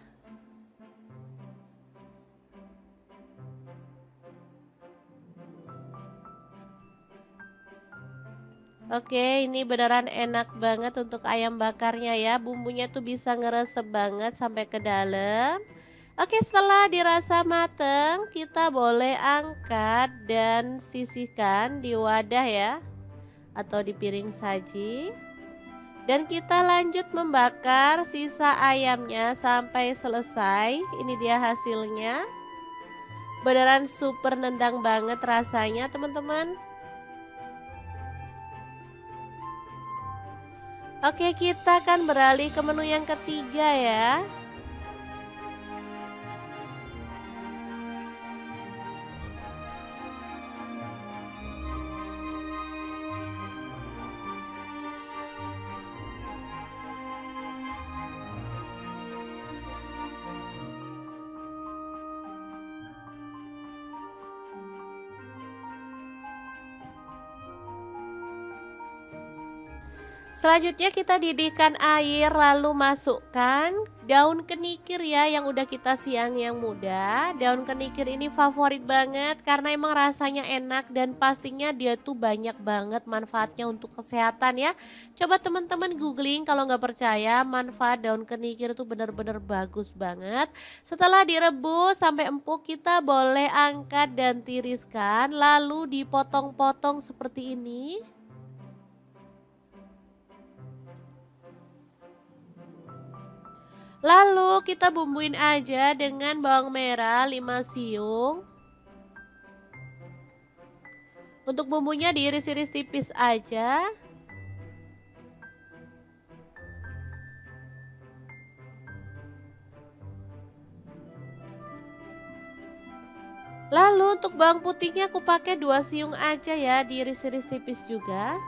Oke, ini beneran enak banget untuk ayam bakarnya ya. Bumbunya tuh bisa ngeresep banget sampai ke dalam. Oke, setelah dirasa mateng, kita boleh angkat dan sisihkan di wadah ya, atau di piring saji. Dan kita lanjut membakar sisa ayamnya sampai selesai. Ini dia hasilnya. Beneran super nendang banget rasanya teman-teman. Oke, kita akan beralih ke menu yang ketiga ya. Selanjutnya kita didihkan air, lalu masukkan daun kenikir ya yang udah kita siang yang muda. Daun kenikir ini favorit banget karena emang rasanya enak dan pastinya dia tuh banyak banget manfaatnya untuk kesehatan ya. Coba teman-teman googling kalau nggak percaya, manfaat daun kenikir itu bener-bener bagus banget. Setelah direbus sampai empuk kita boleh angkat dan tiriskan, lalu dipotong-potong seperti ini. Lalu kita bumbuin aja dengan bawang merah 5 siung. Untuk bumbunya diiris-iris tipis aja. Lalu untuk bawang putihnya aku pakai 2 siung aja ya, diiris-iris tipis juga.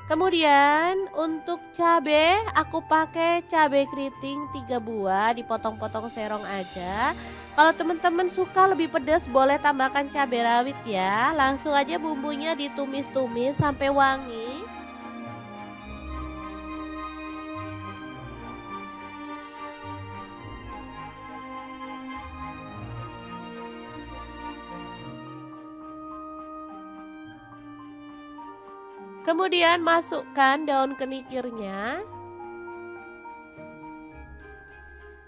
Kemudian untuk cabe aku pakai cabe keriting 3 buah, dipotong-potong serong aja. Kalau teman-teman suka lebih pedas boleh tambahkan cabai rawit ya. Langsung aja bumbunya ditumis-tumis sampai wangi. Kemudian masukkan daun kenikirnya.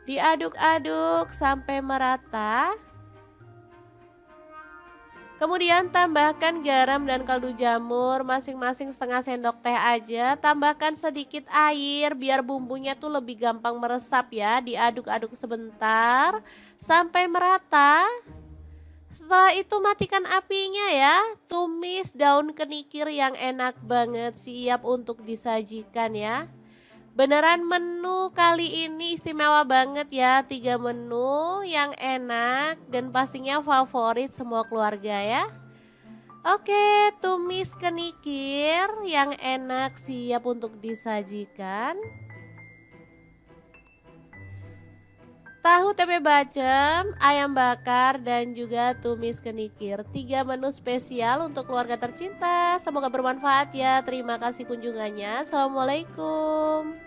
Diaduk-aduk sampai merata. Kemudian tambahkan garam dan kaldu jamur masing-masing setengah sendok teh aja. Tambahkan sedikit air biar bumbunya tuh lebih gampang meresap ya. Diaduk-aduk sebentar sampai merata. Setelah itu matikan apinya ya. Tumis daun kenikir yang enak banget, siap untuk disajikan ya. Beneran menu kali ini istimewa banget ya, 3 menu yang enak dan pastinya favorit semua keluarga ya. Oke, tumis kenikir yang enak siap untuk disajikan. Tahu tempe bacem, ayam bakar dan juga tumis kenikir. 3 menu spesial untuk keluarga tercinta. Semoga bermanfaat ya. Terima kasih kunjungannya. Assalamualaikum.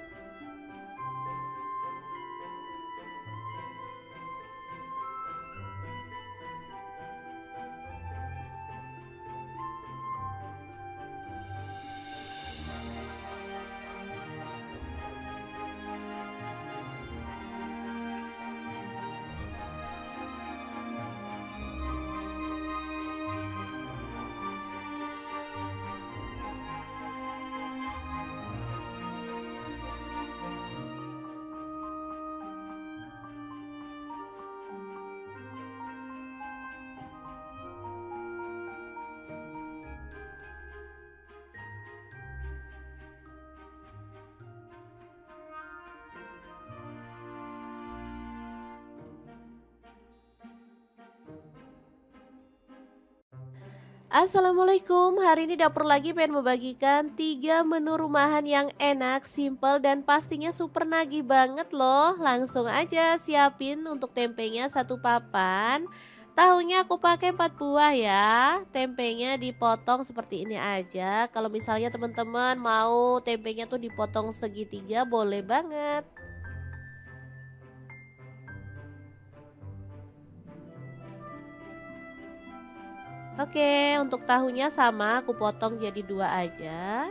Assalamualaikum, hari ini dapur lagi pengen membagikan 3 menu rumahan yang enak, simple dan pastinya super nagih banget loh. Langsung aja siapin untuk tempenya 1 papan. Tahunya aku pakai 4 buah ya. Tempenya dipotong seperti ini aja. Kalau misalnya teman-teman mau tempenya tuh dipotong segitiga boleh banget. Oke, untuk tahunya sama aku potong jadi 2 aja.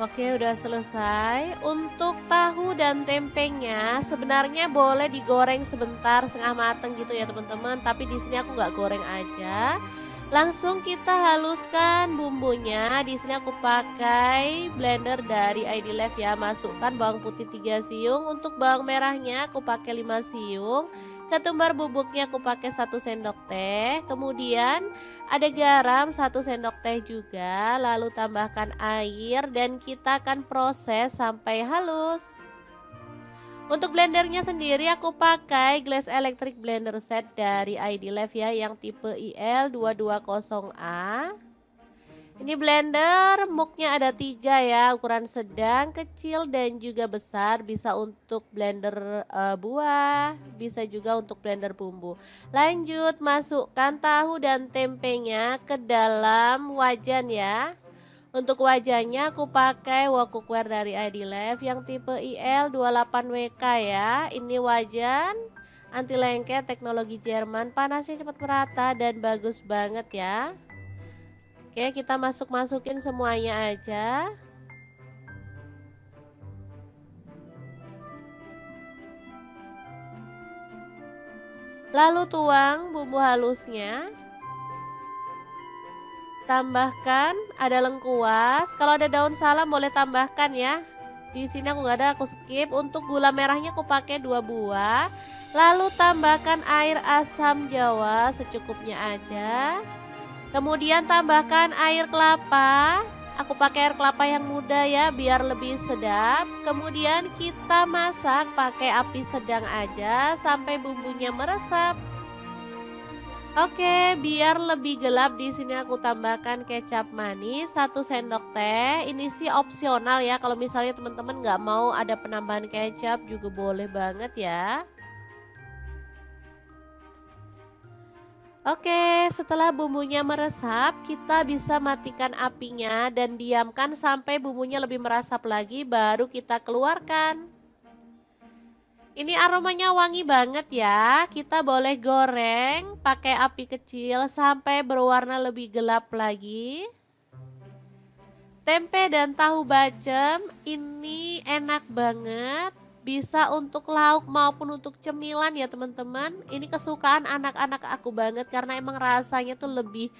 Oke, udah selesai. Untuk tahu dan tempenya sebenarnya boleh digoreng sebentar setengah mateng gitu ya teman-teman. Tapi di sini aku nggak goreng aja. Langsung kita haluskan bumbunya. Di sini aku pakai blender dari ID Life ya. Masukkan bawang putih 3 siung. Untuk bawang merahnya aku pakai 5 siung. Ketumbar bubuknya aku pakai 1 sendok teh. Kemudian ada garam 1 sendok teh juga, lalu tambahkan air dan kita akan proses sampai halus. Untuk blendernya sendiri aku pakai Glass Electric Blender Set dari ID Life ya yang tipe IL220A. Ini blender muknya ada 3 ya, ukuran sedang, kecil dan juga besar. Bisa untuk blender buah, bisa juga untuk blender bumbu. Lanjut masukkan tahu dan tempenya ke dalam wajan ya. Untuk wajannya aku pakai wok cookware dari ID Life yang tipe IL28WK ya. Ini wajan anti lengket teknologi Jerman, panasnya cepat merata dan bagus banget ya. Oke, kita masukin semuanya aja. Lalu tuang bumbu halusnya. Tambahkan ada lengkuas. Kalau ada daun salam boleh tambahkan ya. Di sini aku nggak ada, aku skip. Untuk gula merahnya aku pakai 2 buah. Lalu tambahkan air asam jawa secukupnya aja. Kemudian tambahkan air kelapa. Aku pakai air kelapa yang muda ya biar lebih sedap. Kemudian kita masak pakai api sedang aja sampai bumbunya meresap. Oke, biar lebih gelap di sini aku tambahkan kecap manis 1 sendok teh. Ini sih opsional ya. Kalau misalnya teman-teman nggak mau ada penambahan kecap juga boleh banget ya. Oke, setelah bumbunya meresap, kita bisa matikan apinya dan diamkan sampai bumbunya lebih meresap lagi baru kita keluarkan. Ini aromanya wangi banget ya. Kita boleh goreng pakai api kecil sampai berwarna lebih gelap lagi. Tempe dan tahu bacem ini enak banget. Bisa untuk lauk maupun untuk cemilan ya teman-teman. Ini kesukaan anak-anak aku banget karena emang rasanya tuh lebih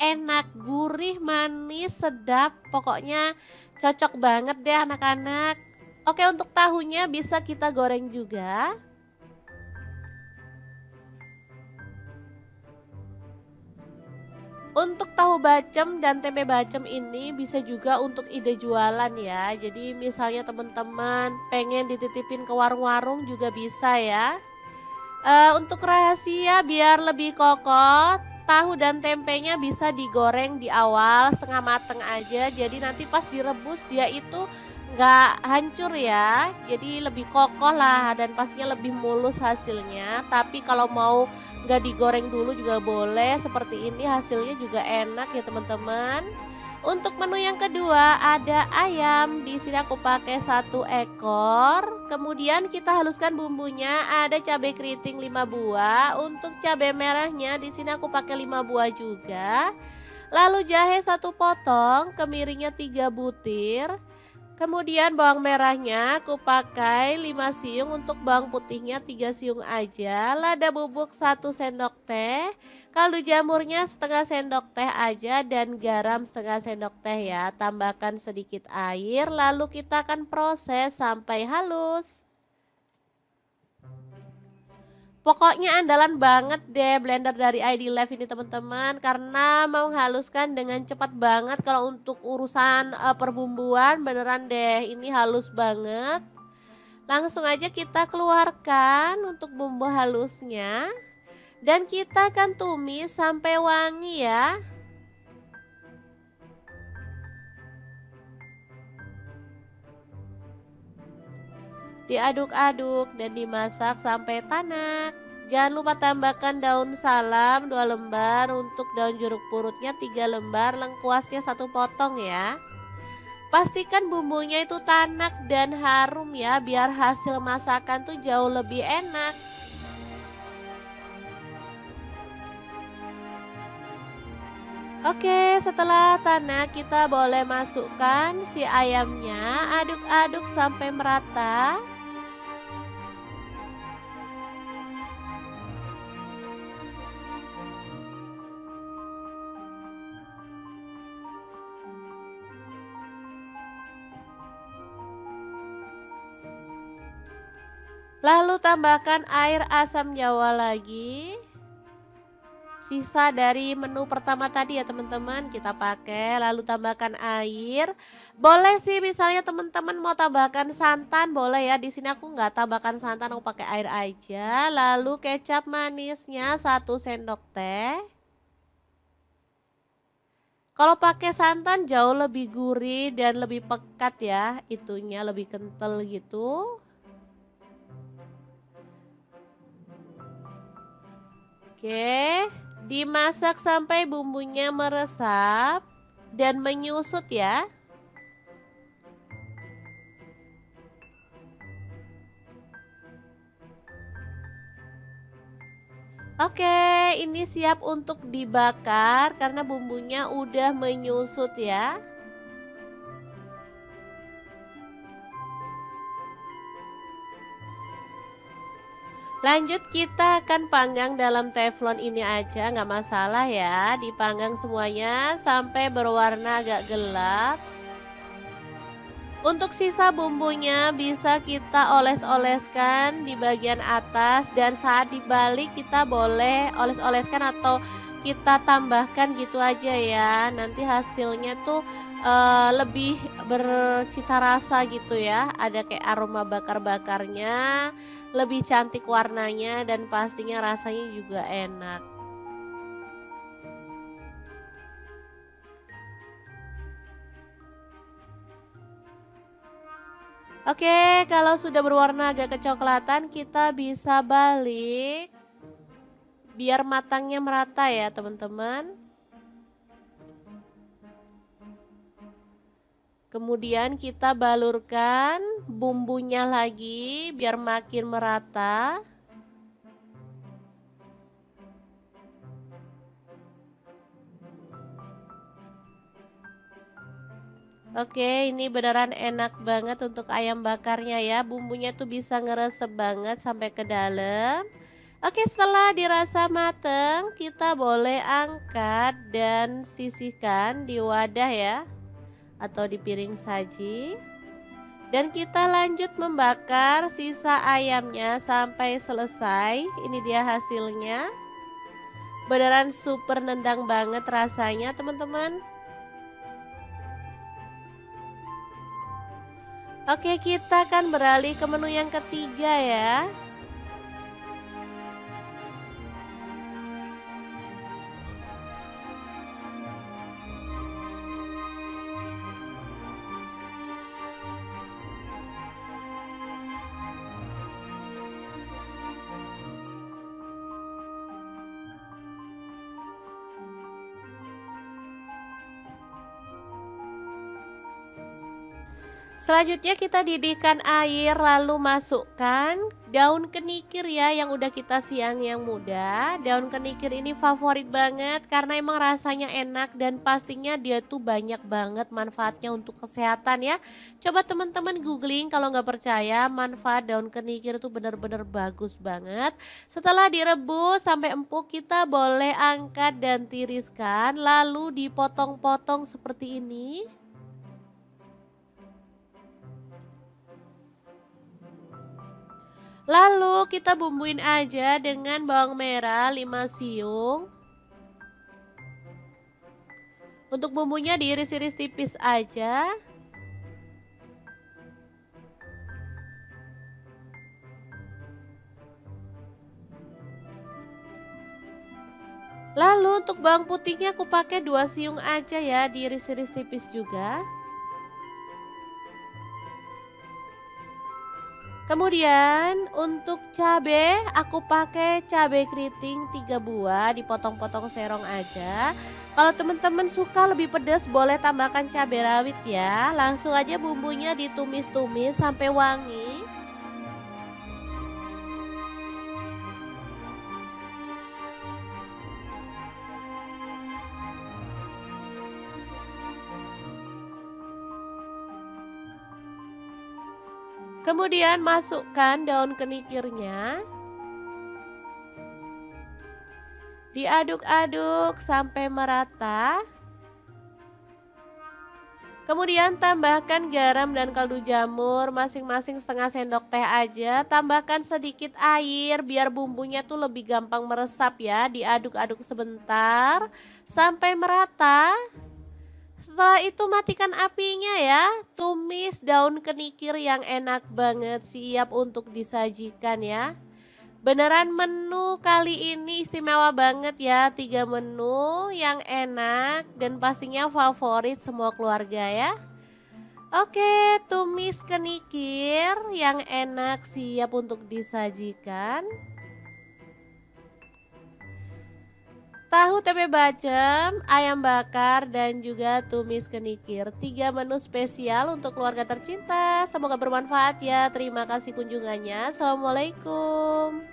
enak, gurih, manis, sedap. Pokoknya cocok banget deh anak-anak. Oke, untuk tahunya bisa kita goreng juga. Untuk tahu bacem dan tempe bacem ini bisa juga untuk ide jualan ya. Jadi misalnya teman-teman pengen dititipin ke warung-warung juga bisa ya. Untuk rahasia biar lebih kokoh, tahu dan tempenya bisa digoreng di awal setengah mateng aja. Jadi nanti pas direbus dia itu nggak hancur ya. Jadi lebih kokoh lah dan pastinya lebih mulus hasilnya. Tapi kalau mau nggak digoreng dulu juga boleh. Seperti ini hasilnya juga enak ya teman-teman. Untuk menu yang kedua ada ayam. Di sini aku pakai 1 ekor. Kemudian kita haluskan bumbunya. Ada cabai keriting 5 buah. Untuk cabai merahnya di sini aku pakai 5 buah juga. Lalu jahe 1 potong, kemiringnya 3 butir. Kemudian bawang merahnya aku pakai 5 siung, untuk bawang putihnya 3 siung aja. Lada bubuk 1 sendok teh, kaldu jamurnya setengah sendok teh aja dan garam setengah sendok teh ya. Tambahkan sedikit air lalu kita akan proses sampai halus. Pokoknya andalan banget deh blender dari ID Live ini teman-teman karena menghaluskan dengan cepat banget. Kalau untuk urusan perbumbuan beneran deh ini halus banget. Langsung aja kita keluarkan untuk bumbu halusnya dan kita akan tumis sampai wangi ya. Diaduk-aduk dan dimasak sampai tanak. Jangan lupa tambahkan daun salam 2 lembar, untuk daun jeruk purutnya 3 lembar, lengkuasnya 1 potong ya. Pastikan bumbunya itu tanak dan harum ya, biar hasil masakan tuh jauh lebih enak. Oke, setelah tanak kita boleh masukkan si ayamnya, aduk-aduk sampai merata. Lalu tambahkan air asam jawa lagi. Sisa dari menu pertama tadi ya teman-teman kita pakai. Lalu tambahkan air. Boleh sih misalnya teman-teman mau tambahkan santan boleh ya. Di sini aku nggak tambahkan santan, aku pakai air aja. Lalu kecap manisnya 1 sendok teh. Kalau pakai santan jauh lebih gurih dan lebih pekat ya. Itunya lebih kental gitu. Oke, dimasak sampai bumbunya meresap dan menyusut ya. Oke, ini siap untuk dibakar karena bumbunya udah menyusut ya. Lanjut kita akan panggang dalam teflon ini aja, nggak masalah ya. Dipanggang semuanya sampai berwarna agak gelap. Untuk sisa bumbunya bisa kita oles-oleskan di bagian atas, dan saat dibalik kita boleh oles-oleskan atau kita tambahkan gitu aja ya. Nanti hasilnya tuh lebih bercita rasa gitu ya. Ada kayak aroma bakar-bakarnya, lebih cantik warnanya dan pastinya rasanya juga enak. Oke, kalau sudah berwarna agak kecoklatan, kita bisa balik biar matangnya merata ya, teman-teman. Kemudian kita balurkan bumbunya lagi biar makin merata. Oke, ini beneran enak banget untuk ayam bakarnya ya. Bumbunya tuh bisa ngeresep banget sampai ke dalam. Oke, setelah dirasa mateng, kita boleh angkat dan sisihkan di wadah ya, atau di piring saji. Dan kita lanjut membakar sisa ayamnya sampai selesai. Ini dia hasilnya. Beneran super nendang banget rasanya, teman-teman. Oke, kita akan beralih ke menu yang ketiga ya. Selanjutnya kita didihkan air, lalu masukkan daun kenikir ya yang udah kita siang yang muda. Daun kenikir ini favorit banget karena emang rasanya enak dan pastinya dia tuh banyak banget manfaatnya untuk kesehatan ya. Coba teman-teman googling kalau nggak percaya, manfaat daun kenikir itu benar-benar bagus banget. Setelah direbus sampai empuk, kita boleh angkat dan tiriskan lalu dipotong-potong seperti ini. Lalu kita bumbuin aja dengan bawang merah 5 siung. Untuk bumbunya diiris-iris tipis aja. Lalu untuk bawang putihnya aku pakai 2 siung aja ya, diiris-iris tipis juga. Kemudian untuk cabai aku pakai cabai keriting 3 buah, dipotong-potong serong aja. Kalau teman-teman suka lebih pedas boleh tambahkan cabai rawit ya. Langsung aja bumbunya ditumis-tumis sampai wangi. Kemudian masukkan daun kenikirnya. Diaduk-aduk sampai merata. Kemudian tambahkan garam dan kaldu jamur masing-masing setengah sendok teh aja. Tambahkan sedikit air biar bumbunya tuh lebih gampang meresap ya. Diaduk-aduk sebentar sampai merata. Setelah itu matikan apinya ya. Tumis daun kenikir yang enak banget, siap untuk disajikan ya. Beneran menu kali ini istimewa banget ya. 3 menu yang enak dan pastinya favorit semua keluarga ya. Oke, tumis kenikir yang enak siap untuk disajikan. Tahu tempe bacem, ayam bakar, dan juga tumis kenikir. 3 menu spesial untuk keluarga tercinta. Semoga bermanfaat ya. Terima kasih kunjungannya. Assalamualaikum.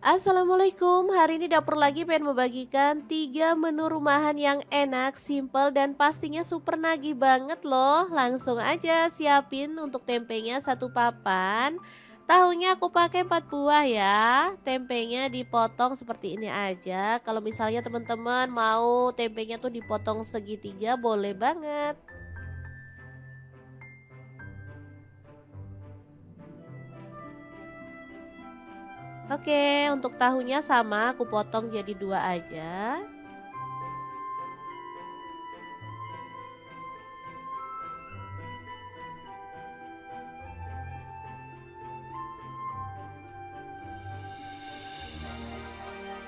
Assalamualaikum, hari ini dapur lagi pengen membagikan 3 menu rumahan yang enak, simple, dan pastinya super nagih banget loh. Langsung aja siapin untuk tempenya satu papan. Tahunya aku pakai 4 buah ya. Tempenya dipotong seperti ini aja. Kalau misalnya teman-teman mau tempenya tuh dipotong segitiga boleh banget. Oke, untuk tahunya sama aku potong jadi 2 aja.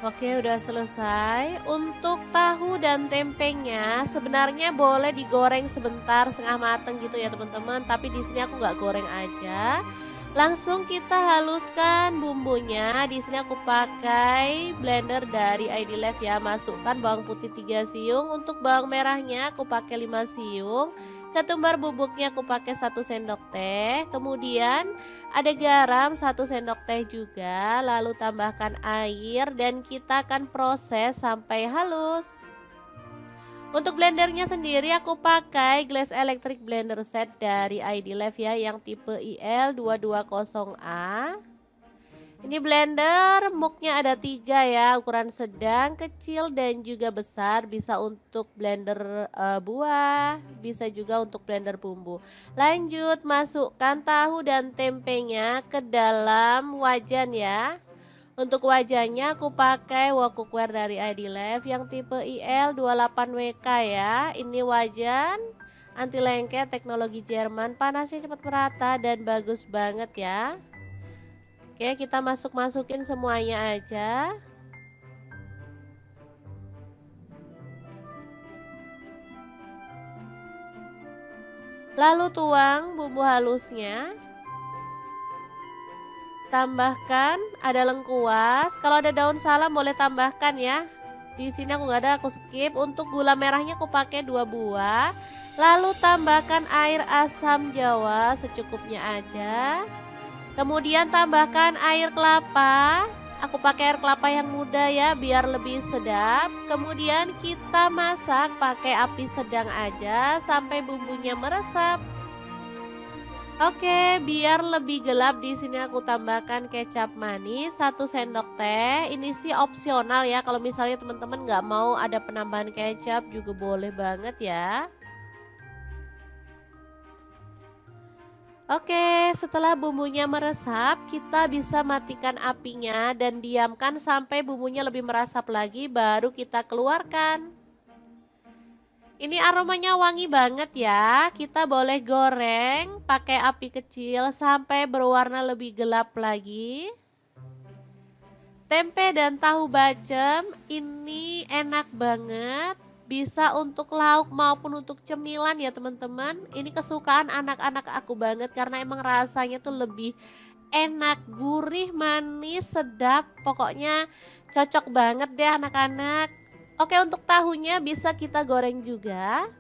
Oke, udah selesai. Untuk tahu dan tempenya sebenarnya boleh digoreng sebentar setengah mateng gitu ya teman-teman. Tapi di sini aku nggak goreng aja. Langsung kita haluskan bumbunya. Di sini aku pakai blender dari ID Life ya. Masukkan bawang putih 3 siung. Untuk bawang merahnya aku pakai 5 siung. Ketumbar bubuknya aku pakai 1 sendok teh. Kemudian ada garam 1 sendok teh juga, lalu tambahkan air dan kita akan proses sampai halus. Untuk blendernya sendiri aku pakai Glass Electric Blender Set dari ID Life ya yang tipe IL220A. Ini blender muknya ada 3 ya, ukuran sedang, kecil dan juga besar. Bisa untuk blender buah, bisa juga untuk blender bumbu. Lanjut masukkan tahu dan tempenya ke dalam wajan ya. Untuk wajannya aku pakai wok cookware dari ID Life yang tipe IL28WK ya. Ini wajan anti lengket teknologi Jerman, panasnya cepat merata dan bagus banget ya. Oke, kita masukin semuanya aja. Lalu tuang bumbu halusnya. Tambahkan ada lengkuas. Kalau ada daun salam boleh tambahkan ya. Di sini aku nggak ada, aku skip. Untuk gula merahnya aku pakai 2 buah. Lalu tambahkan air asam jawa secukupnya aja. Kemudian tambahkan air kelapa. Aku pakai air kelapa yang muda ya biar lebih sedap. Kemudian kita masak pakai api sedang aja sampai bumbunya meresap. Oke, biar lebih gelap di sini aku tambahkan kecap manis 1 sendok teh. Ini sih opsional ya. Kalau misalnya teman-teman nggak mau ada penambahan kecap juga boleh banget ya. Oke, setelah bumbunya meresap, kita bisa matikan apinya dan diamkan sampai bumbunya lebih meresap lagi, baru kita keluarkan. Ini aromanya wangi banget ya. Kita boleh goreng pakai api kecil sampai berwarna lebih gelap lagi. Tempe dan tahu bacem ini enak banget. Bisa untuk lauk maupun untuk cemilan ya teman-teman. Ini kesukaan anak-anak aku banget karena emang rasanya tuh lebih enak, gurih, manis, sedap. Pokoknya cocok banget deh anak-anak. Oke, untuk tahunya bisa kita goreng juga.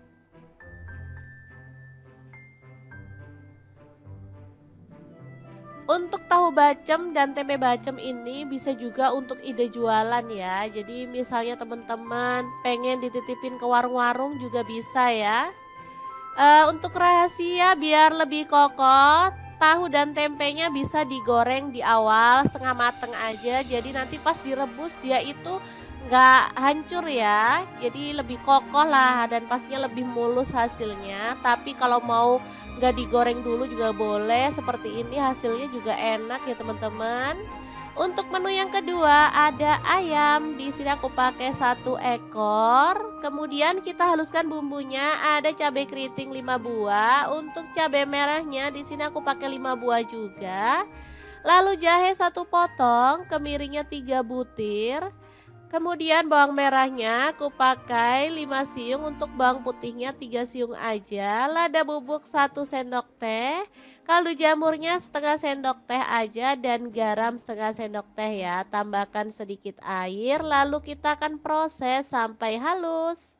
Untuk tahu bacem dan tempe bacem ini bisa juga untuk ide jualan ya. Jadi misalnya teman-teman pengen dititipin ke warung-warung juga bisa ya. Untuk rahasia biar lebih kokoh, tahu dan tempenya bisa digoreng di awal setengah mateng aja. Jadi nanti pas direbus dia itu nggak hancur ya. Jadi lebih kokoh lah dan pastinya lebih mulus hasilnya. Tapi kalau mau nggak digoreng dulu juga boleh. Seperti ini hasilnya juga enak ya teman-teman. Untuk menu yang kedua ada ayam. Di sini aku pakai 1 ekor. Kemudian kita haluskan bumbunya. Ada cabai keriting 5 buah. Untuk cabai merahnya di sini aku pakai 5 buah juga. Lalu jahe 1 potong, kemiringnya 3 butir. Kemudian bawang merahnya aku pakai 5 siung, untuk bawang putihnya 3 siung aja. Lada bubuk 1 sendok teh, kaldu jamurnya setengah sendok teh aja dan garam setengah sendok teh ya. Tambahkan sedikit air lalu kita akan proses sampai halus.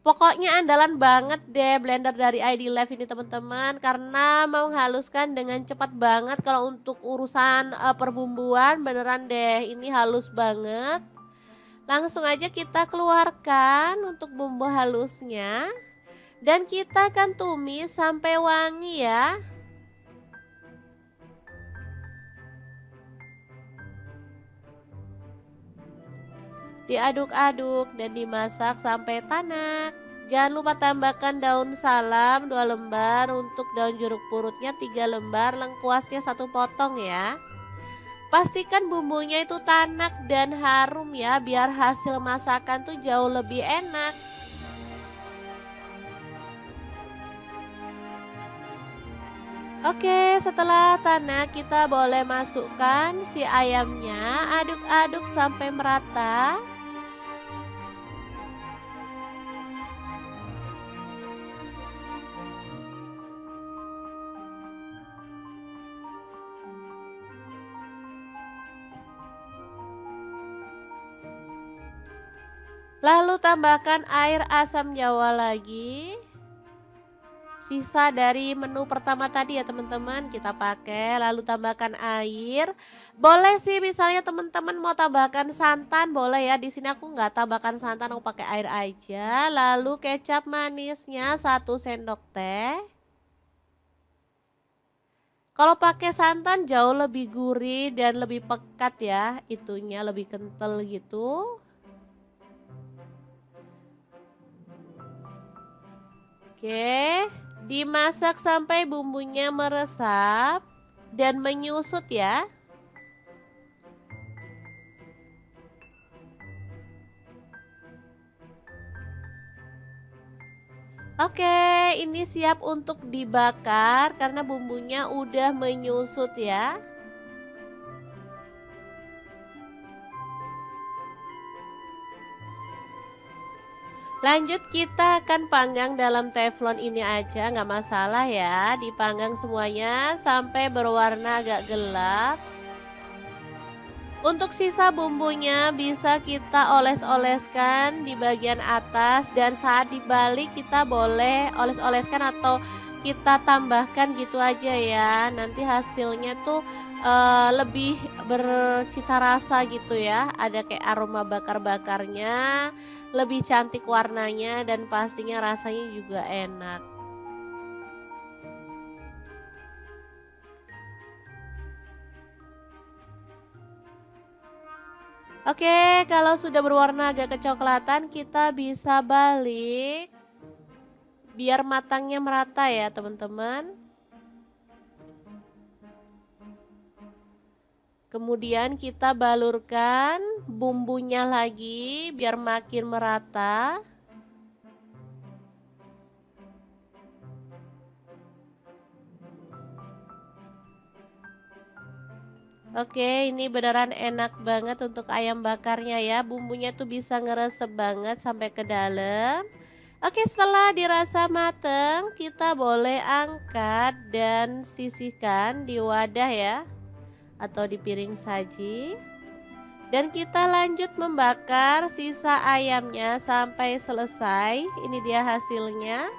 Pokoknya andalan banget deh blender dari ID Live ini teman-teman, karena menghaluskan dengan cepat banget. Kalau untuk urusan perbumbuan beneran deh ini halus banget. Langsung aja kita keluarkan untuk bumbu halusnya. Dan kita akan tumis sampai wangi ya. Diaduk-aduk dan dimasak sampai tanak. Jangan lupa tambahkan daun salam 2 lembar, untuk daun jeruk purutnya 3 lembar, lengkuasnya 1 potong ya. Pastikan bumbunya itu tanak dan harum ya, biar hasil masakan tuh jauh lebih enak. Oke, setelah tanak kita boleh masukkan si ayamnya, aduk-aduk sampai merata. Lalu tambahkan air asam jawa lagi. Sisa dari menu pertama tadi ya teman-teman kita pakai, lalu tambahkan air. Boleh sih misalnya teman-teman mau tambahkan santan boleh ya. Di sini aku nggak tambahkan santan, aku pakai air aja. Lalu kecap manisnya 1 sendok teh. Kalau pakai santan jauh lebih gurih dan lebih pekat ya, itunya lebih kental gitu. Oke, dimasak sampai bumbunya meresap dan menyusut ya. Oke, ini siap untuk dibakar karena bumbunya udah menyusut ya. Lanjut kita akan panggang dalam teflon ini aja, nggak masalah ya. Dipanggang semuanya sampai berwarna agak gelap. Untuk sisa bumbunya bisa kita oles-oleskan di bagian atas, dan saat dibalik kita boleh oles-oleskan atau kita tambahkan gitu aja ya. Nanti hasilnya tuh lebih bercita rasa gitu ya. Ada kayak aroma bakar-bakarnya, lebih cantik warnanya dan pastinya rasanya juga enak. Oke, kalau sudah berwarna agak kecoklatan kita bisa balik biar matangnya merata ya teman-teman. Kemudian kita balurkan bumbunya lagi biar makin merata. Oke, ini beneran enak banget untuk ayam bakarnya ya. Bumbunya tuh bisa ngeresep banget sampai ke dalam. Oke, setelah dirasa mateng, kita boleh angkat dan sisihkan di wadah ya, atau di piring saji. Dan kita lanjut membakar sisa ayamnya sampai selesai. Ini dia hasilnya.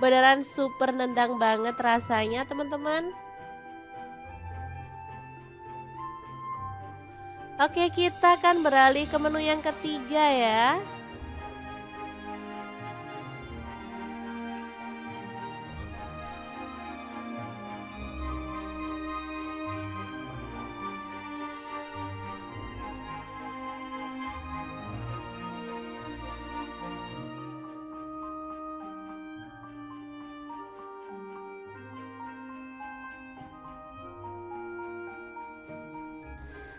Beneran super nendang banget rasanya teman-teman. Oke, kita akan beralih ke menu yang ketiga ya.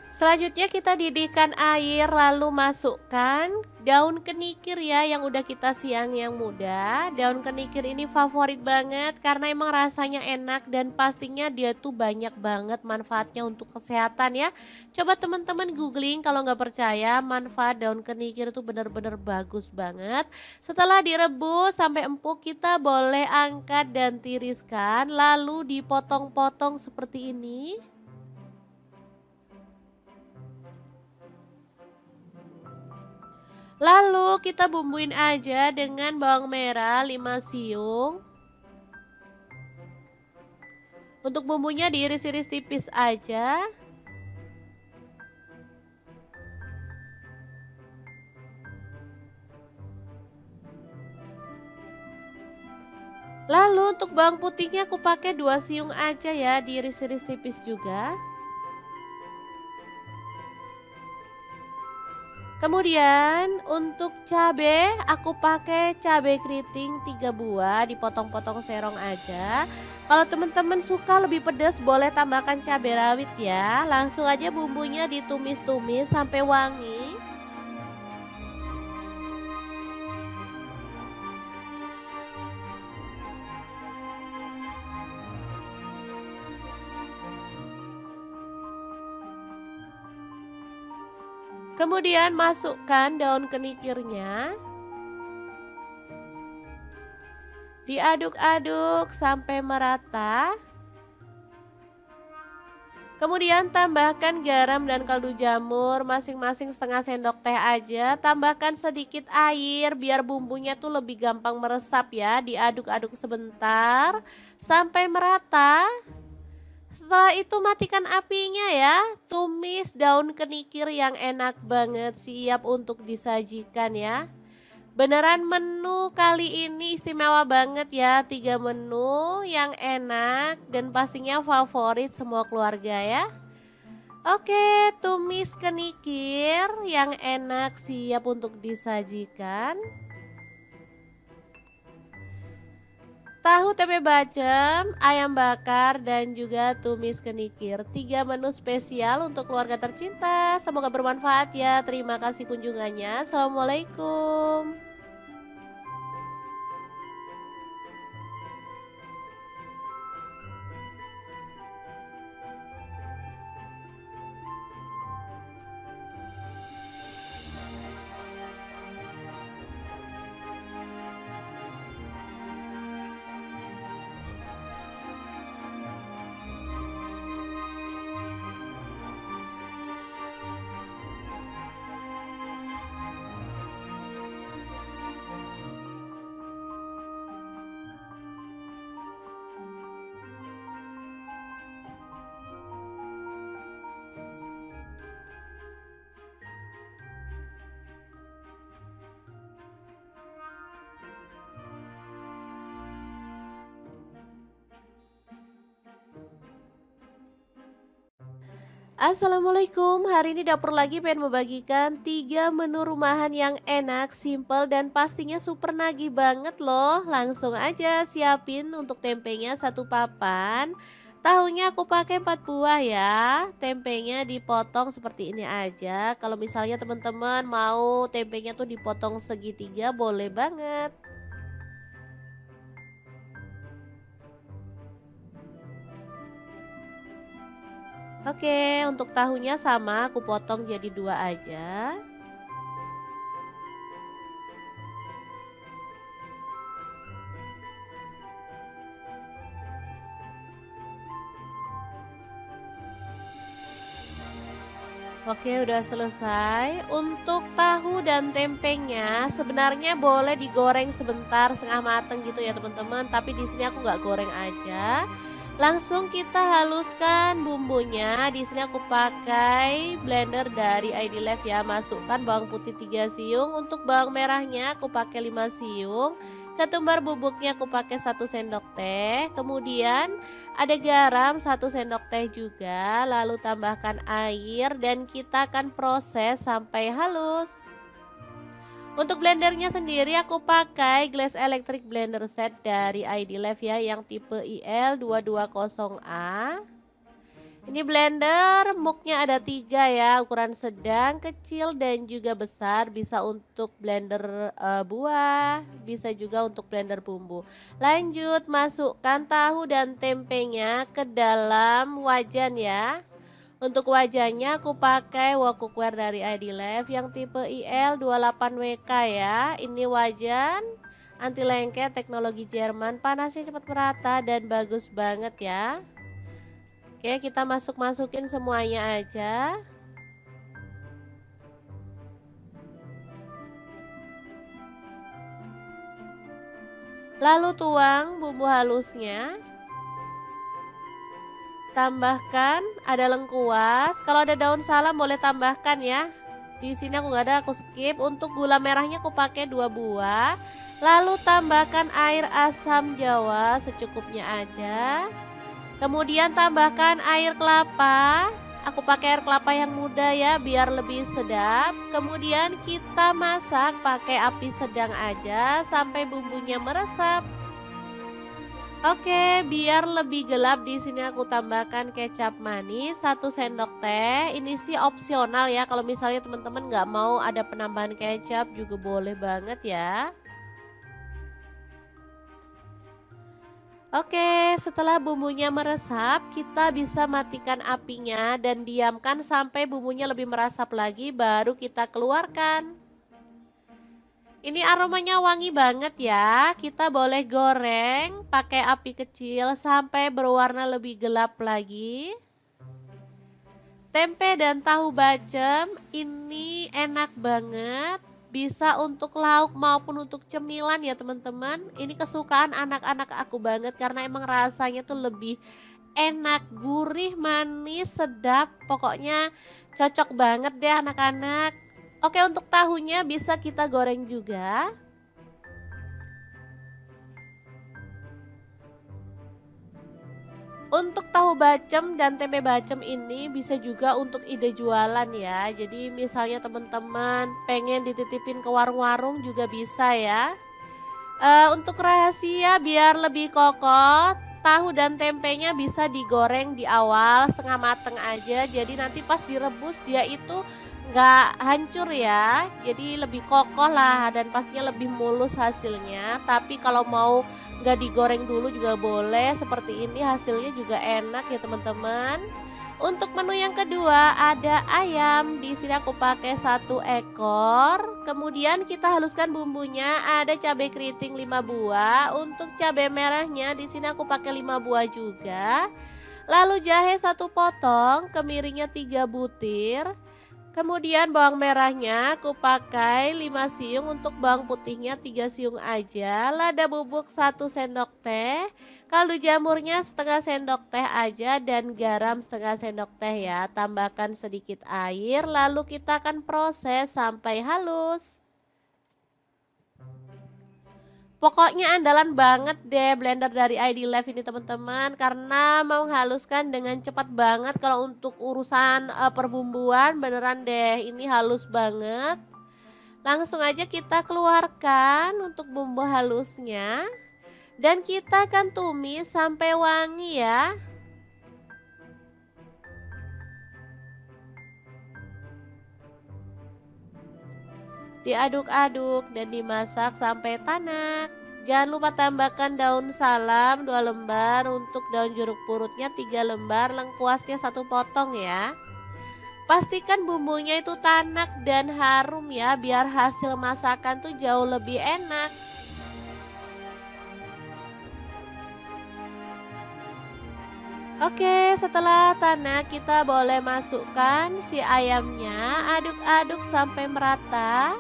Selanjutnya kita didihkan air, lalu masukkan daun kenikir ya yang udah kita siang yang muda. Daun kenikir ini favorit banget karena emang rasanya enak dan pastinya dia tuh banyak banget manfaatnya untuk kesehatan ya. Coba teman-teman googling kalau nggak percaya, manfaat daun kenikir tuh bener-bener bagus banget. Setelah direbus sampai empuk kita boleh angkat dan tiriskan, lalu dipotong-potong seperti ini. Lalu kita bumbuin aja dengan bawang merah 5 siung. Untuk bumbunya diiris-iris tipis aja. Lalu untuk bawang putihnya aku pakai 2 siung aja ya, diiris-iris tipis juga. Kemudian untuk cabai aku pakai cabai keriting 3 buah, dipotong-potong serong aja. Kalau teman-teman suka lebih pedas boleh tambahkan cabai rawit ya. Langsung aja bumbunya ditumis-tumis sampai wangi. Kemudian masukkan daun kenikirnya. Diaduk-aduk sampai merata. Kemudian tambahkan garam dan kaldu jamur masing-masing setengah sendok teh aja. Tambahkan sedikit air biar bumbunya tuh lebih gampang meresap ya. Diaduk-aduk sebentar sampai merata. Setelah itu matikan apinya ya. Tumis daun kenikir yang enak banget, siap untuk disajikan ya. Beneran menu kali ini istimewa banget ya, 3 menu yang enak dan pastinya favorit semua keluarga ya. Oke, tumis kenikir yang enak siap untuk disajikan. Tahu tempe bacem, ayam bakar dan juga tumis kenikir. 3 menu spesial untuk keluarga tercinta. Semoga bermanfaat ya. Terima kasih kunjungannya. Assalamualaikum. Assalamualaikum, hari ini dapur lagi pengen membagikan 3 menu rumahan yang enak, simple dan pastinya super nagih banget loh. Langsung aja siapin untuk tempenya 1 papan. Tahunya aku pakai 4 buah ya. Tempenya dipotong seperti ini aja. Kalau misalnya teman-teman mau tempenya tuh dipotong segitiga boleh banget. Oke, untuk tahunya sama aku potong jadi 2 aja. Oke, udah selesai. Untuk tahu dan tempenya sebenarnya boleh digoreng sebentar setengah mateng gitu ya teman-teman. Tapi di sini aku nggak goreng aja. Langsung kita haluskan bumbunya. Di sini aku pakai blender dari ID Life ya. Masukkan bawang putih 3 siung. Untuk bawang merahnya aku pakai 5 siung. Ketumbar bubuknya aku pakai 1 sendok teh. Kemudian ada garam 1 sendok teh juga, lalu tambahkan air dan kita akan proses sampai halus. Untuk blendernya sendiri aku pakai Glass Electric Blender Set dari ID Life ya yang tipe IL220A. Ini blender muknya ada 3 ya, ukuran sedang, kecil dan juga besar. Bisa untuk blender buah, bisa juga untuk blender bumbu. Lanjut masukkan tahu dan tempenya ke dalam wajan ya. Untuk wajannya aku pakai wok cookware dari ID Life yang tipe IL28WK ya. Ini wajan anti lengket teknologi Jerman, panasnya cepat merata dan bagus banget ya. Oke, kita masukin semuanya aja. Lalu tuang bumbu halusnya. Tambahkan ada lengkuas. Kalau ada daun salam boleh tambahkan ya. Di sini aku nggak ada, aku skip. Untuk gula merahnya aku pakai 2 buah. Lalu tambahkan air asam jawa secukupnya aja. Kemudian tambahkan air kelapa. Aku pakai air kelapa yang muda ya biar lebih sedap. Kemudian kita masak pakai api sedang aja sampai bumbunya meresap. Oke, biar lebih gelap di sini aku tambahkan kecap manis 1 sendok teh. Ini sih opsional ya. Kalau misalnya teman-teman nggak mau ada penambahan kecap juga boleh banget ya. Oke, setelah bumbunya meresap, kita bisa matikan apinya dan diamkan sampai bumbunya lebih meresap lagi, baru kita keluarkan. Ini aromanya wangi banget ya. Kita boleh goreng pakai api kecil sampai berwarna lebih gelap lagi. Tempe dan tahu bacem ini enak banget. Bisa untuk lauk maupun untuk cemilan ya teman-teman. Ini kesukaan anak-anak aku banget karena emang rasanya tuh lebih enak, gurih, manis, sedap. Pokoknya cocok banget deh anak-anak. Oke, untuk tahunya bisa kita goreng juga. Untuk tahu bacem dan tempe bacem ini bisa juga untuk ide jualan ya. Jadi misalnya teman-teman pengen dititipin ke warung-warung juga bisa ya. Untuk rahasia biar lebih kokoh, tahu dan tempenya bisa digoreng di awal setengah mateng aja. Jadi nanti pas direbus dia itu nggak hancur ya. Jadi lebih kokoh lah dan pastinya lebih mulus hasilnya. Tapi kalau mau nggak digoreng dulu juga boleh. Seperti ini hasilnya juga enak ya teman-teman. Untuk menu yang kedua ada ayam. Di sini aku pakai 1 ekor. Kemudian kita haluskan bumbunya. Ada cabai keriting 5 buah. Untuk cabai merahnya di sini aku pakai 5 buah juga. Lalu jahe 1 potong, kemiringnya 3 butir. Kemudian bawang merahnya aku pakai 5 siung, untuk bawang putihnya 3 siung aja. Lada bubuk 1 sendok teh. Kaldu jamurnya setengah sendok teh aja dan garam setengah sendok teh ya. Tambahkan sedikit air lalu kita akan proses sampai halus. Pokoknya andalan banget deh blender dari ID Live ini teman-teman karena menghaluskan dengan cepat banget. Kalau untuk urusan perbumbuan beneran deh ini halus banget. Langsung aja kita keluarkan untuk bumbu halusnya dan kita akan tumis sampai wangi ya. Diaduk-aduk dan dimasak sampai tanak. Jangan lupa tambahkan daun salam 2 lembar, untuk daun jeruk purutnya 3 lembar, lengkuasnya 1 potong ya. Pastikan bumbunya itu tanak dan harum ya, biar hasil masakan tuh jauh lebih enak. Oke, setelah tanak kita boleh masukkan si ayamnya, aduk-aduk sampai merata.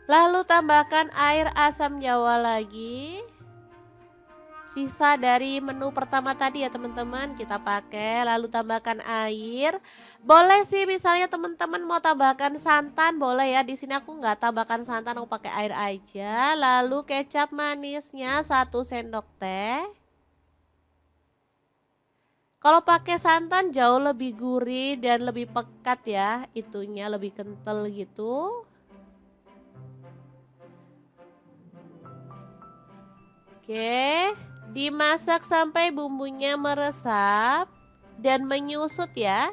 Lalu tambahkan air asam jawa lagi. Sisa dari menu pertama tadi ya teman-teman kita pakai. Lalu tambahkan air. Boleh sih misalnya teman-teman mau tambahkan santan boleh ya. Di sini aku nggak tambahkan santan, aku pakai air aja. Lalu kecap manisnya 1 sendok teh. Kalau pakai santan jauh lebih gurih dan lebih pekat ya. Itunya lebih kental gitu. Oke, dimasak sampai bumbunya meresap dan menyusut ya.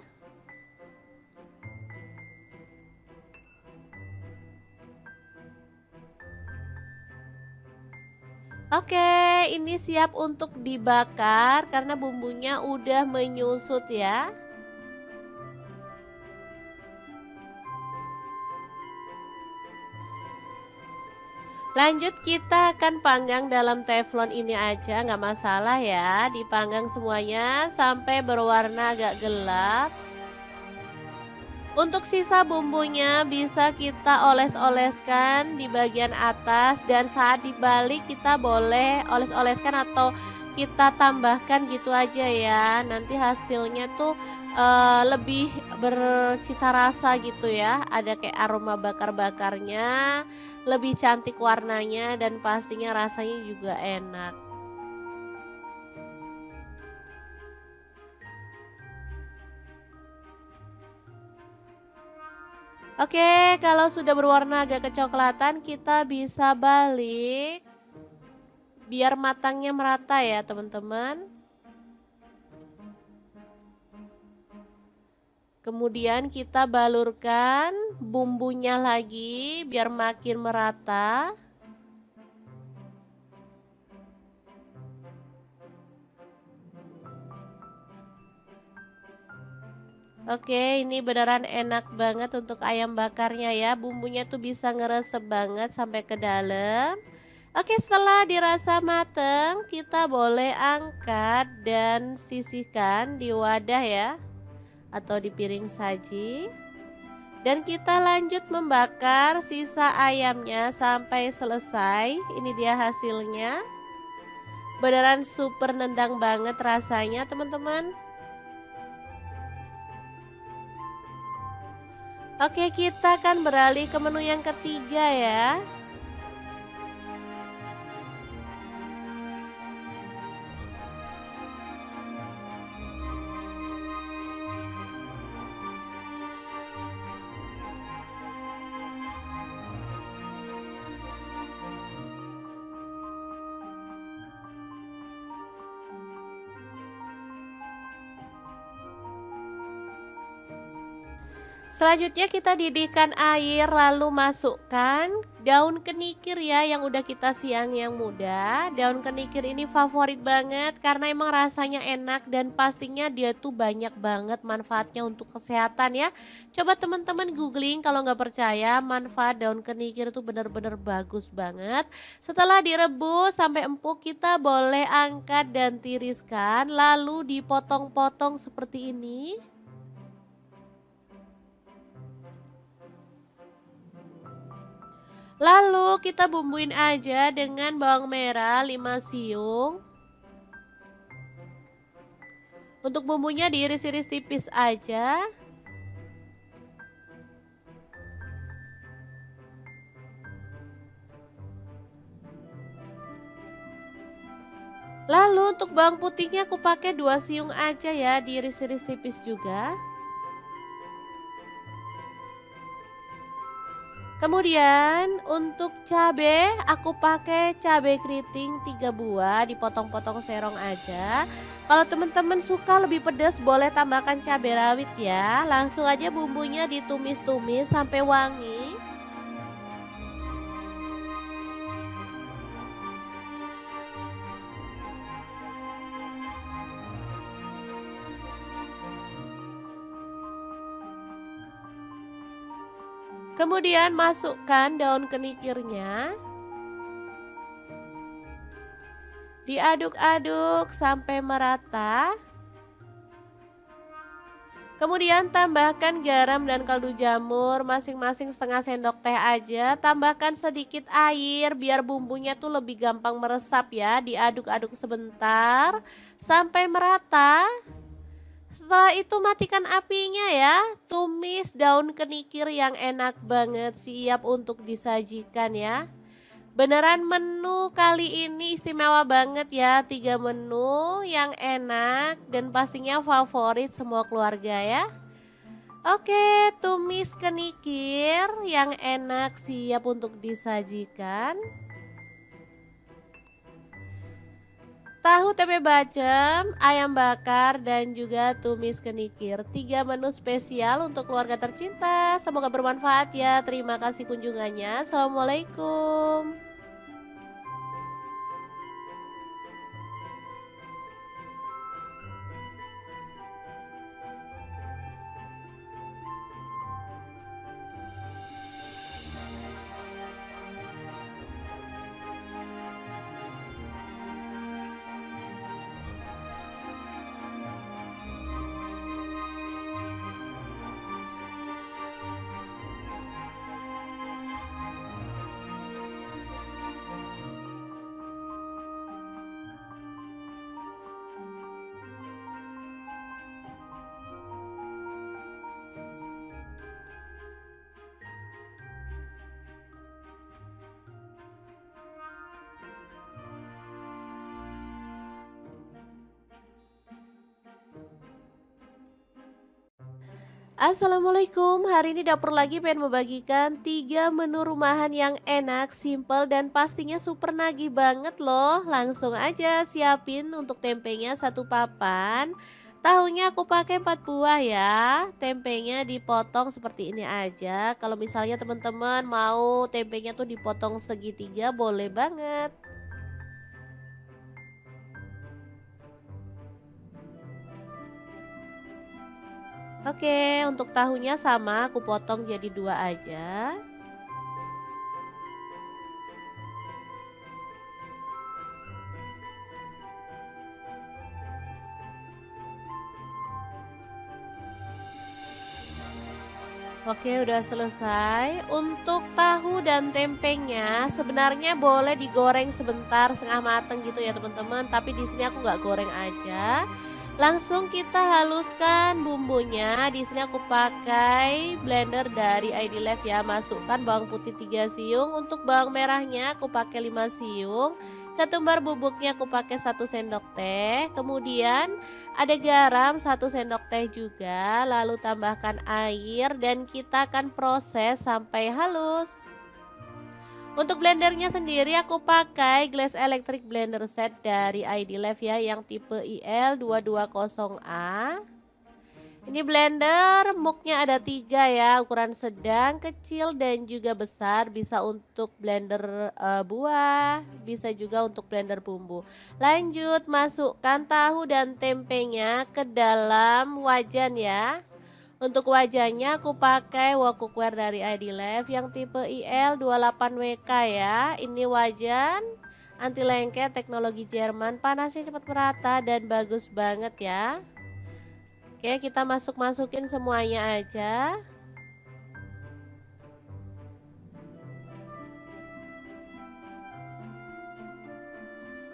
Oke, ini siap untuk dibakar karena bumbunya udah menyusut ya. Lanjut kita akan panggang dalam teflon ini aja, nggak masalah ya. Dipanggang semuanya sampai berwarna agak gelap. Untuk sisa bumbunya bisa kita oles-oleskan di bagian atas, dan saat dibalik kita boleh oles-oleskan atau kita tambahkan gitu aja ya. Nanti hasilnya tuh lebih bercita rasa gitu ya. Ada kayak aroma bakar-bakarnya, lebih cantik warnanya dan pastinya rasanya juga enak. Oke, kalau sudah berwarna agak kecoklatan, kita bisa balik biar matangnya merata ya, teman-teman. Kemudian kita balurkan bumbunya lagi biar makin merata. Oke, ini beneran enak banget untuk ayam bakarnya ya. Bumbunya tuh bisa ngeresep banget sampai ke dalam. Oke, setelah dirasa mateng, kita boleh angkat dan sisihkan di wadah ya, atau di piring saji. Dan kita lanjut membakar sisa ayamnya sampai selesai. Ini dia hasilnya. Beneran super nendang banget rasanya, teman-teman. Oke, kita akan beralih ke menu yang ketiga ya. Selanjutnya kita didihkan air, lalu masukkan daun kenikir ya yang udah kita siang yang muda. Daun kenikir ini favorit banget karena emang rasanya enak dan pastinya dia tuh banyak banget manfaatnya untuk kesehatan ya. Coba teman-teman googling kalau nggak percaya, manfaat daun kenikir itu bener-bener bagus banget. Setelah direbus sampai empuk, kita boleh angkat dan tiriskan lalu dipotong-potong seperti ini. Lalu kita bumbuin aja dengan bawang merah 5 siung. Untuk bumbunya diiris-iris tipis aja. Lalu untuk bawang putihnya aku pakai 2 siung aja ya, diiris-iris tipis juga. Kemudian untuk cabe aku pakai cabe keriting 3 buah, dipotong-potong serong aja. Kalau teman-teman suka lebih pedas boleh tambahkan cabai rawit ya. Langsung aja bumbunya ditumis-tumis sampai wangi. Kemudian masukkan daun kenikirnya. Diaduk-aduk sampai merata. Kemudian tambahkan garam dan kaldu jamur masing-masing setengah sendok teh aja. Tambahkan sedikit air biar bumbunya tuh lebih gampang meresap ya. Diaduk-aduk sebentar sampai merata. Setelah itu matikan apinya ya. Tumis daun kenikir yang enak banget, siap untuk disajikan ya. Beneran menu kali ini istimewa banget ya. 3 menu yang enak dan pastinya favorit semua keluarga ya. Oke, tumis kenikir yang enak siap untuk disajikan. Tahu tempe bacem, ayam bakar, dan juga tumis kenikir. 3 menu spesial untuk keluarga tercinta. Semoga bermanfaat ya. Terima kasih kunjungannya. Assalamualaikum. Assalamualaikum, hari ini dapur lagi pengen membagikan 3 menu rumahan yang enak, simple, dan pastinya super nagih banget loh. Langsung aja siapin untuk tempenya satu papan. Tahunya aku pakai 4 buah ya. Tempenya dipotong seperti ini aja. Kalau misalnya teman-teman mau tempenya tuh dipotong segitiga boleh banget. Oke, untuk tahunya sama aku potong jadi 2 aja. Oke, udah selesai. Untuk tahu dan tempenya sebenarnya boleh digoreng sebentar setengah mateng gitu ya teman-teman. Tapi di sini aku nggak goreng aja. Langsung kita haluskan bumbunya. Di sini aku pakai blender dari ID Life ya. Masukkan bawang putih 3 siung. Untuk bawang merahnya aku pakai 5 siung. Ketumbar bubuknya aku pakai 1 sendok teh. Kemudian ada garam 1 sendok teh juga, lalu tambahkan air dan kita akan proses sampai halus. Untuk blendernya sendiri aku pakai Glass Electric Blender Set dari ID Life ya yang tipe IL220A. Ini blender muknya ada 3 ya, ukuran sedang, kecil, dan juga besar. Bisa untuk blender buah, bisa juga untuk blender bumbu. Lanjut masukkan tahu dan tempenya ke dalam wajan ya. Untuk wajannya aku pakai wok cookware dari ID Life yang tipe IL28WK ya. Ini wajan anti lengket teknologi Jerman, panasnya cepat merata dan bagus banget ya. Oke, kita masukin semuanya aja.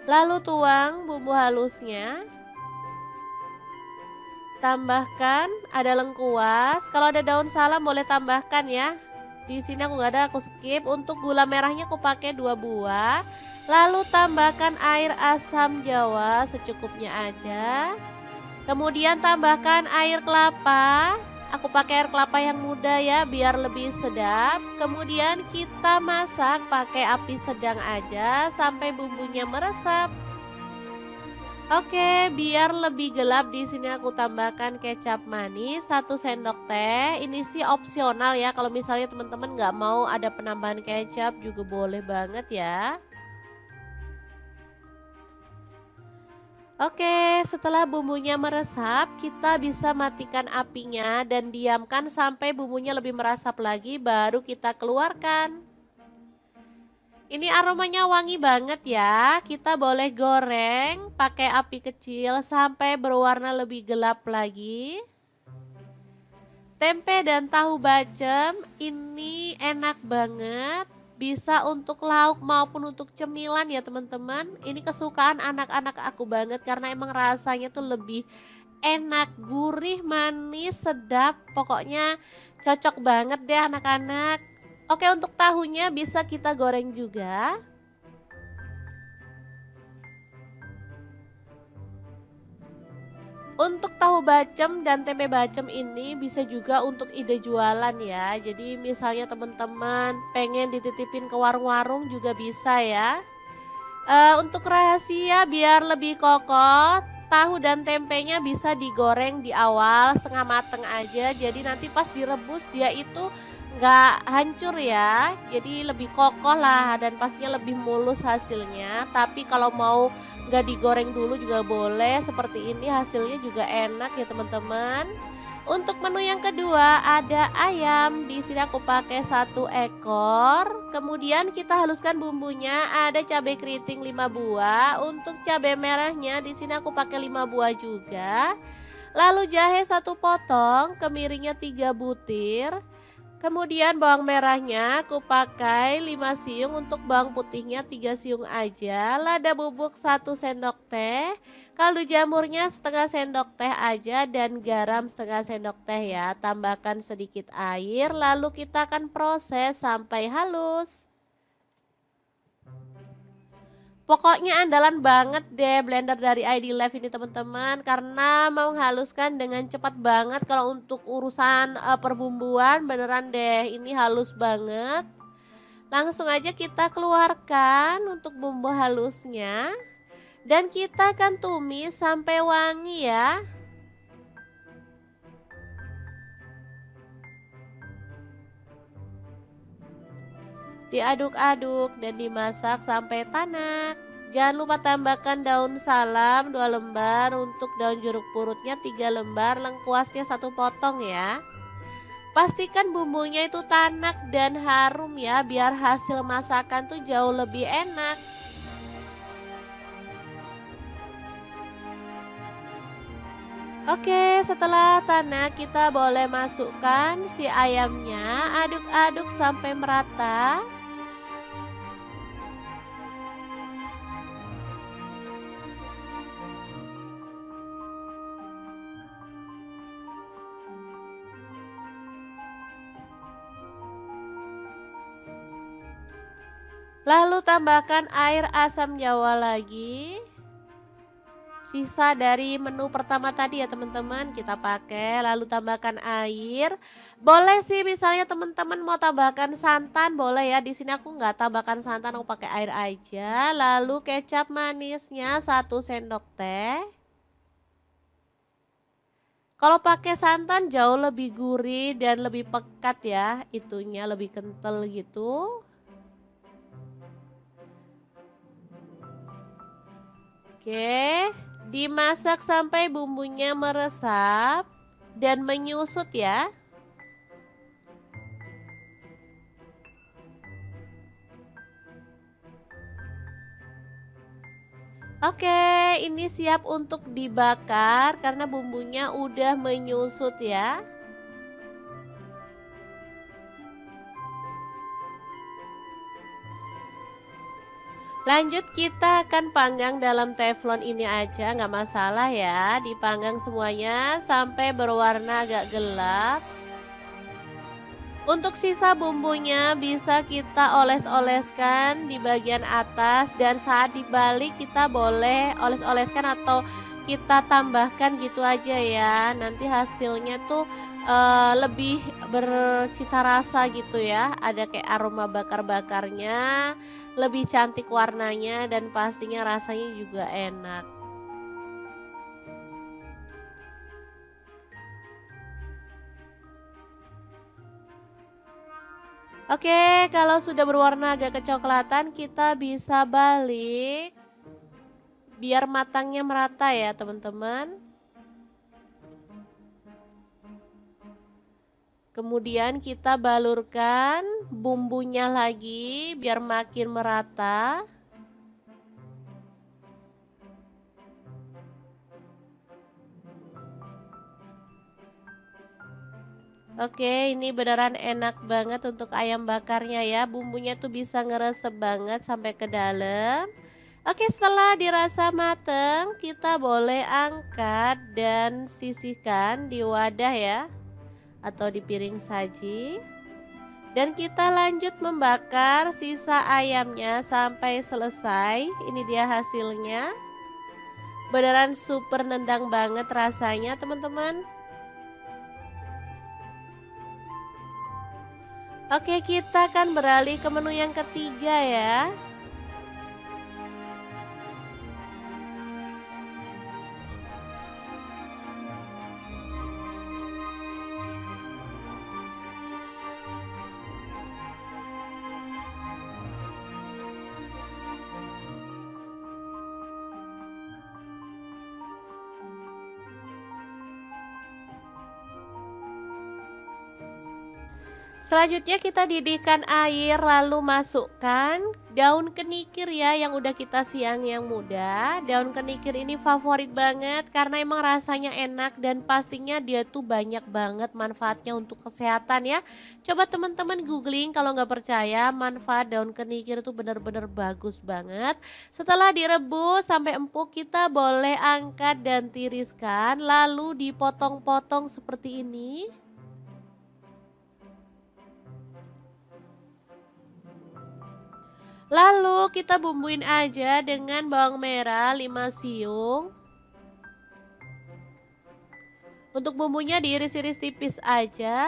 Lalu tuang bumbu halusnya. Tambahkan ada lengkuas. Kalau ada daun salam boleh tambahkan ya. Di sini aku nggak ada, aku skip. Untuk gula merahnya aku pakai 2 buah. Lalu tambahkan air asam jawa secukupnya aja. Kemudian tambahkan air kelapa. Aku pakai air kelapa yang muda ya biar lebih sedap. Kemudian kita masak pakai api sedang aja sampai bumbunya meresap. Oke, biar lebih gelap di sini aku tambahkan kecap manis 1 sendok teh. Ini sih opsional ya. Kalau misalnya teman-teman nggak mau ada penambahan kecap juga boleh banget ya. Oke, setelah bumbunya meresap, kita bisa matikan apinya dan diamkan sampai bumbunya lebih meresap lagi, baru kita keluarkan. Ini aromanya wangi banget ya. Kita boleh goreng pakai api kecil sampai berwarna lebih gelap lagi. Tempe dan tahu bacem ini enak banget. Bisa untuk lauk maupun untuk cemilan ya teman-teman. Ini kesukaan anak-anak aku banget karena emang rasanya tuh lebih enak, gurih, manis, sedap. Pokoknya cocok banget deh anak-anak. Oke, untuk tahunya bisa kita goreng juga. Untuk tahu bacem dan tempe bacem ini bisa juga untuk ide jualan ya. Jadi misalnya teman-teman pengen dititipin ke warung-warung juga bisa ya. Untuk rahasia biar lebih kokoh, tahu dan tempenya bisa digoreng di awal setengah mateng aja. Jadi nanti pas direbus dia itu nggak hancur ya. Jadi lebih kokoh lah dan pastinya lebih mulus hasilnya. Tapi kalau mau nggak digoreng dulu juga boleh. Seperti ini hasilnya juga enak ya teman-teman. Untuk menu yang kedua ada ayam. Di sini aku pakai 1 ekor. Kemudian kita haluskan bumbunya. Ada cabai keriting 5 buah. Untuk cabai merahnya di sini aku pakai 5 buah juga. Lalu jahe 1 potong, kemiringnya 3 butir. Kemudian bawang merahnya aku pakai 5 siung, untuk bawang putihnya 3 siung aja. Lada bubuk 1 sendok teh, kaldu jamurnya setengah sendok teh aja dan garam setengah sendok teh ya. Tambahkan sedikit air lalu kita akan proses sampai halus. Pokoknya andalan banget deh blender dari ID Live ini teman-teman, karena menghaluskan dengan cepat banget. Kalau untuk urusan perbumbuan beneran deh ini halus banget. Langsung aja kita keluarkan untuk bumbu halusnya. Dan kita akan tumis sampai wangi ya. Diaduk-aduk dan dimasak sampai tanak. Jangan lupa tambahkan daun salam 2 lembar, untuk daun jeruk purutnya 3 lembar, lengkuasnya 1 potong ya. Pastikan bumbunya itu tanak dan harum ya, biar hasil masakan tuh jauh lebih enak. Oke, setelah tanak kita boleh masukkan si ayamnya, aduk-aduk sampai merata. Lalu tambahkan air asam jawa lagi. Sisa dari menu pertama tadi ya teman-teman kita pakai, lalu tambahkan air. Boleh sih misalnya teman-teman mau tambahkan santan boleh ya. Di sini aku nggak tambahkan santan, aku pakai air aja. Lalu kecap manisnya 1 sendok teh. Kalau pakai santan jauh lebih gurih dan lebih pekat ya, itunya lebih kental gitu. Oke, dimasak sampai bumbunya meresap dan menyusut ya. Oke, ini siap untuk dibakar karena bumbunya udah menyusut ya. Lanjut kita akan panggang dalam teflon ini aja, nggak masalah ya. Dipanggang semuanya sampai berwarna agak gelap. Untuk sisa bumbunya bisa kita oles-oleskan di bagian atas, dan saat dibalik kita boleh oles-oleskan atau kita tambahkan gitu aja ya. Nanti hasilnya tuh lebih bercita rasa gitu ya. Ada kayak aroma bakar-bakarnya, lebih cantik warnanya, dan pastinya rasanya juga enak. Oke, kalau sudah berwarna agak kecoklatan kita bisa balik biar matangnya merata ya teman-teman. Kemudian kita balurkan bumbunya lagi biar makin merata. Oke, ini beneran enak banget untuk ayam bakarnya ya. Bumbunya tuh bisa ngeresep banget sampai ke dalam. Oke, setelah dirasa mateng, kita boleh angkat dan sisihkan di wadah ya, atau di piring saji. Dan kita lanjut membakar sisa ayamnya sampai selesai. Ini dia hasilnya. Beneran super nendang banget rasanya teman-teman. Oke, kita akan beralih ke menu yang ketiga ya. Selanjutnya kita didihkan air, lalu masukkan daun kenikir ya yang udah kita siang yang muda. Daun kenikir ini favorit banget karena emang rasanya enak dan pastinya dia tuh banyak banget manfaatnya untuk kesehatan ya. Coba teman-teman googling kalau nggak percaya, manfaat daun kenikir itu benar-benar bagus banget. Setelah direbus sampai empuk kita boleh angkat dan tiriskan, lalu dipotong-potong seperti ini. Lalu kita bumbuin aja dengan bawang merah 5 siung. Untuk bumbunya diiris-iris tipis aja.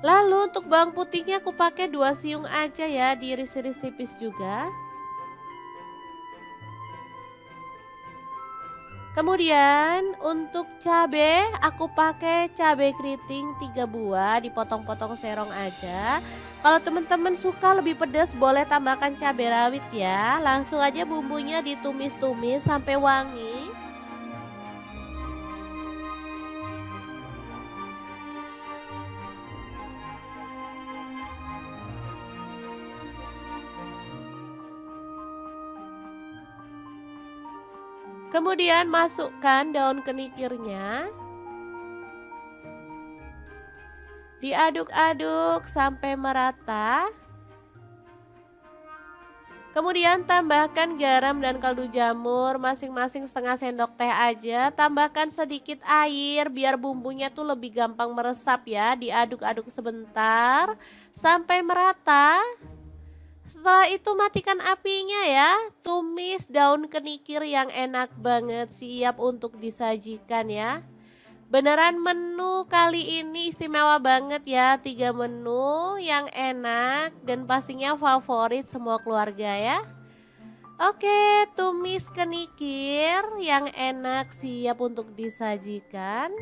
Lalu untuk bawang putihnya aku pakai 2 siung aja ya, diiris-iris tipis juga. Kemudian untuk cabe aku pakai cabe keriting 3 buah, dipotong-potong serong aja. Kalau teman-teman suka lebih pedas boleh tambahkan cabai rawit ya. Langsung aja bumbunya ditumis-tumis sampai wangi. Kemudian masukkan daun kenikirnya. Diaduk-aduk sampai merata. Kemudian tambahkan garam dan kaldu jamur masing-masing setengah sendok teh aja. Tambahkan sedikit air biar bumbunya tuh lebih gampang meresap ya. Diaduk-aduk sebentar sampai merata. Setelah itu matikan apinya ya. Tumis daun kenikir yang enak banget, siap untuk disajikan ya. Beneran menu kali ini istimewa banget ya. 3 menu yang enak dan pastinya favorit semua keluarga ya. Oke, tumis kenikir yang enak siap untuk disajikan.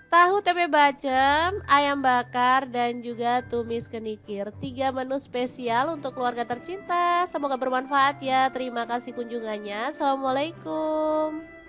Tahu tempe bacem, ayam bakar, dan juga tumis kenikir. 3 menu spesial untuk keluarga tercinta. Semoga bermanfaat ya. Terima kasih kunjungannya. Assalamualaikum.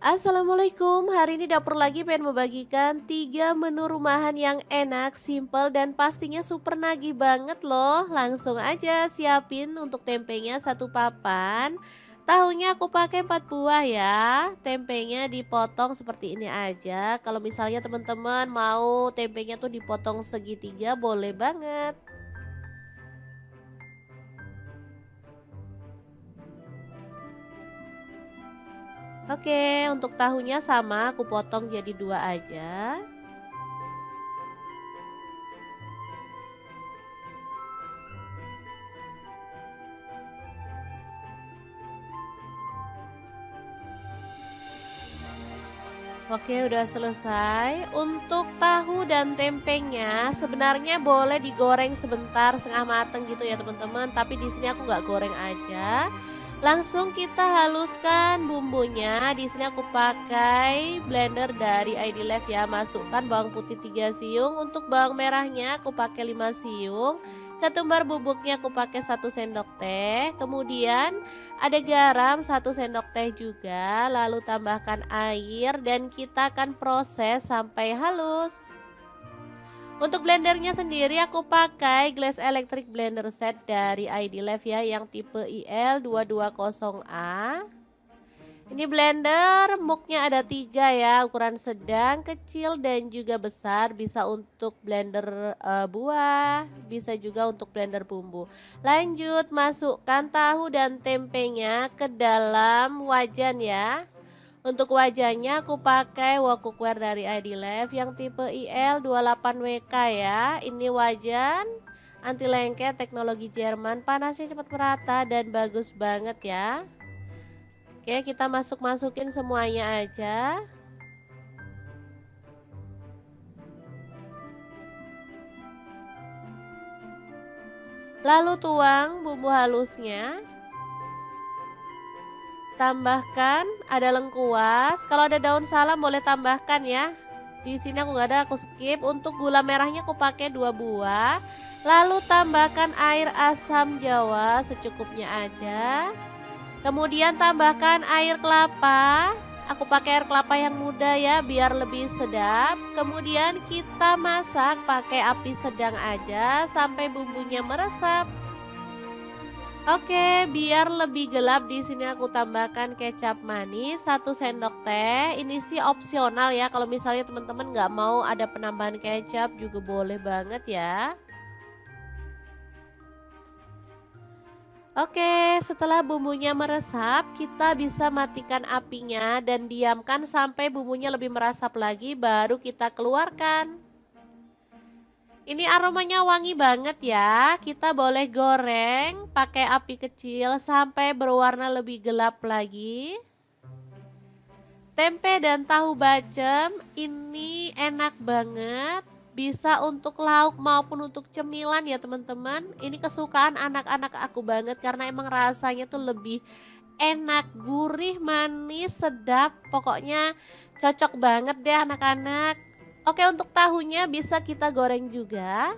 Assalamualaikum, hari ini dapur lagi pengen membagikan 3 menu rumahan yang enak, simple, dan pastinya super nagih banget loh. Langsung aja siapin untuk tempenya 1 papan. Tahunya aku pakai 4 buah ya. Tempenya dipotong seperti ini aja. Kalau misalnya teman-teman mau tempenya tuh dipotong segitiga boleh banget. Oke, untuk tahunya sama aku potong jadi 2 aja. Oke, udah selesai. Untuk tahu dan tempenya sebenarnya boleh digoreng sebentar setengah mateng gitu ya teman-teman. Tapi di sini aku nggak goreng aja. Langsung kita haluskan bumbunya. Di sini aku pakai blender dari ID Life ya. Masukkan bawang putih 3 siung. Untuk bawang merahnya aku pakai 5 siung. Ketumbar bubuknya aku pakai 1 sendok teh. Kemudian ada garam 1 sendok teh juga. Lalu tambahkan air dan kita akan proses sampai halus. Untuk blendernya sendiri aku pakai Glass Electric Blender Set dari ID Life ya, yang tipe IL220A. Ini blender muknya ada 3 ya, ukuran sedang, kecil, dan juga besar. Bisa untuk blender buah, bisa juga untuk blender bumbu. Lanjut masukkan tahu dan tempenya ke dalam wajan ya. Untuk wajannya aku pakai wok cookware dari ID Life yang tipe IL28WK ya. Ini wajan anti lengket teknologi Jerman, panasnya cepat merata dan bagus banget ya. Oke, kita masukin semuanya aja. Lalu tuang bumbu halusnya. Tambahkan ada lengkuas, kalau ada daun salam boleh tambahkan ya. Di sini aku nggak ada, aku skip. Untuk gula merahnya aku pakai 2 buah. Lalu tambahkan air asam jawa secukupnya aja. Kemudian tambahkan air kelapa. Aku pakai air kelapa yang muda ya biar lebih sedap. Kemudian kita masak pakai api sedang aja sampai bumbunya meresap. Oke, biar lebih gelap di sini aku tambahkan kecap manis 1 sendok teh. Ini sih opsional ya. Kalau misalnya teman-teman nggak mau ada penambahan kecap juga boleh banget ya. Oke, setelah bumbunya meresap, kita bisa matikan apinya dan diamkan sampai bumbunya lebih meresap lagi baru kita keluarkan. Ini aromanya wangi banget ya. Kita boleh goreng pakai api kecil sampai berwarna lebih gelap lagi. Tempe dan tahu bacem ini enak banget. Bisa untuk lauk maupun untuk cemilan ya teman-teman. Ini kesukaan anak-anak aku banget karena emang rasanya tuh lebih enak, gurih, manis, sedap. Pokoknya cocok banget deh anak-anak. Oke, untuk tahunya bisa kita goreng juga.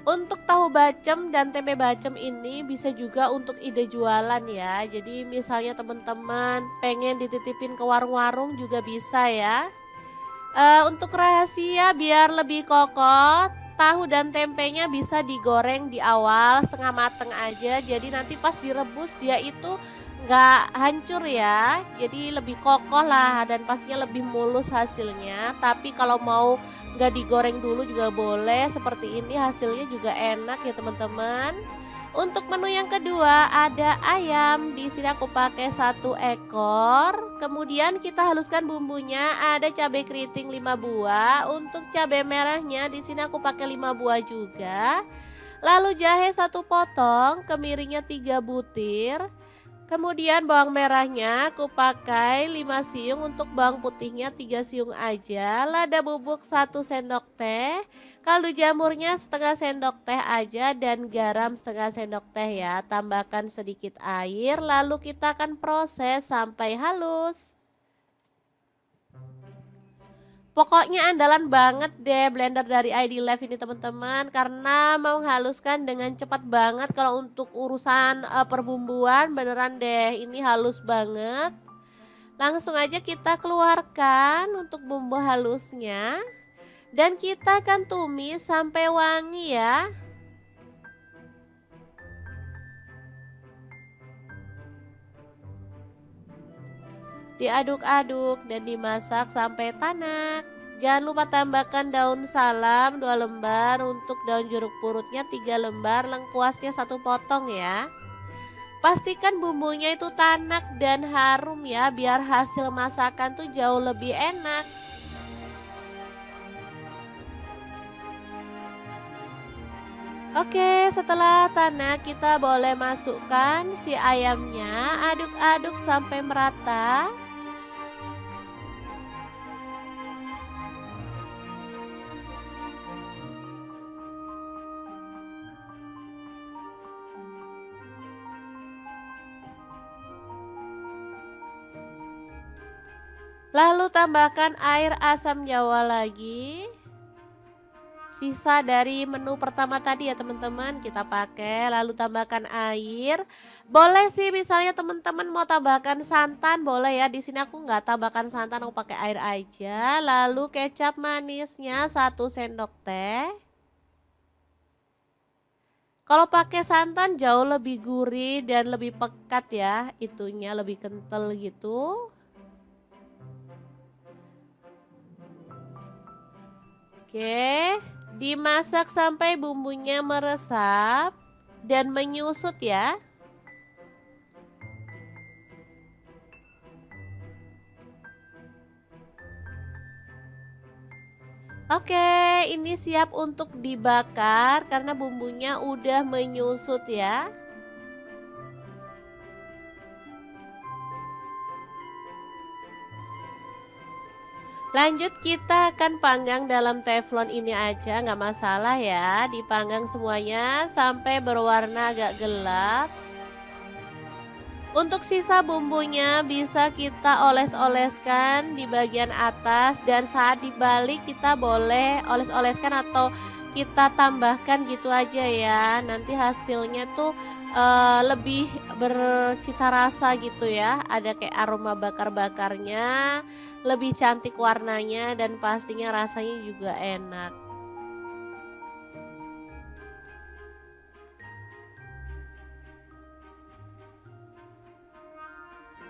Untuk tahu bacem dan tempe bacem ini bisa juga untuk ide jualan ya. Jadi misalnya teman-teman pengen dititipin ke warung-warung juga bisa ya. Untuk rahasia biar lebih kokoh, tahu dan tempenya bisa digoreng di awal setengah mateng aja. Jadi nanti pas direbus dia itu nggak hancur ya. Jadi lebih kokoh lah dan pastinya lebih mulus hasilnya. Tapi kalau mau nggak digoreng dulu juga boleh. Seperti ini hasilnya juga enak ya teman-teman. Untuk menu yang kedua ada ayam. Di sini aku pakai 1 ekor. Kemudian kita haluskan bumbunya. Ada cabai keriting 5 buah. Untuk cabai merahnya di sini aku pakai 5 buah juga. Lalu jahe 1 potong, kemiringnya 3 butir. Kemudian bawang merahnya aku pakai 5 siung, untuk bawang putihnya 3 siung aja. Lada bubuk 1 sendok teh, kaldu jamurnya setengah sendok teh aja dan garam setengah sendok teh ya. Tambahkan sedikit air lalu kita akan proses sampai halus. Pokoknya andalan banget deh blender dari ID Live ini teman-teman karena menghaluskan dengan cepat banget. Kalau untuk urusan perbumbuan beneran deh ini halus banget. Langsung aja kita keluarkan untuk bumbu halusnya dan kita akan tumis sampai wangi ya. Diaduk-aduk dan dimasak sampai tanak. Jangan lupa tambahkan daun salam 2 lembar, untuk daun jeruk purutnya 3 lembar, lengkuasnya 1 potong ya. Pastikan bumbunya itu tanak dan harum ya biar hasil masakan tuh jauh lebih enak. Oke, setelah tanak kita boleh masukkan si ayamnya, aduk-aduk sampai merata. Lalu tambahkan air asam jawa lagi. Sisa dari menu pertama tadi ya teman-teman kita pakai. Lalu tambahkan air. Boleh sih misalnya teman-teman mau tambahkan santan boleh ya. Di sini aku nggak tambahkan santan, aku pakai air aja. Lalu kecap manisnya 1 sendok teh. Kalau pakai santan jauh lebih gurih dan lebih pekat ya. Itunya lebih kental gitu. Oke, dimasak sampai bumbunya meresap dan menyusut ya. Oke, ini siap untuk dibakar karena bumbunya udah menyusut ya. Lanjut kita akan panggang dalam teflon ini aja, nggak masalah ya. Dipanggang semuanya sampai berwarna agak gelap. Untuk sisa bumbunya bisa kita oles-oleskan di bagian atas, dan saat dibalik kita boleh oles-oleskan atau kita tambahkan gitu aja ya. Nanti hasilnya tuh lebih bercita rasa gitu ya. Ada kayak aroma bakar-bakarnya, lebih cantik warnanya, dan pastinya rasanya juga enak.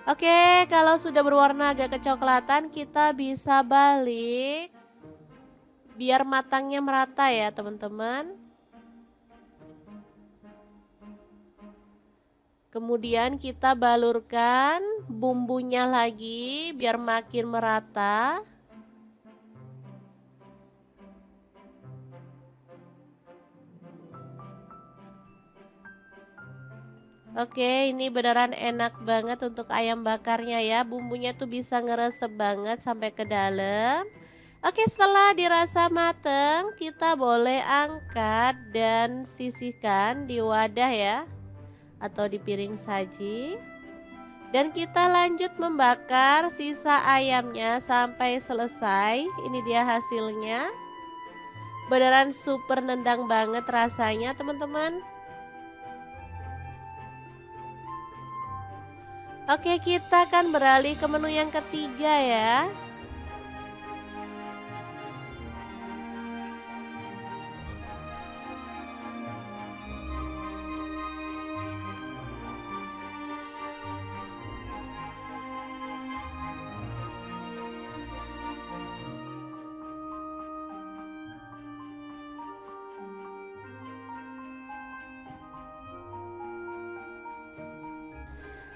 Oke, kalau sudah berwarna agak kecoklatan, kita bisa balik biar matangnya merata ya, teman-teman. Kemudian kita balurkan bumbunya lagi biar makin merata. Oke, ini beneran enak banget untuk ayam bakarnya ya. Bumbunya tuh bisa ngeresep banget sampai ke dalam. Oke, setelah dirasa mateng, kita boleh angkat dan sisihkan di wadah ya, atau di piring saji. Dan kita lanjut membakar sisa ayamnya sampai selesai. Ini dia hasilnya. Beneran super nendang banget rasanya, teman-teman. Oke, kita akan beralih ke menu yang ketiga ya.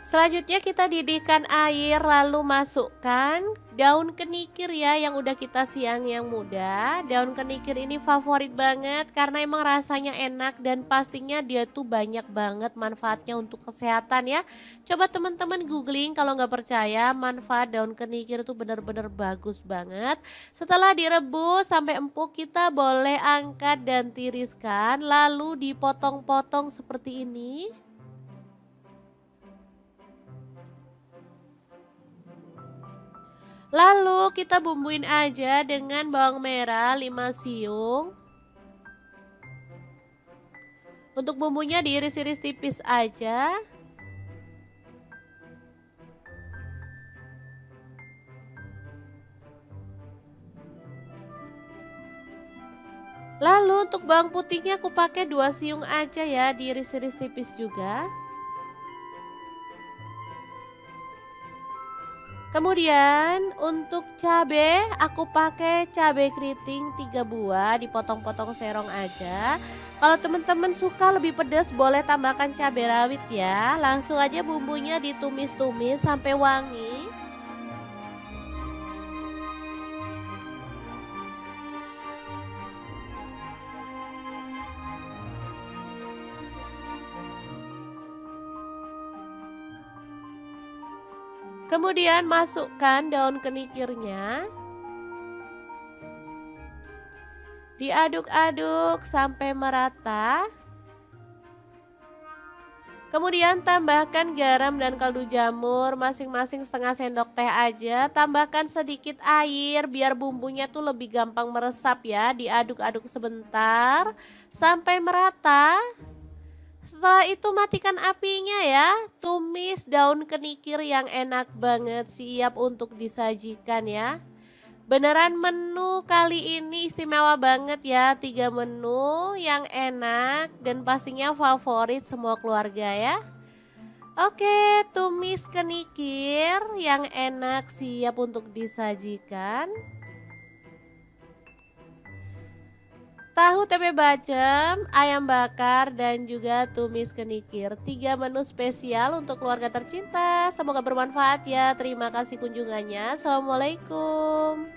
Selanjutnya kita didihkan air, lalu masukkan daun kenikir ya yang udah kita siang yang muda. Daun kenikir ini favorit banget karena emang rasanya enak dan pastinya dia tuh banyak banget manfaatnya untuk kesehatan ya. Coba teman-teman googling kalau nggak percaya, manfaat daun kenikir tuh bener-bener bagus banget. Setelah direbus sampai empuk, kita boleh angkat dan tiriskan lalu dipotong-potong seperti ini. Lalu kita bumbuin aja dengan bawang merah 5 siung. Untuk bumbunya diiris-iris tipis aja. Lalu untuk bawang putihnya aku pakai 2 siung aja ya, diiris-iris tipis juga. Kemudian untuk cabai aku pakai cabai keriting 3 buah, dipotong-potong serong aja. Kalau teman-teman suka lebih pedas boleh tambahkan cabai rawit ya. Langsung aja bumbunya ditumis-tumis sampai wangi. Kemudian masukkan daun kenikirnya. Diaduk-aduk sampai merata. Kemudian tambahkan garam dan kaldu jamur masing-masing setengah sendok teh aja. Tambahkan sedikit air biar bumbunya tuh lebih gampang meresap ya. Diaduk-aduk sebentar sampai merata. Setelah itu matikan apinya ya. Tumis daun kenikir yang enak banget, siap untuk disajikan ya. Beneran menu kali ini istimewa banget ya. 3 menu yang enak dan pastinya favorit semua keluarga ya. Oke, tumis kenikir yang enak siap untuk disajikan. Tahu tempe bacem, ayam bakar, dan juga tumis kenikir. 3 menu spesial untuk keluarga tercinta. Semoga bermanfaat ya. Terima kasih kunjungannya. Assalamualaikum.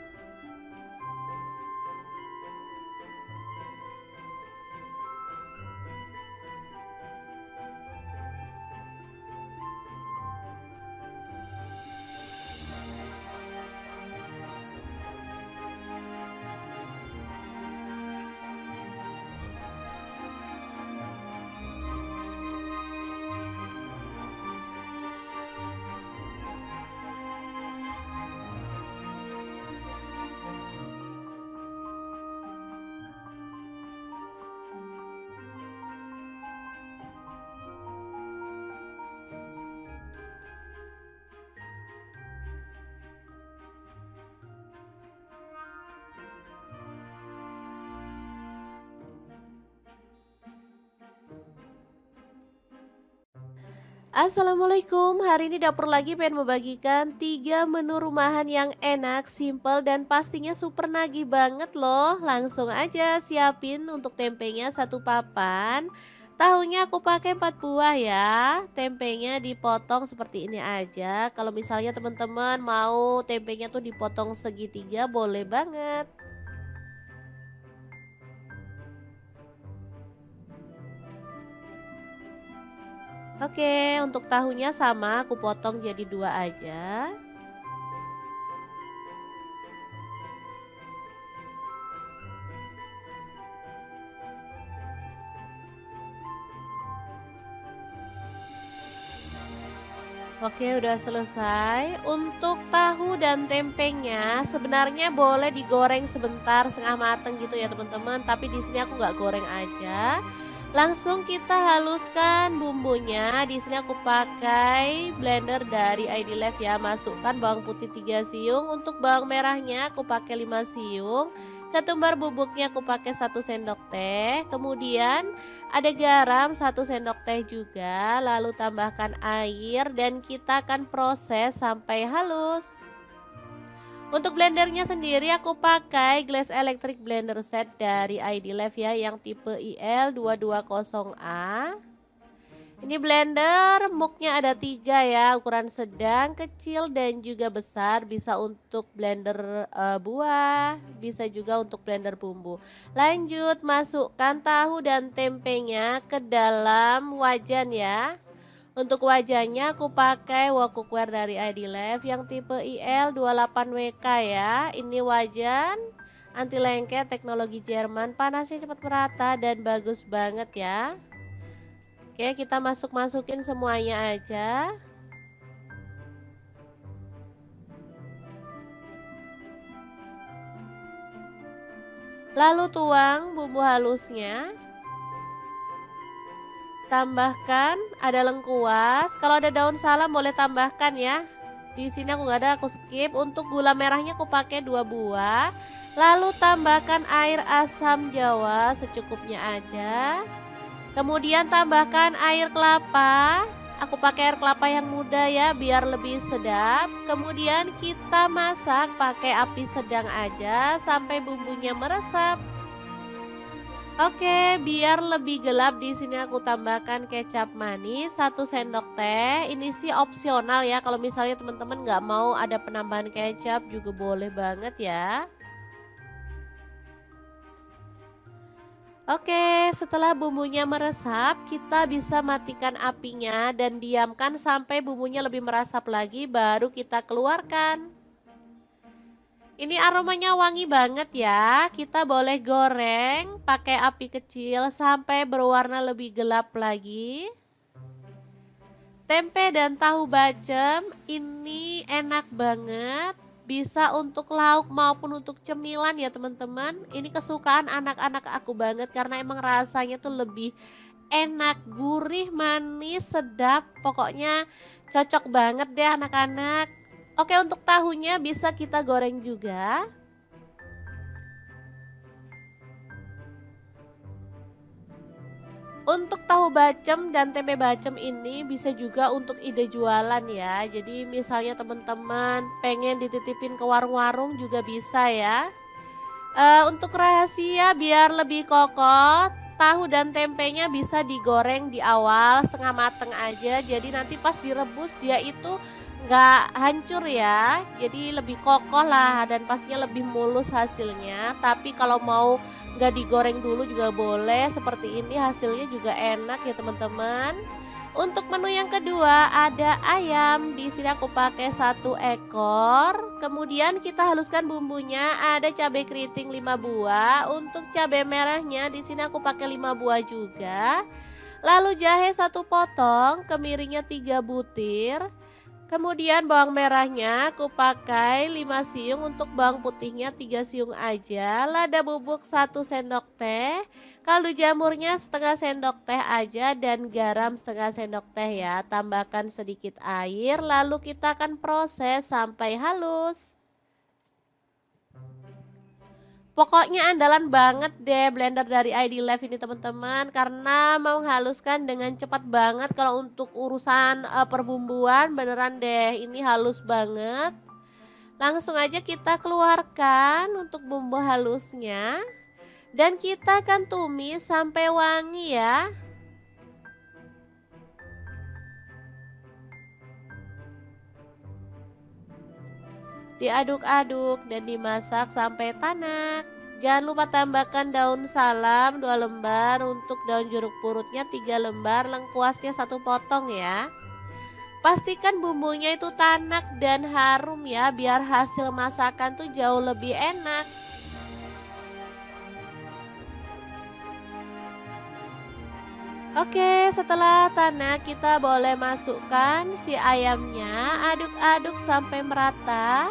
Assalamualaikum, hari ini dapur lagi pengen membagikan 3 menu rumahan yang enak, simple, dan pastinya super nagih banget loh. Langsung aja siapin untuk tempenya satu papan. Tahunya aku pakai 4 buah ya. Tempenya dipotong seperti ini aja. Kalau misalnya teman-teman mau tempenya tuh dipotong segitiga boleh banget. Oke, untuk tahunya sama aku potong jadi 2 aja. Oke, udah selesai. Untuk tahu dan tempenya sebenarnya boleh digoreng sebentar setengah mateng gitu ya teman-teman. Tapi di sini aku nggak goreng aja. Langsung kita haluskan bumbunya. Di sini aku pakai blender dari ID Life ya. Masukkan bawang putih 3 siung. Untuk bawang merahnya aku pakai 5 siung. Ketumbar bubuknya aku pakai 1 sendok teh. Kemudian ada garam 1 sendok teh juga, lalu tambahkan air dan kita akan proses sampai halus. Untuk blendernya sendiri aku pakai Glass Electric Blender Set dari ID Life ya yang tipe IL220A. Ini blender muknya ada 3 ya, ukuran sedang, kecil dan juga besar. Bisa untuk blender buah, bisa juga untuk blender bumbu. Lanjut masukkan tahu dan tempenya ke dalam wajan ya. Untuk wajannya aku pakai wok cookware dari ID Life yang tipe IL28WK ya. Ini wajan anti lengket teknologi Jerman, panasnya cepat merata dan bagus banget ya. Oke, kita masukin semuanya aja. Lalu tuang bumbu halusnya. Tambahkan ada lengkuas. Kalau ada daun salam boleh tambahkan ya. Di sini aku nggak ada, aku skip. Untuk gula merahnya aku pakai 2 buah. Lalu tambahkan air asam jawa secukupnya aja. Kemudian tambahkan air kelapa. Aku pakai air kelapa yang muda ya biar lebih sedap. Kemudian kita masak pakai api sedang aja sampai bumbunya meresap. Oke, biar lebih gelap di sini aku tambahkan kecap manis 1 sendok teh. Ini sih opsional ya. Kalau misalnya teman-teman nggak mau ada penambahan kecap juga boleh banget ya. Oke, setelah bumbunya meresap, kita bisa matikan apinya dan diamkan sampai bumbunya lebih meresap lagi, baru kita keluarkan. Ini aromanya wangi banget ya. Kita boleh goreng pakai api kecil sampai berwarna lebih gelap lagi. Tempe dan tahu bacem ini enak banget. Bisa untuk lauk maupun untuk cemilan ya teman-teman. Ini kesukaan anak-anak aku banget karena emang rasanya tuh lebih enak, gurih, manis, sedap. Pokoknya cocok banget deh anak-anak. Oke, untuk tahunya bisa kita goreng juga. Untuk tahu bacem dan tempe bacem ini bisa juga untuk ide jualan ya. Jadi misalnya teman-teman pengen dititipin ke warung-warung juga bisa ya. Untuk rahasia biar lebih kokoh, tahu dan tempenya bisa digoreng di awal setengah mateng aja. Jadi nanti pas direbus dia itu nggak hancur ya. Jadi lebih kokoh lah dan pastinya lebih mulus hasilnya. Tapi kalau mau nggak digoreng dulu juga boleh. Seperti ini hasilnya juga enak ya teman-teman. Untuk menu yang kedua ada ayam. Di sini aku pakai 1 ekor. Kemudian kita haluskan bumbunya. Ada cabai keriting 5 buah. Untuk cabai merahnya di sini aku pakai 5 buah juga. Lalu jahe 1 potong, kemiringnya 3 butir. Kemudian bawang merahnya aku pakai 5 siung, untuk bawang putihnya 3 siung aja. Lada bubuk 1 sendok teh. Kaldu jamurnya setengah sendok teh aja dan garam setengah sendok teh ya. Tambahkan sedikit air lalu kita akan proses sampai halus. Pokoknya andalan banget deh blender dari ID Live ini teman-teman, karena menghaluskan dengan cepat banget kalau untuk urusan, perbumbuan beneran deh ini halus banget. Langsung aja kita keluarkan untuk bumbu halusnya dan kita akan tumis sampai wangi ya. Diaduk-aduk dan dimasak sampai tanak. Jangan lupa tambahkan daun salam 2 lembar, untuk daun jeruk purutnya 3 lembar, lengkuasnya 1 potong ya. Pastikan bumbunya itu tanak dan harum ya, biar hasil masakan tuh jauh lebih enak. Oke, setelah tanak kita boleh masukkan si ayamnya, aduk-aduk sampai merata.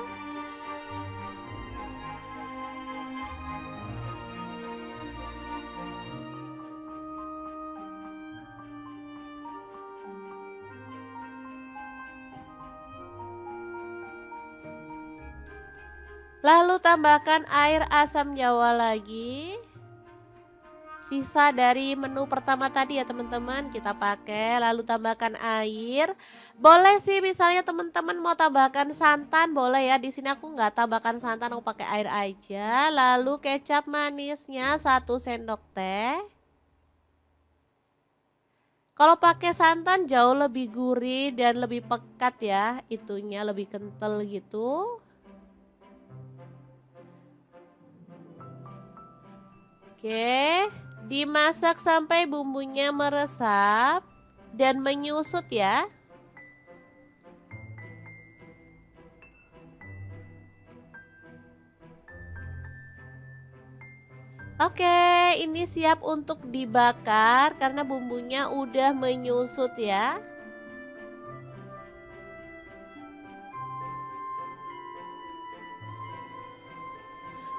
Lalu tambahkan air asam jawa lagi. Sisa dari menu pertama tadi ya teman-teman kita pakai, lalu tambahkan air. Boleh sih misalnya teman-teman mau tambahkan santan boleh ya. Di sini aku nggak tambahkan santan, aku pakai air aja. Lalu kecap manisnya 1 sendok teh. Kalau pakai santan jauh lebih gurih dan lebih pekat ya, itunya lebih kental gitu. Oke, dimasak sampai bumbunya meresap dan menyusut ya. Oke, ini siap untuk dibakar karena bumbunya udah menyusut ya.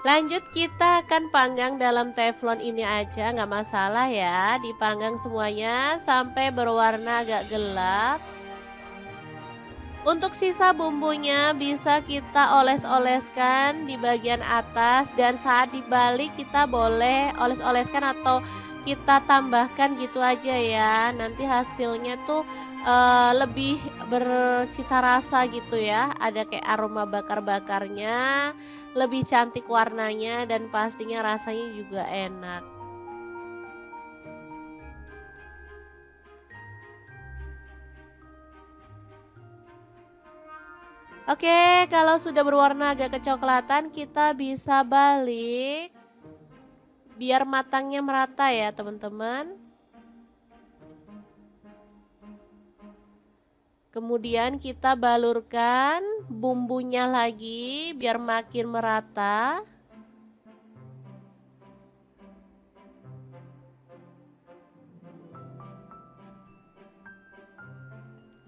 Lanjut kita akan panggang dalam teflon ini aja, nggak masalah ya. Dipanggang semuanya sampai berwarna agak gelap. Untuk sisa bumbunya bisa kita oles-oleskan di bagian atas, dan saat dibalik kita boleh oles-oleskan atau kita tambahkan gitu aja ya. Nanti hasilnya tuh lebih bercita rasa gitu ya. Ada kayak aroma bakar-bakarnya, lebih cantik warnanya dan pastinya rasanya juga enak. Oke, kalau sudah berwarna agak kecoklatan kita bisa balik biar matangnya merata ya teman-teman. Kemudian kita balurkan bumbunya lagi biar makin merata.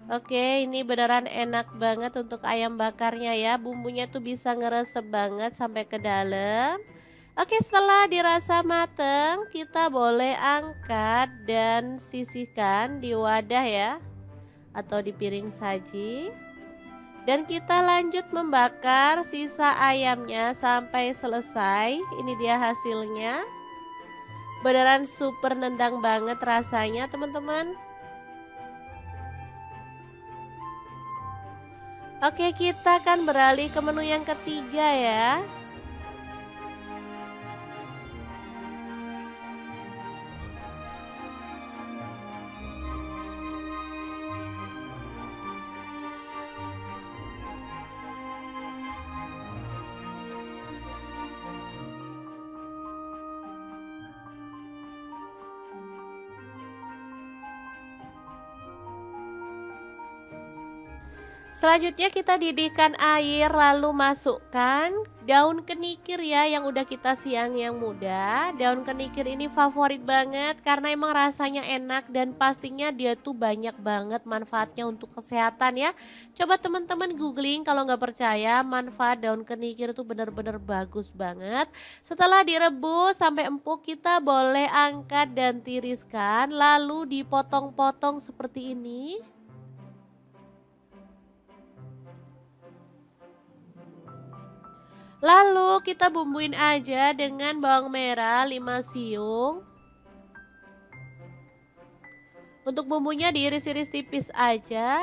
Oke, ini beneran enak banget untuk ayam bakarnya ya. Bumbunya tuh bisa ngeresep banget sampai ke dalam. Oke, setelah dirasa mateng, kita boleh angkat dan sisihkan di wadah ya, atau di piring saji. Dan kita lanjut membakar sisa ayamnya sampai selesai. Ini dia hasilnya. Beneran super nendang banget rasanya teman-teman. Oke, kita akan beralih ke menu yang ketiga ya. Selanjutnya kita didihkan air, lalu masukkan daun kenikir ya yang udah kita siang yang muda. Daun kenikir ini favorit banget karena emang rasanya enak dan pastinya dia tuh banyak banget manfaatnya untuk kesehatan ya. Coba teman-teman googling kalau nggak percaya, manfaat daun kenikir itu bener-bener bagus banget. Setelah direbus sampai empuk kita boleh angkat dan tiriskan, lalu dipotong-potong seperti ini. Lalu kita bumbuin aja dengan bawang merah 5 siung. Untuk bumbunya diiris-iris tipis aja.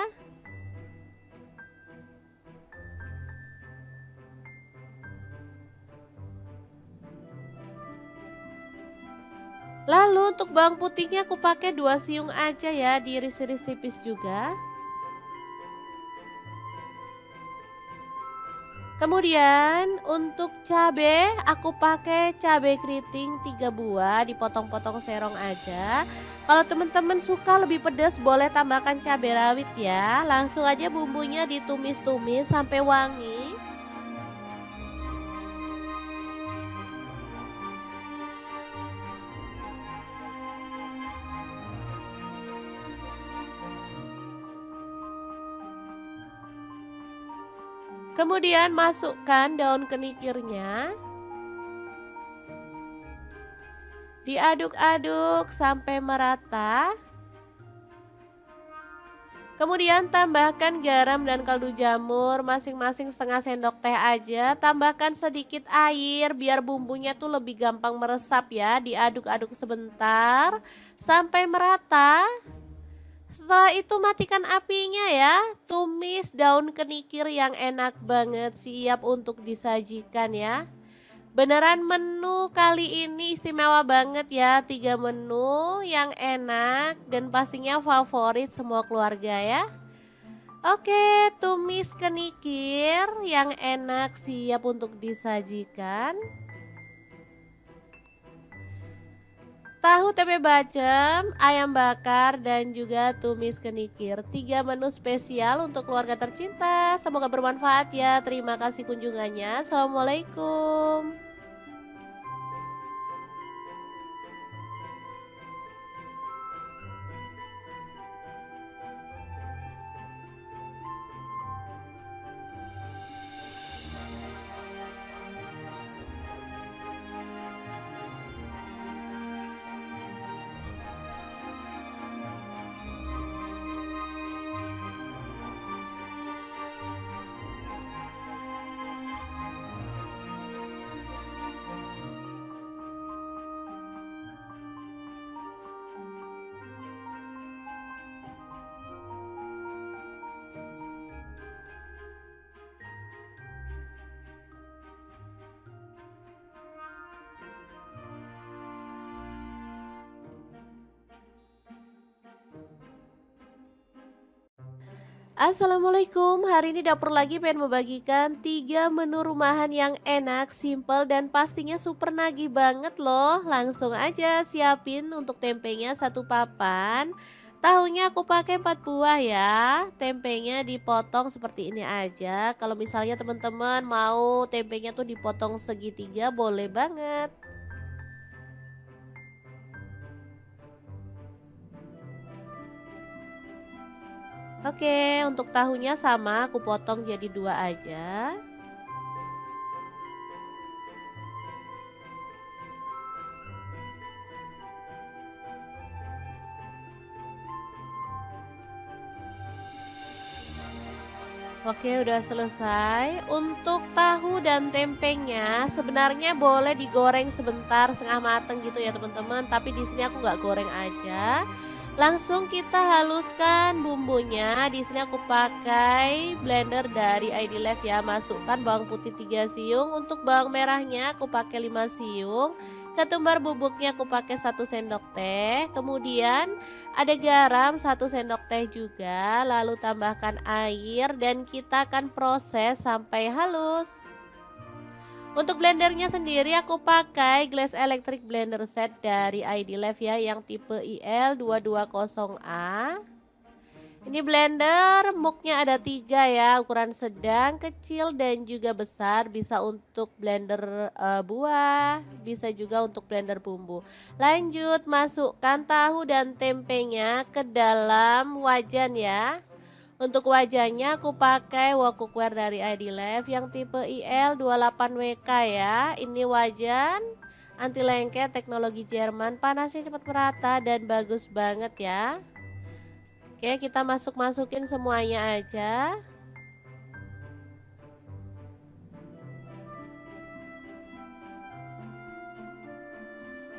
Lalu untuk bawang putihnya aku pakai 2 siung aja ya, diiris-iris tipis juga. Kemudian untuk cabe aku pakai cabe keriting 3 buah, dipotong-potong serong aja. Kalau teman-teman suka lebih pedas boleh tambahkan cabai rawit ya. Langsung aja bumbunya ditumis-tumis sampai wangi. Kemudian masukkan daun kenikirnya. Diaduk-aduk sampai merata. Kemudian tambahkan garam dan kaldu jamur masing-masing setengah sendok teh aja. Tambahkan sedikit air biar bumbunya tuh lebih gampang meresap ya. Diaduk-aduk sebentar sampai merata. Setelah itu matikan apinya ya. Tumis daun kenikir yang enak banget, siap untuk disajikan ya. Beneran menu kali ini istimewa banget ya, 3 menu yang enak dan pastinya favorit semua keluarga ya. Oke, tumis kenikir yang enak siap untuk disajikan. Tahu tempe bacem, ayam bakar dan juga tumis kenikir. 3 menu spesial untuk keluarga tercinta. Semoga bermanfaat ya. Terima kasih kunjungannya. Assalamualaikum. Assalamualaikum, hari ini dapur lagi pengen membagikan 3 menu rumahan yang enak, simple dan pastinya super nagih banget loh. Langsung aja siapin untuk tempenya 1 papan. Tahunya aku pakai 4 buah ya. Tempenya dipotong seperti ini aja. Kalau misalnya teman-teman mau tempenya tuh dipotong segitiga boleh banget. Oke, untuk tahunya sama aku potong jadi 2 aja. Oke, udah selesai. Untuk tahu dan tempenya sebenarnya boleh digoreng sebentar setengah mateng gitu ya teman-teman. Tapi di sini aku nggak goreng aja. Langsung kita haluskan bumbunya. Di sini aku pakai blender dari ID Life ya. Masukkan bawang putih 3 siung. Untuk bawang merahnya aku pakai 5 siung. Ketumbar bubuknya aku pakai 1 sendok teh. Kemudian ada garam 1 sendok teh juga, lalu tambahkan air dan kita akan proses sampai halus. Untuk blendernya sendiri aku pakai Glass Electric Blender Set dari ID Life ya yang tipe IL220A. Ini blender muknya ada 3 ya, ukuran sedang, kecil dan juga besar. Bisa untuk blender buah, bisa juga untuk blender bumbu. Lanjut masukkan tahu dan tempenya ke dalam wajan ya. Untuk wajannya aku pakai wok cookware dari ID Life yang tipe IL28WK ya. Ini wajan anti lengket teknologi Jerman, panasnya cepat merata dan bagus banget ya. Oke, kita masukin semuanya aja.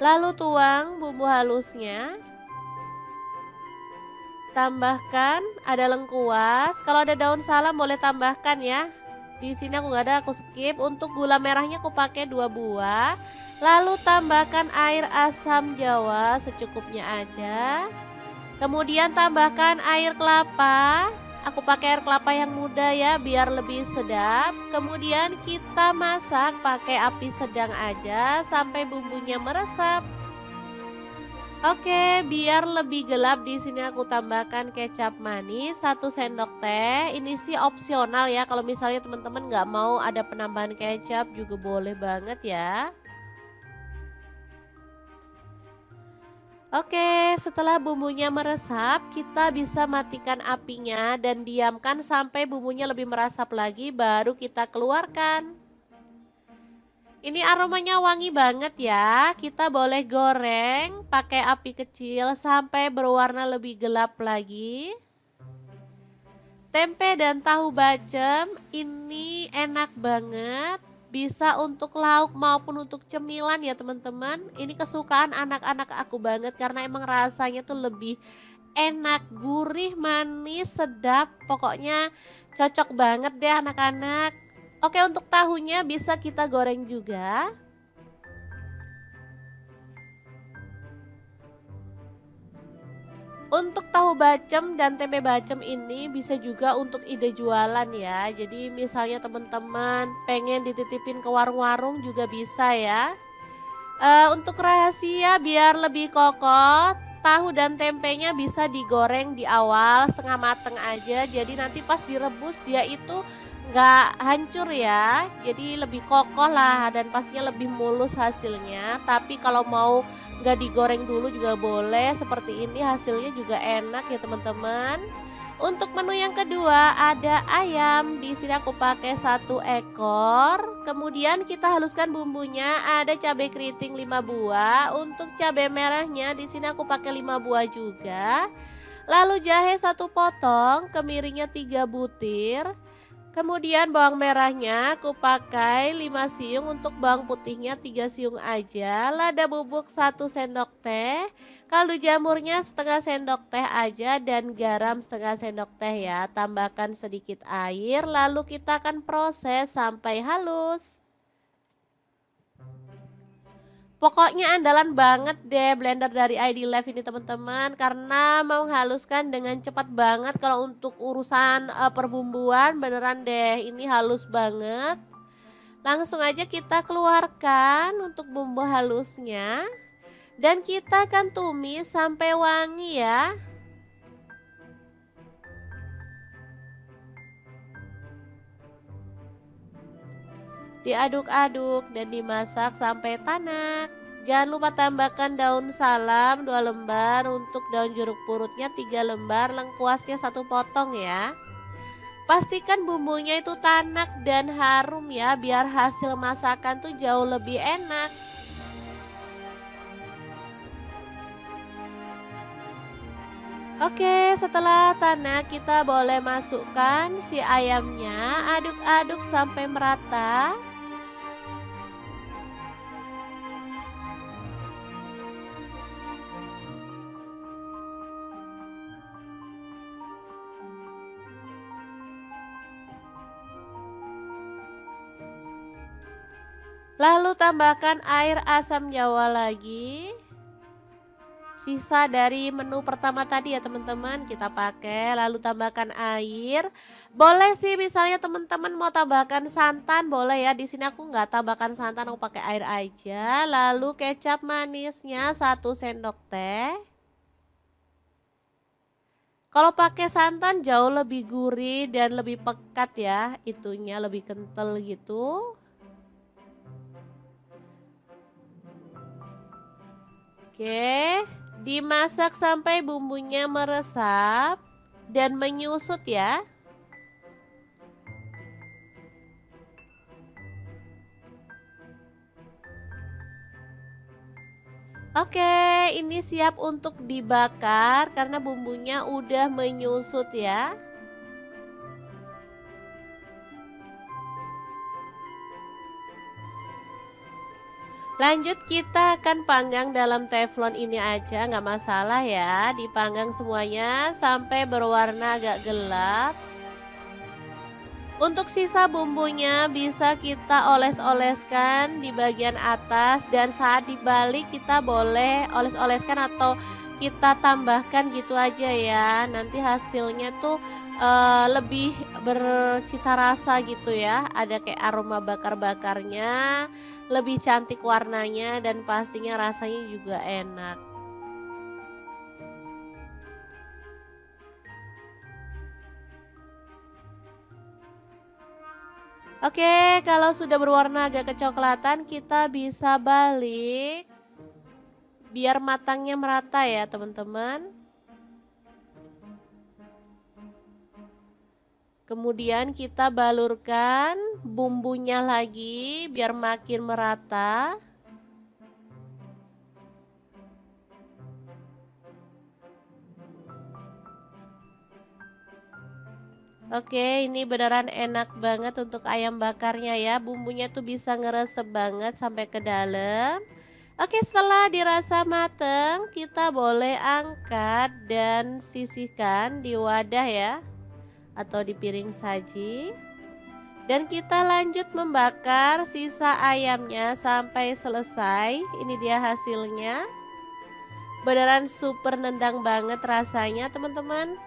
Lalu tuang bumbu halusnya. Tambahkan ada lengkuas. Kalau ada daun salam boleh tambahkan ya. Di sini aku nggak ada, aku skip. Untuk gula merahnya aku pakai 2 buah. Lalu tambahkan air asam jawa secukupnya aja. Kemudian tambahkan air kelapa. Aku pakai air kelapa yang muda ya biar lebih sedap. Kemudian kita masak pakai api sedang aja sampai bumbunya meresap. Oke, biar lebih gelap di sini aku tambahkan kecap manis 1 sendok teh. Ini sih opsional ya. Kalau misalnya teman-teman nggak mau ada penambahan kecap juga boleh banget ya. Oke, setelah bumbunya meresap, kita bisa matikan apinya dan diamkan sampai bumbunya lebih meresap lagi baru kita keluarkan. Ini aromanya wangi banget ya. Kita boleh goreng pakai api kecil sampai berwarna lebih gelap lagi. Tempe dan tahu bacem ini enak banget. Bisa untuk lauk maupun untuk cemilan ya teman-teman. Ini kesukaan anak-anak aku banget karena emang rasanya tuh lebih enak, gurih, manis, sedap. Pokoknya cocok banget deh anak-anak. Oke, untuk tahunya bisa kita goreng juga. Untuk tahu bacem dan tempe bacem ini bisa juga untuk ide jualan ya. Jadi misalnya teman-teman pengen dititipin ke warung-warung juga bisa ya. Untuk rahasia biar lebih kokoh, tahu dan tempenya bisa digoreng di awal setengah mateng aja. Jadi nanti pas direbus dia itu nggak hancur ya. Jadi lebih kokoh lah dan pastinya lebih mulus hasilnya. Tapi kalau mau nggak digoreng dulu juga boleh. Seperti ini hasilnya juga enak ya teman-teman. Untuk menu yang kedua ada ayam. Di sini aku pakai 1 ekor. Kemudian kita haluskan bumbunya. Ada cabai keriting 5 buah. Untuk cabai merahnya di sini aku pakai 5 buah juga. Lalu jahe 1 potong, kemiringnya 3 butir. Kemudian bawang merahnya aku pakai 5 siung, untuk bawang putihnya 3 siung aja. Lada bubuk 1 sendok teh, kaldu jamurnya setengah sendok teh aja dan garam setengah sendok teh ya. Tambahkan sedikit air lalu kita akan proses sampai halus. Pokoknya andalan banget deh blender dari ID Live ini teman-teman karena menghaluskan dengan cepat banget. Kalau untuk urusan perbumbuan beneran deh ini halus banget. Langsung aja kita keluarkan untuk bumbu halusnya dan kita akan tumis sampai wangi ya. Diaduk-aduk dan dimasak sampai tanak. Jangan lupa tambahkan daun salam 2 lembar, untuk daun jeruk purutnya 3 lembar, lengkuasnya 1 potong ya. Pastikan bumbunya itu tanak dan harum ya, biar hasil masakan tuh jauh lebih enak. Oke, setelah tanak kita boleh masukkan si ayamnya, aduk-aduk sampai merata. Lalu tambahkan air asam jawa lagi. Sisa dari menu pertama tadi ya teman-teman kita pakai. Lalu tambahkan air. Boleh sih misalnya teman-teman mau tambahkan santan boleh ya. Di sini aku nggak tambahkan santan, aku pakai air aja. Lalu kecap manisnya 1 sendok teh. Kalau pakai santan jauh lebih gurih dan lebih pekat ya. Itunya lebih kental gitu. Oke, dimasak sampai bumbunya meresap dan menyusut ya. Oke, ini siap untuk dibakar karena bumbunya udah menyusut ya. Lanjut kita akan panggang dalam teflon ini aja, nggak masalah ya. Dipanggang semuanya sampai berwarna agak gelap. Untuk sisa bumbunya bisa kita oles-oleskan di bagian atas, dan saat dibalik kita boleh oles-oleskan atau kita tambahkan gitu aja ya. Nanti hasilnya tuh lebih bercita rasa gitu ya. Ada kayak aroma bakar-bakarnya, lebih cantik warnanya dan pastinya rasanya juga enak. Oke, kalau sudah berwarna agak kecoklatan, kita bisa balik biar matangnya merata ya, teman-teman. Kemudian kita balurkan bumbunya lagi biar makin merata. Oke, ini beneran enak banget untuk ayam bakarnya ya. Bumbunya tuh bisa ngeresep banget sampai ke dalam. Oke, setelah dirasa mateng, kita boleh angkat dan sisihkan di wadah ya, atau di piring saji. Dan kita lanjut membakar sisa ayamnya sampai selesai. Ini dia hasilnya. Beneran super nendang banget rasanya, teman-teman.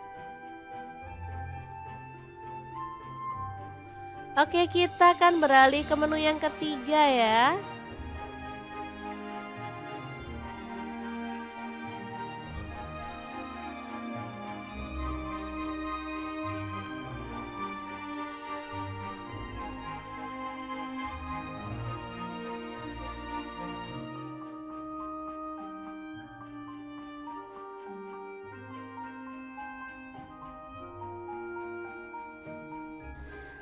Oke, kita akan beralih ke menu yang ketiga ya.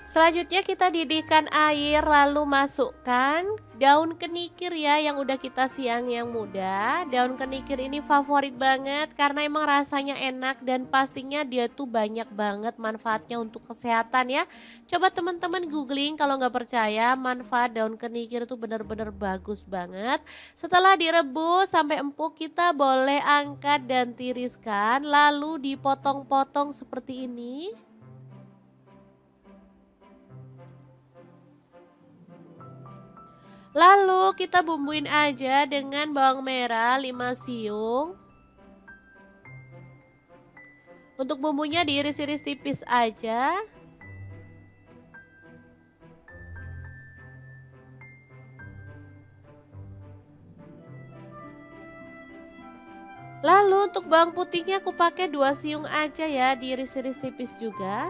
Selanjutnya kita didihkan air, lalu masukkan daun kenikir ya yang udah kita siang yang muda. Daun kenikir ini favorit banget karena emang rasanya enak dan pastinya dia tuh banyak banget manfaatnya untuk kesehatan ya. Coba teman-teman googling kalau nggak percaya, manfaat daun kenikir itu bener-bener bagus banget. Setelah direbus sampai empuk, kita boleh angkat dan tiriskan lalu dipotong-potong seperti ini. Lalu kita bumbuin aja dengan bawang merah 5 siung. Untuk bumbunya diiris-iris tipis aja. Lalu untuk bawang putihnya aku pakai 2 siung aja ya, diiris-iris tipis juga.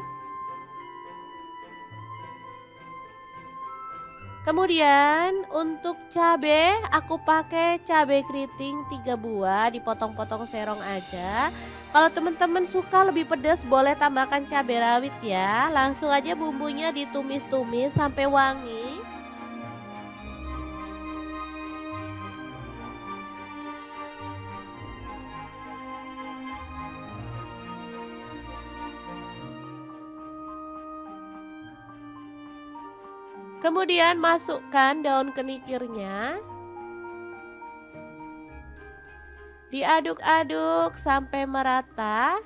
Kemudian untuk cabe aku pakai cabe keriting 3 buah, dipotong-potong serong aja. Kalau teman-teman suka lebih pedas boleh tambahkan cabai rawit ya. Langsung aja bumbunya ditumis-tumis sampai wangi. Kemudian masukkan daun kenikirnya. Diaduk-aduk sampai merata.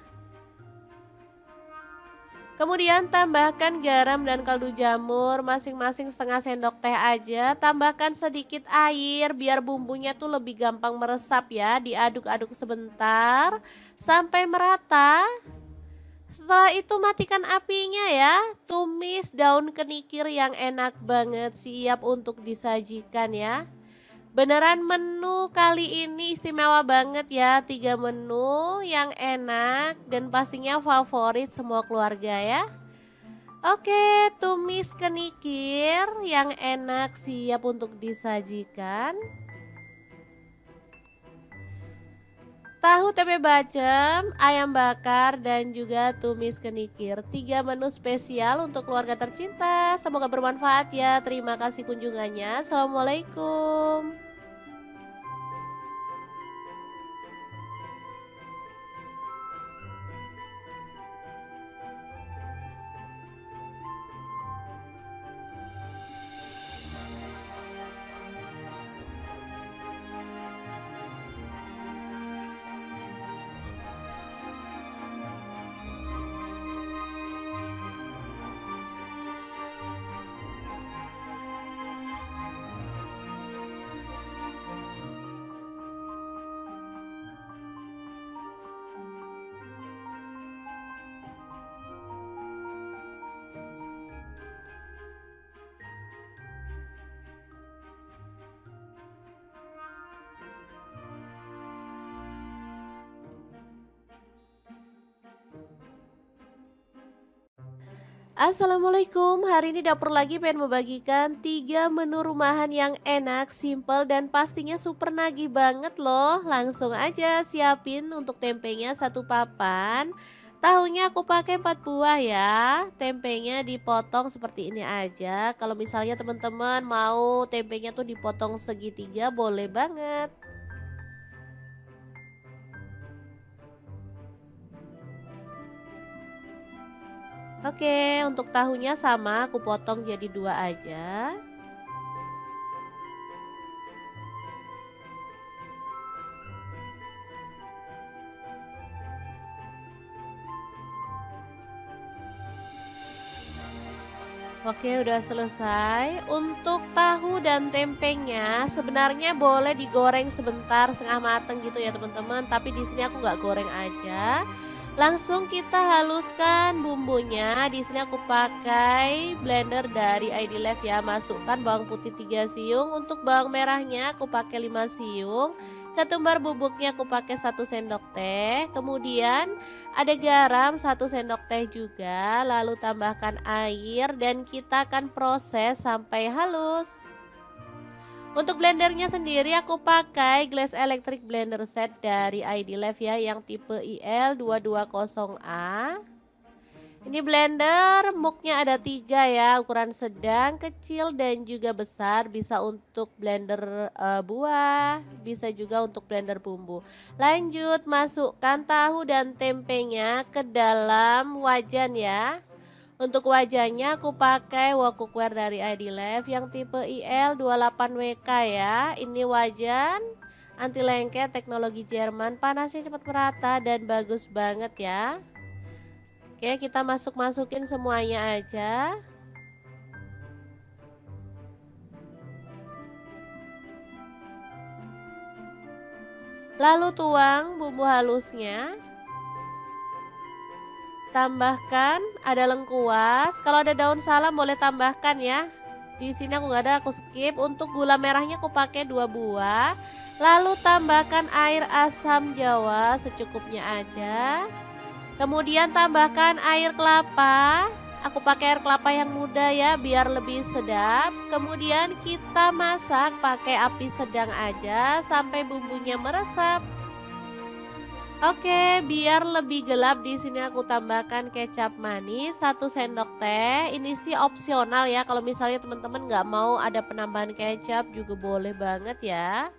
Kemudian tambahkan garam dan kaldu jamur masing-masing setengah sendok teh aja. Tambahkan sedikit air biar bumbunya tuh lebih gampang meresap ya. Diaduk-aduk sebentar sampai merata. Setelah itu matikan apinya ya. Tumis daun kenikir yang enak banget, siap untuk disajikan ya. Beneran menu kali ini istimewa banget ya, 3 menu yang enak dan pastinya favorit semua keluarga ya. Oke, tumis kenikir yang enak siap untuk disajikan. Tahu tempe bacem, ayam bakar, dan juga tumis kenikir. 3 menu spesial untuk keluarga tercinta. Semoga bermanfaat ya. Terima kasih kunjungannya. Assalamualaikum. Assalamualaikum, hari ini dapur lagi pengen membagikan 3 menu rumahan yang enak, simple, dan pastinya super nagih banget loh. Langsung aja siapin untuk tempenya satu papan. Tahunya aku pakai 4 buah ya. Tempenya dipotong seperti ini aja. Kalau misalnya teman-teman mau tempenya tuh dipotong segitiga boleh banget. Oke, untuk tahunya sama aku potong jadi 2 aja. Oke, udah selesai. Untuk tahu dan tempenya sebenarnya boleh digoreng sebentar setengah mateng gitu ya teman-teman. Tapi di sini aku nggak goreng aja. Langsung kita haluskan bumbunya. Di sini aku pakai blender dari ID Life ya. Masukkan bawang putih 3 siung. Untuk bawang merahnya aku pakai 5 siung. Ketumbar bubuknya aku pakai 1 sendok teh. Kemudian ada garam 1 sendok teh juga, lalu tambahkan air dan kita akan proses sampai halus. Untuk blendernya sendiri aku pakai Glass Electric Blender Set dari ID Life ya yang tipe IL220A. Ini blender muknya ada 3 ya, ukuran sedang, kecil dan juga besar. Bisa untuk blender buah, bisa juga untuk blender bumbu. Lanjut masukkan tahu dan tempenya ke dalam wajan ya. Untuk wajannya aku pakai wok cookware dari ID Life yang tipe IL28WK ya. Ini wajan anti lengket teknologi Jerman, panasnya cepat merata dan bagus banget ya. Oke, kita masukin semuanya aja. Lalu tuang bumbu halusnya. Tambahkan ada lengkuas. Kalau ada daun salam boleh tambahkan ya. Di sini aku nggak ada, aku skip. Untuk gula merahnya aku pakai 2 buah. Lalu tambahkan air asam jawa secukupnya aja. Kemudian tambahkan air kelapa. Aku pakai air kelapa yang muda ya biar lebih sedap. Kemudian kita masak pakai api sedang aja sampai bumbunya meresap. Oke, biar lebih gelap di sini aku tambahkan kecap manis 1 sendok teh. Ini sih opsional ya. Kalau misalnya teman-teman nggak mau ada penambahan kecap juga boleh banget ya.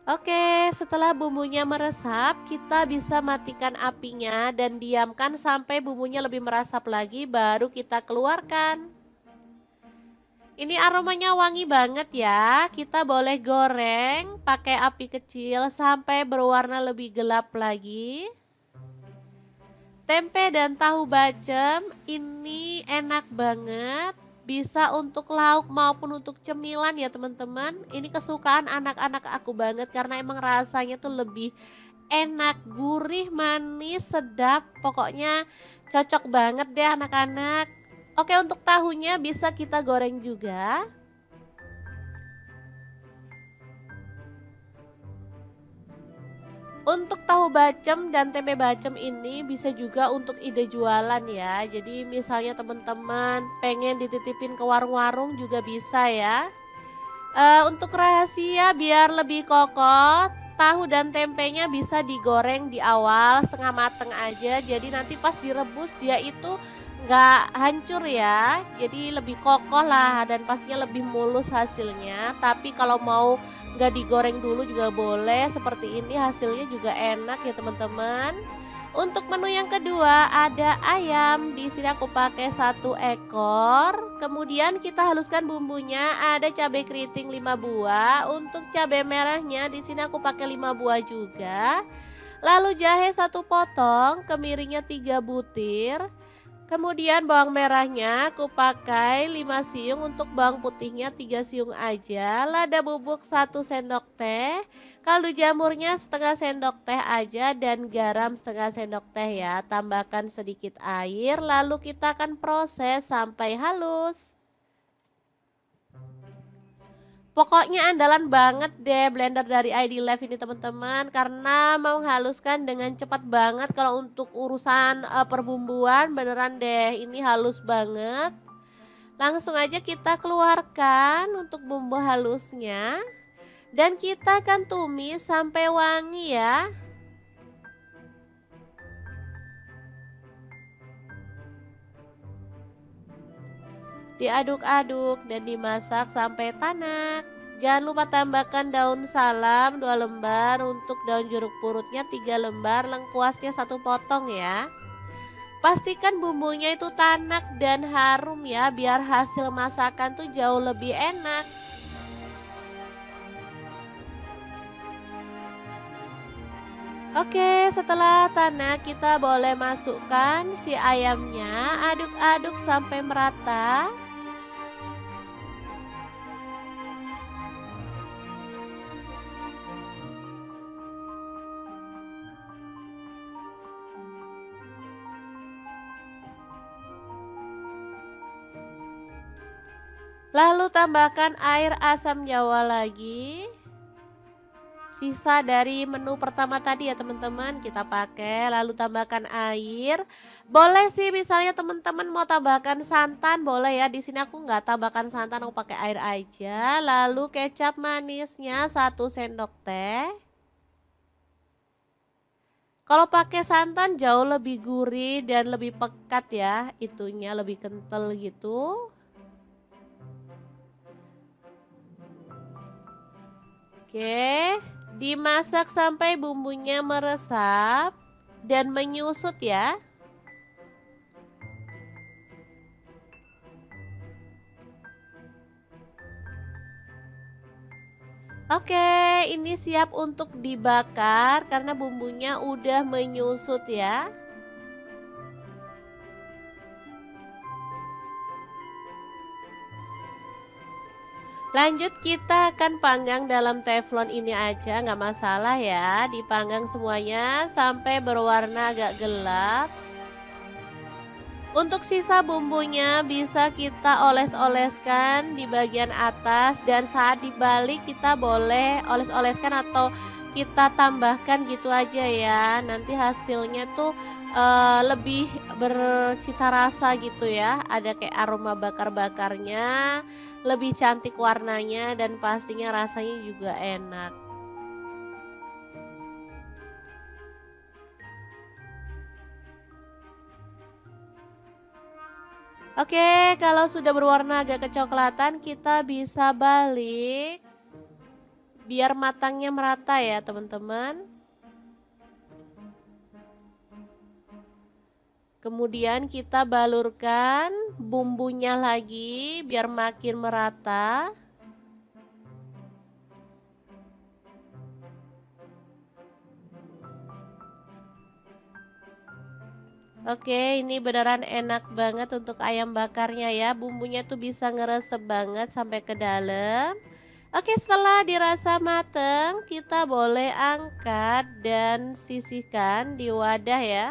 Oke, setelah bumbunya meresap, kita bisa matikan apinya dan diamkan sampai bumbunya lebih meresap lagi, baru kita keluarkan. Ini aromanya wangi banget ya. Kita boleh goreng pakai api kecil sampai berwarna lebih gelap lagi. Tempe dan tahu bacem ini enak banget. Bisa untuk lauk maupun untuk cemilan ya teman-teman. Ini kesukaan anak-anak aku banget karena emang rasanya tuh lebih enak, gurih, manis, sedap. Pokoknya cocok banget deh anak-anak. Oke, untuk tahunya bisa kita goreng juga. Untuk tahu bacem dan tempe bacem ini bisa juga untuk ide jualan ya. Jadi misalnya teman-teman pengen dititipin ke warung-warung juga bisa ya. Untuk rahasia biar lebih kokoh, tahu dan tempenya bisa digoreng di awal setengah mateng aja. Jadi nanti pas direbus dia itu nggak hancur ya. Jadi lebih kokoh lah dan pastinya lebih mulus hasilnya. Tapi kalau mau nggak digoreng dulu juga boleh. Seperti ini hasilnya juga enak ya teman-teman. Untuk menu yang kedua ada ayam. Di sini aku pakai 1 ekor. Kemudian kita haluskan bumbunya. Ada cabai keriting 5 buah. Untuk cabai merahnya di sini aku pakai 5 buah juga. Lalu jahe 1 potong, kemiringnya 3 butir. Kemudian bawang merahnya aku pakai 5 siung, untuk bawang putihnya 3 siung aja. Lada bubuk 1 sendok teh, kaldu jamurnya setengah sendok teh aja dan garam setengah sendok teh ya. Tambahkan sedikit air lalu kita akan proses sampai halus. Pokoknya andalan banget deh blender dari ID Live ini teman-teman, karena menghaluskan dengan cepat banget kalau untuk urusan perbumbuan beneran deh ini halus banget. Langsung aja kita keluarkan untuk bumbu halusnya dan kita akan tumis sampai wangi ya. Diaduk-aduk dan dimasak sampai tanak. Jangan lupa tambahkan daun salam 2 lembar, untuk daun jeruk purutnya 3 lembar, lengkuasnya 1 potong ya. Pastikan bumbunya itu tanak dan harum ya, biar hasil masakan tuh jauh lebih enak. Oke, setelah tanak kita boleh masukkan si ayamnya, aduk-aduk sampai merata. Lalu tambahkan air asam jawa lagi. Sisa dari menu pertama tadi ya teman-teman kita pakai, lalu tambahkan air. Boleh sih misalnya teman-teman mau tambahkan santan boleh ya. Di sini aku nggak tambahkan santan, aku pakai air aja. Lalu kecap manisnya 1 sendok teh. Kalau pakai santan jauh lebih gurih dan lebih pekat ya, itunya lebih kental gitu. Oke, dimasak sampai bumbunya meresap dan menyusut ya. Oke, ini siap untuk dibakar karena bumbunya udah menyusut ya. Lanjut kita akan panggang dalam teflon ini aja, nggak masalah ya. Dipanggang semuanya sampai berwarna agak gelap. Untuk sisa bumbunya bisa kita oles-oleskan di bagian atas, dan saat dibalik kita boleh oles-oleskan atau kita tambahkan gitu aja ya. Nanti hasilnya tuh lebih bercita rasa gitu ya. Ada kayak aroma bakar-bakarnya, lebih cantik warnanya dan pastinya rasanya juga enak. Oke, kalau sudah berwarna agak kecoklatan kita bisa balik biar matangnya merata ya teman-teman. Kemudian kita balurkan bumbunya lagi biar makin merata. Oke, ini beneran enak banget untuk ayam bakarnya ya. Bumbunya tuh bisa ngeresep banget sampai ke dalam. Oke, setelah dirasa mateng, kita boleh angkat dan sisihkan di wadah ya,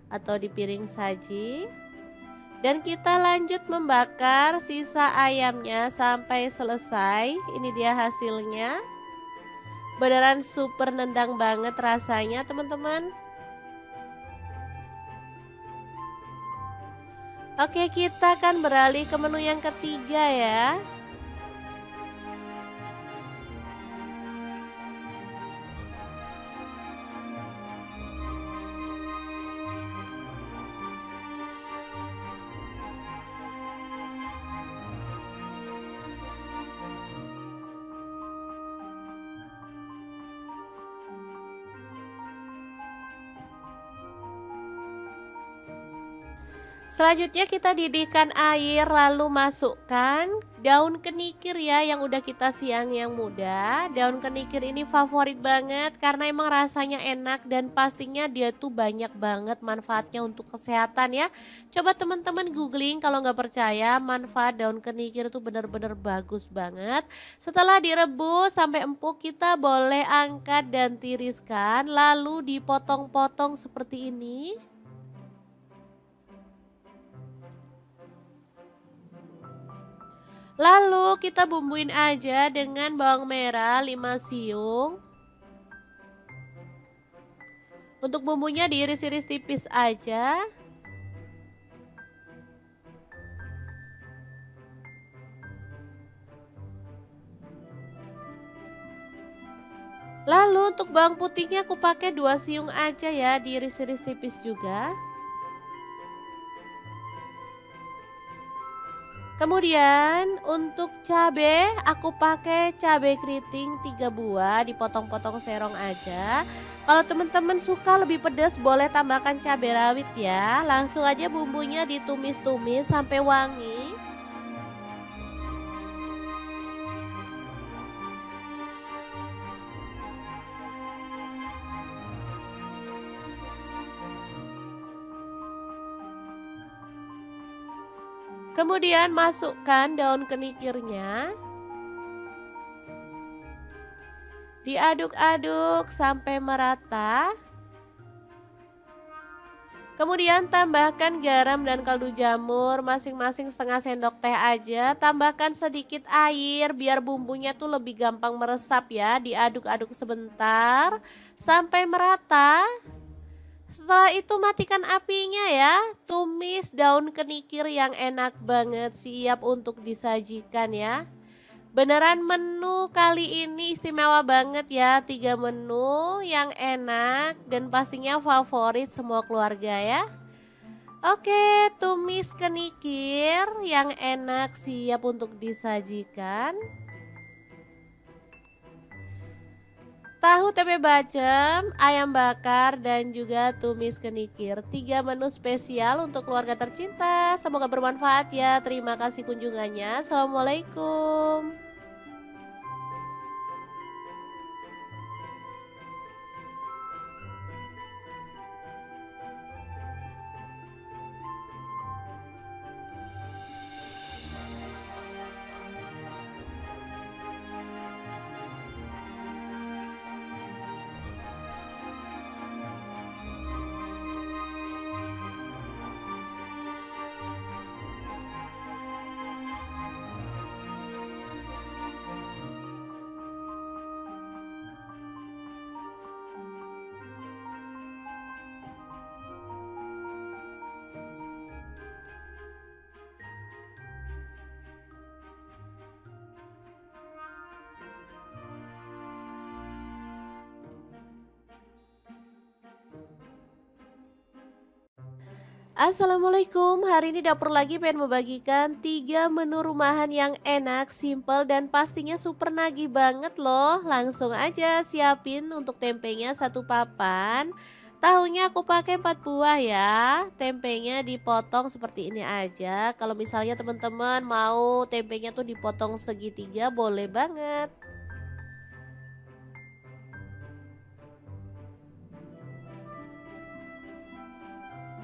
atau di piring saji. Dan kita lanjut membakar sisa ayamnya sampai selesai. Ini dia hasilnya. Beneran super nendang banget rasanya teman-teman. Oke, kita akan beralih ke menu yang ketiga ya. Selanjutnya kita didihkan air, lalu masukkan daun kenikir ya yang udah kita siang yang muda. Daun kenikir ini favorit banget karena emang rasanya enak dan pastinya dia tuh banyak banget manfaatnya untuk kesehatan ya. Coba teman-teman googling kalau nggak percaya, manfaat daun kenikir itu bener-bener bagus banget. Setelah direbus sampai empuk kita boleh angkat dan tiriskan, lalu dipotong-potong seperti ini. Lalu kita bumbuin aja dengan bawang merah 5 siung. Untuk bumbunya diiris-iris tipis aja. Lalu untuk bawang putihnya aku pakai 2 siung aja ya, diiris-iris tipis juga. Kemudian untuk cabai aku pakai cabai keriting 3 buah, dipotong-potong serong aja. Kalau teman-teman suka lebih pedas boleh tambahkan cabai rawit ya. Langsung aja bumbunya ditumis-tumis sampai wangi. Kemudian masukkan daun kenikirnya. Diaduk-aduk sampai merata. Kemudian tambahkan garam dan kaldu jamur masing-masing setengah sendok teh aja. Tambahkan sedikit air biar bumbunya tuh lebih gampang meresap ya. Diaduk-aduk sebentar sampai merata. Setelah itu matikan apinya ya. Tumis daun kenikir yang enak banget, siap untuk disajikan ya. Beneran menu kali ini istimewa banget ya, 3 menu yang enak dan pastinya favorit semua keluarga ya. Oke, tumis kenikir yang enak siap untuk disajikan. Tahu tempe bacem, ayam bakar dan juga tumis kenikir. 3 menu spesial untuk keluarga tercinta. Semoga bermanfaat ya. Terima kasih kunjungannya. Assalamualaikum. Assalamualaikum, hari ini dapur lagi pengen membagikan 3 menu rumahan yang enak, simple dan pastinya super nagih banget loh. Langsung aja siapin untuk tempenya 1 papan. Tahunya aku pakai 4 buah ya. Tempenya dipotong seperti ini aja. Kalau misalnya teman-teman mau tempenya tuh dipotong segitiga boleh banget.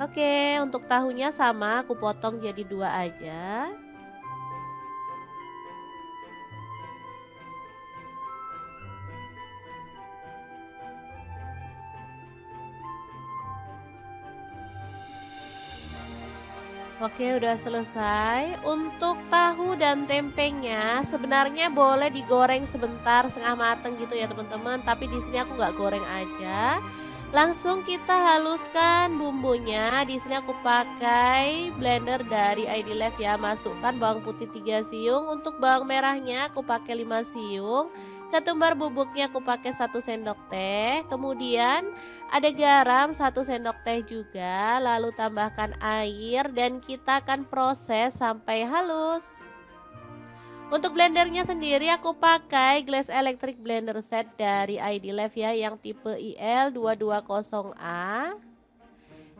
Oke, untuk tahunya sama aku potong jadi 2 aja. Oke, udah selesai. Untuk tahu dan tempenya sebenarnya boleh digoreng sebentar setengah mateng gitu ya teman-teman. Tapi di sini aku nggak goreng aja. Langsung kita haluskan bumbunya. Di sini aku pakai blender dari ID Life ya. Masukkan bawang putih 3 siung. Untuk bawang merahnya aku pakai 5 siung. Ketumbar bubuknya aku pakai 1 sendok teh. Kemudian ada garam 1 sendok teh juga, lalu tambahkan air dan kita akan proses sampai halus. Untuk blendernya sendiri aku pakai Glass Electric Blender Set dari ID Life ya yang tipe IL220A.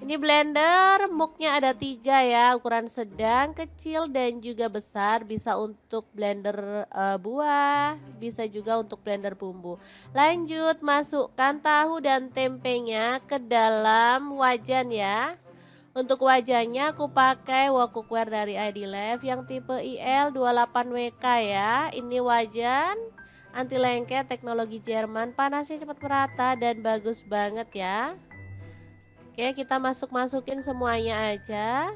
Ini blender muknya ada 3 ya, ukuran sedang, kecil dan juga besar. Bisa untuk blender buah, bisa juga untuk blender bumbu. Lanjut masukkan tahu dan tempenya ke dalam wajan ya. Untuk wajannya aku pakai wok cookware dari ID Life yang tipe IL28WK ya. Ini wajan anti lengket teknologi Jerman, panasnya cepat merata dan bagus banget ya. Oke, kita masukin semuanya aja.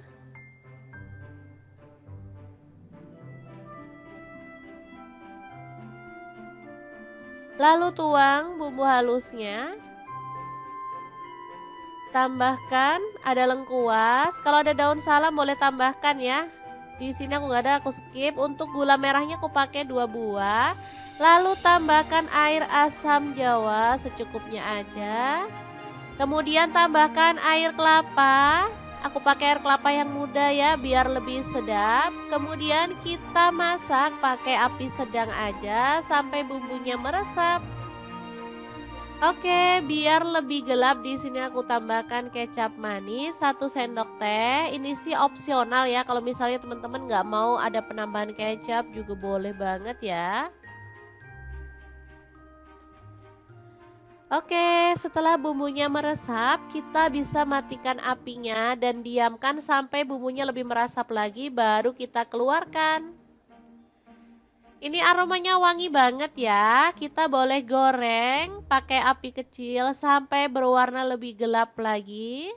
Lalu tuang bumbu halusnya. Tambahkan ada lengkuas. Kalau ada daun salam boleh tambahkan ya. Di sini aku nggak ada, aku skip. Untuk gula merahnya aku pakai 2 buah. Lalu tambahkan air asam jawa secukupnya aja. Kemudian tambahkan air kelapa. Aku pakai air kelapa yang muda ya biar lebih sedap. Kemudian kita masak pakai api sedang aja sampai bumbunya meresap. Oke, biar lebih gelap di sini aku tambahkan kecap manis 1 sendok teh. Ini sih opsional ya. Kalau misalnya teman-teman nggak mau ada penambahan kecap juga boleh banget ya. Oke, setelah bumbunya meresap, kita bisa matikan apinya dan diamkan sampai bumbunya lebih meresap lagi baru kita keluarkan. Ini aromanya wangi banget ya. Kita boleh goreng pakai api kecil sampai berwarna lebih gelap lagi.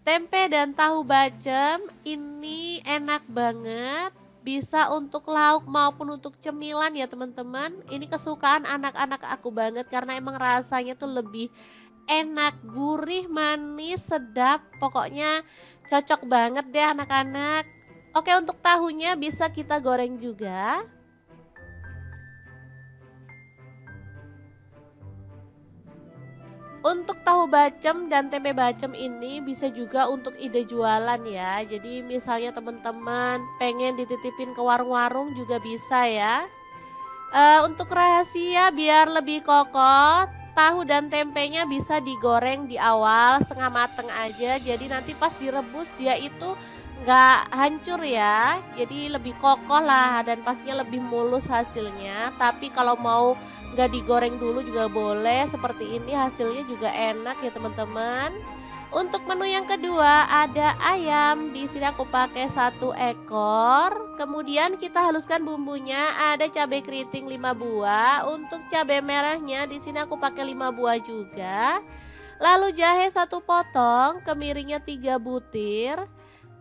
Tempe dan tahu bacem ini enak banget. Bisa untuk lauk maupun untuk cemilan ya teman-teman. Ini kesukaan anak-anak aku banget karena emang rasanya tuh lebih enak, gurih, manis, sedap. Pokoknya cocok banget deh anak-anak. Oke, untuk tahunya bisa kita goreng juga. Untuk tahu bacem dan tempe bacem ini bisa juga untuk ide jualan ya. Jadi misalnya teman-teman pengen dititipin ke warung-warung juga bisa ya. Untuk rahasia biar lebih kokoh, tahu dan tempenya bisa digoreng di awal setengah mateng aja. Jadi nanti pas direbus dia itu nggak hancur ya. Jadi lebih kokoh lah dan pastinya lebih mulus hasilnya. Tapi kalau mau nggak digoreng dulu juga boleh. Seperti ini hasilnya juga enak ya teman-teman. Untuk menu yang kedua ada ayam. Di sini aku pakai 1 ekor. Kemudian kita haluskan bumbunya. Ada cabai keriting 5 buah. Untuk cabai merahnya di sini aku pakai 5 buah juga. Lalu jahe 1 potong, kemiringnya 3 butir.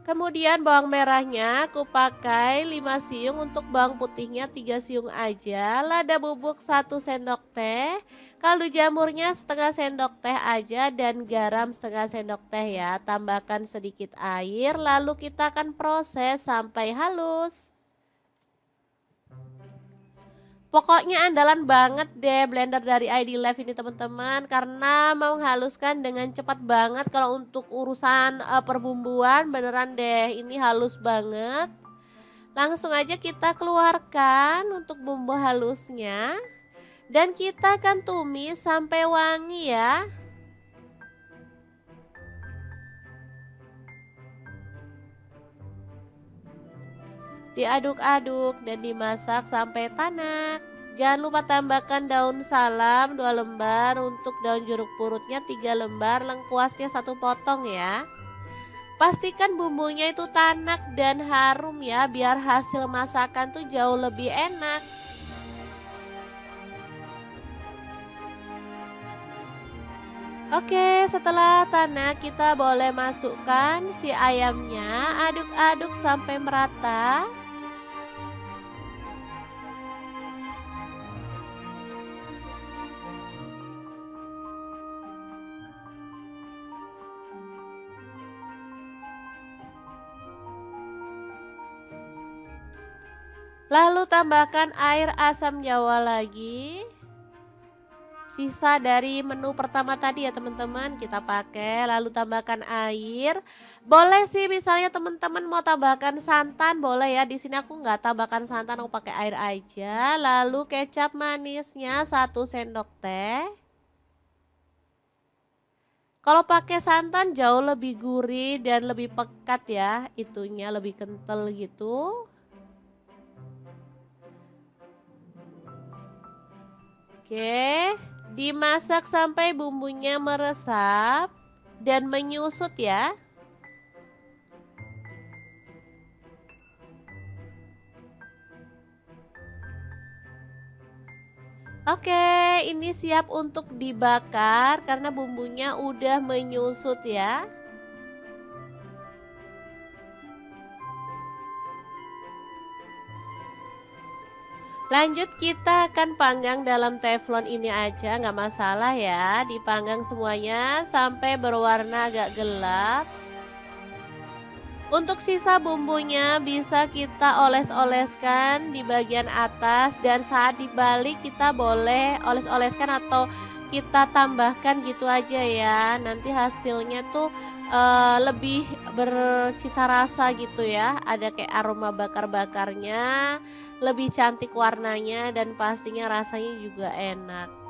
Kemudian bawang merahnya aku pakai 5 siung, untuk bawang putihnya 3 siung aja. Lada bubuk 1 sendok teh, kaldu jamurnya setengah sendok teh aja dan garam setengah sendok teh ya. Tambahkan sedikit air lalu kita akan proses sampai halus. Pokoknya andalan banget deh blender dari ID Live ini teman-teman karena menghaluskan dengan cepat banget. Kalau untuk urusan perbumbuan beneran deh ini halus banget. Langsung aja kita keluarkan untuk bumbu halusnya dan kita akan tumis sampai wangi ya. Diaduk-aduk dan dimasak sampai tanak. Jangan lupa tambahkan daun salam 2 lembar, untuk daun jeruk purutnya 3 lembar, lengkuasnya 1 potong ya. Pastikan bumbunya itu tanak dan harum ya, biar hasil masakan tuh jauh lebih enak. Oke, setelah tanak kita boleh masukkan si ayamnya, aduk-aduk sampai merata. Lalu tambahkan air asam jawa lagi. Sisa dari menu pertama tadi ya teman-teman kita pakai. Lalu tambahkan air. Boleh sih misalnya teman-teman mau tambahkan santan boleh ya. Di sini aku nggak tambahkan santan, aku pakai air aja. Lalu kecap manisnya 1 sendok teh. Kalau pakai santan jauh lebih gurih dan lebih pekat ya. Itunya lebih kental gitu. Oke, dimasak sampai bumbunya meresap dan menyusut ya. Oke, ini siap untuk dibakar karena bumbunya udah menyusut ya. Lanjut kita akan panggang dalam teflon ini aja, nggak masalah ya. Dipanggang semuanya sampai berwarna agak gelap. Untuk sisa bumbunya bisa kita oles-oleskan di bagian atas, dan saat dibalik kita boleh oles-oleskan atau kita tambahkan gitu aja ya. Nanti hasilnya tuh lebih bercita rasa gitu ya. Ada kayak aroma bakar-bakarnya, lebih cantik warnanya dan pastinya rasanya juga enak.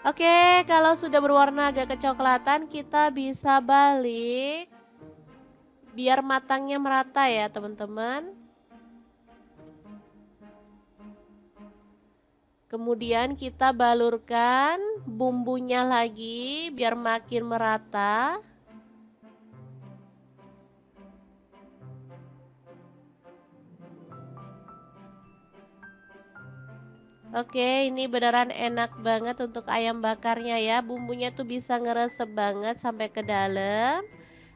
Oke, kalau sudah berwarna agak kecoklatan, kita bisa balik biar matangnya merata ya, teman-teman. Kemudian kita balurkan bumbunya lagi biar makin merata. Oke, ini beneran enak banget untuk ayam bakarnya ya. Bumbunya tuh bisa ngeresep banget sampai ke dalam.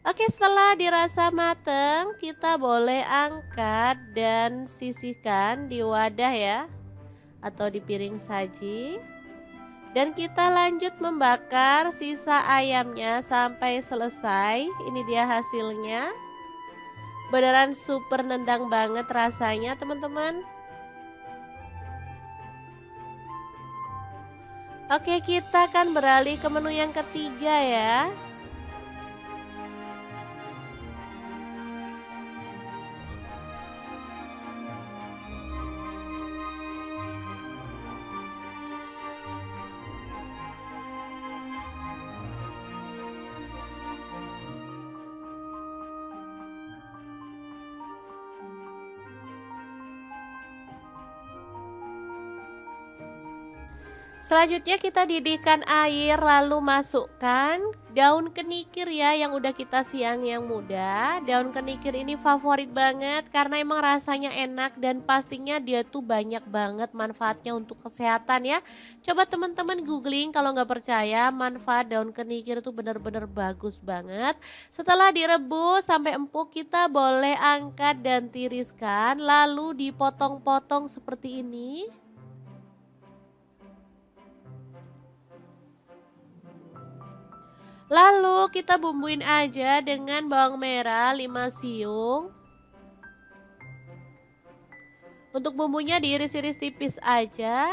Oke, setelah dirasa mateng, kita boleh angkat dan sisihkan di wadah ya, atau di piring saji. Dan kita lanjut membakar sisa ayamnya sampai selesai. Ini dia hasilnya. Beneran super nendang banget rasanya, teman-teman. Oke, kita akan beralih ke menu yang ketiga ya. Selanjutnya kita didihkan air, lalu masukkan daun kenikir ya yang udah kita siang yang muda. Daun kenikir ini favorit banget karena emang rasanya enak dan pastinya dia tuh banyak banget manfaatnya untuk kesehatan ya. Coba teman-teman googling kalau nggak percaya, manfaat daun kenikir itu benar-benar bagus banget. Setelah direbus sampai empuk, kita boleh angkat dan tiriskan lalu dipotong-potong seperti ini. Lalu kita bumbuin aja dengan bawang merah 5 siung. Untuk bumbunya diiris-iris tipis aja.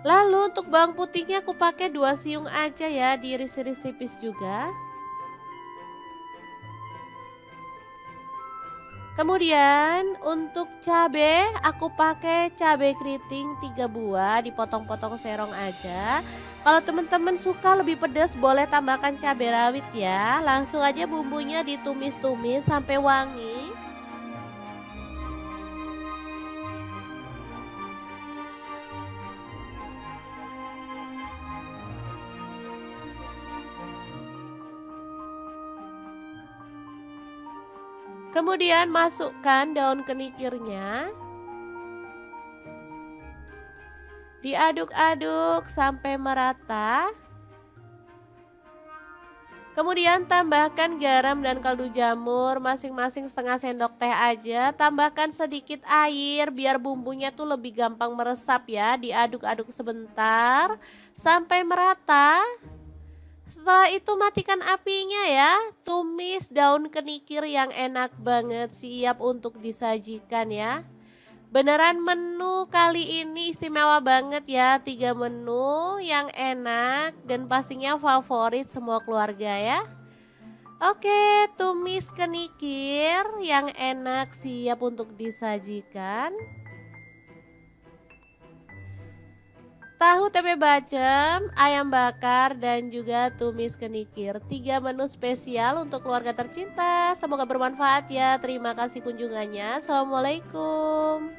Lalu untuk bawang putihnya aku pakai 2 siung aja ya, diiris-iris tipis juga. Kemudian untuk cabe aku pakai cabe keriting 3 buah, dipotong-potong serong aja. Kalau teman-teman suka lebih pedas boleh tambahkan cabai rawit ya. Langsung aja bumbunya ditumis-tumis sampai wangi. Kemudian masukkan daun kenikirnya. Diaduk-aduk sampai merata. Kemudian tambahkan garam dan kaldu jamur masing-masing setengah sendok teh aja. Tambahkan sedikit air biar bumbunya tuh lebih gampang meresap ya. Diaduk-aduk sebentar sampai merata. Setelah itu matikan apinya ya. Tumis daun kenikir yang enak banget, siap untuk disajikan ya. Beneran menu kali ini istimewa banget ya. 3 menu yang enak dan pastinya favorit semua keluarga ya. Oke, tumis kenikir yang enak siap untuk disajikan. Tahu tempe bacem, ayam bakar, dan juga tumis kenikir. 3 menu spesial untuk keluarga tercinta. Semoga bermanfaat ya. Terima kasih kunjungannya. Assalamualaikum.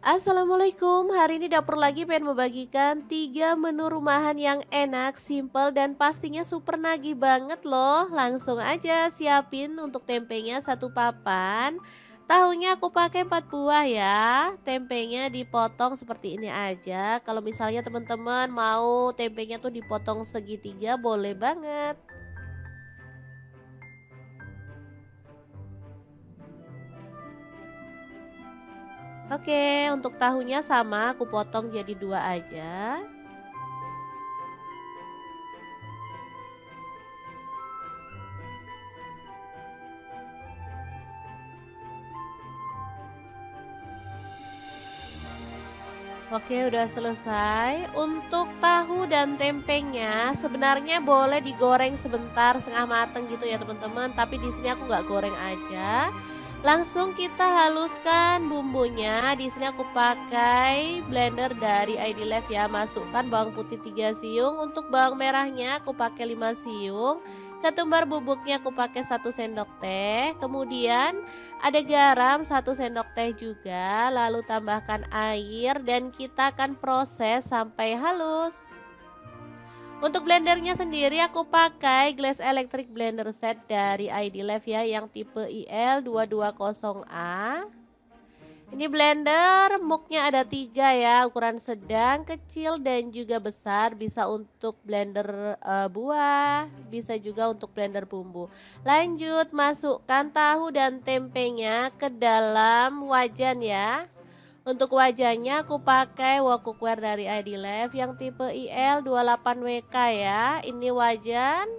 Assalamualaikum, hari ini dapur lagi pengen membagikan 3 menu rumahan yang enak, simple, dan pastinya super nagih banget loh. Langsung aja siapin untuk tempenya satu papan. Tahunya aku pakai 4 buah ya. Tempenya dipotong seperti ini aja. Kalau misalnya teman-teman mau tempenya tuh dipotong segitiga boleh banget. Oke, untuk tahunya sama aku potong jadi 2 aja. Oke, udah selesai. Untuk tahu dan tempenya sebenarnya boleh digoreng sebentar setengah mateng gitu ya teman-teman. Tapi di sini aku nggak goreng aja. Langsung kita haluskan bumbunya. Di sini aku pakai blender dari ID Life ya. Masukkan bawang putih 3 siung. Untuk bawang merahnya aku pakai 5 siung. Ketumbar bubuknya aku pakai 1 sendok teh. Kemudian ada garam 1 sendok teh juga, lalu tambahkan air dan kita akan proses sampai halus. Untuk blendernya sendiri aku pakai Glass Electric Blender Set dari ID Life ya yang tipe IL220A. Ini blender muknya ada 3 ya, ukuran sedang, kecil dan juga besar. Bisa untuk blender buah, bisa juga untuk blender bumbu. Lanjut masukkan tahu dan tempenya ke dalam wajan ya. Untuk wajannya aku pakai wok cookware dari ID Life yang tipe IL28WK ya. Ini wajan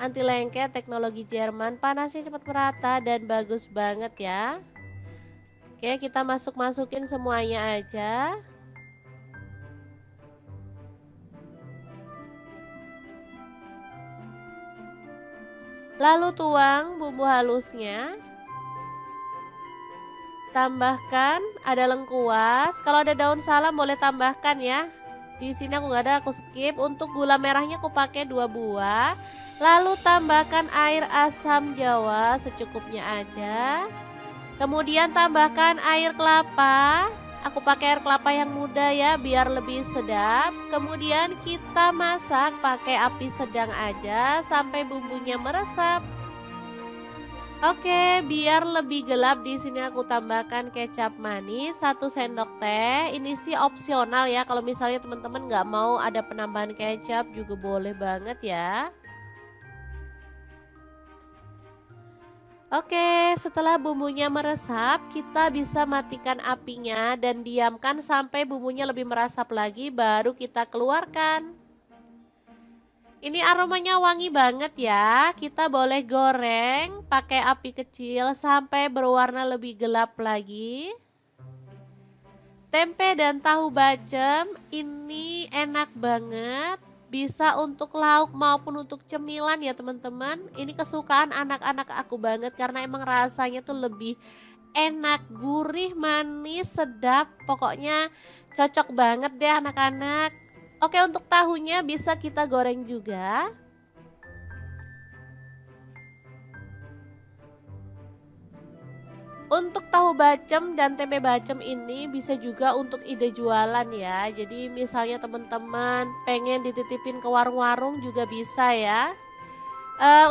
anti lengket teknologi Jerman, panasnya cepat merata dan bagus banget ya. Oke, kita masukin semuanya aja. Lalu tuang bumbu halusnya. Tambahkan ada lengkuas. Kalau ada daun salam boleh tambahkan ya. Di sini aku nggak ada, aku skip. Untuk gula merahnya aku pakai 2 buah. Lalu tambahkan air asam jawa secukupnya aja. Kemudian tambahkan air kelapa. Aku pakai air kelapa yang muda ya biar lebih sedap. Kemudian kita masak pakai api sedang aja sampai bumbunya meresap. Oke, biar lebih gelap di sini aku tambahkan kecap manis 1 sendok teh. Ini sih opsional ya. Kalau misalnya teman-teman nggak mau ada penambahan kecap juga boleh banget ya. Oke, setelah bumbunya meresap, kita bisa matikan apinya dan diamkan sampai bumbunya lebih meresap lagi, baru kita keluarkan. Ini aromanya wangi banget ya. Kita boleh goreng pakai api kecil sampai berwarna lebih gelap lagi. Tempe dan tahu bacem ini enak banget. Bisa untuk lauk maupun untuk cemilan ya teman-teman. Ini kesukaan anak-anak aku banget karena emang rasanya tuh lebih enak, gurih, manis, sedap. Pokoknya cocok banget deh anak-anak. Oke, untuk tahunya bisa kita goreng juga. Untuk tahu bacem dan tempe bacem ini bisa juga untuk ide jualan ya. Jadi misalnya teman-teman pengen dititipin ke warung-warung juga bisa ya.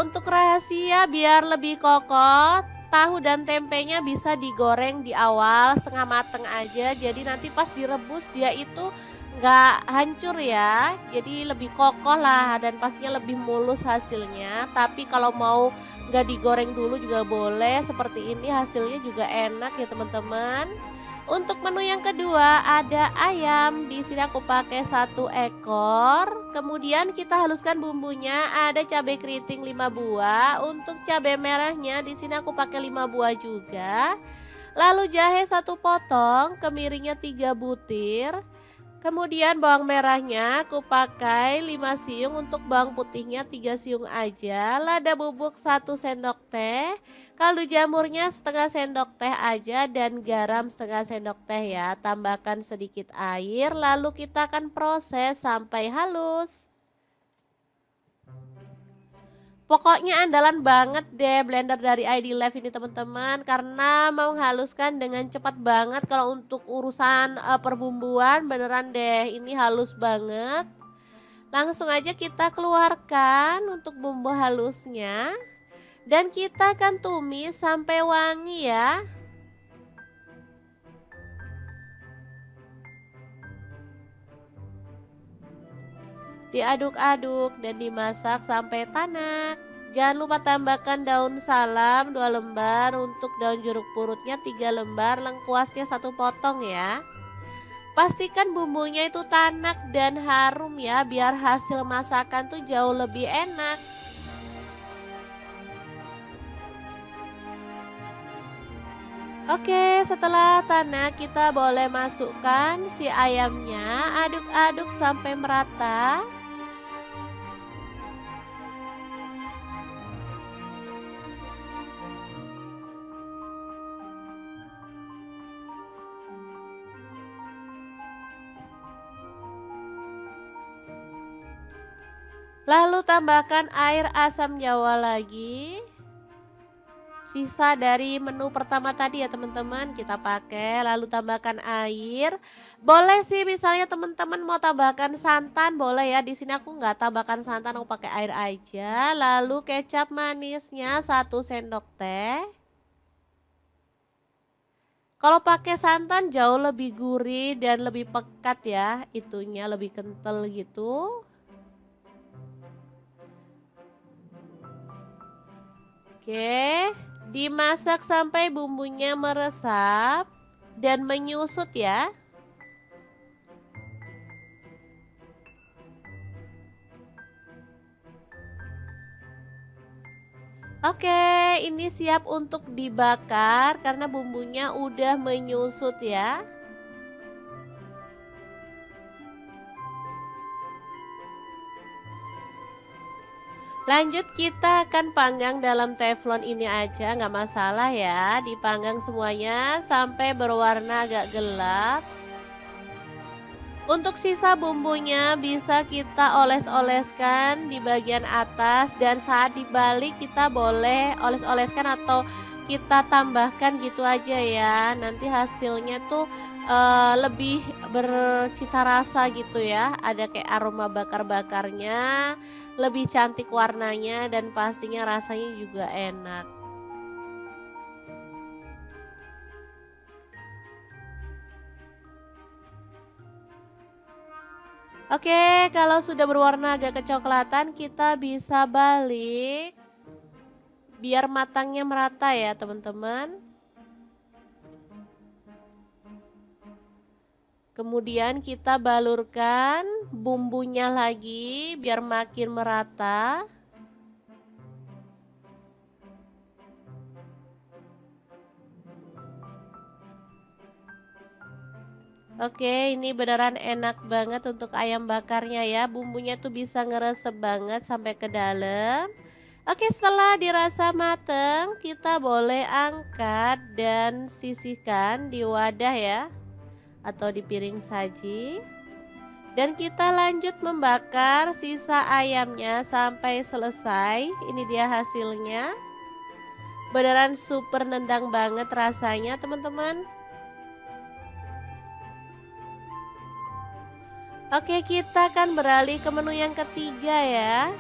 Untuk rahasia biar lebih kokoh, tahu dan tempenya bisa digoreng di awal setengah mateng aja. Jadi nanti pas direbus dia itu nggak hancur ya. Jadi lebih kokoh lah dan pastinya lebih mulus hasilnya. Tapi kalau mau nggak digoreng dulu juga boleh. Seperti ini hasilnya juga enak ya teman-teman. Untuk menu yang kedua ada ayam. Di sini aku pakai 1 ekor. Kemudian kita haluskan bumbunya. Ada cabai keriting 5 buah. Untuk cabai merahnya di sini aku pakai 5 buah juga. Lalu jahe 1 potong, kemiringnya 3 butir. Kemudian bawang merahnya aku pakai 5 siung, untuk bawang putihnya 3 siung aja. Lada bubuk 1 sendok teh, kaldu jamurnya setengah sendok teh aja dan garam setengah sendok teh ya. Tambahkan sedikit air lalu kita akan proses sampai halus. Pokoknya andalan banget deh blender dari ID Live ini teman-teman, karena menghaluskan dengan cepat banget. Kalau untuk urusan perbumbuan beneran deh ini halus banget. Langsung aja kita keluarkan untuk bumbu halusnya. Dan kita akan tumis sampai wangi ya. Diaduk-aduk dan dimasak sampai tanak. Jangan lupa tambahkan daun salam 2 lembar, untuk daun jeruk purutnya 3 lembar, lengkuasnya 1 potong ya. Pastikan bumbunya itu tanak dan harum ya, biar hasil masakan tuh jauh lebih enak. Oke, setelah tanak kita boleh masukkan si ayamnya, aduk-aduk sampai merata. Lalu tambahkan air asam jawa lagi. Sisa dari menu pertama tadi ya teman-teman kita pakai, lalu tambahkan air. Boleh sih misalnya teman-teman mau tambahkan santan boleh ya. Di sini aku nggak tambahkan santan, aku pakai air aja. Lalu kecap manisnya 1 sendok teh. Kalau pakai santan jauh lebih gurih dan lebih pekat ya, itunya lebih kental gitu. Oke, dimasak sampai bumbunya meresap dan menyusut ya. Oke, ini siap untuk dibakar karena bumbunya udah menyusut ya. Lanjut kita akan panggang dalam teflon ini aja, nggak masalah ya. Dipanggang semuanya sampai berwarna agak gelap. Untuk sisa bumbunya bisa kita oles-oleskan di bagian atas, dan saat dibalik kita boleh oles-oleskan atau kita tambahkan gitu aja ya. Nanti hasilnya tuh lebih bercita rasa gitu ya. Ada kayak aroma bakar-bakarnya, lebih cantik warnanya dan pastinya rasanya juga enak. Oke, kalau sudah berwarna agak kecoklatan kita bisa balik biar matangnya merata ya teman-teman. Kemudian kita balurkan bumbunya lagi biar makin merata. Oke, ini beneran enak banget untuk ayam bakarnya ya. Bumbunya tuh bisa ngeresep banget sampai ke dalam. Oke, setelah dirasa mateng, kita boleh angkat dan sisihkan di wadah ya, atau di piring saji. Dan kita lanjut membakar sisa ayamnya sampai selesai. Ini dia hasilnya. Beneran super nendang banget rasanya teman-teman. Oke, kita akan beralih ke menu yang ketiga ya.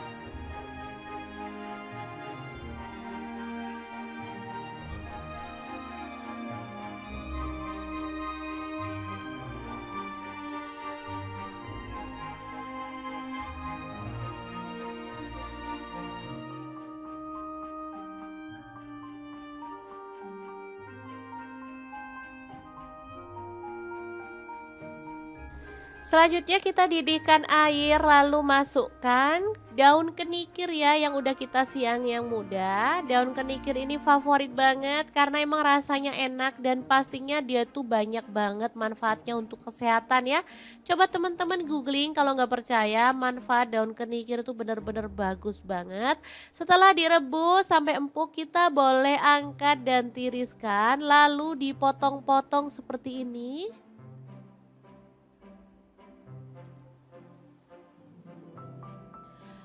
Selanjutnya kita didihkan air, lalu masukkan daun kenikir ya yang udah kita siang yang muda. Daun kenikir ini favorit banget karena emang rasanya enak dan pastinya dia tuh banyak banget manfaatnya untuk kesehatan ya. Coba teman-teman googling kalau nggak percaya, manfaat daun kenikir itu bener-bener bagus banget. Setelah direbus sampai empuk kita boleh angkat dan tiriskan, lalu dipotong-potong seperti ini.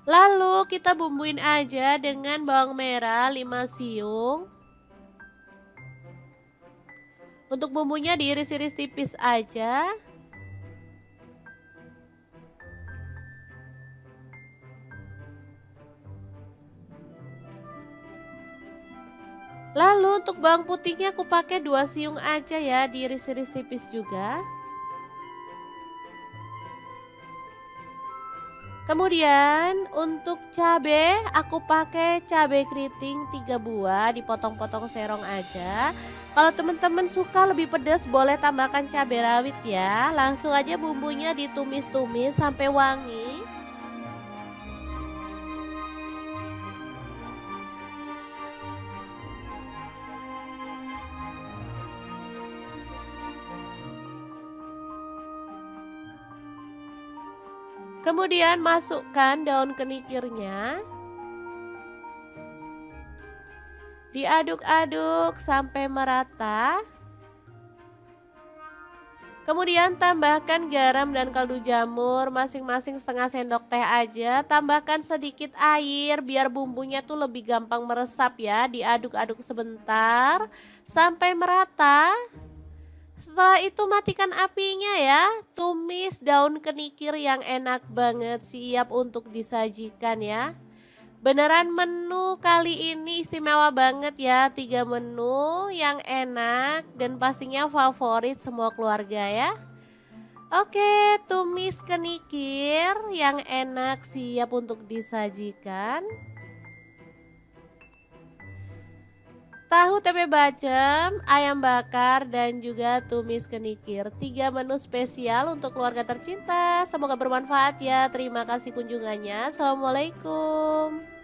Lalu kita bumbuin aja dengan bawang merah 5 siung. Untuk bumbunya diiris-iris tipis aja. Lalu untuk bawang putihnya aku pakai 2 siung aja ya, diiris-iris tipis juga. Kemudian untuk cabe aku pakai cabe keriting 3 buah, dipotong-potong serong aja. Kalau teman-teman suka lebih pedas boleh tambahkan cabai rawit ya. Langsung aja bumbunya ditumis-tumis sampai wangi. Kemudian masukkan daun kenikirnya. Diaduk-aduk sampai merata. Kemudian tambahkan garam dan kaldu jamur masing-masing setengah sendok teh aja. Tambahkan sedikit air biar bumbunya tuh lebih gampang meresap ya. Diaduk-aduk sebentar sampai merata. Setelah itu matikan apinya ya. Tumis daun kenikir yang enak banget, siap untuk disajikan ya. Beneran menu kali ini istimewa banget ya, 3 menu yang enak dan pastinya favorit semua keluarga ya. Oke, tumis kenikir yang enak siap untuk disajikan. Tahu tempe bacem, ayam bakar dan juga tumis kenikir. 3 menu spesial untuk keluarga tercinta. Semoga bermanfaat ya. Terima kasih kunjungannya. Assalamualaikum.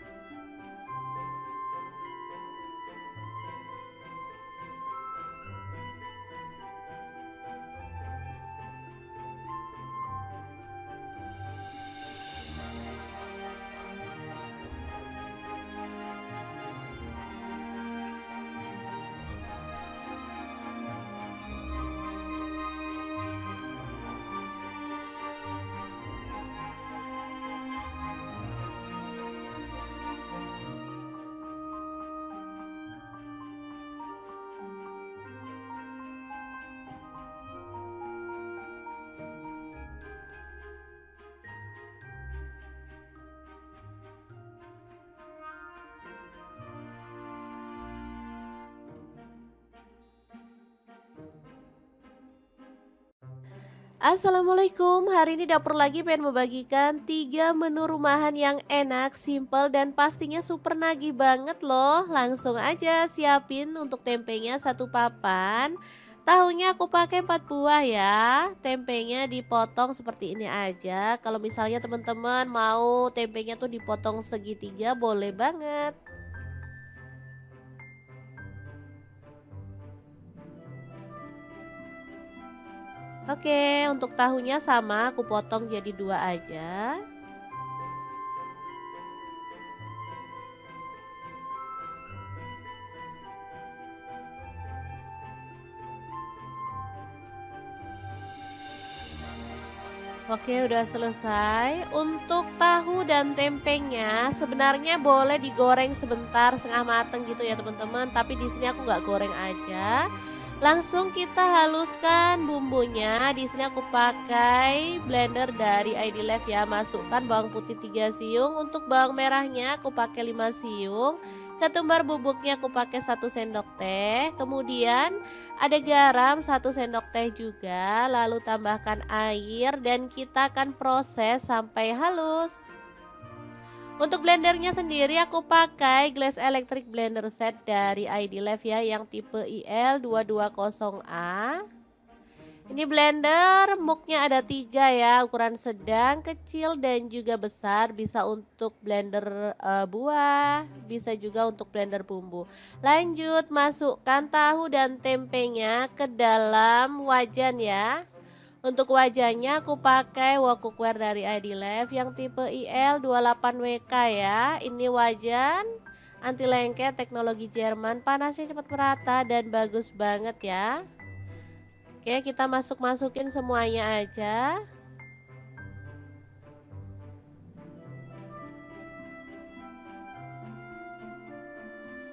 Assalamualaikum, hari ini dapur lagi pengen membagikan 3 menu rumahan yang enak, simple dan pastinya super nagih banget loh. Langsung aja siapin untuk tempenya 1 papan. Tahunya aku pakai 4 buah ya. Tempenya dipotong seperti ini aja. Kalau misalnya teman-teman mau tempenya tuh dipotong segitiga boleh banget. Oke, untuk tahunya sama aku potong jadi 2 aja. Oke, udah selesai. Untuk tahu dan tempenya sebenarnya boleh digoreng sebentar setengah mateng gitu ya teman-teman. Tapi di sini aku nggak goreng aja. Langsung kita haluskan bumbunya. Di sini aku pakai blender dari ID Life ya. Masukkan bawang putih 3 siung. Untuk bawang merahnya aku pakai 5 siung. Ketumbar bubuknya aku pakai 1 sendok teh. Kemudian ada garam 1 sendok teh juga, lalu tambahkan air dan kita akan proses sampai halus. Untuk blendernya sendiri aku pakai Glass Electric Blender Set dari ID Life ya yang tipe IL220A. Ini blender muknya ada 3 ya, ukuran sedang, kecil dan juga besar. Bisa untuk blender buah, bisa juga untuk blender bumbu. Lanjut masukkan tahu dan tempenya ke dalam wajan ya. Untuk wajannya aku pakai wok cookware dari ID Life yang tipe IL28WK ya. Ini wajan anti lengket teknologi Jerman, panasnya cepat merata dan bagus banget ya. Oke, kita masukin semuanya aja.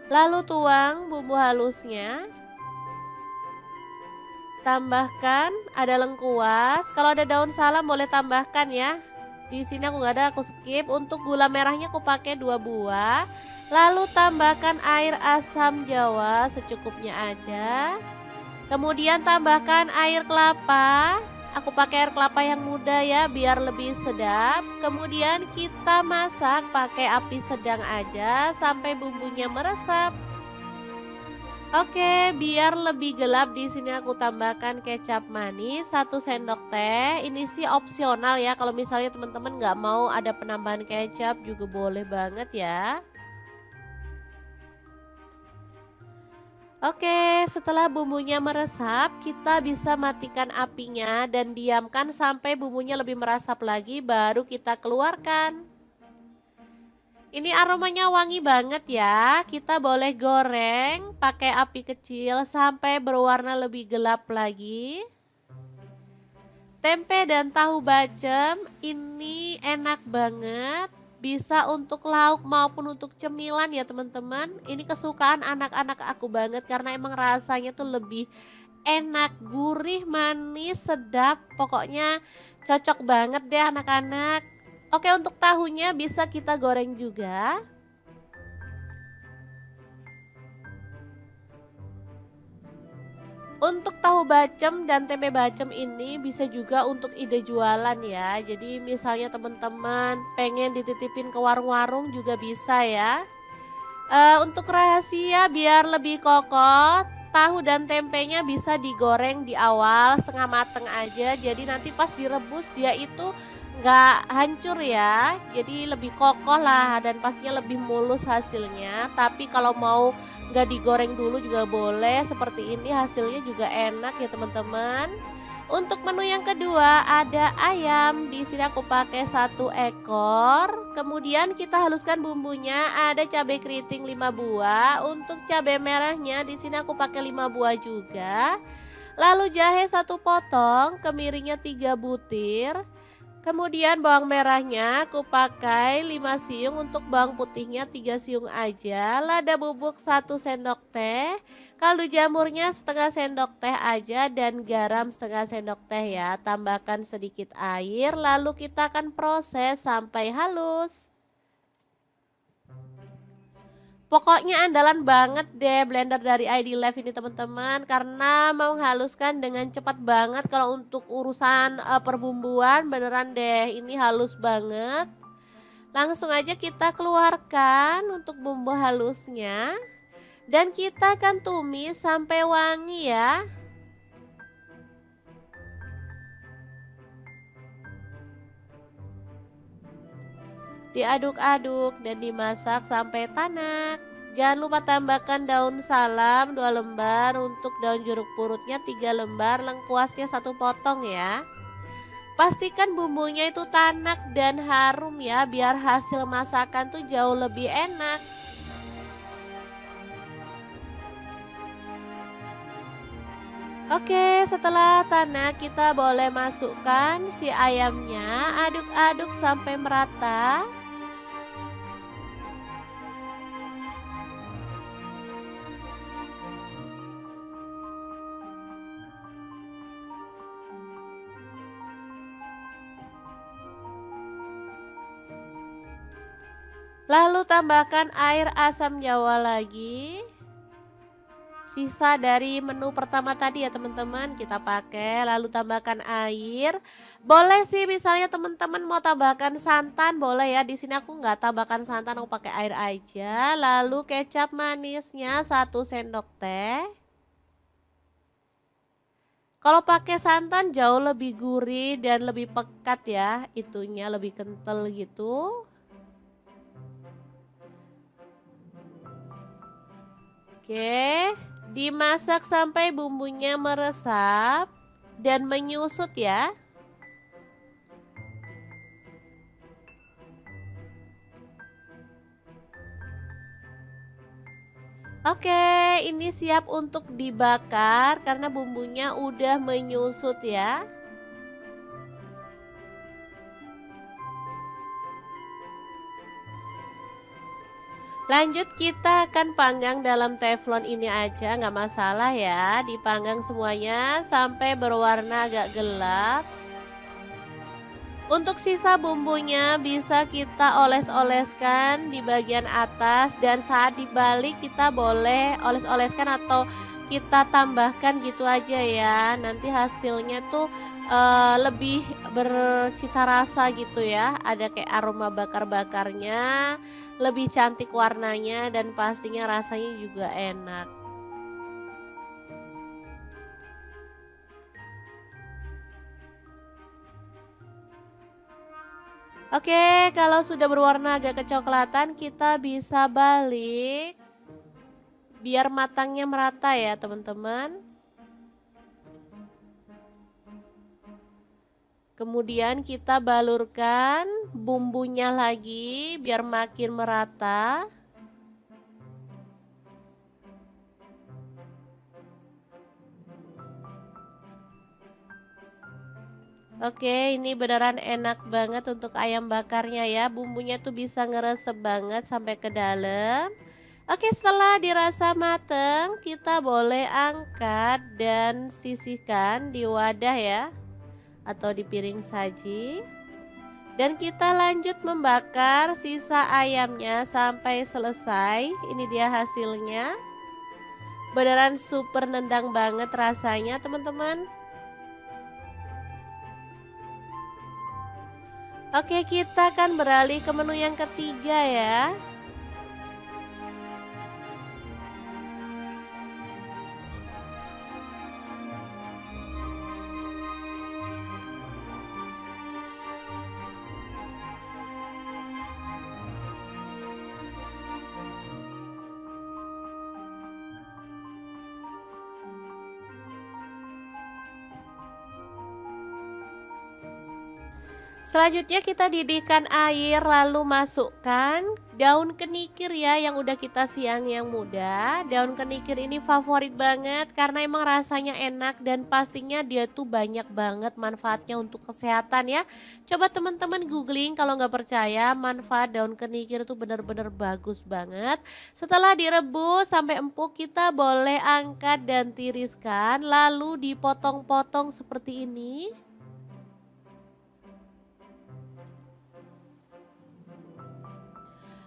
Lalu tuang bumbu halusnya. Tambahkan ada lengkuas. Kalau ada daun salam boleh tambahkan ya. Di sini aku nggak ada, aku skip. Untuk gula merahnya aku pakai 2 buah. Lalu tambahkan air asam jawa secukupnya aja. Kemudian tambahkan air kelapa. Aku pakai air kelapa yang muda ya biar lebih sedap. Kemudian kita masak pakai api sedang aja sampai bumbunya meresap. Oke, biar lebih gelap di sini aku tambahkan kecap manis 1 sendok teh. Ini sih opsional ya. Kalau misalnya teman-teman nggak mau ada penambahan kecap juga boleh banget ya. Oke, setelah bumbunya meresap, kita bisa matikan apinya dan diamkan sampai bumbunya lebih meresap lagi, baru kita keluarkan. Ini aromanya wangi banget ya. Kita boleh goreng pakai api kecil sampai berwarna lebih gelap lagi. Tempe dan tahu bacem ini enak banget. Bisa untuk lauk maupun untuk cemilan ya teman-teman. Ini kesukaan anak-anak aku banget karena emang rasanya tuh lebih enak, gurih, manis, sedap. Pokoknya cocok banget deh anak-anak. Oke, untuk tahunya bisa kita goreng juga. Untuk tahu bacem dan tempe bacem ini bisa juga untuk ide jualan ya. Jadi misalnya teman-teman pengen dititipin ke warung-warung juga bisa ya. Untuk rahasia biar lebih kokoh, tahu dan tempenya bisa digoreng di awal setengah mateng aja. Jadi nanti pas direbus dia itu nggak hancur ya. Jadi lebih kokoh lah dan pastinya lebih mulus hasilnya. Tapi kalau mau nggak digoreng dulu juga boleh. Seperti ini hasilnya juga enak ya teman-teman. Untuk menu yang kedua ada ayam. Di sini aku pakai 1 ekor. Kemudian kita haluskan bumbunya. Ada cabai keriting 5 buah. Untuk cabai merahnya di sini aku pakai 5 buah juga. Lalu jahe 1 potong, kemiringnya 3 butir. Kemudian bawang merahnya aku pakai 5 siung, untuk bawang putihnya 3 siung aja. Lada bubuk 1 sendok teh, kaldu jamurnya setengah sendok teh aja dan garam setengah sendok teh ya. Tambahkan sedikit air lalu kita akan proses sampai halus. Pokoknya andalan banget deh blender dari ID Live ini teman-teman karena mau menghaluskan dengan cepat banget. Kalau untuk urusan perbumbuan beneran deh ini halus banget. Langsung aja kita keluarkan untuk bumbu halusnya dan kita akan tumis sampai wangi ya. Diaduk-aduk dan dimasak sampai tanak. Jangan lupa tambahkan daun salam 2 lembar, untuk daun jeruk purutnya 3 lembar, lengkuasnya 1 potong ya. Pastikan bumbunya itu tanak dan harum ya, biar hasil masakan tuh jauh lebih enak. Oke, setelah tanak kita boleh masukkan si ayamnya, aduk-aduk sampai merata. Lalu tambahkan air asam jawa lagi. Sisa dari menu pertama tadi ya teman-teman kita pakai. Lalu tambahkan air. Boleh sih misalnya teman-teman mau tambahkan santan boleh ya. Di sini aku nggak tambahkan santan, aku pakai air aja. Lalu kecap manisnya 1 sendok teh. Kalau pakai santan jauh lebih gurih dan lebih pekat ya. Itunya lebih kental gitu. Oke, dimasak sampai bumbunya meresap dan menyusut ya. Oke, ini siap untuk dibakar karena bumbunya udah menyusut ya. Lanjut kita akan panggang dalam teflon ini aja, nggak masalah ya. Dipanggang semuanya sampai berwarna agak gelap. Untuk sisa bumbunya bisa kita oles-oleskan di bagian atas, dan saat dibalik kita boleh oles-oleskan atau kita tambahkan gitu aja ya. Nanti hasilnya tuh lebih bercita rasa gitu ya. Ada kayak aroma bakar-bakarnya, lebih cantik warnanya dan pastinya rasanya juga enak. Oke, kalau sudah berwarna agak kecoklatan, kita bisa balik biar matangnya merata ya, teman-teman. Kemudian kita balurkan bumbunya lagi biar makin merata. Oke, ini beneran enak banget untuk ayam bakarnya ya. Bumbunya tuh bisa ngeresep banget sampai ke dalam. Oke, setelah dirasa mateng, kita boleh angkat dan sisihkan di wadah ya, atau di piring saji. Dan kita lanjut membakar sisa ayamnya sampai selesai. Ini dia hasilnya. Beneran super nendang banget rasanya, teman-teman. Oke, kita akan beralih ke menu yang ketiga ya. Selanjutnya kita didihkan air, lalu masukkan daun kenikir ya yang udah kita siang yang muda. Daun kenikir ini favorit banget karena emang rasanya enak dan pastinya dia tuh banyak banget manfaatnya untuk kesehatan ya. Coba teman-teman googling kalau nggak percaya, manfaat daun kenikir itu benar-benar bagus banget. Setelah direbus sampai empuk, kita boleh angkat dan tiriskan lalu dipotong-potong seperti ini.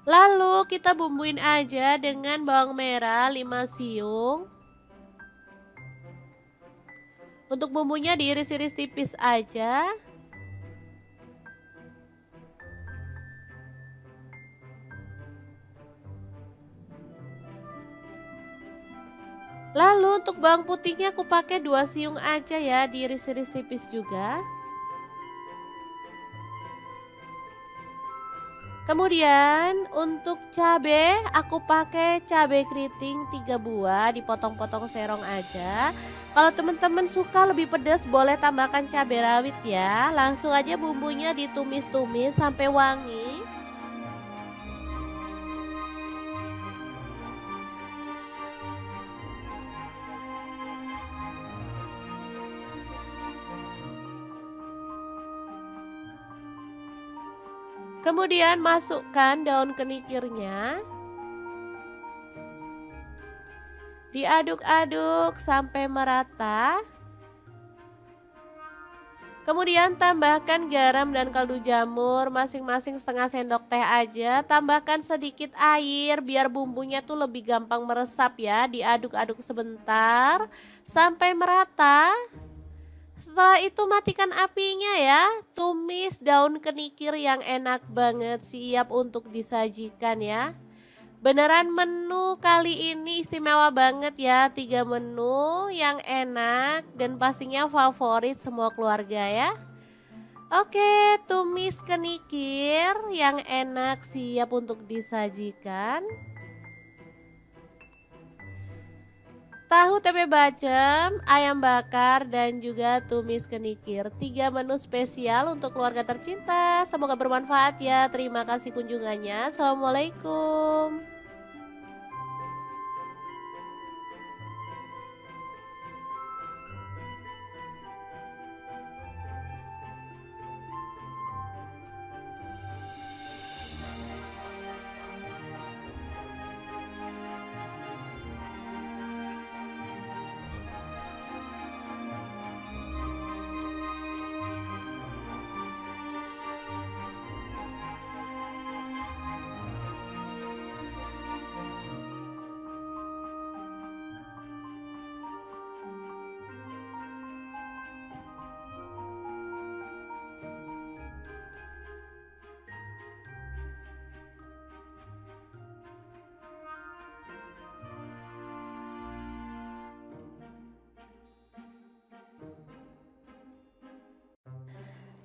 Lalu kita bumbuin aja dengan bawang merah 5 siung. Untuk bumbunya diiris-iris tipis aja. Lalu untuk bawang putihnya aku pakai 2 siung aja ya, diiris-iris tipis juga. Kemudian untuk cabe aku pakai cabe keriting 3 buah, dipotong-potong serong aja. Kalau teman-teman suka lebih pedas boleh tambahkan cabai rawit ya. Langsung aja bumbunya ditumis-tumis sampai wangi. Kemudian masukkan daun kenikirnya. Diaduk-aduk sampai merata. Kemudian tambahkan garam dan kaldu jamur masing-masing setengah sendok teh aja. Tambahkan sedikit air biar bumbunya tuh lebih gampang meresap ya. Diaduk-aduk sebentar sampai merata. Setelah itu matikan apinya ya. Tumis daun kenikir yang enak banget, siap untuk disajikan ya. Beneran menu kali ini istimewa banget ya. 3 menu yang enak dan pastinya favorit semua keluarga ya. Oke, tumis kenikir yang enak siap untuk disajikan. Tahu tempe bacem, ayam bakar, dan juga tumis kenikir. 3 menu spesial untuk keluarga tercinta. Semoga bermanfaat ya. Terima kasih kunjungannya. Assalamualaikum.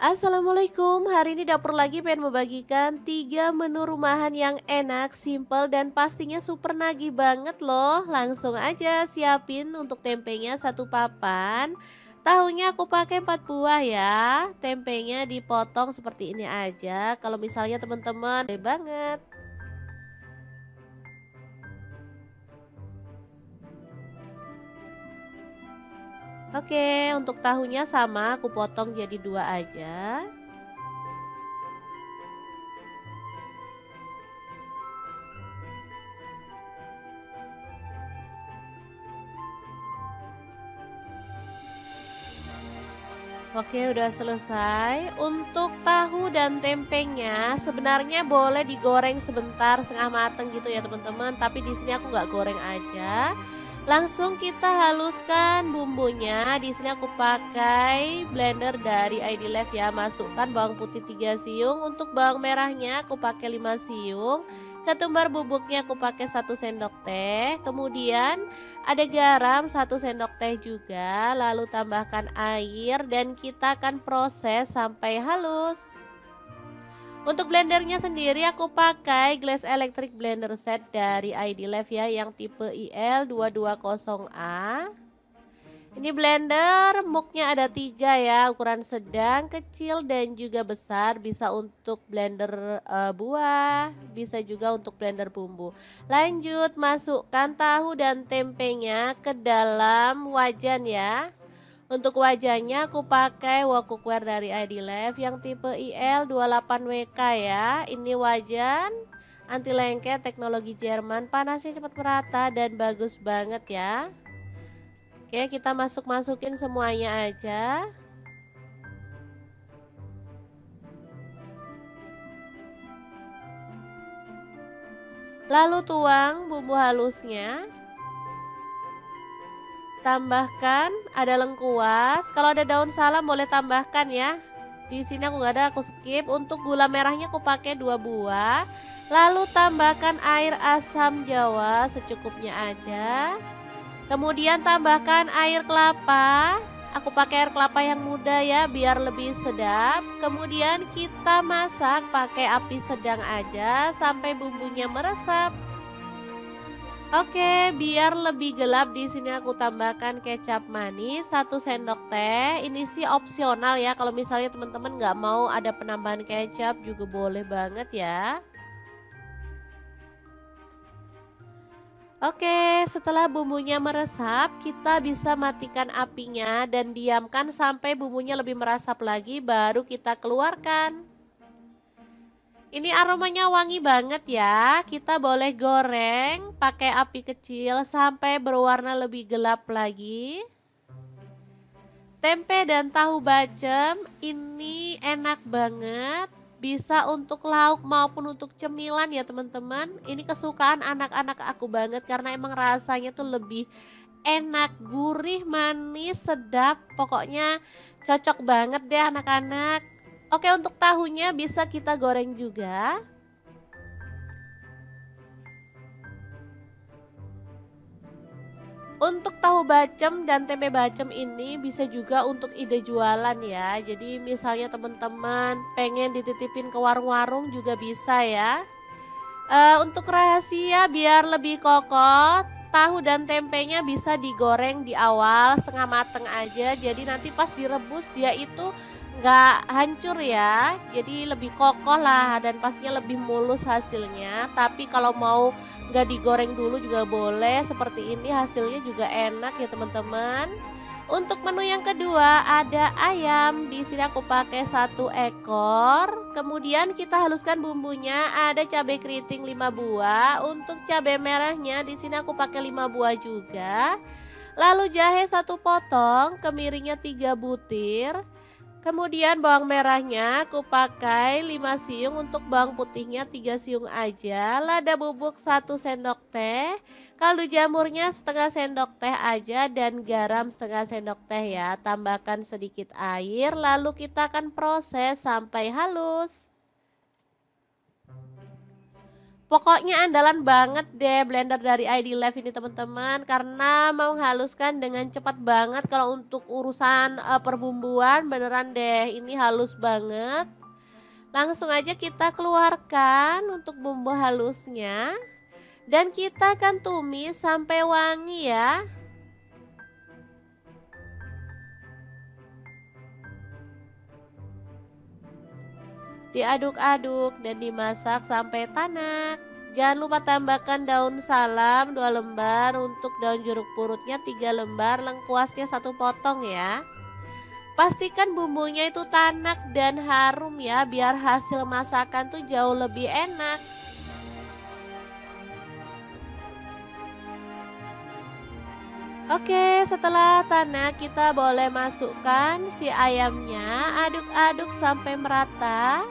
Assalamualaikum, hari ini dapur lagi pengen membagikan 3 menu rumahan yang enak, simple, dan pastinya super nagih banget loh. Langsung aja siapin untuk tempenya satu papan. Tahunya aku pakai 4 buah ya. Tempenya dipotong seperti ini aja. Kalau misalnya teman-teman gede banget. Oke, untuk tahunya sama aku potong jadi 2 aja. Oke, udah selesai. Untuk tahu dan tempenya sebenarnya boleh digoreng sebentar setengah mateng gitu ya teman-teman. Tapi di sini aku nggak goreng aja. Langsung kita haluskan bumbunya. Di sini aku pakai blender dari ID Life ya. Masukkan bawang putih 3 siung. Untuk bawang merahnya aku pakai 5 siung. Ketumbar bubuknya aku pakai 1 sendok teh. Kemudian ada garam 1 sendok teh juga, lalu tambahkan air dan kita akan proses sampai halus. Untuk blendernya sendiri aku pakai Glass Electric Blender Set dari ID Life ya yang tipe IL220A. Ini blender muknya ada 3 ya, ukuran sedang, kecil, dan juga besar. Bisa untuk blender buah, bisa juga untuk blender bumbu. Lanjut masukkan tahu dan tempenya ke dalam wajan ya. Untuk wajannya aku pakai wok cookware dari ID Life yang tipe IL28WK ya. Ini wajan anti lengket teknologi Jerman, panasnya cepat merata dan bagus banget ya. Oke, kita masukin semuanya aja. Lalu tuang bumbu halusnya. Tambahkan ada lengkuas. Kalau ada daun salam boleh tambahkan ya. Di sini aku nggak ada, aku skip. Untuk gula merahnya aku pakai 2 buah. Lalu tambahkan air asam jawa secukupnya aja. Kemudian tambahkan air kelapa. Aku pakai air kelapa yang muda ya biar lebih sedap. Kemudian kita masak pakai api sedang aja sampai bumbunya meresap. Oke, biar lebih gelap di sini aku tambahkan kecap manis 1 sendok teh. Ini sih opsional ya. Kalau misalnya teman-teman nggak mau ada penambahan kecap juga boleh banget ya. Oke, setelah bumbunya meresap, kita bisa matikan apinya dan diamkan sampai bumbunya lebih meresap lagi, baru kita keluarkan. Ini aromanya wangi banget ya. Kita boleh goreng pakai api kecil sampai berwarna lebih gelap lagi. Tempe dan tahu bacem ini enak banget. Bisa untuk lauk maupun untuk cemilan ya teman-teman. Ini kesukaan anak-anak aku banget karena emang rasanya tuh lebih enak, gurih, manis, sedap. Pokoknya cocok banget deh anak-anak. Oke, untuk tahunya bisa kita goreng juga. Untuk tahu bacem dan tempe bacem ini bisa juga untuk ide jualan ya. Jadi misalnya teman-teman pengen dititipin ke warung-warung juga bisa ya. Untuk rahasia biar lebih kokoh, tahu dan tempenya bisa digoreng di awal setengah mateng aja. Jadi nanti pas direbus dia itu nggak hancur ya. Jadi lebih kokoh lah dan pastinya lebih mulus hasilnya. Tapi kalau mau nggak digoreng dulu juga boleh. Seperti ini hasilnya juga enak ya teman-teman. Untuk menu yang kedua ada ayam. Di sini aku pakai 1 ekor. Kemudian kita haluskan bumbunya. Ada cabai keriting 5 buah. Untuk cabai merahnya di sini aku pakai 5 buah juga. Lalu jahe 1 potong, kemiringnya 3 butir. Kemudian bawang merahnya aku pakai 5 siung, untuk bawang putihnya 3 siung aja. Lada bubuk 1 sendok teh. Kaldu jamurnya setengah sendok teh aja dan garam setengah sendok teh ya. Tambahkan sedikit air lalu kita akan proses sampai halus. Pokoknya andalan banget deh blender dari ID Live ini teman-teman, karena menghaluskan dengan cepat banget kalau untuk urusan, perbumbuan beneran deh ini halus banget. Langsung aja kita keluarkan untuk bumbu halusnya dan kita akan tumis sampai wangi ya. Diaduk-aduk dan dimasak sampai tanak. Jangan lupa tambahkan daun salam 2 lembar, untuk daun jeruk purutnya 3 lembar, lengkuasnya 1 potong ya. Pastikan bumbunya itu tanak dan harum ya, biar hasil masakan tuh jauh lebih enak. Oke, setelah tanak kita boleh masukkan si ayamnya, aduk-aduk sampai merata.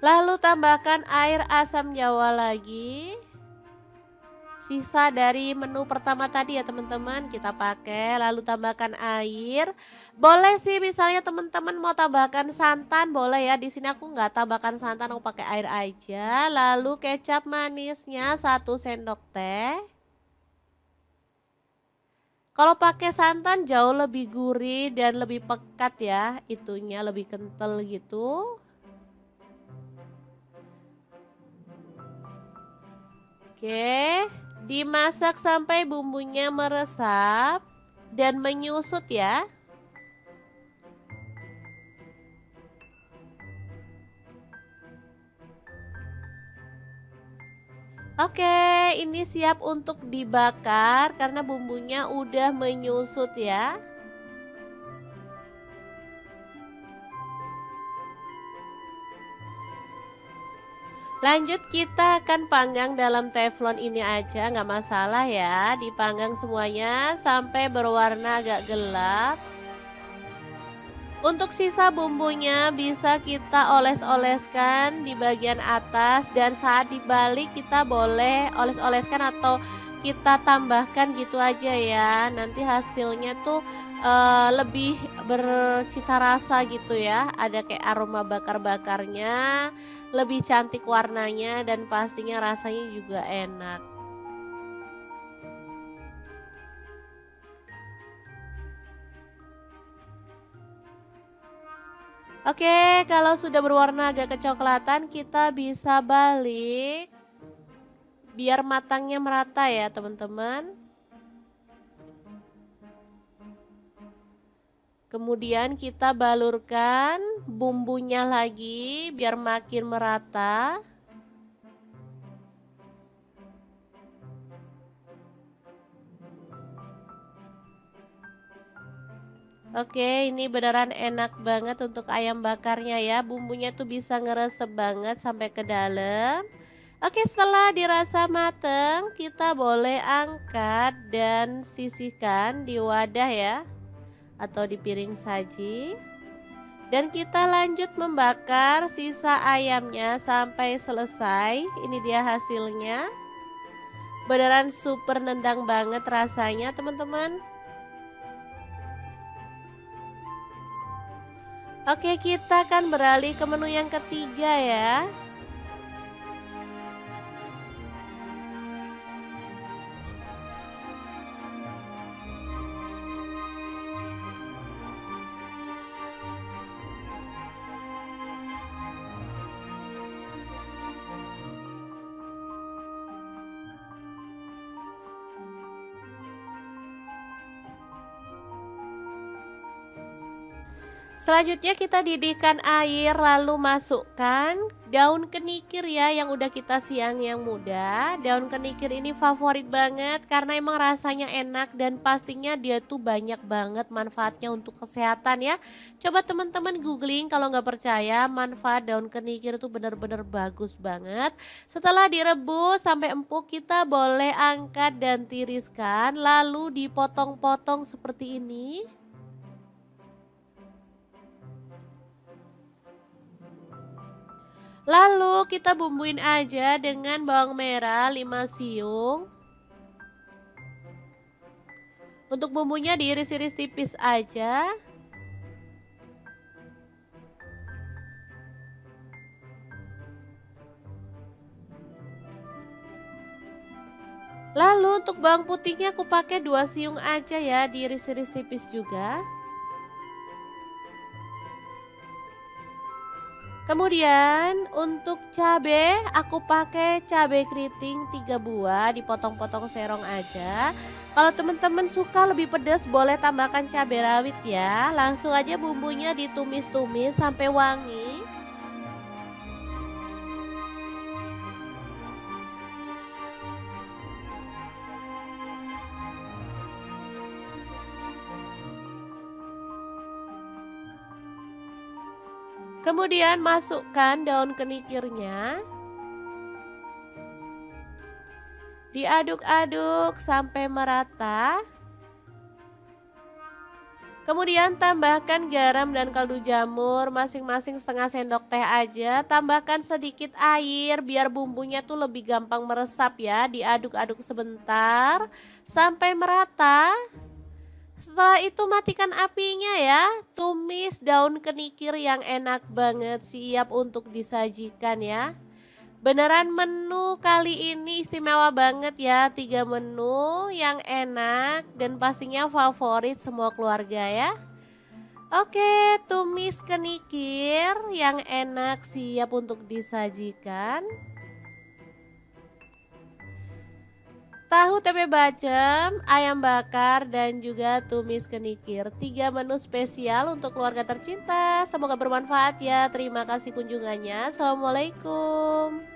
Lalu tambahkan air asam jawa lagi. Sisa dari menu pertama tadi ya teman-teman kita pakai, lalu tambahkan air. Boleh sih misalnya teman-teman mau tambahkan santan boleh ya. Di sini aku nggak tambahkan santan, aku pakai air aja. Lalu kecap manisnya 1 sendok teh. Kalau pakai santan jauh lebih gurih dan lebih pekat ya, itunya lebih kental gitu. Oke, dimasak sampai bumbunya meresap dan menyusut ya. Oke, ini siap untuk dibakar karena bumbunya udah menyusut ya. Lanjut kita akan panggang dalam teflon ini aja, nggak masalah ya. Dipanggang semuanya sampai berwarna agak gelap. Untuk sisa bumbunya bisa kita oles-oleskan di bagian atas, dan saat dibalik kita boleh oles-oleskan atau kita tambahkan gitu aja ya. Nanti hasilnya tuh lebih bercita rasa gitu ya. Ada kayak aroma bakar-bakarnya, lebih cantik warnanya dan pastinya rasanya juga enak. Oke, kalau sudah berwarna agak kecoklatan kita bisa balik biar matangnya merata ya teman-teman. Kemudian kita balurkan bumbunya lagi biar makin merata. Oke, ini beneran enak banget untuk ayam bakarnya ya. Bumbunya tuh bisa ngeresep banget sampai ke dalam. Oke, setelah dirasa mateng, kita boleh angkat dan sisihkan di wadah ya, atau di piring saji. Dan kita lanjut membakar sisa ayamnya sampai selesai. Ini dia hasilnya. Beneran super nendang banget rasanya teman-teman. Oke, kita akan beralih ke menu yang ketiga ya. Selanjutnya kita didihkan air, lalu masukkan daun kenikir ya yang udah kita siang yang muda. Daun kenikir ini favorit banget karena emang rasanya enak dan pastinya dia tuh banyak banget manfaatnya untuk kesehatan ya. Coba teman-teman googling kalau nggak percaya, manfaat daun kenikir itu benar-benar bagus banget. Setelah direbus sampai empuk kita boleh angkat dan tiriskan lalu dipotong-potong seperti ini. Lalu kita bumbuin aja dengan bawang merah 5 siung. Untuk bumbunya diiris-iris tipis aja. Lalu untuk bawang putihnya aku pakai 2 siung aja ya, diiris-iris tipis juga. Kemudian untuk cabe aku pakai cabe keriting 3 buah, dipotong-potong serong aja. Kalau teman-teman suka lebih pedas boleh tambahkan cabai rawit ya. Langsung aja bumbunya ditumis-tumis sampai wangi. Kemudian masukkan daun kenikirnya. Diaduk-aduk sampai merata. Kemudian tambahkan garam dan kaldu jamur masing-masing setengah sendok teh aja. Tambahkan sedikit air biar bumbunya tuh lebih gampang meresap ya. Diaduk-aduk sebentar sampai merata. Setelah itu matikan apinya ya. Tumis daun kenikir yang enak banget, siap untuk disajikan ya. Beneran menu kali ini istimewa banget ya. 3 menu yang enak dan pastinya favorit semua keluarga ya. Oke, tumis kenikir yang enak siap untuk disajikan. Tahu tempe bacem, ayam bakar, dan juga tumis kenikir. 3 menu spesial untuk keluarga tercinta. Semoga bermanfaat ya. Terima kasih kunjungannya. Assalamualaikum.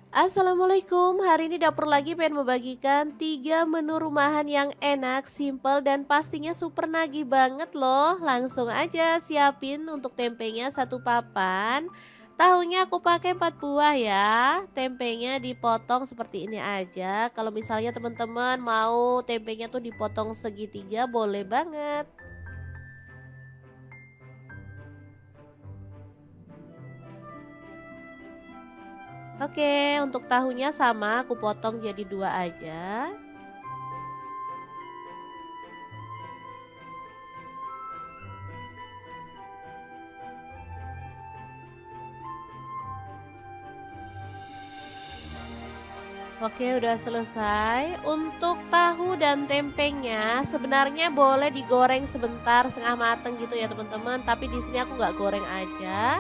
Assalamualaikum, hari ini dapur lagi pengen membagikan 3 menu rumahan yang enak, simple, dan pastinya super nagih banget loh. Langsung aja siapin untuk tempenya 1 papan. Tahunya aku pakai 4 buah ya. Tempenya dipotong seperti ini aja. Kalau misalnya teman-teman mau tempenya tuh dipotong segitiga boleh banget. Oke, untuk tahunya sama aku potong jadi 2 aja. Oke, udah selesai. Untuk tahu dan tempenya sebenarnya boleh digoreng sebentar setengah mateng gitu ya teman-teman. Tapi di sini aku nggak goreng aja.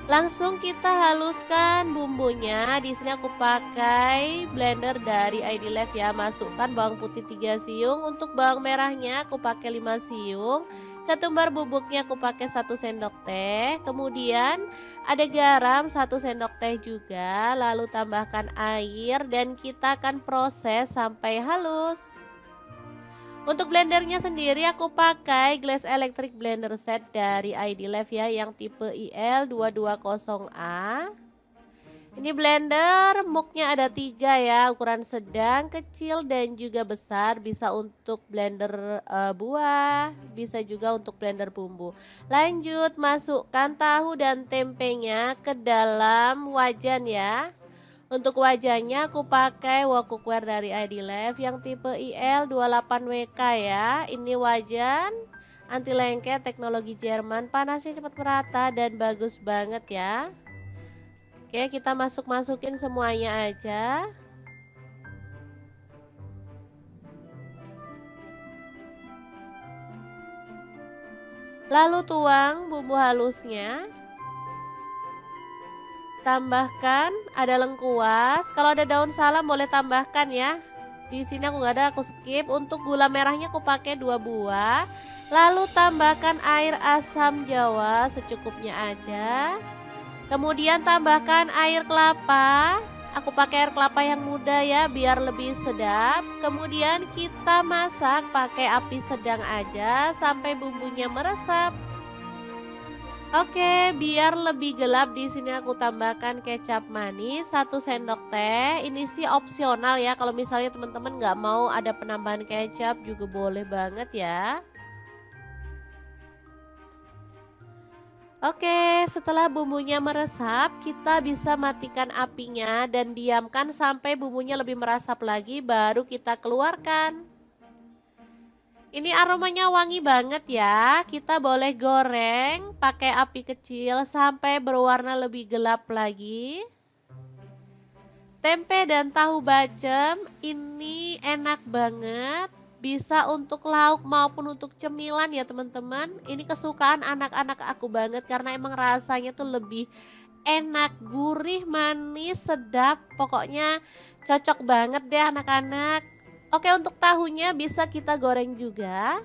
Langsung kita haluskan bumbunya. Di sini aku pakai blender dari ID Life ya. Masukkan bawang putih 3 siung. Untuk bawang merahnya aku pakai 5 siung. Ketumbar bubuknya aku pakai 1 sendok teh. Kemudian ada garam 1 sendok teh juga, lalu tambahkan air dan kita akan proses sampai halus. Untuk blendernya sendiri aku pakai Glass Electric Blender Set dari ID Life ya yang tipe IL220A. Ini blender muknya ada 3 ya, ukuran sedang, kecil, dan juga besar. Bisa untuk blender buah, bisa juga untuk blender bumbu. Lanjut masukkan tahu dan tempenya ke dalam wajan ya. Untuk wajannya aku pakai wok cookware dari ID Life yang tipe IL28WK ya. Ini wajan anti lengket teknologi Jerman, panasnya cepat merata dan bagus banget ya. Oke, kita masukin semuanya aja. Lalu tuang bumbu halusnya. Tambahkan ada lengkuas. Kalau ada daun salam boleh tambahkan ya. Di sini aku nggak ada, aku skip. Untuk gula merahnya aku pakai 2 buah. Lalu tambahkan air asam jawa secukupnya aja. Kemudian tambahkan air kelapa. Aku pakai air kelapa yang muda ya biar lebih sedap. Kemudian kita masak pakai api sedang aja sampai bumbunya meresap. Oke, biar lebih gelap di sini aku tambahkan kecap manis 1 sendok teh. Ini sih opsional ya. Kalau misalnya teman-teman nggak mau ada penambahan kecap juga boleh banget ya. Oke, setelah bumbunya meresap, kita bisa matikan apinya dan diamkan sampai bumbunya lebih meresap lagi, baru kita keluarkan. Ini aromanya wangi banget ya. Kita boleh goreng pakai api kecil sampai berwarna lebih gelap lagi. Tempe dan tahu bacem ini enak banget. Bisa untuk lauk maupun untuk cemilan ya teman-teman. Ini kesukaan anak-anak aku banget karena emang rasanya tuh lebih enak, gurih, manis, sedap. Pokoknya cocok banget deh anak-anak. Oke, untuk tahunya bisa kita goreng juga.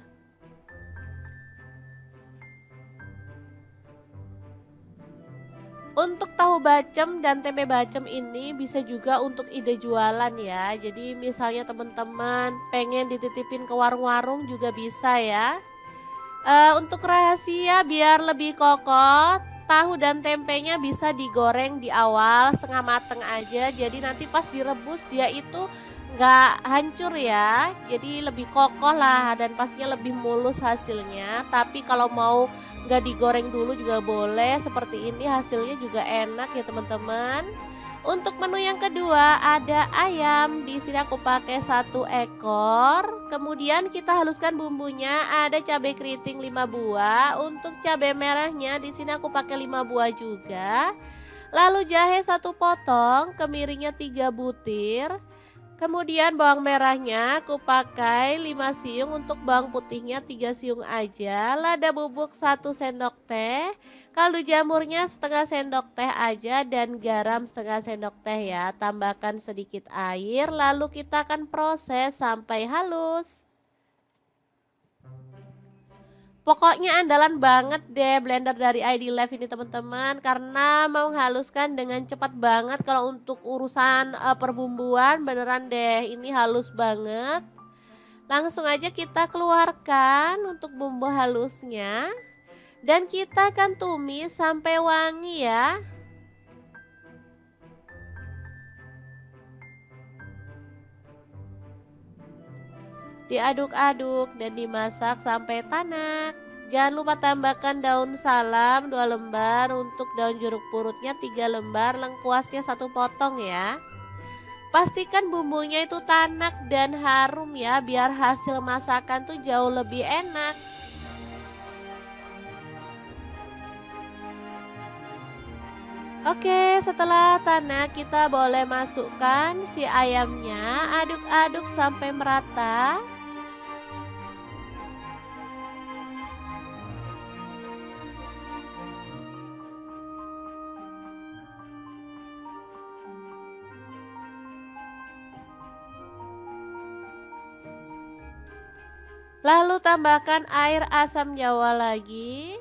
Untuk tahu bacem dan tempe bacem ini bisa juga untuk ide jualan ya. Jadi misalnya teman-teman pengen dititipin ke warung-warung juga bisa ya. Untuk rahasia biar lebih kokoh, tahu dan tempenya bisa digoreng di awal setengah mateng aja. Jadi nanti pas direbus dia itu nggak hancur ya. Jadi lebih kokoh lah dan pastinya lebih mulus hasilnya. Tapi kalau mau nggak digoreng dulu juga boleh. Seperti ini hasilnya juga enak ya teman-teman. Untuk menu yang kedua ada ayam. Di sini aku pakai 1 ekor. Kemudian kita haluskan bumbunya. Ada cabai keriting 5 buah. Untuk cabai merahnya di sini aku pakai 5 buah juga. Lalu jahe 1 potong, kemiringnya 3 butir. Kemudian bawang merahnya aku pakai 5 siung, untuk bawang putihnya 3 siung aja. Lada bubuk 1 sendok teh, kaldu jamurnya setengah sendok teh aja dan garam setengah sendok teh ya. Tambahkan sedikit air lalu kita akan proses sampai halus. Pokoknya andalan banget deh blender dari ID Live ini teman-teman karena menghaluskan dengan cepat banget. Kalau untuk urusan perbumbuan beneran deh ini halus banget. Langsung aja kita keluarkan untuk bumbu halusnya dan kita akan tumis sampai wangi ya. Diaduk-aduk dan dimasak sampai tanak. Jangan lupa tambahkan daun salam 2 lembar, untuk daun jeruk purutnya 3 lembar, lengkuasnya 1 potong ya. Pastikan bumbunya itu tanak dan harum ya, biar hasil masakan tuh jauh lebih enak. Oke, setelah tanak kita boleh masukkan si ayamnya, aduk-aduk sampai merata. Lalu tambahkan air asam jawa lagi.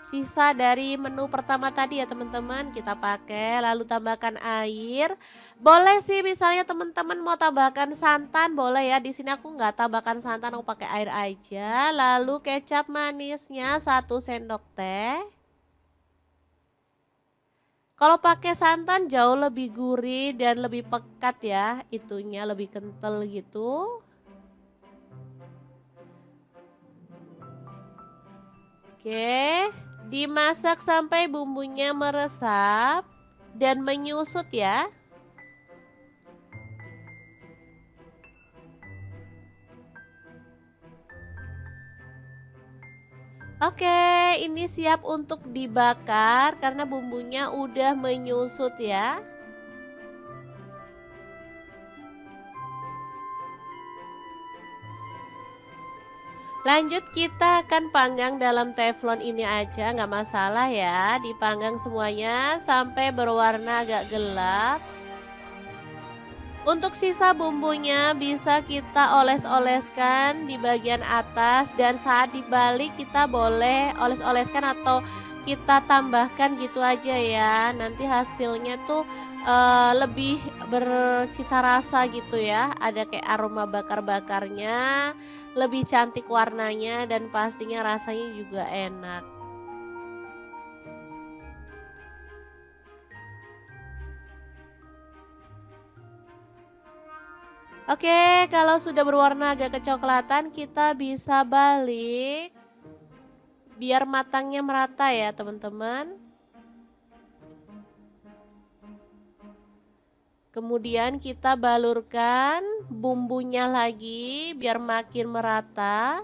Sisa dari menu pertama tadi ya teman-teman kita pakai. Lalu tambahkan air. Boleh sih misalnya teman-teman mau tambahkan santan boleh ya. Di sini aku nggak tambahkan santan, aku pakai air aja. Lalu kecap manisnya 1 sendok teh. Kalau pakai santan jauh lebih gurih dan lebih pekat ya. Itunya lebih kental gitu. Oke, dimasak sampai bumbunya meresap dan menyusut ya. Oke, ini siap untuk dibakar karena bumbunya udah menyusut ya. Lanjut kita akan panggang dalam teflon ini aja, nggak masalah ya. Dipanggang semuanya sampai berwarna agak gelap. Untuk sisa bumbunya bisa kita oles-oleskan di bagian atas, dan saat dibalik kita boleh oles-oleskan atau kita tambahkan gitu aja ya. Nanti hasilnya tuh lebih bercita rasa gitu ya. Ada kayak aroma bakar-bakarnya, lebih cantik warnanya dan pastinya rasanya juga enak. Oke, kalau sudah berwarna agak kecoklatan, kita bisa balik biar matangnya merata ya, teman-teman. Kemudian kita balurkan bumbunya lagi biar makin merata.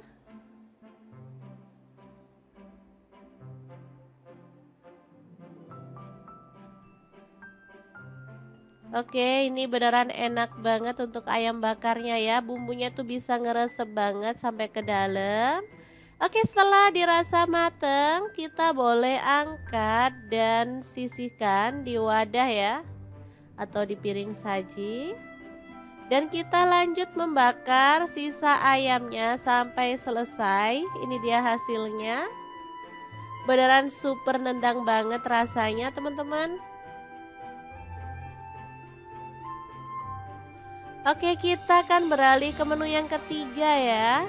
Oke, ini beneran enak banget untuk ayam bakarnya ya. Bumbunya tuh bisa ngeresep banget sampai ke dalam. Oke, setelah dirasa mateng, kita boleh angkat dan sisihkan di wadah ya, atau di piring saji. Dan kita lanjut membakar sisa ayamnya sampai selesai. Ini dia hasilnya. Beneran super nendang banget rasanya, teman-teman. Oke, kita akan beralih ke menu yang ketiga ya.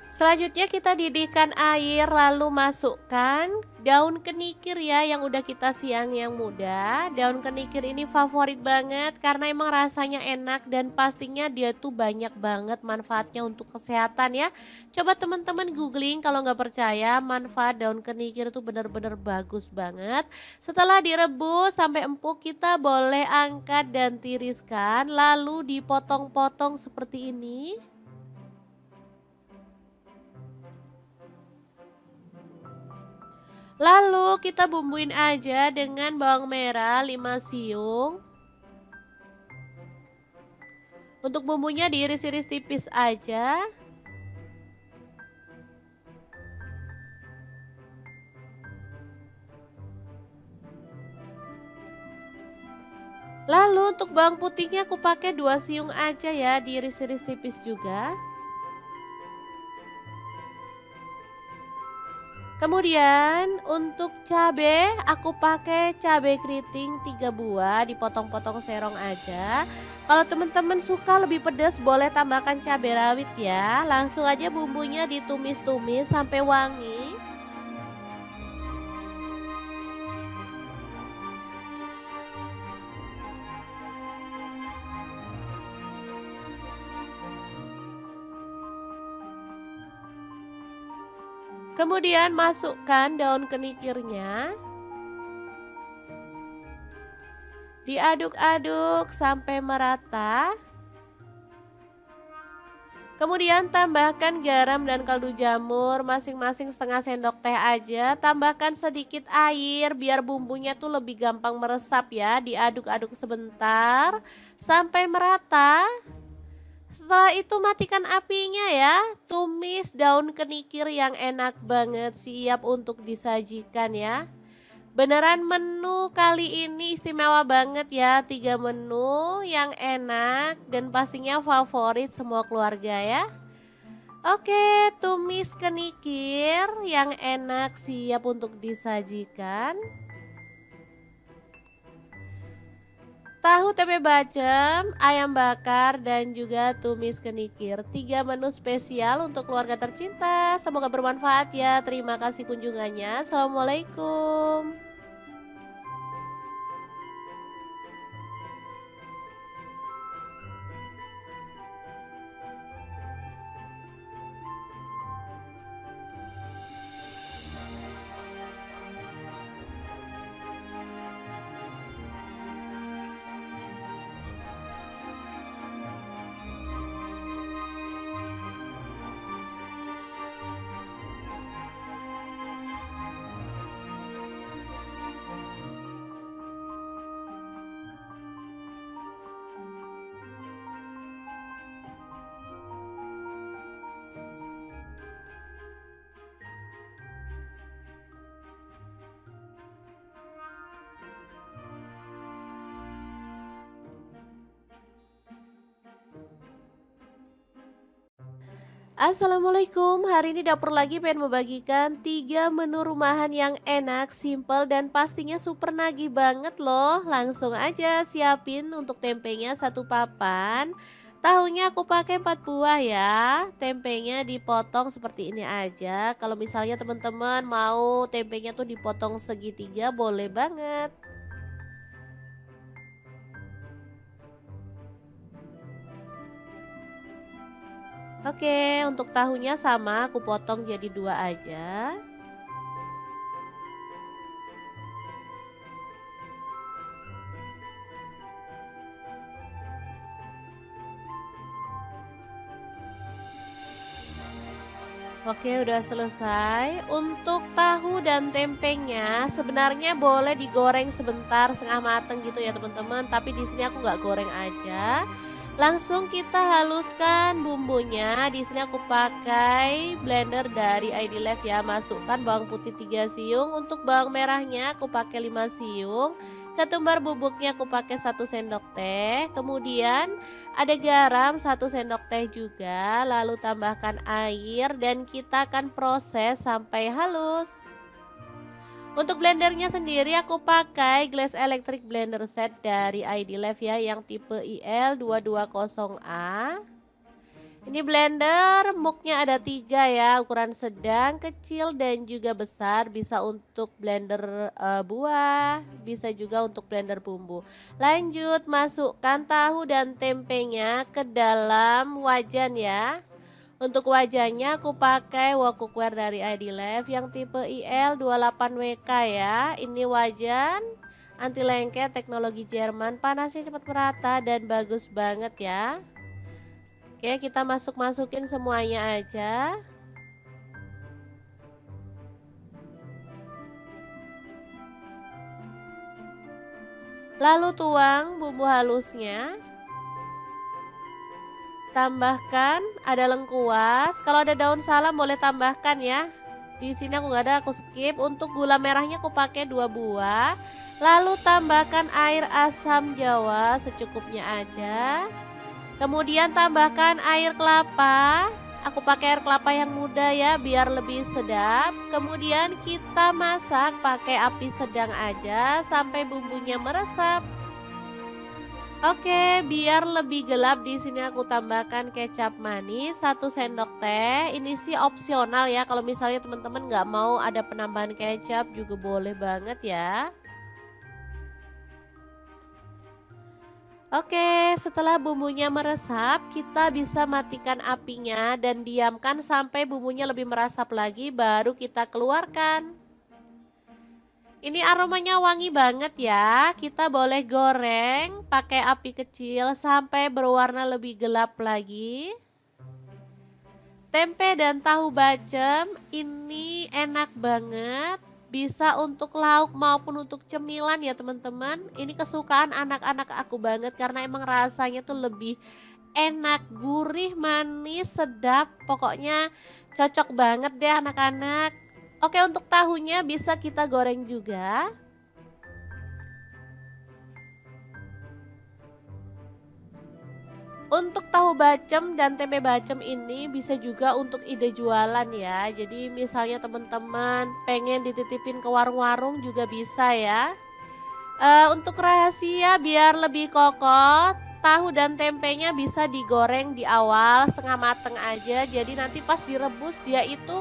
Selanjutnya kita didihkan air, lalu masukkan daun kenikir ya yang udah kita siang yang muda. Daun kenikir ini favorit banget karena emang rasanya enak dan pastinya dia tuh banyak banget manfaatnya untuk kesehatan ya. Coba teman-teman googling kalau nggak percaya, manfaat daun kenikir itu benar-benar bagus banget. Setelah direbus sampai empuk, kita boleh angkat dan tiriskan lalu dipotong-potong seperti ini. Lalu kita bumbuin aja dengan bawang merah 5 siung. Untuk bumbunya diiris-iris tipis aja. Lalu untuk bawang putihnya aku pakai 2 siung aja ya, diiris-iris tipis juga. Kemudian untuk cabe aku pakai cabe keriting 3 buah, dipotong-potong serong aja. Kalau teman-teman suka lebih pedas boleh tambahkan cabai rawit ya. Langsung aja bumbunya ditumis-tumis sampai wangi. Kemudian masukkan daun kenikirnya. Diaduk-aduk sampai merata. Kemudian tambahkan garam dan kaldu jamur masing-masing setengah sendok teh aja. Tambahkan sedikit air biar bumbunya tuh lebih gampang meresap ya. Diaduk-aduk sebentar sampai merata. Setelah itu matikan apinya ya. Tumis daun kenikir yang enak banget, siap untuk disajikan ya. Beneran menu kali ini istimewa banget ya, 3 menu yang enak dan pastinya favorit semua keluarga ya. Oke, tumis kenikir yang enak siap untuk disajikan. Tahu tempe bacem, ayam bakar, dan juga tumis kenikir. 3 menu spesial untuk keluarga tercinta. Semoga bermanfaat ya. Terima kasih kunjungannya. Assalamualaikum. Assalamualaikum, hari ini dapur lagi pengen membagikan 3 menu rumahan yang enak, simple, dan pastinya super nagih banget loh. Langsung aja siapin untuk tempenya satu papan. Tahunya aku pakai 4 buah ya. Tempenya dipotong seperti ini aja. Kalau misalnya teman-teman mau tempenya tuh dipotong segitiga boleh banget. Oke, untuk tahunya sama aku potong jadi 2 aja. Oke, udah selesai. Untuk tahu dan tempenya sebenarnya boleh digoreng sebentar setengah mateng gitu ya teman-teman. Tapi di sini aku nggak goreng aja. Langsung kita haluskan bumbunya. Di sini aku pakai blender dari ID Life ya. Masukkan bawang putih 3 siung. Untuk bawang merahnya aku pakai 5 siung. Ketumbar bubuknya aku pakai 1 sendok teh. Kemudian ada garam 1 sendok teh juga, lalu tambahkan air dan kita akan proses sampai halus. Untuk blendernya sendiri aku pakai Glass Electric Blender Set dari ID Life ya yang tipe IL220A. Ini blender muknya ada 3 ya, ukuran sedang, kecil dan juga besar. Bisa untuk blender buah, bisa juga untuk blender bumbu. Lanjut masukkan tahu dan tempenya ke dalam wajan ya. Untuk wajannya aku pakai wok cookware dari ID Life yang tipe IL28WK ya. Ini wajan anti lengket teknologi Jerman, panasnya cepat merata dan bagus banget ya. Oke, kita masukin semuanya aja. Lalu tuang bumbu halusnya. Tambahkan ada lengkuas. Kalau ada daun salam boleh tambahkan ya. Di sini aku nggak ada, aku skip. Untuk gula merahnya aku pakai 2 buah. Lalu tambahkan air asam jawa secukupnya aja. Kemudian tambahkan air kelapa. Aku pakai air kelapa yang muda ya biar lebih sedap. Kemudian kita masak pakai api sedang aja sampai bumbunya meresap. Oke, biar lebih gelap di sini aku tambahkan kecap manis 1 sendok teh. Ini sih opsional ya. Kalau misalnya teman-teman nggak mau ada penambahan kecap juga boleh banget ya. Oke, setelah bumbunya meresap, kita bisa matikan apinya dan diamkan sampai bumbunya lebih meresap lagi, baru kita keluarkan. Ini aromanya wangi banget ya. Kita boleh goreng pakai api kecil sampai berwarna lebih gelap lagi. Tempe dan tahu bacem ini enak banget. Bisa untuk lauk maupun untuk cemilan ya teman-teman. Ini kesukaan anak-anak aku banget karena emang rasanya tuh lebih enak, gurih, manis, sedap. Pokoknya cocok banget deh anak-anak. Oke, untuk tahunya bisa kita goreng juga. Untuk tahu bacem dan tempe bacem ini bisa juga untuk ide jualan ya. Jadi misalnya teman-teman pengen dititipin ke warung-warung juga bisa ya. Untuk rahasia biar lebih kokoh, tahu dan tempenya bisa digoreng di awal setengah mateng aja. Jadi nanti pas direbus dia itu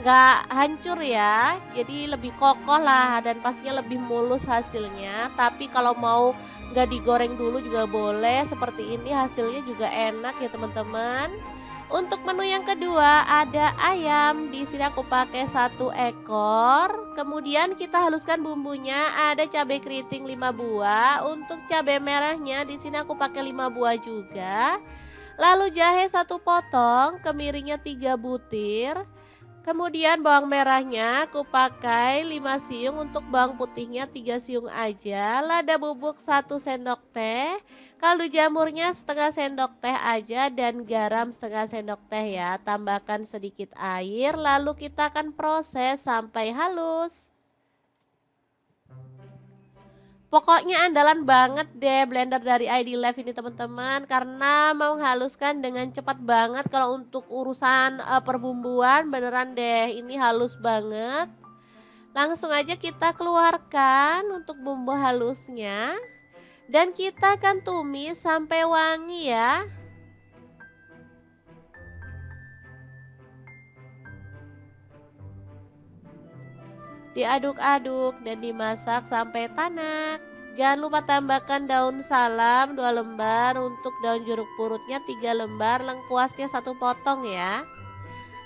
nggak hancur ya. Jadi lebih kokoh lah dan pastinya lebih mulus hasilnya. Tapi kalau mau nggak digoreng dulu juga boleh. Seperti ini hasilnya juga enak ya teman-teman. Untuk menu yang kedua ada ayam. Di sini aku pakai 1 ekor. Kemudian kita haluskan bumbunya. Ada cabai keriting 5 buah. Untuk cabai merahnya di sini aku pakai 5 buah juga. Lalu jahe 1 potong, kemiringnya 3 butir. Kemudian bawang merahnya aku pakai 5 siung, untuk bawang putihnya 3 siung aja. Lada bubuk 1 sendok teh, kaldu jamurnya setengah sendok teh aja dan garam setengah sendok teh ya. Tambahkan sedikit air lalu kita akan proses sampai halus. Pokoknya andalan banget deh blender dari ID Live ini teman-teman, karena menghaluskan dengan cepat banget kalau untuk urusan perbumbuan beneran deh ini halus banget. Langsung aja kita keluarkan untuk bumbu halusnya dan kita akan tumis sampai wangi ya. Diaduk-aduk dan dimasak sampai tanak. Jangan lupa tambahkan daun salam 2 lembar, untuk daun jeruk purutnya 3 lembar, lengkuasnya 1 potong ya.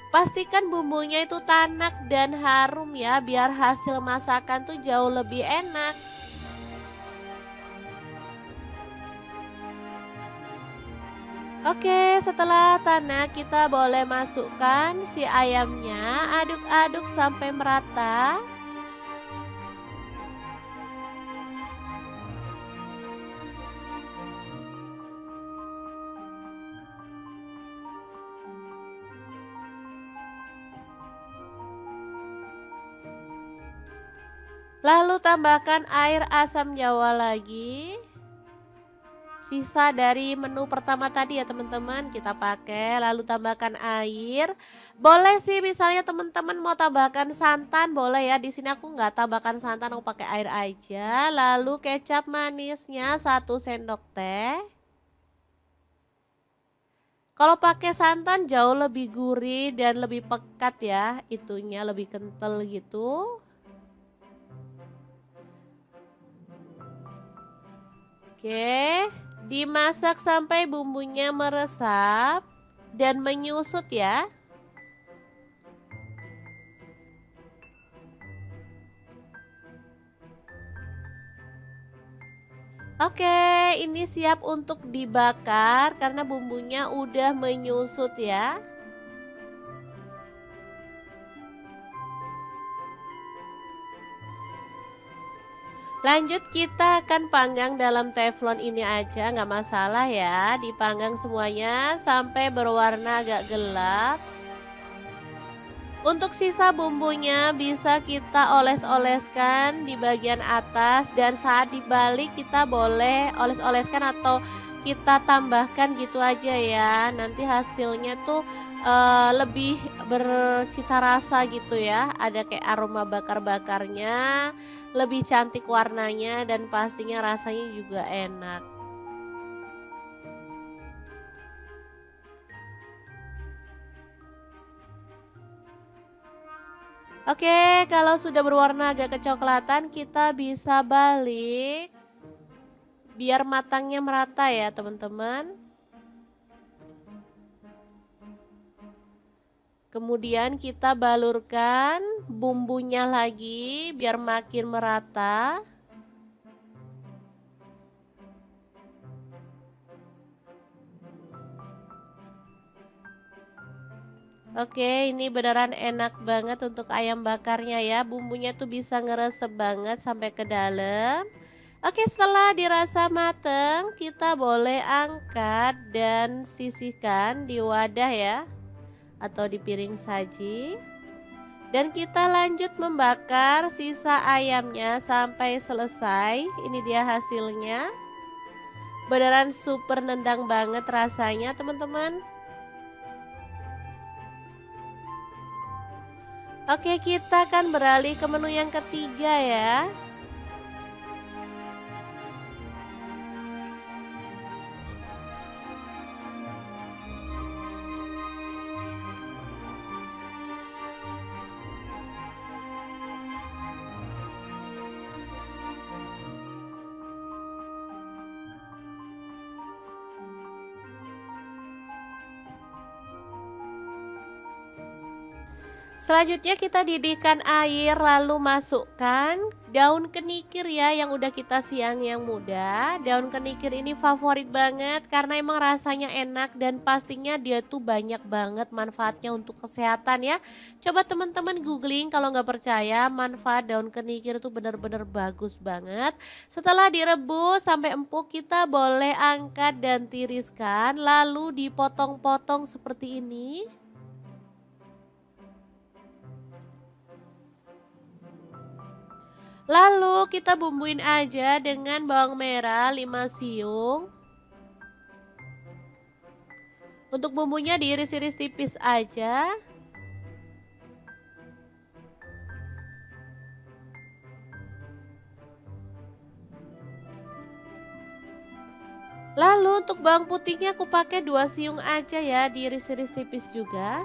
Pastikan bumbunya itu tanak dan harum ya, biar hasil masakan tuh jauh lebih enak. Oke, setelah tanak kita boleh masukkan si ayamnya, aduk-aduk sampai merata. Lalu tambahkan air asam jawa lagi. Sisa dari menu pertama tadi ya teman-teman kita pakai, lalu tambahkan air. Boleh sih misalnya teman-teman mau tambahkan santan boleh ya. Di sini aku nggak tambahkan santan, aku pakai air aja. Lalu kecap manisnya 1 sendok teh. Kalau pakai santan jauh lebih gurih dan lebih pekat ya, itunya lebih kental gitu. Oke, dimasak sampai bumbunya meresap dan menyusut ya. Oke, ini siap untuk dibakar karena bumbunya udah menyusut ya. Lanjut kita akan panggang dalam teflon ini aja, nggak masalah ya. Dipanggang semuanya sampai berwarna agak gelap. Untuk sisa bumbunya bisa kita oles-oleskan di bagian atas, dan saat dibalik kita boleh oles-oleskan atau kita tambahkan gitu aja ya. Nanti hasilnya tuh lebih bercita rasa gitu ya. Ada kayak aroma bakar-bakarnya, lebih cantik warnanya dan pastinya rasanya juga enak. Oke, kalau sudah berwarna agak kecoklatan kita bisa balik biar matangnya merata ya teman-teman. Kemudian kita balurkan bumbunya lagi biar makin merata. Oke, ini beneran enak banget untuk ayam bakarnya ya. Bumbunya tuh bisa ngeresep banget sampai ke dalam. Oke, setelah dirasa mateng, kita boleh angkat dan sisihkan di wadah ya, atau di piring saji. Dan kita lanjut membakar sisa ayamnya sampai selesai. Ini dia hasilnya. Beneran super nendang banget rasanya teman-teman. Oke, kita akan beralih ke menu yang ketiga ya. Selanjutnya kita didihkan air, lalu masukkan daun kenikir ya yang udah kita siang yang muda. Daun kenikir ini favorit banget karena emang rasanya enak dan pastinya dia tuh banyak banget manfaatnya untuk kesehatan ya. Coba teman-teman googling kalau nggak percaya, manfaat daun kenikir itu bener-bener bagus banget. Setelah direbus sampai empuk kita boleh angkat dan tiriskan, lalu dipotong-potong seperti ini. Lalu kita bumbuin aja dengan bawang merah 5 siung. Untuk bumbunya diiris-iris tipis aja. Lalu untuk bawang putihnya aku pakai 2 siung aja ya, diiris-iris tipis juga.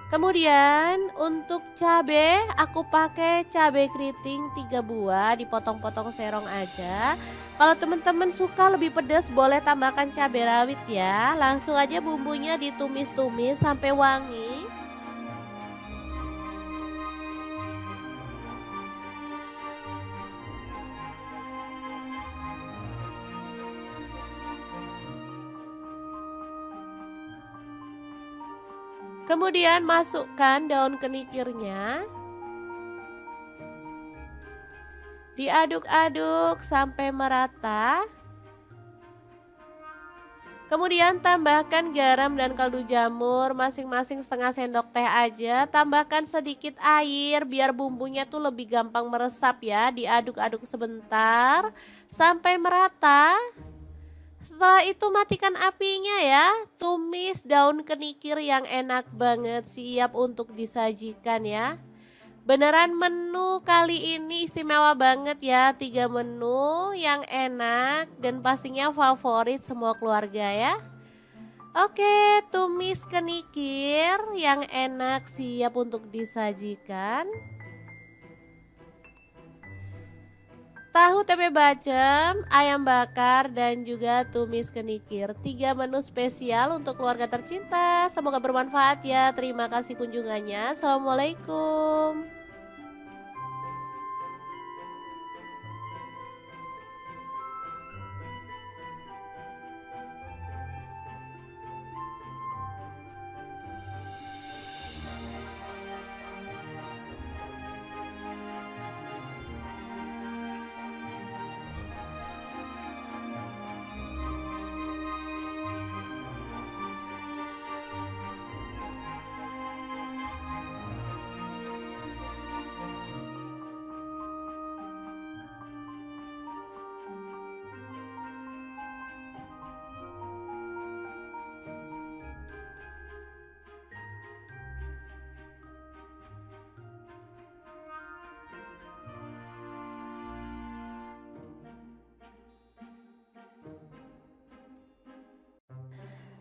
Kemudian untuk cabai aku pakai cabai keriting 3 buah, dipotong-potong serong aja. Kalau teman-teman suka lebih pedas boleh tambahkan cabai rawit ya. Langsung aja bumbunya ditumis-tumis sampai wangi. Kemudian masukkan daun kenikirnya. Diaduk-aduk sampai merata. Kemudian tambahkan garam dan kaldu jamur masing-masing setengah sendok teh aja. Tambahkan sedikit air biar bumbunya tuh lebih gampang meresap ya. Diaduk-aduk sebentar sampai merata. Setelah itu matikan apinya ya. Tumis daun kenikir yang enak banget, siap untuk disajikan ya. Beneran menu kali ini istimewa banget ya, 3 menu yang enak dan pastinya favorit semua keluarga ya. Oke, tumis kenikir yang enak siap untuk disajikan. Tahu tempe bacem, ayam bakar dan juga tumis kenikir. 3 menu spesial untuk keluarga tercinta. Semoga bermanfaat ya. Terima kasih kunjungannya. Assalamualaikum.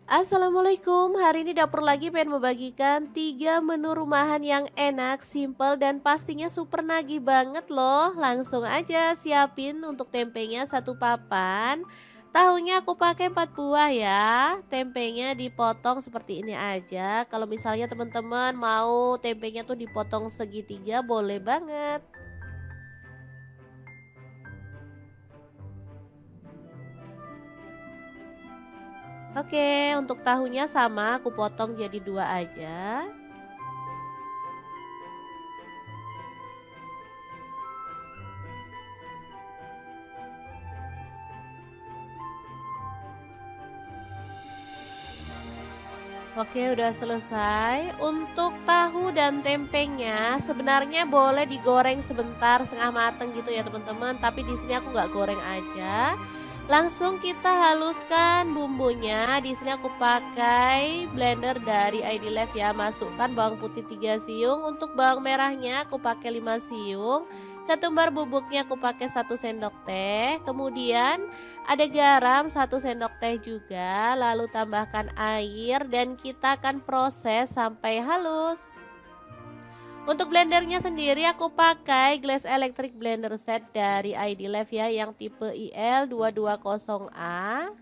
Assalamualaikum, hari ini dapur lagi pengen membagikan 3 menu rumahan yang enak, simple dan pastinya super nagih banget loh. Langsung aja siapin untuk tempenya 1 papan. Tahunya aku pakai 4 buah ya. Tempenya dipotong seperti ini aja. Kalau misalnya teman-teman mau tempenya tuh dipotong segitiga boleh banget. Oke, untuk tahunya sama aku potong jadi 2 aja. Oke, udah selesai. Untuk tahu dan tempenya sebenarnya boleh digoreng sebentar setengah mateng gitu ya teman-teman. Tapi di sini aku nggak goreng aja. Langsung kita haluskan bumbunya. Di sini aku pakai blender dari ID Life ya. Masukkan bawang putih 3 siung. Untuk bawang merahnya aku pakai 5 siung. Ketumbar bubuknya aku pakai 1 sendok teh. Kemudian ada garam 1 sendok teh juga, lalu tambahkan air dan kita akan proses sampai halus. Untuk blendernya sendiri aku pakai Glass Electric Blender Set dari ID Life ya yang tipe IL220A.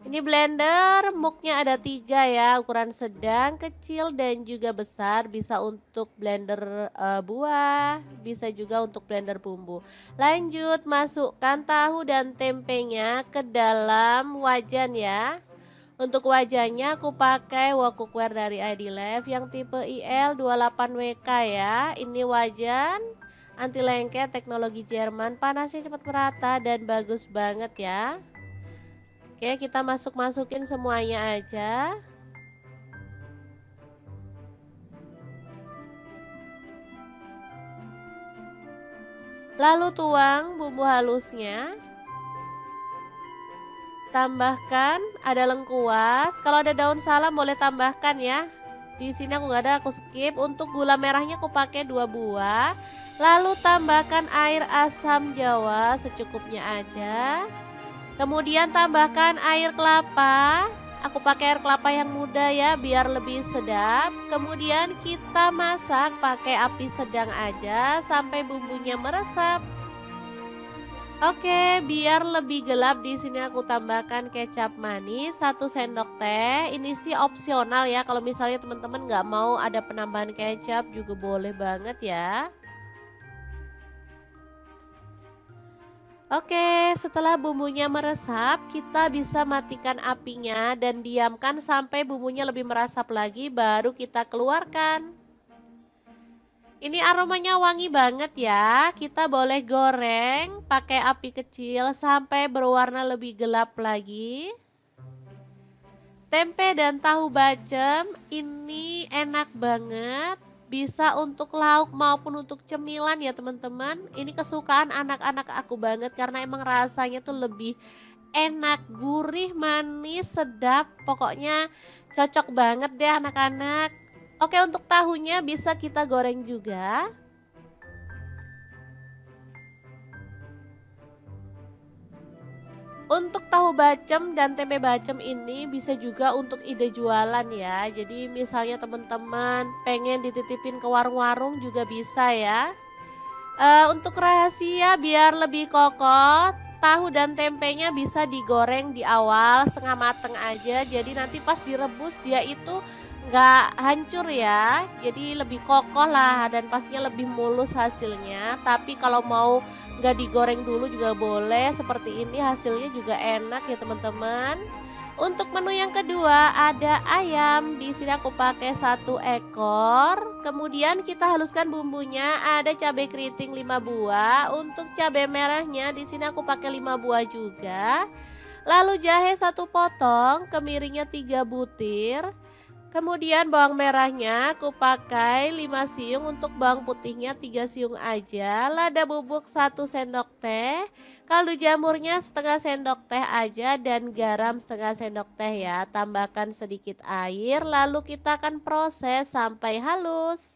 Ini blender muknya ada 3 ya, ukuran sedang, kecil dan juga besar. Bisa untuk blender buah, bisa juga untuk blender bumbu. Lanjut masukkan tahu dan tempenya ke dalam wajan ya. Untuk wajannya aku pakai wok cookware dari ID Life yang tipe IL28WK ya. Ini wajan anti lengket teknologi Jerman, panasnya cepat merata dan bagus banget ya. Oke, kita masukin semuanya aja. Lalu tuang bumbu halusnya. Tambahkan ada lengkuas. Kalau ada daun salam boleh tambahkan ya. Di sini aku nggak ada, aku skip. Untuk gula merahnya aku pakai 2 buah. Lalu tambahkan air asam jawa secukupnya aja. Kemudian tambahkan air kelapa. Aku pakai air kelapa yang muda ya biar lebih sedap. Kemudian kita masak pakai api sedang aja sampai bumbunya meresap. Oke, biar lebih gelap di sini aku tambahkan kecap manis 1 sendok teh. Ini sih opsional ya. Kalau misalnya teman-teman nggak mau ada penambahan kecap juga boleh banget ya. Oke, setelah bumbunya meresap, kita bisa matikan apinya dan diamkan sampai bumbunya lebih meresap lagi baru kita keluarkan. Ini aromanya wangi banget ya. Kita boleh goreng pakai api kecil sampai berwarna lebih gelap lagi. Tempe dan tahu bacem ini enak banget. Bisa untuk lauk maupun untuk cemilan ya teman-teman. Ini kesukaan anak-anak aku banget karena emang rasanya tuh lebih enak, gurih, manis, sedap. Pokoknya cocok banget deh anak-anak. Oke, untuk tahunya bisa kita goreng juga. Untuk tahu bacem dan tempe bacem ini bisa juga untuk ide jualan ya. Jadi misalnya teman-teman pengen dititipin ke warung-warung juga bisa ya. Untuk rahasia biar lebih kokoh, tahu dan tempenya bisa digoreng di awal setengah mateng aja. Jadi nanti pas direbus dia itu nggak hancur ya. Jadi lebih kokoh lah dan pastinya lebih mulus hasilnya. Tapi kalau mau nggak digoreng dulu juga boleh. Seperti ini hasilnya juga enak ya teman-teman. Untuk menu yang kedua ada ayam. Di sini aku pakai 1 ekor. Kemudian kita haluskan bumbunya. Ada cabai keriting 5 buah. Untuk cabai merahnya di sini aku pakai 5 buah juga. Lalu jahe 1 potong, kemiringnya 3 butir. Kemudian bawang merahnya aku pakai 5 siung, untuk bawang putihnya 3 siung aja. Lada bubuk 1 sendok teh, kaldu jamurnya setengah sendok teh aja dan garam setengah sendok teh ya. Tambahkan sedikit air lalu kita akan proses sampai halus.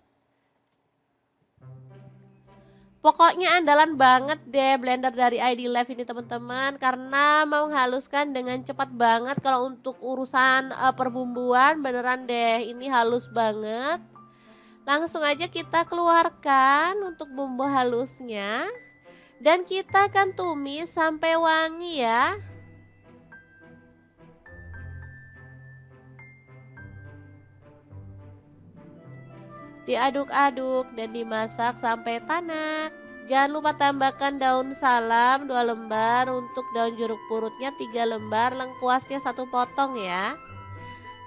Pokoknya andalan banget deh blender dari ID Live ini teman-teman karena menghaluskan dengan cepat banget. Kalau untuk urusan perbumbuan beneran deh ini halus banget. Langsung aja kita keluarkan untuk bumbu halusnya dan kita akan tumis sampai wangi ya. Diaduk-aduk dan dimasak sampai tanak. Jangan lupa tambahkan daun salam 2 lembar, untuk daun jeruk purutnya 3 lembar, lengkuasnya 1 potong ya.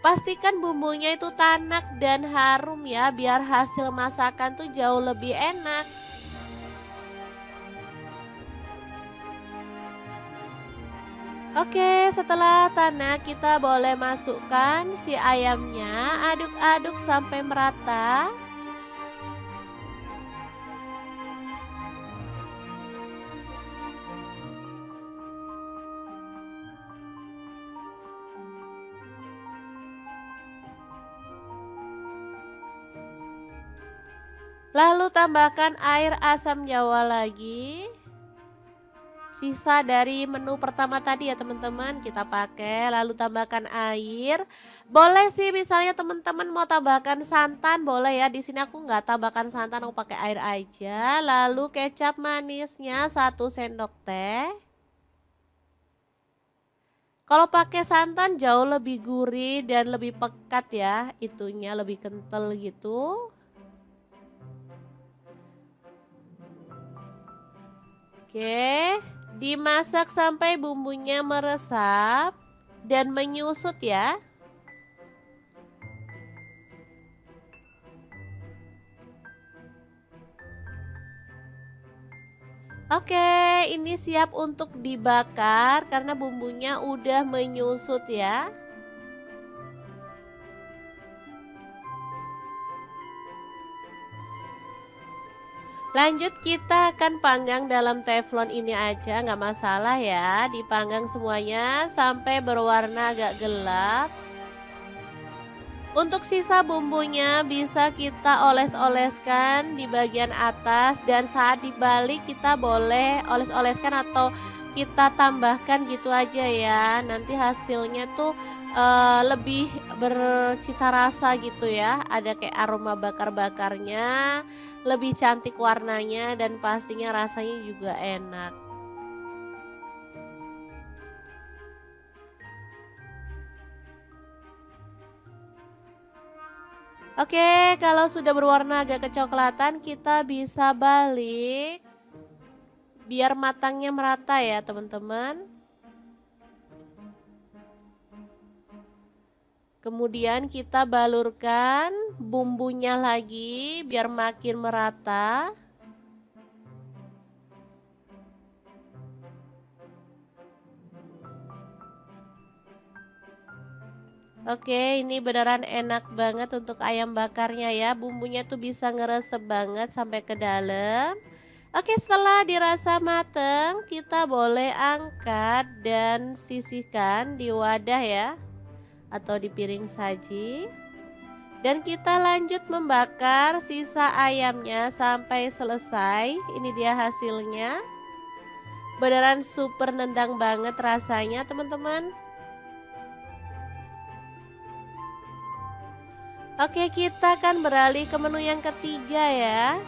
Pastikan bumbunya itu tanak dan harum ya, biar hasil masakan tuh jauh lebih enak. Oke, setelah tanak kita boleh masukkan si ayamnya, aduk-aduk sampai merata. Lalu tambahkan air asam jawa lagi. Sisa dari menu pertama tadi ya teman-teman kita pakai. Lalu tambahkan air. Boleh sih misalnya teman-teman mau tambahkan santan boleh ya. Di sini aku nggak tambahkan santan, aku pakai air aja. Lalu kecap manisnya 1 sendok teh. Kalau pakai santan jauh lebih gurih dan lebih pekat ya. Itunya lebih kental gitu. Oke, dimasak sampai bumbunya meresap dan menyusut ya. Oke, ini siap untuk dibakar karena bumbunya udah menyusut ya. Lanjut kita akan panggang dalam teflon ini aja, nggak masalah ya. Dipanggang semuanya sampai berwarna agak gelap. Untuk sisa bumbunya bisa kita oles-oleskan di bagian atas, dan saat dibalik kita boleh oles-oleskan atau kita tambahkan gitu aja ya. Nanti hasilnya tuh lebih bercita rasa gitu ya. Ada kayak aroma bakar-bakarnya, lebih cantik warnanya dan pastinya rasanya juga enak. Oke, kalau sudah berwarna agak kecoklatan, kita bisa balik biar matangnya merata ya, teman-teman. Kemudian kita balurkan bumbunya lagi biar makin merata. Oke, ini beneran enak banget untuk ayam bakarnya ya. Bumbunya tuh bisa ngeresep banget sampai ke dalam. Oke, setelah dirasa mateng, kita boleh angkat dan sisihkan di wadah ya, atau di piring saji. Dan kita lanjut membakar sisa ayamnya sampai selesai. Ini dia hasilnya. Beneran super nendang banget rasanya, teman-teman. Oke, kita akan beralih ke menu yang ketiga ya.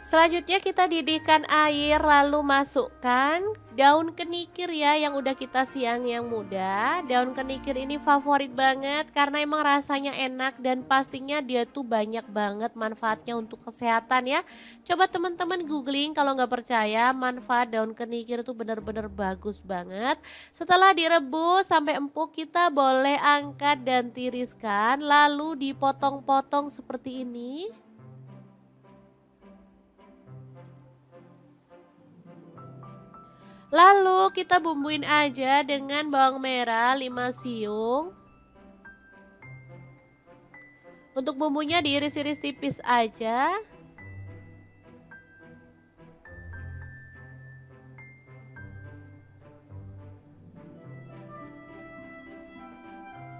Selanjutnya kita didihkan air, lalu masukkan daun kenikir ya yang udah kita siang yang muda. Daun kenikir ini favorit banget karena emang rasanya enak dan pastinya dia tuh banyak banget manfaatnya untuk kesehatan ya. Coba teman-teman googling kalau nggak percaya, manfaat daun kenikir itu benar-benar bagus banget. Setelah direbus sampai empuk, kita boleh angkat dan tiriskan lalu dipotong-potong seperti ini. Lalu kita bumbuin aja dengan bawang merah 5 siung. Untuk bumbunya diiris-iris tipis aja.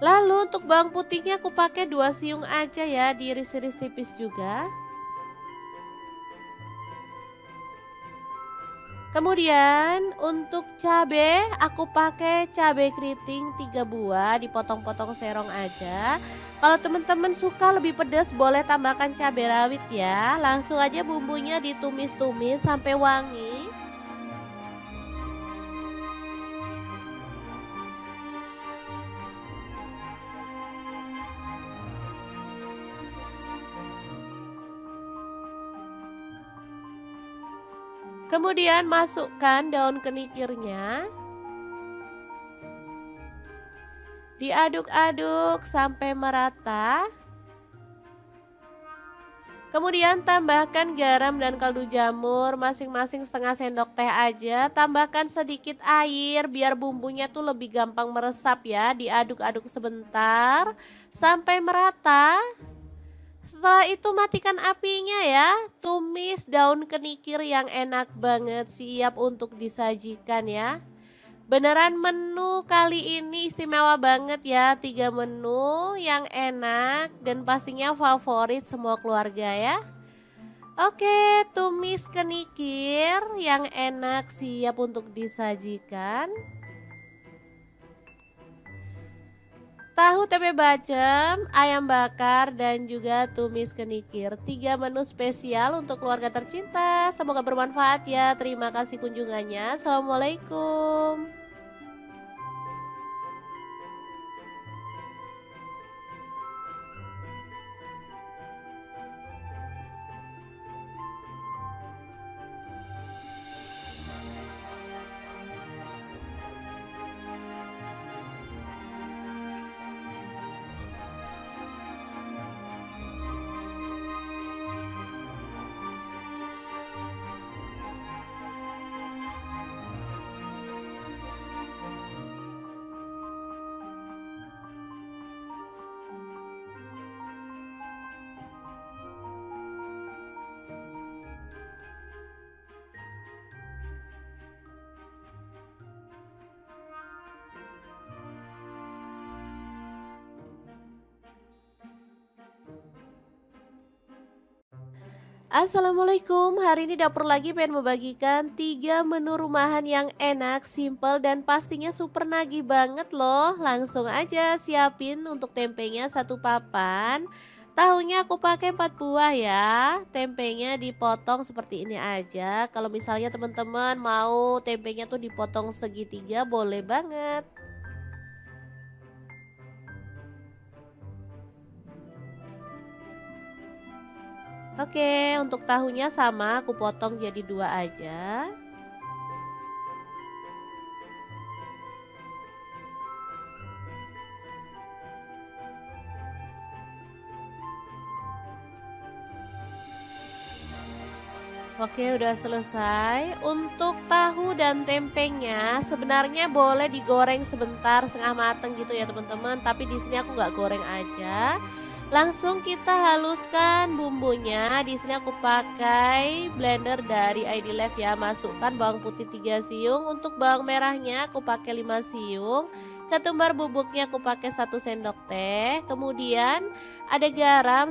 Lalu untuk bawang putihnya aku pakai 2 siung aja ya, diiris-iris tipis juga. Kemudian untuk cabe aku pakai cabe keriting 3 buah, dipotong-potong serong aja. Kalau teman-teman suka lebih pedas boleh tambahkan cabai rawit ya. Langsung aja bumbunya ditumis-tumis sampai wangi. Kemudian masukkan daun kenikirnya. Diaduk-aduk sampai merata. Kemudian tambahkan garam dan kaldu jamur masing-masing setengah sendok teh aja. Tambahkan sedikit air biar bumbunya tuh lebih gampang meresap ya. Diaduk-aduk sebentar sampai merata. Setelah itu matikan apinya ya. Tumis daun kenikir yang enak banget, siap untuk disajikan ya. Beneran menu kali ini istimewa banget ya. 3 menu yang enak dan pastinya favorit semua keluarga ya. Oke, tumis kenikir yang enak siap untuk disajikan. Tahu tempe bacem, ayam bakar, dan juga tumis kenikir. 3 menu spesial untuk keluarga tercinta. Semoga bermanfaat ya. Terima kasih kunjungannya. Assalamualaikum. Assalamualaikum, hari ini dapur lagi pengen membagikan 3 menu rumahan yang enak, simple, dan pastinya super nagih banget loh. Langsung aja siapin untuk tempenya satu papan. Tahunya aku pakai 4 buah ya. Tempenya dipotong seperti ini aja. Kalau misalnya teman-teman mau tempenya tuh dipotong segitiga boleh banget. Oke, untuk tahunya sama aku potong jadi 2 aja. Oke, udah selesai. Untuk tahu dan tempenya sebenarnya boleh digoreng sebentar setengah mateng gitu ya teman-teman. Tapi di sini aku nggak goreng aja. Langsung kita haluskan bumbunya. Di sini aku pakai blender dari ID Life ya. Masukkan bawang putih 3 siung. Untuk bawang merahnya aku pakai 5 siung. Ketumbar bubuknya aku pakai 1 sendok teh. Kemudian ada garam